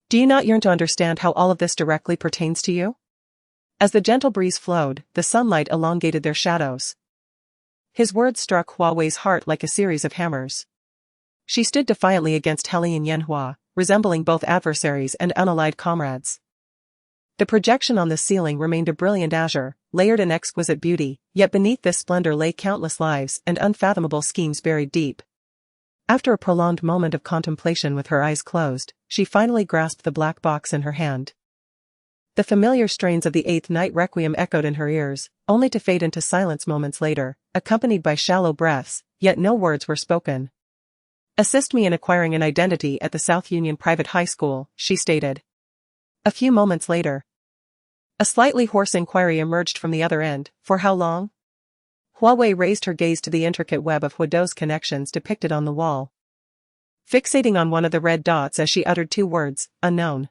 Do you not yearn to understand how all of this directly pertains to you?" As the gentle breeze flowed, the sunlight elongated their shadows. His words struck Hua Wei's heart like a series of hammers. She stood defiantly against Hellion Yanhua, resembling both adversaries and unallied comrades. The projection on the ceiling remained a brilliant azure, layered in exquisite beauty, yet beneath this splendor lay countless lives and unfathomable schemes buried deep. After a prolonged moment of contemplation with her eyes closed, she finally grasped the black box in her hand. The familiar strains of the 8th Night Requiem echoed in her ears, only to fade into silence moments later, accompanied by shallow breaths, yet no words were spoken. "Assist me in acquiring an identity at the South Union Private High School," she stated. A few moments later, a slightly hoarse inquiry emerged from the other end. "For how long?" Hua Wei raised her gaze to the intricate web of Huado's connections depicted on the wall, fixating on one of the red dots as she uttered 2 words, "Unknown."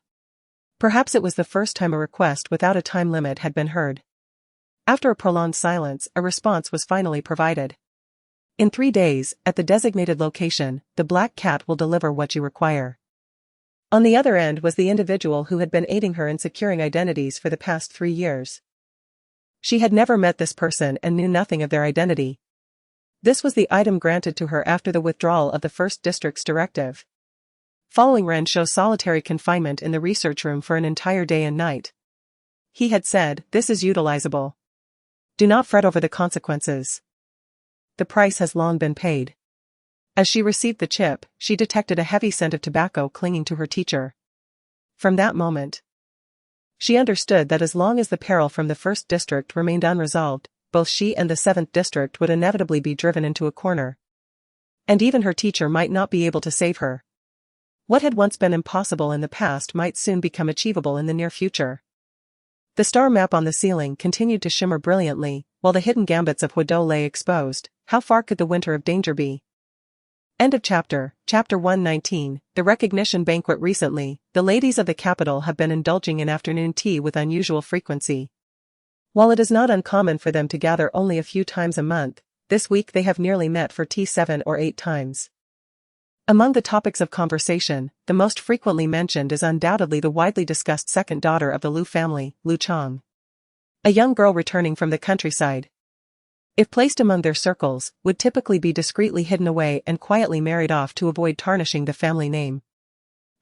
Perhaps it was the first time a request without a time limit had been heard. After a prolonged silence, a response was finally provided. "In 3 days, at the designated location, the Black Cat will deliver what you require." On the other end was the individual who had been aiding her in securing identities for the past 3 years. She had never met this person and knew nothing of their identity. This was the item granted to her after the withdrawal of the 1st District's directive, following Renshou's solitary confinement in the research room for an entire day and night. He had said, "This is utilizable. Do not fret over the consequences. The price has long been paid." As she received the chip, she detected a heavy scent of tobacco clinging to her teacher. From that moment, she understood that as long as the peril from the 1st District remained unresolved, both she and the 7th District would inevitably be driven into a corner. And even her teacher might not be able to save her. What had once been impossible in the past might soon become achievable in the near future. The star map on the ceiling continued to shimmer brilliantly, while the hidden gambits of Huado lay exposed. How far could the winter of danger be? End of chapter. Chapter 119, The Recognition Banquet. Recently, the ladies of the capital have been indulging in afternoon tea with unusual frequency. While it is not uncommon for them to gather only a few times a month, this week they have nearly met for tea 7 or 8 times. Among the topics of conversation, the most frequently mentioned is undoubtedly the widely discussed second daughter of the Liu family, Liu Chang. A young girl returning from the countryside, if placed among their circles, would typically be discreetly hidden away and quietly married off to avoid tarnishing the family name.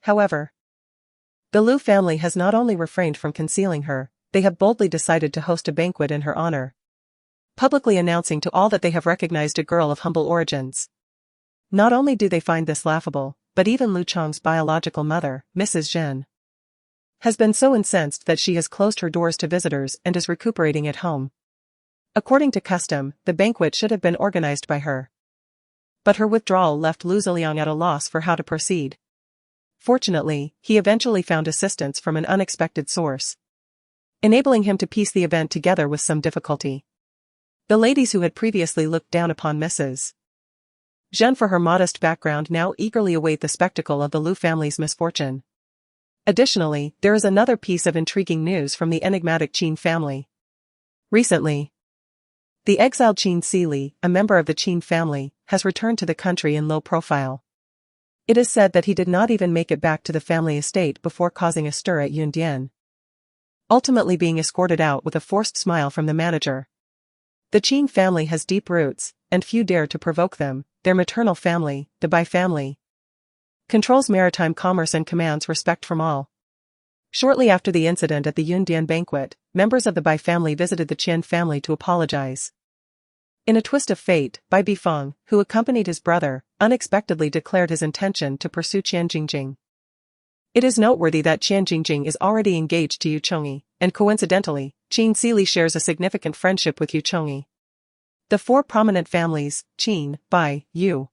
However, the Liu family has not only refrained from concealing her, they have boldly decided to host a banquet in her honor, publicly announcing to all that they have recognized a girl of humble origins. Not only do they find this laughable, but even Liu Chang's biological mother, Mrs. Zhen, has been so incensed that she has closed her doors to visitors and is recuperating at home. According to custom, the banquet should have been organized by her. But her withdrawal left Lu Ziliang at a loss for how to proceed. Fortunately, he eventually found assistance from an unexpected source, enabling him to piece the event together with some difficulty. The ladies who had previously looked down upon Mrs. Zhen for her modest background now eagerly await the spectacle of the Lu family's misfortune. Additionally, there is another piece of intriguing news from the enigmatic Qin family. Recently, the exiled Qin Sili, a member of the Qin family, has returned to the country in low profile. It is said that he did not even make it back to the family estate before causing a stir at Yundian, ultimately being escorted out with a forced smile from the manager. The Qin family has deep roots, and few dare to provoke them. Their maternal family, the Bai family, controls maritime commerce and commands respect from all. Shortly after the incident at the Yundian banquet, members of the Bai family visited the Qian family to apologize. In a twist of fate, Bai Bifeng, who accompanied his brother, unexpectedly declared his intention to pursue Qian Jingjing. It is noteworthy that Qian Jingjing is already engaged to Yu Chongyi, and coincidentally, Qin Sili shares a significant friendship with Yu Chongyi. The four prominent families, Qin, Bai, Yu,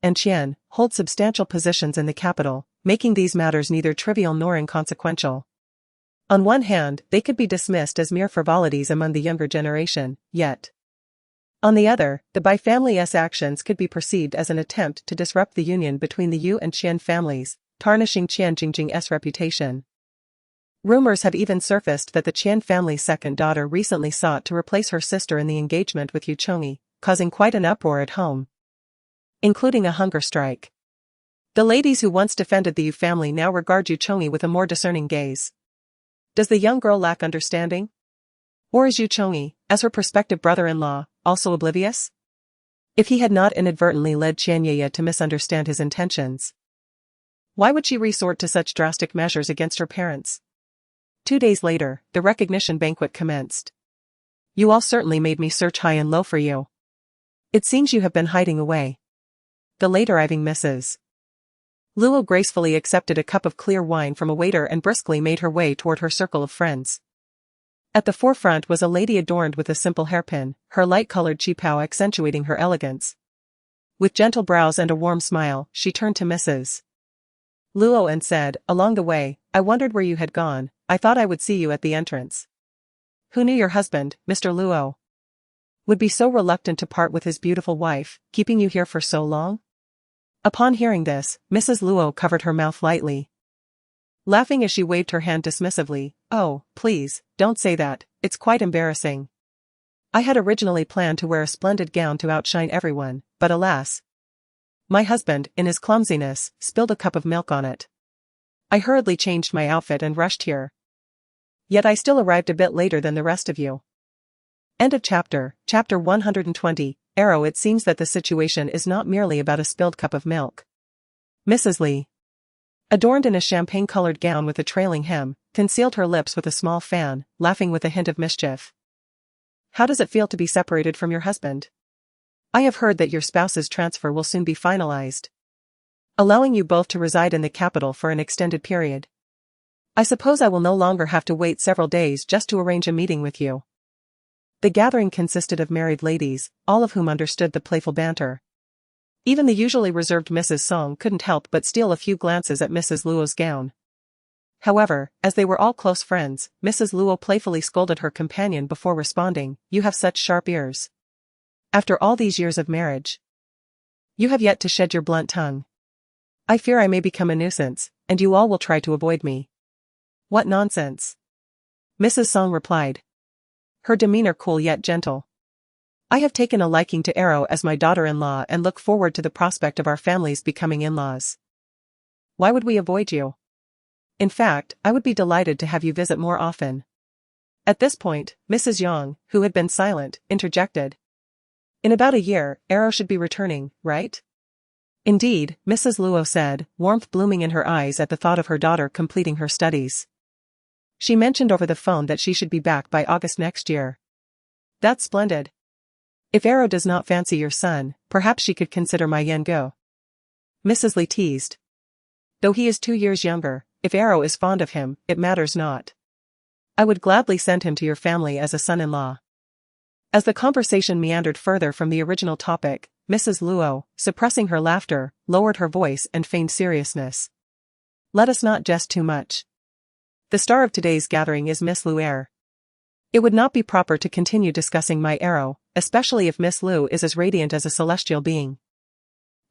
and Qian, hold substantial positions in the capital, making these matters neither trivial nor inconsequential. On one hand, they could be dismissed as mere frivolities among the younger generation, yet, on the other, the Bai family's actions could be perceived as an attempt to disrupt the union between the Yu and Qian families, tarnishing Qian Jingjing's reputation. Rumors have even surfaced that the Qian family's second daughter recently sought to replace her sister in the engagement with Yu Chongyi, causing quite an uproar at home, including a hunger strike. The ladies who once defended the Yu family now regard Yu Chongyi with a more discerning gaze. Does the young girl lack understanding? Or is Yu Chongyi, as her prospective brother-in-law, also oblivious? If he had not inadvertently led Qian Yeye to misunderstand his intentions, why would she resort to such drastic measures against her parents? 2 days later, the recognition banquet commenced. You all certainly made me search high and low for you. It seems you have been hiding away. The late arriving Mrs. Luo gracefully accepted a cup of clear wine from a waiter and briskly made her way toward her circle of friends. At the forefront was a lady adorned with a simple hairpin, her light-colored qipao accentuating her elegance. With gentle brows and a warm smile, she turned to Mrs. Luo and said, "Along the way, I wondered where you had gone. I thought I would see you at the entrance. Who knew your husband, Mr. Luo, would be so reluctant to part with his beautiful wife, keeping you here for so long?" Upon hearing this, Mrs. Luo covered her mouth lightly, laughing as she waved her hand dismissively. "Oh, please, don't say that, it's quite embarrassing. I had originally planned to wear a splendid gown to outshine everyone, but alas, my husband, in his clumsiness, spilled a cup of milk on it. I hurriedly changed my outfit and rushed here. Yet I still arrived a bit later than the rest of you." End of chapter. Chapter 120. Arrow. It seems that the situation is not merely about a spilled cup of milk. Mrs. Li, adorned in a champagne-colored gown with a trailing hem, concealed her lips with a small fan, laughing with a hint of mischief. "How does it feel to be separated from your husband? I have heard that your spouse's transfer will soon be finalized, allowing you both to reside in the capital for an extended period. I suppose I will no longer have to wait several days just to arrange a meeting with you." The gathering consisted of married ladies, all of whom understood the playful banter. Even the usually reserved Mrs. Song couldn't help but steal a few glances at Mrs. Luo's gown. However, as they were all close friends, Mrs. Luo playfully scolded her companion before responding, "You have such sharp ears. After all these years of marriage, you have yet to shed your blunt tongue. I fear I may become a nuisance, and you all will try to avoid me." "What nonsense!" Mrs. Song replied, her demeanor cool yet gentle. "I have taken a liking to Arrow as my daughter-in-law and look forward to the prospect of our families becoming in-laws. Why would we avoid you? In fact, I would be delighted to have you visit more often." At this point, Mrs. Yang, who had been silent, interjected. "In about a year, Arrow should be returning, right?" "Indeed," Mrs. Luo said, warmth blooming in her eyes at the thought of her daughter completing her studies. She mentioned over the phone that she should be back by August next year. "That's splendid. If Arrow does not fancy your son, perhaps she could consider my Yango." Mrs. Li teased. "Though he is 2 years younger, if Arrow is fond of him, it matters not. I would gladly send him to your family as a son-in-law." As the conversation meandered further from the original topic, Mrs. Luo, suppressing her laughter, lowered her voice and feigned seriousness. Let us not jest too much. The star of today's gathering is Miss Luer. It would not be proper to continue discussing my arrow, especially if Miss Lu is as radiant as a celestial being.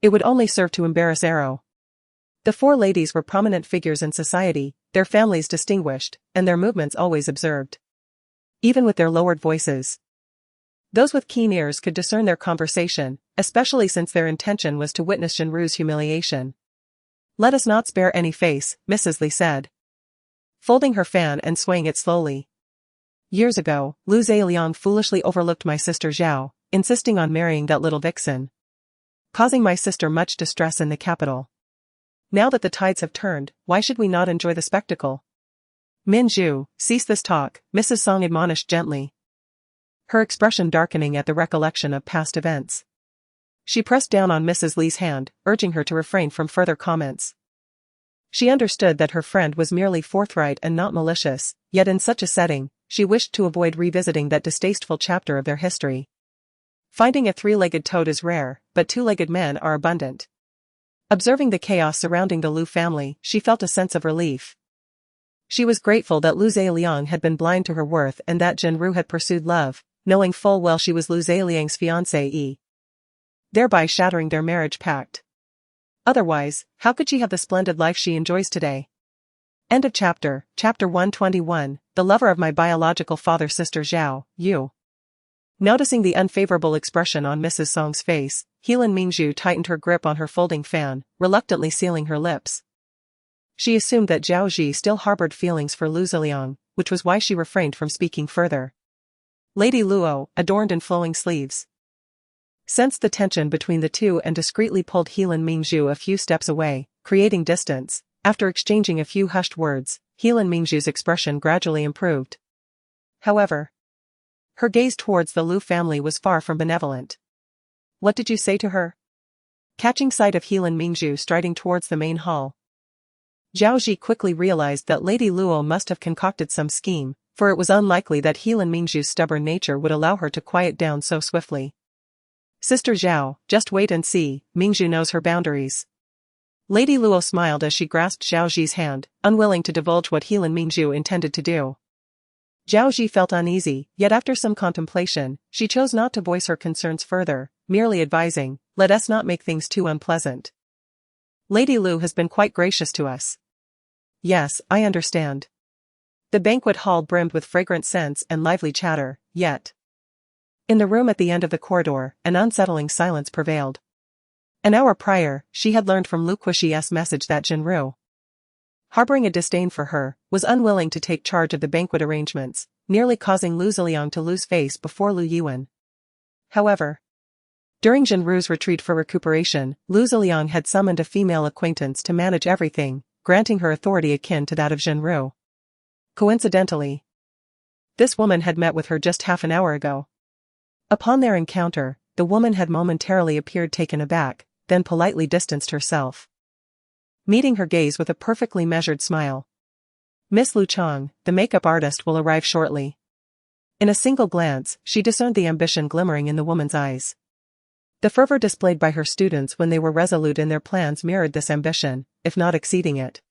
It would only serve to embarrass Arrow. The four ladies were prominent figures in society, their families distinguished, and their movements always observed. Even with their lowered voices, those with keen ears could discern their conversation, especially since their intention was to witness Jinru's humiliation. Let us not spare any face, Mrs. Li said, folding her fan and swaying it slowly. Years ago, Lu Zeliang foolishly overlooked my sister Zhao, insisting on marrying that little vixen, causing my sister much distress in the capital. Now that the tides have turned, why should we not enjoy the spectacle? Min Zhu, cease this talk, Mrs. Song admonished gently, her expression darkening at the recollection of past events. She pressed down on Mrs. Li's hand, urging her to refrain from further comments. She understood that her friend was merely forthright and not malicious, yet in such a setting, she wished to avoid revisiting that distasteful chapter of their history. Finding a three-legged toad is rare, but two-legged men are abundant. Observing the chaos surrounding the Lu family, she felt a sense of relief. She was grateful that Lu Zeliang had been blind to her worth and that Jinru had pursued love, knowing full well she was Lu Zeliang's fiancée, thereby shattering their marriage pact. Otherwise, how could she have the splendid life she enjoys today? End of chapter. Chapter 121, The Lover of My Biological Father Sister Zhao, Yu. Noticing the unfavorable expression on Mrs. Song's face, Heilun Mingzhu tightened her grip on her folding fan, reluctantly sealing her lips. She assumed that Zhao Ji still harbored feelings for Lu Zeliang, which was why she refrained from speaking further. Lady Luo, adorned in flowing sleeves, sensed the tension between the two and discreetly pulled Heilun Mingzhu a few steps away, creating distance. After exchanging a few hushed words, Heilun Mingzhu's expression gradually improved. However, her gaze towards the Lu family was far from benevolent. What did you say to her? Catching sight of Heilun Mingzhu striding towards the main hall, Zhao Ji quickly realized that Lady Luo must have concocted some scheme, for it was unlikely that Heilun Mingzhu's stubborn nature would allow her to quiet down so swiftly. Sister Zhao, just wait and see, Mingzhu knows her boundaries. Lady Luo smiled as she grasped Zhao Ji's hand, unwilling to divulge what Heilun Mingzhu intended to do. Zhao Ji felt uneasy, yet after some contemplation, she chose not to voice her concerns further, merely advising, let us not make things too unpleasant. Lady Lu has been quite gracious to us. Yes, I understand. The banquet hall brimmed with fragrant scents and lively chatter, yet in the room at the end of the corridor, an unsettling silence prevailed. An hour prior, she had learned from Lu Quixie's message that Jinru, harboring a disdain for her, was unwilling to take charge of the banquet arrangements, nearly causing Lu Zeliang to lose face before Lu Yuan. However, during Jinru's retreat for recuperation, Lu Zeliang had summoned a female acquaintance to manage everything, granting her authority akin to that of Jinru. Coincidentally, this woman had met with her just half an hour ago. Upon their encounter, the woman had momentarily appeared taken aback, then politely distanced herself, meeting her gaze with a perfectly measured smile. Miss Lu Chang, the makeup artist, will arrive shortly. In a single glance, she discerned the ambition glimmering in the woman's eyes. The fervor displayed by her students when they were resolute in their plans mirrored this ambition, if not exceeding it.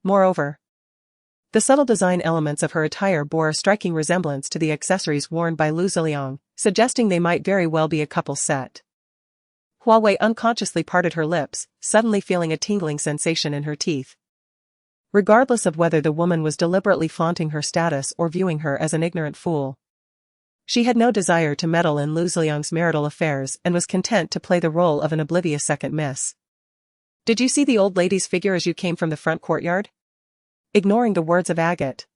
Moreover, the subtle design elements of her attire bore a striking resemblance to the accessories worn by Lu Zeliang, suggesting they might very well be a couple set. Hua Wei unconsciously parted her lips, suddenly feeling a tingling sensation in her teeth. Regardless of whether the woman was deliberately flaunting her status or viewing her as an ignorant fool, she had no desire to meddle in Lu Zeliang's marital affairs and was content to play the role of an oblivious second miss. Did you see the old lady's figure as you came from the front courtyard? Ignoring the words of Agate,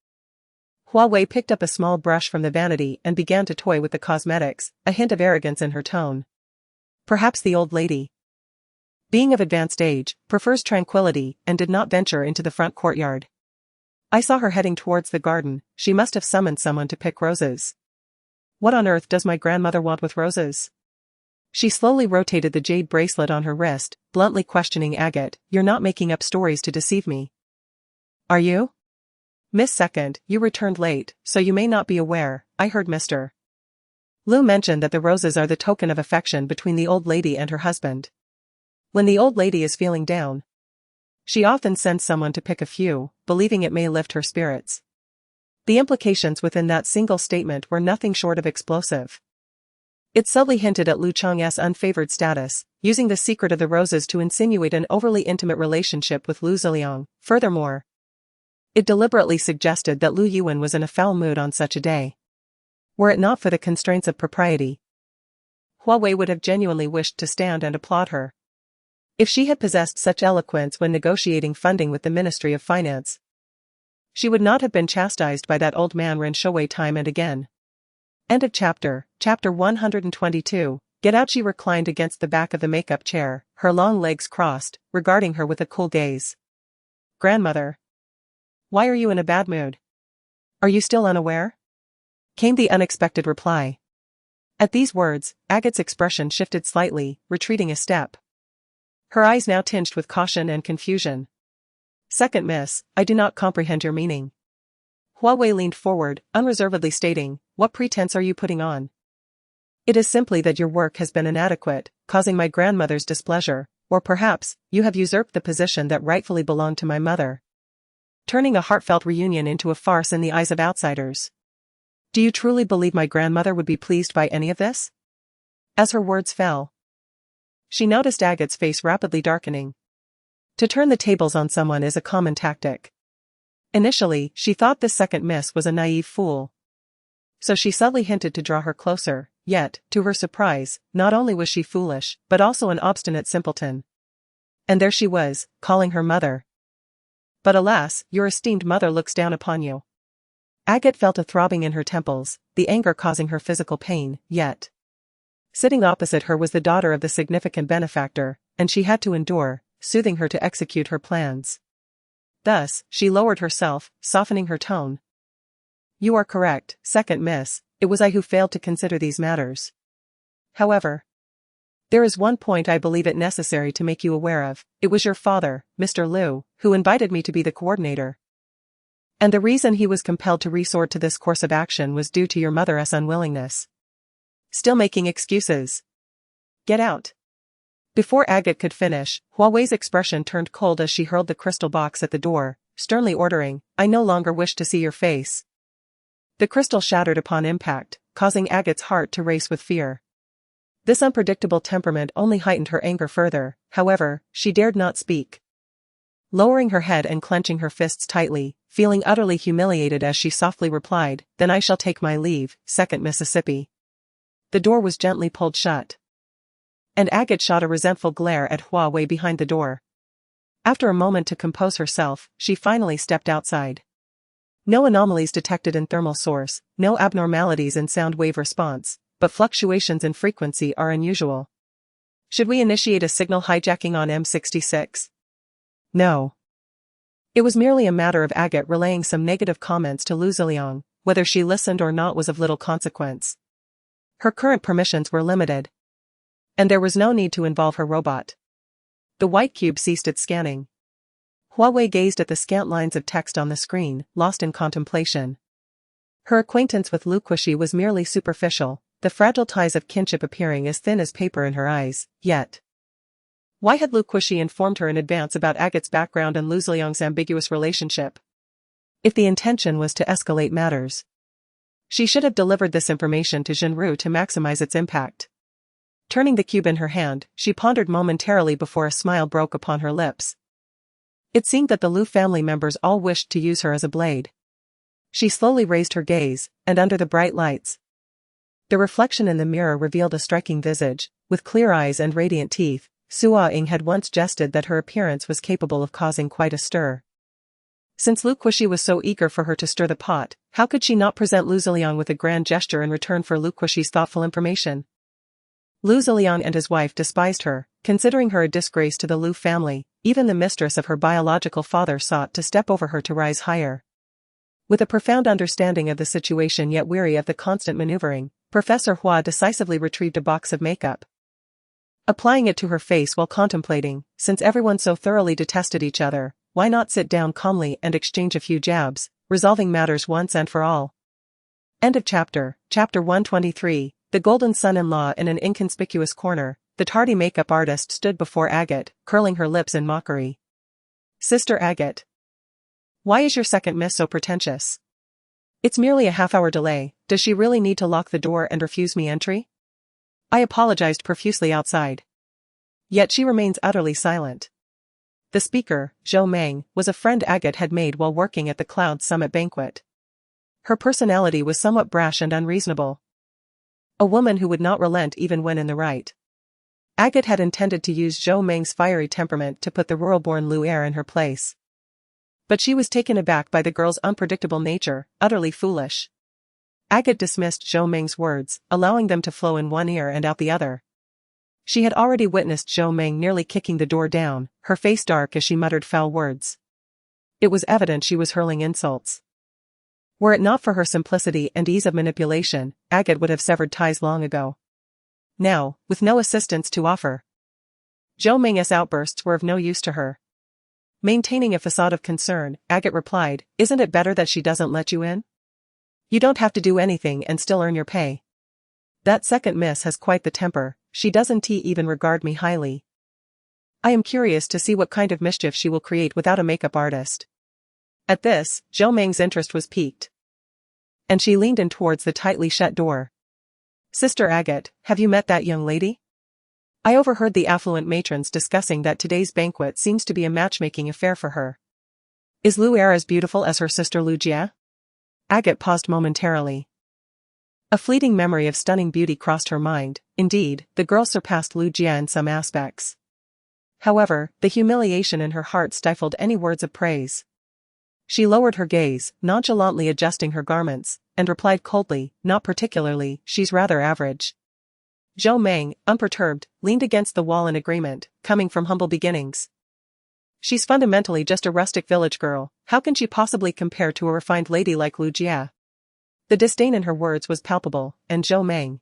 Hua Wei picked up a small brush from the vanity and began to toy with the cosmetics, a hint of arrogance in her tone. Perhaps the old lady, being of advanced age, prefers tranquility and did not venture into the front courtyard. I saw her heading towards the garden. She must have summoned someone to pick roses. What on earth does my grandmother want with roses? She slowly rotated the jade bracelet on her wrist, bluntly questioning Agate, you're not making up stories to deceive me, are you? Miss Second, you returned late, so you may not be aware. I heard Mr. Lu mentioned that the roses are the token of affection between the old lady and her husband. When the old lady is feeling down, she often sends someone to pick a few, believing it may lift her spirits. The implications within that single statement were nothing short of explosive. It subtly hinted at Lu Chang's unfavored status, using the secret of the roses to insinuate an overly intimate relationship with Lu Ziliang. Furthermore, it deliberately suggested that Lu Yuan was in a foul mood on such a day. Were it not for the constraints of propriety, Hua Wei would have genuinely wished to stand and applaud her. If she had possessed such eloquence when negotiating funding with the Ministry of Finance, she would not have been chastised by that old man Ren Shouwei time and again. End of chapter. Chapter 122. Get out. She reclined against the back of the makeup chair, her long legs crossed, regarding her with a cool gaze. Grandmother. Why are you in a bad mood? Are you still unaware? Came the unexpected reply. At these words, Agate's expression shifted slightly, retreating a step. Her eyes now tinged with caution and confusion. Second miss, I do not comprehend your meaning. Hua Wei leaned forward, unreservedly stating, what pretense are you putting on? It is simply that your work has been inadequate, causing my grandmother's displeasure, or perhaps, you have usurped the position that rightfully belonged to my mother, turning a heartfelt reunion into a farce in the eyes of outsiders. Do you truly believe my grandmother would be pleased by any of this? As her words fell, she noticed Agate's face rapidly darkening. To turn the tables on someone is a common tactic. Initially, she thought this second miss was a naive fool, so she subtly hinted to draw her closer, yet, to her surprise, not only was she foolish, but also an obstinate simpleton. And there she was, calling her mother. But alas, your esteemed mother looks down upon you. Agate felt a throbbing in her temples, the anger causing her physical pain, yet sitting opposite her was the daughter of the significant benefactor, and she had to endure, soothing her to execute her plans. Thus, she lowered herself, softening her tone. You are correct, second miss, it was I who failed to consider these matters. However, there is one point I believe it necessary to make you aware of. It was your father, Mr. Liu, who invited me to be the coordinator. And the reason he was compelled to resort to this course of action was due to your mother's unwillingness. Still making excuses. Get out. Before Agate could finish, Hua Wei's expression turned cold as she hurled the crystal box at the door, sternly ordering, I no longer wish to see your face. The crystal shattered upon impact, causing Agate's heart to race with fear. This unpredictable temperament only heightened her anger further, however, she dared not speak. Lowering her head and clenching her fists tightly, feeling utterly humiliated as she softly replied, Then I shall take my leave, second Mississippi. The door was gently pulled shut, and Agate shot a resentful glare at Hua Wei behind the door. After a moment to compose herself, she finally stepped outside. No anomalies detected in thermal source, no abnormalities in sound wave response, but fluctuations in frequency are unusual. Should we initiate a signal hijacking on M66? No. It was merely a matter of Agate relaying some negative comments to Lu Ziliang. Whether she listened or not was of little consequence. Her current permissions were limited, and there was no need to involve her robot. The white cube ceased its scanning. Hua Wei gazed at the scant lines of text on the screen, lost in contemplation. Her acquaintance with Lu Quixi was merely superficial, the fragile ties of kinship appearing as thin as paper in her eyes, yet why had Lu Quixi informed her in advance about Agate's background and Lu Ziliang's ambiguous relationship? If the intention was to escalate matters, she should have delivered this information to Jinru to maximize its impact. Turning the cube in her hand, she pondered momentarily before a smile broke upon her lips. It seemed that the Lu family members all wished to use her as a blade. She slowly raised her gaze, and under the bright lights, the reflection in the mirror revealed a striking visage, with clear eyes and radiant teeth. Sua Ying had once jested that her appearance was capable of causing quite a stir. Since Lu Quixi was so eager for her to stir the pot, how could she not present Lu Ziliang with a grand gesture in return for Lu Quixi's thoughtful information? Lu Ziliang and his wife despised her, considering her a disgrace to the Lu family. Even the mistress of her biological father sought to step over her to rise higher. With a profound understanding of the situation yet weary of the constant maneuvering, Professor Hua decisively retrieved a box of makeup. Applying it to her face while contemplating, since everyone so thoroughly detested each other, why not sit down calmly and exchange a few jabs, resolving matters once and for all? End of chapter. Chapter 123. the golden son-in-law in an inconspicuous corner, the tardy makeup artist stood before Agate, curling her lips in mockery. Sister Agate. Why is your second miss so pretentious? It's merely a half-hour delay, does she really need to lock the door and refuse me entry? I apologized profusely outside. Yet she remains utterly silent. The speaker, Zhou Meng, was a friend Agate had made while working at the Cloud Summit banquet. Her personality was somewhat brash and unreasonable. A woman who would not relent even when in the right. Agate had intended to use Zhou Meng's fiery temperament to put the rural-born Lu Er in her place. But she was taken aback by the girl's unpredictable nature, utterly foolish. Agate dismissed Zhou Meng's words, allowing them to flow in one ear and out the other. She had already witnessed Zhou Meng nearly kicking the door down, her face dark as she muttered foul words. It was evident she was hurling insults. Were it not for her simplicity and ease of manipulation, Agate would have severed ties long ago. Now, with no assistance to offer, Zhou Meng's outbursts were of no use to her. Maintaining a facade of concern, Agate replied, "Isn't it better that she doesn't let you in? You don't have to do anything and still earn your pay. That second miss has quite the temper, she doesn't even regard me highly. I am curious to see what kind of mischief she will create without a makeup artist." At this, Zhou Meng's interest was piqued. And she leaned in towards the tightly shut door. "Sister Agate, have you met that young lady? I overheard the affluent matrons discussing that today's banquet seems to be a matchmaking affair for her. Is Lu Er as beautiful as her sister Lu Jie?" Agate paused momentarily. A fleeting memory of stunning beauty crossed her mind. Indeed, the girl surpassed Lu Jie in some aspects. However, the humiliation in her heart stifled any words of praise. She lowered her gaze, nonchalantly adjusting her garments, and replied coldly, "Not particularly, she's rather average." Zhou Meng, unperturbed, leaned against the wall in agreement, coming from humble beginnings. "She's fundamentally just a rustic village girl, how can she possibly compare to a refined lady like Lu Jie?" The disdain in her words was palpable, and Zhou Meng,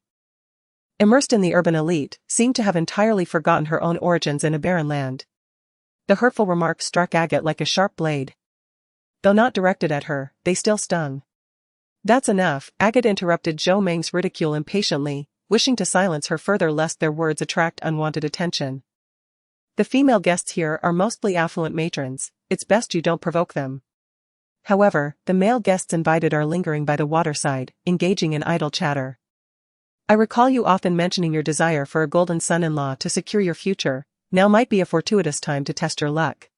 immersed in the urban elite, seemed to have entirely forgotten her own origins in a barren land. The hurtful remark struck Agate like a sharp blade. Though not directed at her, they still stung. "That's enough," Agate interrupted Zhou Meng's ridicule impatiently, wishing to silence her further lest their words attract unwanted attention. "The female guests here are mostly affluent matrons, it's best you don't provoke them." However, the male guests invited are lingering by the waterside, engaging in idle chatter. "I recall you often mentioning your desire for a golden son-in-law to secure your future, now might be a fortuitous time to test your luck."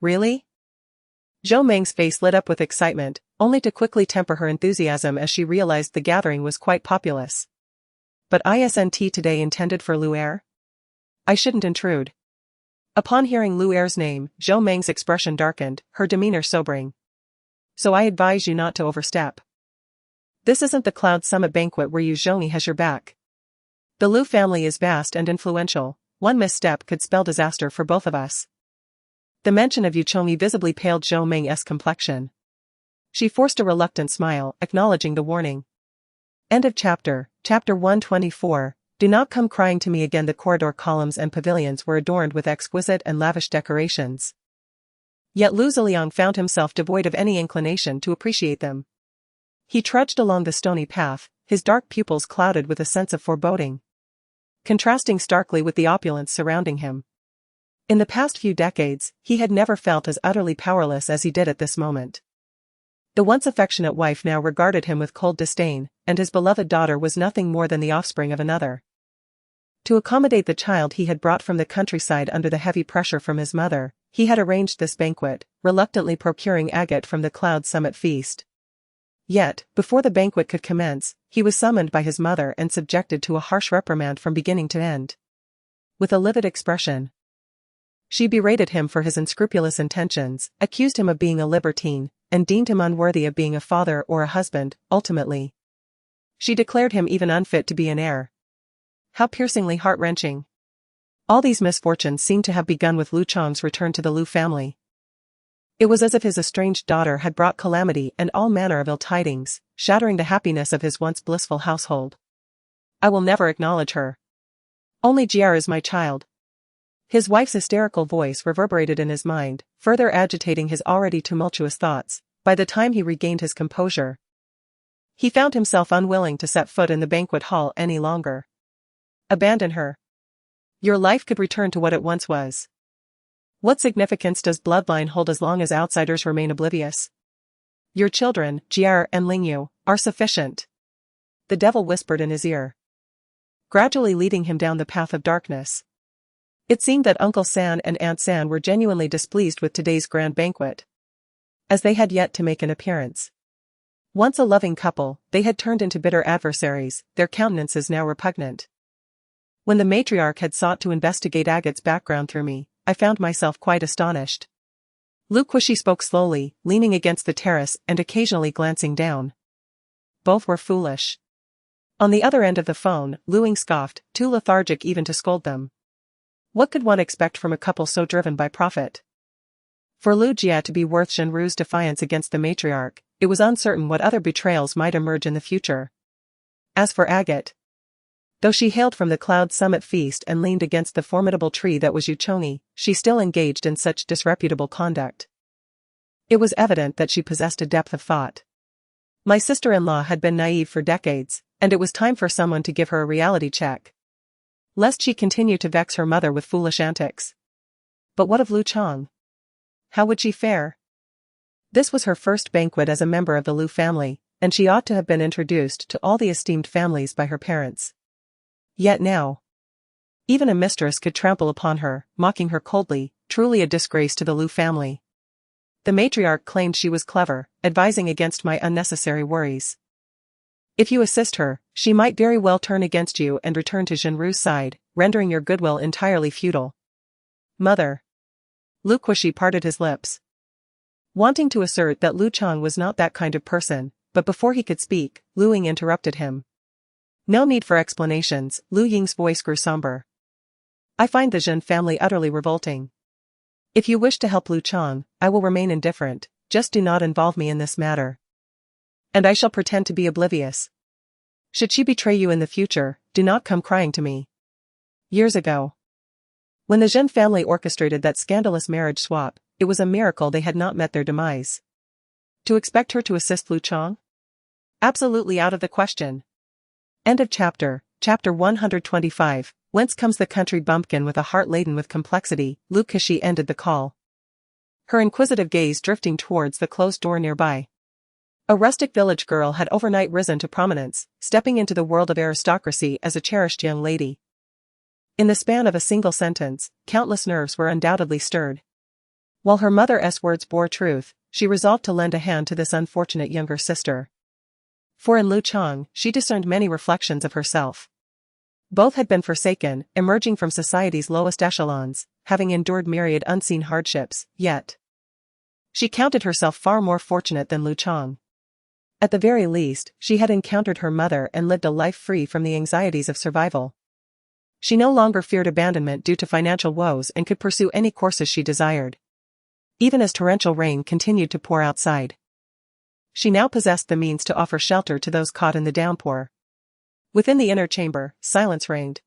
"Really?" Zhou Meng's face lit up with excitement, only to quickly temper her enthusiasm as she realized the gathering was quite populous. "But isn't today intended for Lu Er? I shouldn't intrude." Upon hearing Lu Er's name, Zhou Meng's expression darkened, her demeanor sobering. "So I advise you not to overstep. This isn't the Cloud Summit banquet where you Zhongyi has your back. The Lu family is vast and influential, one misstep could spell disaster for both of us." The mention of Yuchongyi visibly paled Zhou Meng's complexion. She forced a reluctant smile, acknowledging the warning. End of chapter. Chapter 124. Do not come crying to me again. The corridor columns and pavilions were adorned with exquisite and lavish decorations. Yet Lu Ziliang found himself devoid of any inclination to appreciate them. He trudged along the stony path, his dark pupils clouded with a sense of foreboding, contrasting starkly with the opulence surrounding him. In the past few decades, he had never felt as utterly powerless as he did at this moment. The once affectionate wife now regarded him with cold disdain, and his beloved daughter was nothing more than the offspring of another. To accommodate the child he had brought from the countryside under the heavy pressure from his mother, he had arranged this banquet, reluctantly procuring agate from the Cloud Summit feast. Yet, before the banquet could commence, he was summoned by his mother and subjected to a harsh reprimand from beginning to end. With a livid expression, she berated him for his unscrupulous intentions, accused him of being a libertine, and deemed him unworthy of being a father or a husband. Ultimately, she declared him even unfit to be an heir. How piercingly heart-wrenching. All these misfortunes seemed to have begun with Lu Chong's return to the Lu family. It was as if his estranged daughter had brought calamity and all manner of ill tidings, shattering the happiness of his once blissful household. "I will never acknowledge her. Only Jier is my child." His wife's hysterical voice reverberated in his mind, further agitating his already tumultuous thoughts. By the time he regained his composure, He found himself unwilling to set foot in the banquet hall any longer. Abandon her. Your life could return to what it once was. What significance does bloodline hold as long as outsiders remain oblivious? Your children, Jier and Lingyu, are sufficient. The devil whispered in his ear, gradually leading him down the path of darkness. It seemed that Uncle San and Aunt San were genuinely displeased with today's grand banquet, as they had yet to make an appearance. Once a loving couple, they had turned into bitter adversaries, their countenances now repugnant. When the matriarch had sought to investigate Agate's background through me, I found myself quite astonished. Lu Kushi spoke slowly, leaning against the terrace and occasionally glancing down. Both were foolish. On the other end of the phone, Lu Ying scoffed, too lethargic even to scold them. What could one expect from a couple so driven by profit? For Lu Jia to be worth Zhenru's defiance against the matriarch, it was uncertain what other betrayals might emerge in the future. As for Agate, though she hailed from the Cloud Summit feast and leaned against the formidable tree that was Yuchongi, she still engaged in such disreputable conduct. It was evident that she possessed a depth of thought. My sister-in-law had been naive for decades, and it was time for someone to give her a reality check, lest she continue to vex her mother with foolish antics. But what of Lu Chang? How would she fare? This was her first banquet as a member of the Lu family, and she ought to have been introduced to all the esteemed families by her parents. Yet now, even a mistress could trample upon her, mocking her coldly, truly a disgrace to the Lu family. The matriarch claimed she was clever, advising against my unnecessary worries. If you assist her, she might very well turn against you and return to Zhenru's side, rendering your goodwill entirely futile. Mother. Lu Kushi parted his lips, wanting to assert that Lu Chang was not that kind of person, but before he could speak, Lu Ying interrupted him. No need for explanations, Lu Ying's voice grew somber. I find the Zhen family utterly revolting. If you wish to help Lu Chang, I will remain indifferent, just do not involve me in this matter. And I shall pretend to be oblivious. Should she betray you in the future, do not come crying to me. Years ago, when the Zhen family orchestrated that scandalous marriage swap, it was a miracle they had not met their demise. To expect her to assist Lu Chang? Absolutely out of the question. End of chapter. Chapter 125, Whence Comes the Country Bumpkin with a heart laden with complexity, Lu Kushi ended the call, her inquisitive gaze drifting towards the closed door nearby. A rustic village girl had overnight risen to prominence, stepping into the world of aristocracy as a cherished young lady. In the span of a single sentence, countless nerves were undoubtedly stirred. While her mother's words bore truth, she resolved to lend a hand to this unfortunate younger sister. For in Lu Chang, she discerned many reflections of herself. Both had been forsaken, emerging from society's lowest echelons, having endured myriad unseen hardships, yet she counted herself far more fortunate than Lu Chang. At the very least, she had encountered her mother and lived a life free from the anxieties of survival. She no longer feared abandonment due to financial woes and could pursue any courses she desired, even as torrential rain continued to pour outside. She now possessed the means to offer shelter to those caught in the downpour. Within the inner chamber, silence reigned.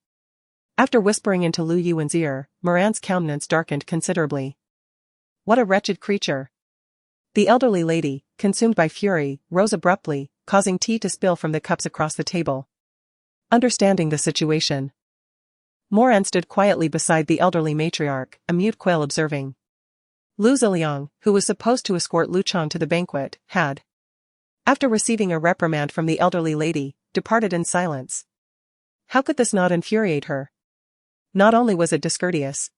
After whispering into Lu Yuan's ear, Moran's countenance darkened considerably. What a wretched creature! The elderly lady, consumed by fury, rose abruptly, causing tea to spill from the cups across the table. Understanding the situation, Moran stood quietly beside the elderly matriarch, a mute quail observing. Lu Ziliang, who was supposed to escort Lu Chang to the banquet, had, after receiving a reprimand from the elderly lady, departed in silence. How could this not infuriate her? Not only was it discourteous,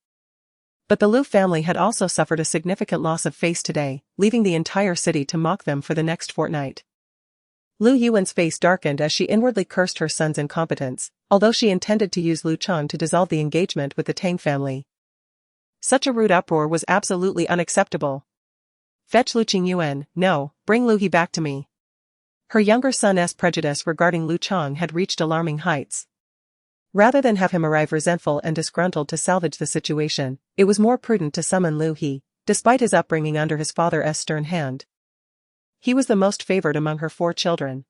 but the Lu family had also suffered a significant loss of face today, leaving the entire city to mock them for the next fortnight. Lu Yuan's face darkened as she inwardly cursed her son's incompetence, although she intended to use Lu Chang to dissolve the engagement with the Tang family. Such a rude uproar was absolutely unacceptable. Fetch Lu Qingyuan, no, bring Lu He back to me. Her younger son's prejudice regarding Lu Chang had reached alarming heights. Rather than have him arrive resentful and disgruntled to salvage the situation, it was more prudent to summon Lu He, despite his upbringing under his father's stern hand. He was the most favored among her 4 children.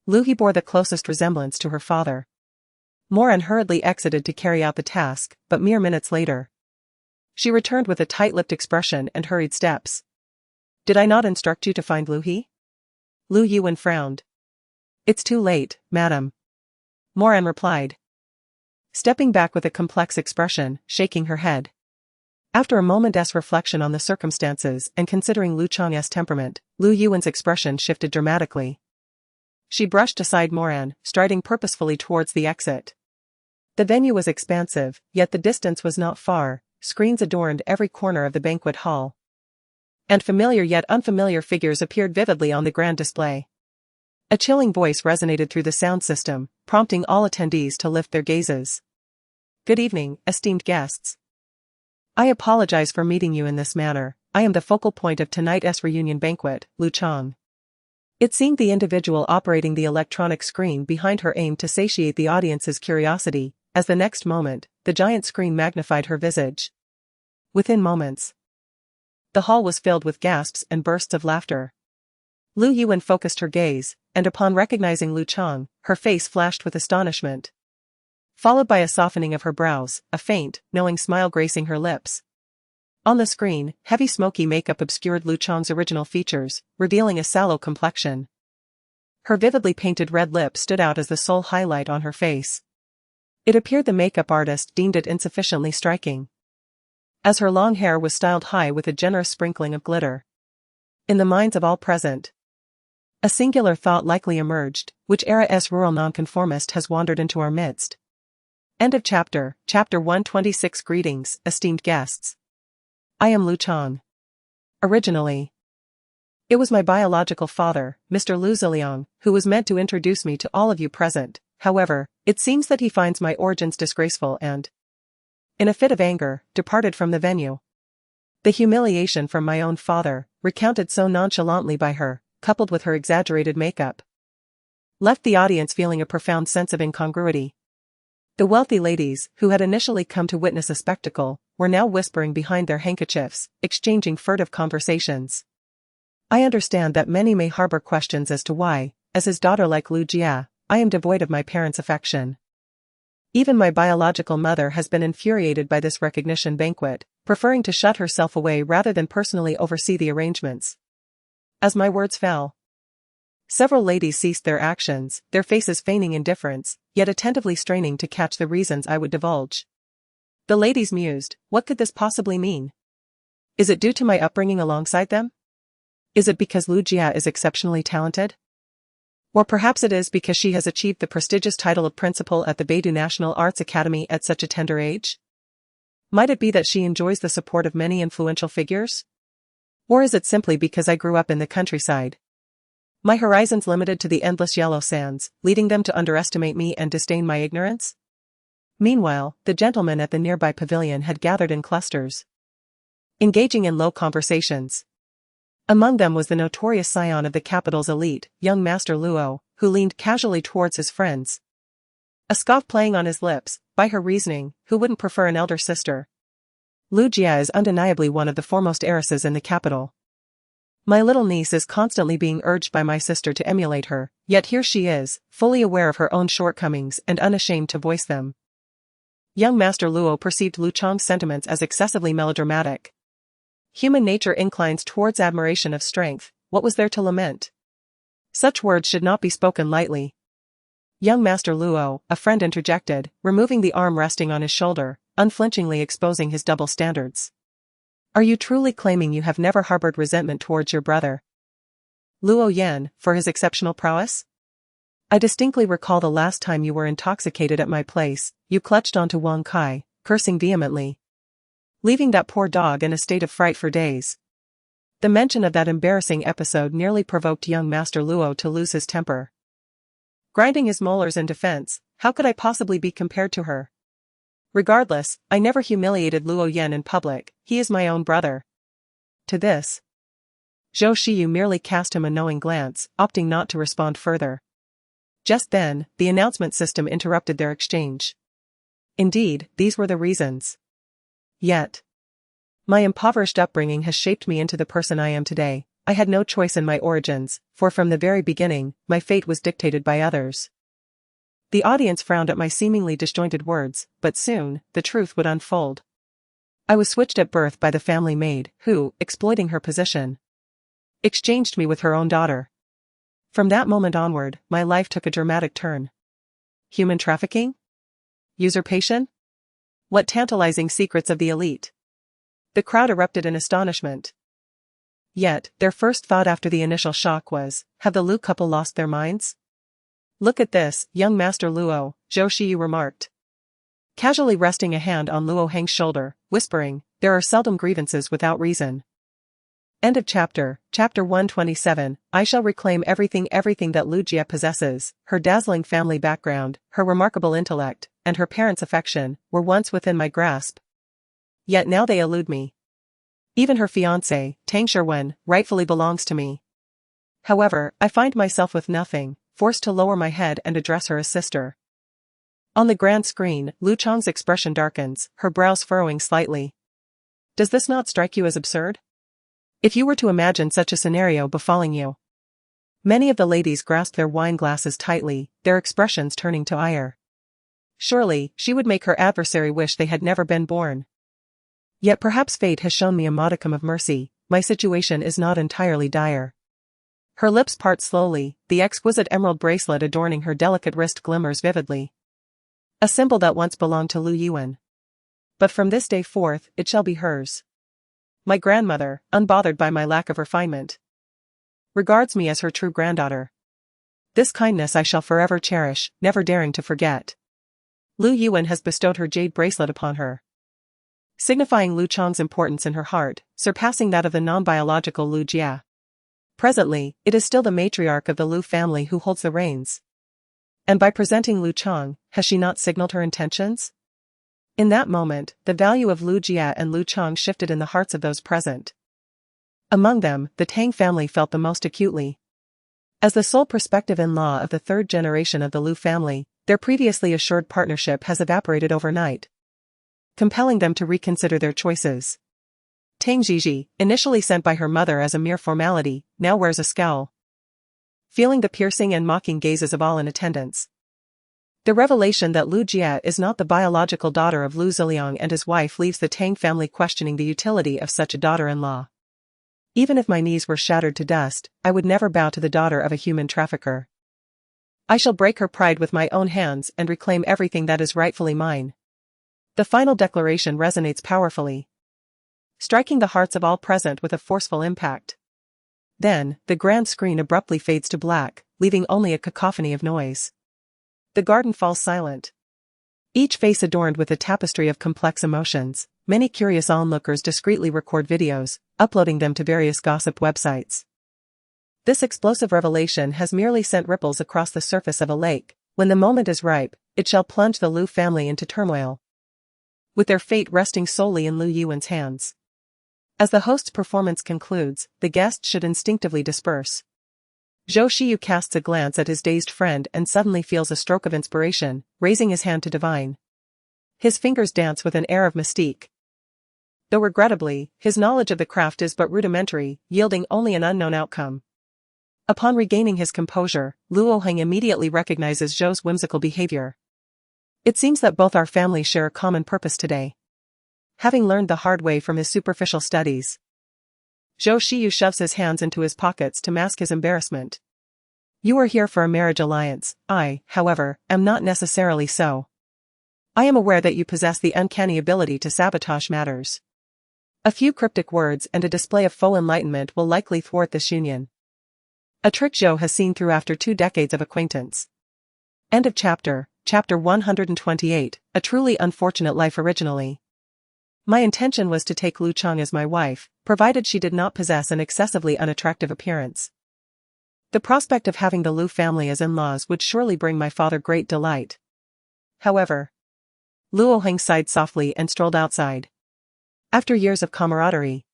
Lu He bore the closest resemblance to her father. Moran hurriedly exited to carry out the task, but mere minutes later, she returned with a tight-lipped expression and hurried steps. Did I not instruct you to find Lu He? Lu Yuan frowned. It's too late, madam. Moran replied, stepping back with a complex expression, shaking her head. After a moment's reflection on the circumstances and considering Lu Chang's temperament, Lu Yuan's expression shifted dramatically. She brushed aside Moran, striding purposefully towards the exit. The venue was expansive, yet the distance was not far. Screens adorned every corner of the banquet hall. And familiar yet unfamiliar figures appeared vividly on the grand display. A chilling voice resonated through the sound system, prompting all attendees to lift their gazes. Good evening, esteemed guests. I apologize for meeting you in this manner. I am the focal point of tonight's reunion banquet, Lu Chang. It seemed the individual operating the electronic screen behind her aimed to satiate the audience's curiosity, as the next moment, the giant screen magnified her visage. Within moments, the hall was filled with gasps and bursts of laughter. Lu Yuan focused her gaze, and upon recognizing Lu Chang, her face flashed with astonishment, followed by a softening of her brows, a faint, knowing smile gracing her lips. On the screen, heavy smoky makeup obscured Lu Chang's original features, revealing a sallow complexion. Her vividly painted red lips stood out as the sole highlight on her face. It appeared the makeup artist deemed it insufficiently striking, as her long hair was styled high with a generous sprinkling of glitter. In the minds of all present, a singular thought likely emerged: which era's rural nonconformist has wandered into our midst? End of chapter. Chapter 126. Greetings, esteemed guests. I am Lu Chang. Originally, it was my biological father, Mr. Lu Ziliang, who was meant to introduce me to all of you present. However, it seems that he finds my origins disgraceful and, in a fit of anger, departed from the venue. The humiliation from my own father, recounted so nonchalantly by her, coupled with her exaggerated makeup, left the audience feeling a profound sense of incongruity. The wealthy ladies, who had initially come to witness a spectacle, were now whispering behind their handkerchiefs, exchanging furtive conversations. I understand that many may harbor questions as to why, as his daughter like Lu Jia, I am devoid of my parents' affection. Even my biological mother has been infuriated by this recognition banquet, preferring to shut herself away rather than personally oversee the arrangements. As my words fell, several ladies ceased their actions, their faces feigning indifference, yet attentively straining to catch the reasons I would divulge. The ladies mused, what could this possibly mean? Is it due to my upbringing alongside them? Is it because Lu Jia is exceptionally talented? Or perhaps it is because she has achieved the prestigious title of principal at the Beidou National Arts Academy at such a tender age? Might it be that she enjoys the support of many influential figures? Or is it simply because I grew up in the countryside? My horizons limited to the endless yellow sands, leading them to underestimate me and disdain my ignorance? Meanwhile, the gentlemen at the nearby pavilion had gathered in clusters, engaging in low conversations. Among them was the notorious scion of the capital's elite, young Master Luo, who leaned casually towards his friends, a scoff playing on his lips. By her reasoning, who wouldn't prefer an elder sister? Lu Jia is undeniably one of the foremost heiresses in the capital. My little niece is constantly being urged by my sister to emulate her, yet here she is, fully aware of her own shortcomings and unashamed to voice them. Young Master Luo perceived Lu Chang's sentiments as excessively melodramatic. Human nature inclines towards admiration of strength. What was there to lament? Such words should not be spoken lightly. Young Master Luo, a friend interjected, removing the arm resting on his shoulder, unflinchingly exposing his double standards. Are you truly claiming you have never harbored resentment towards your brother, Luo Yan, for his exceptional prowess? I distinctly recall the last time you were intoxicated at my place, you clutched onto Wang Kai, cursing vehemently, leaving that poor dog in a state of fright for days. The mention of that embarrassing episode nearly provoked young Master Luo to lose his temper. Grinding his molars in defense, how could I possibly be compared to her? Regardless, I never humiliated Luo Yan in public, he is my own brother. To this, Zhou Shiyu merely cast him a knowing glance, opting not to respond further. Just then, the announcement system interrupted their exchange. Indeed, these were the reasons. Yet, my impoverished upbringing has shaped me into the person I am today. I had no choice in my origins, for from the very beginning, my fate was dictated by others. The audience frowned at my seemingly disjointed words, but soon, the truth would unfold. I was switched at birth by the family maid, who, exploiting her position, exchanged me with her own daughter. From that moment onward, my life took a dramatic turn. Human trafficking? Usurpation? What tantalizing secrets of the elite? The crowd erupted in astonishment. Yet, their first thought after the initial shock was, have the Lu couple lost their minds? Look at this, young Master Luo, Zhou Shiyu remarked, casually resting a hand on Luo Heng's shoulder, whispering, there are seldom grievances without reason. End of chapter. Chapter 127. I shall reclaim everything that Lu Jie possesses. Her dazzling family background, her remarkable intellect, and her parents' affection, were once within my grasp. Yet now they elude me. Even her fiancé, Tang Sherwen, rightfully belongs to me. However, I find myself with nothing, forced to lower my head and address her as sister. On the grand screen, Lu Chang's expression darkens, her brows furrowing slightly. Does this not strike you as absurd? If you were to imagine such a scenario befalling you. Many of the ladies grasped their wine glasses tightly, their expressions turning to ire. Surely, she would make her adversary wish they had never been born. Yet perhaps fate has shown me a modicum of mercy, my situation is not entirely dire. Her lips part slowly, the exquisite emerald bracelet adorning her delicate wrist glimmers vividly. A symbol that once belonged to Lu Yuan. But from this day forth, it shall be hers. My grandmother, unbothered by my lack of refinement, regards me as her true granddaughter. This kindness I shall forever cherish, never daring to forget. Lu Yuan has bestowed her jade bracelet upon her, signifying Lu Chang's importance in her heart, surpassing that of the non-biological Lu Jia. Presently, it is still the matriarch of the Lu family who holds the reins. And by presenting Lu Chang, has she not signaled her intentions? In that moment, the value of Lu Jia and Lu Chang shifted in the hearts of those present. Among them, the Tang family felt the most acutely. As the sole prospective in-law of the third generation of the Lu family, their previously assured partnership has evaporated overnight, compelling them to reconsider their choices. Tang Jiji, initially sent by her mother as a mere formality, now wears a scowl, feeling the piercing and mocking gazes of all in attendance. The revelation that Lu Jia is not the biological daughter of Lu Ziliang and his wife leaves the Tang family questioning the utility of such a daughter-in-law. Even if my knees were shattered to dust, I would never bow to the daughter of a human trafficker. I shall break her pride with my own hands and reclaim everything that is rightfully mine. The final declaration resonates powerfully, striking the hearts of all present with a forceful impact. Then, the grand screen abruptly fades to black, leaving only a cacophony of noise. The garden falls silent. Each face adorned with a tapestry of complex emotions, many curious onlookers discreetly record videos, uploading them to various gossip websites. This explosive revelation has merely sent ripples across the surface of a lake. When the moment is ripe, it shall plunge the Lu family into turmoil, with their fate resting solely in Lu Yuan's hands. As the host's performance concludes, the guests should instinctively disperse. Zhou Shiyu casts a glance at his dazed friend and suddenly feels a stroke of inspiration, raising his hand to divine. His fingers dance with an air of mystique. Though regrettably, his knowledge of the craft is but rudimentary, yielding only an unknown outcome. Upon regaining his composure, Luo Heng immediately recognizes Zhou's whimsical behavior. It seems that both our families share a common purpose today. Having learned the hard way from his superficial studies, Zhou Shiyu shoves his hands into his pockets to mask his embarrassment. You are here for a marriage alliance. I, however, am not necessarily so. I am aware that you possess the uncanny ability to sabotage matters. A few cryptic words and a display of faux enlightenment will likely thwart this union. A trick Zhou has seen through after 2 decades of acquaintance. End of chapter. Chapter 128, A Truly Unfortunate Life. Originally, my intention was to take Lu Chang as my wife, provided she did not possess an excessively unattractive appearance. The prospect of having the Lu family as in-laws would surely bring my father great delight. However, Luo Heng sighed softly and strolled outside. After years of camaraderie,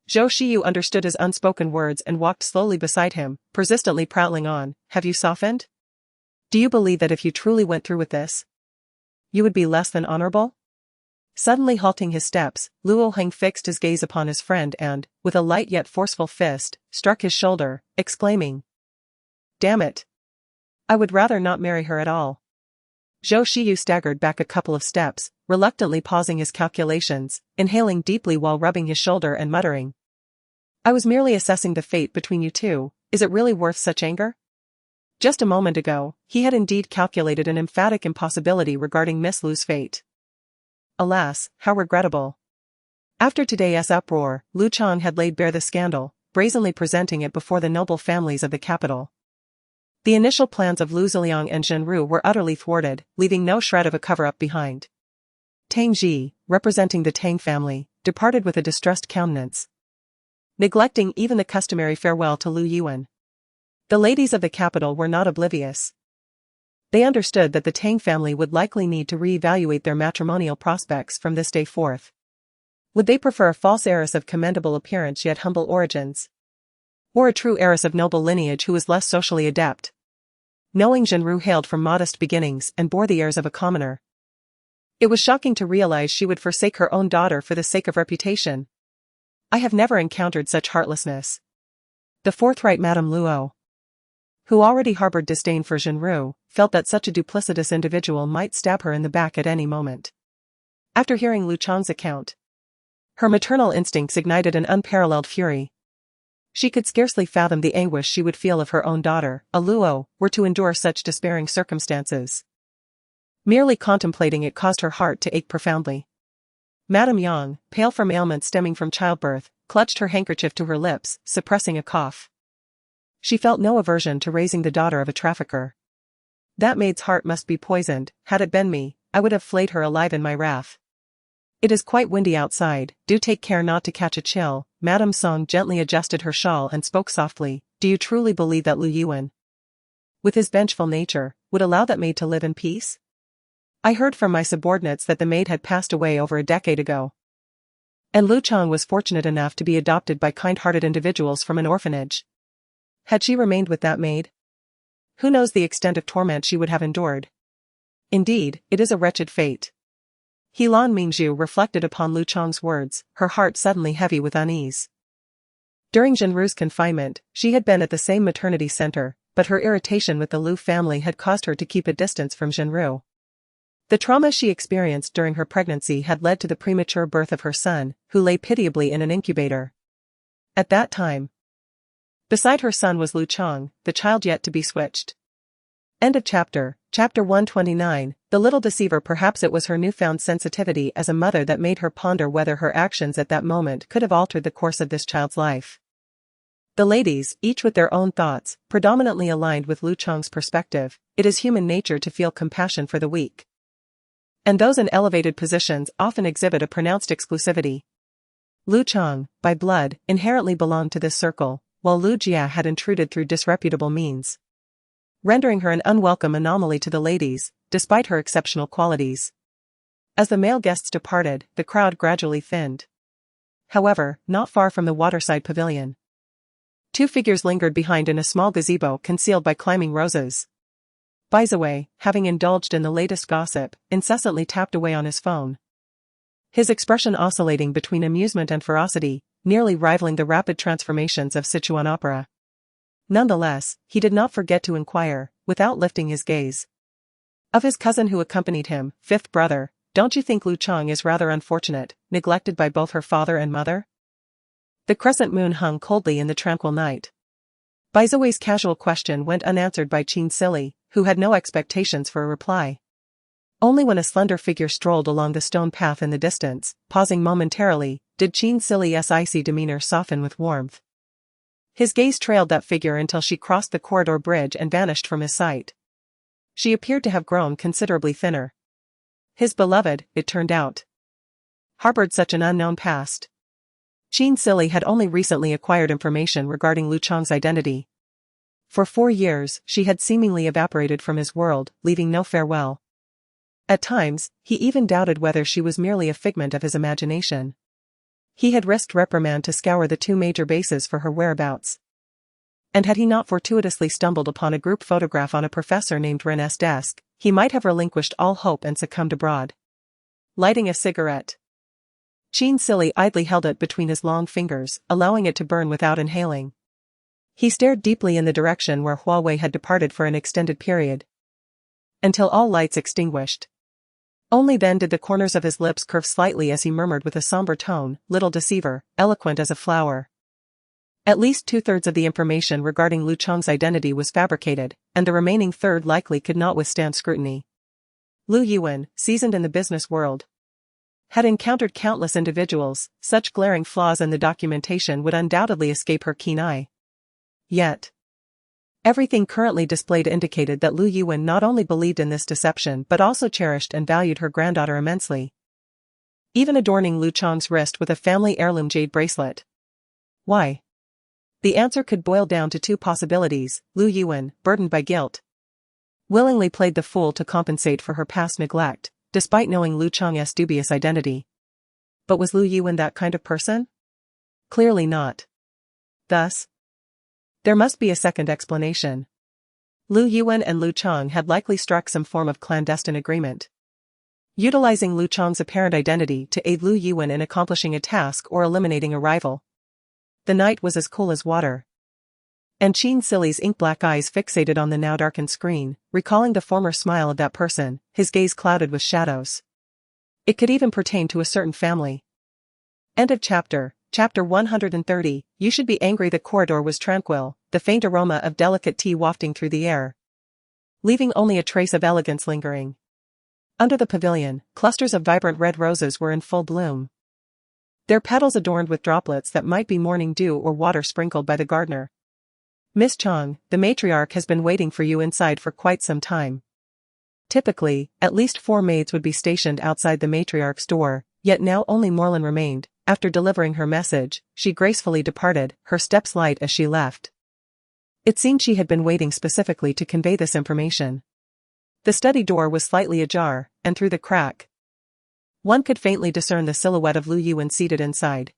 Zhou Shiyu understood his unspoken words and walked slowly beside him, persistently prattling on, have you softened? Do you believe that if you truly went through with this, you would be less than honorable? Suddenly halting his steps, Luo Heng fixed his gaze upon his friend and, with a light yet forceful fist, struck his shoulder, exclaiming, damn it! I would rather not marry her at all. Zhou Shiyu staggered back a couple of steps, reluctantly pausing his calculations, inhaling deeply while rubbing his shoulder and muttering, I was merely assessing the fate between you two. Is it really worth such anger? Just a moment ago, he had indeed calculated an emphatic impossibility regarding Miss Lu's fate. Alas, how regrettable. After today's uproar, Lu Chang had laid bare the scandal, brazenly presenting it before the noble families of the capital. The initial plans of Lu Ziliang and Zhenru were utterly thwarted, leaving no shred of a cover-up behind. Tang Ji, representing the Tang family, departed with a distressed countenance, neglecting even the customary farewell to Lu Yuan. The ladies of the capital were not oblivious. They understood that the Tang family would likely need to re-evaluate their matrimonial prospects from this day forth. Would they prefer a false heiress of commendable appearance yet humble origins, or a true heiress of noble lineage who was less socially adept? Knowing Zhenru hailed from modest beginnings and bore the airs of a commoner, it was shocking to realize she would forsake her own daughter for the sake of reputation. I have never encountered such heartlessness. The forthright Madame Luo, who already harbored disdain for Zhenru, felt that such a duplicitous individual might stab her in the back at any moment. After hearing Lu Chang's account, her maternal instincts ignited an unparalleled fury. She could scarcely fathom the anguish she would feel if her own daughter, a Luo, were to endure such despairing circumstances. Merely contemplating it caused her heart to ache profoundly. Madame Yang, pale from ailments stemming from childbirth, clutched her handkerchief to her lips, suppressing a cough. She felt no aversion to raising the daughter of a trafficker. That maid's heart must be poisoned. Had it been me, I would have flayed her alive in my wrath. It is quite windy outside, do take care not to catch a chill. Madame Song gently adjusted her shawl and spoke softly. Do you truly believe that Lu Yuan, with his vengeful nature, would allow that maid to live in peace? I heard from my subordinates that the maid had passed away over a decade ago, and Lu Chang was fortunate enough to be adopted by kind-hearted individuals from an orphanage. Had she remained with that maid, who knows the extent of torment she would have endured? Indeed, it is a wretched fate. Helan Mingzhu reflected upon Lu Chang's words, her heart suddenly heavy with unease. During Zhenru's confinement, she had been at the same maternity center, but her irritation with the Lu family had caused her to keep a distance from Zhenru. The trauma she experienced during her pregnancy had led to the premature birth of her son, who lay pitiably in an incubator. At that time, beside her son was Lu Chang, the child yet to be switched. End of chapter. Chapter 129. The little deceiver. Perhaps it was her newfound sensitivity as a mother that made her ponder whether her actions at that moment could have altered the course of this child's life. The ladies, each with their own thoughts, predominantly aligned with Lu Chang's perspective. It is human nature to feel compassion for the weak, and those in elevated positions often exhibit a pronounced exclusivity. Lu Chang, by blood, inherently belonged to this circle, while Lu Jia had intruded through disreputable means, rendering her an unwelcome anomaly to the ladies, despite her exceptional qualities. As the male guests departed, the crowd gradually thinned. However, not far from the waterside pavilion, two figures lingered behind in a small gazebo concealed by climbing roses. Guise, having indulged in the latest gossip, incessantly tapped away on his phone, his expression oscillating between amusement and ferocity, nearly rivaling the rapid transformations of Sichuan opera. Nonetheless, he did not forget to inquire, without lifting his gaze, of his cousin who accompanied him, fifth brother. Don't you think Lu Chang is rather unfortunate, neglected by both her father and mother? The crescent moon hung coldly in the tranquil night. Guise's casual question went unanswered by Qin Sili, who had no expectations for a reply. Only when a slender figure strolled along the stone path in the distance, pausing momentarily, did Qin Sili's icy demeanor soften with warmth. His gaze trailed that figure until she crossed the corridor bridge and vanished from his sight. She appeared to have grown considerably thinner. His beloved, it turned out, harbored such an unknown past. Qin Sili had only recently acquired information regarding Lu Chang's identity. For 4 years, she had seemingly evaporated from his world, leaving no farewell. At times, he even doubted whether she was merely a figment of his imagination. He had risked reprimand to scour the 2 major bases for her whereabouts. And had he not fortuitously stumbled upon a group photograph on a professor named Ren's desk, he might have relinquished all hope and succumbed abroad. Lighting a cigarette, Qin Sili idly held it between his long fingers, allowing it to burn without inhaling. He stared deeply in the direction where Hua Wei had departed for an extended period, until all lights extinguished. Only then did the corners of his lips curve slightly as he murmured with a somber tone, "Little deceiver, eloquent as a flower. At least two-thirds of the information regarding Lu Chang's identity was fabricated, and the remaining third likely could not withstand scrutiny. Lu Yuan, seasoned in the business world, had encountered countless individuals. Such glaring flaws in the documentation would undoubtedly escape her keen eye. Yet, everything currently displayed indicated that Lu Yuan not only believed in this deception but also cherished and valued her granddaughter immensely, even adorning Lu Chang's wrist with a family heirloom jade bracelet. Why? The answer could boil down to two possibilities. Lu Yuan, burdened by guilt, willingly played the fool to compensate for her past neglect, despite knowing Lu Chang's dubious identity. But was Lu Yuan that kind of person? Clearly not. Thus, there must be a second explanation. Lu Yuan and Lu Chang had likely struck some form of clandestine agreement, utilizing Lu Chang's apparent identity to aid Lu Yuan in accomplishing a task or eliminating a rival. The night was as cool as water, and Qin Silly's ink-black eyes fixated on the now darkened screen, recalling the former smile of that person, his gaze clouded with shadows. It could even pertain to a certain family. End of chapter. Chapter 130, You should be angry. The corridor was tranquil, the faint aroma of delicate tea wafting through the air, leaving only a trace of elegance lingering. Under the pavilion, clusters of vibrant red roses were in full bloom, their petals adorned with droplets that might be morning dew or water sprinkled by the gardener. Miss Chang, the matriarch has been waiting for you inside for quite some time. Typically, at least 4 maids would be stationed outside the matriarch's door, yet now only Morlin remained. After delivering her message, she gracefully departed, her steps light as she left. It seemed she had been waiting specifically to convey this information. The study door was slightly ajar, and through the crack, one could faintly discern the silhouette of Lu Yuan seated inside.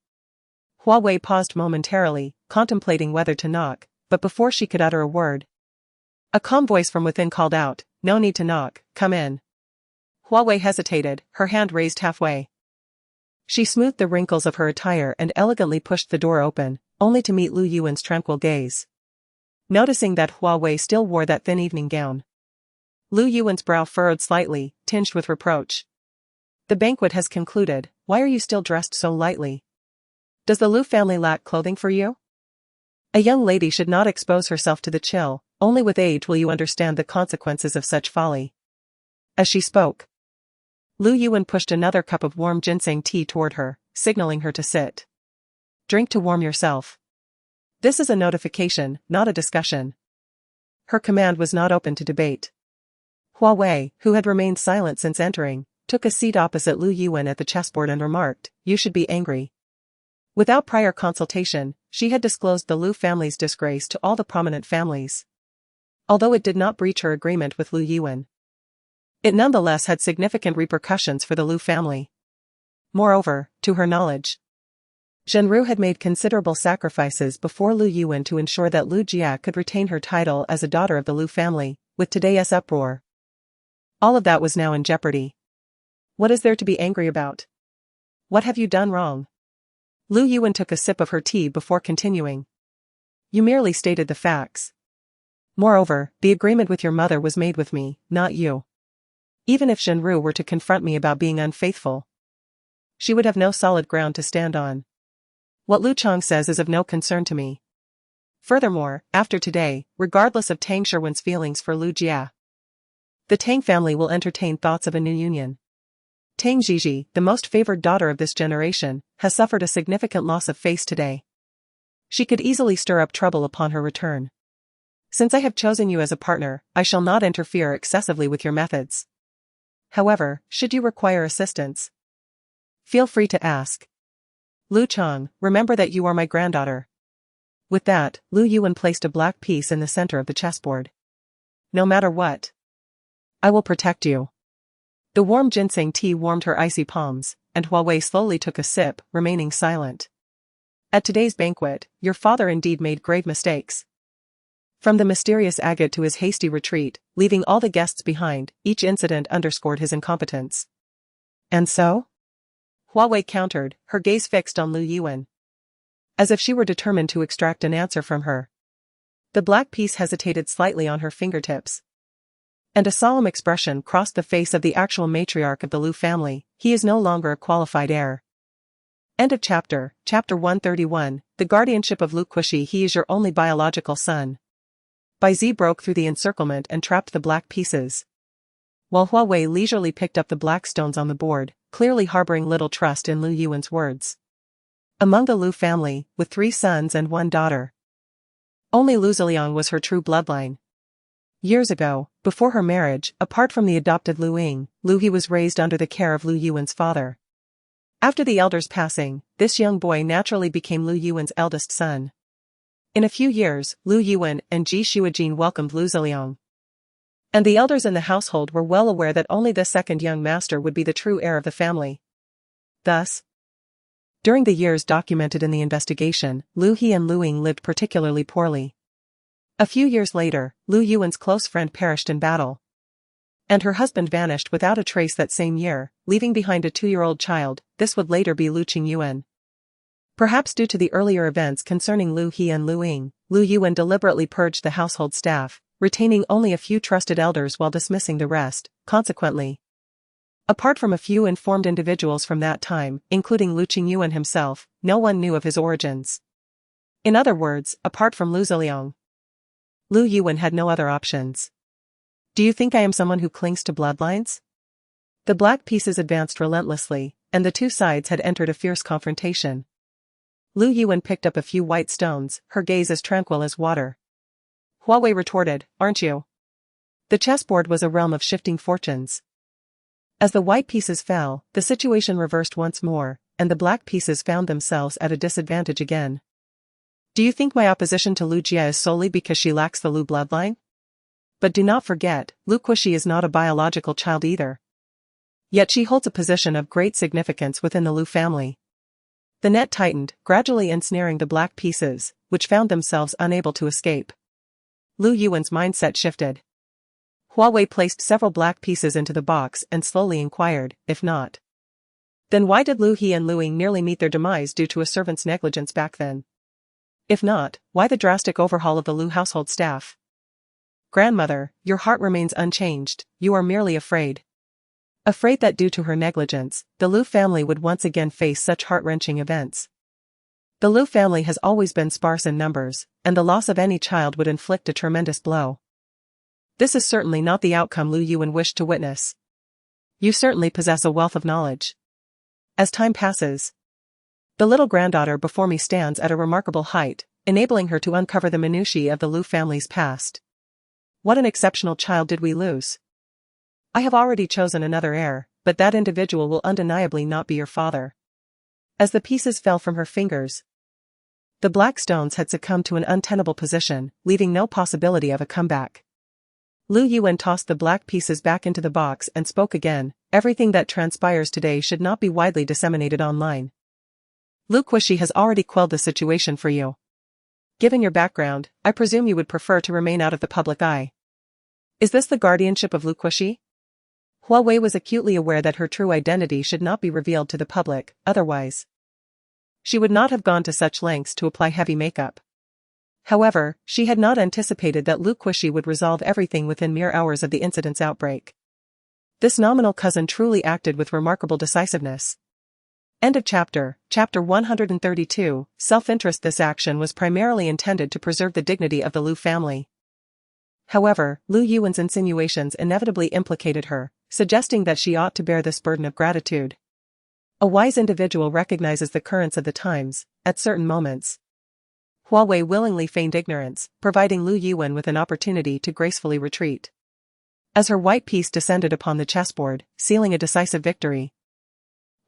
Hua Wei paused momentarily, contemplating whether to knock, but before she could utter a word, a calm voice from within called out, "No need to knock, come in." Hua Wei hesitated, her hand raised halfway. She smoothed the wrinkles of her attire and elegantly pushed the door open, only to meet Lu Yuan's tranquil gaze. Noticing that Hua Wei still wore that thin evening gown, Lu Yuan's brow furrowed slightly, tinged with reproach. "The banquet has concluded, why are you still dressed so lightly? Does the Lu family lack clothing for you? A young lady should not expose herself to the chill, only with age will you understand the consequences of such folly." As she spoke, Lu Yuan pushed another cup of warm ginseng tea toward her, signaling her to sit. "Drink to warm yourself. This is a notification, not a discussion." Her command was not open to debate. Hua Wei, who had remained silent since entering, took a seat opposite Lu Yuan at the chessboard and remarked, "You should be angry." Without prior consultation, she had disclosed the Lu family's disgrace to all the prominent families. Although it did not breach her agreement with Lu Yuan, it nonetheless had significant repercussions for the Lu family. Moreover, to her knowledge, Zhenru had made considerable sacrifices before Lu Yuan to ensure that Lu Jia could retain her title as a daughter of the Lu family. With today's uproar, all of that was now in jeopardy. What is there to be angry about? What have you done wrong? Lu Yuan took a sip of her tea before continuing. You merely stated the facts. Moreover, the agreement with your mother was made with me, not you. Even if Zhenru were to confront me about being unfaithful, she would have no solid ground to stand on. What Lu Chang says is of no concern to me. Furthermore, after today, regardless of Tang Sherwin's feelings for Lu Jia, the Tang family will entertain thoughts of a new union. Tang Jiji, the most favored daughter of this generation, has suffered a significant loss of face today. She could easily stir up trouble upon her return. Since I have chosen you as a partner, I shall not interfere excessively with your methods. However, should you require assistance, feel free to ask. Lu Chang, remember that you are my granddaughter." With that, Lu Yuan placed a black piece in the center of the chessboard. "No matter what, I will protect you." The warm ginseng tea warmed her icy palms, and Hua Wei slowly took a sip, remaining silent. "At today's banquet, your father indeed made grave mistakes. From the mysterious agate to his hasty retreat, leaving all the guests behind, each incident underscored his incompetence." "And so?" Hua Wei countered, her gaze fixed on Lu Yuan, as if she were determined to extract an answer from her. The black piece hesitated slightly on her fingertips, and a solemn expression crossed the face of the actual matriarch of the Lu family. "He is no longer a qualified heir. End of chapter. Chapter 131, The Guardianship of Lu Kushi. He is your only biological son. Bai Zi broke through the encirclement and trapped the black pieces, while Hua Wei leisurely picked up the black stones on the board, clearly harboring little trust in Lu Yuan's words. Among the Lu family, with 3 sons and 1 daughter, only Lu Ziliang was her true bloodline. Years ago, before her marriage, apart from the adopted Lu Ying, Lu He was raised under the care of Lu Yuan's father. After the elder's passing, this young boy naturally became Lu Yuan's eldest son. In a few years, Lu Yuan and Ji Shuijin welcomed Lu Ziliang. And the elders in the household were well aware that only the second young master would be the true heir of the family. Thus, during the years documented in the investigation, Lu He and Lu Ying lived particularly poorly. A few years later, Lu Yuan's close friend perished in battle, and her husband vanished without a trace that same year, leaving behind a 2-year-old child. This would later be Lu Qingyuan. Perhaps due to the earlier events concerning Lu He and Lu Ying, Lu Yuan deliberately purged the household staff, retaining only a few trusted elders while dismissing the rest. Consequently, apart from a few informed individuals from that time, including Lu Qingyuan himself, no one knew of his origins. In other words, apart from Lu Ziliang, Lu Yuan had no other options. Do you think I am someone who clings to bloodlines? The black pieces advanced relentlessly, and the 2 sides had entered a fierce confrontation. Lu Yuan picked up a few white stones, her gaze as tranquil as water. Hua Wei retorted, aren't you? The chessboard was a realm of shifting fortunes. As the white pieces fell, the situation reversed once more, and the black pieces found themselves at a disadvantage again. Do you think my opposition to Lu Jia is solely because she lacks the Lu bloodline? But do not forget, Lu Kushi is not a biological child either. Yet she holds a position of great significance within the Lu family. The net tightened, gradually ensnaring the black pieces, which found themselves unable to escape. Lu Yuan's mindset shifted. Hua Wei placed several black pieces into the box and slowly inquired, if not, then why did Lu He and Lu Ying nearly meet their demise due to a servant's negligence back then? If not, why the drastic overhaul of the Lu household staff? Grandmother, your heart remains unchanged, you are merely afraid. Afraid that due to her negligence, the Lu family would once again face such heart-wrenching events. The Lu family has always been sparse in numbers, and the loss of any child would inflict a tremendous blow. This is certainly not the outcome Lu Yuan wished to witness. You certainly possess a wealth of knowledge. As time passes, the little granddaughter before me stands at a remarkable height, enabling her to uncover the minutiae of the Lu family's past. What an exceptional child did we lose. I have already chosen another heir, but that individual will undeniably not be your father. As the pieces fell from her fingers, the black stones had succumbed to an untenable position, leaving no possibility of a comeback. Lu Yuan tossed the black pieces back into the box and spoke again, everything that transpires today should not be widely disseminated online. Lu Kushi has already quelled the situation for you. Given your background, I presume you would prefer to remain out of the public eye. Is this the guardianship of Lu Kushi? Hua Wei was acutely aware that her true identity should not be revealed to the public, otherwise she would not have gone to such lengths to apply heavy makeup. However, she had not anticipated that Lu Kushi would resolve everything within mere hours of the incident's outbreak. This nominal cousin truly acted with remarkable decisiveness. End of chapter. Chapter 132, Self-interest. This action was primarily intended to preserve the dignity of the Lu family. However, Lu Yuan's insinuations inevitably implicated her, suggesting that she ought to bear this burden of gratitude. A wise individual recognizes the currents of the times, at certain moments. Hua Wei willingly feigned ignorance, providing Lu Yuan with an opportunity to gracefully retreat. As her white piece descended upon the chessboard, sealing a decisive victory,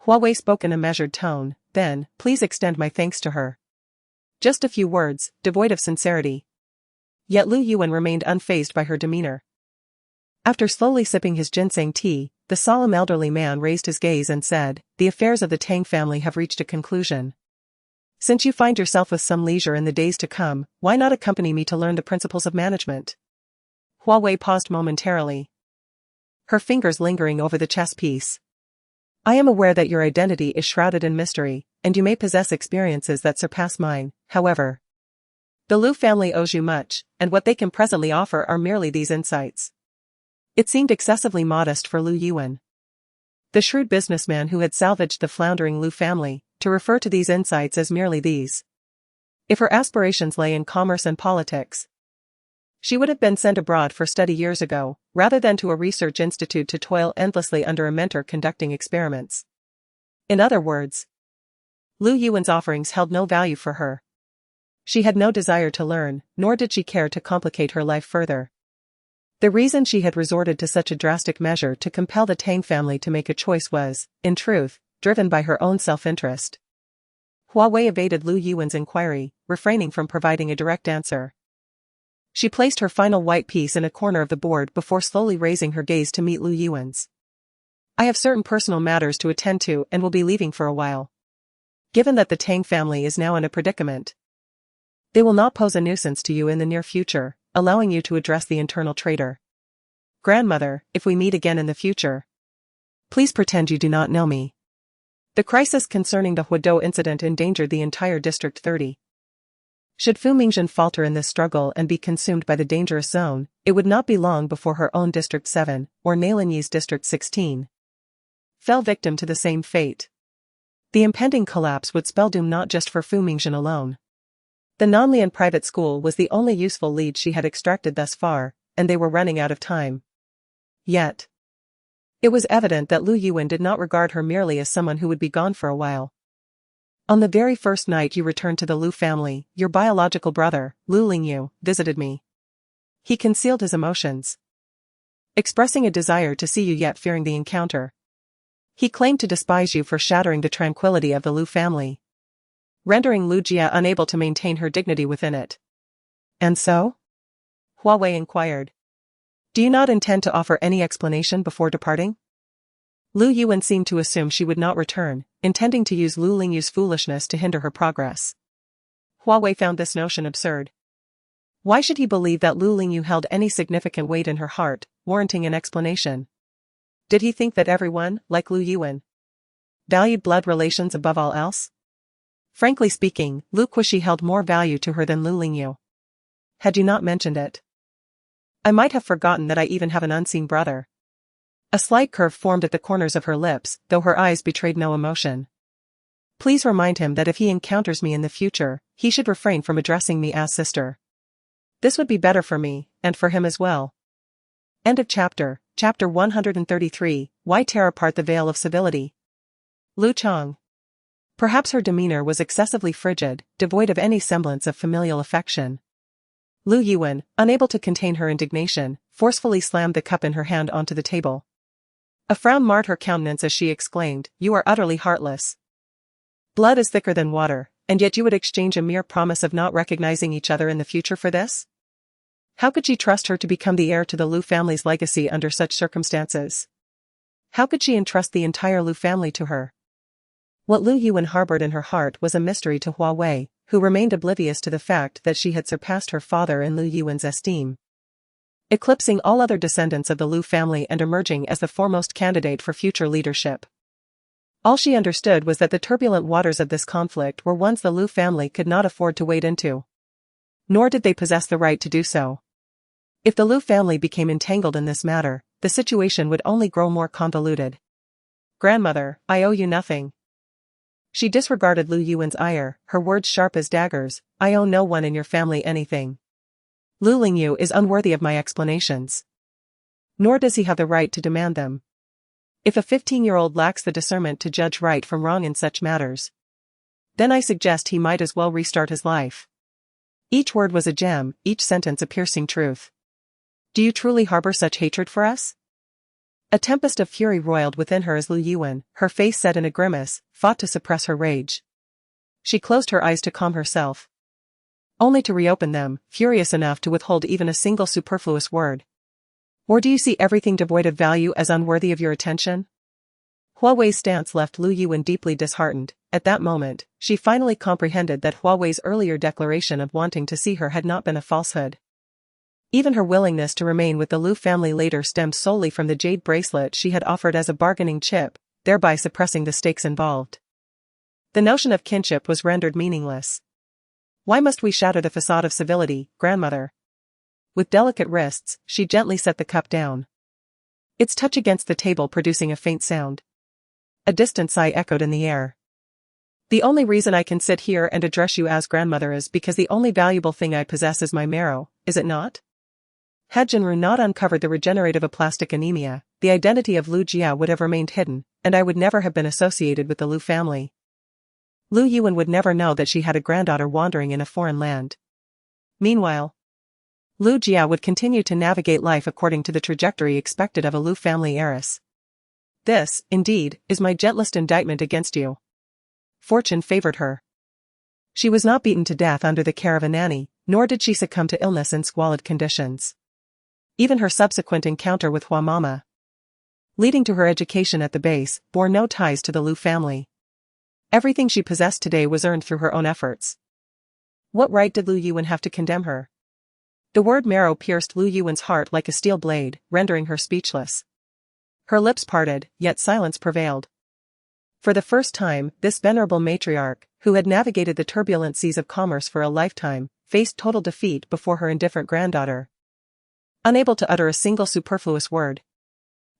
Hua Wei spoke in a measured tone, then, please extend my thanks to her. Just a few words, devoid of sincerity. Yet Lu Yuan remained unfazed by her demeanor. After slowly sipping his ginseng tea, the solemn elderly man raised his gaze and said, the affairs of the Tang family have reached a conclusion. Since you find yourself with some leisure in the days to come, why not accompany me to learn the principles of management? Hua Wei paused momentarily, her fingers lingering over the chess piece. I am aware that your identity is shrouded in mystery, and you may possess experiences that surpass mine, however. The Lu family owes you much, and what they can presently offer are merely these insights. It seemed excessively modest for Lu Yuan, the shrewd businessman who had salvaged the floundering Lu family, to refer to these insights as merely these. If her aspirations lay in commerce and politics, she would have been sent abroad for study years ago, rather than to a research institute to toil endlessly under a mentor conducting experiments. In other words, Lu Yuan's offerings held no value for her. She had no desire to learn, nor did she care to complicate her life further. The reason she had resorted to such a drastic measure to compel the Tang family to make a choice was, in truth, driven by her own self-interest. Hua Wei evaded Lu Yuan's inquiry, refraining from providing a direct answer. She placed her final white piece in a corner of the board before slowly raising her gaze to meet Lu Yuan's. I have certain personal matters to attend to and will be leaving for a while. Given that the Tang family is now in a predicament, they will not pose a nuisance to you in the near future, allowing you to address the internal traitor. Grandmother, if we meet again in the future, please pretend you do not know me. The crisis concerning the Huadou incident endangered the entire District 30. Should Fu Mingjun falter in this struggle and be consumed by the dangerous zone, it would not be long before her own District 7, or Nailinyi's District 16, fell victim to the same fate. The impending collapse would spell doom not just for Fu Mingjun alone. The Nanlian private school was the only useful lead she had extracted thus far, and they were running out of time. Yet, it was evident that Lu Yuan did not regard her merely as someone who would be gone for a while. On the very first night you returned to the Lu family, your biological brother, Lu Lingyu, visited me. He concealed his emotions, expressing a desire to see you yet fearing the encounter. He claimed to despise you for shattering the tranquility of the Lu family, rendering Lu Jia unable to maintain her dignity within it. And so? Hua Wei inquired. Do you not intend to offer any explanation before departing? Lu Yuan seemed to assume she would not return, intending to use Lu Lingyu's foolishness to hinder her progress. Hua Wei found this notion absurd. Why should he believe that Lu Lingyu held any significant weight in her heart, warranting an explanation? Did he think that everyone, like Lu Yuan, valued blood relations above all else? Frankly speaking, Lu Kushi held more value to her than Lu Lingyu. Had you not mentioned it, I might have forgotten that I even have an unseen brother. A slight curve formed at the corners of her lips, though her eyes betrayed no emotion. Please remind him that if he encounters me in the future, he should refrain from addressing me as sister. This would be better for me, and for him as well. End of chapter. Chapter 133, Why Tear Apart the Veil of Civility? Lu Chang. Perhaps her demeanor was excessively frigid, devoid of any semblance of familial affection. Lu Yuan, unable to contain her indignation, forcefully slammed the cup in her hand onto the table. A frown marred her countenance as she exclaimed, "You are utterly heartless. Blood is thicker than water, and yet you would exchange a mere promise of not recognizing each other in the future for this? How could she trust her to become the heir to the Lu family's legacy under such circumstances? How could she entrust the entire Lu family to her?" What Lu Yuan harbored in her heart was a mystery to Hua Wei, who remained oblivious to the fact that she had surpassed her father in Lu Yuan's esteem, eclipsing all other descendants of the Lu family and emerging as the foremost candidate for future leadership. All she understood was that the turbulent waters of this conflict were ones the Lu family could not afford to wade into. Nor did they possess the right to do so. If the Lu family became entangled in this matter, the situation would only grow more convoluted. Grandmother, I owe you nothing. She disregarded Lu Yuan's ire, her words sharp as daggers. I owe no one in your family anything. Lu Lingyu is unworthy of my explanations. Nor does he have the right to demand them. If a 15-year-old lacks the discernment to judge right from wrong in such matters, then I suggest he might as well restart his life. Each word was a gem, each sentence a piercing truth. Do you truly harbor such hatred for us? A tempest of fury roiled within her as Lu Yuan, her face set in a grimace, fought to suppress her rage. She closed her eyes to calm herself, only to reopen them, furious enough to withhold even a single superfluous word. Or do you see everything devoid of value as unworthy of your attention? Hua Wei's stance left Lu Yuan deeply disheartened. At that moment, she finally comprehended that Hua Wei's earlier declaration of wanting to see her had not been a falsehood. Even her willingness to remain with the Lu family later stemmed solely from the jade bracelet she had offered as a bargaining chip, thereby suppressing the stakes involved. The notion of kinship was rendered meaningless. Why must we shatter the facade of civility, grandmother? With delicate wrists, she gently set the cup down, its touch against the table producing a faint sound. A distant sigh echoed in the air. The only reason I can sit here and address you as grandmother is because the only valuable thing I possess is my marrow, is it not? Had Jinru not uncovered the regenerative aplastic anemia, the identity of Lu Jia would have remained hidden, and I would never have been associated with the Lu family. Lu Yuan would never know that she had a granddaughter wandering in a foreign land. Meanwhile, Lu Jia would continue to navigate life according to the trajectory expected of a Lu family heiress. This, indeed, is my gentlest indictment against you. Fortune favored her. She was not beaten to death under the care of a nanny, nor did she succumb to illness in squalid conditions. Even her subsequent encounter with Hua Mama, leading to her education at the base, bore no ties to the Lu family. Everything she possessed today was earned through her own efforts. What right did Lu Yuan have to condemn her? The word marrow pierced Lu Yuan's heart like a steel blade, rendering her speechless. Her lips parted, yet silence prevailed. For the first time, this venerable matriarch, who had navigated the turbulent seas of commerce for a lifetime, faced total defeat before her indifferent granddaughter. Unable to utter a single superfluous word,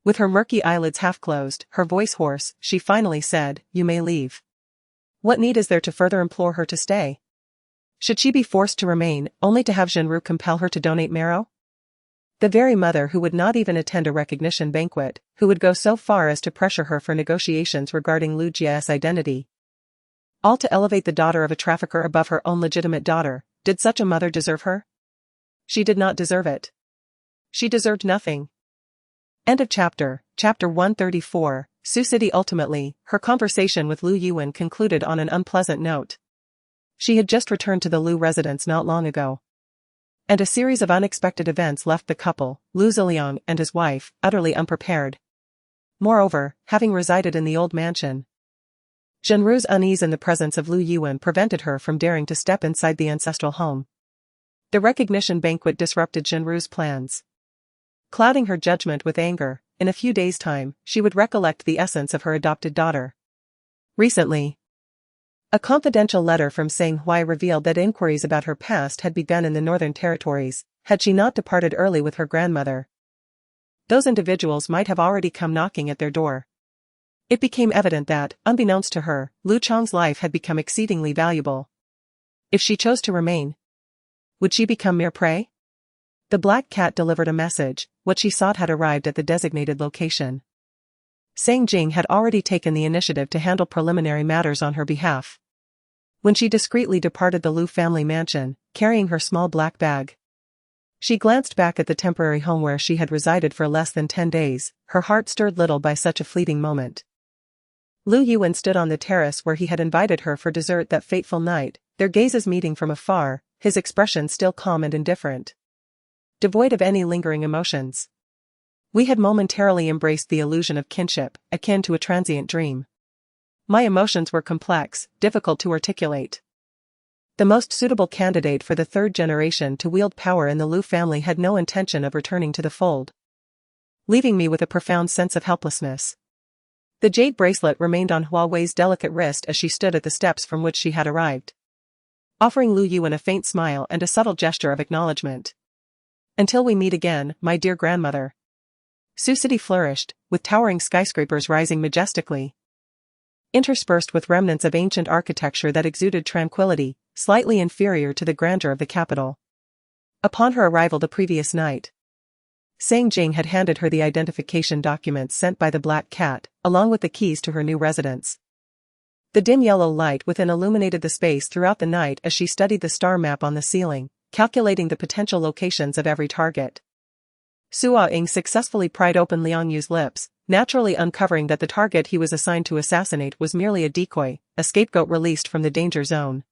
with her murky eyelids half closed, her voice hoarse, she finally said, "You may leave." What need is there to further implore her to stay? Should she be forced to remain, only to have Jinru compel her to donate marrow? The very mother who would not even attend a recognition banquet, who would go so far as to pressure her for negotiations regarding Lu Jia's identity. All to elevate the daughter of a trafficker above her own legitimate daughter. Did such a mother deserve her? She did not deserve it. She deserved nothing. End of chapter. Chapter 134, Sioux City. Ultimately, her conversation with Lu Yuan concluded on an unpleasant note. She had just returned to the Lu residence not long ago, and a series of unexpected events left the couple, Lu Ziliang and his wife, utterly unprepared. Moreover, having resided in the old mansion, Jinru's unease in the presence of Lu Yuan prevented her from daring to step inside the ancestral home. The recognition banquet disrupted Jinru's plans, clouding her judgment with anger. In a few days' time, she would recollect the essence of her adopted daughter. Recently, a confidential letter from Sang Hui revealed that inquiries about her past had begun in the Northern Territories, had she not departed early with her grandmother. Those individuals might have already come knocking at their door. It became evident that, unbeknownst to her, Lu Chong's life had become exceedingly valuable. If she chose to remain, would she become mere prey? The black cat delivered a message. What she sought had arrived at the designated location. Sang Jing had already taken the initiative to handle preliminary matters on her behalf. When she discreetly departed the Lu family mansion, carrying her small black bag, she glanced back at the temporary home where she had resided for less than 10 days, her heart stirred little by such a fleeting moment. Lu Yuan stood on the terrace where he had invited her for dessert that fateful night, their gazes meeting from afar, his expression still calm and indifferent, devoid of any lingering emotions. We had momentarily embraced the illusion of kinship, akin to a transient dream. My emotions were complex, difficult to articulate. The most suitable candidate for the third generation to wield power in the Lu family had no intention of returning to the fold, leaving me with a profound sense of helplessness. The jade bracelet remained on Hua Wei's delicate wrist as she stood at the steps from which she had arrived, offering Lu Yuan a faint smile and a subtle gesture of acknowledgement. Until we meet again, my dear grandmother. Sioux City flourished, with towering skyscrapers rising majestically, interspersed with remnants of ancient architecture that exuded tranquility, slightly inferior to the grandeur of the capital. Upon her arrival the previous night, Sang Jing had handed her the identification documents sent by the black cat, along with the keys to her new residence. The dim yellow light within illuminated the space throughout the night as she studied the star map on the ceiling, calculating the potential locations of every target. Sua Ying successfully pried open Liang Yu's lips, naturally uncovering that the target he was assigned to assassinate was merely a decoy, a scapegoat released from the danger zone.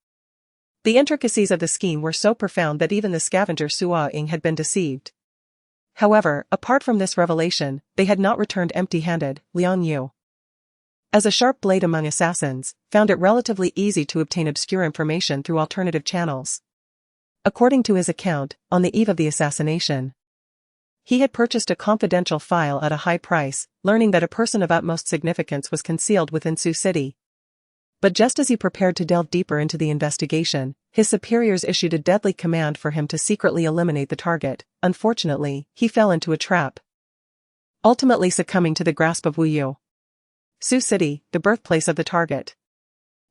The intricacies of the scheme were so profound that even the scavenger Sua Ying had been deceived. However, apart from this revelation, they had not returned empty-handed. Liang Yu, as a sharp blade among assassins, found it relatively easy to obtain obscure information through alternative channels. According to his account, on the eve of the assassination, he had purchased a confidential file at a high price, learning that a person of utmost significance was concealed within Sioux City. But just as he prepared to delve deeper into the investigation, his superiors issued a deadly command for him to secretly eliminate the target. Unfortunately, he fell into a trap, ultimately succumbing to the grasp of Wu Yu. Sioux City, the birthplace of the target.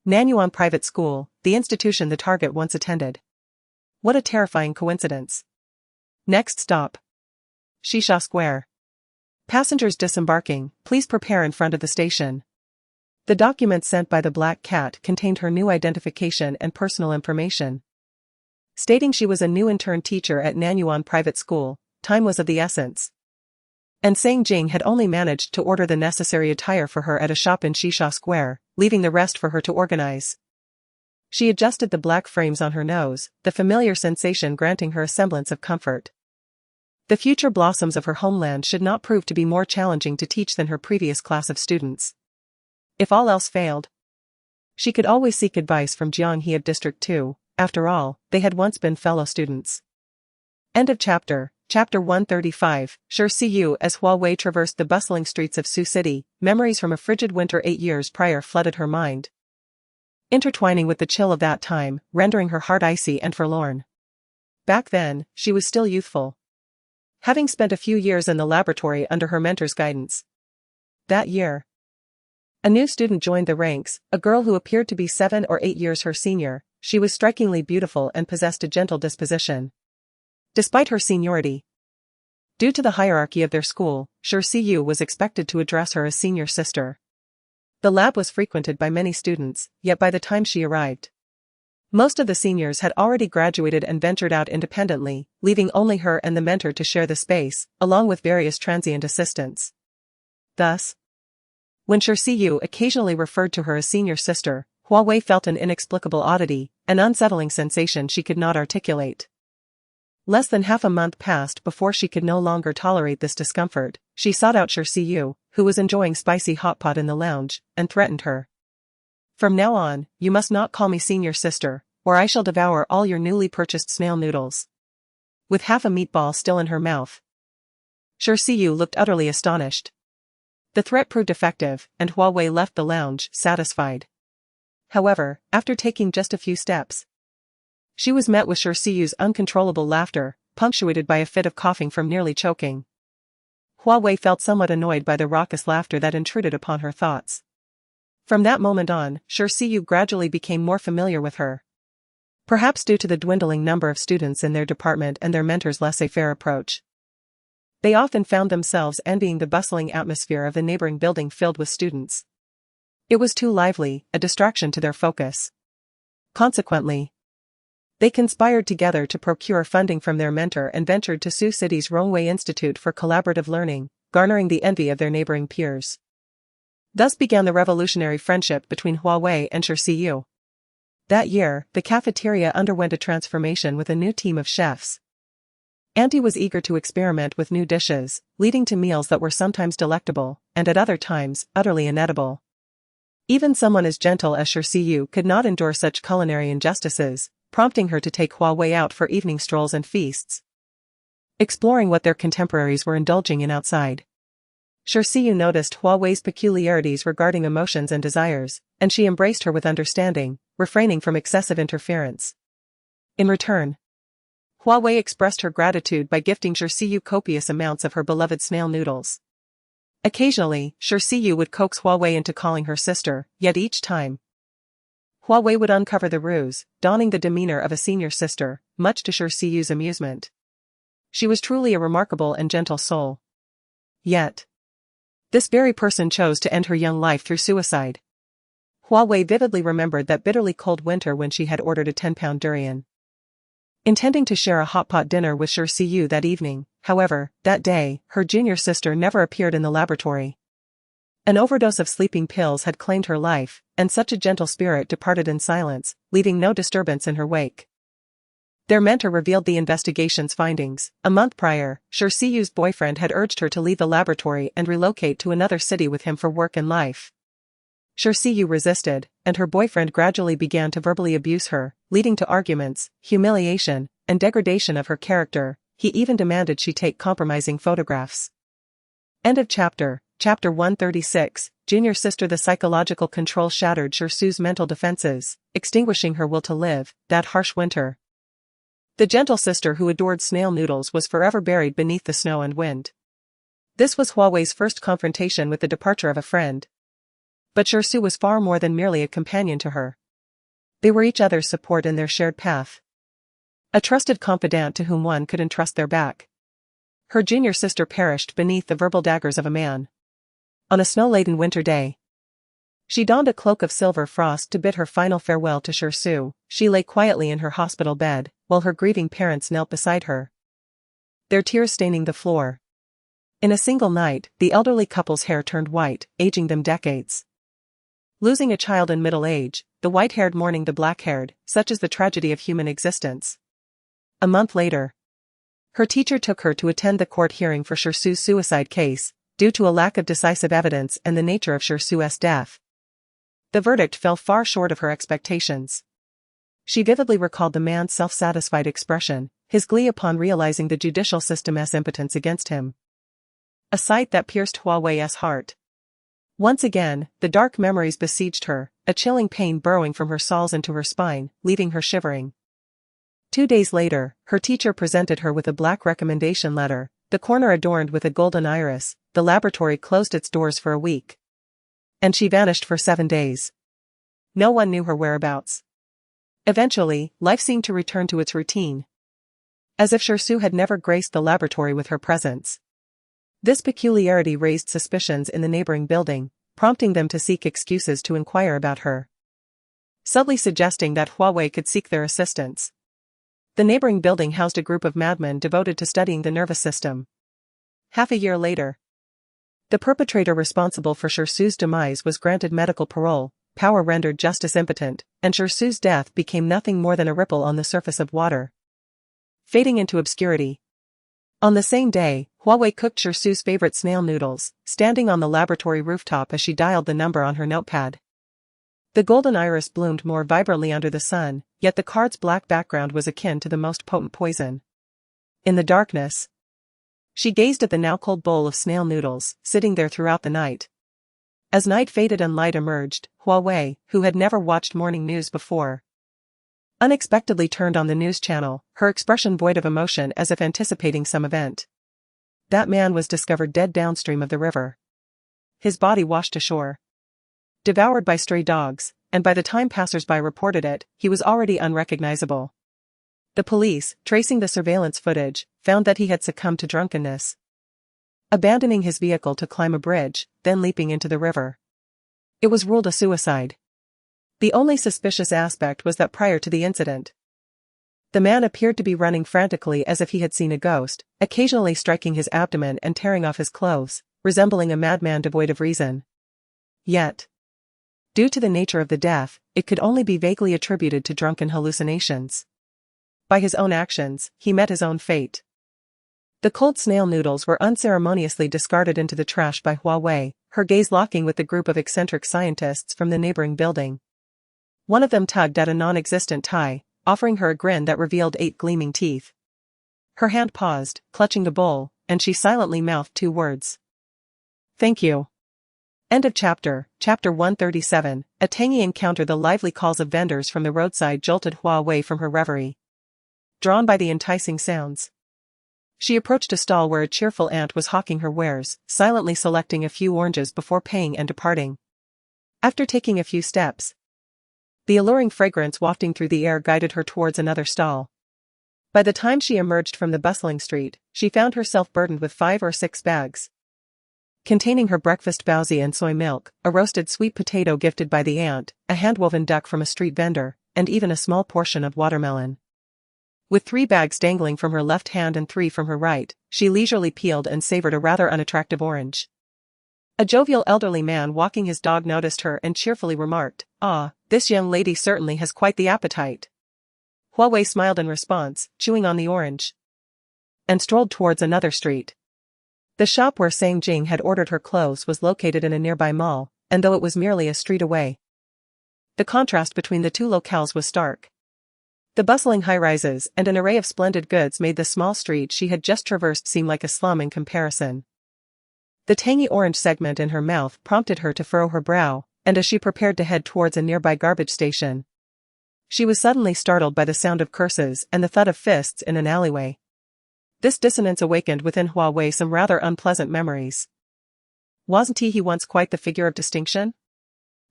Nanyuan Private School, the institution the target once attended. What a terrifying coincidence. Next stop. Shisha Square. Passengers disembarking, please prepare in front of the station. The documents sent by the Black Cat contained her new identification and personal information. Stating she was a new intern teacher at Nanyuan Private School, time was of the essence. And saying Jing had only managed to order the necessary attire for her at a shop in Shisha Square, leaving the rest for her to organize. She adjusted the black frames on her nose, the familiar sensation granting her a semblance of comfort. The future blossoms of her homeland should not prove to be more challenging to teach than her previous class of students. If all else failed, she could always seek advice from Jianghe of District 2, after all, they had once been fellow students. End of chapter. Chapter 135, Sure See You. As Hua Wei traversed the bustling streets of Sioux City, memories from a frigid winter 8 years prior flooded her mind, intertwining with the chill of that time, rendering her heart icy and forlorn. Back then, she was still youthful, having spent a few years in the laboratory under her mentor's guidance. That year, a new student joined the ranks, a girl who appeared to be 7 or 8 years her senior. She was strikingly beautiful and possessed a gentle disposition. Despite her seniority, due to the hierarchy of their school, Sure See You was expected to address her as senior sister. The lab was frequented by many students, yet by the time she arrived, most of the seniors had already graduated and ventured out independently, leaving only her and the mentor to share the space, along with various transient assistants. Thus, when Sure See You occasionally referred to her as senior sister, Hua Wei felt an inexplicable oddity, an unsettling sensation she could not articulate. Less than half a month passed before she could no longer tolerate this discomfort. She sought out Sure See You, who was enjoying spicy hot pot in the lounge, and threatened her. From now on, you must not call me senior sister, or I shall devour all your newly purchased snail noodles. With half a meatball still in her mouth, Sure See You looked utterly astonished. The threat proved effective, and Hua Wei left the lounge, satisfied. However, after taking just a few steps, she was met with Sure See You's uncontrollable laughter, punctuated by a fit of coughing from nearly choking. Hua Wei felt somewhat annoyed by the raucous laughter that intruded upon her thoughts. From that moment on, Sure See You gradually became more familiar with her. Perhaps due to the dwindling number of students in their department and their mentor's laissez-faire approach, they often found themselves envying the bustling atmosphere of the neighboring building filled with students. It was too lively, a distraction to their focus. Consequently, they conspired together to procure funding from their mentor and ventured to Sioux City's Wei Institute for Collaborative Learning, garnering the envy of their neighboring peers. Thus began the revolutionary friendship between Hua Wei and Sure See You. That year, the cafeteria underwent a transformation with a new team of chefs. Auntie was eager to experiment with new dishes, leading to meals that were sometimes delectable, and at other times, utterly inedible. Even someone as gentle as Sure See You could not endure such culinary injustices, prompting her to take Hua Wei out for evening strolls and feasts, exploring what their contemporaries were indulging in outside. Sure See You noticed Hua Wei's peculiarities regarding emotions and desires, and she embraced her with understanding, refraining from excessive interference. In return, Hua Wei expressed her gratitude by gifting Sure See You copious amounts of her beloved snail noodles. Occasionally, Sure See You would coax Hua Wei into calling her sister, yet each time, Hua Wei would uncover the ruse, donning the demeanor of a senior sister, much to Sure See You's amusement. She was truly a remarkable and gentle soul. Yet, this very person chose to end her young life through suicide. Hua Wei vividly remembered that bitterly cold winter when she had ordered a 10-pound durian, intending to share a hot pot dinner with Sure See You that evening. However, that day, her junior sister never appeared in the laboratory. An overdose of sleeping pills had claimed her life, and such a gentle spirit departed in silence, leaving no disturbance in her wake. Their mentor revealed the investigation's findings. A month prior, Sure See You's boyfriend had urged her to leave the laboratory and relocate to another city with him for work and life. Sure See You resisted, and her boyfriend gradually began to verbally abuse her, leading to arguments, humiliation, and degradation of her character. He even demanded she take compromising photographs. End of chapter. Chapter 136, Junior Sister. The psychological control shattered Sure Sue's mental defenses, extinguishing her will to live. That harsh winter, the gentle sister who adored snail noodles was forever buried beneath the snow and wind. This was Hua Wei's first confrontation with the departure of a friend. But Shersu was far more than merely a companion to her. They were each other's support in their shared path. A trusted confidant to whom one could entrust their back. Her junior sister perished beneath the verbal daggers of a man. On a snow-laden winter day. She donned a cloak of silver frost to bid her final farewell to Shersu. She lay quietly in her hospital bed, while her grieving parents knelt beside her, their tears staining the floor. In a single night, the elderly couple's hair turned white, aging them decades. Losing a child in middle age, the white-haired mourning the black-haired, such is the tragedy of human existence. A month later, her teacher took her to attend the court hearing for Shersu's suicide case, due to a lack of decisive evidence and the nature of Shersu's death. The verdict fell far short of her expectations. She vividly recalled the man's self-satisfied expression, his glee upon realizing the judicial system's impotence against him. A sight that pierced Hua Wei's heart. Once again, the dark memories besieged her, a chilling pain burrowing from her soles into her spine, leaving her shivering. 2 days later, her teacher presented her with a black recommendation letter, the corner adorned with a golden iris. The laboratory closed its doors for a week. And she vanished for 7 days. No one knew her whereabouts. Eventually, life seemed to return to its routine. As if Shersu had never graced the laboratory with her presence. This peculiarity raised suspicions in the neighboring building, prompting them to seek excuses to inquire about her. Subtly suggesting that Hua Wei could seek their assistance. The neighboring building housed a group of madmen devoted to studying the nervous system. Half a year later, the perpetrator responsible for Shersu's demise was granted medical parole, power rendered justice impotent, and Shersu's death became nothing more than a ripple on the surface of water, fading into obscurity. On the same day, Hua Wei cooked Shersu's favorite snail noodles, standing on the laboratory rooftop as she dialed the number on her notepad. The golden iris bloomed more vibrantly under the sun, yet the card's black background was akin to the most potent poison. In the darkness, she gazed at the now cold bowl of snail noodles, sitting there throughout the night. As night faded and light emerged, Hua Wei, who had never watched morning news before, unexpectedly turned on the news channel, her expression void of emotion as if anticipating some event. That man was discovered dead downstream of the river. His body washed ashore, devoured by stray dogs, and by the time passers-by reported it, he was already unrecognizable. The police, tracing the surveillance footage, found that he had succumbed to drunkenness, abandoning his vehicle to climb a bridge, then leaping into the river. It was ruled a suicide. The only suspicious aspect was that prior to the incident, the man appeared to be running frantically as if he had seen a ghost, occasionally striking his abdomen and tearing off his clothes, resembling a madman devoid of reason. Yet, due to the nature of the death, it could only be vaguely attributed to drunken hallucinations. By his own actions, he met his own fate. The cold snail noodles were unceremoniously discarded into the trash by Hua Wei, her gaze locking with the group of eccentric scientists from the neighboring building. One of them tugged at a non-existent tie, offering her a grin that revealed 8 gleaming teeth. Her hand paused, clutching the bowl, and she silently mouthed 2 words. "Thank you." End of chapter. Chapter 137, a tangy encounter. The lively calls of vendors from the roadside jolted Hua Wei from her reverie. Drawn by the enticing sounds, she approached a stall where a cheerful aunt was hawking her wares, silently selecting a few oranges before paying and departing. After taking a few steps, the alluring fragrance wafting through the air guided her towards another stall. By the time she emerged from the bustling street, she found herself burdened with 5 or 6 bags, containing her breakfast baozi and soy milk, a roasted sweet potato gifted by the aunt, a hand-woven duck from a street vendor, and even a small portion of watermelon. With 3 bags dangling from her left hand and 3 from her right, she leisurely peeled and savored a rather unattractive orange. A jovial elderly man walking his dog noticed her and cheerfully remarked, "Ah, this young lady certainly has quite the appetite." Hua Wei smiled in response, chewing on the orange, and strolled towards another street. The shop where Sang Jing had ordered her clothes was located in a nearby mall, and though it was merely a street away, the contrast between the 2 locales was stark. The bustling high-rises and an array of splendid goods made the small street she had just traversed seem like a slum in comparison. The tangy orange segment in her mouth prompted her to furrow her brow, and as she prepared to head towards a nearby garbage station, she was suddenly startled by the sound of curses and the thud of fists in an alleyway. This dissonance awakened within Hua Wei some rather unpleasant memories. Wasn't he once quite the figure of distinction?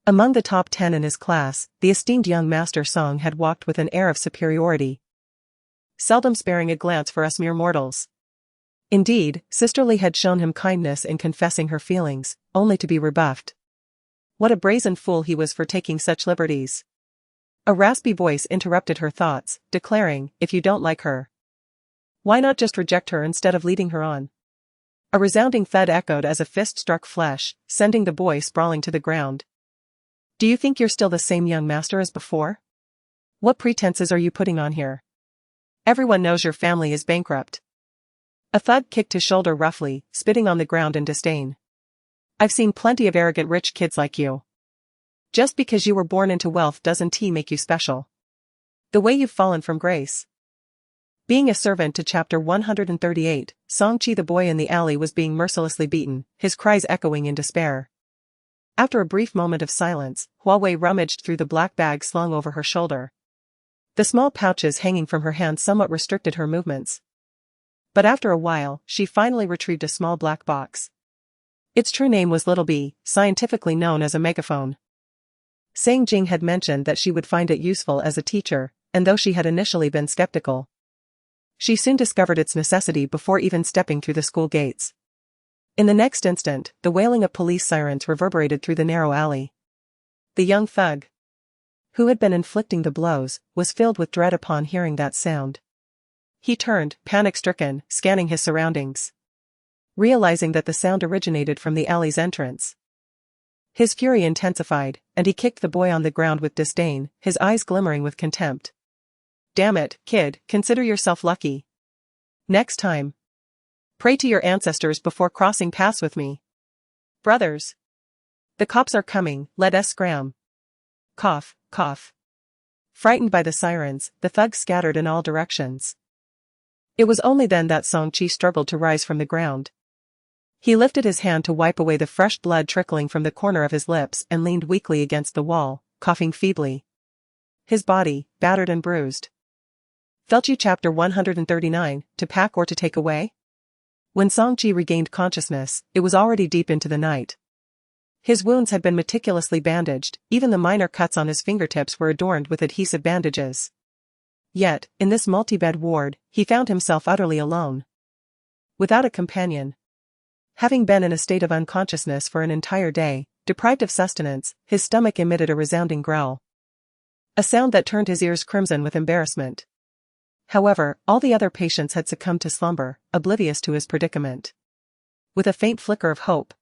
Among the top 10 in his class, the esteemed young master Song had walked with an air of superiority, seldom sparing a glance for us mere mortals. Indeed, Sister Lee had shown him kindness in confessing her feelings, only to be rebuffed. What a brazen fool he was for taking such liberties. A raspy voice interrupted her thoughts, declaring, if you don't like her, why not just reject her instead of leading her on? A resounding thud echoed as a fist struck flesh, sending the boy sprawling to the ground. Do you think you're still the same young master as before? What pretenses are you putting on here? Everyone knows your family is bankrupt. A thug kicked his shoulder roughly, spitting on the ground in disdain. I've seen plenty of arrogant rich kids like you. Just because you were born into wealth doesn't make you special. The way you've fallen from grace. Being a servant to chapter 138, Song-chi the boy in the alley was being mercilessly beaten, his cries echoing in despair. After a brief moment of silence, Hua Wei rummaged through the black bag slung over her shoulder. The small pouches hanging from her hands somewhat restricted her movements. But after a while, she finally retrieved a small black box. Its true name was Little B, scientifically known as a megaphone. Sang Jing had mentioned that she would find it useful as a teacher, and though she had initially been skeptical, she soon discovered its necessity before even stepping through the school gates. In the next instant, the wailing of police sirens reverberated through the narrow alley. The young thug, who had been inflicting the blows, was filled with dread upon hearing that sound. He turned, panic-stricken, scanning his surroundings, realizing that the sound originated from the alley's entrance. His fury intensified, and he kicked the boy on the ground with disdain, his eyes glimmering with contempt. Damn it, kid, consider yourself lucky. Next time, pray to your ancestors before crossing paths with me. Brothers, the cops are coming, let us scram. Cough, cough. Frightened by the sirens, the thugs scattered in all directions. It was only then that Song-chi struggled to rise from the ground. He lifted his hand to wipe away the fresh blood trickling from the corner of his lips and leaned weakly against the wall, coughing feebly. His body, battered and bruised. Felt you chapter 139, to pack or to take away? When Song-chi regained consciousness, it was already deep into the night. His wounds had been meticulously bandaged, even the minor cuts on his fingertips were adorned with adhesive bandages. Yet, in this multi-bed ward, he found himself utterly alone. Without a companion. Having been in a state of unconsciousness for an entire day, deprived of sustenance, his stomach emitted a resounding growl. A sound that turned his ears crimson with embarrassment. However, all the other patients had succumbed to slumber, oblivious to his predicament. With a faint flicker of hope,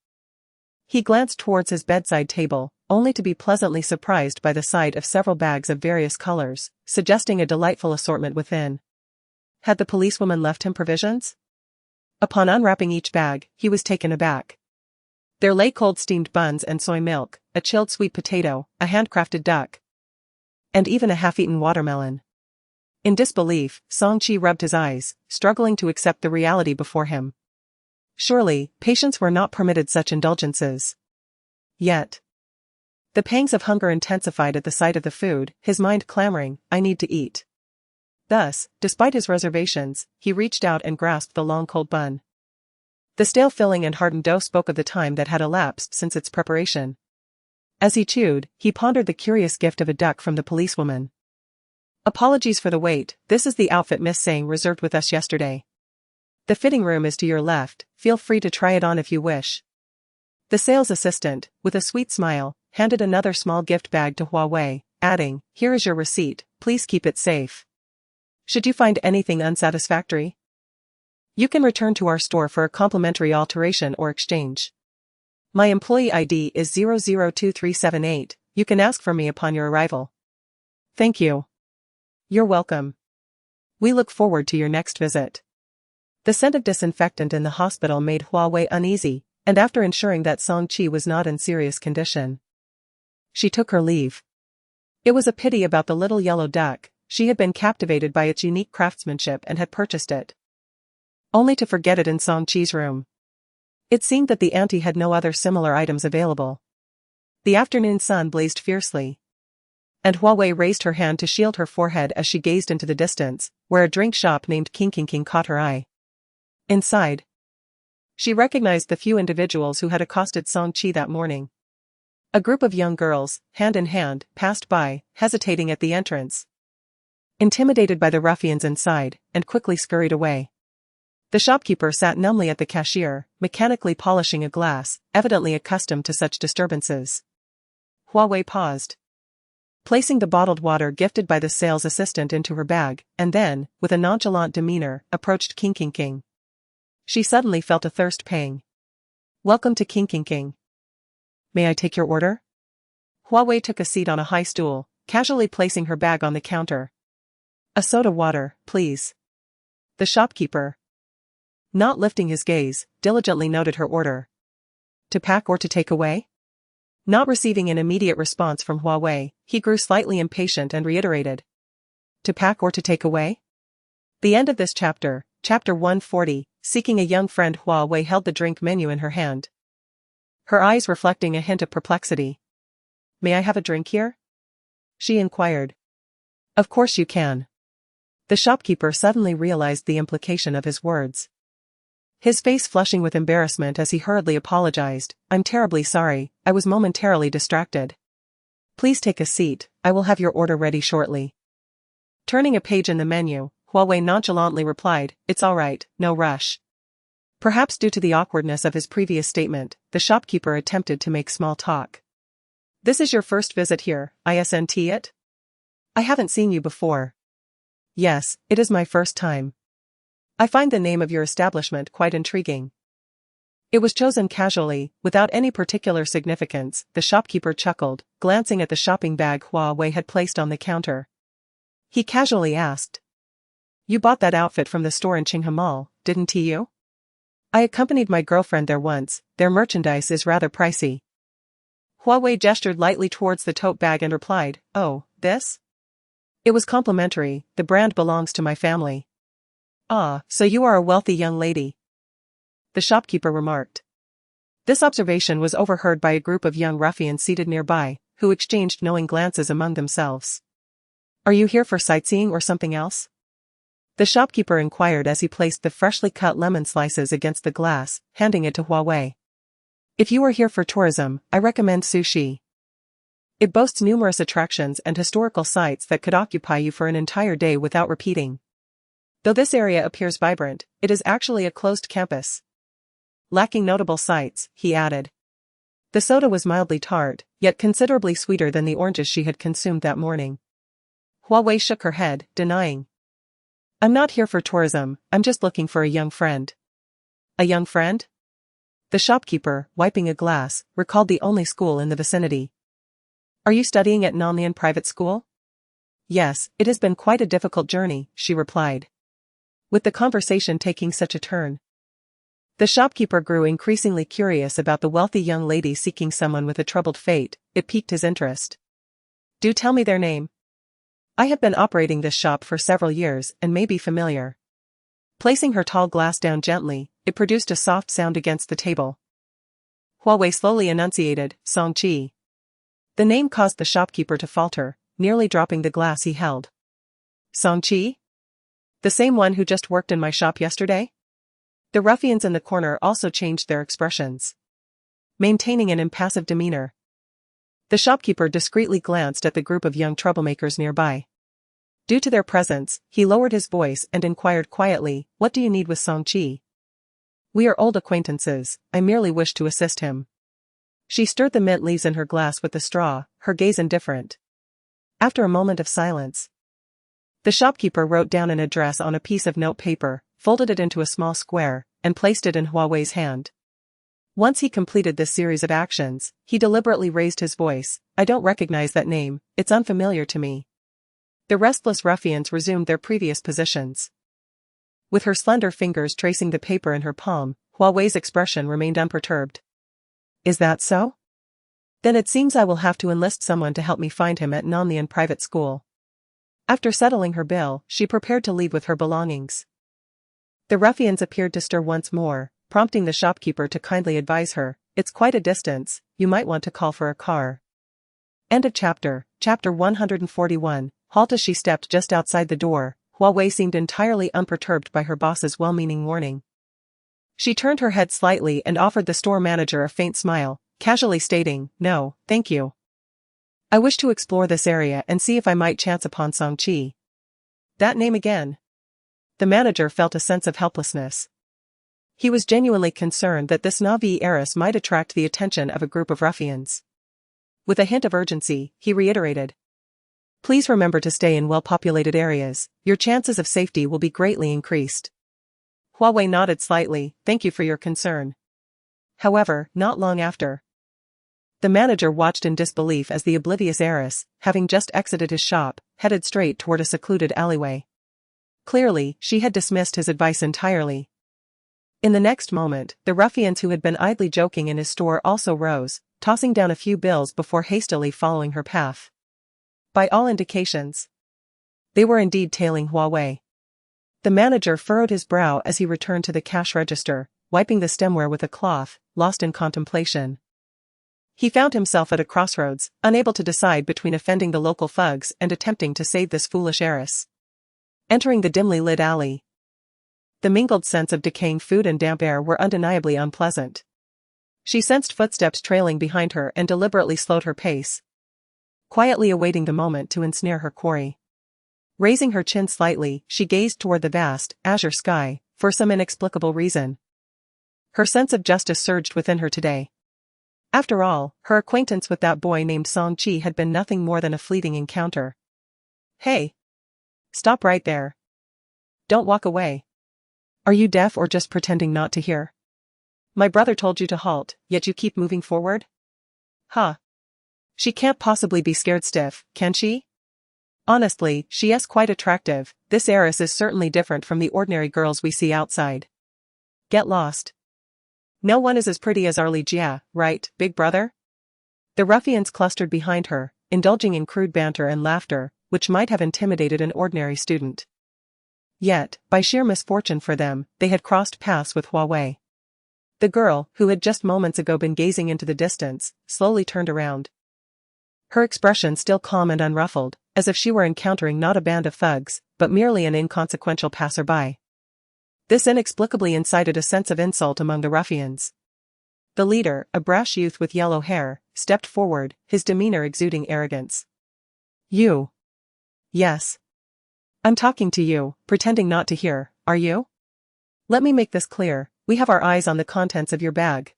he glanced towards his bedside table, only to be pleasantly surprised by the sight of several bags of various colors, suggesting a delightful assortment within. Had the policewoman left him provisions? Upon unwrapping each bag, he was taken aback. There lay cold steamed buns and soy milk, a chilled sweet potato, a handcrafted duck, and even a half-eaten watermelon. In disbelief, Song-chi rubbed his eyes, struggling to accept the reality before him. Surely, patients were not permitted such indulgences. Yet, the pangs of hunger intensified at the sight of the food, his mind clamoring, I need to eat. Thus, despite his reservations, he reached out and grasped the long cold bun. The stale filling and hardened dough spoke of the time that had elapsed since its preparation. As he chewed, he pondered the curious gift of a duck from the policewoman. Apologies for the wait, this is the outfit Miss Sang reserved with us yesterday. The fitting room is to your left, feel free to try it on if you wish. The sales assistant, with a sweet smile, handed another small gift bag to Hua Wei, adding, here is your receipt, please keep it safe. Should you find anything unsatisfactory, you can return to our store for a complimentary alteration or exchange. My employee ID is 002378, you can ask for me upon your arrival. Thank you. You're welcome. We look forward to your next visit. The scent of disinfectant in the hospital made Hua Wei uneasy, and after ensuring that Song-chi was not in serious condition, she took her leave. It was a pity about the little yellow duck, she had been captivated by its unique craftsmanship and had purchased it, only to forget it in Song-chi's room. It seemed that the auntie had no other similar items available. The afternoon sun blazed fiercely, and Hua Wei raised her hand to shield her forehead as she gazed into the distance, where a drink shop named King caught her eye. Inside, she recognized the few individuals who had accosted Song-chi that morning. A group of young girls, hand in hand, passed by, hesitating at the entrance. Intimidated by the ruffians inside, and quickly scurried away. The shopkeeper sat numbly at the cashier, mechanically polishing a glass, evidently accustomed to such disturbances. Hua Wei paused, placing the bottled water gifted by the sales assistant into her bag, and then, with a nonchalant demeanor, approached King. She suddenly felt a thirst pang. "Welcome to King. May I take your order?" Hua Wei took a seat on a high stool, casually placing her bag on the counter. "A soda water, please." The shopkeeper, not lifting his gaze, diligently noted her order. "To pack or to take away?" Not receiving an immediate response from Hua Wei, he grew slightly impatient and reiterated. "To pack or to take away?" The end of this chapter, chapter 140, seeking a young friend. Hua Wei held the drink menu in her hand, her eyes reflecting a hint of perplexity. "May I have a drink here?" she inquired. "Of course you can." The shopkeeper suddenly realized the implication of his words, his face flushing with embarrassment as he hurriedly apologized. "I'm terribly sorry, I was momentarily distracted. Please take a seat, I will have your order ready shortly." Turning a page in the menu, Hua Wei nonchalantly replied, "It's all right, no rush." Perhaps due to the awkwardness of his previous statement, the shopkeeper attempted to make small talk. "This is your first visit here, isn't it? I haven't seen you before." "Yes, it is my first time. I find the name of your establishment quite intriguing." It was chosen casually, without any particular significance. The shopkeeper chuckled, glancing at the shopping bag Hua Wei had placed on the counter. He casually asked, "You bought that outfit from the store in Qinghe Mall, didn't you?" "I accompanied my girlfriend there once, their merchandise is rather pricey." Hua Wei gestured lightly towards the tote bag and replied, "Oh, this? It was complimentary, the brand belongs to my family." "Ah, so you are a wealthy young lady," the shopkeeper remarked. This observation was overheard by a group of young ruffians seated nearby, who exchanged knowing glances among themselves. "Are you here for sightseeing or something else?" the shopkeeper inquired as he placed the freshly cut lemon slices against the glass, handing it to Hua Wei. "If you are here for tourism, I recommend Sushi. It boasts numerous attractions and historical sites that could occupy you for an entire day without repeating. Though this area appears vibrant, it is actually a closed campus, lacking notable sights," he added. The soda was mildly tart, yet considerably sweeter than the oranges she had consumed that morning. Hua Wei shook her head, denying. "I'm not here for tourism, I'm just looking for a young friend." "A young friend?" The shopkeeper, wiping a glass, recalled the only school in the vicinity. "Are you studying at Nanyuan private school?" "Yes, it has been quite a difficult journey," she replied, with the conversation taking such a turn. The shopkeeper grew increasingly curious about the wealthy young lady seeking someone with a troubled fate. It piqued his interest. "Do tell me their name. I have been operating this shop for several years and may be familiar." Placing her tall glass down gently, it produced a soft sound against the table. Hua Wei slowly enunciated, "Songqi." The name caused the shopkeeper to falter, nearly dropping the glass he held. "Songqi? The same one who just worked in my shop yesterday?" The ruffians in the corner also changed their expressions, maintaining an impassive demeanor. The shopkeeper discreetly glanced at the group of young troublemakers nearby. Due to their presence, he lowered his voice and inquired quietly, "What do you need with Songqi?" "We are old acquaintances, I merely wish to assist him." She stirred the mint leaves in her glass with the straw, her gaze indifferent. After a moment of silence, the shopkeeper wrote down an address on a piece of note paper, folded it into a small square, and placed it in Hua Wei's hand. Once he completed this series of actions, he deliberately raised his voice, "I don't recognize that name, it's unfamiliar to me." The restless ruffians resumed their previous positions. With her slender fingers tracing the paper in her palm, Hua Wei's expression remained unperturbed. "Is that so? Then it seems I will have to enlist someone to help me find him at Nanyuan private school." After settling her bill, she prepared to leave with her belongings. The ruffians appeared to stir once more, prompting the shopkeeper to kindly advise her, "It's quite a distance, you might want to call for a car." End of chapter. Chapter 141. Halt. As she stepped just outside the door, Hua Wei seemed entirely unperturbed by her boss's well-meaning warning. She turned her head slightly and offered the store manager a faint smile, casually stating, "No, thank you. I wish to explore this area and see if I might chance upon Song-chi." That name again. The manager felt a sense of helplessness. He was genuinely concerned that this Navi heiress might attract the attention of a group of ruffians. With a hint of urgency, he reiterated, "Please remember to stay in well-populated areas. Your chances of safety will be greatly increased." Hua Wei nodded slightly, "Thank you for your concern." However, not long after, the manager watched in disbelief as the oblivious heiress, having just exited his shop, headed straight toward a secluded alleyway. Clearly, she had dismissed his advice entirely. In the next moment, the ruffians who had been idly joking in his store also rose, tossing down a few bills before hastily following her path. By all indications, they were indeed tailing Hua Wei. The manager furrowed his brow as he returned to the cash register, wiping the stemware with a cloth, lost in contemplation. He found himself at a crossroads, unable to decide between offending the local thugs and attempting to save this foolish heiress. Entering the dimly lit alley, the mingled scents of decaying food and damp air were undeniably unpleasant. She sensed footsteps trailing behind her and deliberately slowed her pace, quietly awaiting the moment to ensnare her quarry. Raising her chin slightly, she gazed toward the vast, azure sky, for some inexplicable reason. Her sense of justice surged within her today. After all, her acquaintance with that boy named Song-chi had been nothing more than a fleeting encounter. "Hey! Stop right there. Don't walk away. Are you deaf or just pretending not to hear? My brother told you to halt, yet you keep moving forward? Huh. She can't possibly be scared stiff, can she? Honestly, she is quite attractive. This heiress is certainly different from the ordinary girls we see outside. Get lost. No one is as pretty as Arlie Jia, right, big brother?" The ruffians clustered behind her, indulging in crude banter and laughter, which might have intimidated an ordinary student. Yet, by sheer misfortune for them, they had crossed paths with Hua Wei. The girl, who had just moments ago been gazing into the distance, slowly turned around. Her expression still calm and unruffled, as if she were encountering not a band of thugs, but merely an inconsequential passerby. This inexplicably incited a sense of insult among the ruffians. The leader, a brash youth with yellow hair, stepped forward, his demeanor exuding arrogance. "You. Yes. I'm talking to you, pretending not to hear, are you? Let me make this clear, we have our eyes on the contents of your bag.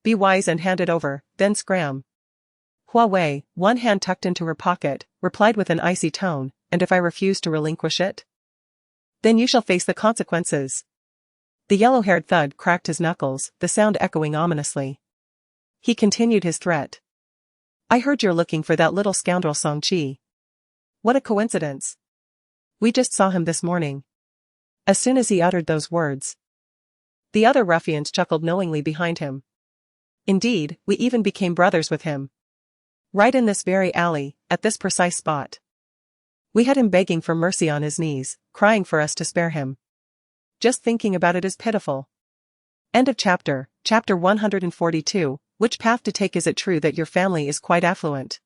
Be wise and hand it over, then scram." Hua Wei, one hand tucked into her pocket, replied with an icy tone, "And if I refuse to relinquish it? Then you shall face the consequences." The yellow-haired thug cracked his knuckles, the sound echoing ominously. He continued his threat. "I heard you're looking for that little scoundrel Song-chi. What a coincidence. We just saw him this morning." As soon as he uttered those words, the other ruffians chuckled knowingly behind him. "Indeed, we even became brothers with him. Right in this very alley, at this precise spot. We had him begging for mercy on his knees, crying for us to spare him. Just thinking about it is pitiful." End of chapter. Chapter 142, Which path to take? Is it true that your family is quite affluent?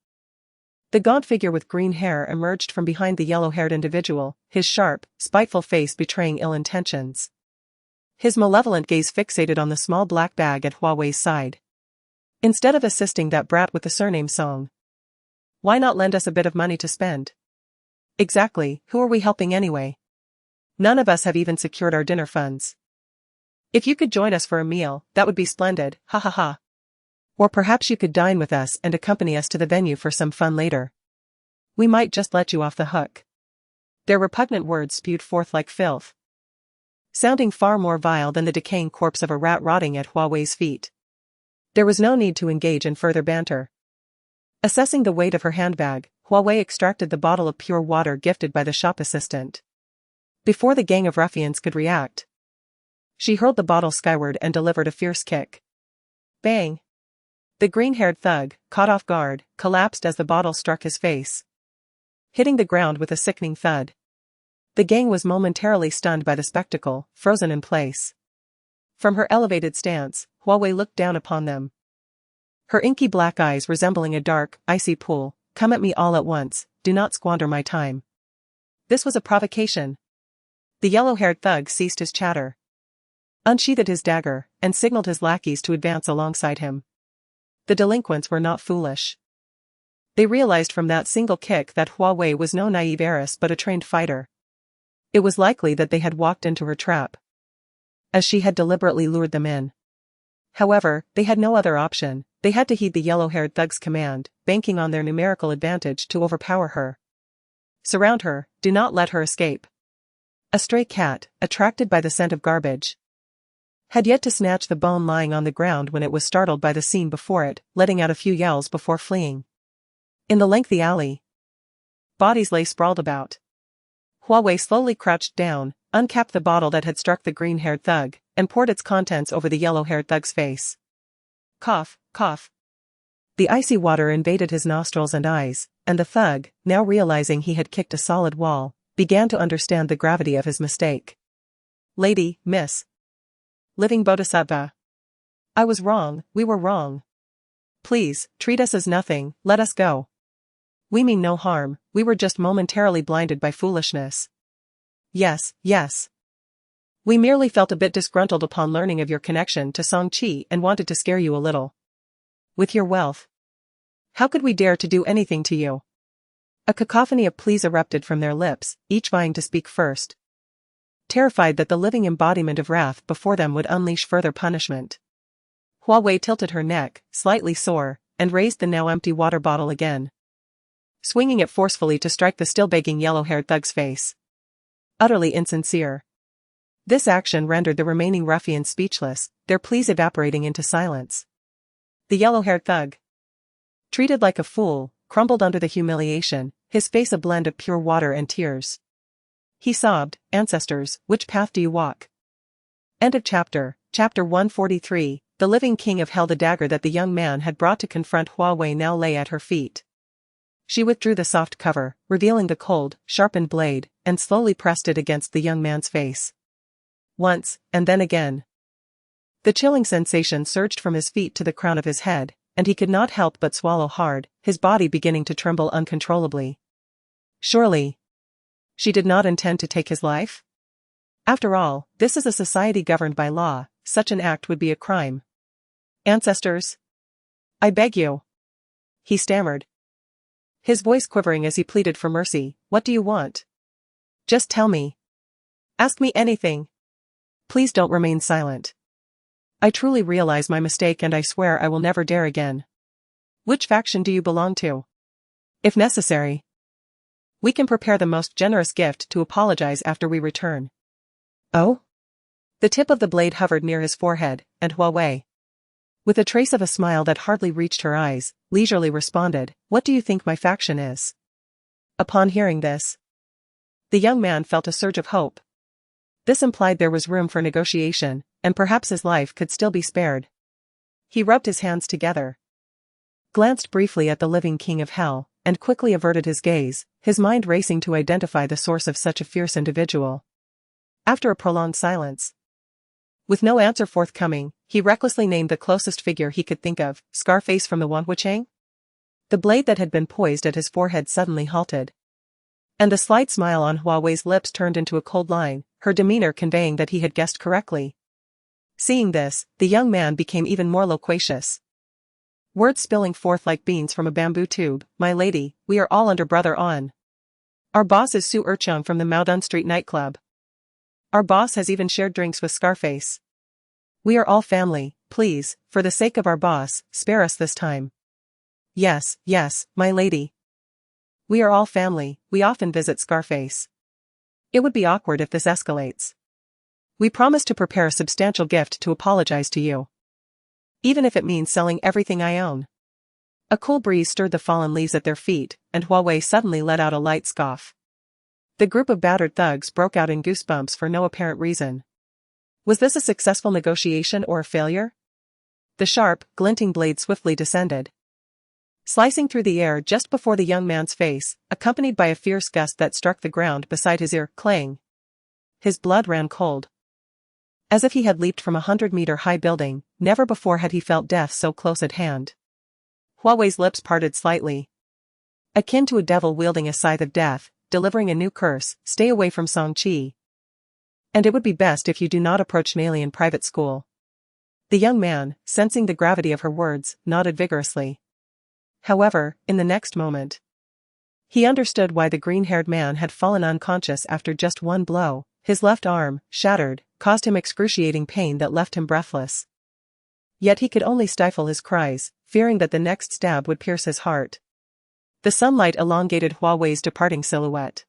The gaunt figure with green hair emerged from behind the yellow-haired individual, his sharp, spiteful face betraying ill intentions. His malevolent gaze fixated on the small black bag at Hua Wei's side. "Instead of assisting that brat with the surname Song, why not lend us a bit of money to spend?" "Exactly, who are we helping anyway? None of us have even secured our dinner funds. If you could join us for a meal, that would be splendid, ha ha ha. Or perhaps you could dine with us and accompany us to the venue for some fun later. We might just let you off the hook." Their repugnant words spewed forth like filth, sounding far more vile than the decaying corpse of a rat rotting at Hua Wei's feet. There was no need to engage in further banter. Assessing the weight of her handbag, Hua Wei extracted the bottle of pure water gifted by the shop assistant. Before the gang of ruffians could react, she hurled the bottle skyward and delivered a fierce kick. Bang! The green-haired thug, caught off guard, collapsed as the bottle struck his face, hitting the ground with a sickening thud. The gang was momentarily stunned by the spectacle, frozen in place. From her elevated stance, Hua Wei looked down upon them. Her inky black eyes resembling a dark, icy pool. "Come at me all at once, do not squander my time." This was a provocation. The yellow-haired thug ceased his chatter, unsheathed his dagger, and signaled his lackeys to advance alongside him. the delinquents were not foolish. They realized from that single kick that Hua Wei was no naive heiress but a trained fighter. It was likely that they had walked into her trap, as she had deliberately lured them in. However, they had no other option. They had to heed the yellow-haired thug's command, banking on their numerical advantage to overpower her. Surround her, do not let her escape. A stray cat, attracted by the scent of garbage, had yet to snatch the bone lying on the ground when it was startled by the scene before it, letting out a few yells before fleeing. In the lengthy alley, bodies lay sprawled about. Hua Wei slowly crouched down, uncapped the bottle that had struck the green-haired thug, and poured its contents over the yellow-haired thug's face. Cough, cough. The icy water invaded his nostrils and eyes, and the thug, now realizing he had kicked a solid wall, began to understand the gravity of his mistake. Lady, miss. Living Bodhisattva. I was wrong, we were wrong. Please, treat us as nothing, let us go. We mean no harm, we were just momentarily blinded by foolishness. Yes, yes. We merely felt a bit disgruntled upon learning of your connection to Song-Chi and wanted to scare you a little. With your wealth. How could we dare to do anything to you? A cacophony of pleas erupted from their lips, each vying to speak first. Terrified that the living embodiment of wrath before them would unleash further punishment. Hua Wei tilted her neck, slightly sore, and raised the now empty water bottle again, swinging it forcefully to strike the still begging yellow-haired thug's face. Utterly insincere. This action rendered the remaining ruffians speechless, their pleas evaporating into silence. The yellow-haired thug, treated like a fool, crumbled under the humiliation, his face a blend of pure water and tears. He sobbed, "Ancestors, which path do you walk?" End of chapter. Chapter 143, the living king of hell. The dagger that the young man had brought to confront Hua Wei now lay at her feet. She withdrew the soft cover, revealing the cold, sharpened blade, and slowly pressed it against the young man's face. Once, and then again. The chilling sensation surged from his feet to the crown of his head, and he could not help but swallow hard, his body beginning to tremble uncontrollably. Surely, she did not intend to take his life? After all, this is a society governed by law, such an act would be a crime. Ancestors? I beg you. He stammered, his voice quivering as he pleaded for mercy. What do you want? Just tell me. Ask me anything. Please don't remain silent. I truly realize my mistake and I swear I will never dare again. Which faction do you belong to? If necessary, we can prepare the most generous gift to apologize after we return. Oh? The tip of the blade hovered near his forehead, and Hua Wei, with a trace of a smile that hardly reached her eyes, leisurely responded, What do you think my faction is? Upon hearing this, the young man felt a surge of hope. This implied there was room for negotiation, and perhaps his life could still be spared. He rubbed his hands together, glanced briefly at the living king of hell, and quickly averted his gaze, his mind racing to identify the source of such a fierce individual. After a prolonged silence, with no answer forthcoming, he recklessly named the closest figure he could think of, Scarface from the Wanhuachang? The blade that had been poised at his forehead suddenly halted, and the slight smile on Hua Wei's lips turned into a cold line, her demeanor conveying that he had guessed correctly. Seeing this, the young man became even more loquacious, words spilling forth like beans from a bamboo tube. My lady, we are all under brother On. Our boss is Su Erchung from the Maodun Street nightclub. Our boss has even shared drinks with Scarface. We are all family, please, for the sake of our boss, spare us this time. Yes, yes, my lady. We are all family, we often visit Scarface. It would be awkward if this escalates. We promise to prepare a substantial gift to apologize to you. Even if it means selling everything I own. A cool breeze stirred the fallen leaves at their feet, and Hua Wei suddenly let out a light scoff. The group of battered thugs broke out in goosebumps for no apparent reason. Was this a successful negotiation or a failure? The sharp, glinting blade swiftly descended, slicing through the air just before the young man's face, accompanied by a fierce gust that struck the ground beside his ear, clang. His blood ran cold, as if he had leaped from a 100-meter-high building. Never before had he felt death so close at hand. Hua Wei's lips parted slightly, akin to a devil wielding a scythe of death, delivering a new curse. Stay away from Song-Chi. And it would be best if you do not approach an alien private school. The young man, sensing the gravity of her words, nodded vigorously. However, in the next moment, he understood why the green-haired man had fallen unconscious after just one blow. His left arm, shattered, caused him excruciating pain that left him breathless. Yet he could only stifle his cries, fearing that the next stab would pierce his heart. The sunlight elongated Hua Wei's departing silhouette.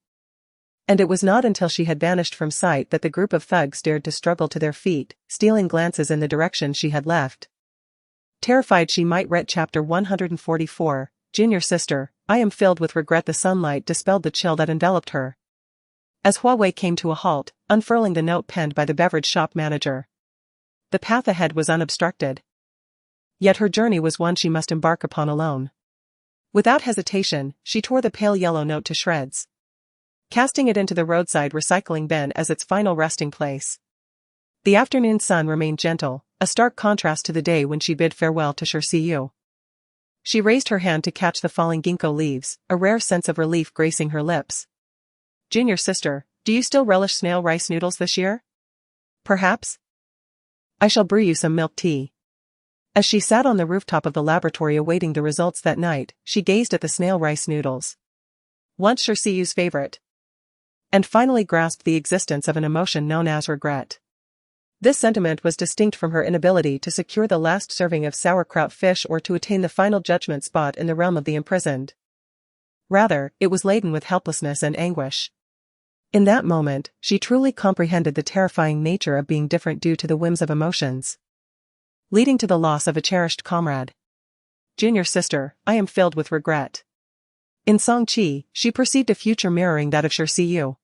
And it was not until she had vanished from sight that the group of thugs dared to struggle to their feet, stealing glances in the direction she had left. Terrified she might read chapter 144, Junior Sister, I am filled with regret. The sunlight dispelled the chill that enveloped her. As Hua Wei came to a halt, unfurling the note penned by the beverage shop manager. The path ahead was unobstructed. Yet her journey was one she must embark upon alone. Without hesitation, she tore the pale yellow note to shreds, casting it into the roadside recycling bin as its final resting place. The afternoon sun remained gentle, a stark contrast to the day when she bid farewell to Shersiu. She raised her hand to catch the falling ginkgo leaves, a rare sense of relief gracing her lips. Junior Sister, do you still relish snail rice noodles this year? Perhaps? I shall brew you some milk tea. As she sat on the rooftop of the laboratory awaiting the results that night, she gazed at the snail rice noodles. Once Shersiu's favorite. And finally grasped the existence of an emotion known as regret. This sentiment was distinct from her inability to secure the last serving of sauerkraut fish or to attain the final judgment spot in the realm of the imprisoned. Rather, it was laden with helplessness and anguish. In that moment, she truly comprehended the terrifying nature of being different due to the whims of emotions, leading to the loss of a cherished comrade. Junior Sister, I am filled with regret. In Songqi, she perceived a future mirroring that of Shersiu.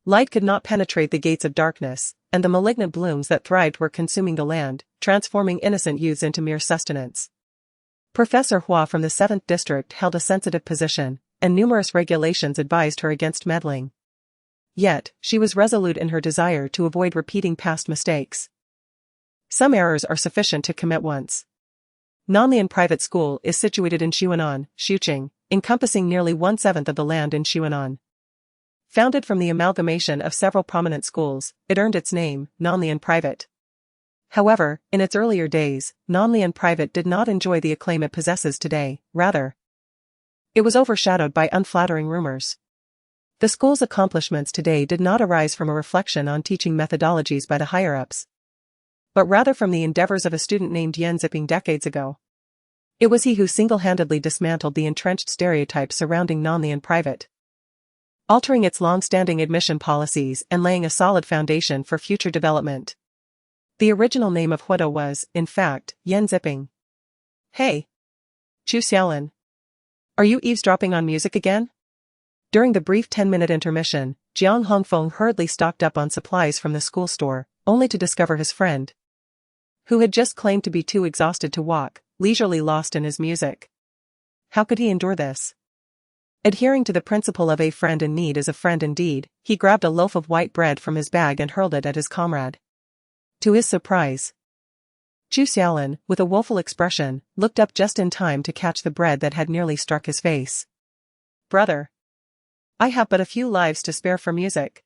Light could not penetrate the gates of darkness, and the malignant blooms that thrived were consuming the land, transforming innocent youths into mere sustenance. Professor Hua from the 7th District held a sensitive position, and numerous regulations advised her against meddling. Yet, she was resolute in her desire to avoid repeating past mistakes. Some errors are sufficient to commit once. Nanlian Private School is situated in Xuanan, Xuqing, encompassing nearly 1/7 of the land in Xuanan. Founded from the amalgamation of several prominent schools, it earned its name, Nanlian Private. However, in its earlier days, Nanlian Private did not enjoy the acclaim it possesses today, rather, it was overshadowed by unflattering rumors. The school's accomplishments today did not arise from a reflection on teaching methodologies by the higher-ups, but rather from the endeavors of a student named Yan Zipping decades ago. It was he who single-handedly dismantled the entrenched stereotypes surrounding Nanlian Private, altering its long-standing admission policies and laying a solid foundation for future development. The original name of Huado was, in fact, Yan Zipping. Hey! Chu Xiaolin. Are you eavesdropping on music again? During the brief 10-minute intermission, Jiang Hongfeng hurriedly stocked up on supplies from the school store, only to discover his friend, who had just claimed to be too exhausted to walk, leisurely lost in his music. How could he endure this? Adhering to the principle of a friend in need is a friend indeed, he grabbed a loaf of white bread from his bag and hurled it at his comrade. To his surprise, Chu Xiaolin, with a woeful expression, looked up just in time to catch the bread that had nearly struck his face. Brother, I have but a few lives to spare for music.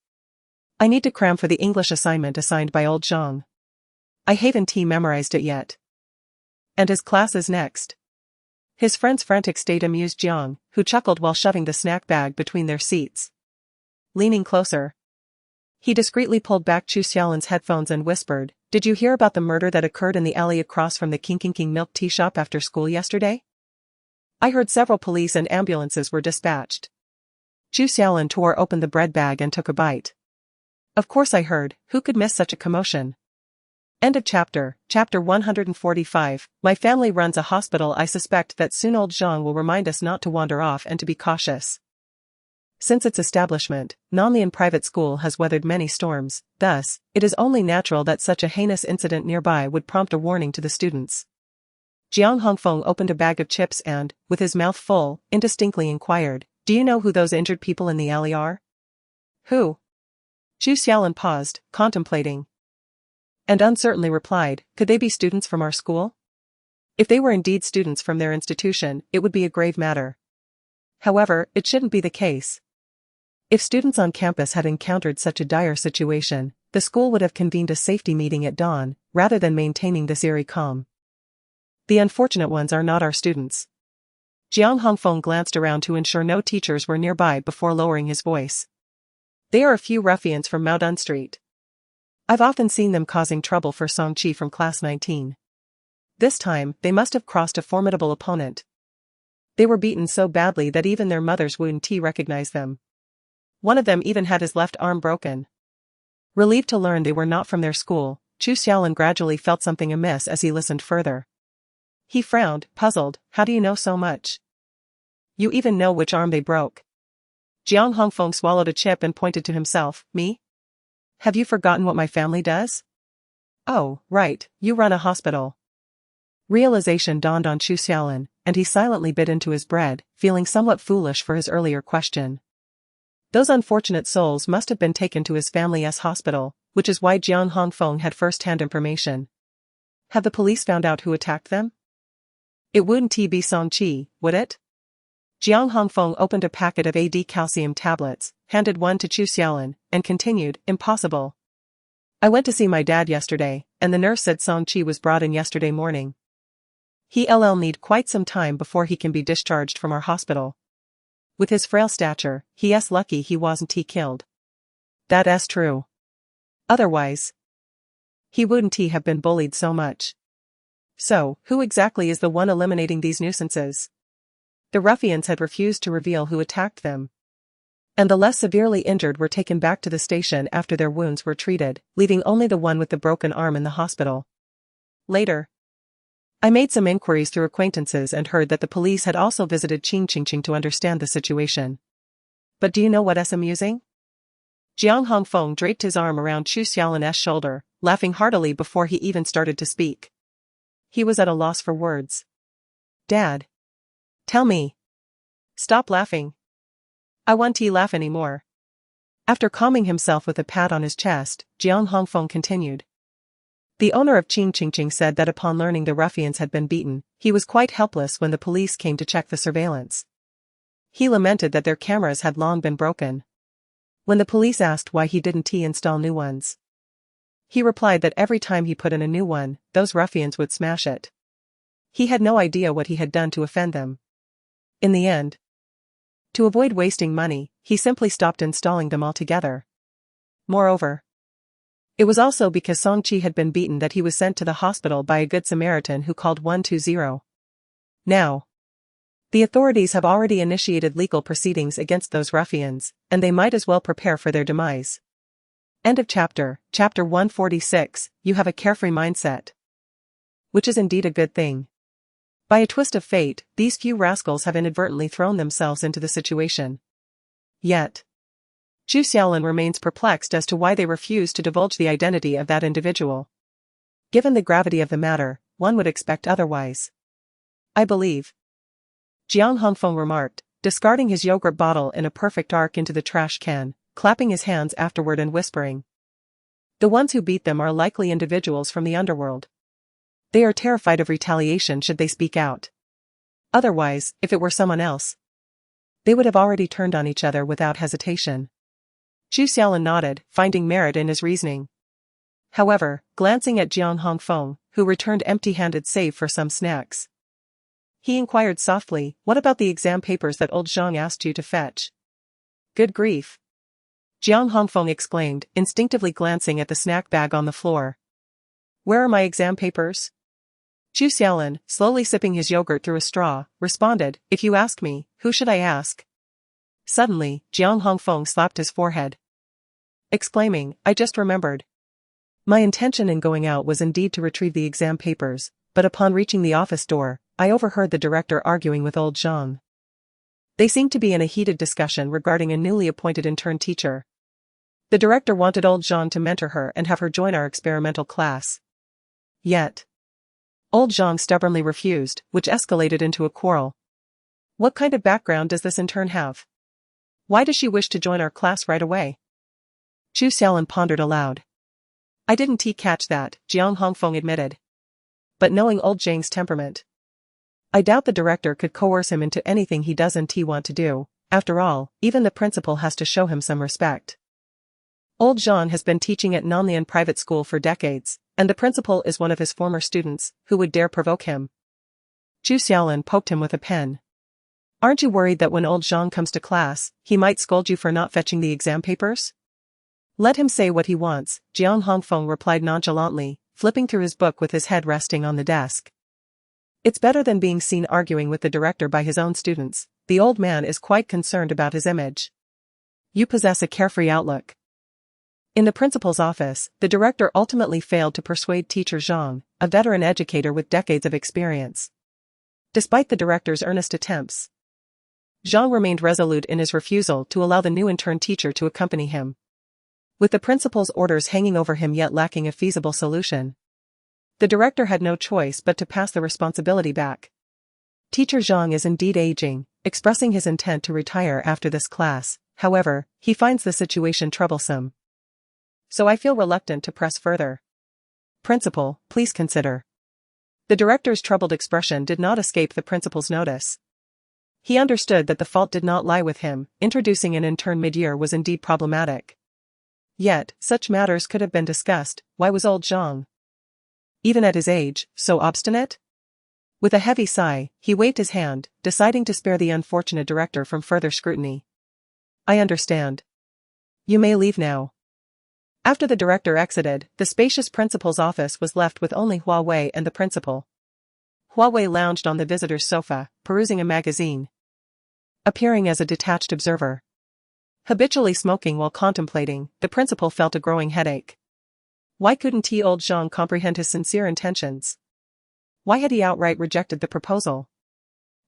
I need to cram for the English assignment assigned by old Zhang. I haven't memorized it yet. And his class is next. His friend's frantic state amused Jiang, who chuckled while shoving the snack bag between their seats. Leaning closer, he discreetly pulled back Chu Xiaolin's headphones and whispered, Did you hear about the murder that occurred in the alley across from the King milk tea shop after school yesterday? I heard several police and ambulances were dispatched. Chu Xiaolin tore open the bread bag and took a bite. Of course I heard, who could miss such a commotion? End of chapter. Chapter 145. My family runs a hospital. I suspect that soon old Zhang will remind us not to wander off and to be cautious. Since its establishment, Nanlian Private School has weathered many storms, thus, it is only natural that such a heinous incident nearby would prompt a warning to the students. Jiang Hongfeng opened a bag of chips and, with his mouth full, indistinctly inquired, Do you know who those injured people in the alley are? Who? Chu Xiaolin paused, contemplating, and uncertainly replied, Could they be students from our school? If they were indeed students from their institution, it would be a grave matter. However, it shouldn't be the case. If students on campus had encountered such a dire situation, the school would have convened a safety meeting at dawn, rather than maintaining this eerie calm. The unfortunate ones are not our students. Jiang Hongfeng glanced around to ensure no teachers were nearby before lowering his voice. They are a few ruffians from Maodun Street. I've often seen them causing trouble for Song Qi from class 19. This time, they must have crossed a formidable opponent. They were beaten so badly that even their mothers wouldn't recognize them. One of them even had his left arm broken. Relieved to learn they were not from their school, Chu Xiaolin gradually felt something amiss as he listened further. He frowned, puzzled. How do you know so much? You even know which arm they broke. Jiang Hongfeng swallowed a chip and pointed to himself. Me? Have you forgotten what my family does? Oh, right, you run a hospital. Realization dawned on Chu Xiaolin, and he silently bit into his bread, feeling somewhat foolish for his earlier question. Those unfortunate souls must have been taken to his family's hospital, which is why Jiang Hongfeng had first-hand information. Have the police found out who attacked them? It wouldn't be Song Qi, would it? Jiang Hongfeng opened a packet of AD calcium tablets, handed one to Chu Xiaolin, and continued, impossible. I went to see my dad yesterday, and the nurse said Song Qi was brought in yesterday morning. He'll need quite some time before he can be discharged from our hospital. With his frail stature, he's lucky he wasn't killed. That's true. Otherwise, he wouldn't have been bullied so much. So, who exactly is the one eliminating these nuisances? The ruffians had refused to reveal who attacked them. And the less severely injured were taken back to the station after their wounds were treated, leaving only the one with the broken arm in the hospital. Later, I made some inquiries through acquaintances and heard that the police had also visited Qingqing to understand the situation. But do you know what's amusing? Jiang Hongfeng draped his arm around Chu Xiaolin's shoulder, laughing heartily before he even started to speak. He was at a loss for words. Dad. Tell me. Stop laughing. I won't laugh anymore. After calming himself with a pat on his chest, Jiang Hongfeng continued. The owner of Qingqing said that upon learning the ruffians had been beaten, he was quite helpless when the police came to check the surveillance. He lamented that their cameras had long been broken. When the police asked why he didn't install new ones, he replied that every time he put in a new one, those ruffians would smash it. He had no idea what he had done to offend them. In the end, to avoid wasting money, he simply stopped installing them altogether. Moreover, it was also because Song Qi had been beaten that he was sent to the hospital by a good Samaritan who called 120. Now, the authorities have already initiated legal proceedings against those ruffians, and they might as well prepare for their demise. End of chapter. Chapter 146, You have a carefree mindset. Which is indeed a good thing. By a twist of fate, these few rascals have inadvertently thrown themselves into the situation. Yet, Chu Xiaolin remains perplexed as to why they refuse to divulge the identity of that individual. Given the gravity of the matter, one would expect otherwise. I believe, Jiang Hongfeng remarked, discarding his yogurt bottle in a perfect arc into the trash can, clapping his hands afterward and whispering. The ones who beat them are likely individuals from the underworld. They are terrified of retaliation should they speak out. Otherwise, if it were someone else, they would have already turned on each other without hesitation. Chu Xiaolin nodded, finding merit in his reasoning. However, glancing at Jiang Hongfeng, who returned empty-handed save for some snacks, he inquired softly, what about the exam papers that old Zhang asked you to fetch? Good grief! Jiang Hongfeng exclaimed, instinctively glancing at the snack bag on the floor. Where are my exam papers? Chu Xiaolin, slowly sipping his yogurt through a straw, responded, if you ask me, who should I ask? Suddenly, Jiang Hongfeng slapped his forehead, exclaiming, I just remembered. My intention in going out was indeed to retrieve the exam papers, but upon reaching the office door, I overheard the director arguing with old Zhang. They seemed to be in a heated discussion regarding a newly appointed intern teacher. The director wanted old Zhang to mentor her and have her join our experimental class. Yet, old Zhang stubbornly refused, which escalated into a quarrel. What kind of background does this intern have? Why does she wish to join our class right away? Chu Xiaolin pondered aloud. I didn't catch that, Jiang Hongfeng admitted. But knowing old Zhang's temperament, I doubt the director could coerce him into anything he doesn't want to do. After all, even the principal has to show him some respect. Old Zhang has been teaching at Nanlian private school for decades, and the principal is one of his former students, who would dare provoke him. Zhu Xiaolin poked him with a pen. Aren't you worried that when old Zhang comes to class, he might scold you for not fetching the exam papers? Let him say what he wants, Jiang Hongfeng replied nonchalantly, flipping through his book with his head resting on the desk. It's better than being seen arguing with the director by his own students. The old man is quite concerned about his image. You possess a carefree outlook. In the principal's office, the director ultimately failed to persuade teacher Zhang, a veteran educator with decades of experience. Despite the director's earnest attempts, Zhang remained resolute in his refusal to allow the new intern teacher to accompany him. With the principal's orders hanging over him yet lacking a feasible solution, the director had no choice but to pass the responsibility back. Teacher Zhang is indeed aging, expressing his intent to retire after this class. However, he finds the situation troublesome. So I feel reluctant to press further. Principal, please consider. The director's troubled expression did not escape the principal's notice. He understood that the fault did not lie with him. Introducing an intern mid-year was indeed problematic. Yet, such matters could have been discussed. Why was old Zhang, even at his age, so obstinate? With a heavy sigh, he waved his hand, deciding to spare the unfortunate director from further scrutiny. I understand. You may leave now. After the director exited, the spacious principal's office was left with only Hua Wei and the principal. Hua Wei lounged on the visitor's sofa, perusing a magazine, appearing as a detached observer. Habitually smoking while contemplating, the principal felt a growing headache. Why couldn't old Zhang comprehend his sincere intentions? Why had he outright rejected the proposal?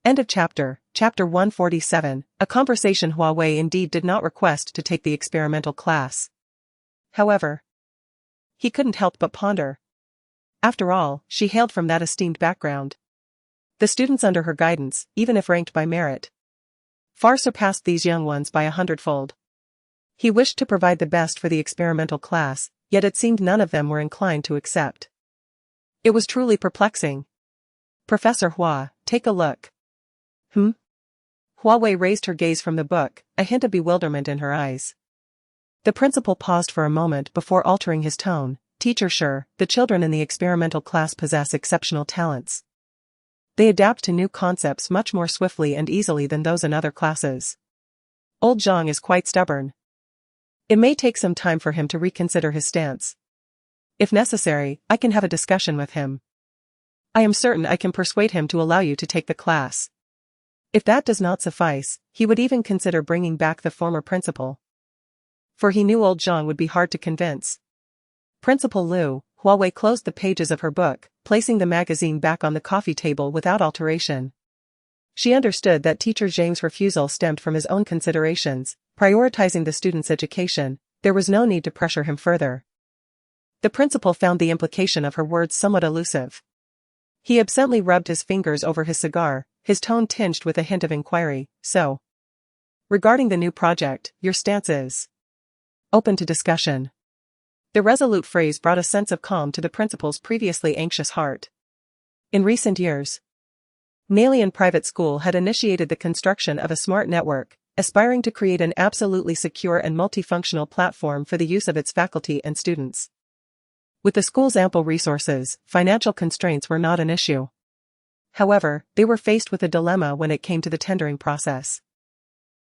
End of chapter. Chapter 147, a conversation. Hua Wei indeed did not request to take the experimental class. However, he couldn't help but ponder. After all, she hailed from that esteemed background. The students under her guidance, even if ranked by merit, far surpassed these young ones by 100-fold. He wished to provide the best for the experimental class, yet it seemed none of them were inclined to accept. It was truly perplexing. Professor Hua, take a look. Hua Wei raised her gaze from the book, a hint of bewilderment in her eyes. The principal paused for a moment before altering his tone. Teacher, sure, the children in the experimental class possess exceptional talents. They adapt to new concepts much more swiftly and easily than those in other classes. Old Zhang is quite stubborn. It may take some time for him to reconsider his stance. If necessary, I can have a discussion with him. I am certain I can persuade him to allow you to take the class. If that does not suffice, he would even consider bringing back the former principal. For he knew old Zhang would be hard to convince. Principal Liu, Hua Wei closed the pages of her book, placing the magazine back on the coffee table without alteration. She understood that teacher Zhang's refusal stemmed from his own considerations, prioritizing the student's education. There was no need to pressure him further. The principal found the implication of her words somewhat elusive. He absently rubbed his fingers over his cigar, his tone tinged with a hint of inquiry. So, regarding the new project, your stance is open to discussion. The resolute phrase brought a sense of calm to the principal's previously anxious heart. In recent years, Nalian Private School had initiated the construction of a smart network, aspiring to create an absolutely secure and multifunctional platform for the use of its faculty and students. With the school's ample resources, financial constraints were not an issue. However, they were faced with a dilemma when it came to the tendering process.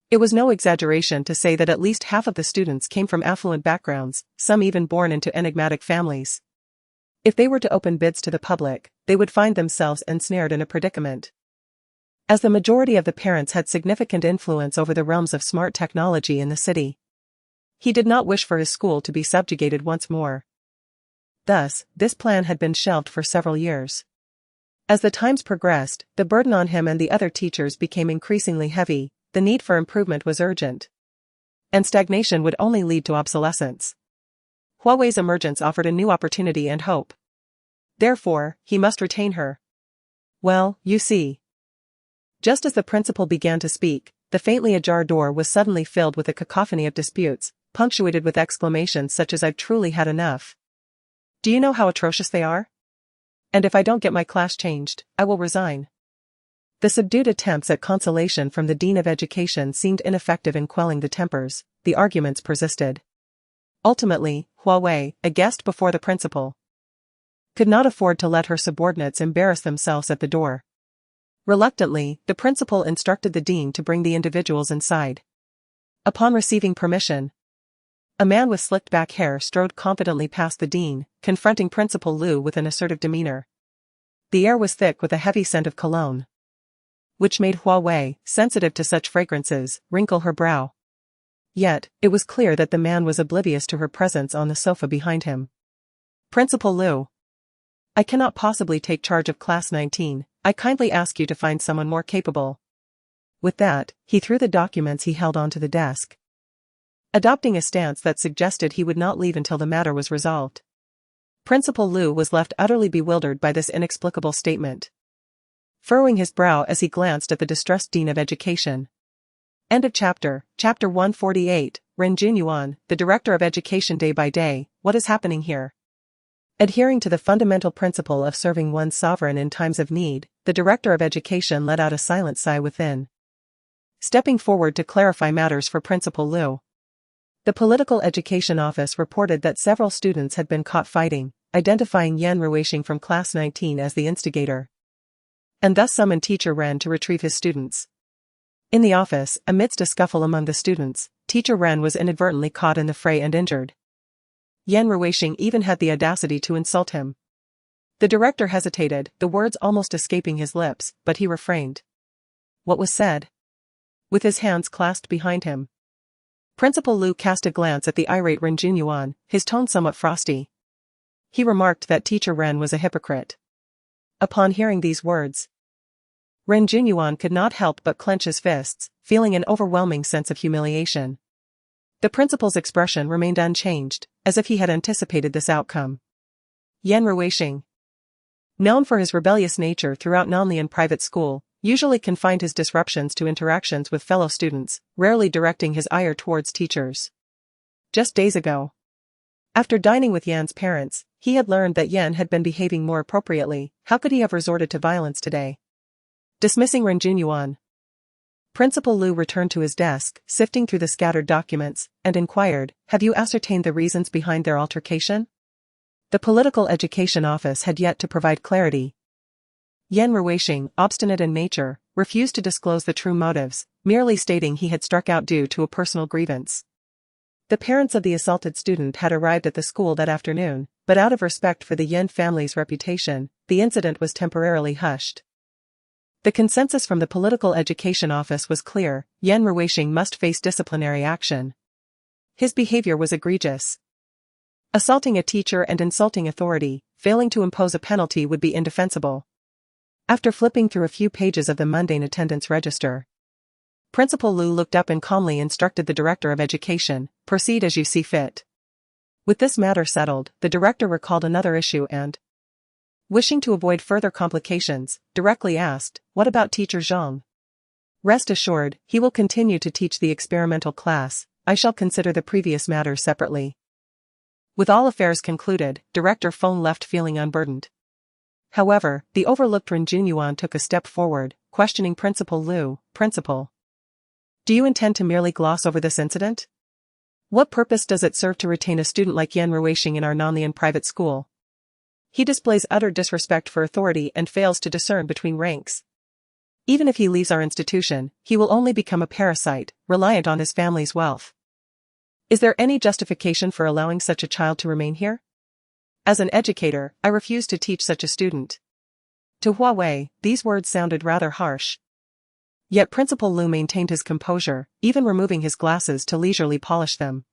It was no exaggeration to say that at least half of the students came from affluent backgrounds, some even born into enigmatic families. If they were to open bids to the public, they would find themselves ensnared in a predicament. As the majority of the parents had significant influence over the realms of smart technology in the city, he did not wish for his school to be subjugated once more. Thus, this plan had been shelved for several years. As the times progressed, the burden on him and the other teachers became increasingly heavy. The need for improvement was urgent. And stagnation would only lead to obsolescence. Hua Wei's emergence offered a new opportunity and hope. Therefore, he must retain her. Well, you see. Just as the principal began to speak, the faintly ajar door was suddenly filled with a cacophony of disputes, punctuated with exclamations such as "I've truly had enough. Do you know how atrocious they are? And if I don't get my class changed, I will resign." The subdued attempts at consolation from the Dean of Education seemed ineffective in quelling the tempers. The arguments persisted. Ultimately, Hua Wei, a guest before the principal, could not afford to let her subordinates embarrass themselves at the door. Reluctantly, the principal instructed the dean to bring the individuals inside. Upon receiving permission, a man with slicked-back hair strode confidently past the dean, confronting Principal Liu with an assertive demeanor. The air was thick with a heavy scent of cologne, which made Hua Wei, sensitive to such fragrances, wrinkle her brow. Yet, it was clear that the man was oblivious to her presence on the sofa behind him. Principal Liu, I cannot possibly take charge of Class 19, I kindly ask you to find someone more capable. With that, he threw the documents he held onto the desk, adopting a stance that suggested he would not leave until the matter was resolved. Principal Liu was left utterly bewildered by this inexplicable statement, furrowing his brow as he glanced at the distressed Dean of Education. End of chapter. Chapter 148, Ren Junyuan, the Director of Education. Day by day, what is happening here? Adhering to the fundamental principle of serving one's sovereign in times of need, the Director of Education let out a silent sigh within, stepping forward to clarify matters for Principal Liu. The Political Education Office reported that several students had been caught fighting, identifying Yan Ruixing from Class 19 as the instigator, and thus summoned Teacher Ren to retrieve his students. In the office, amidst a scuffle among the students, Teacher Ren was inadvertently caught in the fray and injured. Yan Ruixing even had the audacity to insult him. The director hesitated, the words almost escaping his lips, but he refrained. What was said? With his hands clasped behind him, Principal Liu cast a glance at the irate Ren Junyuan, his tone somewhat frosty. He remarked that Teacher Ren was a hypocrite. Upon hearing these words, Ren Junyuan could not help but clench his fists, feeling an overwhelming sense of humiliation. The principal's expression remained unchanged, as if he had anticipated this outcome. Yan Ruixing, known for his rebellious nature throughout Nanlian private school, usually confined his disruptions to interactions with fellow students, rarely directing his ire towards teachers. Just days ago, after dining with Yan's parents, he had learned that Yan had been behaving more appropriately. How could he have resorted to violence today? Dismissing Ren Junyuan, Principal Liu returned to his desk, sifting through the scattered documents, and inquired, have you ascertained the reasons behind their altercation? The Political Education Office had yet to provide clarity. Yan Ruixing, obstinate in nature, refused to disclose the true motives, merely stating he had struck out due to a personal grievance. The parents of the assaulted student had arrived at the school that afternoon, but out of respect for the Yan family's reputation, the incident was temporarily hushed. The consensus from the Political Education Office was clear, Yan Ruixing must face disciplinary action. His behavior was egregious. Assaulting a teacher and insulting authority, failing to impose a penalty would be indefensible. After flipping through a few pages of the mundane attendance register, Principal Liu looked up and calmly instructed the Director of Education, proceed as you see fit. With this matter settled, the director recalled another issue and, wishing to avoid further complications, directly asked, what about Teacher Zhang? Rest assured, he will continue to teach the experimental class. I shall consider the previous matters separately. With all affairs concluded, Director Feng left feeling unburdened. However, the overlooked Ren Junyuan took a step forward, questioning Principal Liu. Principal, do you intend to merely gloss over this incident? What purpose does it serve to retain a student like Yan Ruixing in our Nanlian private school? He displays utter disrespect for authority and fails to discern between ranks. Even if he leaves our institution, he will only become a parasite, reliant on his family's wealth. Is there any justification for allowing such a child to remain here? As an educator, I refuse to teach such a student. To Hua Wei, these words sounded rather harsh. Yet Principal Liu maintained his composure, even removing his glasses to leisurely polish them.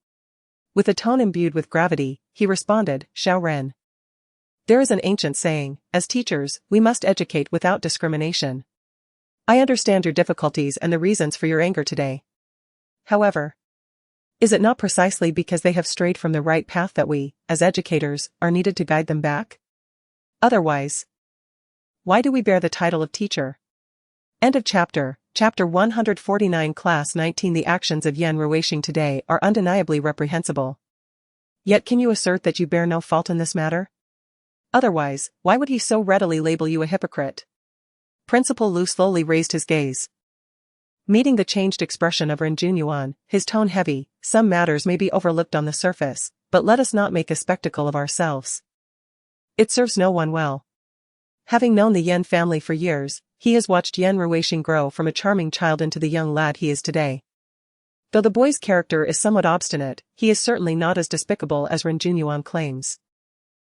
With a tone imbued with gravity, he responded, Xiao Ren. There is an ancient saying, as teachers, we must educate without discrimination. I understand your difficulties and the reasons for your anger today. However, is it not precisely because they have strayed from the right path that we, as educators, are needed to guide them back? Otherwise, why do we bear the title of teacher? End of chapter. Chapter 149. Class 19. The actions of Yan Ruixing today are undeniably reprehensible. Yet can you assert that you bear no fault in this matter? Otherwise, why would he so readily label you a hypocrite? Principal Liu slowly raised his gaze. Meeting the changed expression of Ren Junyuan, his tone heavy. Some matters may be overlooked on the surface, but let us not make a spectacle of ourselves. It serves no one well. Having known the Yan family for years, he has watched Yan Ruixing grow from a charming child into the young lad he is today. Though the boy's character is somewhat obstinate, he is certainly not as despicable as Ren Junyuan claims.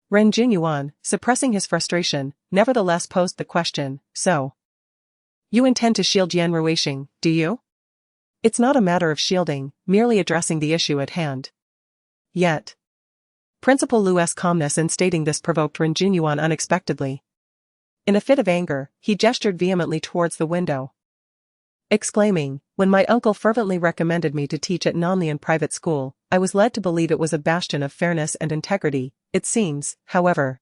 Ren Junyuan, suppressing his frustration, nevertheless posed the question, so. You intend to shield Yan Ruixing, do you? It's not a matter of shielding, merely addressing the issue at hand. Yet. Principal Lu's calmness in stating this provoked Ren Junyuan unexpectedly. In a fit of anger, he gestured vehemently towards the window, exclaiming, when my uncle fervently recommended me to teach at Nanlian private school, I was led to believe it was a bastion of fairness and integrity. It seems, however,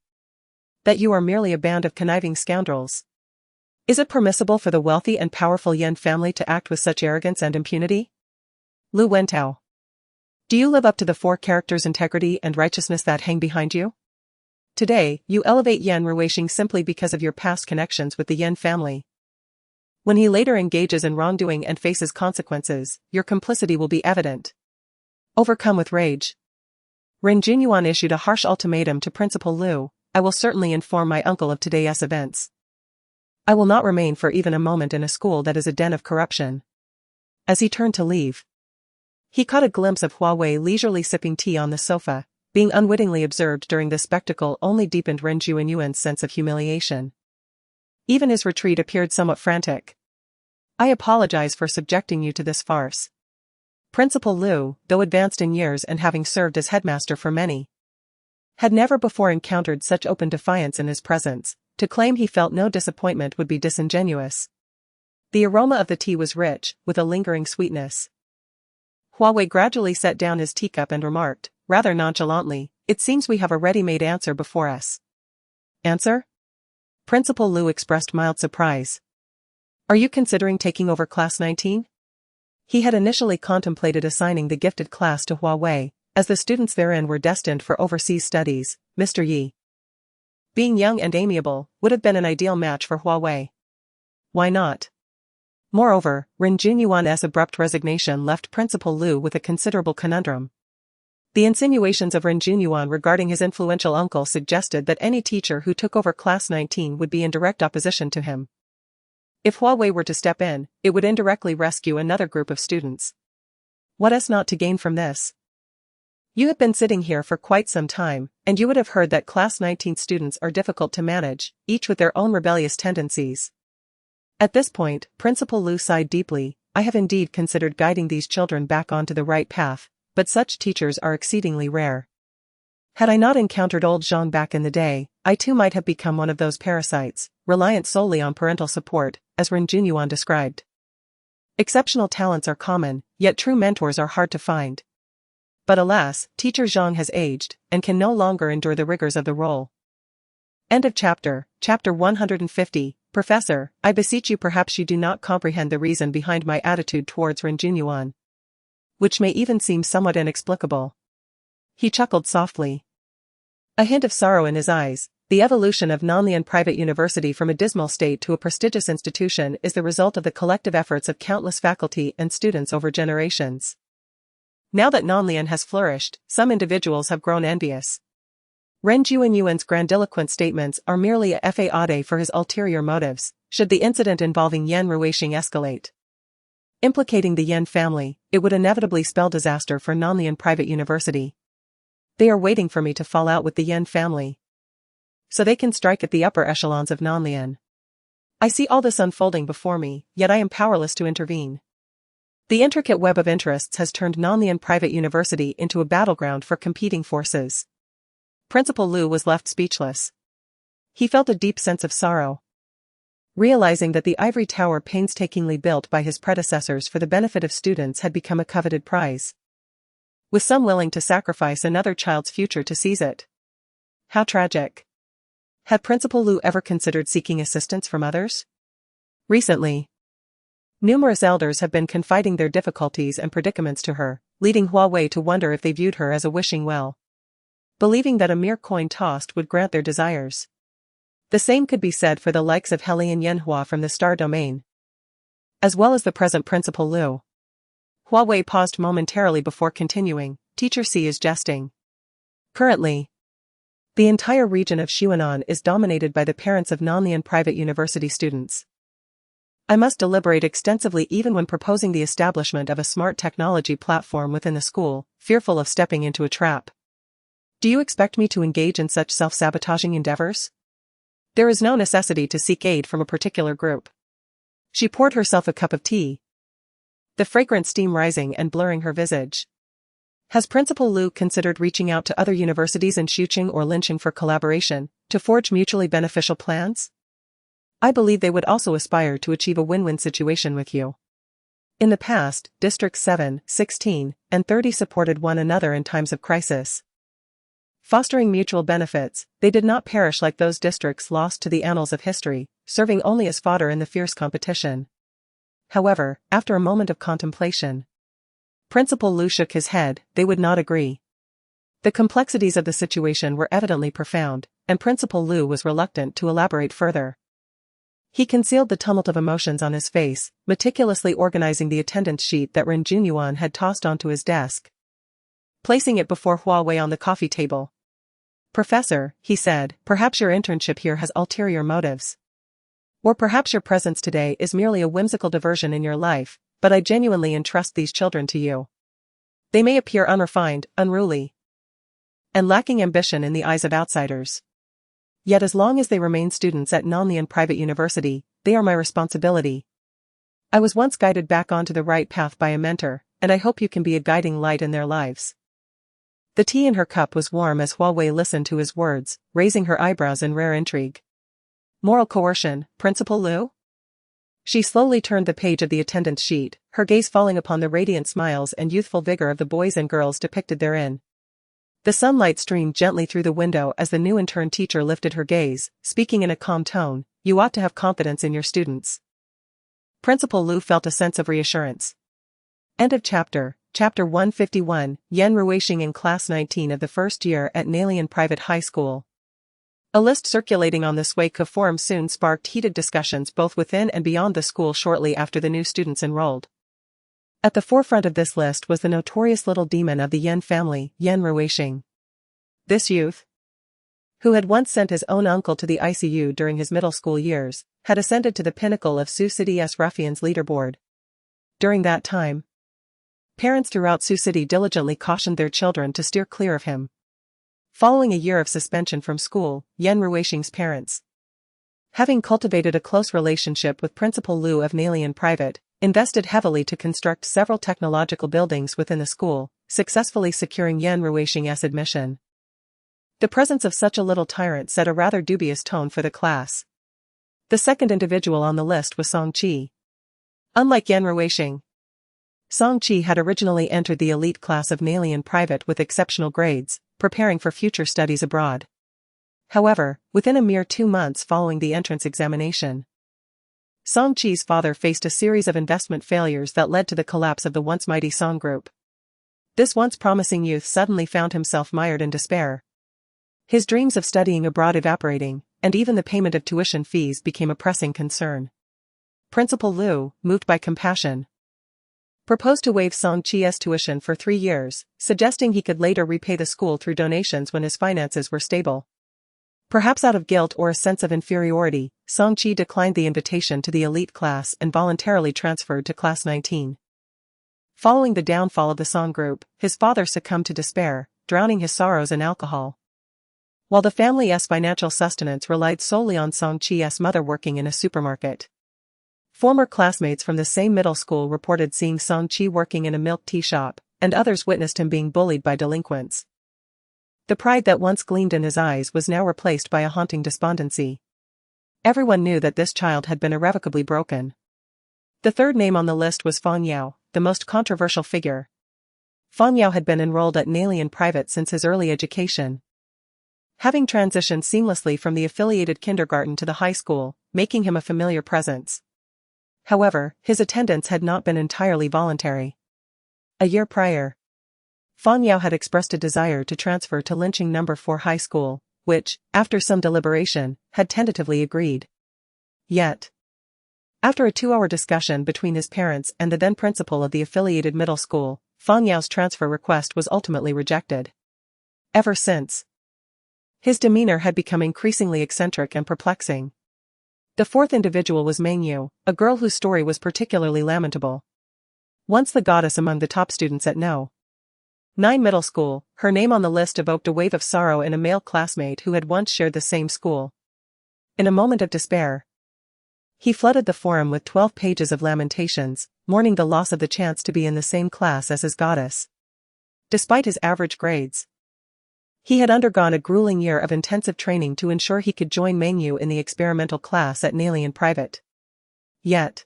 that you are merely a band of conniving scoundrels. Is it permissible for the wealthy and powerful Yan family to act with such arrogance and impunity? Lu Wentao. Do you live up to the 4 characters integrity and righteousness that hang behind you? Today, you elevate Yan Ruixing simply because of your past connections with the Yan family. When he later engages in wrongdoing and faces consequences, your complicity will be evident. Overcome with rage, Ren Junyuan issued a harsh ultimatum to Principal Lu. I will certainly inform my uncle of today's events. I will not remain for even a moment in a school that is a den of corruption. As he turned to leave, he caught a glimpse of Hua Wei leisurely sipping tea on the sofa. Being unwittingly observed during this spectacle only deepened Ren Junyuan's sense of humiliation. Even his retreat appeared somewhat frantic. I apologize for subjecting you to this farce. Principal Lu, though advanced in years and having served as headmaster for many, had never before encountered such open defiance in his presence. To claim he felt no disappointment would be disingenuous. The aroma of the tea was rich, with a lingering sweetness. Hua Wei gradually set down his teacup and remarked, rather nonchalantly, it seems we have a ready-made answer before us. Answer? Principal Lu expressed mild surprise. Are you considering taking over Class 19? He had initially contemplated assigning the gifted class to Hua Wei, as the students therein were destined for overseas studies. Mr. Yi, being young and amiable, would have been an ideal match for Hua Wei. Why not? Moreover, Ren Junyuan's abrupt resignation left Principal Lu with a considerable conundrum. The insinuations of Ren Junyuan regarding his influential uncle suggested that any teacher who took over Class 19 would be in direct opposition to him. If Hua Wei were to step in, it would indirectly rescue another group of students. What is not to gain from this? You have been sitting here for quite some time, and you would have heard that Class 19 students are difficult to manage, each with their own rebellious tendencies. At this point, Principal Lu sighed deeply. I have indeed considered guiding these children back onto the right path, but such teachers are exceedingly rare. Had I not encountered old Zhang back in the day, I too might have become one of those parasites, reliant solely on parental support, as Ren Junyuan described. Exceptional talents are common, yet true mentors are hard to find. But alas, Teacher Zhang has aged, and can no longer endure the rigors of the role. End of chapter. Chapter 150. Professor, I beseech you, perhaps you do not comprehend the reason behind my attitude towards Ren Junyuan, which may even seem somewhat inexplicable. He chuckled softly, a hint of sorrow in his eyes. The evolution of Nanlian Private University from a dismal state to a prestigious institution is the result of the collective efforts of countless faculty and students over generations. Now that Nanlian has flourished, some individuals have grown envious. Ren Junyuan's grandiloquent statements are merely a fade for his ulterior motives, should the incident involving Yan Ruixing escalate. Implicating the Yan family, it would inevitably spell disaster for Nanlian Private University. They are waiting for me to fall out with the Yan family, so they can strike at the upper echelons of Nanlian. I see all this unfolding before me, yet I am powerless to intervene. The intricate web of interests has turned Nanlian Private University into a battleground for competing forces. Principal Lu was left speechless. He felt a deep sense of sorrow, realizing that the ivory tower painstakingly built by his predecessors for the benefit of students had become a coveted prize, with some willing to sacrifice another child's future to seize it. How tragic. Had Principal Lu ever considered seeking assistance from others? Recently, numerous elders have been confiding their difficulties and predicaments to her, leading Hua Wei to wonder if they viewed her as a wishing well, believing that a mere coin tossed would grant their desires. The same could be said for the likes of Heli and Yenhua from the Star Domain. as well as the present Principal Liu. Hua Wei paused momentarily before continuing, Teacher C is jesting. Currently, the entire region of Xuanan is dominated by the parents of nanny and private university students. I must deliberate extensively even when proposing the establishment of a smart technology platform within the school, fearful of stepping into a trap. Do you expect me to engage in such self-sabotaging endeavors? There is no necessity to seek aid from a particular group. She poured herself a cup of tea, the fragrant steam rising and blurring her visage. Has Principal Liu considered reaching out to other universities in Xucheng or Linqing for collaboration, to forge mutually beneficial plans? I believe they would also aspire to achieve a win-win situation with you. In the past, Districts 7, 16, and 30 supported one another in times of crisis. Fostering mutual benefits, they did not perish like those districts lost to the annals of history, serving only as fodder in the fierce competition. However, after a moment of contemplation, Principal Liu shook his head. They would not agree. The complexities of the situation were evidently profound, and Principal Liu was reluctant to elaborate further. He concealed the tumult of emotions on his face, meticulously organizing the attendance sheet that Ren Junyuan had tossed onto his desk, placing it before Hua Wei on the coffee table. Professor, he said, perhaps your internship here has ulterior motives. Or perhaps your presence today is merely a whimsical diversion in your life, but I genuinely entrust these children to you. They may appear unrefined, unruly, and lacking ambition in the eyes of outsiders. Yet as long as they remain students at Nanyuan Private University, they are my responsibility. I was once guided back onto the right path by a mentor, and I hope you can be a guiding light in their lives. The tea in her cup was warm as Hua Wei listened to his words, raising her eyebrows in rare intrigue. Moral coercion, Principal Liu? She slowly turned the page of the attendance sheet, her gaze falling upon the radiant smiles and youthful vigor of the boys and girls depicted therein. The sunlight streamed gently through the window as the new intern teacher lifted her gaze, speaking in a calm tone, you ought to have confidence in your students. Principal Liu felt a sense of reassurance. End of chapter. Chapter 151, Yan Ruixing in Class 19 of the first year at Nanyuan Private High School. A list circulating on the Sui-Ke forum soon sparked heated discussions both within and beyond the school shortly after the new students enrolled. At the forefront of this list was the notorious little demon of the Yan family, Yan Ruixing. This youth, who had once sent his own uncle to the ICU during his middle school years, had ascended to the pinnacle of Sioux City's ruffians leaderboard. During that time, parents throughout Sioux City diligently cautioned their children to steer clear of him. Following a year of suspension from school, Yan Ruixing's parents, having cultivated a close relationship with Principal Liu of Nanyuan Private, invested heavily to construct several technological buildings within the school, successfully securing Yan Ruixing's admission. The presence of such a little tyrant set a rather dubious tone for the class. The second individual on the list was Song Qi. Unlike Yan Ruixing, Song Qi had originally entered the elite class of Nanyuan Private with exceptional grades, preparing for future studies abroad. However, within a mere 2 months following the entrance examination, Song Qi's father faced a series of investment failures that led to the collapse of the once mighty Song Group. This once promising youth suddenly found himself mired in despair. His dreams of studying abroad evaporating, and even the payment of tuition fees became a pressing concern. Principal Liu, moved by compassion, proposed to waive Song Qi's tuition for 3 years, suggesting he could later repay the school through donations when his finances were stable. Perhaps out of guilt or a sense of inferiority, Song Qi declined the invitation to the elite class and voluntarily transferred to Class 19. Following the downfall of the Song Group, his father succumbed to despair, drowning his sorrows in alcohol. While the family's financial sustenance relied solely on Song Qi's mother working in a supermarket. Former classmates from the same middle school reported seeing Song Qi working in a milk tea shop, and others witnessed him being bullied by delinquents. The pride that once gleamed in his eyes was now replaced by a haunting despondency. Everyone knew that this child had been irrevocably broken. The third name on the list was Fang Yao, the most controversial figure. Fang Yao had been enrolled at Nanyuan Private since his early education, having transitioned seamlessly from the affiliated kindergarten to the high school, making him a familiar presence. However, his attendance had not been entirely voluntary. A year prior, Fang Yao had expressed a desire to transfer to Linqing No. 4 High School, which, after some deliberation, had tentatively agreed. Yet, After a 2-hour discussion between his parents and the then principal of the affiliated middle school, Fang Yao's transfer request was ultimately rejected. Ever since, his demeanor had become increasingly eccentric and perplexing. The fourth individual was Meng Yu, a girl whose story was particularly lamentable. Once the goddess among the top students at No. 9 middle school, her name on the list evoked a wave of sorrow in a male classmate who had once shared the same school. In a moment of despair, he flooded the forum with 12 pages of lamentations, mourning the loss of the chance to be in the same class as his goddess. Despite his average grades, he had undergone a grueling year of intensive training to ensure he could join Meng Yu in the experimental class at nanny in private. Yet,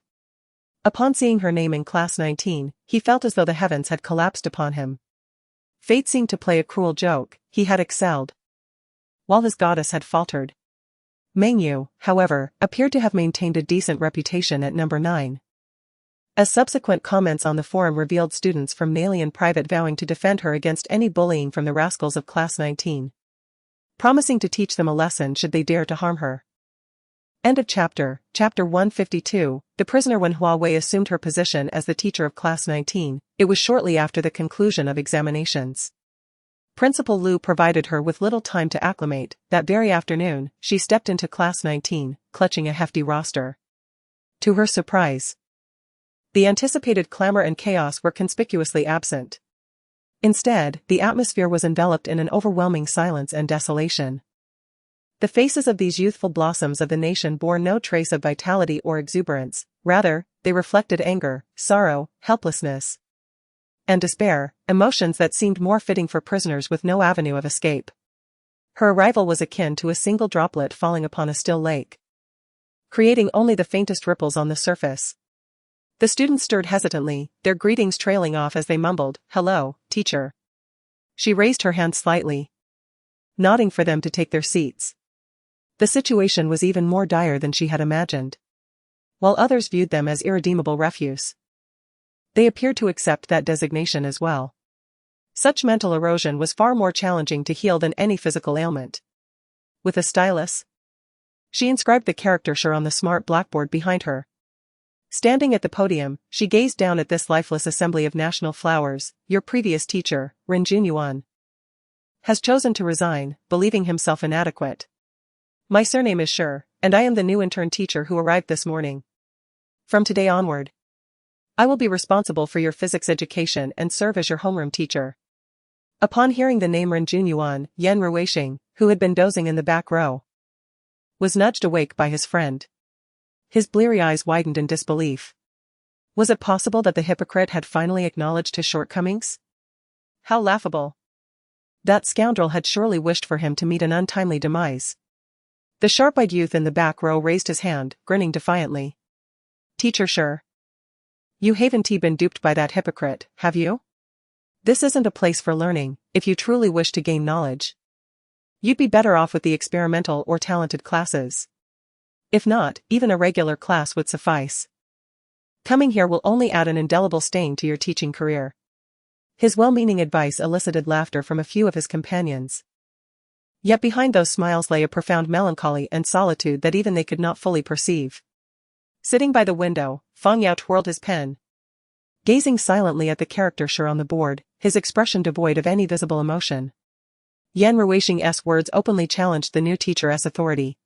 upon seeing her name in class 19, he felt as though the heavens had collapsed upon him. Fate seemed to play a cruel joke. He had excelled, while his goddess had faltered. Meng Yu, however, appeared to have maintained a decent reputation at number 9. As subsequent comments on the forum revealed, students from nanny in private vowing to defend her against any bullying from the rascals of class 19, promising to teach them a lesson should they dare to harm her. End of chapter. Chapter 152. The prisoner. When Hua Wei assumed her position as the teacher of class 19, it was shortly after the conclusion of examinations. Principal Liu provided her with little time to acclimate. That very afternoon, she stepped into class 19, clutching a hefty roster. To her surprise, the anticipated clamor and chaos were conspicuously absent. Instead, the atmosphere was enveloped in an overwhelming silence and desolation. The faces of these youthful blossoms of the nation bore no trace of vitality or exuberance. Rather, they reflected anger, sorrow, helplessness, and despair, emotions that seemed more fitting for prisoners with no avenue of escape. Her arrival was akin to a single droplet falling upon a still lake, creating only the faintest ripples on the surface. The students stirred hesitantly, their greetings trailing off as they mumbled, "Hello, teacher." She raised her hand slightly, nodding for them to take their seats. The situation was even more dire than she had imagined. While others viewed them as irredeemable refuse, they appeared to accept that designation as well. Such mental erosion was far more challenging to heal than any physical ailment. With a stylus, she inscribed the character "sure" on the smart blackboard behind her. Standing at the podium, she gazed down at this lifeless assembly of national flowers. "Your previous teacher, Ren Junyuan, has chosen to resign, believing himself inadequate. My surname is Sure, and I am the new intern teacher who arrived this morning. From today onward, I will be responsible for your physics education and serve as your homeroom teacher." Upon hearing the name Ren Junyuan, Yan Ruishing, who had been dozing in the back row, was nudged awake by his friend. His bleary eyes widened in disbelief. Was it possible that the hypocrite had finally acknowledged his shortcomings? How laughable. That scoundrel had surely wished for him to meet an untimely demise. The sharp-eyed youth in the back row raised his hand, grinning defiantly. "Teacher Sure, you haven't been duped by that hypocrite, have you? This isn't a place for learning. If you truly wish to gain knowledge, you'd be better off with the experimental or talented classes. If not, even a regular class would suffice. Coming here will only add an indelible stain to your teaching career." His well-meaning advice elicited laughter from a few of his companions. Yet behind those smiles lay a profound melancholy and solitude that even they could not fully perceive. Sitting by the window, Fang Yao twirled his pen, gazing silently at the character "sure" on the board, his expression devoid of any visible emotion. Yan Ruishing's words openly challenged the new teacher's authority,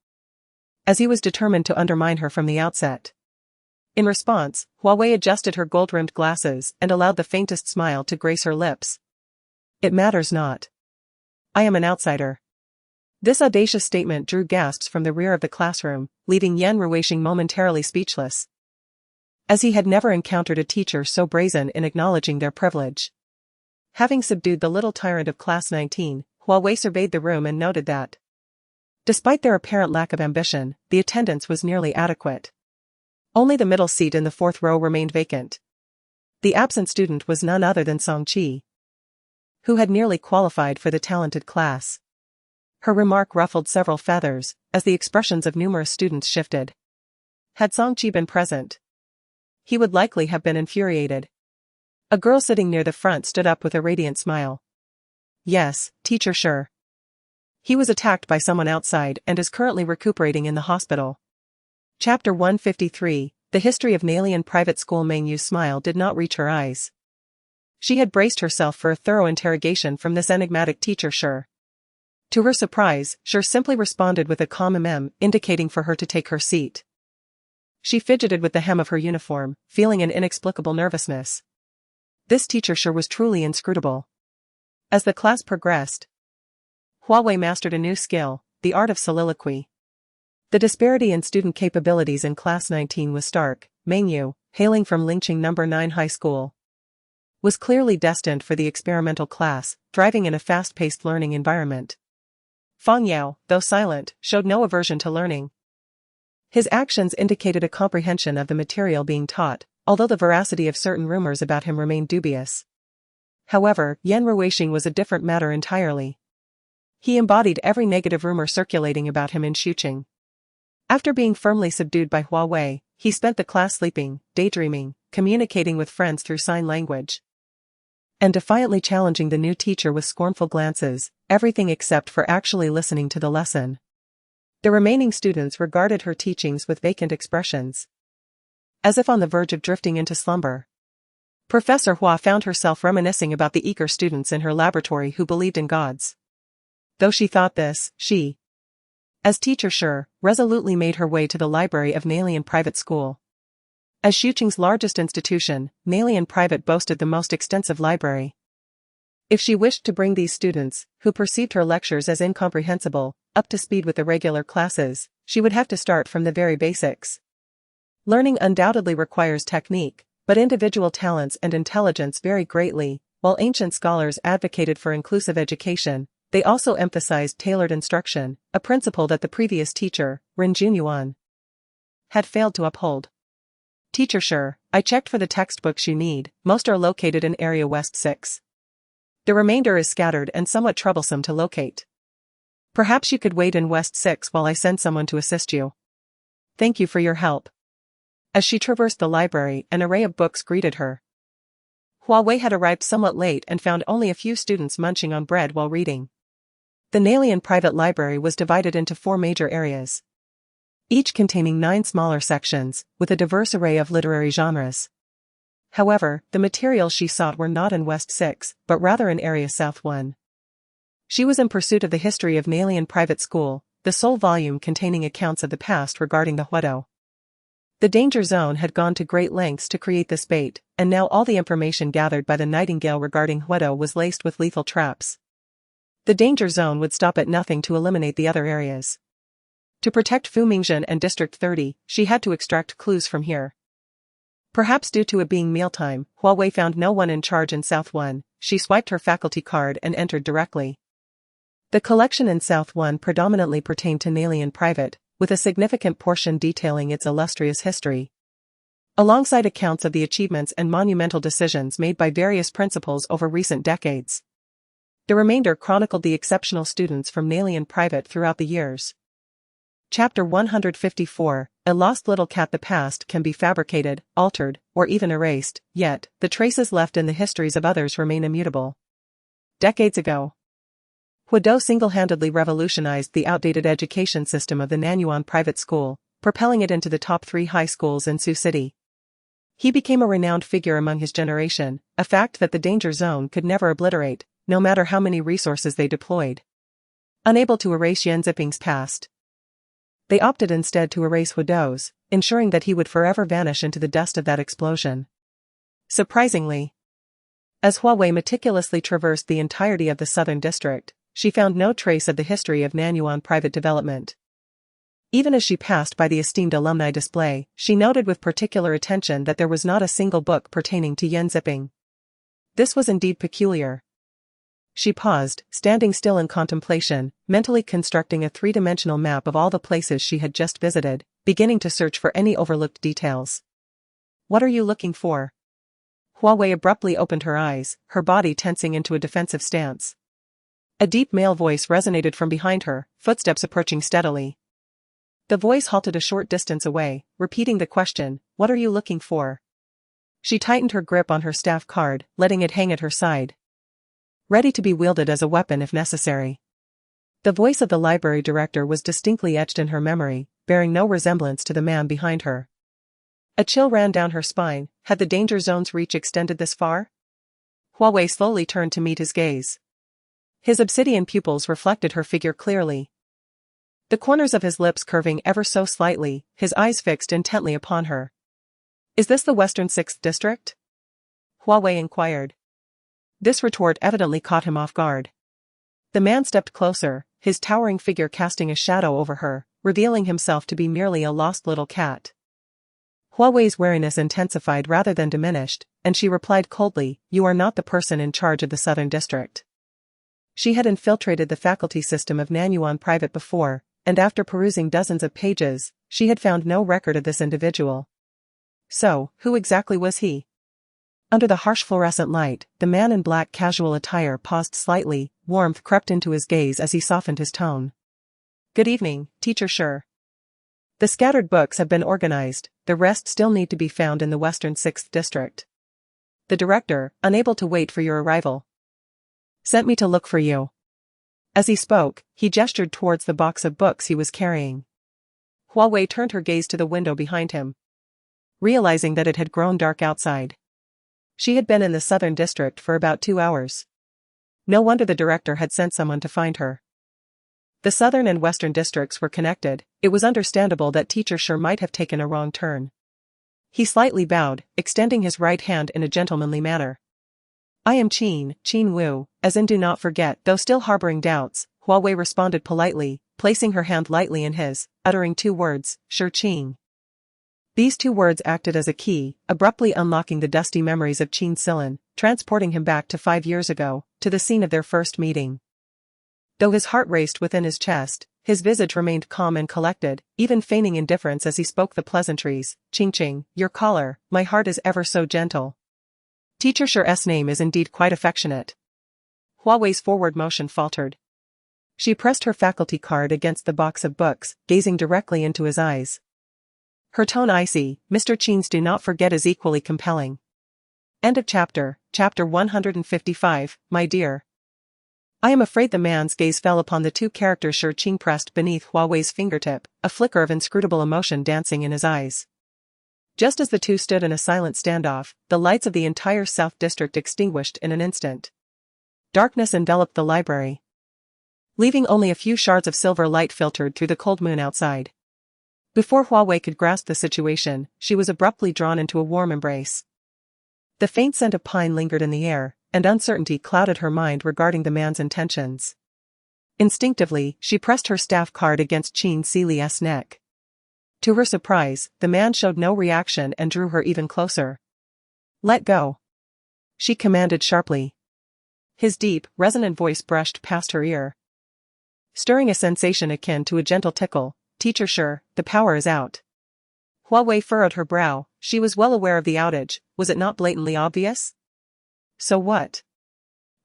as he was determined to undermine her from the outset. In response, Hua Wei adjusted her gold-rimmed glasses and allowed the faintest smile to grace her lips. "It matters not. I am an outsider." This audacious statement drew gasps from the rear of the classroom, leaving Yan Ruishing momentarily speechless, as he had never encountered a teacher so brazen in acknowledging their privilege. Having subdued the little tyrant of class 19, Hua Wei surveyed the room and noted that, despite their apparent lack of ambition, the attendance was nearly adequate. Only the middle seat in the fourth row remained vacant. The absent student was none other than Song Qi, who had nearly qualified for the talented class. Her remark ruffled several feathers, as the expressions of numerous students shifted. Had Song Qi been present, he would likely have been infuriated. A girl sitting near the front stood up with a radiant smile. "Yes, teacher Sure. He was attacked by someone outside and is currently recuperating in the hospital." Chapter 153. The history of Nalian private school Mengyu's smile did not reach her eyes. She had braced herself for a thorough interrogation from this enigmatic teacher Sure. To her surprise, Sure simply responded with a calm indicating for her to take her seat. She fidgeted with the hem of her uniform, feeling an inexplicable nervousness. This teacher Sure was truly inscrutable. As the class progressed, Hua Wei mastered a new skill, the art of soliloquy. The disparity in student capabilities in Class 19 was stark. Mengyu, hailing from Lingqing No. 9 High School, was clearly destined for the experimental class, thriving in a fast-paced learning environment. Fang Yao, though silent, showed no aversion to learning. His actions indicated a comprehension of the material being taught, although the veracity of certain rumors about him remained dubious. However, Yan Ruixing was a different matter entirely. He embodied every negative rumor circulating about him in Xuqing. After being firmly subdued by Hua Wei, he spent the class sleeping, daydreaming, communicating with friends through sign language, and defiantly challenging the new teacher with scornful glances, everything except for actually listening to the lesson. The remaining students regarded her teachings with vacant expressions, as if on the verge of drifting into slumber. Professor Hua found herself reminiscing about the eager students in her laboratory who believed in gods. Though she thought this, she, as teacher Sure, resolutely made her way to the library of Nalian Private School. As Xuqing's largest institution, Nalian Private boasted the most extensive library. If she wished to bring these students, who perceived her lectures as incomprehensible, up to speed with the regular classes, she would have to start from the very basics. Learning undoubtedly requires technique, but individual talents and intelligence vary greatly. While ancient scholars advocated for inclusive education, they also emphasized tailored instruction, a principle that the previous teacher, Ren Junyuan, had failed to uphold. Teacher Sure, I checked for the textbooks you need. Most are located in Area West 6. The remainder is scattered and somewhat troublesome to locate. Perhaps you could wait in West 6 while I send someone to assist you. Thank you for your help. As she traversed the library, an array of books greeted her. Hua Wei had arrived somewhat late and found only a few students munching on bread while reading. The Nalian Private Library was divided into 4 major areas, each containing 9 smaller sections, with a diverse array of literary genres. However, the materials she sought were not in West 6, but rather in Area South 1. She was in pursuit of the history of Nalian Private School, the sole volume containing accounts of the past regarding the Huedo. The danger zone had gone to great lengths to create this bait, and now all the information gathered by the Nightingale regarding Huedo was laced with lethal traps. The danger zone would stop at nothing to eliminate the other areas. To protect Fu Mingzhen and District 30, she had to extract clues from here. Perhaps due to it being mealtime, Hua Wei found no one in charge in South 1, she swiped her faculty card and entered directly. The collection in South 1 predominantly pertained to Nalian Private, with a significant portion detailing its illustrious history, alongside accounts of the achievements and monumental decisions made by various principals over recent decades. The remainder chronicled the exceptional students from Nalian Private throughout the years. Chapter 154, A Lost Little Cat. The past can be fabricated, altered, or even erased, yet, the traces left in the histories of others remain immutable. Decades ago, Huedo single-handedly revolutionized the outdated education system of the Nanyuan Private School, propelling it into the top 3 high schools in Sioux City. He became a renowned figure among his generation, a fact that the danger zone could never obliterate, no matter how many resources they deployed. Unable to erase Yan Ziping's past, they opted instead to erase Huedo's, ensuring that he would forever vanish into the dust of that explosion. Surprisingly, as Hua Wei meticulously traversed the entirety of the southern district, she found no trace of the history of Nanyuan private development. Even as she passed by the esteemed alumni display, she noted with particular attention that there was not a single book pertaining to Yan Ziping. This was indeed peculiar. She paused, standing still in contemplation, mentally constructing a 3-dimensional map of all the places she had just visited, beginning to search for any overlooked details. What are you looking for? Hua Wei abruptly opened her eyes, her body tensing into a defensive stance. A deep male voice resonated from behind her, footsteps approaching steadily. The voice halted a short distance away, repeating the question, "What are you looking for?" She tightened her grip on her staff card, letting it hang at her side, ready to be wielded as a weapon if necessary. The voice of the library director was distinctly etched in her memory, bearing no resemblance to the man behind her. A chill ran down her spine. Had the danger zone's reach extended this far? Hua Wei slowly turned to meet his gaze. His obsidian pupils reflected her figure clearly, the corners of his lips curving ever so slightly, his eyes fixed intently upon her. Is this the Western 6th District? Hua Wei inquired. This retort evidently caught him off guard. The man stepped closer, his towering figure casting a shadow over her, revealing himself to be merely a lost little cat. Hua Wei's wariness intensified rather than diminished, and she replied coldly, "You are not the person in charge of the Southern District." She had infiltrated the faculty system of Nanyuan Private before, and after perusing dozens of pages, she had found no record of this individual. So, who exactly was he? Under the harsh fluorescent light, the man in black casual attire paused slightly, warmth crept into his gaze as he softened his tone. "Good evening, Teacher Sure. The scattered books have been organized, the rest still need to be found in the Western 6th District. The director, unable to wait for your arrival, sent me to look for you." As he spoke, he gestured towards the box of books he was carrying. Hua Wei turned her gaze to the window behind him, realizing that it had grown dark outside. She had been in the Southern District for about 2 hours. No wonder the director had sent someone to find her. The Southern and Western Districts were connected. It was understandable that Teacher Sure might have taken a wrong turn. He slightly bowed, extending his right hand in a gentlemanly manner. "I am Qin Wu, as in do not forget." Though still harboring doubts, Hua Wei responded politely, placing her hand lightly in his, uttering 2 words, "Sure Qin." These 2 words acted as a key, abruptly unlocking the dusty memories of Qin Silan, transporting him back to 5 years ago, to the scene of their first meeting. Though his heart raced within his chest, his visage remained calm and collected, even feigning indifference as he spoke the pleasantries. "Qing, your caller, my heart is ever so gentle." Teacher Sure's name is indeed quite affectionate. Hua Wei's forward motion faltered. She pressed her faculty card against the box of books, gazing directly into his eyes. Her tone icy. "Mr. Qin's do not forget is equally compelling." End of chapter. Chapter 155, my dear. I am afraid the man's gaze fell upon the 2 characters Sure Qin pressed beneath Hua Wei's fingertip, a flicker of inscrutable emotion dancing in his eyes. Just as the 2 stood in a silent standoff, the lights of the entire South District extinguished in an instant. Darkness enveloped the library, leaving only a few shards of silver light filtered through the cold moon outside. Before Hua Wei could grasp the situation, she was abruptly drawn into a warm embrace. The faint scent of pine lingered in the air, and uncertainty clouded her mind regarding the man's intentions. Instinctively, she pressed her staff card against Qin Sili's neck. To her surprise, the man showed no reaction and drew her even closer. "Let go," she commanded sharply. His deep, resonant voice brushed past her ear, stirring a sensation akin to a gentle tickle. "Teacher Sure, the power is out." Hua Wei furrowed her brow. She was well aware of the outage. Was it not blatantly obvious? "So what?"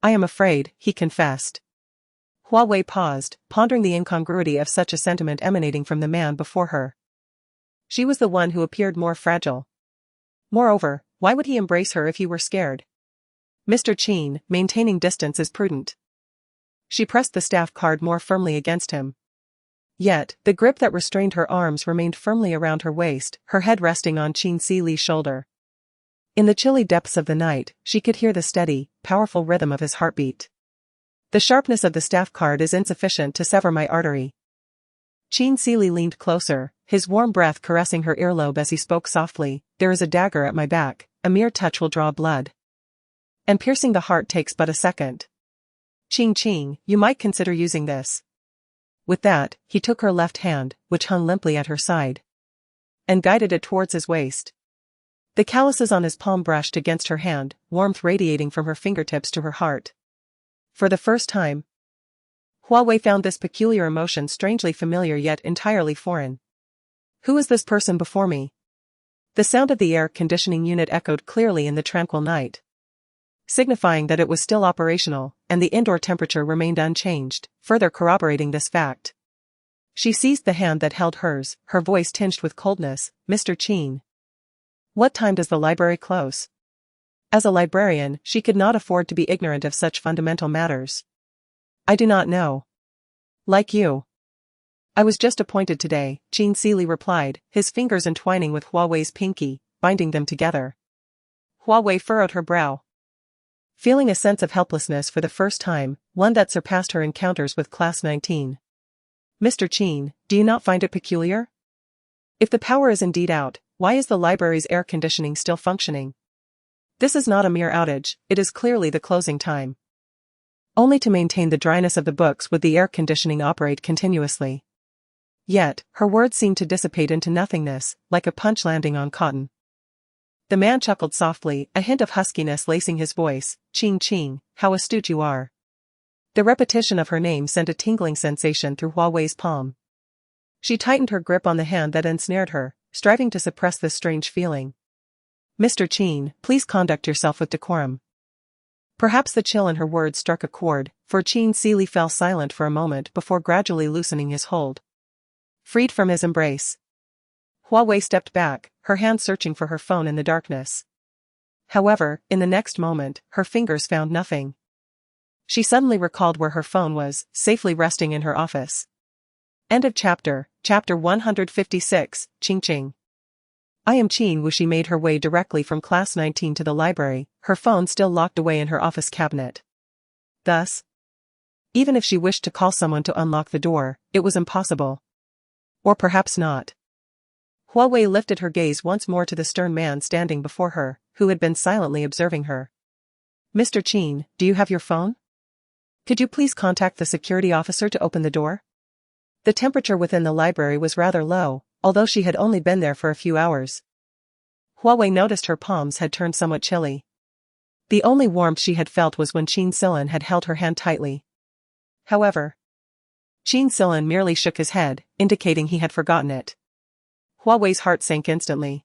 "I am afraid," he confessed. Hua Wei paused, pondering the incongruity of such a sentiment emanating from the man before her. She was the one who appeared more fragile. Moreover, why would he embrace her if he were scared? "Mr. Qin, maintaining distance is prudent." She pressed the staff card more firmly against him. Yet, the grip that restrained her arms remained firmly around her waist, her head resting on Qin Sili's shoulder. In the chilly depths of the night, she could hear the steady, powerful rhythm of his heartbeat. "The sharpness of the staff card is insufficient to sever my artery." Qin Sili leaned closer, his warm breath caressing her earlobe as he spoke softly. "There is a dagger at my back, a mere touch will draw blood. And piercing the heart takes but a second. Qing, you might consider using this." With that, he took her left hand, which hung limply at her side, and guided it towards his waist. The calluses on his palm brushed against her hand, warmth radiating from her fingertips to her heart. For the first time, Hua Wei found this peculiar emotion strangely familiar yet entirely foreign. "Who is this person before me?" The sound of the air conditioning unit echoed clearly in the tranquil night, signifying that it was still operational, and the indoor temperature remained unchanged, further corroborating this fact. She seized the hand that held hers, her voice tinged with coldness. "Mr. Qin. What time does the library close?" As a librarian, she could not afford to be ignorant of such fundamental matters. "I do not know. Like you. I was just appointed today," Qin Sili replied, his fingers entwining with Hua Wei's pinky, binding them together. Hua Wei furrowed her brow, feeling a sense of helplessness for the first time, one that surpassed her encounters with Class 19. Mr. Qin, do you not find it peculiar? If the power is indeed out, why is the library's air conditioning still functioning? This is not a mere outage, it is clearly the closing time. Only to maintain the dryness of the books would the air conditioning operate continuously. Yet, her words seemed to dissipate into nothingness, like a punch landing on cotton. The man chuckled softly, a hint of huskiness lacing his voice. Qing, how astute you are. The repetition of her name sent a tingling sensation through Hua Wei's palm. She tightened her grip on the hand that ensnared her, striving to suppress this strange feeling. Mr. Qin, please conduct yourself with decorum. Perhaps the chill in her words struck a chord, for Qin Seely fell silent for a moment before gradually loosening his hold. Freed from his embrace, Hua Wei stepped back, her hand searching for her phone in the darkness. However, in the next moment, her fingers found nothing. She suddenly recalled where her phone was, safely resting in her office. End of chapter. Chapter 156, Qing. I am Qin Wu. She made her way directly from Class 19 to the library, her phone still locked away in her office cabinet. Thus, even if she wished to call someone to unlock the door, it was impossible. Or perhaps not. Hua Wei lifted her gaze once more to the stern man standing before her, who had been silently observing her. Mr. Qin, do you have your phone? Could you please contact the security officer to open the door? The temperature within the library was rather low, although she had only been there for a few hours. Hua Wei noticed her palms had turned somewhat chilly. The only warmth she had felt was when Qin Silan had held her hand tightly. However, Qin Silan merely shook his head, indicating he had forgotten it. Hua Wei's heart sank instantly.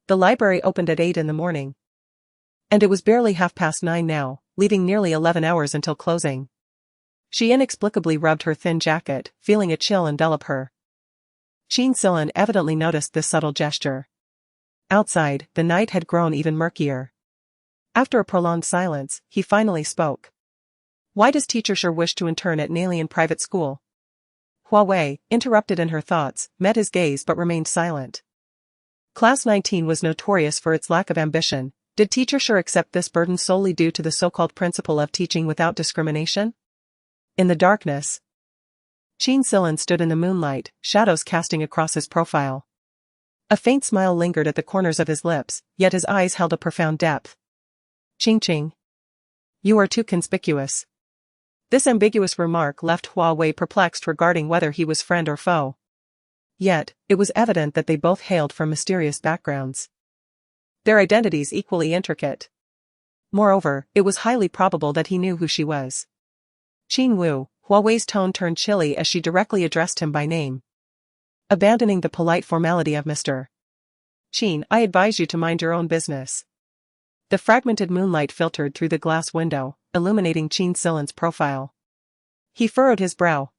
The library opened at 8 in the morning. And it was barely 9:30 now, leaving nearly 11 hours until closing. She inexplicably rubbed her thin jacket, feeling a chill envelop her. Qin Silan evidently noticed this subtle gesture. Outside, the night had grown even murkier. After a prolonged silence, he finally spoke. Why does Teacher Shi wish to intern at an alien private school? Hua Wei, interrupted in her thoughts, met his gaze but remained silent. Class 19 was notorious for its lack of ambition. Did Teacher Shi accept this burden solely due to the so-called principle of teaching without discrimination? In the darkness, Qin Silan stood in the moonlight, shadows casting across his profile. A faint smile lingered at the corners of his lips, yet his eyes held a profound depth. Qing. You are too conspicuous. This ambiguous remark left Hua Wei perplexed regarding whether he was friend or foe. Yet, it was evident that they both hailed from mysterious backgrounds. Their identities equally intricate. Moreover, it was highly probable that he knew who she was. Qin Wu. Hua Wei's tone turned chilly as she directly addressed him by name. Abandoning the polite formality of Mr. Qin, I advise you to mind your own business. The fragmented moonlight filtered through the glass window, illuminating Qin Silan's profile. He furrowed his brow,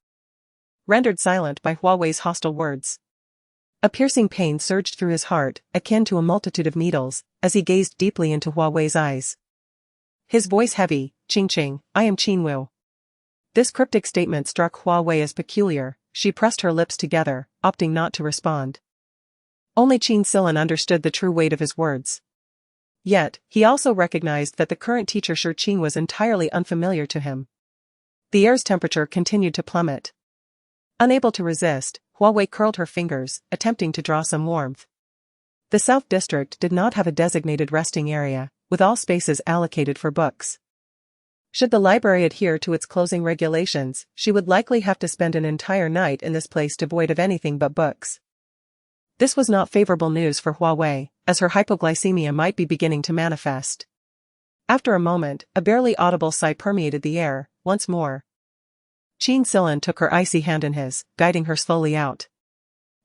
rendered silent by Hua Wei's hostile words. A piercing pain surged through his heart, akin to a multitude of needles, as he gazed deeply into Hua Wei's eyes. His voice heavy, Qing, I am Qin Wu. This cryptic statement struck Hua Wei as peculiar. She pressed her lips together, opting not to respond. Only Qin Silan understood the true weight of his words. Yet, he also recognized that the current teacher Shi Qing was entirely unfamiliar to him. The air's temperature continued to plummet. Unable to resist, Hua Wei curled her fingers, attempting to draw some warmth. The South District did not have a designated resting area, with all spaces allocated for books. Should the library adhere to its closing regulations, she would likely have to spend an entire night in this place devoid of anything but books. This was not favorable news for Hua Wei, as her hypoglycemia might be beginning to manifest. After a moment, a barely audible sigh permeated the air. Once more, Qin Silan took her icy hand in his, guiding her slowly out.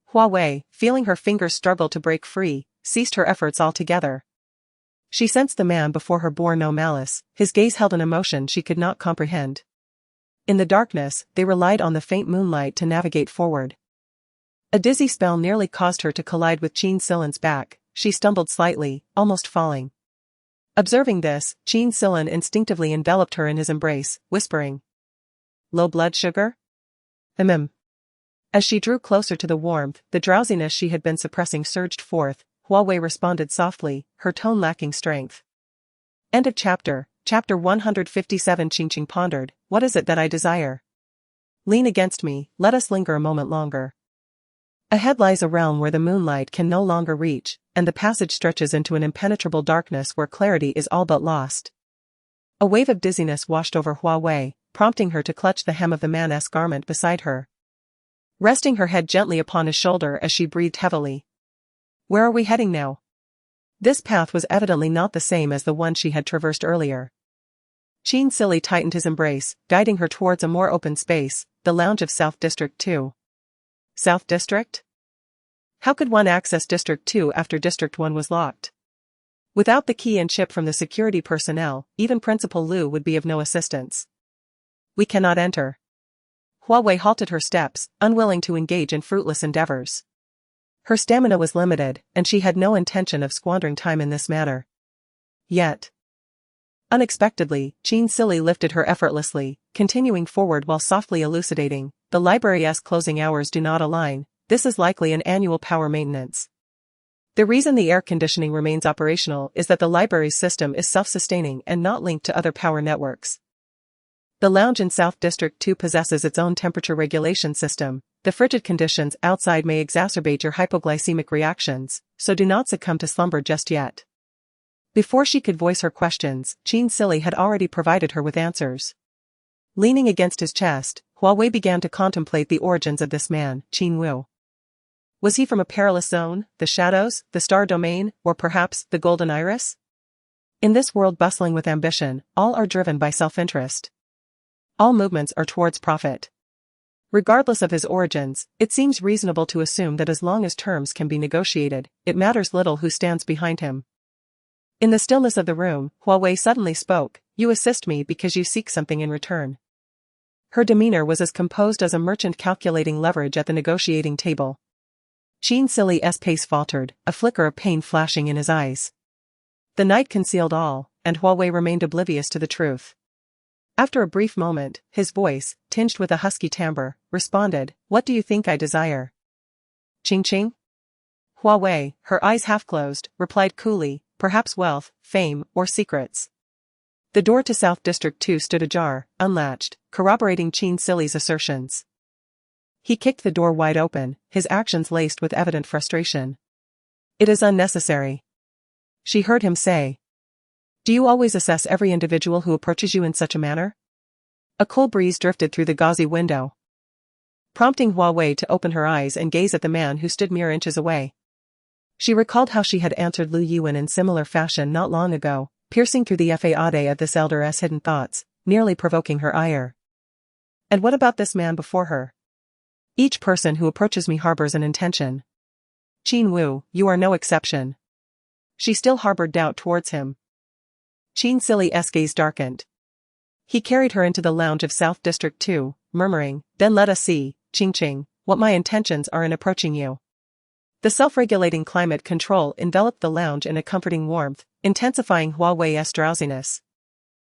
Hua Wei, feeling her fingers struggle to break free, ceased her efforts altogether. She sensed the man before her bore no malice, his gaze held an emotion she could not comprehend. In the darkness, they relied on the faint moonlight to navigate forward. A dizzy spell nearly caused her to collide with Qin Silan's back. She stumbled slightly, almost falling. Observing this, Qin Silan instinctively enveloped her in his embrace, whispering, Low blood sugar? As she drew closer to the warmth, the drowsiness she had been suppressing surged forth, Hua Wei responded softly, her tone lacking strength. End of chapter. Chapter 157. Qingqing pondered, what is it that I desire? Lean against me, let us linger a moment longer. Ahead lies a realm where the moonlight can no longer reach, and the passage stretches into an impenetrable darkness where clarity is all but lost. A wave of dizziness washed over Hua Wei, prompting her to clutch the hem of the man's garment beside her. Resting her head gently upon his shoulder as she breathed heavily. Where are we heading now? This path was evidently not the same as the one she had traversed earlier. Qin Sili tightened his embrace, guiding her towards a more open space, the lounge of South District 2. South District? How could one access District 2 after District 1 was locked? Without the key and chip from the security personnel, even Principal Liu would be of no assistance. We cannot enter. Hua Wei halted her steps, unwilling to engage in fruitless endeavors. Her stamina was limited, and she had no intention of squandering time in this manner. Yet. Unexpectedly, Qin Sili lifted her effortlessly, continuing forward while softly elucidating, the library's closing hours do not align, this is likely an annual power maintenance. The reason the air conditioning remains operational is that the library's system is self-sustaining and not linked to other power networks. The lounge in South District 2 possesses its own temperature regulation system. The frigid conditions outside may exacerbate your hypoglycemic reactions, so do not succumb to slumber just yet. Before she could voice her questions, Qin Sili had already provided her with answers. Leaning against his chest, Hua Wei began to contemplate the origins of this man, Qin Wu. Was he from a perilous zone, the shadows, the star domain, or perhaps the golden iris? In this world bustling with ambition, all are driven by self-interest. All movements are towards profit. Regardless of his origins, it seems reasonable to assume that as long as terms can be negotiated, it matters little who stands behind him. In the stillness of the room, Hua Wei suddenly spoke, you assist me because you seek something in return. Her demeanor was as composed as a merchant calculating leverage at the negotiating table. Qin Sili's pace faltered, a flicker of pain flashing in his eyes. The night concealed all, and Hua Wei remained oblivious to the truth. After a brief moment, his voice, tinged with a husky timbre, responded, what do you think I desire? Qingqing? Hua Wei, her eyes half closed, replied coolly, perhaps wealth, fame, or secrets. The door to South District 2 stood ajar, unlatched, corroborating Qin Sili's assertions. He kicked the door wide open, his actions laced with evident frustration. It is unnecessary. She heard him say. Do you always assess every individual who approaches you in such a manner? A cool breeze drifted through the gauzy window, prompting Hua Wei to open her eyes and gaze at the man who stood mere inches away. She recalled how she had answered Lu Yuan in similar fashion not long ago, piercing through the fade of this elder's hidden thoughts, nearly provoking her ire. And what about this man before her? Each person who approaches me harbors an intention. Qin Wu, you are no exception. She still harbored doubt towards him. Qin Sili's gaze darkened. He carried her into the lounge of South District 2, murmuring, then let us see, Qingqing, what my intentions are in approaching you. The self-regulating climate control enveloped the lounge in a comforting warmth, intensifying Hua Wei's drowsiness.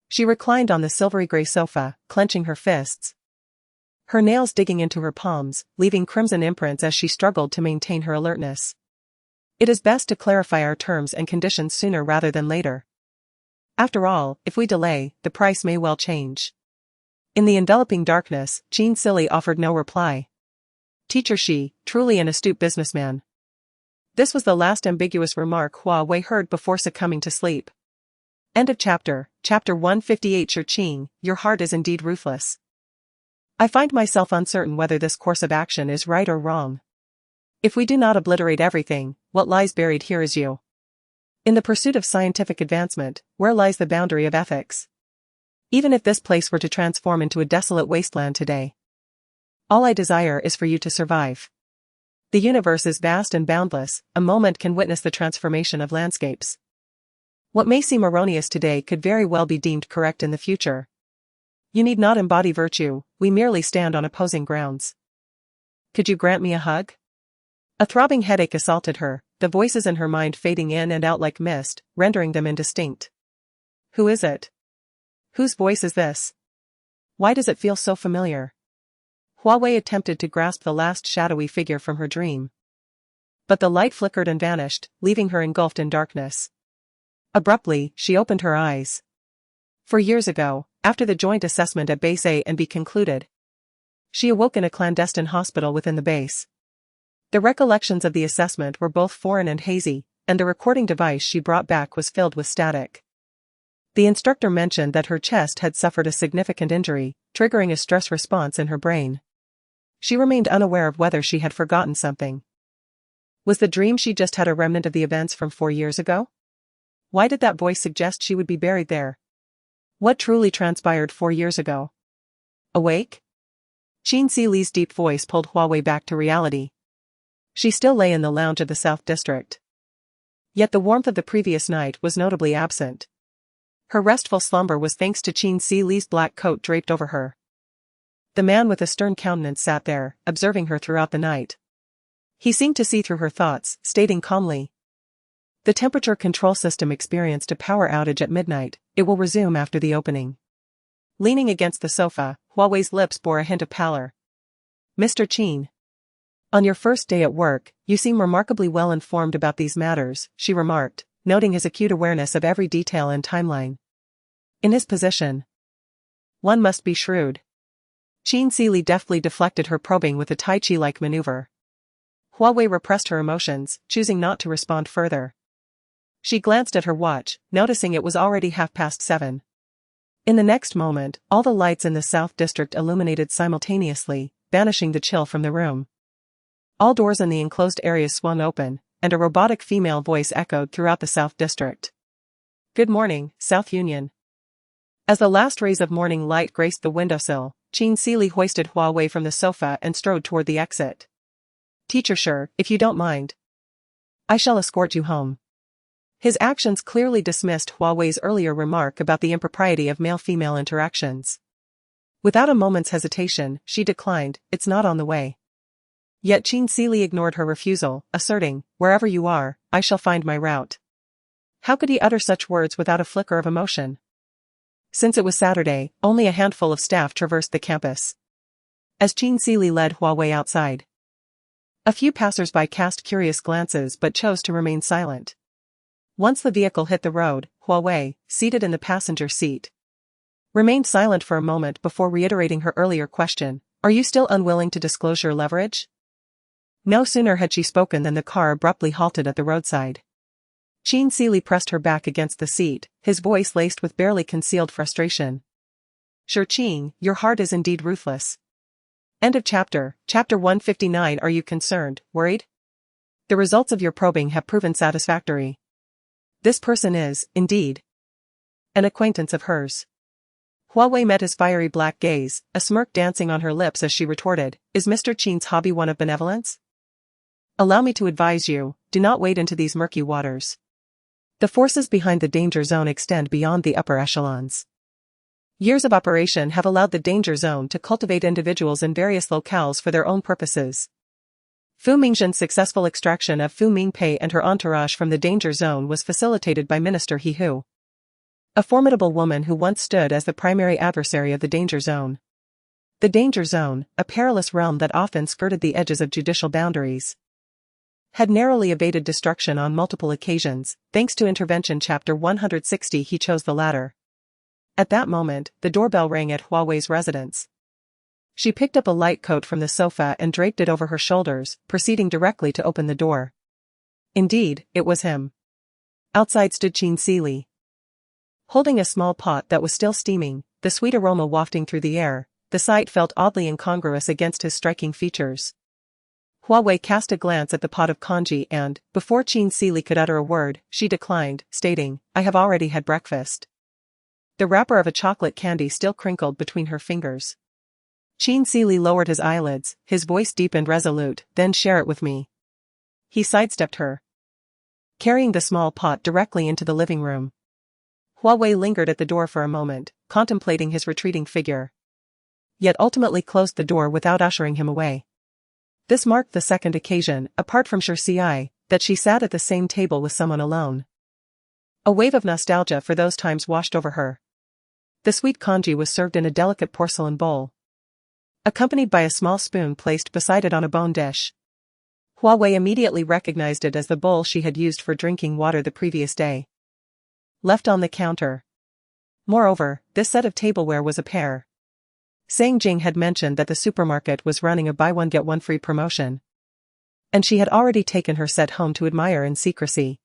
She reclined on the silvery gray sofa, clenching her fists, her nails digging into her palms, leaving crimson imprints as she struggled to maintain her alertness. It is best to clarify our terms and conditions sooner rather than later. After all, if we delay, the price may well change. In the enveloping darkness, Qin Sili offered no reply. Teacher Shi, truly an astute businessman. This was the last ambiguous remark Hua Wei heard before succumbing to sleep. End of chapter. Chapter 158. Sure Qing, your heart is indeed ruthless. I find myself uncertain whether this course of action is right or wrong. If we do not obliterate everything, what lies buried here is you. In the pursuit of scientific advancement, where lies the boundary of ethics? Even if this place were to transform into a desolate wasteland today, all I desire is for you to survive. The universe is vast and boundless, a moment can witness the transformation of landscapes. What may seem erroneous today could very well be deemed correct in the future. You need not embody virtue, we merely stand on opposing grounds. Could you grant me a hug? A throbbing headache assaulted her, the voices in her mind fading in and out like mist, rendering them indistinct. Who is it? Whose voice is this? Why does it feel so familiar? Hua Wei attempted to grasp the last shadowy figure from her dream. But the light flickered and vanished, leaving her engulfed in darkness. Abruptly, she opened her eyes. 4 years ago, after the joint assessment at Base A and B concluded, she awoke in a clandestine hospital within the base. The recollections of the assessment were both foreign and hazy, and the recording device she brought back was filled with static. The instructor mentioned that her chest had suffered a significant injury, triggering a stress response in her brain. She remained unaware of whether she had forgotten something. Was the dream she just had a remnant of the events from 4 years ago? Why did that voice suggest she would be buried there? What truly transpired 4 years ago? Awake? Qin Sili's deep voice pulled Hua Wei back to reality. She still lay in the lounge of the South District. Yet the warmth of the previous night was notably absent. Her restful slumber was thanks to Qin Sili's black coat draped over her. The man with a stern countenance sat there, observing her throughout the night. He seemed to see through her thoughts, stating calmly, "The temperature control system experienced a power outage at midnight. It will resume after the opening." Leaning against the sofa, Hua Wei's lips bore a hint of pallor. "Mr. Qin. On your first day at work, you seem remarkably well informed about these matters," she remarked, noting his acute awareness of every detail and timeline. In his position, one must be shrewd. Qin Sili deftly deflected her probing with a Tai Chi-like maneuver. Hua Wei repressed her emotions, choosing not to respond further. She glanced at her watch, noticing it was already 7:30. In the next moment, all the lights in the South District illuminated simultaneously, banishing the chill from the room. All doors in the enclosed area swung open, and a robotic female voice echoed throughout the South District. "Good morning, South Union." As the last rays of morning light graced the windowsill, Qin Sili hoisted Hua Wei from the sofa and strode toward the exit. "Teacher sure, if you don't mind, I shall escort you home." His actions clearly dismissed Hua Wei's earlier remark about the impropriety of male-female interactions. Without a moment's hesitation, she declined, "It's not on the way." Yet Qin Sili ignored her refusal, asserting, "Wherever you are, I shall find my route." How could he utter such words without a flicker of emotion? Since it was Saturday, only a handful of staff traversed the campus. As Qin Sili led Hua Wei outside, a few passers-by cast curious glances but chose to remain silent. Once the vehicle hit the road, Hua Wei, seated in the passenger seat, remained silent for a moment before reiterating her earlier question, "Are you still unwilling to disclose your leverage?" No sooner had she spoken than the car abruptly halted at the roadside. Qin Sili pressed her back against the seat, his voice laced with barely concealed frustration. "Sure Qin, your heart is indeed ruthless." End of chapter. Chapter 159. Are you concerned, worried? The results of your probing have proven satisfactory. This person is, indeed, an acquaintance of hers. Hua Wei met his fiery black gaze, a smirk dancing on her lips as she retorted, "Is Mr. Qin's hobby one of benevolence? Allow me to advise you, do not wade into these murky waters. The forces behind the danger zone extend beyond the upper echelons. Years of operation have allowed the danger zone to cultivate individuals in various locales for their own purposes. Fu Mingzhen's successful extraction of Fu Mingpei and her entourage from the danger zone was facilitated by Minister He Hu, a formidable woman who once stood as the primary adversary of the danger zone. The danger zone, a perilous realm that often skirted the edges of judicial boundaries, had narrowly evaded destruction on multiple occasions. Thanks to intervention chapter 160, he chose the latter. At that moment, the doorbell rang at Hua Wei's residence. She picked up a light coat from the sofa and draped it over her shoulders, proceeding directly to open the door. Indeed, it was him. Outside stood Qin Sili, holding a small pot that was still steaming, the sweet aroma wafting through the air. The sight felt oddly incongruous against his striking features. Hua Wei cast a glance at the pot of congee and, before Qin Sili could utter a word, she declined, stating, "I have already had breakfast." The wrapper of a chocolate candy still crinkled between her fingers. Qin Sili lowered his eyelids, his voice deep and resolute, "Then share it with me." He sidestepped her, carrying the small pot directly into the living room. Hua Wei lingered at the door for a moment, contemplating his retreating figure, yet ultimately closed the door without ushering him away. This marked the second occasion, apart from Shi, that she sat at the same table with someone alone. A wave of nostalgia for those times washed over her. The sweet congee was served in a delicate porcelain bowl, accompanied by a small spoon placed beside it on a bone dish. Hua Wei immediately recognized it as the bowl she had used for drinking water the previous day. Left on the counter. Moreover, this set of tableware was a pair. Sang Jing had mentioned that the supermarket was running a buy one get one free promotion. And she had already taken her set home to admire in secrecy.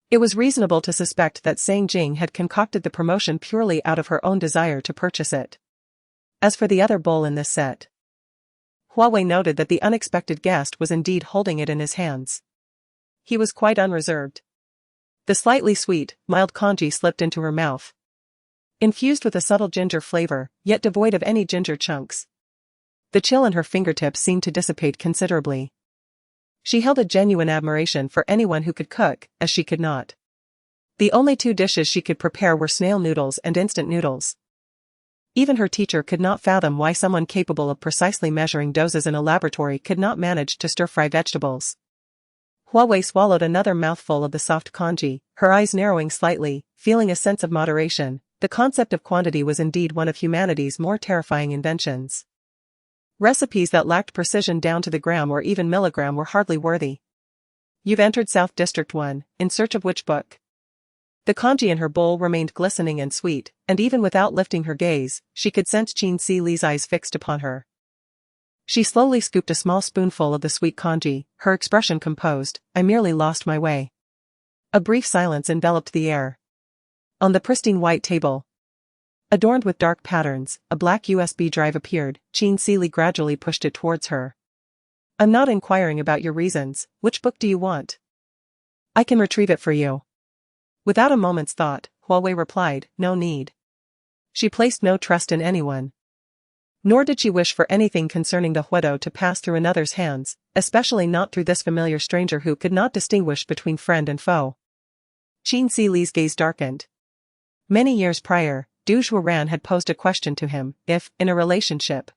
It was reasonable to suspect that Sang Jing had concocted the promotion purely out of her own desire to purchase it. As for the other bowl in this set, Hua Wei noted that the unexpected guest was indeed holding it in his hands. He was quite unreserved. The slightly sweet, mild congee slipped into her mouth. Infused with a subtle ginger flavor, yet devoid of any ginger chunks. The chill in her fingertips seemed to dissipate considerably. She held a genuine admiration for anyone who could cook, as she could not. The only two dishes she could prepare were snail noodles and instant noodles. Even her teacher could not fathom why someone capable of precisely measuring doses in a laboratory could not manage to stir-fry vegetables. Hua Wei swallowed another mouthful of the soft congee, her eyes narrowing slightly, feeling a sense of moderation. The concept of quantity was indeed one of humanity's more terrifying inventions. Recipes that lacked precision down to the gram or even milligram were hardly worthy. You've entered South District 1, in search of which book? The congee in her bowl remained glistening and sweet, and even without lifting her gaze, she could sense Qin Si Li's eyes fixed upon her. She slowly scooped a small spoonful of the sweet congee, her expression composed. I merely lost my way. A brief silence enveloped the air. On the pristine white table, adorned with dark patterns, a black USB drive appeared. Qin Si Li gradually pushed it towards her. I'm not inquiring about your reasons. Which book do you want? I can retrieve it for you. Without a moment's thought, Hua Wei replied, no need. She placed no trust in anyone. Nor did she wish for anything concerning the Huedo to pass through another's hands, especially not through this familiar stranger who could not distinguish between friend and foe. Qin Si Li's gaze darkened. Many years prior, Du Zhuoran had posed a question to him: if, in a relationship,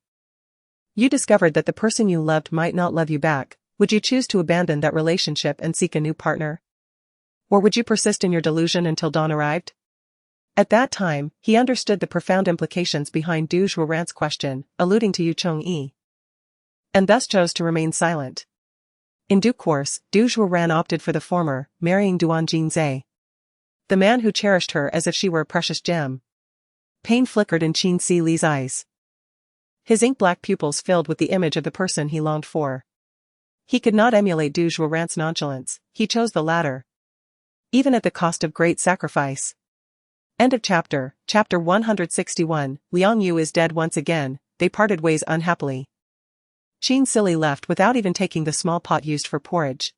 you discovered that the person you loved might not love you back, would you choose to abandon that relationship and seek a new partner? Or would you persist in your delusion until dawn arrived? At that time, he understood the profound implications behind Du Zhuoran's question, alluding to Yu Chong-yi, and thus chose to remain silent. In due course, Du Zhuoran opted for the former, marrying Duan Jinzhe, the man who cherished her as if she were a precious gem. Pain flickered in Qin Si Li's eyes. His ink-black pupils filled with the image of the person he longed for. He could not emulate Du Zhuoran's nonchalance, he chose the latter. Even at the cost of great sacrifice. End of chapter. Chapter 161, Liang Yu is dead once again. They parted ways unhappily. Qin Si Li left without even taking the small pot used for porridge.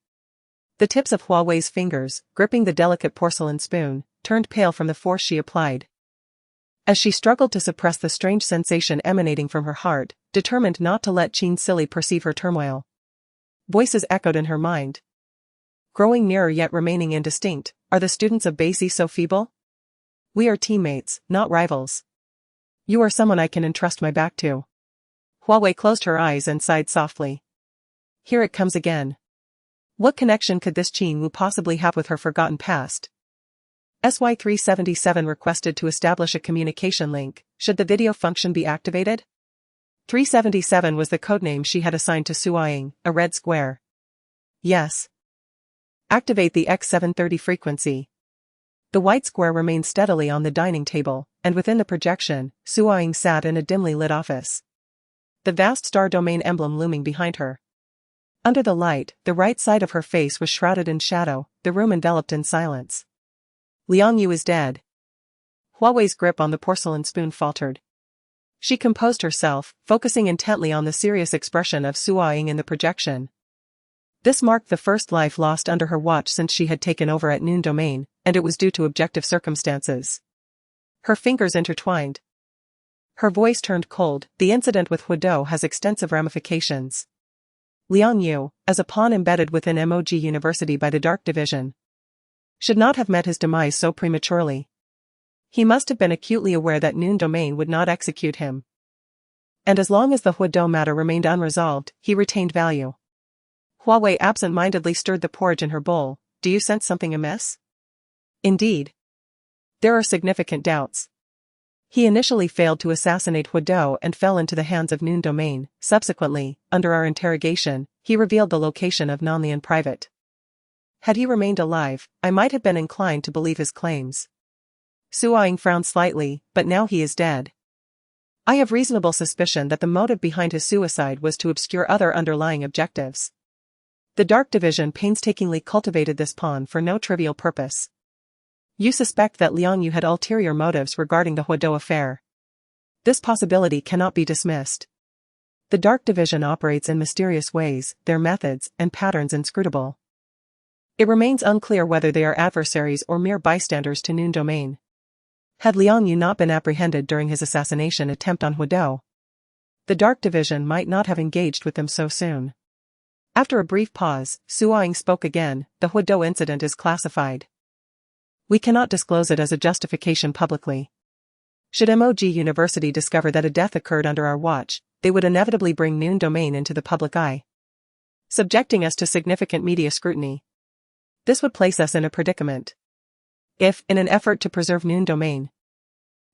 The tips of Hua Wei's fingers, gripping the delicate porcelain spoon, turned pale from the force she applied. As she struggled to suppress the strange sensation emanating from her heart, determined not to let Qin Si Li perceive her turmoil. Voices echoed in her mind. Growing nearer yet remaining indistinct, are the students of Beisi so feeble? We are teammates, not rivals. You are someone I can entrust my back to. Hua Wei closed her eyes and sighed softly. Here it comes again. What connection could this Qin Wu possibly have with her forgotten past? SY377 requested to establish a communication link. Should the video function be activated? 377 was the codename she had assigned to Suaying, a red square. Yes. Activate the X730 frequency. The white square remained steadily on the dining table, and within the projection, Suaying sat in a dimly lit office. The vast star domain emblem looming behind her. Under the light, the right side of her face was shrouded in shadow, the room enveloped in silence. Liang Yu is dead. Hua Wei's grip on the porcelain spoon faltered. She composed herself, focusing intently on the serious expression of Suaying in the projection. This marked the first life lost under her watch since she had taken over at Noon Domain, and it was due to objective circumstances. Her fingers intertwined. Her voice turned cold. The incident with Huedo has extensive ramifications. Liang Yu, as a pawn embedded within MOG University by the Dark Division, should not have met his demise so prematurely. He must have been acutely aware that Noon Domain would not execute him. And as long as the Huedo matter remained unresolved, he retained value. Hua Wei absent-mindedly stirred the porridge in her bowl. Do you sense something amiss? Indeed. There are significant doubts. He initially failed to assassinate Huedo and fell into the hands of Noon Domain. Subsequently, under our interrogation, he revealed the location of Nanny in private. Had he remained alive, I might have been inclined to believe his claims. Su Ying frowned slightly, but now he is dead. I have reasonable suspicion that the motive behind his suicide was to obscure other underlying objectives. The Dark Division painstakingly cultivated this pawn for no trivial purpose. You suspect that Liang Yu had ulterior motives regarding the Hua Wei affair. This possibility cannot be dismissed. The Dark Division operates in mysterious ways, their methods and patterns inscrutable. It remains unclear whether they are adversaries or mere bystanders to Noon Domain. Had Liang Yu not been apprehended during his assassination attempt on Hua Wei, the Dark Division might not have engaged with them so soon. After a brief pause, Su Ying spoke again. The Hua Wei incident is classified. We cannot disclose it as a justification publicly. Should MOG University discover that a death occurred under our watch, they would inevitably bring Noon Domain into the public eye, subjecting us to significant media scrutiny. This would place us in a predicament. If, in an effort to preserve Noon Domain,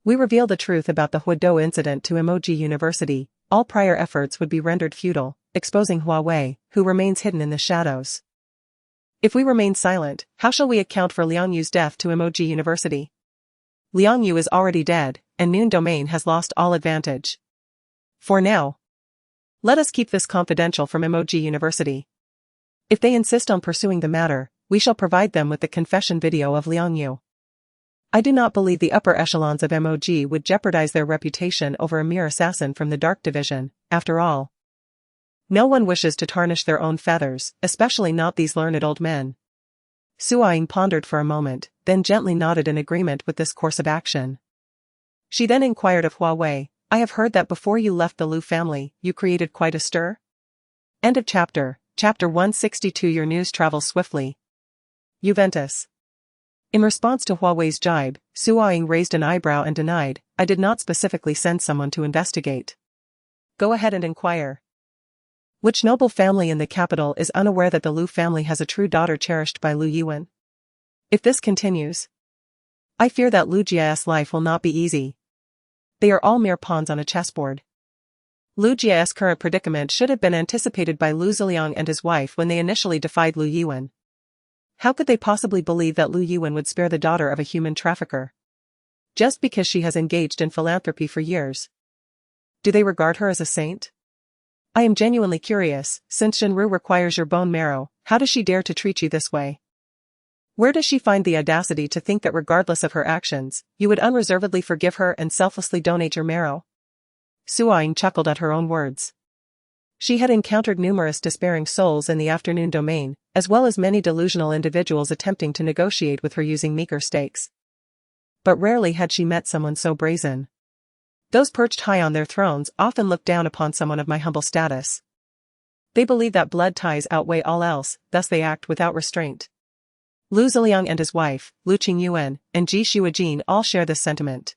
we reveal the truth about the Hua Wei incident to MOG University, all prior efforts would be rendered futile, exposing Hua Wei, who remains hidden in the shadows. If we remain silent, how shall we account for Liang Yu's death to MOG University? Liang Yu is already dead, and Noon Domain has lost all advantage. For now, let us keep this confidential from MOG University. If they insist on pursuing the matter, we shall provide them with the confession video of Liang Yu. I do not believe the upper echelons of MOG would jeopardize their reputation over a mere assassin from the Dark Division. After all, no one wishes to tarnish their own feathers, especially not these learned old men. Su Ying pondered for a moment, then gently nodded in agreement with this course of action. She then inquired of Hua Wei, I have heard that before you left the Liu family, you created quite a stir? End of chapter. Chapter 162. Your news travels swiftly. Juventus. In response to Hua Wei's jibe, Su Ying raised an eyebrow and denied, I did not specifically send someone to investigate. Go ahead and inquire. Which noble family in the capital is unaware that the Liu family has a true daughter cherished by Liu Yuan? If this continues, I fear that Liu Jia's life will not be easy. They are all mere pawns on a chessboard. Liu Jia's current predicament should have been anticipated by Liu Ziliang and his wife when they initially defied Liu Yuan. How could they possibly believe that Liu Yuan would spare the daughter of a human trafficker? Just because she has engaged in philanthropy for years. Do they regard her as a saint? I am genuinely curious, since Shenru requires your bone marrow, how does she dare to treat you this way? Where does she find the audacity to think that regardless of her actions, you would unreservedly forgive her and selflessly donate your marrow? Su Ying chuckled at her own words. She had encountered numerous despairing souls in the afternoon domain, as well as many delusional individuals attempting to negotiate with her using meager stakes. But rarely had she met someone so brazen. Those perched high on their thrones often look down upon someone of my humble status. They believe that blood ties outweigh all else, thus they act without restraint. Liu Ziliang and his wife, Liu Qingyuan, and Ji Shuajin all share this sentiment.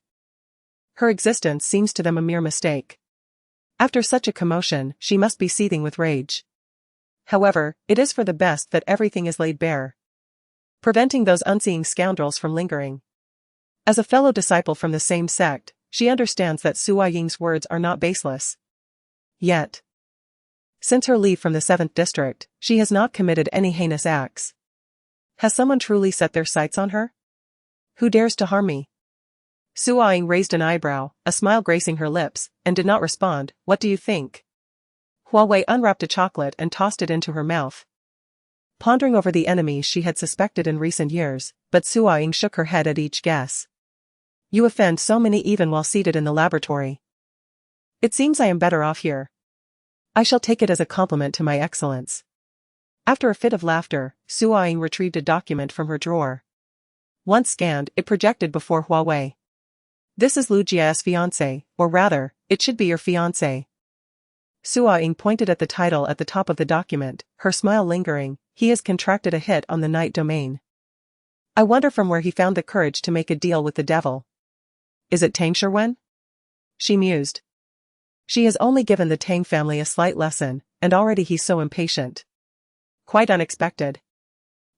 Her existence seems to them a mere mistake. After such a commotion, she must be seething with rage. However, it is for the best that everything is laid bare, preventing those unseeing scoundrels from lingering. As a fellow disciple from the same sect, she understands that Su Ying's words are not baseless. Yet, since her leave from the 7th district, she has not committed any heinous acts. Has someone truly set their sights on her? Who dares to harm me? Su Ying raised an eyebrow, a smile gracing her lips, and did not respond. What do you think? Hua Wei unwrapped a chocolate and tossed it into her mouth, pondering over the enemies she had suspected in recent years, but Su Ying shook her head at each guess. You offend so many even while seated in the laboratory. It seems I am better off here. I shall take it as a compliment to my excellence. After a fit of laughter, Su Ying retrieved a document from her drawer. Once scanned, it projected before Hua Wei. This is Liu Jia's fiancé, or rather, it should be your fiancé. Su Ying pointed at the title at the top of the document, her smile lingering. He has contracted a hit on the night domain. I wonder from where he found the courage to make a deal with the devil. Is it Tang Sherwen? She mused. She has only given the Tang family a slight lesson, and already he's so impatient. Quite unexpected.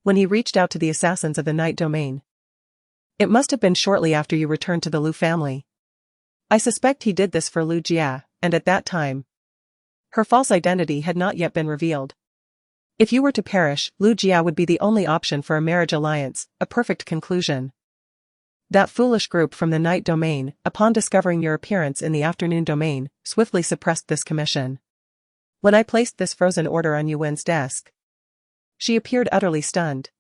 When he reached out to the assassins of the night domain. It must have been shortly after you returned to the Liu family. I suspect he did this for Liu Jia, and at that time, her false identity had not yet been revealed. If you were to perish, Lu Jia would be the only option for a marriage alliance, a perfect conclusion. That foolish group from the night domain, upon discovering your appearance in the afternoon domain, swiftly suppressed this commission. When I placed this frozen order on Yuwen's desk, she appeared utterly stunned.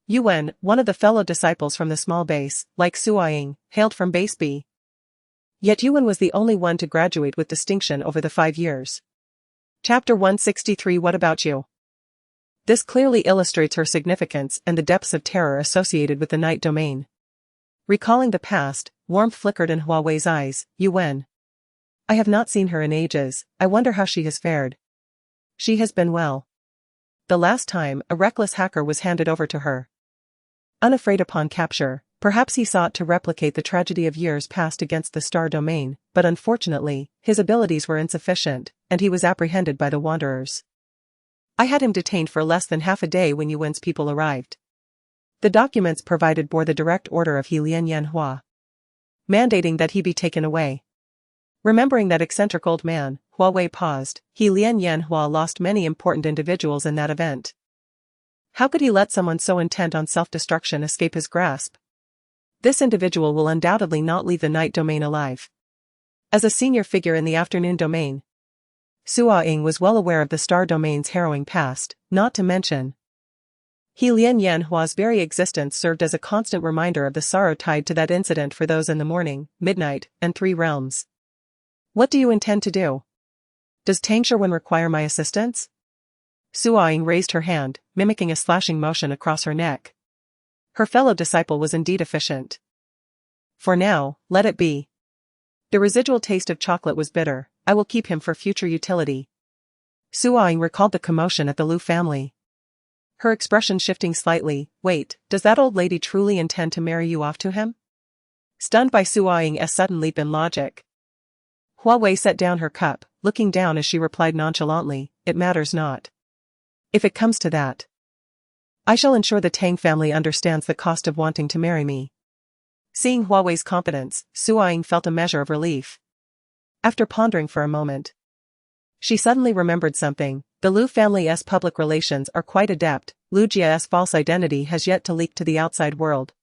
Yuwen, one of the fellow disciples from the small base, like Suaying, hailed from base B. Yet Yuwen was the only one to graduate with distinction over the 5 years. Chapter 163. What about you? This clearly illustrates her significance and the depths of terror associated with the night domain. Recalling the past, warmth flickered in Hua Wei's eyes. Yuwen. I have not seen her in ages. I wonder how she has fared. She has been well. The last time, a reckless hacker was handed over to her. Unafraid upon capture, perhaps he sought to replicate the tragedy of years past against the star domain, but unfortunately, his abilities were insufficient, and he was apprehended by the Wanderers. I had him detained for less than half a day when Yuwen's people arrived. The documents provided bore the direct order of He Lian Yan Hua, mandating that he be taken away. Remembering that eccentric old man, Hua Wei paused. He Lian Yan Hua lost many important individuals in that event. How could he let someone so intent on self-destruction escape his grasp? This individual will undoubtedly not leave the night domain alive. As a senior figure in the afternoon domain, Suaying was well aware of the star domain's harrowing past, not to mention He Lian Yan Hua's very existence served as a constant reminder of the sorrow tied to that incident for those in the morning, midnight, and 3 realms. What do you intend to do? Does Tang Sherwin require my assistance? Suaying raised her hand, mimicking a slashing motion across her neck. Her fellow disciple was indeed efficient. For now, let it be. The residual taste of chocolate was bitter. I will keep him for future utility. Suaying recalled the commotion at the Lu family. Her expression shifting slightly. Wait, does that old lady truly intend to marry you off to him? Stunned by Suaying's sudden leap in logic, Hua Wei set down her cup, looking down as she replied nonchalantly, it matters not. If it comes to that, I shall ensure the Tang family understands the cost of wanting to marry me. Seeing Hua Wei's confidence, Suaying felt a measure of relief. After pondering for a moment, she suddenly remembered something. The Lu family's public relations are quite adept. Lu Jia's false identity has yet to leak to the outside world.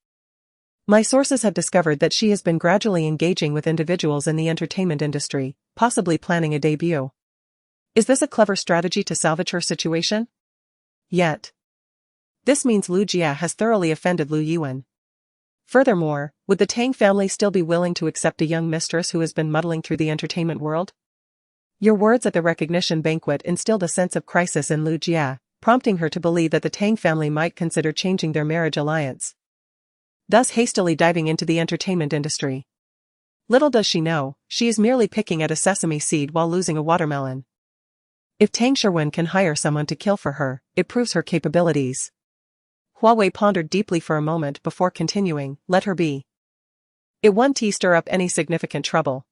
My sources have discovered that she has been gradually engaging with individuals in the entertainment industry, possibly planning a debut. Is this a clever strategy to salvage her situation? Yet. This means Lu Jia has thoroughly offended Lu Yuwen. Furthermore, would the Tang family still be willing to accept a young mistress who has been muddling through the entertainment world? Your words at the recognition banquet instilled a sense of crisis in Lu Jia, prompting her to believe that the Tang family might consider changing their marriage alliance, thus hastily diving into the entertainment industry. Little does she know, she is merely picking at a sesame seed while losing a watermelon. If Tang Sherwin can hire someone to kill for her, it proves her capabilities. Hua Wei pondered deeply for a moment before continuing, let her be. It won't stir up any significant trouble.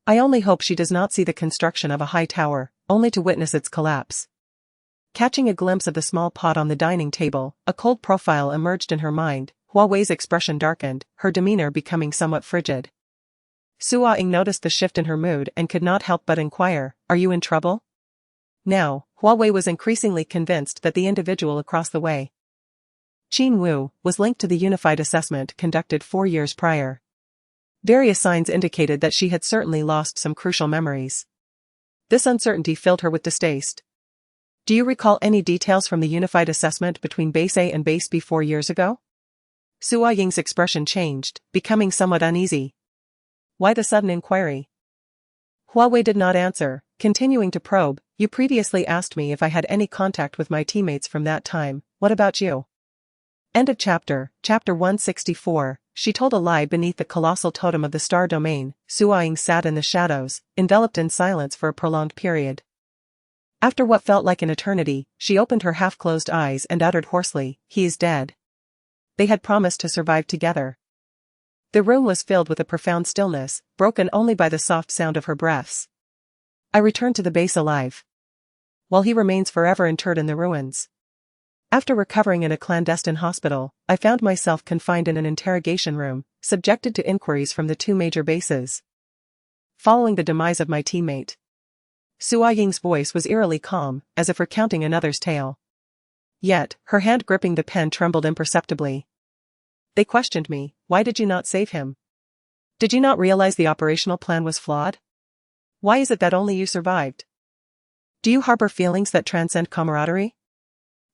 I only hope she does not see the construction of a high tower, only to witness its collapse. Catching a glimpse of the small pot on the dining table, a cold profile emerged in her mind. Hua Wei's expression darkened, her demeanor becoming somewhat frigid. Suaying noticed the shift in her mood and could not help but inquire, are you in trouble? Now, Hua Wei was increasingly convinced that the individual across the way, Qin Wu, was linked to the unified assessment conducted 4 years prior. Various signs indicated that she had certainly lost some crucial memories. This uncertainty filled her with distaste. Do you recall any details from the unified assessment between Base A and Base B 4 years ago? Suaying's expression changed, becoming somewhat uneasy. Why the sudden inquiry? Hua Wei did not answer, continuing to probe. You previously asked me if I had any contact with my teammates from that time. What about you? End of chapter. Chapter 164. She told a lie beneath the colossal totem of the star domain. Suaying sat in the shadows, enveloped in silence for a prolonged period. After what felt like an eternity, she opened her half-closed eyes and uttered hoarsely, he is dead. They had promised to survive together. The room was filled with a profound stillness, broken only by the soft sound of her breaths. I returned to the base alive, while he remains forever interred in the ruins. After recovering in a clandestine hospital, I found myself confined in an interrogation room, subjected to inquiries from the 2 major bases. Following the demise of my teammate, Hua Ying's voice was eerily calm, as if recounting another's tale. Yet, her hand gripping the pen trembled imperceptibly. They questioned me, why did you not save him? Did you not realize the operational plan was flawed? Why is it that only you survived? Do you harbor feelings that transcend camaraderie?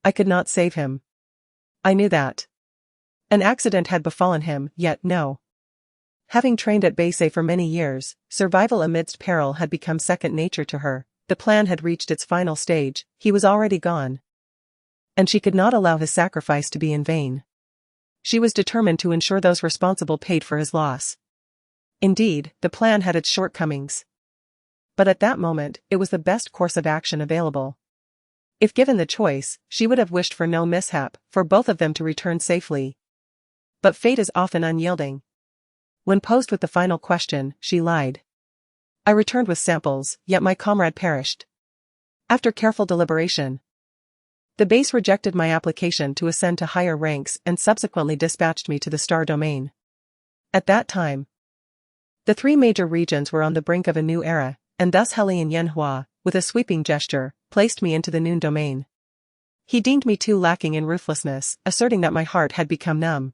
I could not save him. I knew that. An accident had befallen him, yet no. Having trained at Base for many years, survival amidst peril had become second nature to her. The plan had reached its final stage, he was already gone. And she could not allow his sacrifice to be in vain. She was determined to ensure those responsible paid for his loss. Indeed, the plan had its shortcomings. But at that moment, it was the best course of action available. If given the choice, she would have wished for no mishap, for both of them to return safely. But fate is often unyielding. When posed with the final question, she lied. I returned with samples, yet my comrade perished. After careful deliberation, the base rejected my application to ascend to higher ranks and subsequently dispatched me to the star domain. At that time, the three major regions were on the brink of a new era, and thus Helian Yanhua, with a sweeping gesture, placed me into the noon domain. He deemed me too lacking in ruthlessness, asserting that my heart had become numb.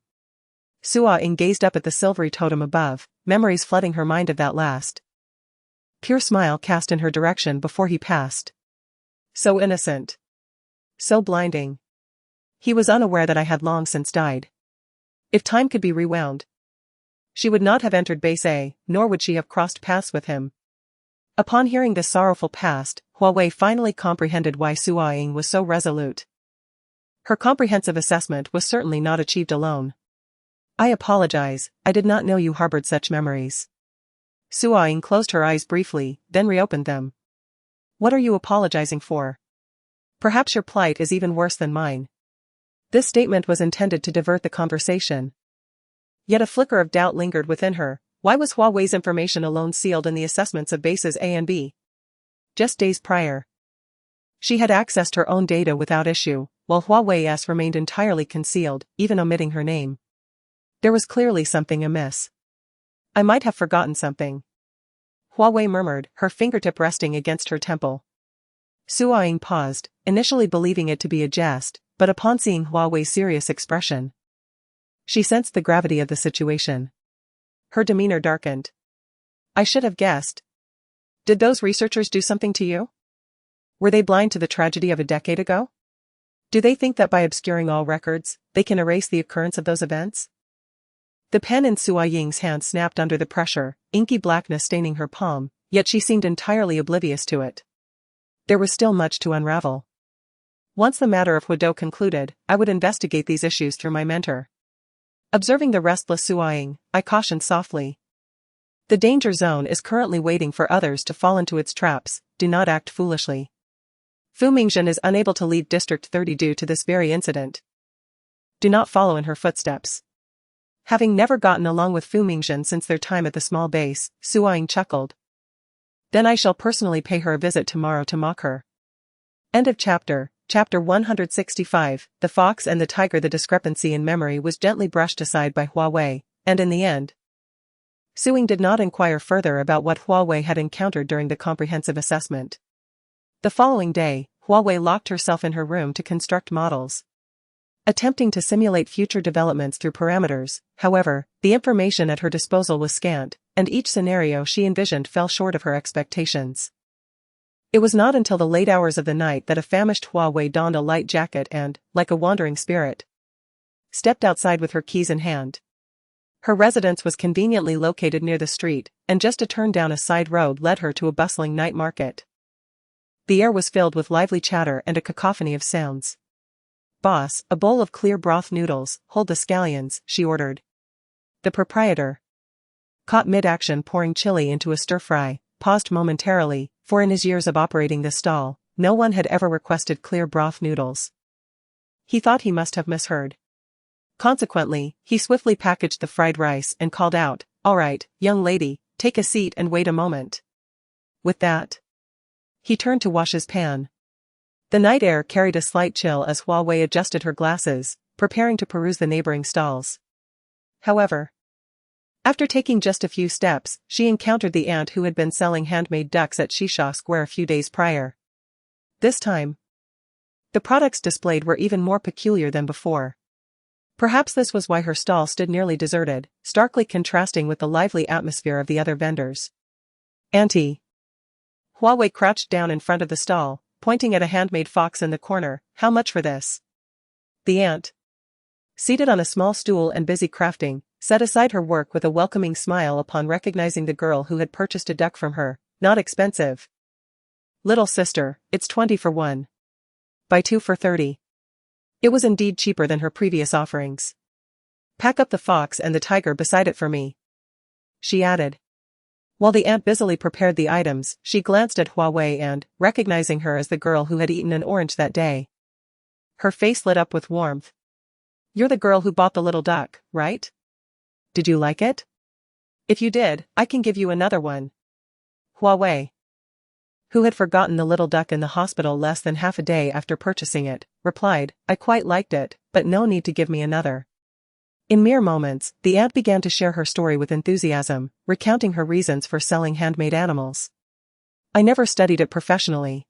Hua Ying gazed up at the silvery totem above, memories flooding her mind of that last pure smile cast in her direction before he passed. So innocent. So blinding. He was unaware that I had long since died. If time could be rewound, she would not have entered Base A, nor would she have crossed paths with him. Upon hearing this sorrowful past, Hua Wei finally comprehended why Hua Ying was so resolute. Her comprehensive assessment was certainly not achieved alone. I apologize, I did not know you harbored such memories. Hua Ying closed her eyes briefly, then reopened them. What are you apologizing for? Perhaps your plight is even worse than mine. This statement was intended to divert the conversation. Yet a flicker of doubt lingered within her. Why was Hua Wei's information alone sealed in the assessments of bases A and B? Just days prior, she had accessed her own data without issue, while Hua Wei's remained entirely concealed, even omitting her name. There was clearly something amiss. I might have forgotten something. Hua Wei murmured, her fingertip resting against her temple. Hua Ying paused, initially believing it to be a jest, but upon seeing Hua Wei's serious expression, she sensed the gravity of the situation. Her demeanor darkened. I should have guessed. Did those researchers do something to you? Were they blind to the tragedy of a decade ago? Do they think that by obscuring all records, they can erase the occurrence of those events? The pen in Hua Ying's hand snapped under the pressure, inky blackness staining her palm, yet she seemed entirely oblivious to it. There was still much to unravel. Once the matter of Huado concluded, I would investigate these issues through my mentor. Observing the restless Hua Ying, I cautioned softly. The danger zone is currently waiting for others to fall into its traps, do not act foolishly. Fu Mingzhen is unable to leave District 30 due to this very incident. Do not follow in her footsteps. Having never gotten along with Fu Mingzhen since their time at the small base, Hua Ying chuckled. Then I shall personally pay her a visit tomorrow to mock her. End of chapter. Chapter 165, The Fox and the Tiger. The discrepancy in memory was gently brushed aside by Hua Wei, and in the end, Hua Ying did not inquire further about what Hua Wei had encountered during the comprehensive assessment. The following day, Hua Wei locked herself in her room to construct models, attempting to simulate future developments through parameters. However, the information at her disposal was scant, and each scenario she envisioned fell short of her expectations. It was not until the late hours of the night that a famished Hua Wei donned a light jacket and, like a wandering spirit, stepped outside with her keys in hand. Her residence was conveniently located near the street, and just a turn down a side road led her to a bustling night market. The air was filled with lively chatter and a cacophony of sounds. Boss, a bowl of clear broth noodles, hold the scallions, she ordered. The proprietor, caught mid-action pouring chili into a stir-fry, paused momentarily, for in his years of operating this stall, no one had ever requested clear broth noodles. He thought he must have misheard. Consequently, he swiftly packaged the fried rice and called out, "All right, young lady, take a seat and wait a moment." With that, he turned to wash his pan. The night air carried a slight chill as Hua Wei adjusted her glasses, preparing to peruse the neighboring stalls. However, After taking just a few steps, she encountered the aunt who had been selling handmade ducks at Shisha Square a few days prior. This time, the products displayed were even more peculiar than before. Perhaps this was why her stall stood nearly deserted, starkly contrasting with the lively atmosphere of the other vendors. Auntie. Hua Wei crouched down in front of the stall, pointing at a handmade fox in the corner. How much for this? The aunt, seated on a small stool and busy crafting, set aside her work with a welcoming smile upon recognizing the girl who had purchased a duck from her. Not expensive. Little sister, it's 20 for one. Buy 2 for 30. It was indeed cheaper than her previous offerings. Pack up the fox and the tiger beside it for me, she added. While the aunt busily prepared the items, she glanced at Hua Wei and, recognizing her as the girl who had eaten an orange that day, her face lit up with warmth. You're the girl who bought the little duck, right? Did you like it? If you did, I can give you another one. Hua Wei, who had forgotten the little duck in the hospital less than half a day after purchasing it, replied, I quite liked it, but no need to give me another. In mere moments, the aunt began to share her story with enthusiasm, recounting her reasons for selling handmade animals. I never studied it professionally.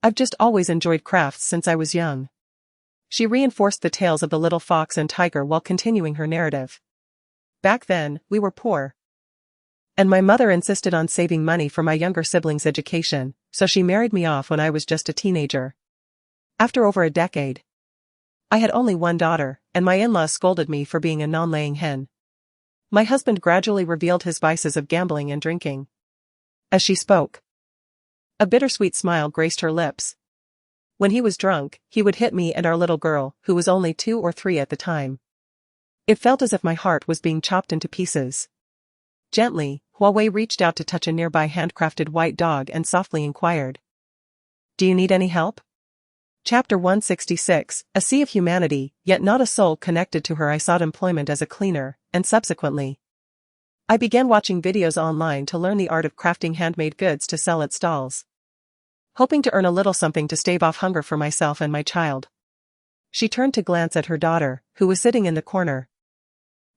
I've just always enjoyed crafts since I was young. She reinforced the tales of the little fox and tiger while continuing her narrative. Back then, we were poor. And my mother insisted on saving money for my younger siblings' education, so she married me off when I was just a teenager. After over a decade, I had only one daughter, and my in-laws scolded me for being a non-laying hen. My husband gradually revealed his vices of gambling and drinking. As she spoke, a bittersweet smile graced her lips. When he was drunk, he would hit me and our little girl, who was only 2 or 3 at the time. It felt as if my heart was being chopped into pieces. Gently, Hua Wei reached out to touch a nearby handcrafted white dog and softly inquired, Do you need any help? Chapter 166, A Sea of Humanity, yet not a soul connected to her. I sought employment as a cleaner, and subsequently, I began watching videos online to learn the art of crafting handmade goods to sell at stalls, hoping to earn a little something to stave off hunger for myself and my child. She turned to glance at her daughter, who was sitting in the corner,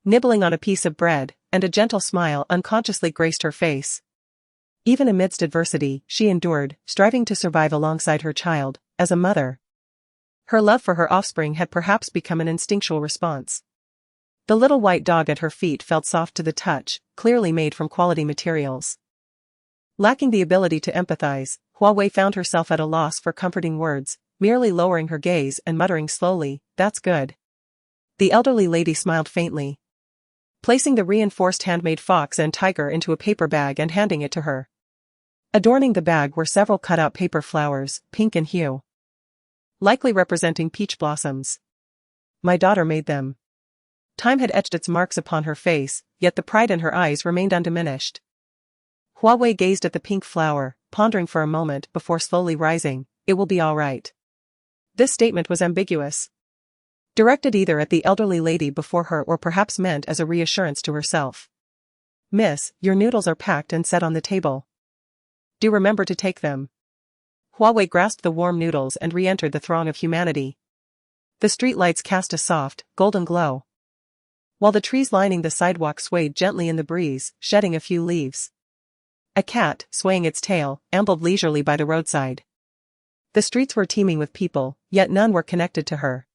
nibbling on a piece of bread, and a gentle smile unconsciously graced her face. Even amidst adversity, she endured, striving to survive alongside her child. As a mother, her love for her offspring had perhaps become an instinctual response. The little white dog at her feet felt soft to the touch, clearly made from quality materials. Lacking the ability to empathize, Hua Wei found herself at a loss for comforting words, merely lowering her gaze and muttering slowly, That's good. The elderly lady smiled faintly, placing the reinforced handmade fox and tiger into a paper bag and handing it to her. Adorning the bag were several cut-out paper flowers, pink in hue, likely representing peach blossoms. My daughter made them. Time had etched its marks upon her face, yet the pride in her eyes remained undiminished. Hua Wei gazed at the pink flower, pondering for a moment before slowly rising. It will be all right. This statement was ambiguous, directed either at the elderly lady before her or perhaps meant as a reassurance to herself. Miss, your noodles are packed and set on the table. Do remember to take them. Hua Wei grasped the warm noodles and re-entered the throng of humanity. The street lights cast a soft, golden glow, while the trees lining the sidewalk swayed gently in the breeze, shedding a few leaves. A cat, swaying its tail, ambled leisurely by the roadside. The streets were teeming with people, yet none were connected to her.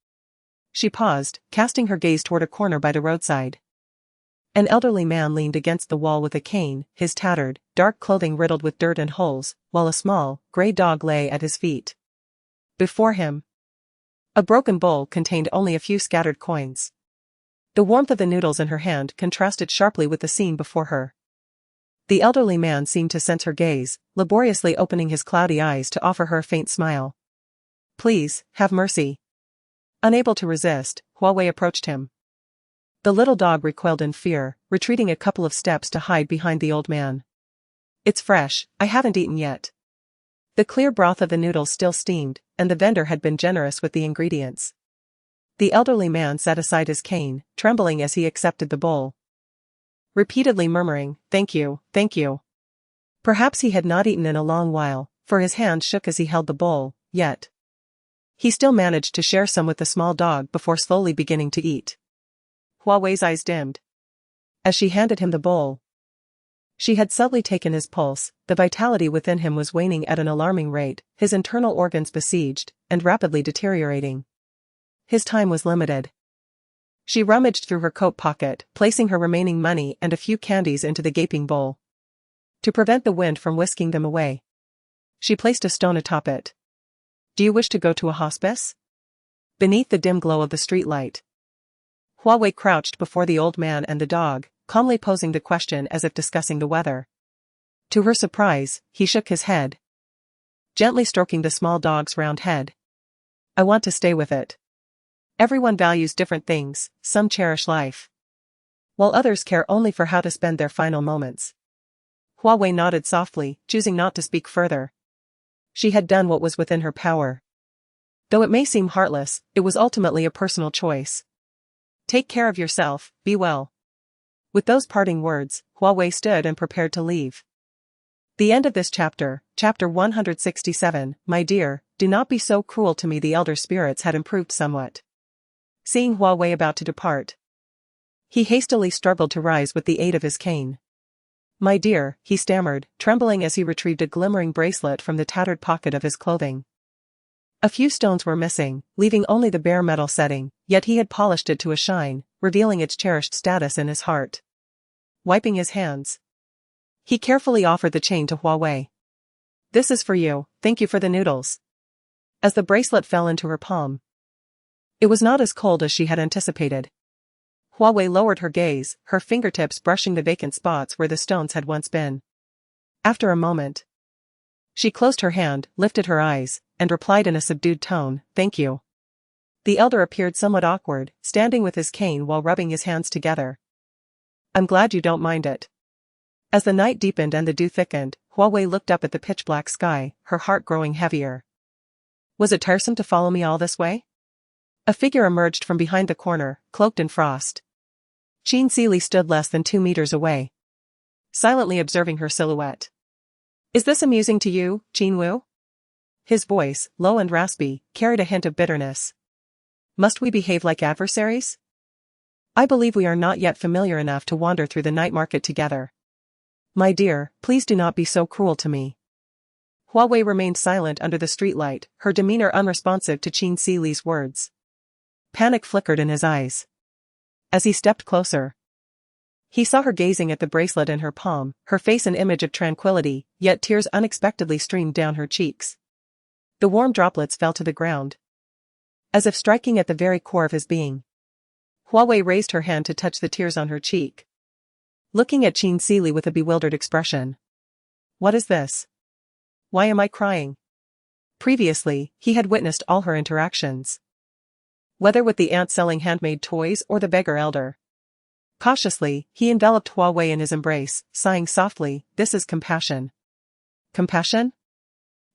She paused, casting her gaze toward a corner by the roadside. An elderly man leaned against the wall with a cane, his tattered, dark clothing riddled with dirt and holes, while a small, gray dog lay at his feet. Before him, a broken bowl contained only a few scattered coins. The warmth of the noodles in her hand contrasted sharply with the scene before her. The elderly man seemed to sense her gaze, laboriously opening his cloudy eyes to offer her a faint smile. Please, have mercy. Unable to resist, Hua Wei approached him. The little dog recoiled in fear, retreating a couple of steps to hide behind the old man. It's fresh, I haven't eaten yet. The clear broth of the noodles still steamed, and the vendor had been generous with the ingredients. The elderly man set aside his cane, trembling as he accepted the bowl, repeatedly murmuring, Thank you, thank you. Perhaps he had not eaten in a long while, for his hand shook as he held the bowl, yet he still managed to share some with the small dog before slowly beginning to eat. Hua Wei's eyes dimmed. as she handed him the bowl. She had subtly taken his pulse, the vitality within him was waning at an alarming rate, his internal organs besieged, and rapidly deteriorating. His time was limited. She rummaged through her coat pocket, placing her remaining money and a few candies into the gaping bowl. To prevent the wind from whisking them away, she placed a stone atop it. Do you wish to go to a hospice? Beneath the dim glow of the streetlight, Hua Wei crouched before the old man and the dog, calmly posing the question as if discussing the weather. To her surprise, he shook his head, gently stroking the small dog's round head. I want to stay with it. Everyone values different things, some cherish life, while others care only for how to spend their final moments. Hua Wei nodded softly, choosing not to speak further. She had done what was within her power. Though it may seem heartless, it was ultimately a personal choice. Take care of yourself, be well. With those parting words, Hua Wei stood and prepared to leave. The end of this chapter, chapter 167, My dear, do not be so cruel to me. The elder spirits had improved somewhat. Seeing Hua Wei about to depart, he hastily struggled to rise with the aid of his cane. My dear, he stammered, trembling as he retrieved a glimmering bracelet from the tattered pocket of his clothing. A few stones were missing, leaving only the bare metal setting, yet he had polished it to a shine, revealing its cherished status in his heart. Wiping his hands, he carefully offered the chain to Hua Wei. This is for you, thank you for the noodles. As the bracelet fell into her palm, it was not as cold as she had anticipated. Hua Wei lowered her gaze, her fingertips brushing the vacant spots where the stones had once been. After a moment, she closed her hand, lifted her eyes, and replied in a subdued tone, thank you. The elder appeared somewhat awkward, standing with his cane while rubbing his hands together. I'm glad you don't mind it. As the night deepened and the dew thickened, Hua Wei looked up at the pitch-black sky, her heart growing heavier. Was it tiresome to follow me all this way? A figure emerged from behind the corner, cloaked in frost. Qin Sili stood less than 2 meters away, silently observing her silhouette. Is this amusing to you, Qin Wu? His voice, low and raspy, carried a hint of bitterness. Must we behave like adversaries? I believe we are not yet familiar enough to wander through the night market together. My dear, please do not be so cruel to me. Hua Wei remained silent under the streetlight, her demeanor unresponsive to Qin Sili's words. Panic flickered in his eyes. As he stepped closer, he saw her gazing at the bracelet in her palm, her face an image of tranquility, yet tears unexpectedly streamed down her cheeks. The warm droplets fell to the ground, as if striking at the very core of his being. Hua Wei raised her hand to touch the tears on her cheek, looking at Qin Sili with a bewildered expression. What is this? Why am I crying? Previously, he had witnessed all her interactions, whether with the aunt selling handmade toys or the beggar elder. Cautiously, he enveloped Hua Wei in his embrace, sighing softly, this is compassion. Compassion?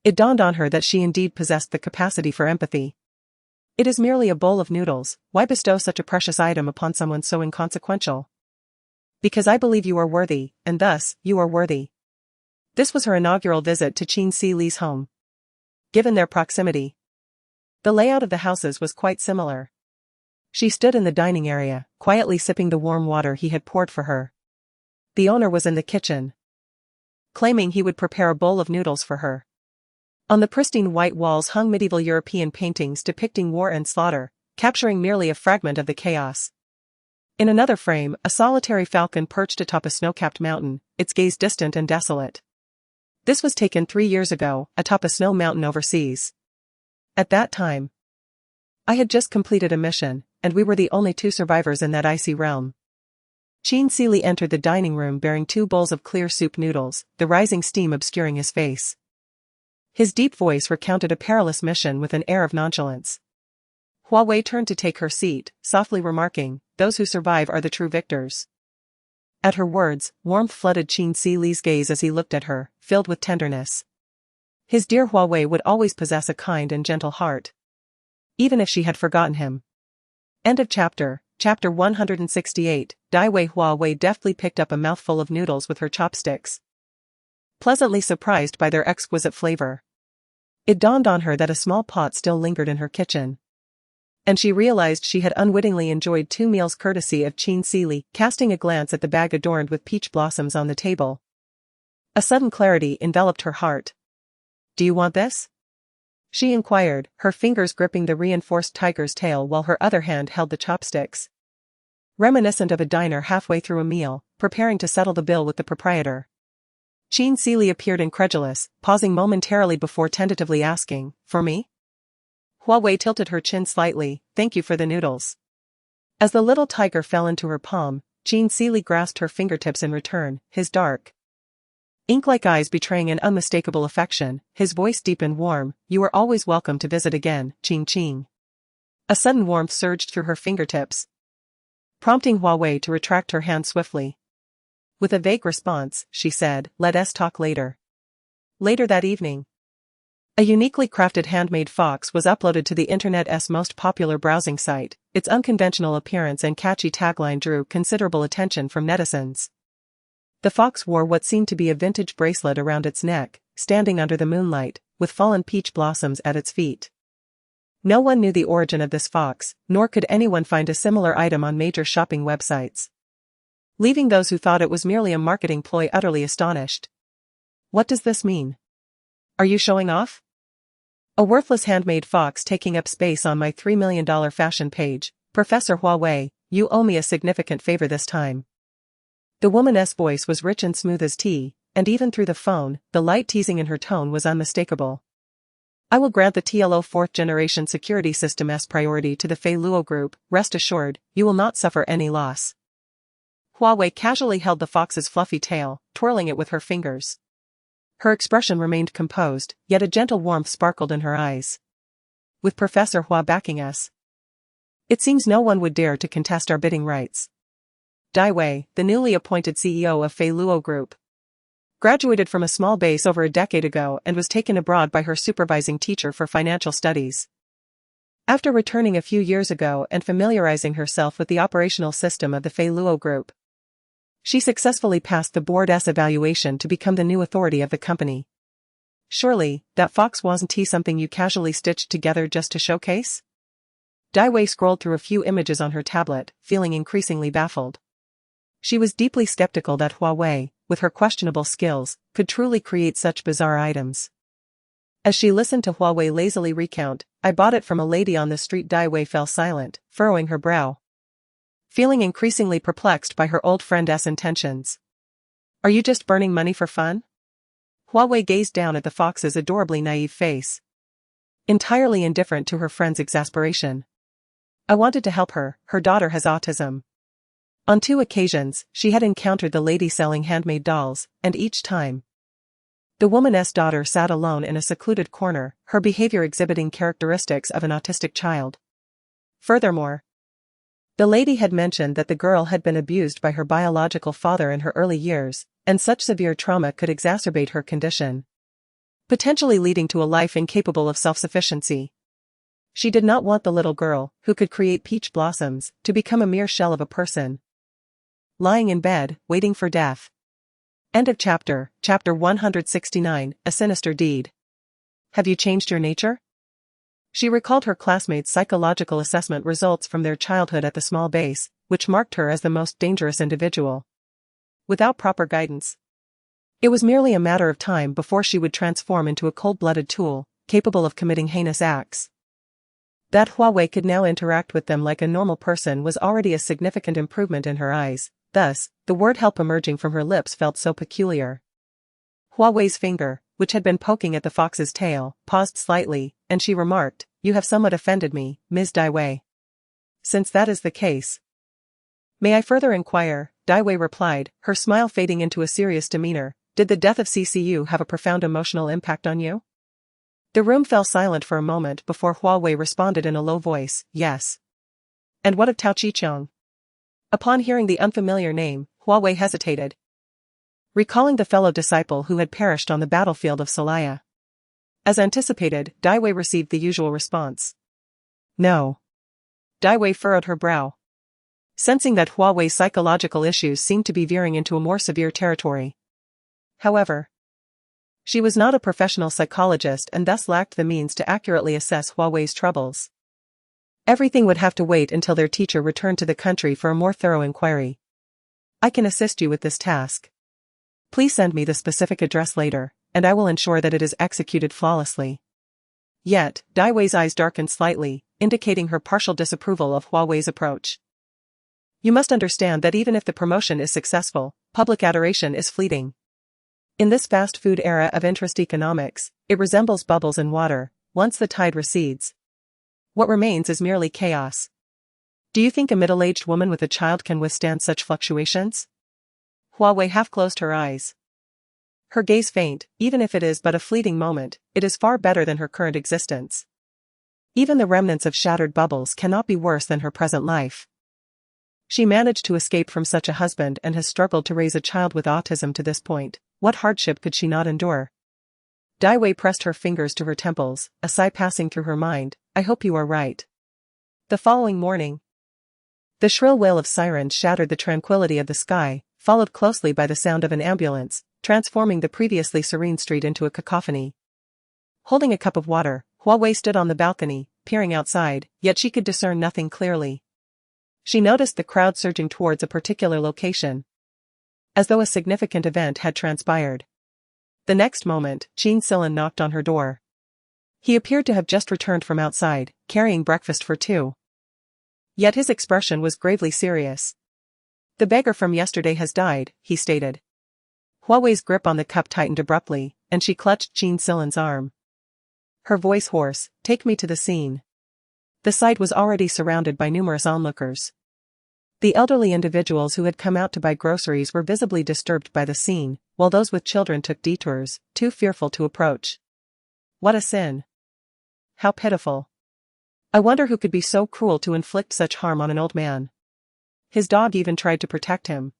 It dawned on her that she indeed possessed the capacity for empathy. It is merely a bowl of noodles, why bestow such a precious item upon someone so inconsequential? Because I believe you are worthy, and thus, you are worthy. This was her inaugural visit to Qin Sili's home. Given their proximity, the layout of the houses was quite similar. She stood in the dining area, quietly sipping the warm water he had poured for her. The owner was in the kitchen, claiming he would prepare a bowl of noodles for her. On the pristine white walls hung medieval European paintings depicting war and slaughter, capturing merely a fragment of the chaos. In another frame, a solitary falcon perched atop a snow-capped mountain, its gaze distant and desolate. This was taken 3 years ago, atop a snow mountain overseas. At that time, I had just completed a mission, and we were the only 2 survivors in that icy realm. Qin Sili entered the dining room bearing 2 bowls of clear soup noodles, the rising steam obscuring his face. His deep voice recounted a perilous mission with an air of nonchalance. Hua Wei turned to take her seat, softly remarking, those who survive are the true victors. At her words, warmth flooded Qin Sili's gaze as he looked at her, filled with tenderness. His dear Hua Wei would always possess a kind and gentle heart, even if she had forgotten him. End of chapter. Chapter 168, Dai Wei. Hua Wei deftly picked up a mouthful of noodles with her chopsticks, pleasantly surprised by their exquisite flavor. It dawned on her that a small pot still lingered in her kitchen. and she realized she had unwittingly enjoyed 2 meals courtesy of Qin Sili, casting a glance at the bag adorned with peach blossoms on the table. A sudden clarity enveloped her heart. "Do you want this?" she inquired, her fingers gripping the reinforced tiger's tail while her other hand held the chopsticks. Reminiscent of a diner halfway through a meal, preparing to settle the bill with the proprietor. Qin Sili appeared incredulous, pausing momentarily before tentatively asking, "For me?" Hua Wei tilted her chin slightly, "Thank you for the noodles." As the little tiger fell into her palm, Qin Sili grasped her fingertips in return, his dark, ink-like eyes betraying an unmistakable affection, his voice deep and warm, "You are always welcome to visit again, Qing Qing." A sudden warmth surged through her fingertips, prompting Hua Wei to retract her hand swiftly. With a vague response, she said, "Let us talk later." Later that evening, a uniquely crafted handmade fox was uploaded to the internet's most popular browsing site. Its unconventional appearance and catchy tagline drew considerable attention from netizens. The fox wore what seemed to be a vintage bracelet around its neck, standing under the moonlight, with fallen peach blossoms at its feet. No one knew the origin of this fox, nor could anyone find a similar item on major shopping websites, leaving those who thought it was merely a marketing ploy utterly astonished. What does this mean? Are you showing off? A worthless handmade fox taking up space on my $3 million fashion page. Professor Hua Wei, you owe me a significant favor this time. The woman's voice was rich and smooth as tea, and even through the phone, the light teasing in her tone was unmistakable. I will grant the TLO 4th generation security system's priority to the Fei Luo group. Rest assured, you will not suffer any loss. Hua Wei casually held the fox's fluffy tail, twirling it with her fingers. Her expression remained composed, yet a gentle warmth sparkled in her eyes. With Professor Hua backing us, it seems no one would dare to contest our bidding rights. Dai Wei, the newly appointed CEO of Fei Luo Group, graduated from a small base over a decade ago and was taken abroad by her supervising teacher for financial studies. After returning a few years ago and familiarizing herself with the operational system of the Fei Luo Group, she successfully passed the board's evaluation to become the new authority of the company. Surely, that fox wasn't something you casually stitched together just to showcase? Dai Wei scrolled through a few images on her tablet, feeling increasingly baffled. She was deeply skeptical that Hua Wei, with her questionable skills, could truly create such bizarre items. As she listened to Hua Wei lazily recount, "I bought it from a lady on the street." Dai Wei fell silent, furrowing her brow, feeling increasingly perplexed by her old friend's intentions. "Are you just burning money for fun?" Hua Wei gazed down at the fox's adorably naive face, entirely indifferent to her friend's exasperation. "I wanted to help her. Her daughter has autism." On 2 occasions, she had encountered the lady selling handmade dolls, and each time, the woman's daughter sat alone in a secluded corner, her behavior exhibiting characteristics of an autistic child. Furthermore, the lady had mentioned that the girl had been abused by her biological father in her early years, and such severe trauma could exacerbate her condition, potentially leading to a life incapable of self-sufficiency. She did not want the little girl, who could create peach blossoms, to become a mere shell of a person, lying in bed, waiting for death. End of chapter. Chapter 169, A Sinister Deed. Have you changed your nature? She recalled her classmates' psychological assessment results from their childhood at the small base, which marked her as the most dangerous individual. Without proper guidance, it was merely a matter of time before she would transform into a cold-blooded tool, capable of committing heinous acts. That Hua Wei could now interact with them like a normal person was already a significant improvement in her eyes. Thus, the word help emerging from her lips felt so peculiar. Hua Wei's finger, which had been poking at the fox's tail, paused slightly, and she remarked, "You have somewhat offended me, Ms. Dai Wei. Since that is the case, may I further inquire?" Dai Wei replied, her smile fading into a serious demeanor. "Did the death of CCU have a profound emotional impact on you?" The room fell silent for a moment before Hua Wei responded in a low voice, "Yes." "And what of Tao Chichong?" Upon hearing the unfamiliar name, Hua Wei hesitated, recalling the fellow disciple who had perished on the battlefield of Salaya. As anticipated, Dai Wei received the usual response. "No." Dai Wei furrowed her brow, sensing that Hua Wei's psychological issues seemed to be veering into a more severe territory. However, she was not a professional psychologist and thus lacked the means to accurately assess Hua Wei's troubles. Everything would have to wait until their teacher returned to the country for a more thorough inquiry. I can assist you with this task. Please send me the specific address later, and I will ensure that it is executed flawlessly. Yet, Dai Wei's eyes darkened slightly, indicating her partial disapproval of Hua Wei's approach. You must understand that even if the promotion is successful, public adoration is fleeting. In this fast food era of interest economics, it resembles bubbles in water. Once the tide recedes, what remains is merely chaos. Do you think a middle-aged woman with a child can withstand such fluctuations? Hua Wei half closed her eyes. Her gaze faint, even if it is but a fleeting moment, it is far better than her current existence. Even the remnants of shattered bubbles cannot be worse than her present life. She managed to escape from such a husband and has struggled to raise a child with autism to this point. What hardship could she not endure? Dai Wei pressed her fingers to her temples, a sigh passing through her mind. I hope you are right. The following morning, the shrill wail of sirens shattered the tranquility of the sky, followed closely by the sound of an ambulance, transforming the previously serene street into a cacophony. Holding a cup of water, Hua Wei stood on the balcony, peering outside, yet she could discern nothing clearly. She noticed the crowd surging towards a particular location, as though a significant event had transpired. The next moment, Qin Silan knocked on her door. He appeared to have just returned from outside, carrying breakfast for two. Yet his expression was gravely serious. The beggar from yesterday has died, he stated. Hua Wei's grip on the cup tightened abruptly, and she clutched Qin Silan's arm. Her voice hoarse, take me to the scene. The site was already surrounded by numerous onlookers. The elderly individuals who had come out to buy groceries were visibly disturbed by the scene, while those with children took detours, too fearful to approach. What a sin! How pitiful! I wonder who could be so cruel to inflict such harm on an old man. His dog even tried to protect him.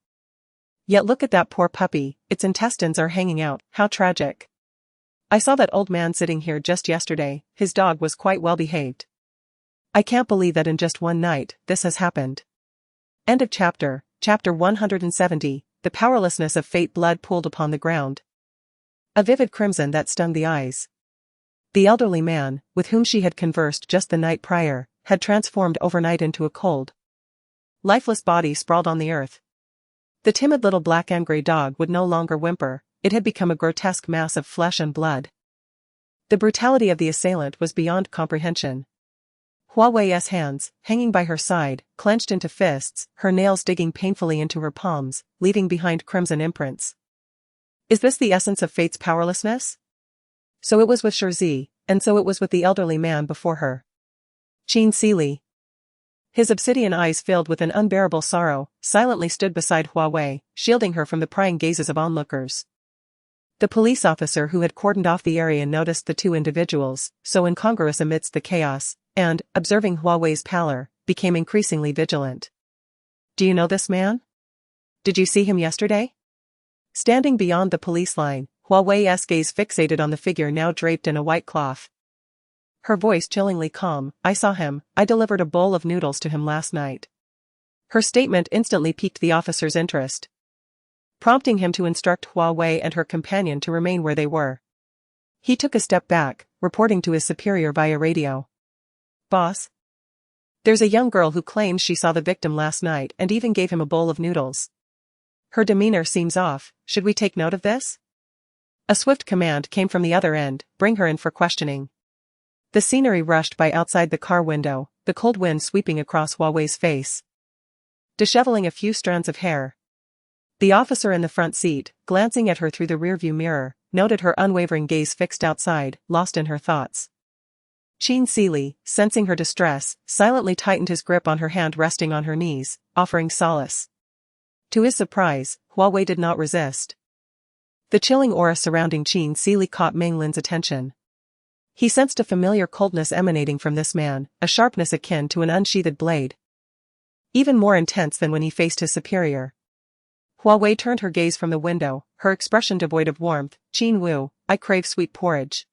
Yet look at that poor puppy, its intestines are hanging out, how tragic. I saw that old man sitting here just yesterday, his dog was quite well behaved. I can't believe that in just one night, this has happened. End of chapter. Chapter 170, The Powerlessness of Fate. Blood pooled upon the ground. A vivid crimson that stung the eyes. The elderly man, with whom she had conversed just the night prior, had transformed overnight into a cold, lifeless body sprawled on the earth. The timid little black and gray dog would no longer whimper, it had become a grotesque mass of flesh and blood. The brutality of the assailant was beyond comprehension. Hua Wei's hands, hanging by her side, clenched into fists, her nails digging painfully into her palms, leaving behind crimson imprints. Is this the essence of fate's powerlessness? So it was with Shirzi, and so it was with the elderly man before her. Qin Sili. His obsidian eyes filled with an unbearable sorrow, silently stood beside Hua Wei, shielding her from the prying gazes of onlookers. The police officer who had cordoned off the area noticed the two individuals, so incongruous amidst the chaos, and, observing Hua Wei's pallor, became increasingly vigilant. Do you know this man? Did you see him yesterday? Standing beyond the police line, Hua Wei's gaze fixated on the figure now draped in a white cloth. Her voice chillingly calm, I saw him, I delivered a bowl of noodles to him last night. Her statement instantly piqued the officer's interest, prompting him to instruct Hua Wei and her companion to remain where they were. He took a step back, reporting to his superior via radio. Boss? There's a young girl who claims she saw the victim last night and even gave him a bowl of noodles. Her demeanor seems off, should we take note of this? A swift command came from the other end, bring her in for questioning. The scenery rushed by outside the car window, the cold wind sweeping across Hua Wei's face, disheveling a few strands of hair. The officer in the front seat, glancing at her through the rearview mirror, noted her unwavering gaze fixed outside, lost in her thoughts. Qin Sili, sensing her distress, silently tightened his grip on her hand resting on her knees, offering solace. To his surprise, Hua Wei did not resist. The chilling aura surrounding Qin Sili caught Meng Lin's attention. He sensed a familiar coldness emanating from this man, a sharpness akin to an unsheathed blade. Even more intense than when he faced his superior. Hua Wei turned her gaze from the window, her expression devoid of warmth. Qin Wu, I crave sweet porridge.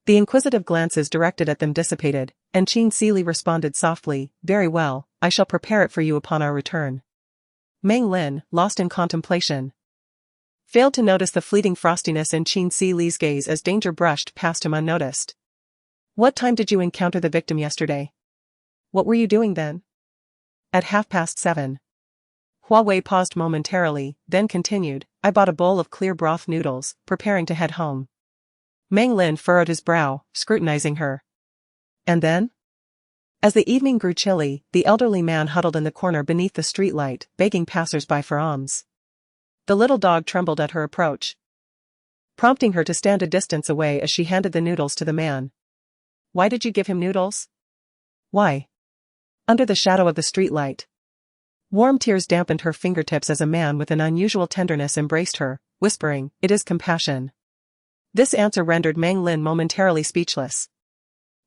The inquisitive glances directed at them dissipated, and Qin Sili responded softly, very well, I shall prepare it for you upon our return. Meng Lin, lost in contemplation, failed to notice the fleeting frostiness in Qin Sili's gaze as danger brushed past him unnoticed. What time did you encounter the victim yesterday? What were you doing then? At 7:30. Hua Wei paused momentarily, then continued, I bought a bowl of clear broth noodles, preparing to head home. Meng Lin furrowed his brow, scrutinizing her. And then? As the evening grew chilly, the elderly man huddled in the corner beneath the streetlight, begging passers-by for alms. The little dog trembled at her approach, prompting her to stand a distance away as she handed the noodles to the man. Why did you give him noodles? Why? Under the shadow of the streetlight. Warm tears dampened her fingertips as a man with an unusual tenderness embraced her, whispering, It is compassion. This answer rendered Meng Lin momentarily speechless.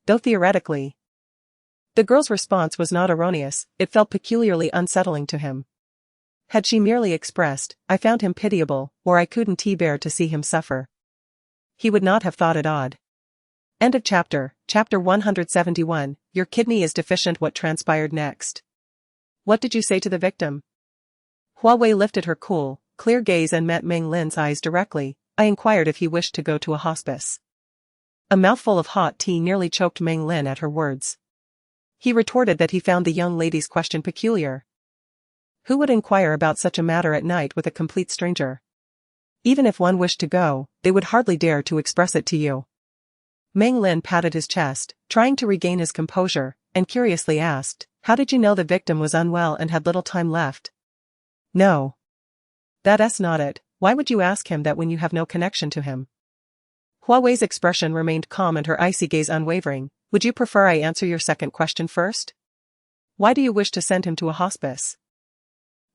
Though theoretically, the girl's response was not erroneous, it felt peculiarly unsettling to him. Had she merely expressed, I found him pitiable, or I couldn't bear to see him suffer, he would not have thought it odd. End of chapter. Chapter 171, Your kidney is deficient. What transpired next? What did you say to the victim? Hua Wei lifted her cool, clear gaze and met Meng Lin's eyes directly. I inquired if he wished to go to a hospice. A mouthful of hot tea nearly choked Meng Lin at her words. He retorted that he found the young lady's question peculiar. Who would inquire about such a matter at night with a complete stranger? Even if one wished to go, they would hardly dare to express it to you. Meng Lin patted his chest, trying to regain his composure, and curiously asked, How did you know the victim was unwell and had little time left? No. That's not it. Why would you ask him that when you have no connection to him? Hua Wei's expression remained calm and her icy gaze unwavering. Would you prefer I answer your second question first? Why do you wish to send him to a hospice?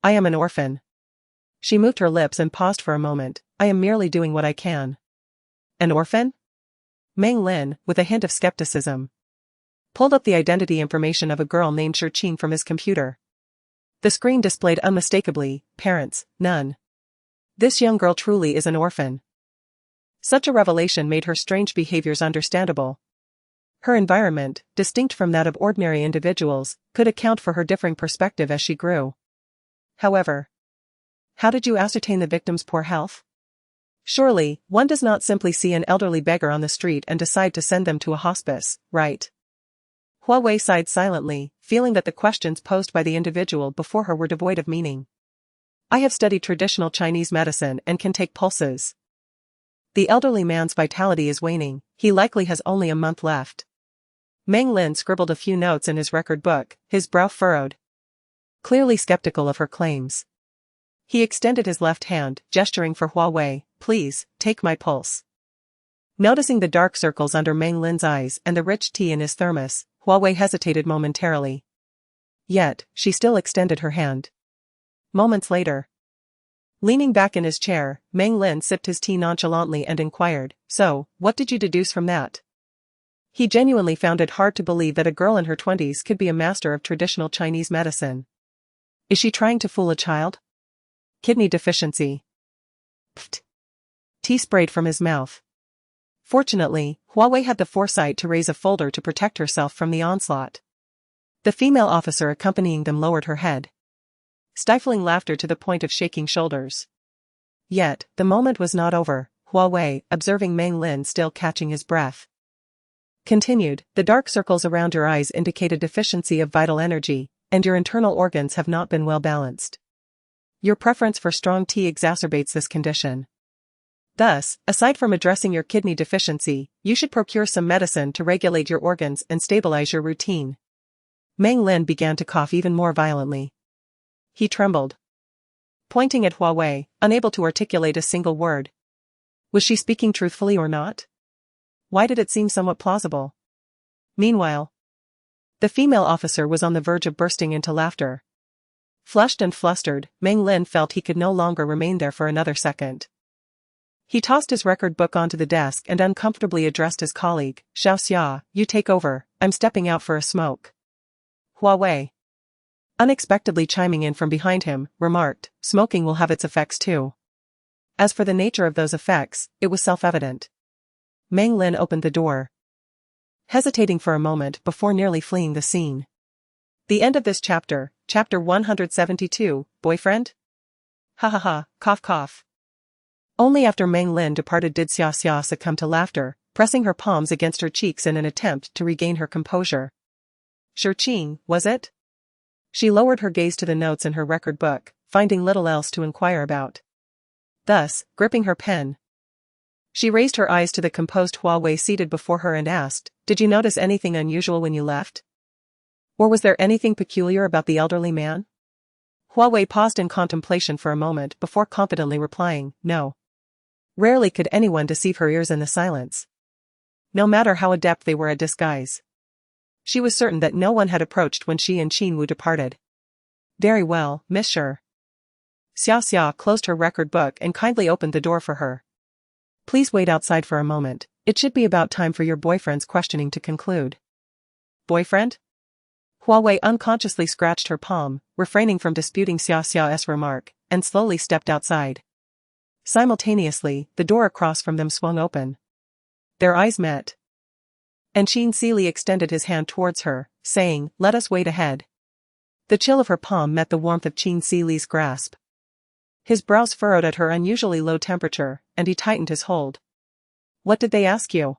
I am an orphan. She moved her lips and paused for a moment. I am merely doing what I can. An orphan? Meng Lin, with a hint of skepticism, pulled up the identity information of a girl named Shirqing from his computer. The screen displayed unmistakably, parents, none. This young girl truly is an orphan. Such a revelation made her strange behaviors understandable. Her environment, distinct from that of ordinary individuals, could account for her differing perspective as she grew. However, how did you ascertain the victim's poor health? Surely, one does not simply see an elderly beggar on the street and decide to send them to a hospice, right? Hua Wei sighed silently, feeling that the questions posed by the individual before her were devoid of meaning. I have studied traditional Chinese medicine and can take pulses. The elderly man's vitality is waning, he likely has only a month left. Meng Lin scribbled a few notes in his record book, his brow furrowed, clearly skeptical of her claims. He extended his left hand, gesturing for Hua Wei, Please, take my pulse. Noticing the dark circles under Meng Lin's eyes and the rich tea in his thermos, Hua Wei hesitated momentarily. Yet, she still extended her hand. Moments later, leaning back in his chair, Meng Lin sipped his tea nonchalantly and inquired, So, what did you deduce from that? He genuinely found it hard to believe that a girl in her 20s could be a master of traditional Chinese medicine. Is she trying to fool a child? Kidney deficiency. Pfft. Tea sprayed from his mouth. Fortunately, Hua Wei had the foresight to raise a folder to protect herself from the onslaught. The female officer accompanying them lowered her head, stifling laughter to the point of shaking shoulders. Yet, the moment was not over. Hua Wei, observing Meng Lin still catching his breath, continued, The dark circles around your eyes indicate a deficiency of vital energy, and your internal organs have not been well balanced. Your preference for strong tea exacerbates this condition. Thus, aside from addressing your kidney deficiency, you should procure some medicine to regulate your organs and stabilize your routine. Meng Lin began to cough even more violently. He trembled, pointing at Hua Wei, unable to articulate a single word. Was she speaking truthfully or not? Why did it seem somewhat plausible? Meanwhile, the female officer was on the verge of bursting into laughter. Flushed and flustered, Meng Lin felt he could no longer remain there for another second. He tossed his record book onto the desk and uncomfortably addressed his colleague, Xiao Xia, you take over, I'm stepping out for a smoke. Hua Wei, unexpectedly chiming in from behind him, remarked, Smoking will have its effects too. As for the nature of those effects, it was self-evident. Meng Lin opened the door, hesitating for a moment before nearly fleeing the scene. The end of this chapter, chapter 172, Boyfriend? Ha ha ha, cough cough. Only after Meng Lin departed did Xia Xia succumb to laughter, pressing her palms against her cheeks in an attempt to regain her composure. Qing, was it? She lowered her gaze to the notes in her record book, finding little else to inquire about. Thus, gripping her pen, she raised her eyes to the composed Hua Wei seated before her and asked, "Did you notice anything unusual when you left? Or was there anything peculiar about the elderly man?" Hua Wei paused in contemplation for a moment before confidently replying, "No." Rarely could anyone deceive her ears in the silence, no matter how adept they were at disguise. She was certain that no one had approached when she and Qin Wu departed. "Very well, Monsieur." Xia closed her record book and kindly opened the door for her. "Please wait outside for a moment, it should be about time for your boyfriend's questioning to conclude." "Boyfriend?" Hua Wei unconsciously scratched her palm, refraining from disputing Xia's remark, and slowly stepped outside. Simultaneously, the door across from them swung open. Their eyes met, and Qin Sili extended his hand towards her, saying, "Let us wait ahead." The chill of her palm met the warmth of Qin Sili's grasp. His brows furrowed at her unusually low temperature, and he tightened his hold. "What did they ask you?"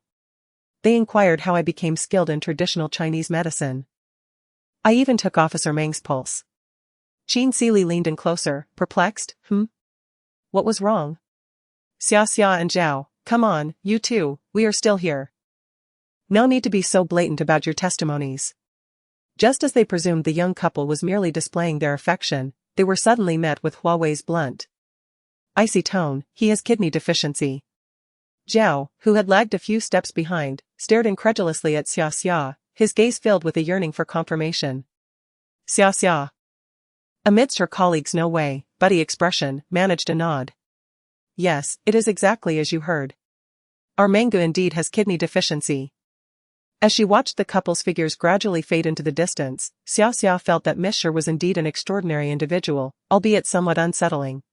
"They inquired how I became skilled in traditional Chinese medicine. I even took Officer Meng's pulse." Qin Sili leaned in closer, perplexed. What was wrong?" Xia and Zhao, come on, you two, we are still here. No need to be so blatant about your testimonies." Just as they presumed the young couple was merely displaying their affection, they were suddenly met with Hua Wei's blunt, icy tone. "He has kidney deficiency." Zhao, who had lagged a few steps behind, stared incredulously at Xia, his gaze filled with a yearning for confirmation. Xia, amidst her colleague's no way, buddy expression, managed a nod. "Yes, it is exactly as you heard. Our Mengu indeed has kidney deficiency." As she watched the couple's figures gradually fade into the distance, Xia felt that Monsieur was indeed an extraordinary individual, albeit somewhat unsettling.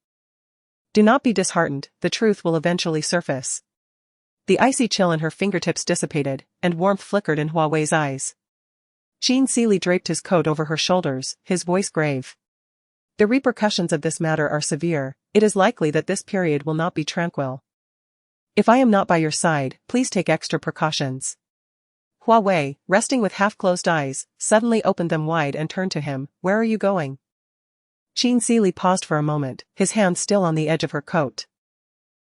"Do not be disheartened, the truth will eventually surface." The icy chill in her fingertips dissipated, and warmth flickered in Hua Wei's eyes. Qin Sili draped his coat over her shoulders, his voice grave. "The repercussions of this matter are severe, it is likely that this period will not be tranquil. If I am not by your side, please take extra precautions." Hua Wei, resting with half-closed eyes, suddenly opened them wide and turned to him. "Where are you going?" Qin Sili paused for a moment, his hand still on the edge of her coat.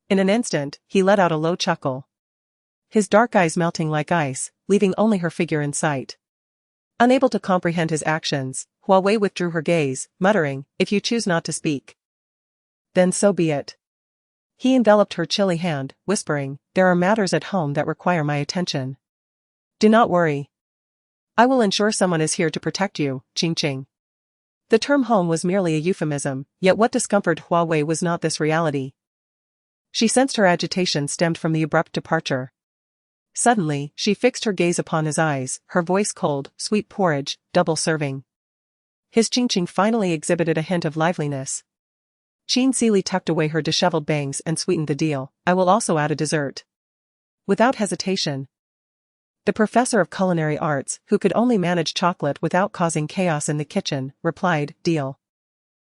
In an instant, he let out a low chuckle, his dark eyes melting like ice, leaving only her figure in sight. Unable to comprehend his actions, Hua Wei withdrew her gaze, muttering, "If you choose not to speak, then so be it." He enveloped her chilly hand, whispering, "There are matters at home that require my attention. Do not worry. I will ensure someone is here to protect you, Qing." The term home was merely a euphemism, yet what discomforted Hua Wei was not this reality. She sensed her agitation stemmed from the abrupt departure. Suddenly, she fixed her gaze upon his eyes, her voice cold. "Sweet porridge, double serving." His Qing finally exhibited a hint of liveliness. Qin Sili tucked away her disheveled bangs and sweetened the deal. "I will also add a dessert." Without hesitation, the professor of culinary arts, who could only manage chocolate without causing chaos in the kitchen, replied, "Deal."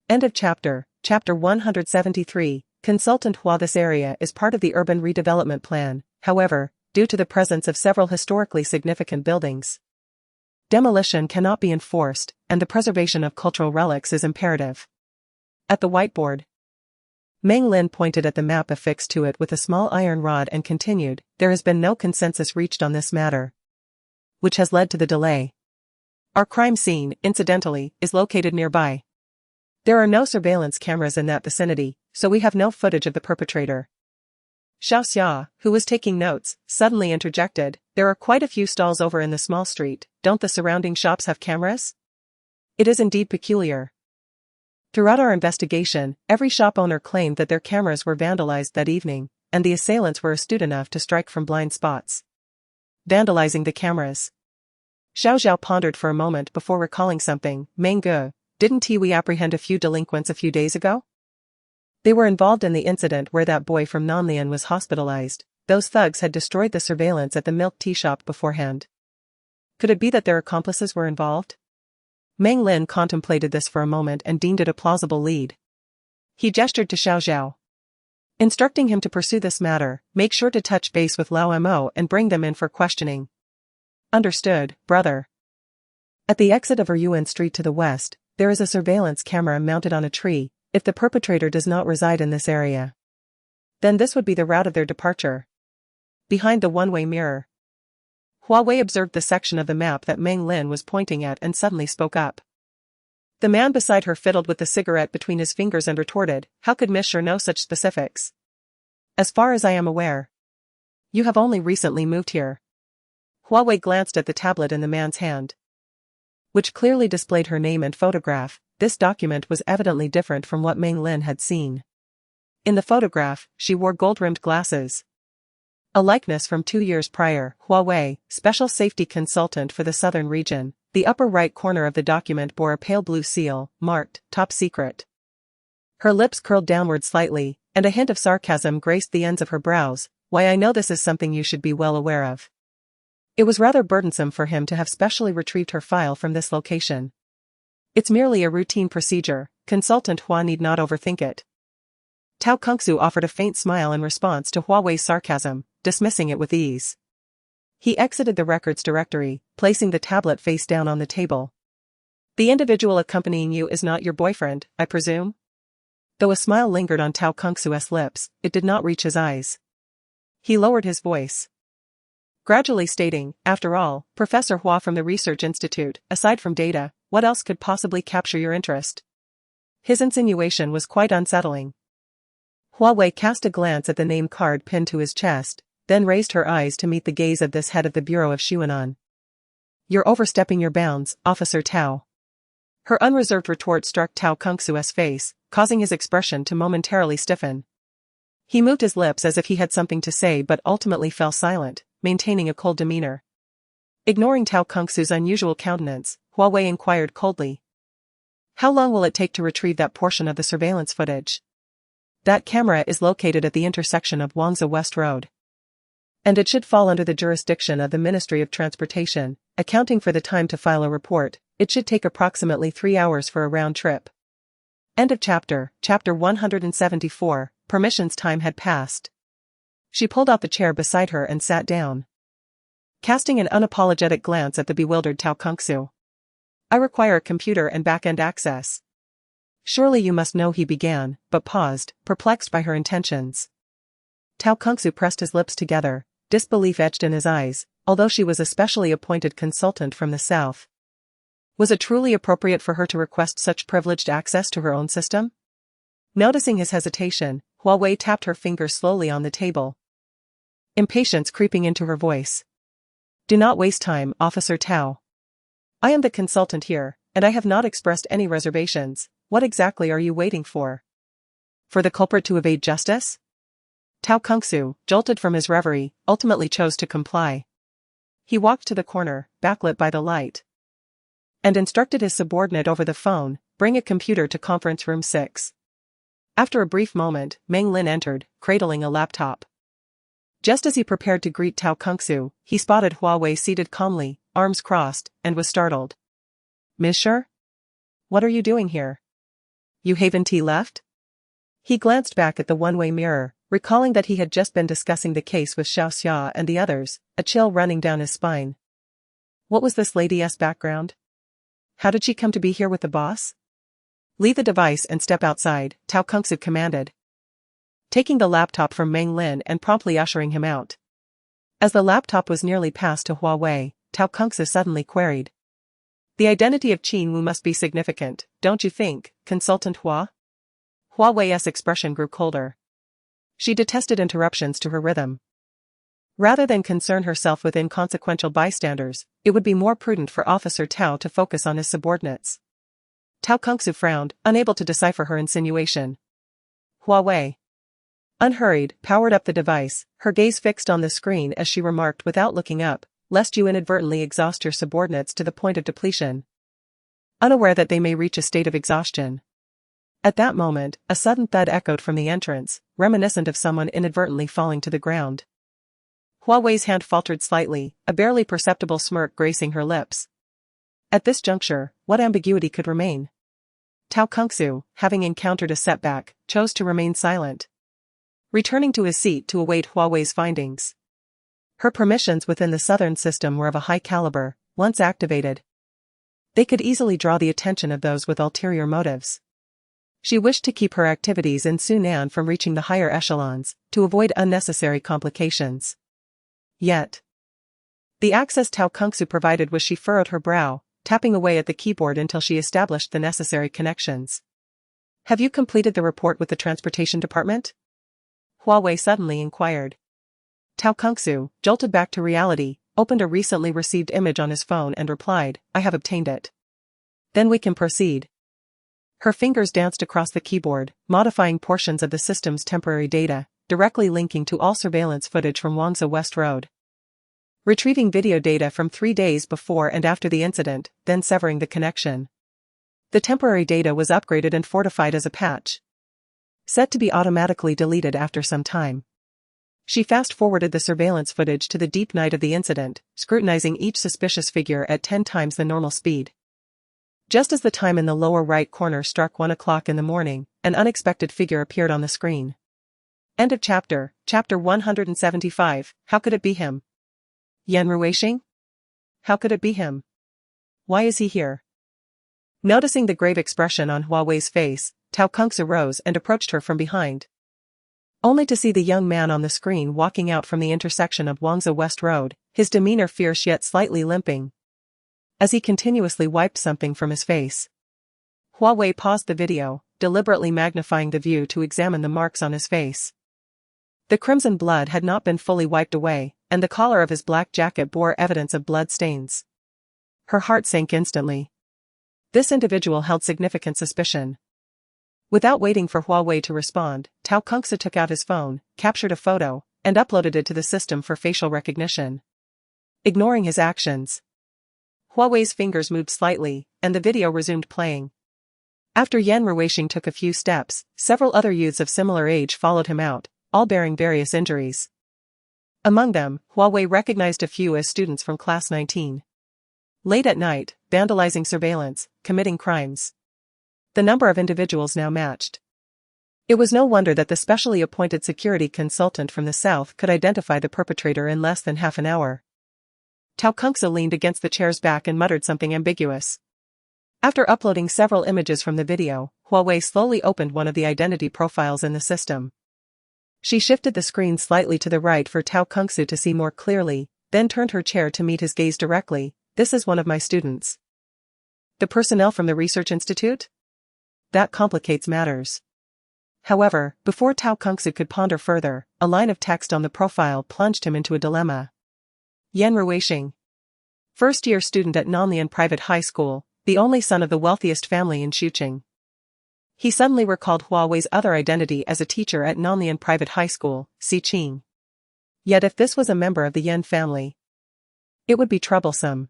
End of chapter. Chapter 173. Consultant Hua. This area is part of the urban redevelopment plan, however, due to the presence of several historically significant buildings, demolition cannot be enforced, and the preservation of cultural relics is imperative. At the whiteboard, Meng Lin pointed at the map affixed to it with a small iron rod and continued, "There has been no consensus reached on this matter, which has led to the delay. Our crime scene, incidentally, is located nearby. There are no surveillance cameras in that vicinity, so we have no footage of the perpetrator." Xia, who was taking notes, suddenly interjected, "There are quite a few stalls over in the small street, don't the surrounding shops have cameras? It is indeed peculiar. Throughout our investigation, every shop owner claimed that their cameras were vandalized that evening, and the assailants were astute enough to strike from blind spots. Vandalizing the cameras." Zhao pondered for a moment before recalling something. "Mengge, didn't we apprehend a few delinquents a few days ago? They were involved in the incident where that boy from Nanlian was hospitalized. Those thugs had destroyed the surveillance at the milk tea shop beforehand. Could it be that their accomplices were involved?" Meng Lin contemplated this for a moment and deemed it a plausible lead. He gestured to Zhao, instructing him to pursue this matter. "Make sure to touch base with Lao Mo and bring them in for questioning." "Understood, brother." At the exit of Ryuan Street to the west, there is a surveillance camera mounted on a tree. If the perpetrator does not reside in this area, then this would be the route of their departure. Behind the one-way mirror, Hua Wei observed the section of the map that Meng Lin was pointing at and suddenly spoke up. The man beside her fiddled with the cigarette between his fingers and retorted, "How could Miss Sure know such specifics? As far as I am aware, you have only recently moved here." Hua Wei glanced at the tablet in the man's hand, which clearly displayed her name and photograph. This document was evidently different from what Meng Lin had seen. In the photograph, she wore gold-rimmed glasses. A likeness from 2 years prior. Hua Wei, special safety consultant for the southern region. The upper right corner of the document bore a pale blue seal, marked, "Top Secret." Her lips curled downward slightly, and a hint of sarcasm graced the ends of her brows. "Why, I know this is something you should be well aware of." It was rather burdensome for him to have specially retrieved her file from this location. "It's merely a routine procedure, Consultant Hua need not overthink it." Tao Kungsu offered a faint smile in response to Hua Wei's sarcasm, dismissing it with ease. He exited the records directory, placing the tablet face down on the table. "The individual accompanying you is not your boyfriend, I presume?" Though a smile lingered on Tao Kungsu's lips, it did not reach his eyes. He lowered his voice, gradually stating, "After all, Professor Hua from the Research Institute, aside from data, what else could possibly capture your interest?" His insinuation was quite unsettling. Hua Wei cast a glance at the name card pinned to his chest, then raised her eyes to meet the gaze of this head of the Bureau of Shuanan. "You're overstepping your bounds, Officer Tao." Her unreserved retort struck Tao Kungsu's face, causing his expression to momentarily stiffen. He moved his lips as if he had something to say but ultimately fell silent, maintaining a cold demeanor. Ignoring Tao Kungsu's unusual countenance, Hua Wei inquired coldly, "How long will it take to retrieve that portion of the surveillance footage?" "That camera is located at the intersection of Wangzhou West Road, and it should fall under the jurisdiction of the Ministry of Transportation. Accounting for the time to file a report, it should take approximately 3 hours for a round trip." End of chapter. Chapter 174. Permission's time had passed. She pulled out the chair beside her and sat down, casting an unapologetic glance at the bewildered Tao Kungsu. "I require computer and back-end access." "Surely you must know," he began, but paused, perplexed by her intentions. Tao Kungsu pressed his lips together, disbelief etched in his eyes. Although she was a specially appointed consultant from the south, was it truly appropriate for her to request such privileged access to her own system? Noticing his hesitation, Hua Wei tapped her fingers slowly on the table, impatience creeping into her voice. "Do not waste time, Officer Tao. I am the consultant here, and I have not expressed any reservations. What exactly are you waiting for? For the culprit to evade justice?" Tao Kungsu, jolted from his reverie, ultimately chose to comply. He walked to the corner, backlit by the light, and instructed his subordinate over the phone, "Bring a computer to conference room 6. After a brief moment, Meng Lin entered, cradling a laptop. Just as he prepared to greet Tao Kungsu, he spotted Hua Wei seated calmly, arms crossed, and was startled. "Miss Sure? What are you doing here? You haven't left?" He glanced back at the one-way mirror, recalling that he had just been discussing the case with Xiao Xia and the others, a chill running down his spine. What was this lady's background? How did she come to be here with the boss? "Leave the device and step outside," Tao Kungsu commanded, taking the laptop from Meng Lin and promptly ushering him out. As the laptop was nearly passed to Hua Wei, Tao Kungsu suddenly queried, "The identity of Qin Wu must be significant, don't you think, Consultant Hua?" Hua Wei's expression grew colder. She detested interruptions to her rhythm. Rather than concern herself with inconsequential bystanders, it would be more prudent for Officer Tao to focus on his subordinates. Tao Kungsu frowned, unable to decipher her insinuation. Hua Wei, unhurried, powered up the device, her gaze fixed on the screen as she remarked without looking up, "Lest you inadvertently exhaust your subordinates to the point of depletion, unaware that they may reach a state of exhaustion." At that moment, a sudden thud echoed from the entrance, reminiscent of someone inadvertently falling to the ground. Hua Wei's hand faltered slightly, a barely perceptible smirk gracing her lips. At this juncture, what ambiguity could remain? Tao Kungsu, having encountered a setback, chose to remain silent, returning to his seat to await Hua Wei's findings. Her permissions within the southern system were of a high caliber. Once activated, They could easily draw the attention of those with ulterior motives. She wished to keep her activities in Sunan from reaching the higher echelons, to avoid unnecessary complications. Yet, the access Tao Kungsu provided was she furrowed her brow, tapping away at the keyboard until she established the necessary connections. Have you completed the report with the transportation department? Hua Wei suddenly inquired. Tao Kungsu, jolted back to reality, opened a recently received image on his phone and replied, I have obtained it. Then we can proceed. Her fingers danced across the keyboard, modifying portions of the system's temporary data, directly linking to all surveillance footage from Wangzhou West Road. Retrieving video data from 3 days before and after the incident, then severing the connection. The temporary data was upgraded and fortified as a patch, set to be automatically deleted after some time. She fast-forwarded the surveillance footage to the deep night of the incident, scrutinizing each suspicious figure at 10 times the normal speed. Just as the time in the lower right corner struck 1 o'clock in the morning, an unexpected figure appeared on the screen. End of chapter. Chapter 175. How could it be him? Yan Ruixing? How could it be him? Why is he here? Noticing the grave expression on Hua Wei's face, Tao Kungsu rose and approached her from behind, only to see the young man on the screen walking out from the intersection of Wangzhou West Road, his demeanor fierce yet slightly limping, as he continuously wiped something from his face. Hua Wei paused the video, deliberately magnifying the view to examine the marks on his face. The crimson blood had not been fully wiped away, and the collar of his black jacket bore evidence of blood stains. Her heart sank instantly. This individual held significant suspicion. Without waiting for Hua Wei to respond, Tao Kungsu took out his phone, captured a photo, and uploaded it to the system for facial recognition. Ignoring his actions, Hua Wei's fingers moved slightly, and the video resumed playing. After Yan Ruixing took a few steps, several other youths of similar age followed him out, all bearing various injuries. Among them, Hua Wei recognized a few as students from Class 19. Late at night, vandalizing surveillance, committing crimes. The number of individuals now matched. It was no wonder that the specially appointed security consultant from the south could identify the perpetrator in less than half an hour. Tao Kungsu leaned against the chair's back and muttered something ambiguous. After uploading several images from the video, Hua Wei slowly opened one of the identity profiles in the system. She shifted the screen slightly to the right for Tao Kungsu to see more clearly, then turned her chair to meet his gaze directly. This is one of my students. The personnel from the research institute? That complicates matters. However, before Tao Kungsu could ponder further, a line of text on the profile plunged him into a dilemma. Yan Ruixing, first-year student at Nanlian Private High School, the only son of the wealthiest family in Xuqing. He suddenly recalled Hua Wei's other identity as a teacher at Nanlian Private High School, Xiqing. Yet if this was a member of the Yan family, it would be troublesome.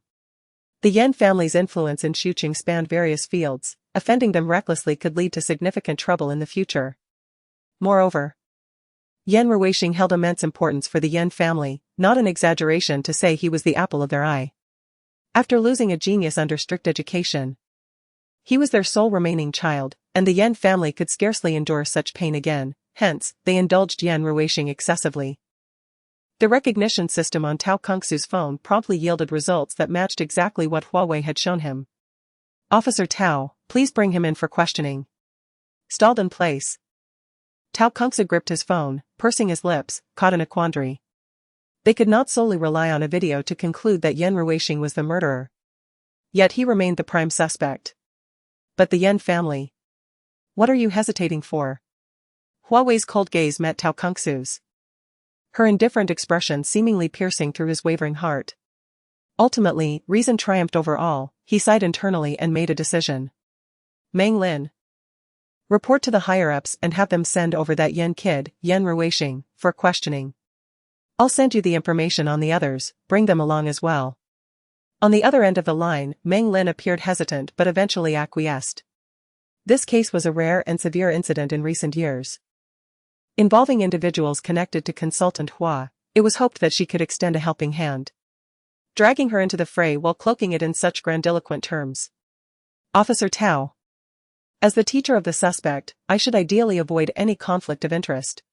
The Yan family's influence in Xuqing spanned various fields. Offending them recklessly could lead to significant trouble in the future. Moreover, Yan Ruixing held immense importance for the Yan family, not an exaggeration to say he was the apple of their eye. After losing a genius under strict education, he was their sole remaining child, and the Yan family could scarcely endure such pain again, hence, they indulged Yan Ruixing excessively. The recognition system on Tao Kungsu's phone promptly yielded results that matched exactly what Hua Wei had shown him. Officer Tao, please bring him in for questioning. Stalled in place, Tao Kungsu gripped his phone, pursing his lips, caught in a quandary. They could not solely rely on a video to conclude that Yan Ruixing was the murderer. Yet he remained the prime suspect. But the Yan family? What are you hesitating for? Hua Wei's cold gaze met Tao Kungsu's, her indifferent expression seemingly piercing through his wavering heart. Ultimately, reason triumphed over all. He sighed internally and made a decision. Meng Lin, report to the higher-ups and have them send over that Yan kid, Yan Ruixing, for questioning. I'll send you the information on the others, bring them along as well. On the other end of the line, Meng Lin appeared hesitant but eventually acquiesced. This case was a rare and severe incident in recent years, involving individuals connected to consultant Hua. It was hoped that she could extend a helping hand, dragging her into the fray while cloaking it in such grandiloquent terms. Officer Tao, as the teacher of the suspect, I should ideally avoid any conflict of interest.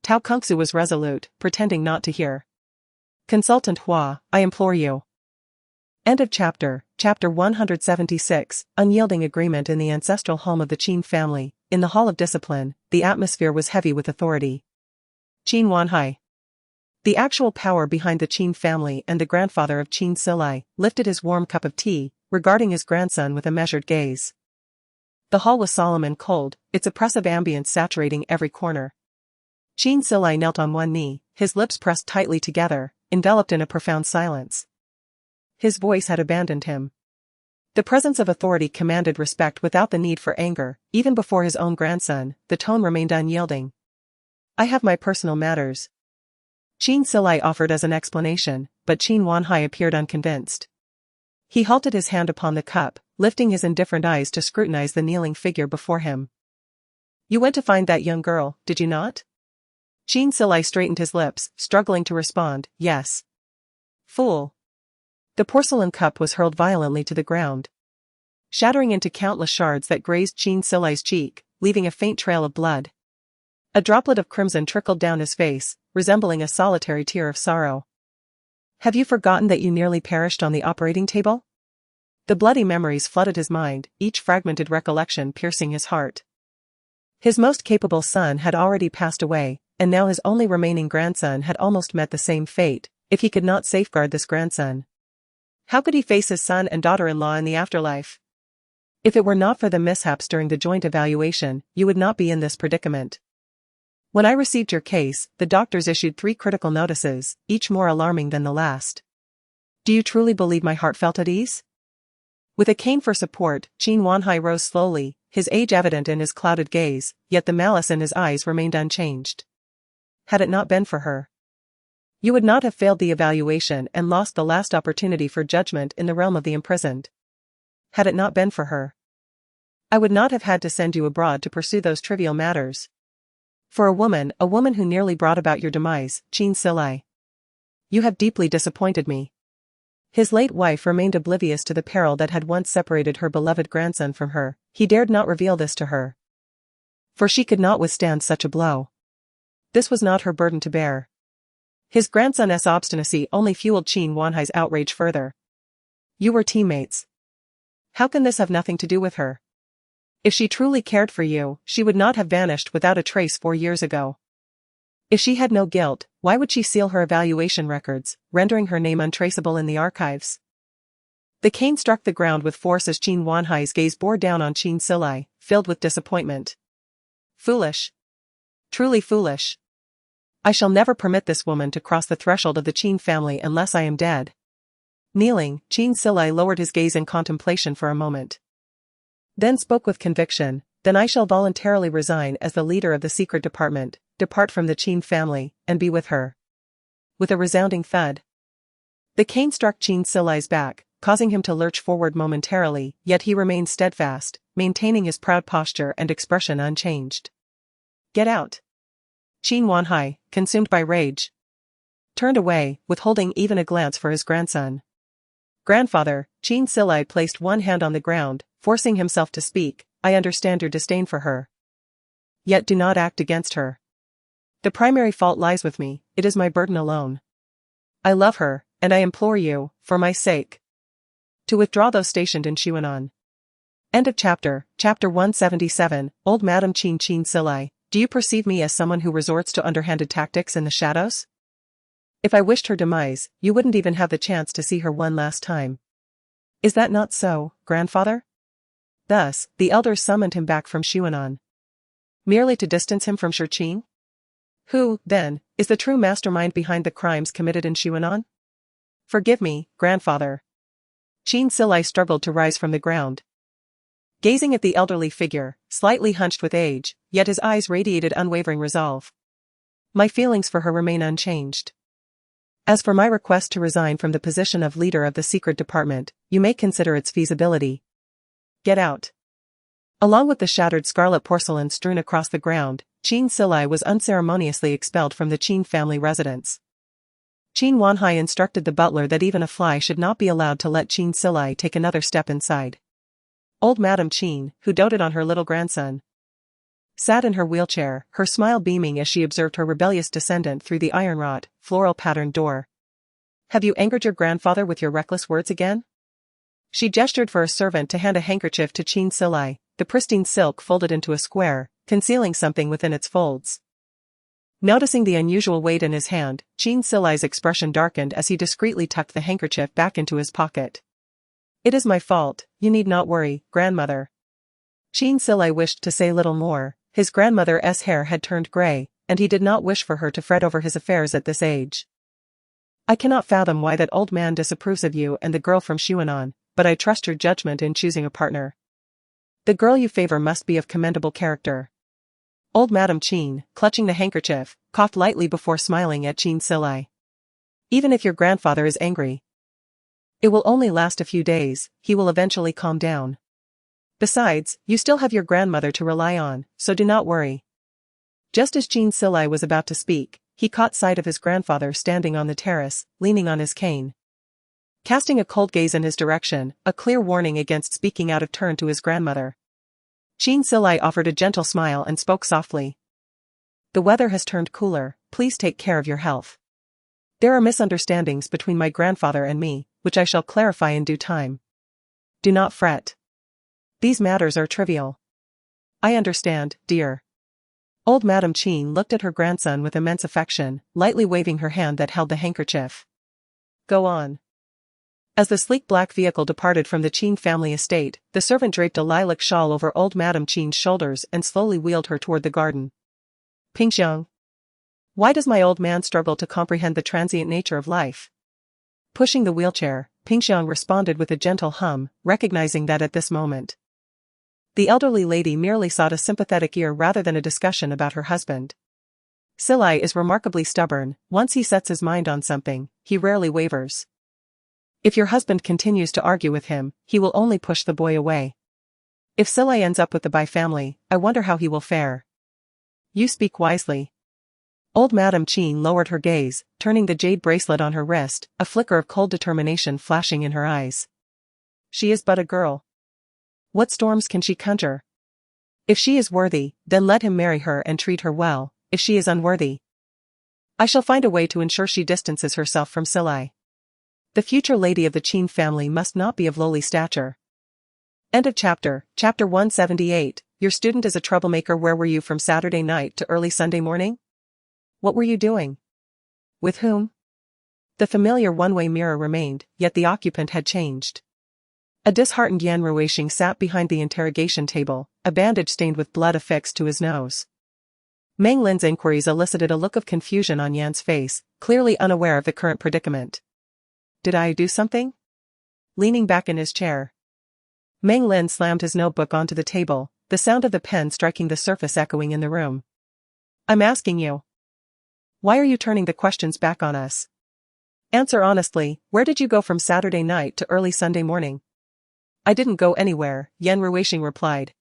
Tao Kungsu was resolute, pretending not to hear. Consultant Hua, I implore you. End of chapter. Chapter 176, Unyielding Agreement in the ancestral home of the Qin family. In the Hall of Discipline, the atmosphere was heavy with authority. Qin Wanhai, the actual power behind the Qin family and the grandfather of Qin Silai, lifted his warm cup of tea, regarding his grandson with a measured gaze. The hall was solemn and cold, its oppressive ambience saturating every corner. Qin Silai knelt on one knee, his lips pressed tightly together, enveloped in a profound silence. His voice had abandoned him. The presence of authority commanded respect without the need for anger. Even before his own grandson, the tone remained unyielding. I have my personal matters. Qin Silai offered as an explanation, but Qin Wanhai appeared unconvinced. He halted his hand upon the cup, lifting his indifferent eyes to scrutinize the kneeling figure before him. You went to find that young girl, did you not? Qin Silai straightened his lips, struggling to respond, yes. Fool. The porcelain cup was hurled violently to the ground, shattering into countless shards that grazed Qin Silai's cheek, leaving a faint trail of blood. A droplet of crimson trickled down his face, resembling a solitary tear of sorrow. Have you forgotten that you nearly perished on the operating table? The bloody memories flooded his mind, each fragmented recollection piercing his heart. His most capable son had already passed away, and now his only remaining grandson had almost met the same fate, if he could not safeguard this grandson. How could he face his son and daughter-in-law in the afterlife? If it were not for the mishaps during the joint evaluation, you would not be in this predicament. When I received your case, the doctors issued 3 critical notices, each more alarming than the last. Do you truly believe my heart felt at ease? With a cane for support, Qin Wanhai rose slowly, his age evident in his clouded gaze, yet the malice in his eyes remained unchanged. Had it not been for her, you would not have failed the evaluation and lost the last opportunity for judgment in the realm of the imprisoned. Had it not been for her, I would not have had to send you abroad to pursue those trivial matters. For a woman who nearly brought about your demise, Qin Silai, you have deeply disappointed me. His late wife remained oblivious to the peril that had once separated her beloved grandson from her. He dared not reveal this to her, for she could not withstand such a blow. This was not her burden to bear. His grandson's obstinacy only fueled Qin Wanhai's outrage further. You were teammates. How can this have nothing to do with her? If she truly cared for you, she would not have vanished without a trace 4 years ago. If she had no guilt, why would she seal her evaluation records, rendering her name untraceable in the archives? The cane struck the ground with force as Qin Wanhai's gaze bore down on Qin Silai, filled with disappointment. Foolish. Truly foolish. I shall never permit this woman to cross the threshold of the Qin family unless I am dead. Kneeling, Qin Silai lowered his gaze in contemplation for a moment. Then spoke with conviction, then I shall voluntarily resign as the leader of the secret department, depart from the Qin family, and be with her. With a resounding thud, the cane struck Qin Silai's back, causing him to lurch forward momentarily, yet he remained steadfast, maintaining his proud posture and expression unchanged. Get out. Qin Wanhai, consumed by rage, turned away, withholding even a glance for his grandson. Grandfather, Qin Silai placed one hand on the ground, forcing himself to speak. I understand your disdain for her. Yet do not act against her. The primary fault lies with me, it is my burden alone. I love her, and I implore you, for my sake, to withdraw those stationed in Xuanan. End of chapter. Chapter 177, Old Madam Qin Silai. Do you perceive me as someone who resorts to underhanded tactics in the shadows? If I wished her demise, you wouldn't even have the chance to see her one last time. Is that not so, grandfather? Thus, the elders summoned him back from Xuanan, merely to distance him from Qin? Who, then, is the true mastermind behind the crimes committed in Xuanan? Forgive me, grandfather. Qin Silai struggled to rise from the ground, gazing at the elderly figure, slightly hunched with age, yet his eyes radiated unwavering resolve. My feelings for her remain unchanged. As for my request to resign from the position of leader of the secret department, you may consider its feasibility. Get out. Along with the shattered scarlet porcelain strewn across the ground, Qin Silai was unceremoniously expelled from the Qin family residence. Qin Wanhai instructed the butler that even a fly should not be allowed to let Qin Silai take another step inside. Old Madam Qin, who doted on her little grandson, sat in her wheelchair, her smile beaming as she observed her rebellious descendant through the iron-wrought, floral-patterned door. Have you angered your grandfather with your reckless words again? She gestured for a servant to hand a handkerchief to Qin Silai, the pristine silk folded into a square, concealing something within its folds. Noticing the unusual weight in his hand, Qin Silai's expression darkened as he discreetly tucked the handkerchief back into his pocket. "It is my fault, you need not worry, grandmother." Qin Silai wished to say little more. His grandmother's hair had turned grey, and he did not wish for her to fret over his affairs at this age. "I cannot fathom why that old man disapproves of you and the girl from Shuanan, but I trust your judgment in choosing a partner. The girl you favor must be of commendable character." Old Madame Qin, clutching the handkerchief, coughed lightly before smiling at Qin Silai. "Even if your grandfather is angry, it will only last a few days, he will eventually calm down. Besides, you still have your grandmother to rely on, so do not worry." Just as Qin Silai was about to speak, he caught sight of his grandfather standing on the terrace, leaning on his cane. Casting a cold gaze in his direction, a clear warning against speaking out of turn to his grandmother. Qin Silai offered a gentle smile and spoke softly. "The weather has turned cooler, please take care of your health. There are misunderstandings between my grandfather and me, which I shall clarify in due time. Do not fret. These matters are trivial." "I understand, dear." Old Madame Qin looked at her grandson with immense affection, lightly waving her hand that held the handkerchief. "Go on." As the sleek black vehicle departed from the Qin family estate, the servant draped a lilac shawl over old Madame Qin's shoulders and slowly wheeled her toward the garden. "Pingxiang. Why does my old man struggle to comprehend the transient nature of life?" Pushing the wheelchair, Pingxiang responded with a gentle hum, recognizing that at this moment the elderly lady merely sought a sympathetic ear rather than a discussion about her husband. "Silai is remarkably stubborn. Once he sets his mind on something, he rarely wavers. If your husband continues to argue with him, he will only push the boy away. If Silai ends up with the Bai family, I wonder how he will fare." "You speak wisely." Old Madame Qin lowered her gaze, turning the jade bracelet on her wrist, a flicker of cold determination flashing in her eyes. "She is but a girl. What storms can she conjure? If she is worthy, then let him marry her and treat her well. If she is unworthy, I shall find a way to ensure she distances herself from Silai. The future lady of the Qin family must not be of lowly stature." End of chapter. Chapter 178. Your student is a troublemaker. Where were you from Saturday night to early Sunday morning? What were you doing? With whom? The familiar one-way mirror remained, yet the occupant had changed. A disheartened Yan Ruixing sat behind the interrogation table, a bandage stained with blood affixed to his nose. Meng Lin's inquiries elicited a look of confusion on Yan's face, clearly unaware of the current predicament. "Did I do something?" Leaning back in his chair, Meng Lin slammed his notebook onto the table, the sound of the pen striking the surface echoing in the room. "I'm asking you. Why are you turning the questions back on us? Answer honestly, where did you go from Saturday night to early Sunday morning?" "I didn't go anywhere," Yan Ruixing replied.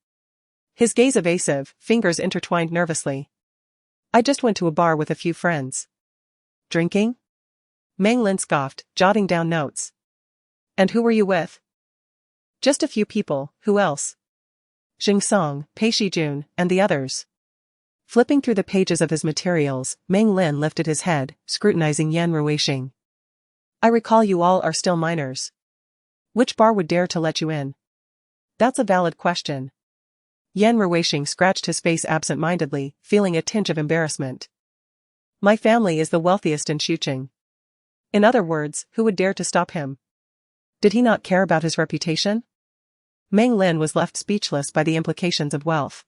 His gaze evasive, fingers intertwined nervously. "I just went to a bar with a few friends." "Drinking?" Meng Lin scoffed, jotting down notes. "And who were you with?" "Just a few people, who else?" "Xing Song, Pei Shijun, and the others." Flipping through the pages of his materials, Meng Lin lifted his head, scrutinizing Yan Ruixing. "I recall you all are still minors. Which bar would dare to let you in?" "That's a valid question." Yan Ruixing scratched his face absent-mindedly, feeling a tinge of embarrassment. "My family is the wealthiest in Shuqing. In other words, who would dare to stop him? Did he not care about his reputation?" Meng Lin was left speechless by the implications of wealth.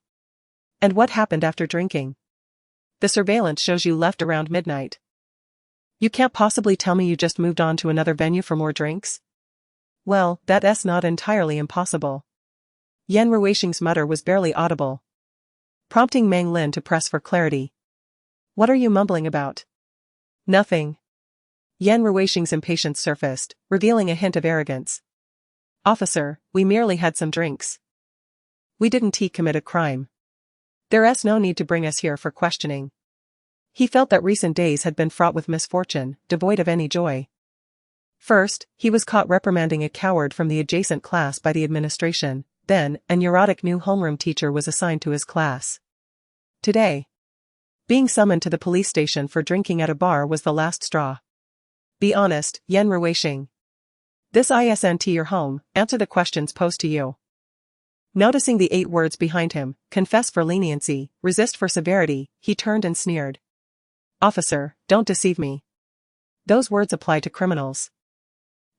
"And what happened after drinking? The surveillance shows you left around midnight. You can't possibly tell me you just moved on to another venue for more drinks?" "Well, that's not entirely impossible." Yan Ruixing's mutter was barely audible, prompting Meng Lin to press for clarity. "What are you mumbling about?" "Nothing." Yan Ruixing's impatience surfaced, revealing a hint of arrogance. "Officer, we merely had some drinks. We didn't commit a crime. There's no need to bring us here for questioning." He felt that recent days had been fraught with misfortune, devoid of any joy. First, he was caught reprimanding a coward from the adjacent class by the administration, then, a neurotic new homeroom teacher was assigned to his class. Today, being summoned to the police station for drinking at a bar was the last straw. "Be honest, Yan Ruixing. This isn't your home, answer the questions posed to you. Noticing the 8 words behind him, confess for leniency, resist for severity, he turned and sneered. Officer, don't deceive me. Those words apply to criminals.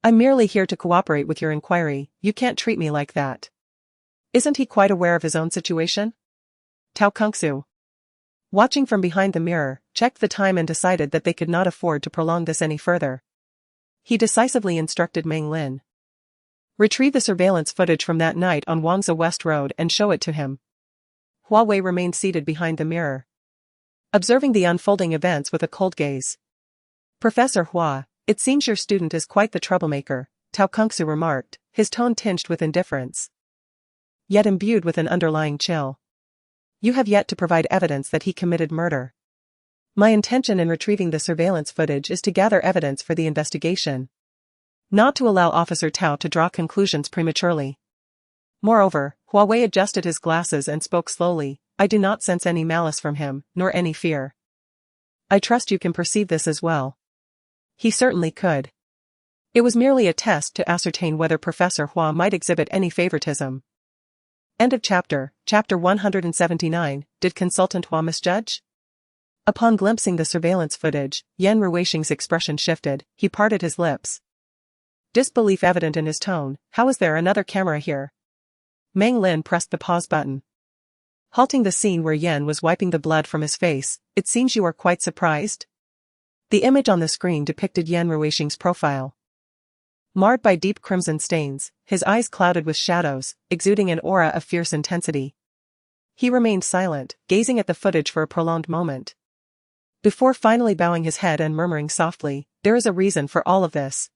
I'm merely here to cooperate with your inquiry, you can't treat me like that. Isn't he quite aware of his own situation? Tao Kungsu, watching from behind the mirror, checked the time and decided that they could not afford to prolong this any further. He decisively instructed Meng Lin. Retrieve the surveillance footage from that night on Wangzhou West Road and show it to him. Hua Wei remained seated behind the mirror, observing the unfolding events with a cold gaze. Professor Hua, it seems your student is quite the troublemaker, Tao Kungsu remarked, his tone tinged with indifference, yet imbued with an underlying chill. You have yet to provide evidence that he committed murder. My intention in retrieving the surveillance footage is to gather evidence for the investigation, not to allow Officer Tao to draw conclusions prematurely. Moreover, Hua Wei adjusted his glasses and spoke slowly, I do not sense any malice from him, nor any fear. I trust you can perceive this as well. He certainly could. It was merely a test to ascertain whether Professor Hua might exhibit any favoritism. End of chapter. Chapter 179, Did Consultant Hua misjudge? Upon glimpsing the surveillance footage, Yan Ruixing's expression shifted, he parted his lips. Disbelief evident in his tone, how is there another camera here? Meng Lin pressed the pause button, halting the scene where Yan was wiping the blood from his face. It seems you are quite surprised? The image on the screen depicted Yan Ruixing's profile, marred by deep crimson stains, his eyes clouded with shadows, exuding an aura of fierce intensity. He remained silent, gazing at the footage for a prolonged moment, before finally bowing his head and murmuring softly, there is a reason for all of this.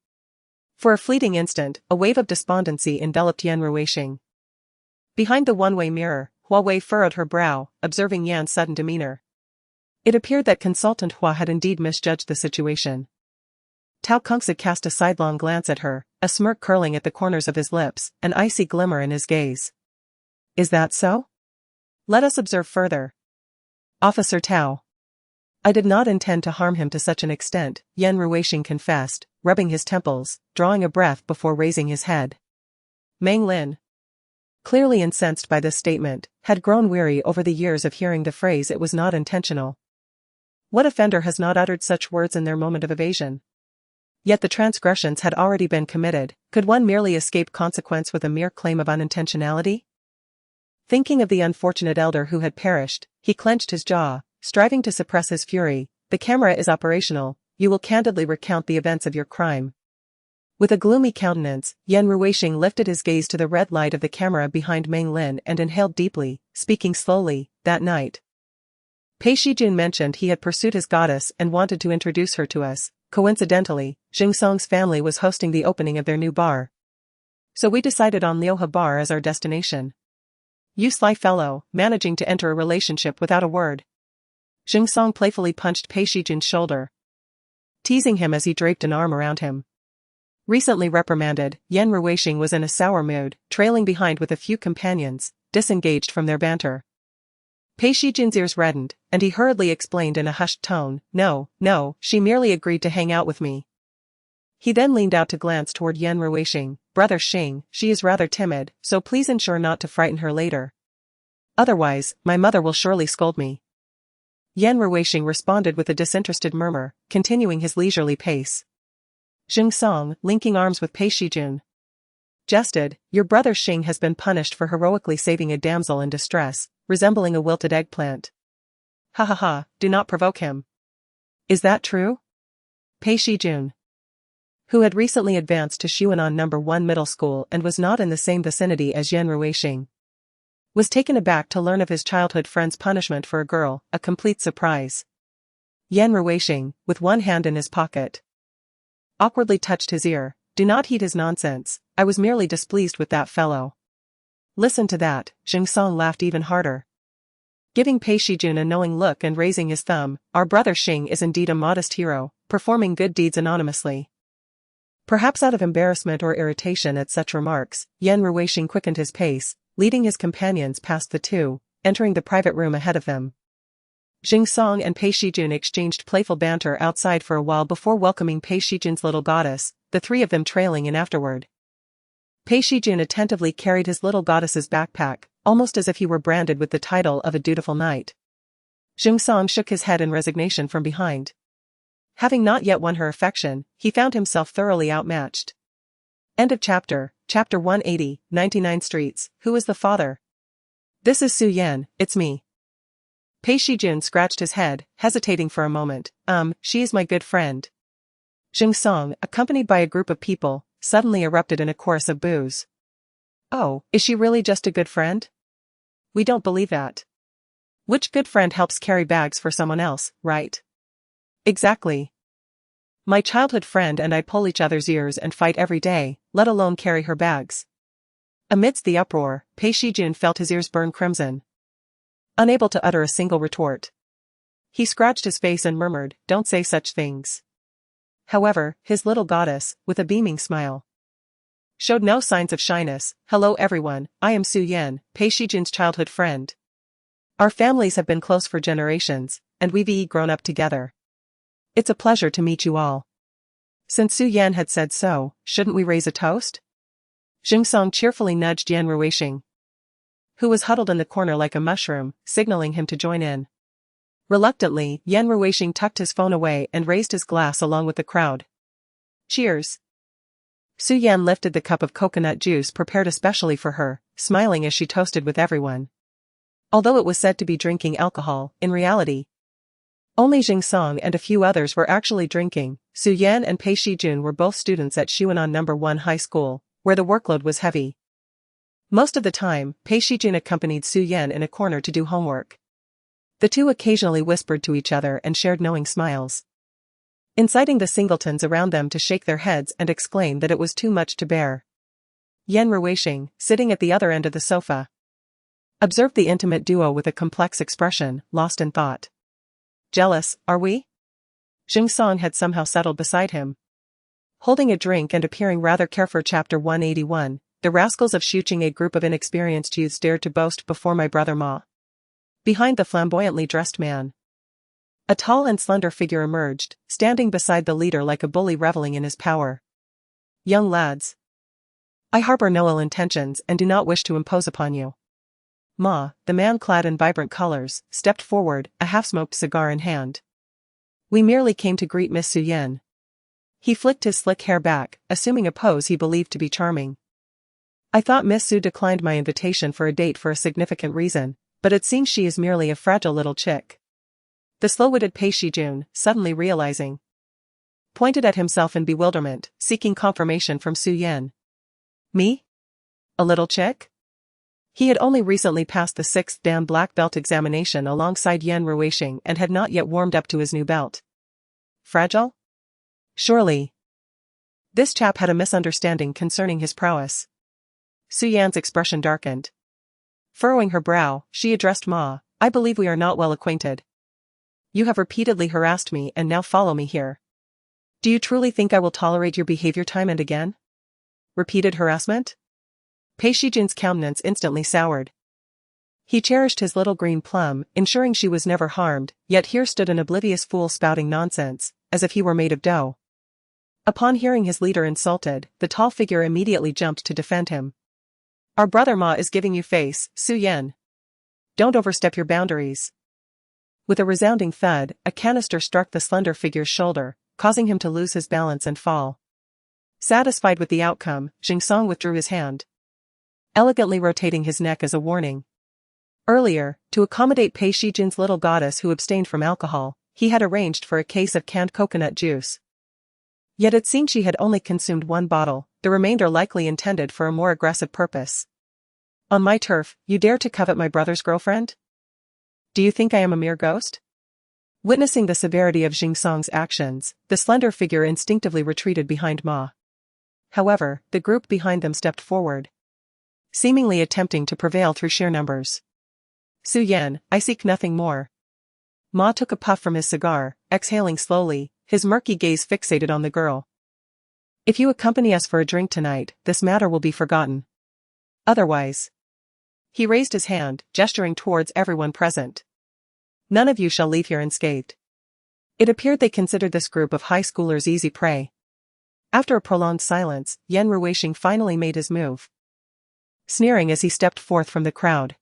For a fleeting instant, a wave of despondency enveloped Yan Ruixing. Behind the one-way mirror, Hua Wei furrowed her brow, observing Yan's sudden demeanor. It appeared that Consultant Hua had indeed misjudged the situation. Tao Kungsu cast a sidelong glance at her, a smirk curling at the corners of his lips, an icy glimmer in his gaze. Is that so? Let us observe further. Officer Tao. I did not intend to harm him to such an extent, Yan Ruixing confessed, rubbing his temples, drawing a breath before raising his head. Meng Lin, clearly incensed by this statement, had grown weary over the years of hearing the phrase it was not intentional. What offender has not uttered such words in their moment of evasion? Yet the transgressions had already been committed, could one merely escape consequence with a mere claim of unintentionality? Thinking of the unfortunate elder who had perished, he clenched his jaw, striving to suppress his fury. The camera is operational, you will candidly recount the events of your crime. With a gloomy countenance, Yan Ruixing lifted his gaze to the red light of the camera behind Meng Lin and inhaled deeply, speaking slowly. That night, Pei Shijun mentioned he had pursued his goddess and wanted to introduce her to us. Coincidentally, Jing Song's family was hosting the opening of their new bar, so we decided on Liuhe Bar as our destination. You sly fellow, managing to enter a relationship without a word. Jing Song playfully punched Pei Shijun's shoulder, teasing him as he draped an arm around him. Recently reprimanded, Yan Ruixing was in a sour mood, trailing behind with a few companions, disengaged from their banter. Pei Shijun's ears reddened, and he hurriedly explained in a hushed tone, No, she merely agreed to hang out with me. He then leaned out to glance toward Yan Ruixing. Brother Xing, she is rather timid, so please ensure not to frighten her later. Otherwise, my mother will surely scold me. Yan Ruixing responded with a disinterested murmur, continuing his leisurely pace. Jing Song, linking arms with Pei Shijun, jested, Your brother Xing has been punished for heroically saving a damsel in distress, resembling a wilted eggplant. Ha ha ha, do not provoke him. Is that true? Pei Shijun, who had recently advanced to Xuanan No. 1 middle school and was not in the same vicinity as Yan Ruixing, was taken aback to learn of his childhood friend's punishment for a girl, a complete surprise. Yan Ruixing, with one hand in his pocket, awkwardly touched his ear. Do not heed his nonsense, I was merely displeased with that fellow. Listen to that, Jing Song laughed even harder, giving Pei Shijun a knowing look and raising his thumb. Our brother Xing is indeed a modest hero, performing good deeds anonymously. Perhaps out of embarrassment or irritation at such remarks, Yan Ruixing quickened his pace, leading his companions past the two, entering the private room ahead of them. Jing Song and Pei Shijun exchanged playful banter outside for a while before welcoming Pei Shijun's little goddess, the three of them trailing in afterward. Pei Shijun attentively carried his little goddess's backpack, almost as if he were branded with the title of a dutiful knight. Jung Song shook his head in resignation from behind. Having not yet won her affection, he found himself thoroughly outmatched. End of chapter. Chapter 180, 99 Streets. Who is the father? This is Su Yan, it's me. Pei Shijun scratched his head, hesitating for a moment. She is my good friend. Jung Song, accompanied by a group of people, suddenly erupted in a chorus of boos. Oh, is she really just a good friend? We don't believe that. Which good friend helps carry bags for someone else, right? Exactly. My childhood friend and I pull each other's ears and fight every day, let alone carry her bags. Amidst the uproar, Pei Shijun felt his ears burn crimson. Unable to utter a single retort. He scratched his face and murmured, "Don't say such things." However, his little goddess, with a beaming smile, showed no signs of shyness. "Hello everyone, I am Su Yan, Pei Shijun's childhood friend. Our families have been close for generations, and we've grown up together. It's a pleasure to meet you all." Since Su Yan had said so, shouldn't we raise a toast? Jung Song cheerfully nudged Yan Ruixing, who was huddled in the corner like a mushroom, signaling him to join in. Reluctantly, Yan Ruixing tucked his phone away and raised his glass along with the crowd. Cheers. Su Yan lifted the cup of coconut juice prepared especially for her, smiling as she toasted with everyone. Although it was said to be drinking alcohol, in reality, only Jing Song and a few others were actually drinking. Su Yan and Pei Shijun were both students at Xuanan No. 1 High School, where the workload was heavy. Most of the time, Pei Shijun accompanied Su Yan in a corner to do homework. The two occasionally whispered to each other and shared knowing smiles, inciting the singletons around them to shake their heads and exclaim that it was too much to bear. Yan Ruixing, sitting at the other end of the sofa, observed the intimate duo with a complex expression, lost in thought. Jealous, are we? Jing Song had somehow settled beside him, holding a drink and appearing rather carefree. Chapter 181, the rascals of Shuqing. A group of inexperienced youths dared to boast before my brother Ma. Behind the flamboyantly dressed man, a tall and slender figure emerged, standing beside the leader like a bully reveling in his power. Young lads, I harbor no ill intentions and do not wish to impose upon you. Ma, the man clad in vibrant colors, stepped forward, a half-smoked cigar in hand. We merely came to greet Miss Su Yan. He flicked his slick hair back, assuming a pose he believed to be charming. I thought Miss Su declined my invitation for a date for a significant reason, but it seems she is merely a fragile little chick. The slow-witted Pei Shijun, suddenly realizing, pointed at himself in bewilderment, seeking confirmation from Su Yan. Me? A little chick? He had only recently passed the 6th Dan black belt examination alongside Yan Ruixing and had not yet warmed up to his new belt. Fragile? Surely. This chap had a misunderstanding concerning his prowess. Su Yan's expression darkened. Furrowing her brow, she addressed Ma, I believe we are not well acquainted. You have repeatedly harassed me and now follow me here. Do you truly think I will tolerate your behavior time and again? Repeated harassment? Pei Shijun's countenance instantly soured. He cherished his little green plum, ensuring she was never harmed, yet here stood an oblivious fool spouting nonsense, as if he were made of dough. Upon hearing his leader insulted, the tall figure immediately jumped to defend him. Our brother Ma is giving you face, Su Yan. Don't overstep your boundaries. With a resounding thud, a canister struck the slender figure's shoulder, causing him to lose his balance and fall. Satisfied with the outcome, Jing Song withdrew his hand, elegantly rotating his neck as a warning. Earlier, to accommodate Pei Shijun's little goddess who abstained from alcohol, he had arranged for a case of canned coconut juice. Yet it seemed she had only consumed one bottle, the remainder likely intended for a more aggressive purpose. On my turf, you dare to covet my brother's girlfriend? Do you think I am a mere ghost? Witnessing the severity of Jing Song's actions, the slender figure instinctively retreated behind Ma. However, the group behind them stepped forward, seemingly attempting to prevail through sheer numbers. Su Yan, I seek nothing more. Ma took a puff from his cigar, exhaling slowly, his murky gaze fixated on the girl. If you accompany us for a drink tonight, this matter will be forgotten. Otherwise. He raised his hand, gesturing towards everyone present. None of you shall leave here unscathed. It appeared they considered this group of high schoolers easy prey. After a prolonged silence, Yan Ruishing finally made his move, sneering as he stepped forth from the crowd.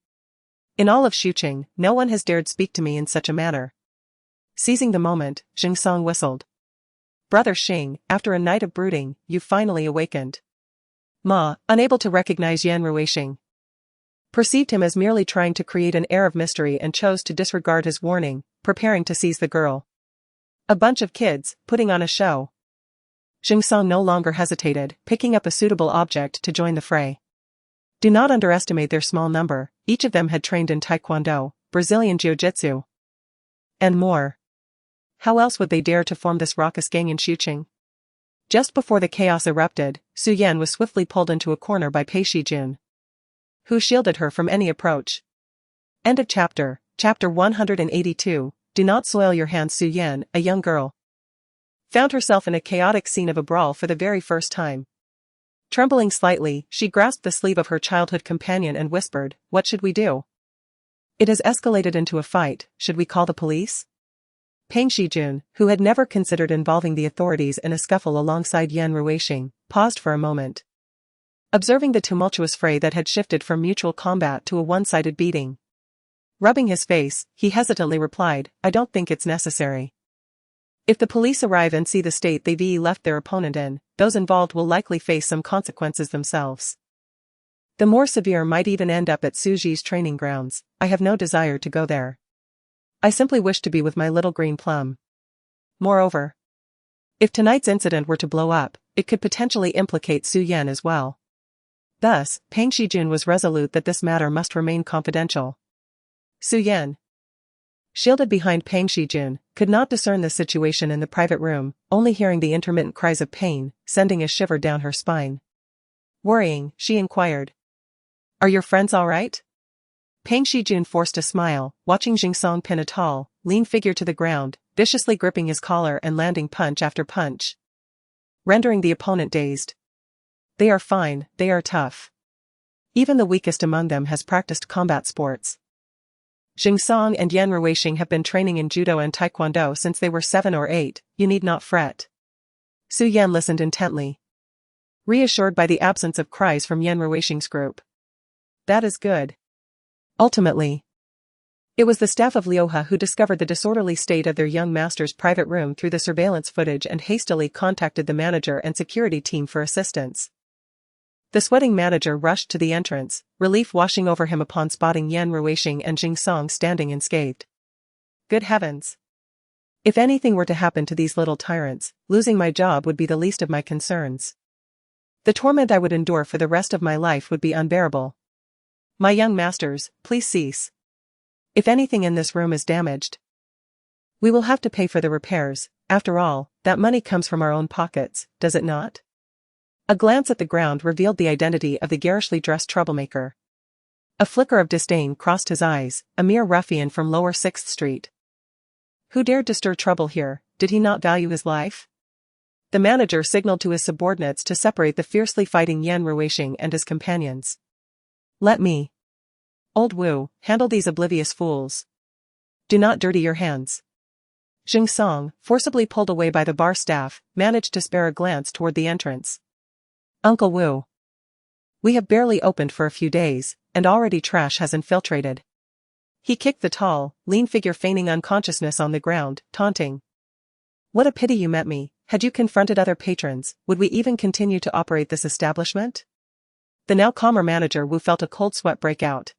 In all of Xuqing, no one has dared speak to me in such a manner. Seizing the moment, Jing Song whistled. Brother Xing, after a night of brooding, you finally awakened. Ma, unable to recognize Yan Ruishing, perceived him as merely trying to create an air of mystery and chose to disregard his warning, preparing to seize the girl. A bunch of kids, putting on a show. Jing Song no longer hesitated, picking up a suitable object to join the fray. Do not underestimate their small number, each of them had trained in Taekwondo, Brazilian Jiu-Jitsu, and more. How else would they dare to form this raucous gang in Xuqing? Just before the chaos erupted, Su Yan was swiftly pulled into a corner by Pei Shijun, who shielded her from any approach. End of chapter. Chapter 182. Do not soil your hands. Su Yan, a young girl, found herself in a chaotic scene of a brawl for the very first time. Trembling slightly, she grasped the sleeve of her childhood companion and whispered, "What should we do? It has escalated into a fight, should we call the police?" Peng Shijun, who had never considered involving the authorities in a scuffle alongside Yan Ruishing, paused for a moment, observing the tumultuous fray that had shifted from mutual combat to a one-sided beating. Rubbing his face, he hesitantly replied, "I don't think it's necessary. If the police arrive and see the state they've left their opponent in, those involved will likely face some consequences themselves. The more severe might even end up at Suji's training grounds. I have no desire to go there. I simply wish to be with my little green plum. Moreover, if tonight's incident were to blow up, it could potentially implicate Su Yan as well." Thus, Peng Shijun was resolute that this matter must remain confidential. Su Yan, shielded behind Peng Shijun, could not discern the situation in the private room, only hearing the intermittent cries of pain, sending a shiver down her spine. Worrying, she inquired, "Are your friends all right?" Peng Shijun forced a smile, watching Jing Song pin a tall, lean figure to the ground, viciously gripping his collar and landing punch after punch, rendering the opponent dazed. "They are fine, they are tough. Even the weakest among them has practiced combat sports. Jing Song and Yan Ruishing have been training in judo and taekwondo since they were 7 or 8, you need not fret." Su Yan listened intently, reassured by the absence of cries from Yan Ruishing's group. That is good. Ultimately, it was the staff of Liuhe who discovered the disorderly state of their young master's private room through the surveillance footage and hastily contacted the manager and security team for assistance. The sweating manager rushed to the entrance, relief washing over him upon spotting Yan Ruishing and Jing Song standing unscathed. Good heavens! If anything were to happen to these little tyrants, losing my job would be the least of my concerns. The torment I would endure for the rest of my life would be unbearable. My young masters, please cease. If anything in this room is damaged, we will have to pay for the repairs. After all, that money comes from our own pockets, does it not? A glance at the ground revealed the identity of the garishly dressed troublemaker. A flicker of disdain crossed his eyes, a mere ruffian from Lower 6th Street. Who dared to stir trouble here? Did he not value his life? The manager signaled to his subordinates to separate the fiercely fighting Yan Ruishing and his companions. "Let me, Old Wu, handle these oblivious fools. Do not dirty your hands." Jing Song, forcibly pulled away by the bar staff, managed to spare a glance toward the entrance. "Uncle Wu, we have barely opened for a few days, and already trash has infiltrated." He kicked the tall, lean figure feigning unconsciousness on the ground, taunting. "What a pity you met me. Had you confronted other patrons, would we even continue to operate this establishment?" The now calmer manager Wu felt a cold sweat break out.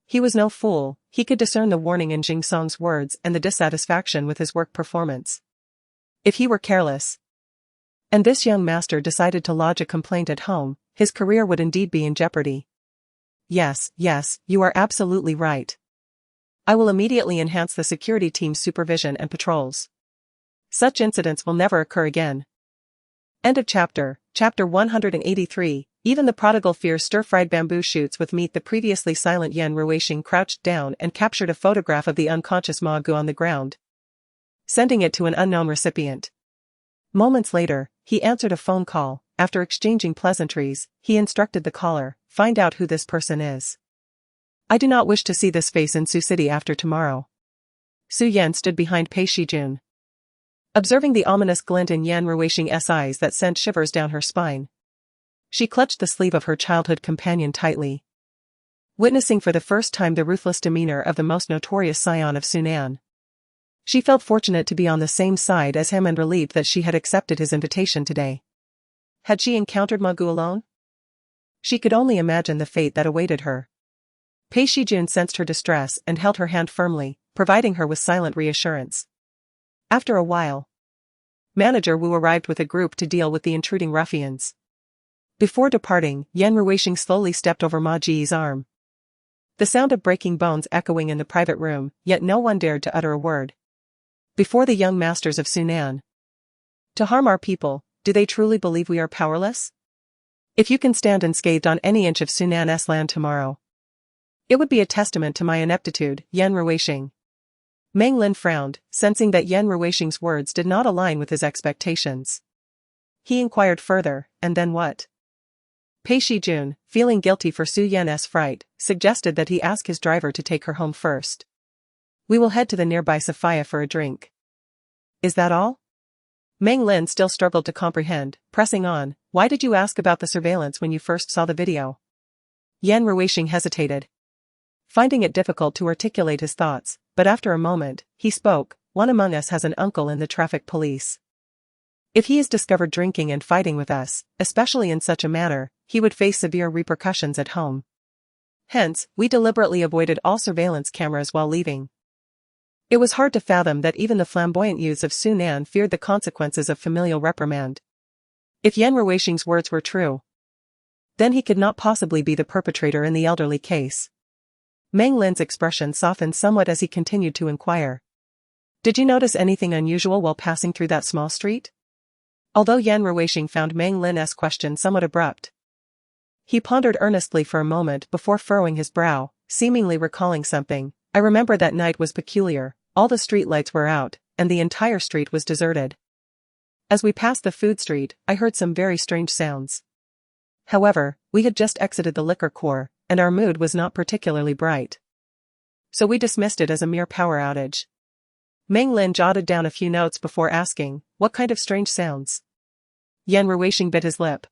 He was no fool, he could discern the warning in Jing Song's words and the dissatisfaction with his work performance. If he were careless, and this young master decided to lodge a complaint at home, his career would indeed be in jeopardy. Yes, you are absolutely right. I will immediately enhance the security team's supervision and patrols. Such incidents will never occur again. End of chapter. Chapter 183. Even the prodigal fears stir-fried bamboo shoots with meat. The previously silent Yan Ruishing crouched down and captured a photograph of the unconscious Ma Gu on the ground, sending it to an unknown recipient. Moments later, he answered a phone call. After exchanging pleasantries, he instructed the caller, "Find out who this person is. I do not wish to see this face in Sioux City after tomorrow." Su Yan stood behind Pei Shijun, Observing the ominous glint in Yan Ruixing's eyes that sent shivers down her spine, she clutched the sleeve of her childhood companion tightly. Witnessing for the first time the ruthless demeanor of the most notorious scion of Sunan, she felt fortunate to be on the same side as him and relieved that she had accepted his invitation today. Had she encountered Ma Gu alone? She could only imagine the fate that awaited her. Pei Shijun sensed her distress and held her hand firmly, providing her with silent reassurance. After a while, Manager Wu arrived with a group to deal with the intruding ruffians. Before departing, Yan Ruixing slowly stepped over Ma Ji's arm. The sound of breaking bones echoing in the private room, yet no one dared to utter a word. Before the young masters of Sunan. To harm our people, do they truly believe we are powerless? If you can stand unscathed on any inch of Sunan's land tomorrow, it would be a testament to my ineptitude, Yan Ruixing. Meng Lin frowned, sensing that Yan Ruixing's words did not align with his expectations. He inquired further, and then what? Pei Shijun, feeling guilty for Su Yan's fright, suggested that he ask his driver to take her home first. We will head to the nearby Sophia for a drink. Is that all? Meng Lin still struggled to comprehend, pressing on, why did you ask about the surveillance when you first saw the video? Yan Ruixing hesitated, finding it difficult to articulate his thoughts, but after a moment, he spoke. One among us has an uncle in the traffic police. If he is discovered drinking and fighting with us, especially in such a manner, he would face severe repercussions at home. Hence, we deliberately avoided all surveillance cameras while leaving. It was hard to fathom that even the flamboyant youths of Sunan feared the consequences of familial reprimand. If Yan Ruixing's words were true, then he could not possibly be the perpetrator in the elderly case. Meng Lin's expression softened somewhat as he continued to inquire. Did you notice anything unusual while passing through that small street? Although Yan Ruixing found Meng Lin's question somewhat abrupt, he pondered earnestly for a moment before furrowing his brow, seemingly recalling something. I remember that night was peculiar, all the street lights were out, and the entire street was deserted. As we passed the food street, I heard some very strange sounds. However, we had just exited the liquor core, and our mood was not particularly bright. So we dismissed it as a mere power outage. Meng Lin jotted down a few notes before asking, what kind of strange sounds? Yan Ruixing bit his lip.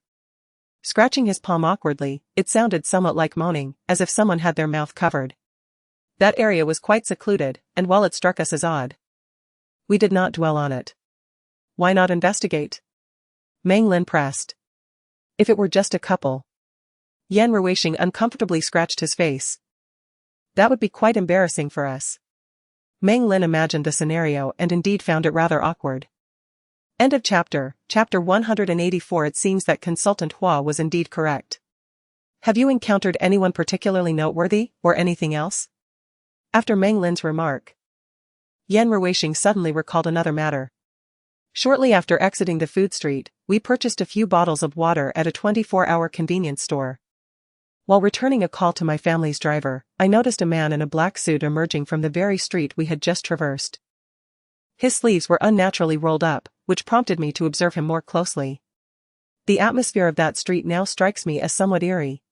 Scratching his palm awkwardly, it sounded somewhat like moaning, as if someone had their mouth covered. That area was quite secluded, and while it struck us as odd, we did not dwell on it. Why not investigate? Meng Lin pressed. If it were just a couple. Yan Ruixing uncomfortably scratched his face. That would be quite embarrassing for us. Meng Lin imagined the scenario and indeed found it rather awkward. End of chapter. Chapter 184. It seems that Consultant Hua was indeed correct. Have you encountered anyone particularly noteworthy, or anything else? After Meng Lin's remark, Yan Ruixing suddenly recalled another matter. Shortly after exiting the food street, we purchased a few bottles of water at a 24-hour convenience store. While returning a call to my family's driver, I noticed a man in a black suit emerging from the very street we had just traversed. His sleeves were unnaturally rolled up, which prompted me to observe him more closely. The atmosphere of that street now strikes me as somewhat eerie,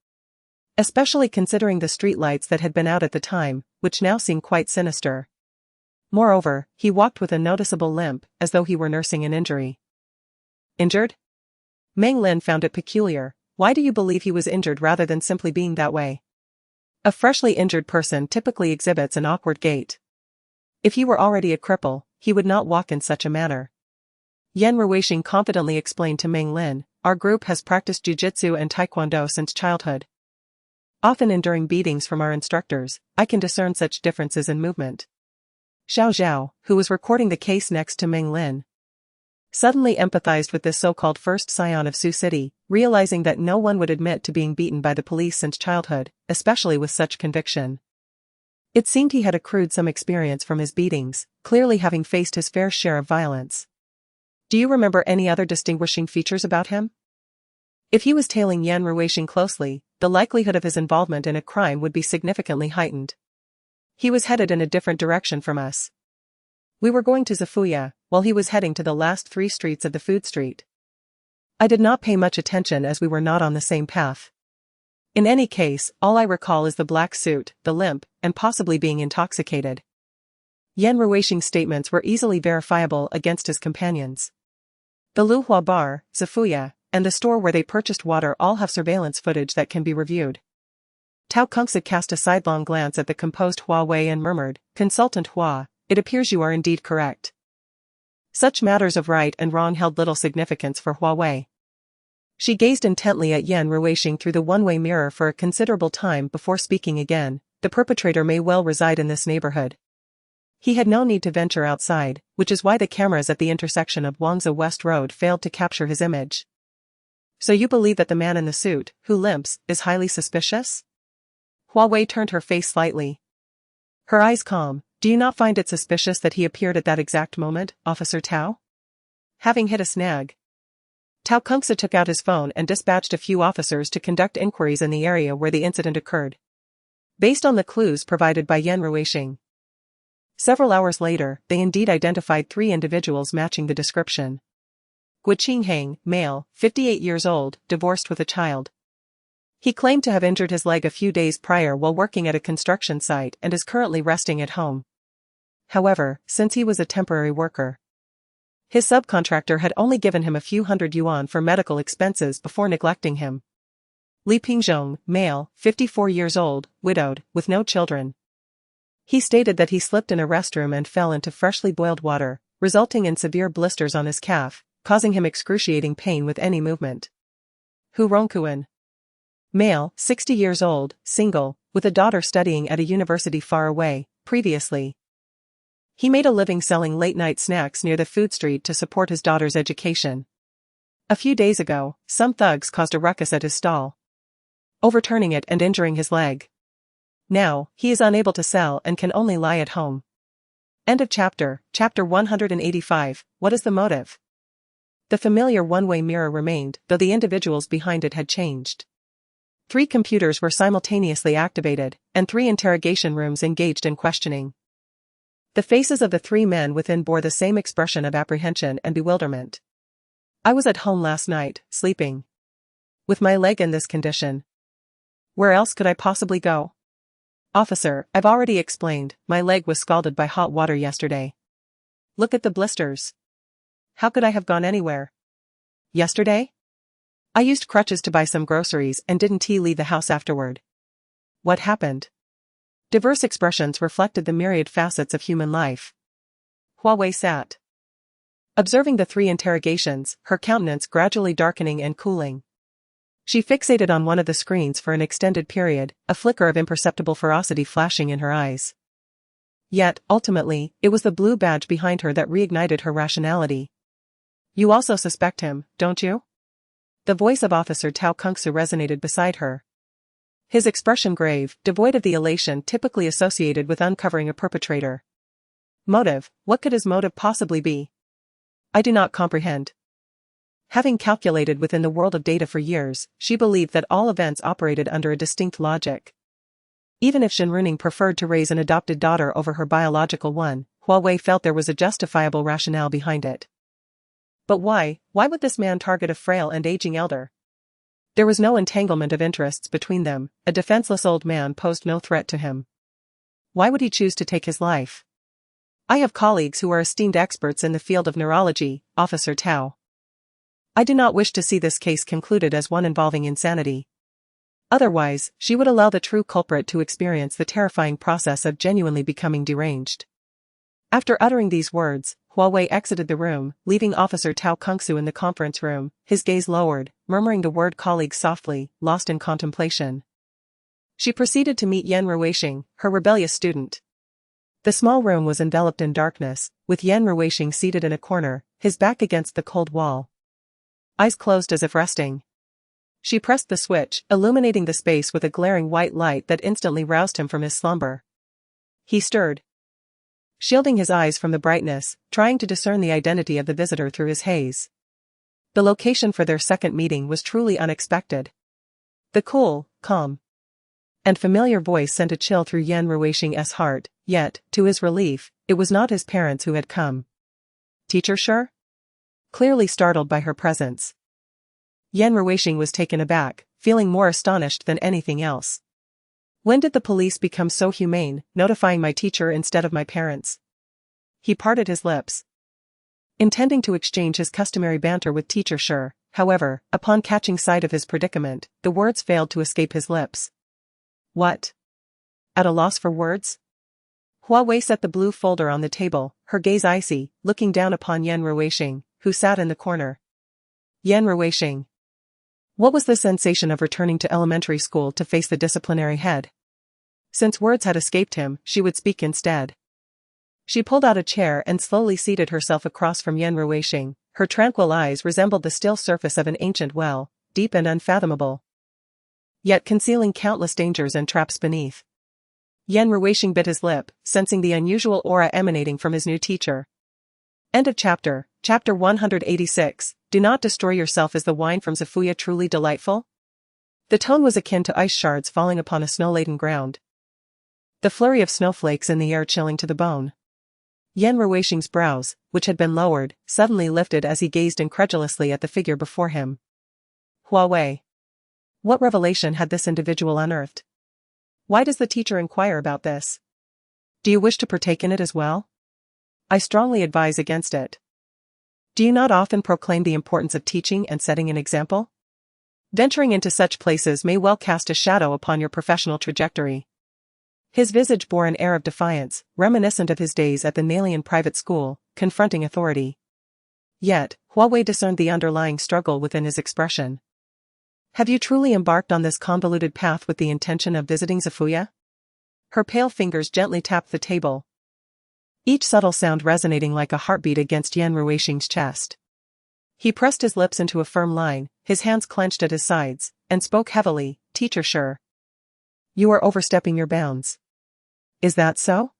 especially considering the streetlights that had been out at the time, which now seem quite sinister. Moreover, he walked with a noticeable limp, as though he were nursing an injury. Injured? Meng Lin found it peculiar. Why do you believe he was injured rather than simply being that way? A freshly injured person typically exhibits an awkward gait. If he were already a cripple, he would not walk in such a manner. Yan Ruixing confidently explained to Meng Lin, our group has practiced jiu-jitsu and taekwondo since childhood. Often enduring beatings from our instructors, I can discern such differences in movement. Xiao Zhao, who was recording the case next to Meng Lin, suddenly empathized with this so-called first scion of Sioux City, realizing that no one would admit to being beaten by the police since childhood, especially with such conviction. It seemed he had accrued some experience from his beatings, clearly having faced his fair share of violence. Do you remember any other distinguishing features about him? If he was tailing Yan Ruixing closely, the likelihood of his involvement in a crime would be significantly heightened. He was headed in a different direction from us. We were going to Zafuya, while he was heading to the last 3 streets of the food street. I did not pay much attention as we were not on the same path. In any case, all I recall is the black suit, the limp, and possibly being intoxicated. Yan Ruishing's statements were easily verifiable against his companions. The Luhua bar, Zafuya, and the store where they purchased water all have surveillance footage that can be reviewed. Tao Kungsa cast a sidelong glance at the composed Hua Wei and murmured, "Consultant Hua, it appears you are indeed correct." Such matters of right and wrong held little significance for Hua Wei. She gazed intently at Yan Ruishing through the one-way mirror for a considerable time before speaking again. The perpetrator may well reside in this neighborhood. He had no need to venture outside, which is why the cameras at the intersection of Wangzhou West Road failed to capture his image. So you believe that the man in the suit, who limps, is highly suspicious? Hua Wei turned her face slightly. Her eyes calm. Do you not find it suspicious that he appeared at that exact moment, Officer Tao? Having hit a snag, Tao Kungsa took out his phone and dispatched a few officers to conduct inquiries in the area where the incident occurred. Based on the clues provided by Yan Ruishing. Several hours later, they indeed identified 3 individuals matching the description. Guo Qingheng, male, 58 years old, divorced with a child. He claimed to have injured his leg a few days prior while working at a construction site and is currently resting at home. However, since he was a temporary worker, his subcontractor had only given him a few hundred yuan for medical expenses before neglecting him. Li Pingzhong, male, 54 years old, widowed, with no children. He stated that he slipped in a restroom and fell into freshly boiled water, resulting in severe blisters on his calf, causing him excruciating pain with any movement. Hu Rongkuan, male, 60 years old, single, with a daughter studying at a university far away. Previously, he made a living selling late-night snacks near the food street to support his daughter's education. A few days ago, some thugs caused a ruckus at his stall, overturning it and injuring his leg. Now, he is unable to sell and can only lie at home. End of chapter. Chapter 185. What is the motive? The familiar one-way mirror remained, though the individuals behind it had changed. 3 computers were simultaneously activated, and 3 interrogation rooms engaged in questioning. The faces of the 3 men within bore the same expression of apprehension and bewilderment. I was at home last night, sleeping. With my leg in this condition. Where else could I possibly go? Officer, I've already explained, my leg was scalded by hot water yesterday. Look at the blisters. How could I have gone anywhere? Yesterday? I used crutches to buy some groceries and didn't leave the house afterward. What happened? Diverse expressions reflected the myriad facets of human life. Hua Wei sat, observing the 3 interrogations, her countenance gradually darkening and cooling. She fixated on one of the screens for an extended period, a flicker of imperceptible ferocity flashing in her eyes. Yet, ultimately, it was the blue badge behind her that reignited her rationality. You also suspect him, don't you? The voice of Officer Tao Kungsa resonated beside her. His expression grave, devoid of the elation typically associated with uncovering a perpetrator. Motive, what could his motive possibly be? I do not comprehend. Having calculated within the world of data for years, she believed that all events operated under a distinct logic. Even if Shenruning preferred to raise an adopted daughter over her biological one, Hua Wei felt there was a justifiable rationale behind it. But why would this man target a frail and aging elder? There was no entanglement of interests between them, a defenseless old man posed no threat to him. Why would he choose to take his life? I have colleagues who are esteemed experts in the field of neurology, Officer Tao. I do not wish to see this case concluded as one involving insanity. Otherwise, she would allow the true culprit to experience the terrifying process of genuinely becoming deranged. After uttering these words, Hua Wei exited the room, leaving Officer Tao Kungsu in the conference room, his gaze lowered, murmuring the word colleague softly, lost in contemplation. She proceeded to meet Yan Ruishing, her rebellious student. The small room was enveloped in darkness, with Yan Ruishing seated in a corner, his back against the cold wall. Eyes closed as if resting. She pressed the switch, illuminating the space with a glaring white light that instantly roused him from his slumber. He stirred, shielding his eyes from the brightness, trying to discern the identity of the visitor through his haze. The location for their second meeting was truly unexpected. The cool, calm, and familiar voice sent a chill through Yan Ruishing's heart, yet, to his relief, it was not his parents who had come. Teacher sure? Clearly startled by her presence, Yan Ruishing was taken aback, feeling more astonished than anything else. When did the police become so humane, notifying my teacher instead of my parents? he parted his lips, intending to exchange his customary banter with teacher Sure. However, upon catching sight of his predicament, the words failed to escape his lips. What? At a loss for words? Hua Wei set the blue folder on the table, her gaze icy, looking down upon Yan Ruixing, who sat in the corner. Yan Ruixing. What was the sensation of returning to elementary school to face the disciplinary head? Since words had escaped him, she would speak instead. She pulled out a chair and slowly seated herself across from Yan Ruixing. Her tranquil eyes resembled the still surface of an ancient well, deep and unfathomable, yet concealing countless dangers and traps beneath. Yan Ruixing bit his lip, sensing the unusual aura emanating from his new teacher. End of chapter. Chapter 186. Do not destroy yourself. Is the wine from Zafuya truly delightful? The tone was akin to ice shards falling upon a snow-laden ground, the flurry of snowflakes in the air chilling to the bone. Yan Ruixing's brows, which had been lowered, suddenly lifted as he gazed incredulously at the figure before him. Hua Wei. What revelation had this individual unearthed? Why does the teacher inquire about this? Do you wish to partake in it as well? I strongly advise against it. Do you not often proclaim the importance of teaching and setting an example? Venturing into such places may well cast a shadow upon your professional trajectory. His visage bore an air of defiance, reminiscent of his days at the Nalian private school, confronting authority. Yet, Hua Wei discerned the underlying struggle within his expression. Have you truly embarked on this convoluted path with the intention of visiting Zafuya? Her pale fingers gently tapped the table, each subtle sound resonating like a heartbeat against Yan Ruixing's chest. He pressed his lips into a firm line, his hands clenched at his sides, and spoke heavily, Teacher Sure. You are overstepping your bounds. Is that so?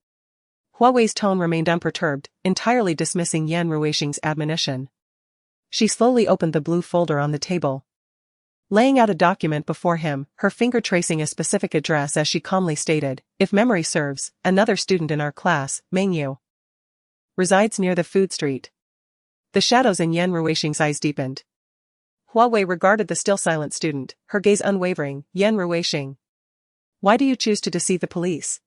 Hua Wei's tone remained unperturbed, entirely dismissing Yan Ruixing's admonition. She slowly opened the blue folder on the table, laying out a document before him, her finger tracing a specific address as she calmly stated, if memory serves, another student in our class, Mengyu, resides near the food street. The shadows in Yan Ruixing's eyes deepened. Hua Wei regarded the still silent student, her gaze unwavering. Yan Ruixing. Why do you choose to deceive the police?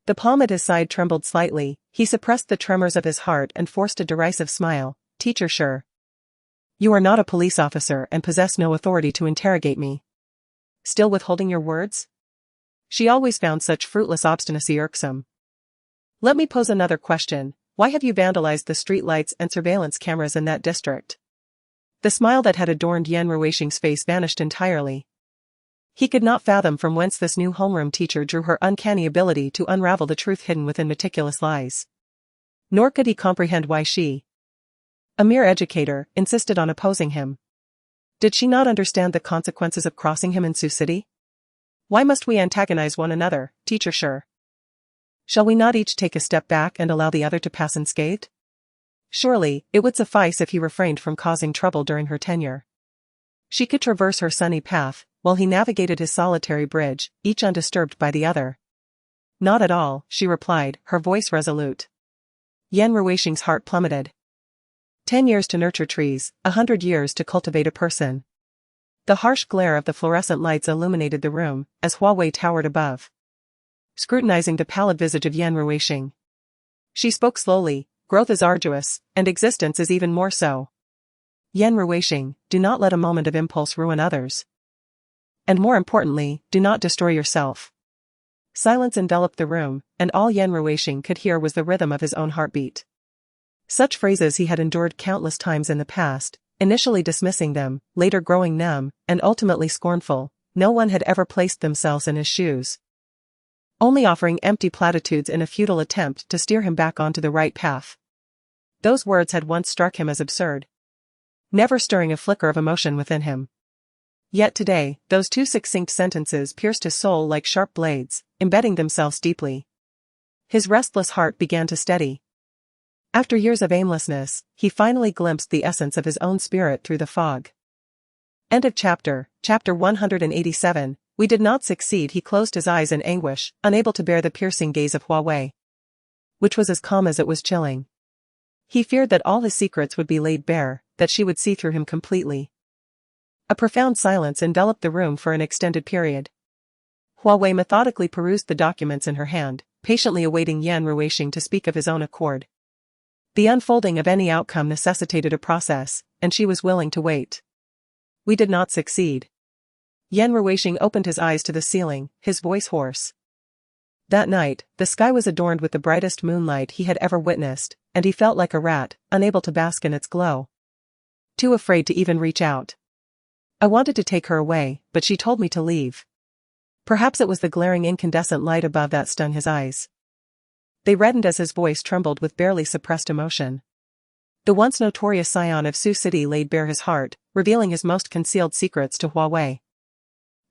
The palm at his side trembled slightly, he suppressed the tremors of his heart and forced a derisive smile. Teacher Sure. You are not a police officer and possess no authority to interrogate me. Still withholding your words? She always found such fruitless obstinacy irksome. Let me pose another question. Why have you vandalized the street lights and surveillance cameras in that district? The smile that had adorned Yan Ruixing's face vanished entirely. He could not fathom from whence this new homeroom teacher drew her uncanny ability to unravel the truth hidden within meticulous lies. Nor could he comprehend why she, a mere educator, insisted on opposing him. Did she not understand the consequences of crossing him in Sioux City? Why must we antagonize one another, Teacher Sure? Shall we not each take a step back and allow the other to pass unscathed? Surely, it would suffice if he refrained from causing trouble during her tenure. She could traverse her sunny path, while he navigated his solitary bridge, each undisturbed by the other. Not at all, she replied, her voice resolute. Yan Ruixing's heart plummeted. 10 years to nurture trees, 100 years to cultivate a person. The harsh glare of the fluorescent lights illuminated the room, as Hua Wei towered above, scrutinizing the pallid visage of Yan Ruixing. She spoke slowly, growth is arduous, and existence is even more so. Yan Ruixing, do not let a moment of impulse ruin others. And more importantly, do not destroy yourself. Silence enveloped the room, and all Yan Ruixing could hear was the rhythm of his own heartbeat. Such phrases he had endured countless times in the past, initially dismissing them, later growing numb, and ultimately scornful. No one had ever placed themselves in his shoes, only offering empty platitudes in a futile attempt to steer him back onto the right path. Those words had once struck him as absurd, never stirring a flicker of emotion within him. Yet today, those two succinct sentences pierced his soul like sharp blades, embedding themselves deeply. His restless heart began to steady. After years of aimlessness, he finally glimpsed the essence of his own spirit through the fog. End of chapter. Chapter 187. We did not succeed. He closed his eyes in anguish, unable to bear the piercing gaze of Hua Wei, which was as calm as it was chilling. He feared that all his secrets would be laid bare, that she would see through him completely. A profound silence enveloped the room for an extended period. Hua Wei methodically perused the documents in her hand, patiently awaiting Yan Ruixing to speak of his own accord. The unfolding of any outcome necessitated a process, and she was willing to wait. We did not succeed. Yan Ruixing opened his eyes to the ceiling, his voice hoarse. That night, the sky was adorned with the brightest moonlight he had ever witnessed, and he felt like a rat, unable to bask in its glow. Too afraid to even reach out. I wanted to take her away, but she told me to leave. Perhaps it was the glaring incandescent light above that stung his eyes. They reddened as his voice trembled with barely suppressed emotion. The once notorious scion of Sioux City laid bare his heart, revealing his most concealed secrets to Hua Wei.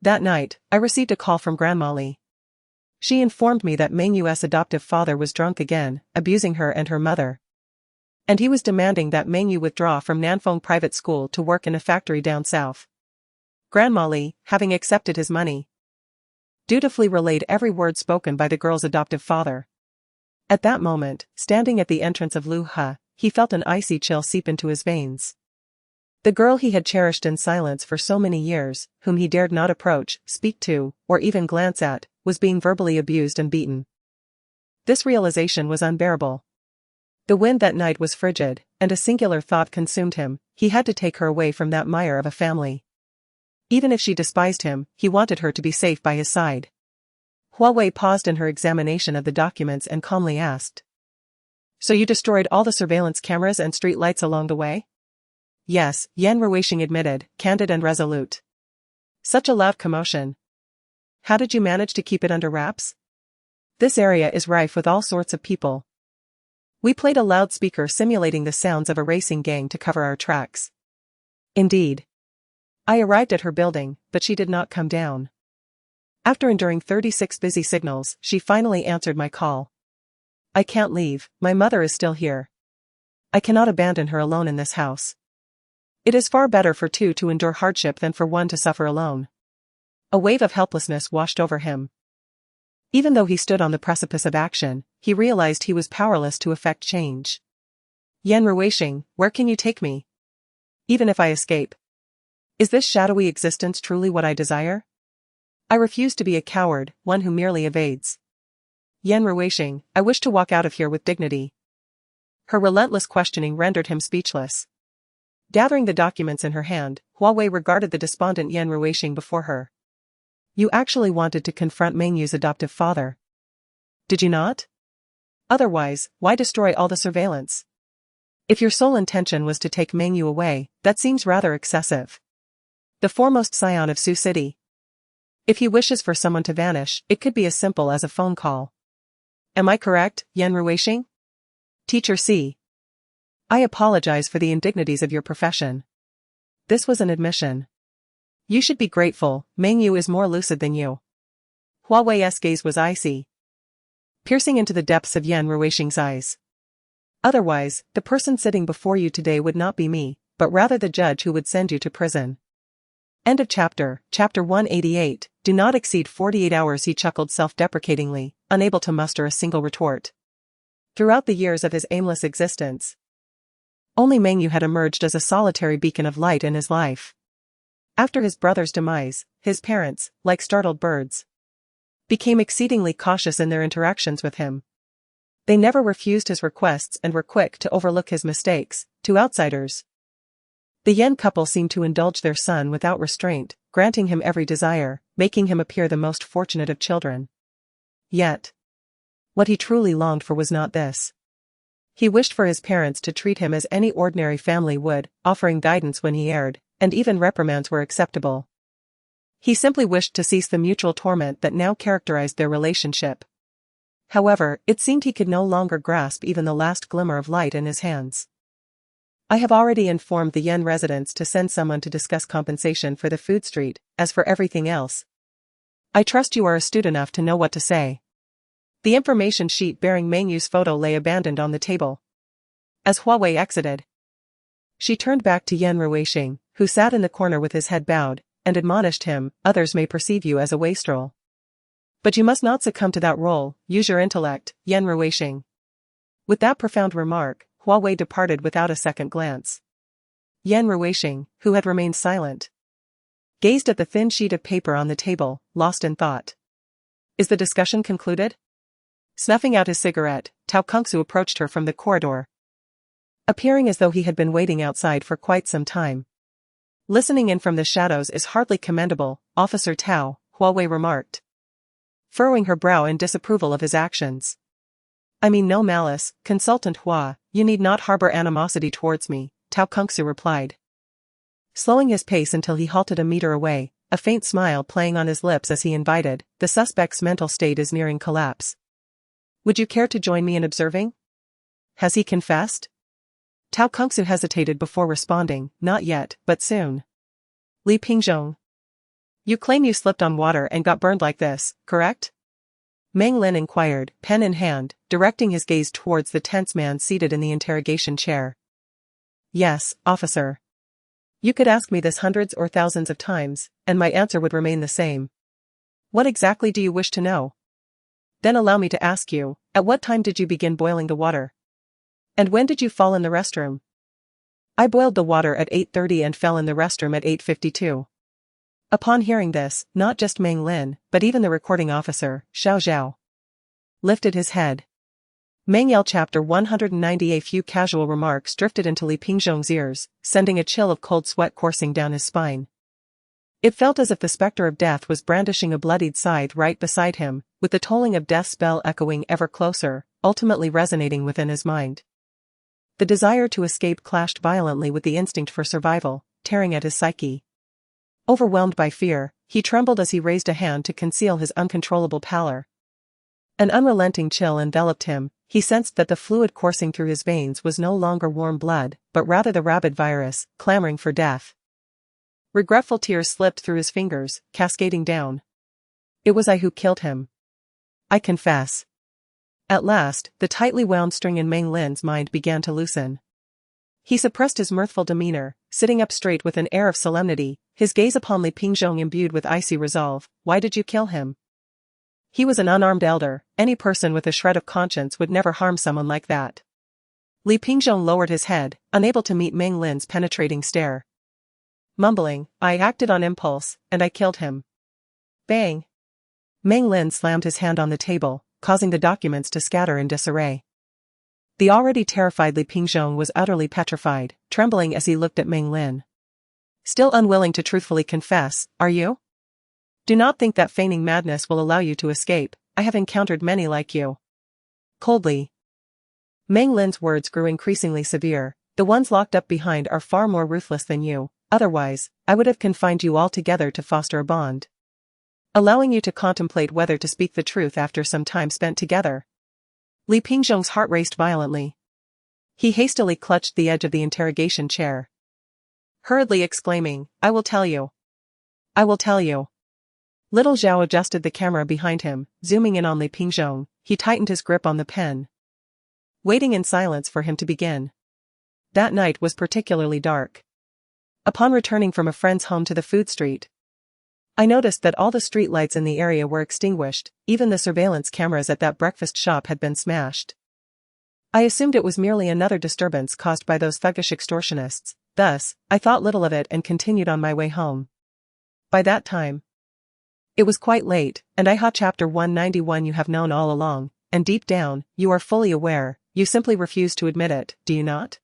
That night, I received a call from Grandma Li. She informed me that Meng Yu's adoptive father was drunk again, abusing her and her mother. And he was demanding that Meng Yu withdraw from Nanfeng private school to work in a factory down south. Grandma Li, having accepted his money, dutifully relayed every word spoken by the girl's adoptive father. At that moment, standing at the entrance of Lu He, he felt an icy chill seep into his veins. The girl he had cherished in silence for so many years, whom he dared not approach, speak to, or even glance at, was being verbally abused and beaten. This realization was unbearable. The wind that night was frigid, and a singular thought consumed him: he had to take her away from that mire of a family. Even if she despised him, he wanted her to be safe by his side. Hua Wei paused in her examination of the documents and calmly asked, "So you destroyed all the surveillance cameras and street lights along the way?" "Yes," Yan Ruixing admitted, candid and resolute. "Such a loud commotion. How did you manage to keep it under wraps? This area is rife with all sorts of people. We played a loudspeaker simulating the sounds of a racing gang to cover our tracks." Indeed. I arrived at her building, but she did not come down. After enduring 36 busy signals, she finally answered my call. "I can't leave, my mother is still here. I cannot abandon her alone in this house. It is far better for two to endure hardship than for one to suffer alone." A wave of helplessness washed over him. Even though he stood on the precipice of action, he realized he was powerless to effect change. "Yan Ruixing, where can you take me? Even if I escape? Is this shadowy existence truly what I desire? I refuse to be a coward, one who merely evades. Yan Ruixing, I wish to walk out of here with dignity." Her relentless questioning rendered him speechless. Gathering the documents in her hand, Hua Wei regarded the despondent Yan Ruixing before her. "You actually wanted to confront Meng Yu's adoptive father. Did you not? Otherwise, why destroy all the surveillance? If your sole intention was to take Meng Yu away, that seems rather excessive. The foremost scion of Sioux City. If he wishes for someone to vanish, it could be as simple as a phone call. Am I correct, Yan Ruixing? Teacher C. I apologize for the indignities of your profession." This was an admission. "You should be grateful, Meng Yu is more lucid than you." Hua Wei's gaze was icy, piercing into the depths of Yan Ruixing's eyes. "Otherwise, the person sitting before you today would not be me, but rather the judge who would send you to prison." End of chapter. Chapter 188, Do not exceed 48 hours. He chuckled self-deprecatingly, unable to muster a single retort. Throughout the years of his aimless existence, only Meng Yu had emerged as a solitary beacon of light in his life. After his brother's demise, his parents, like startled birds, became exceedingly cautious in their interactions with him. They never refused his requests and were quick to overlook his mistakes. To outsiders, the Yan couple seemed to indulge their son without restraint, granting him every desire, making him appear the most fortunate of children. Yet, what he truly longed for was not this. He wished for his parents to treat him as any ordinary family would, offering guidance when he erred, and even reprimands were acceptable. He simply wished to cease the mutual torment that now characterized their relationship. However, it seemed he could no longer grasp even the last glimmer of light in his hands. "I have already informed the Yan residents to send someone to discuss compensation for the food street. As for everything else, I trust you are astute enough to know what to say." The information sheet bearing Meng Yu's photo lay abandoned on the table. As Hua Wei exited, she turned back to Yan Ruixing, who sat in the corner with his head bowed, and admonished him, "Others may perceive you as a wastrel, but you must not succumb to that role. Use your intellect, Yan Ruixing." With that profound remark, Hua Wei departed without a second glance. Yan Ruixing, who had remained silent, gazed at the thin sheet of paper on the table, lost in thought. "Is the discussion concluded?" Snuffing out his cigarette, Tao Kungsu approached her from the corridor. appearing as though he had been waiting outside for quite some time. Listening in from the shadows is hardly commendable, Officer Tao, Hua Wei remarked, furrowing her brow in disapproval of his actions. I mean no malice, Consultant Hua, you need not harbor animosity towards me, Tao Kungsu replied. Slowing his pace until he halted a meter away, a faint smile playing on his lips as he invited, the suspect's mental state is nearing collapse. Would you care to join me in observing? Has he confessed? Tao Kungsu hesitated before responding, not yet, but soon. Li Pingzhong. You claim you slipped on water and got burned like this, correct? Meng Lin inquired, pen in hand, directing his gaze towards the tense man seated in the interrogation chair. Yes, officer. You could ask me this hundreds or thousands of times, and my answer would remain the same. What exactly do you wish to know? Then allow me to ask you, at what time did you begin boiling the water? And when did you fall in the restroom? I boiled the water at 8:30 and fell in the restroom at 8:52. Upon hearing this, not just Meng Lin, but even the recording officer, Xiao Zhao, lifted his head. Meng Yell Chapter 190. A few casual remarks drifted into Li Pingzhong's ears, sending a chill of cold sweat coursing down his spine. It felt as if the specter of death was brandishing a bloodied scythe right beside him, with the tolling of death's bell echoing ever closer, ultimately resonating within his mind. The desire to escape clashed violently with the instinct for survival, tearing at his psyche. Overwhelmed by fear, he trembled as he raised a hand to conceal his uncontrollable pallor. An unrelenting chill enveloped him. He sensed that the fluid coursing through his veins was no longer warm blood, but rather the rabid virus, clamoring for death. Regretful tears slipped through his fingers, cascading down. It was I who killed him. I confess. At last, the tightly wound string in Meng Lin's mind began to loosen. He suppressed his mirthful demeanor, sitting up straight with an air of solemnity, his gaze upon Li Pingzhong imbued with icy resolve. Why did you kill him? He was an unarmed elder. Any person with a shred of conscience would never harm someone like that. Li Pingzhong lowered his head, unable to meet Meng Lin's penetrating stare. Mumbling, I acted on impulse, and I killed him. Bang! Meng Lin slammed his hand on the table, causing the documents to scatter in disarray. The already terrified Li Pingzhong was utterly petrified, trembling as he looked at Meng Lin. Still unwilling to truthfully confess, are you? Do not think that feigning madness will allow you to escape. I have encountered many like you. Coldly. Meng Lin's words grew increasingly severe. The ones locked up behind are far more ruthless than you. Otherwise, I would have confined you all together to foster a bond, allowing you to contemplate whether to speak the truth after some time spent together. Li Pingzhong's heart raced violently. He hastily clutched the edge of the interrogation chair, hurriedly exclaiming, I will tell you. I will tell you. Little Zhao adjusted the camera behind him, zooming in on Li Pingzhong. He tightened his grip on the pen, waiting in silence for him to begin. That night was particularly dark. Upon returning from a friend's home to the food street, I noticed that all the street lights in the area were extinguished, even the surveillance cameras at that breakfast shop had been smashed. I assumed it was merely another disturbance caused by those thuggish extortionists. Thus, I thought little of it and continued on my way home. By that time, it was quite late, and I had Chapter 191. You have known all along, and deep down, you are fully aware, you simply refuse to admit it, do you not?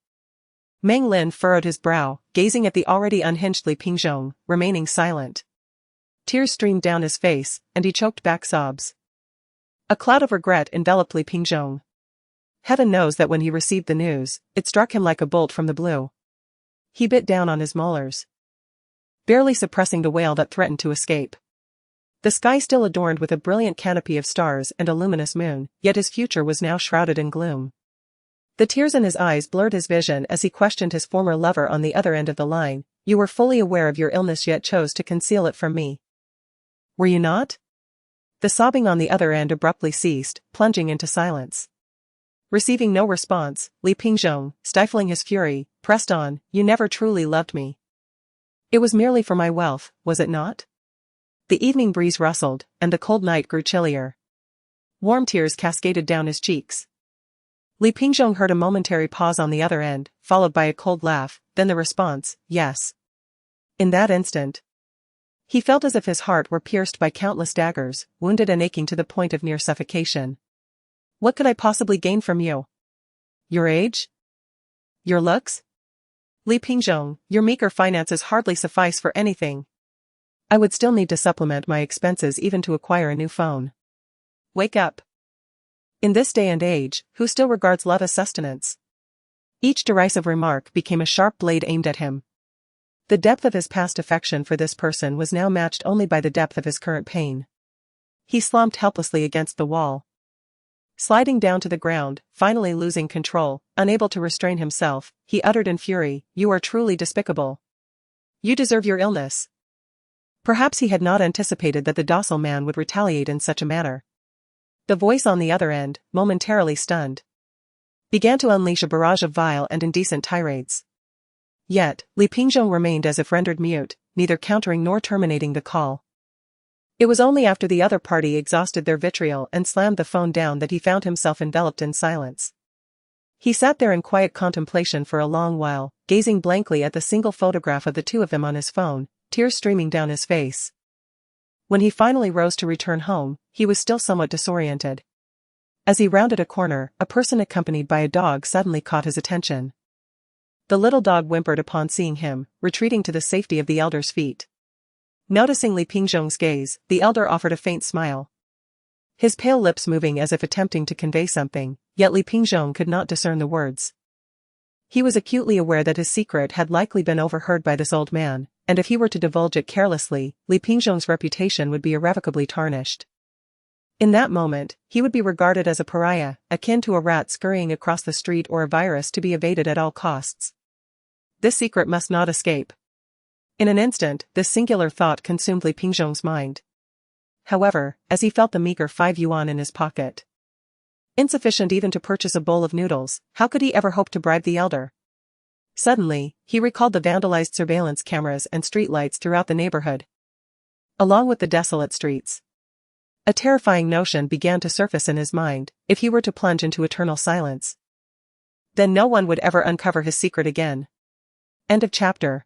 Meng Lin furrowed his brow, gazing at the already unhinged Li Pingzhong, remaining silent. Tears streamed down his face, and he choked back sobs. A cloud of regret enveloped Li Pingzhong. Heaven knows that when he received the news, it struck him like a bolt from the blue. He bit down on his molars, barely suppressing the wail that threatened to escape. The sky still adorned with a brilliant canopy of stars and a luminous moon, yet his future was now shrouded in gloom. The tears in his eyes blurred his vision as he questioned his former lover on the other end of the line. You were fully aware of your illness yet chose to conceal it from me. Were you not? The sobbing on the other end abruptly ceased, plunging into silence. Receiving no response, Li Pingzhong, stifling his fury, pressed on, You never truly loved me. It was merely for my wealth, was it not? The evening breeze rustled, and the cold night grew chillier. Warm tears cascaded down his cheeks. Li Pingzhong heard a momentary pause on the other end, followed by a cold laugh, then the response, yes. In that instant, he felt as if his heart were pierced by countless daggers, wounded and aching to the point of near suffocation. What could I possibly gain from you? Your age? Your looks? Li Pingzhong, your meager finances hardly suffice for anything. I would still need to supplement my expenses even to acquire a new phone. Wake up. In this day and age, who still regards love as sustenance? Each derisive remark became a sharp blade aimed at him. The depth of his past affection for this person was now matched only by the depth of his current pain. He slumped helplessly against the wall. Sliding down to the ground, finally losing control, unable to restrain himself, he uttered in fury, "You are truly despicable. You deserve your illness." Perhaps he had not anticipated that the docile man would retaliate in such a manner. The voice on the other end, momentarily stunned, began to unleash a barrage of vile and indecent tirades. Yet, Li Pingzhong remained as if rendered mute, neither countering nor terminating the call. It was only after the other party exhausted their vitriol and slammed the phone down that he found himself enveloped in silence. He sat there in quiet contemplation for a long while, gazing blankly at the single photograph of the two of them on his phone, tears streaming down his face. When he finally rose to return home, he was still somewhat disoriented. As he rounded a corner, a person accompanied by a dog suddenly caught his attention. The little dog whimpered upon seeing him, retreating to the safety of the elder's feet. Noticing Li Pingzhong's gaze, the elder offered a faint smile, his pale lips moving as if attempting to convey something, yet Li Pingzhong could not discern the words. He was acutely aware that his secret had likely been overheard by this old man, and if he were to divulge it carelessly, Li Pingzhong's reputation would be irrevocably tarnished. In that moment, he would be regarded as a pariah, akin to a rat scurrying across the street or a virus to be evaded at all costs. This secret must not escape. In an instant, this singular thought consumed Li Pingzhong's mind. However, as he felt the meager 5 yuan in his pocket, insufficient even to purchase a bowl of noodles, how could he ever hope to bribe the elder? Suddenly, he recalled the vandalized surveillance cameras and streetlights throughout the neighborhood, along with the desolate streets. A terrifying notion began to surface in his mind: if he were to plunge into eternal silence, then no one would ever uncover his secret again. End of chapter.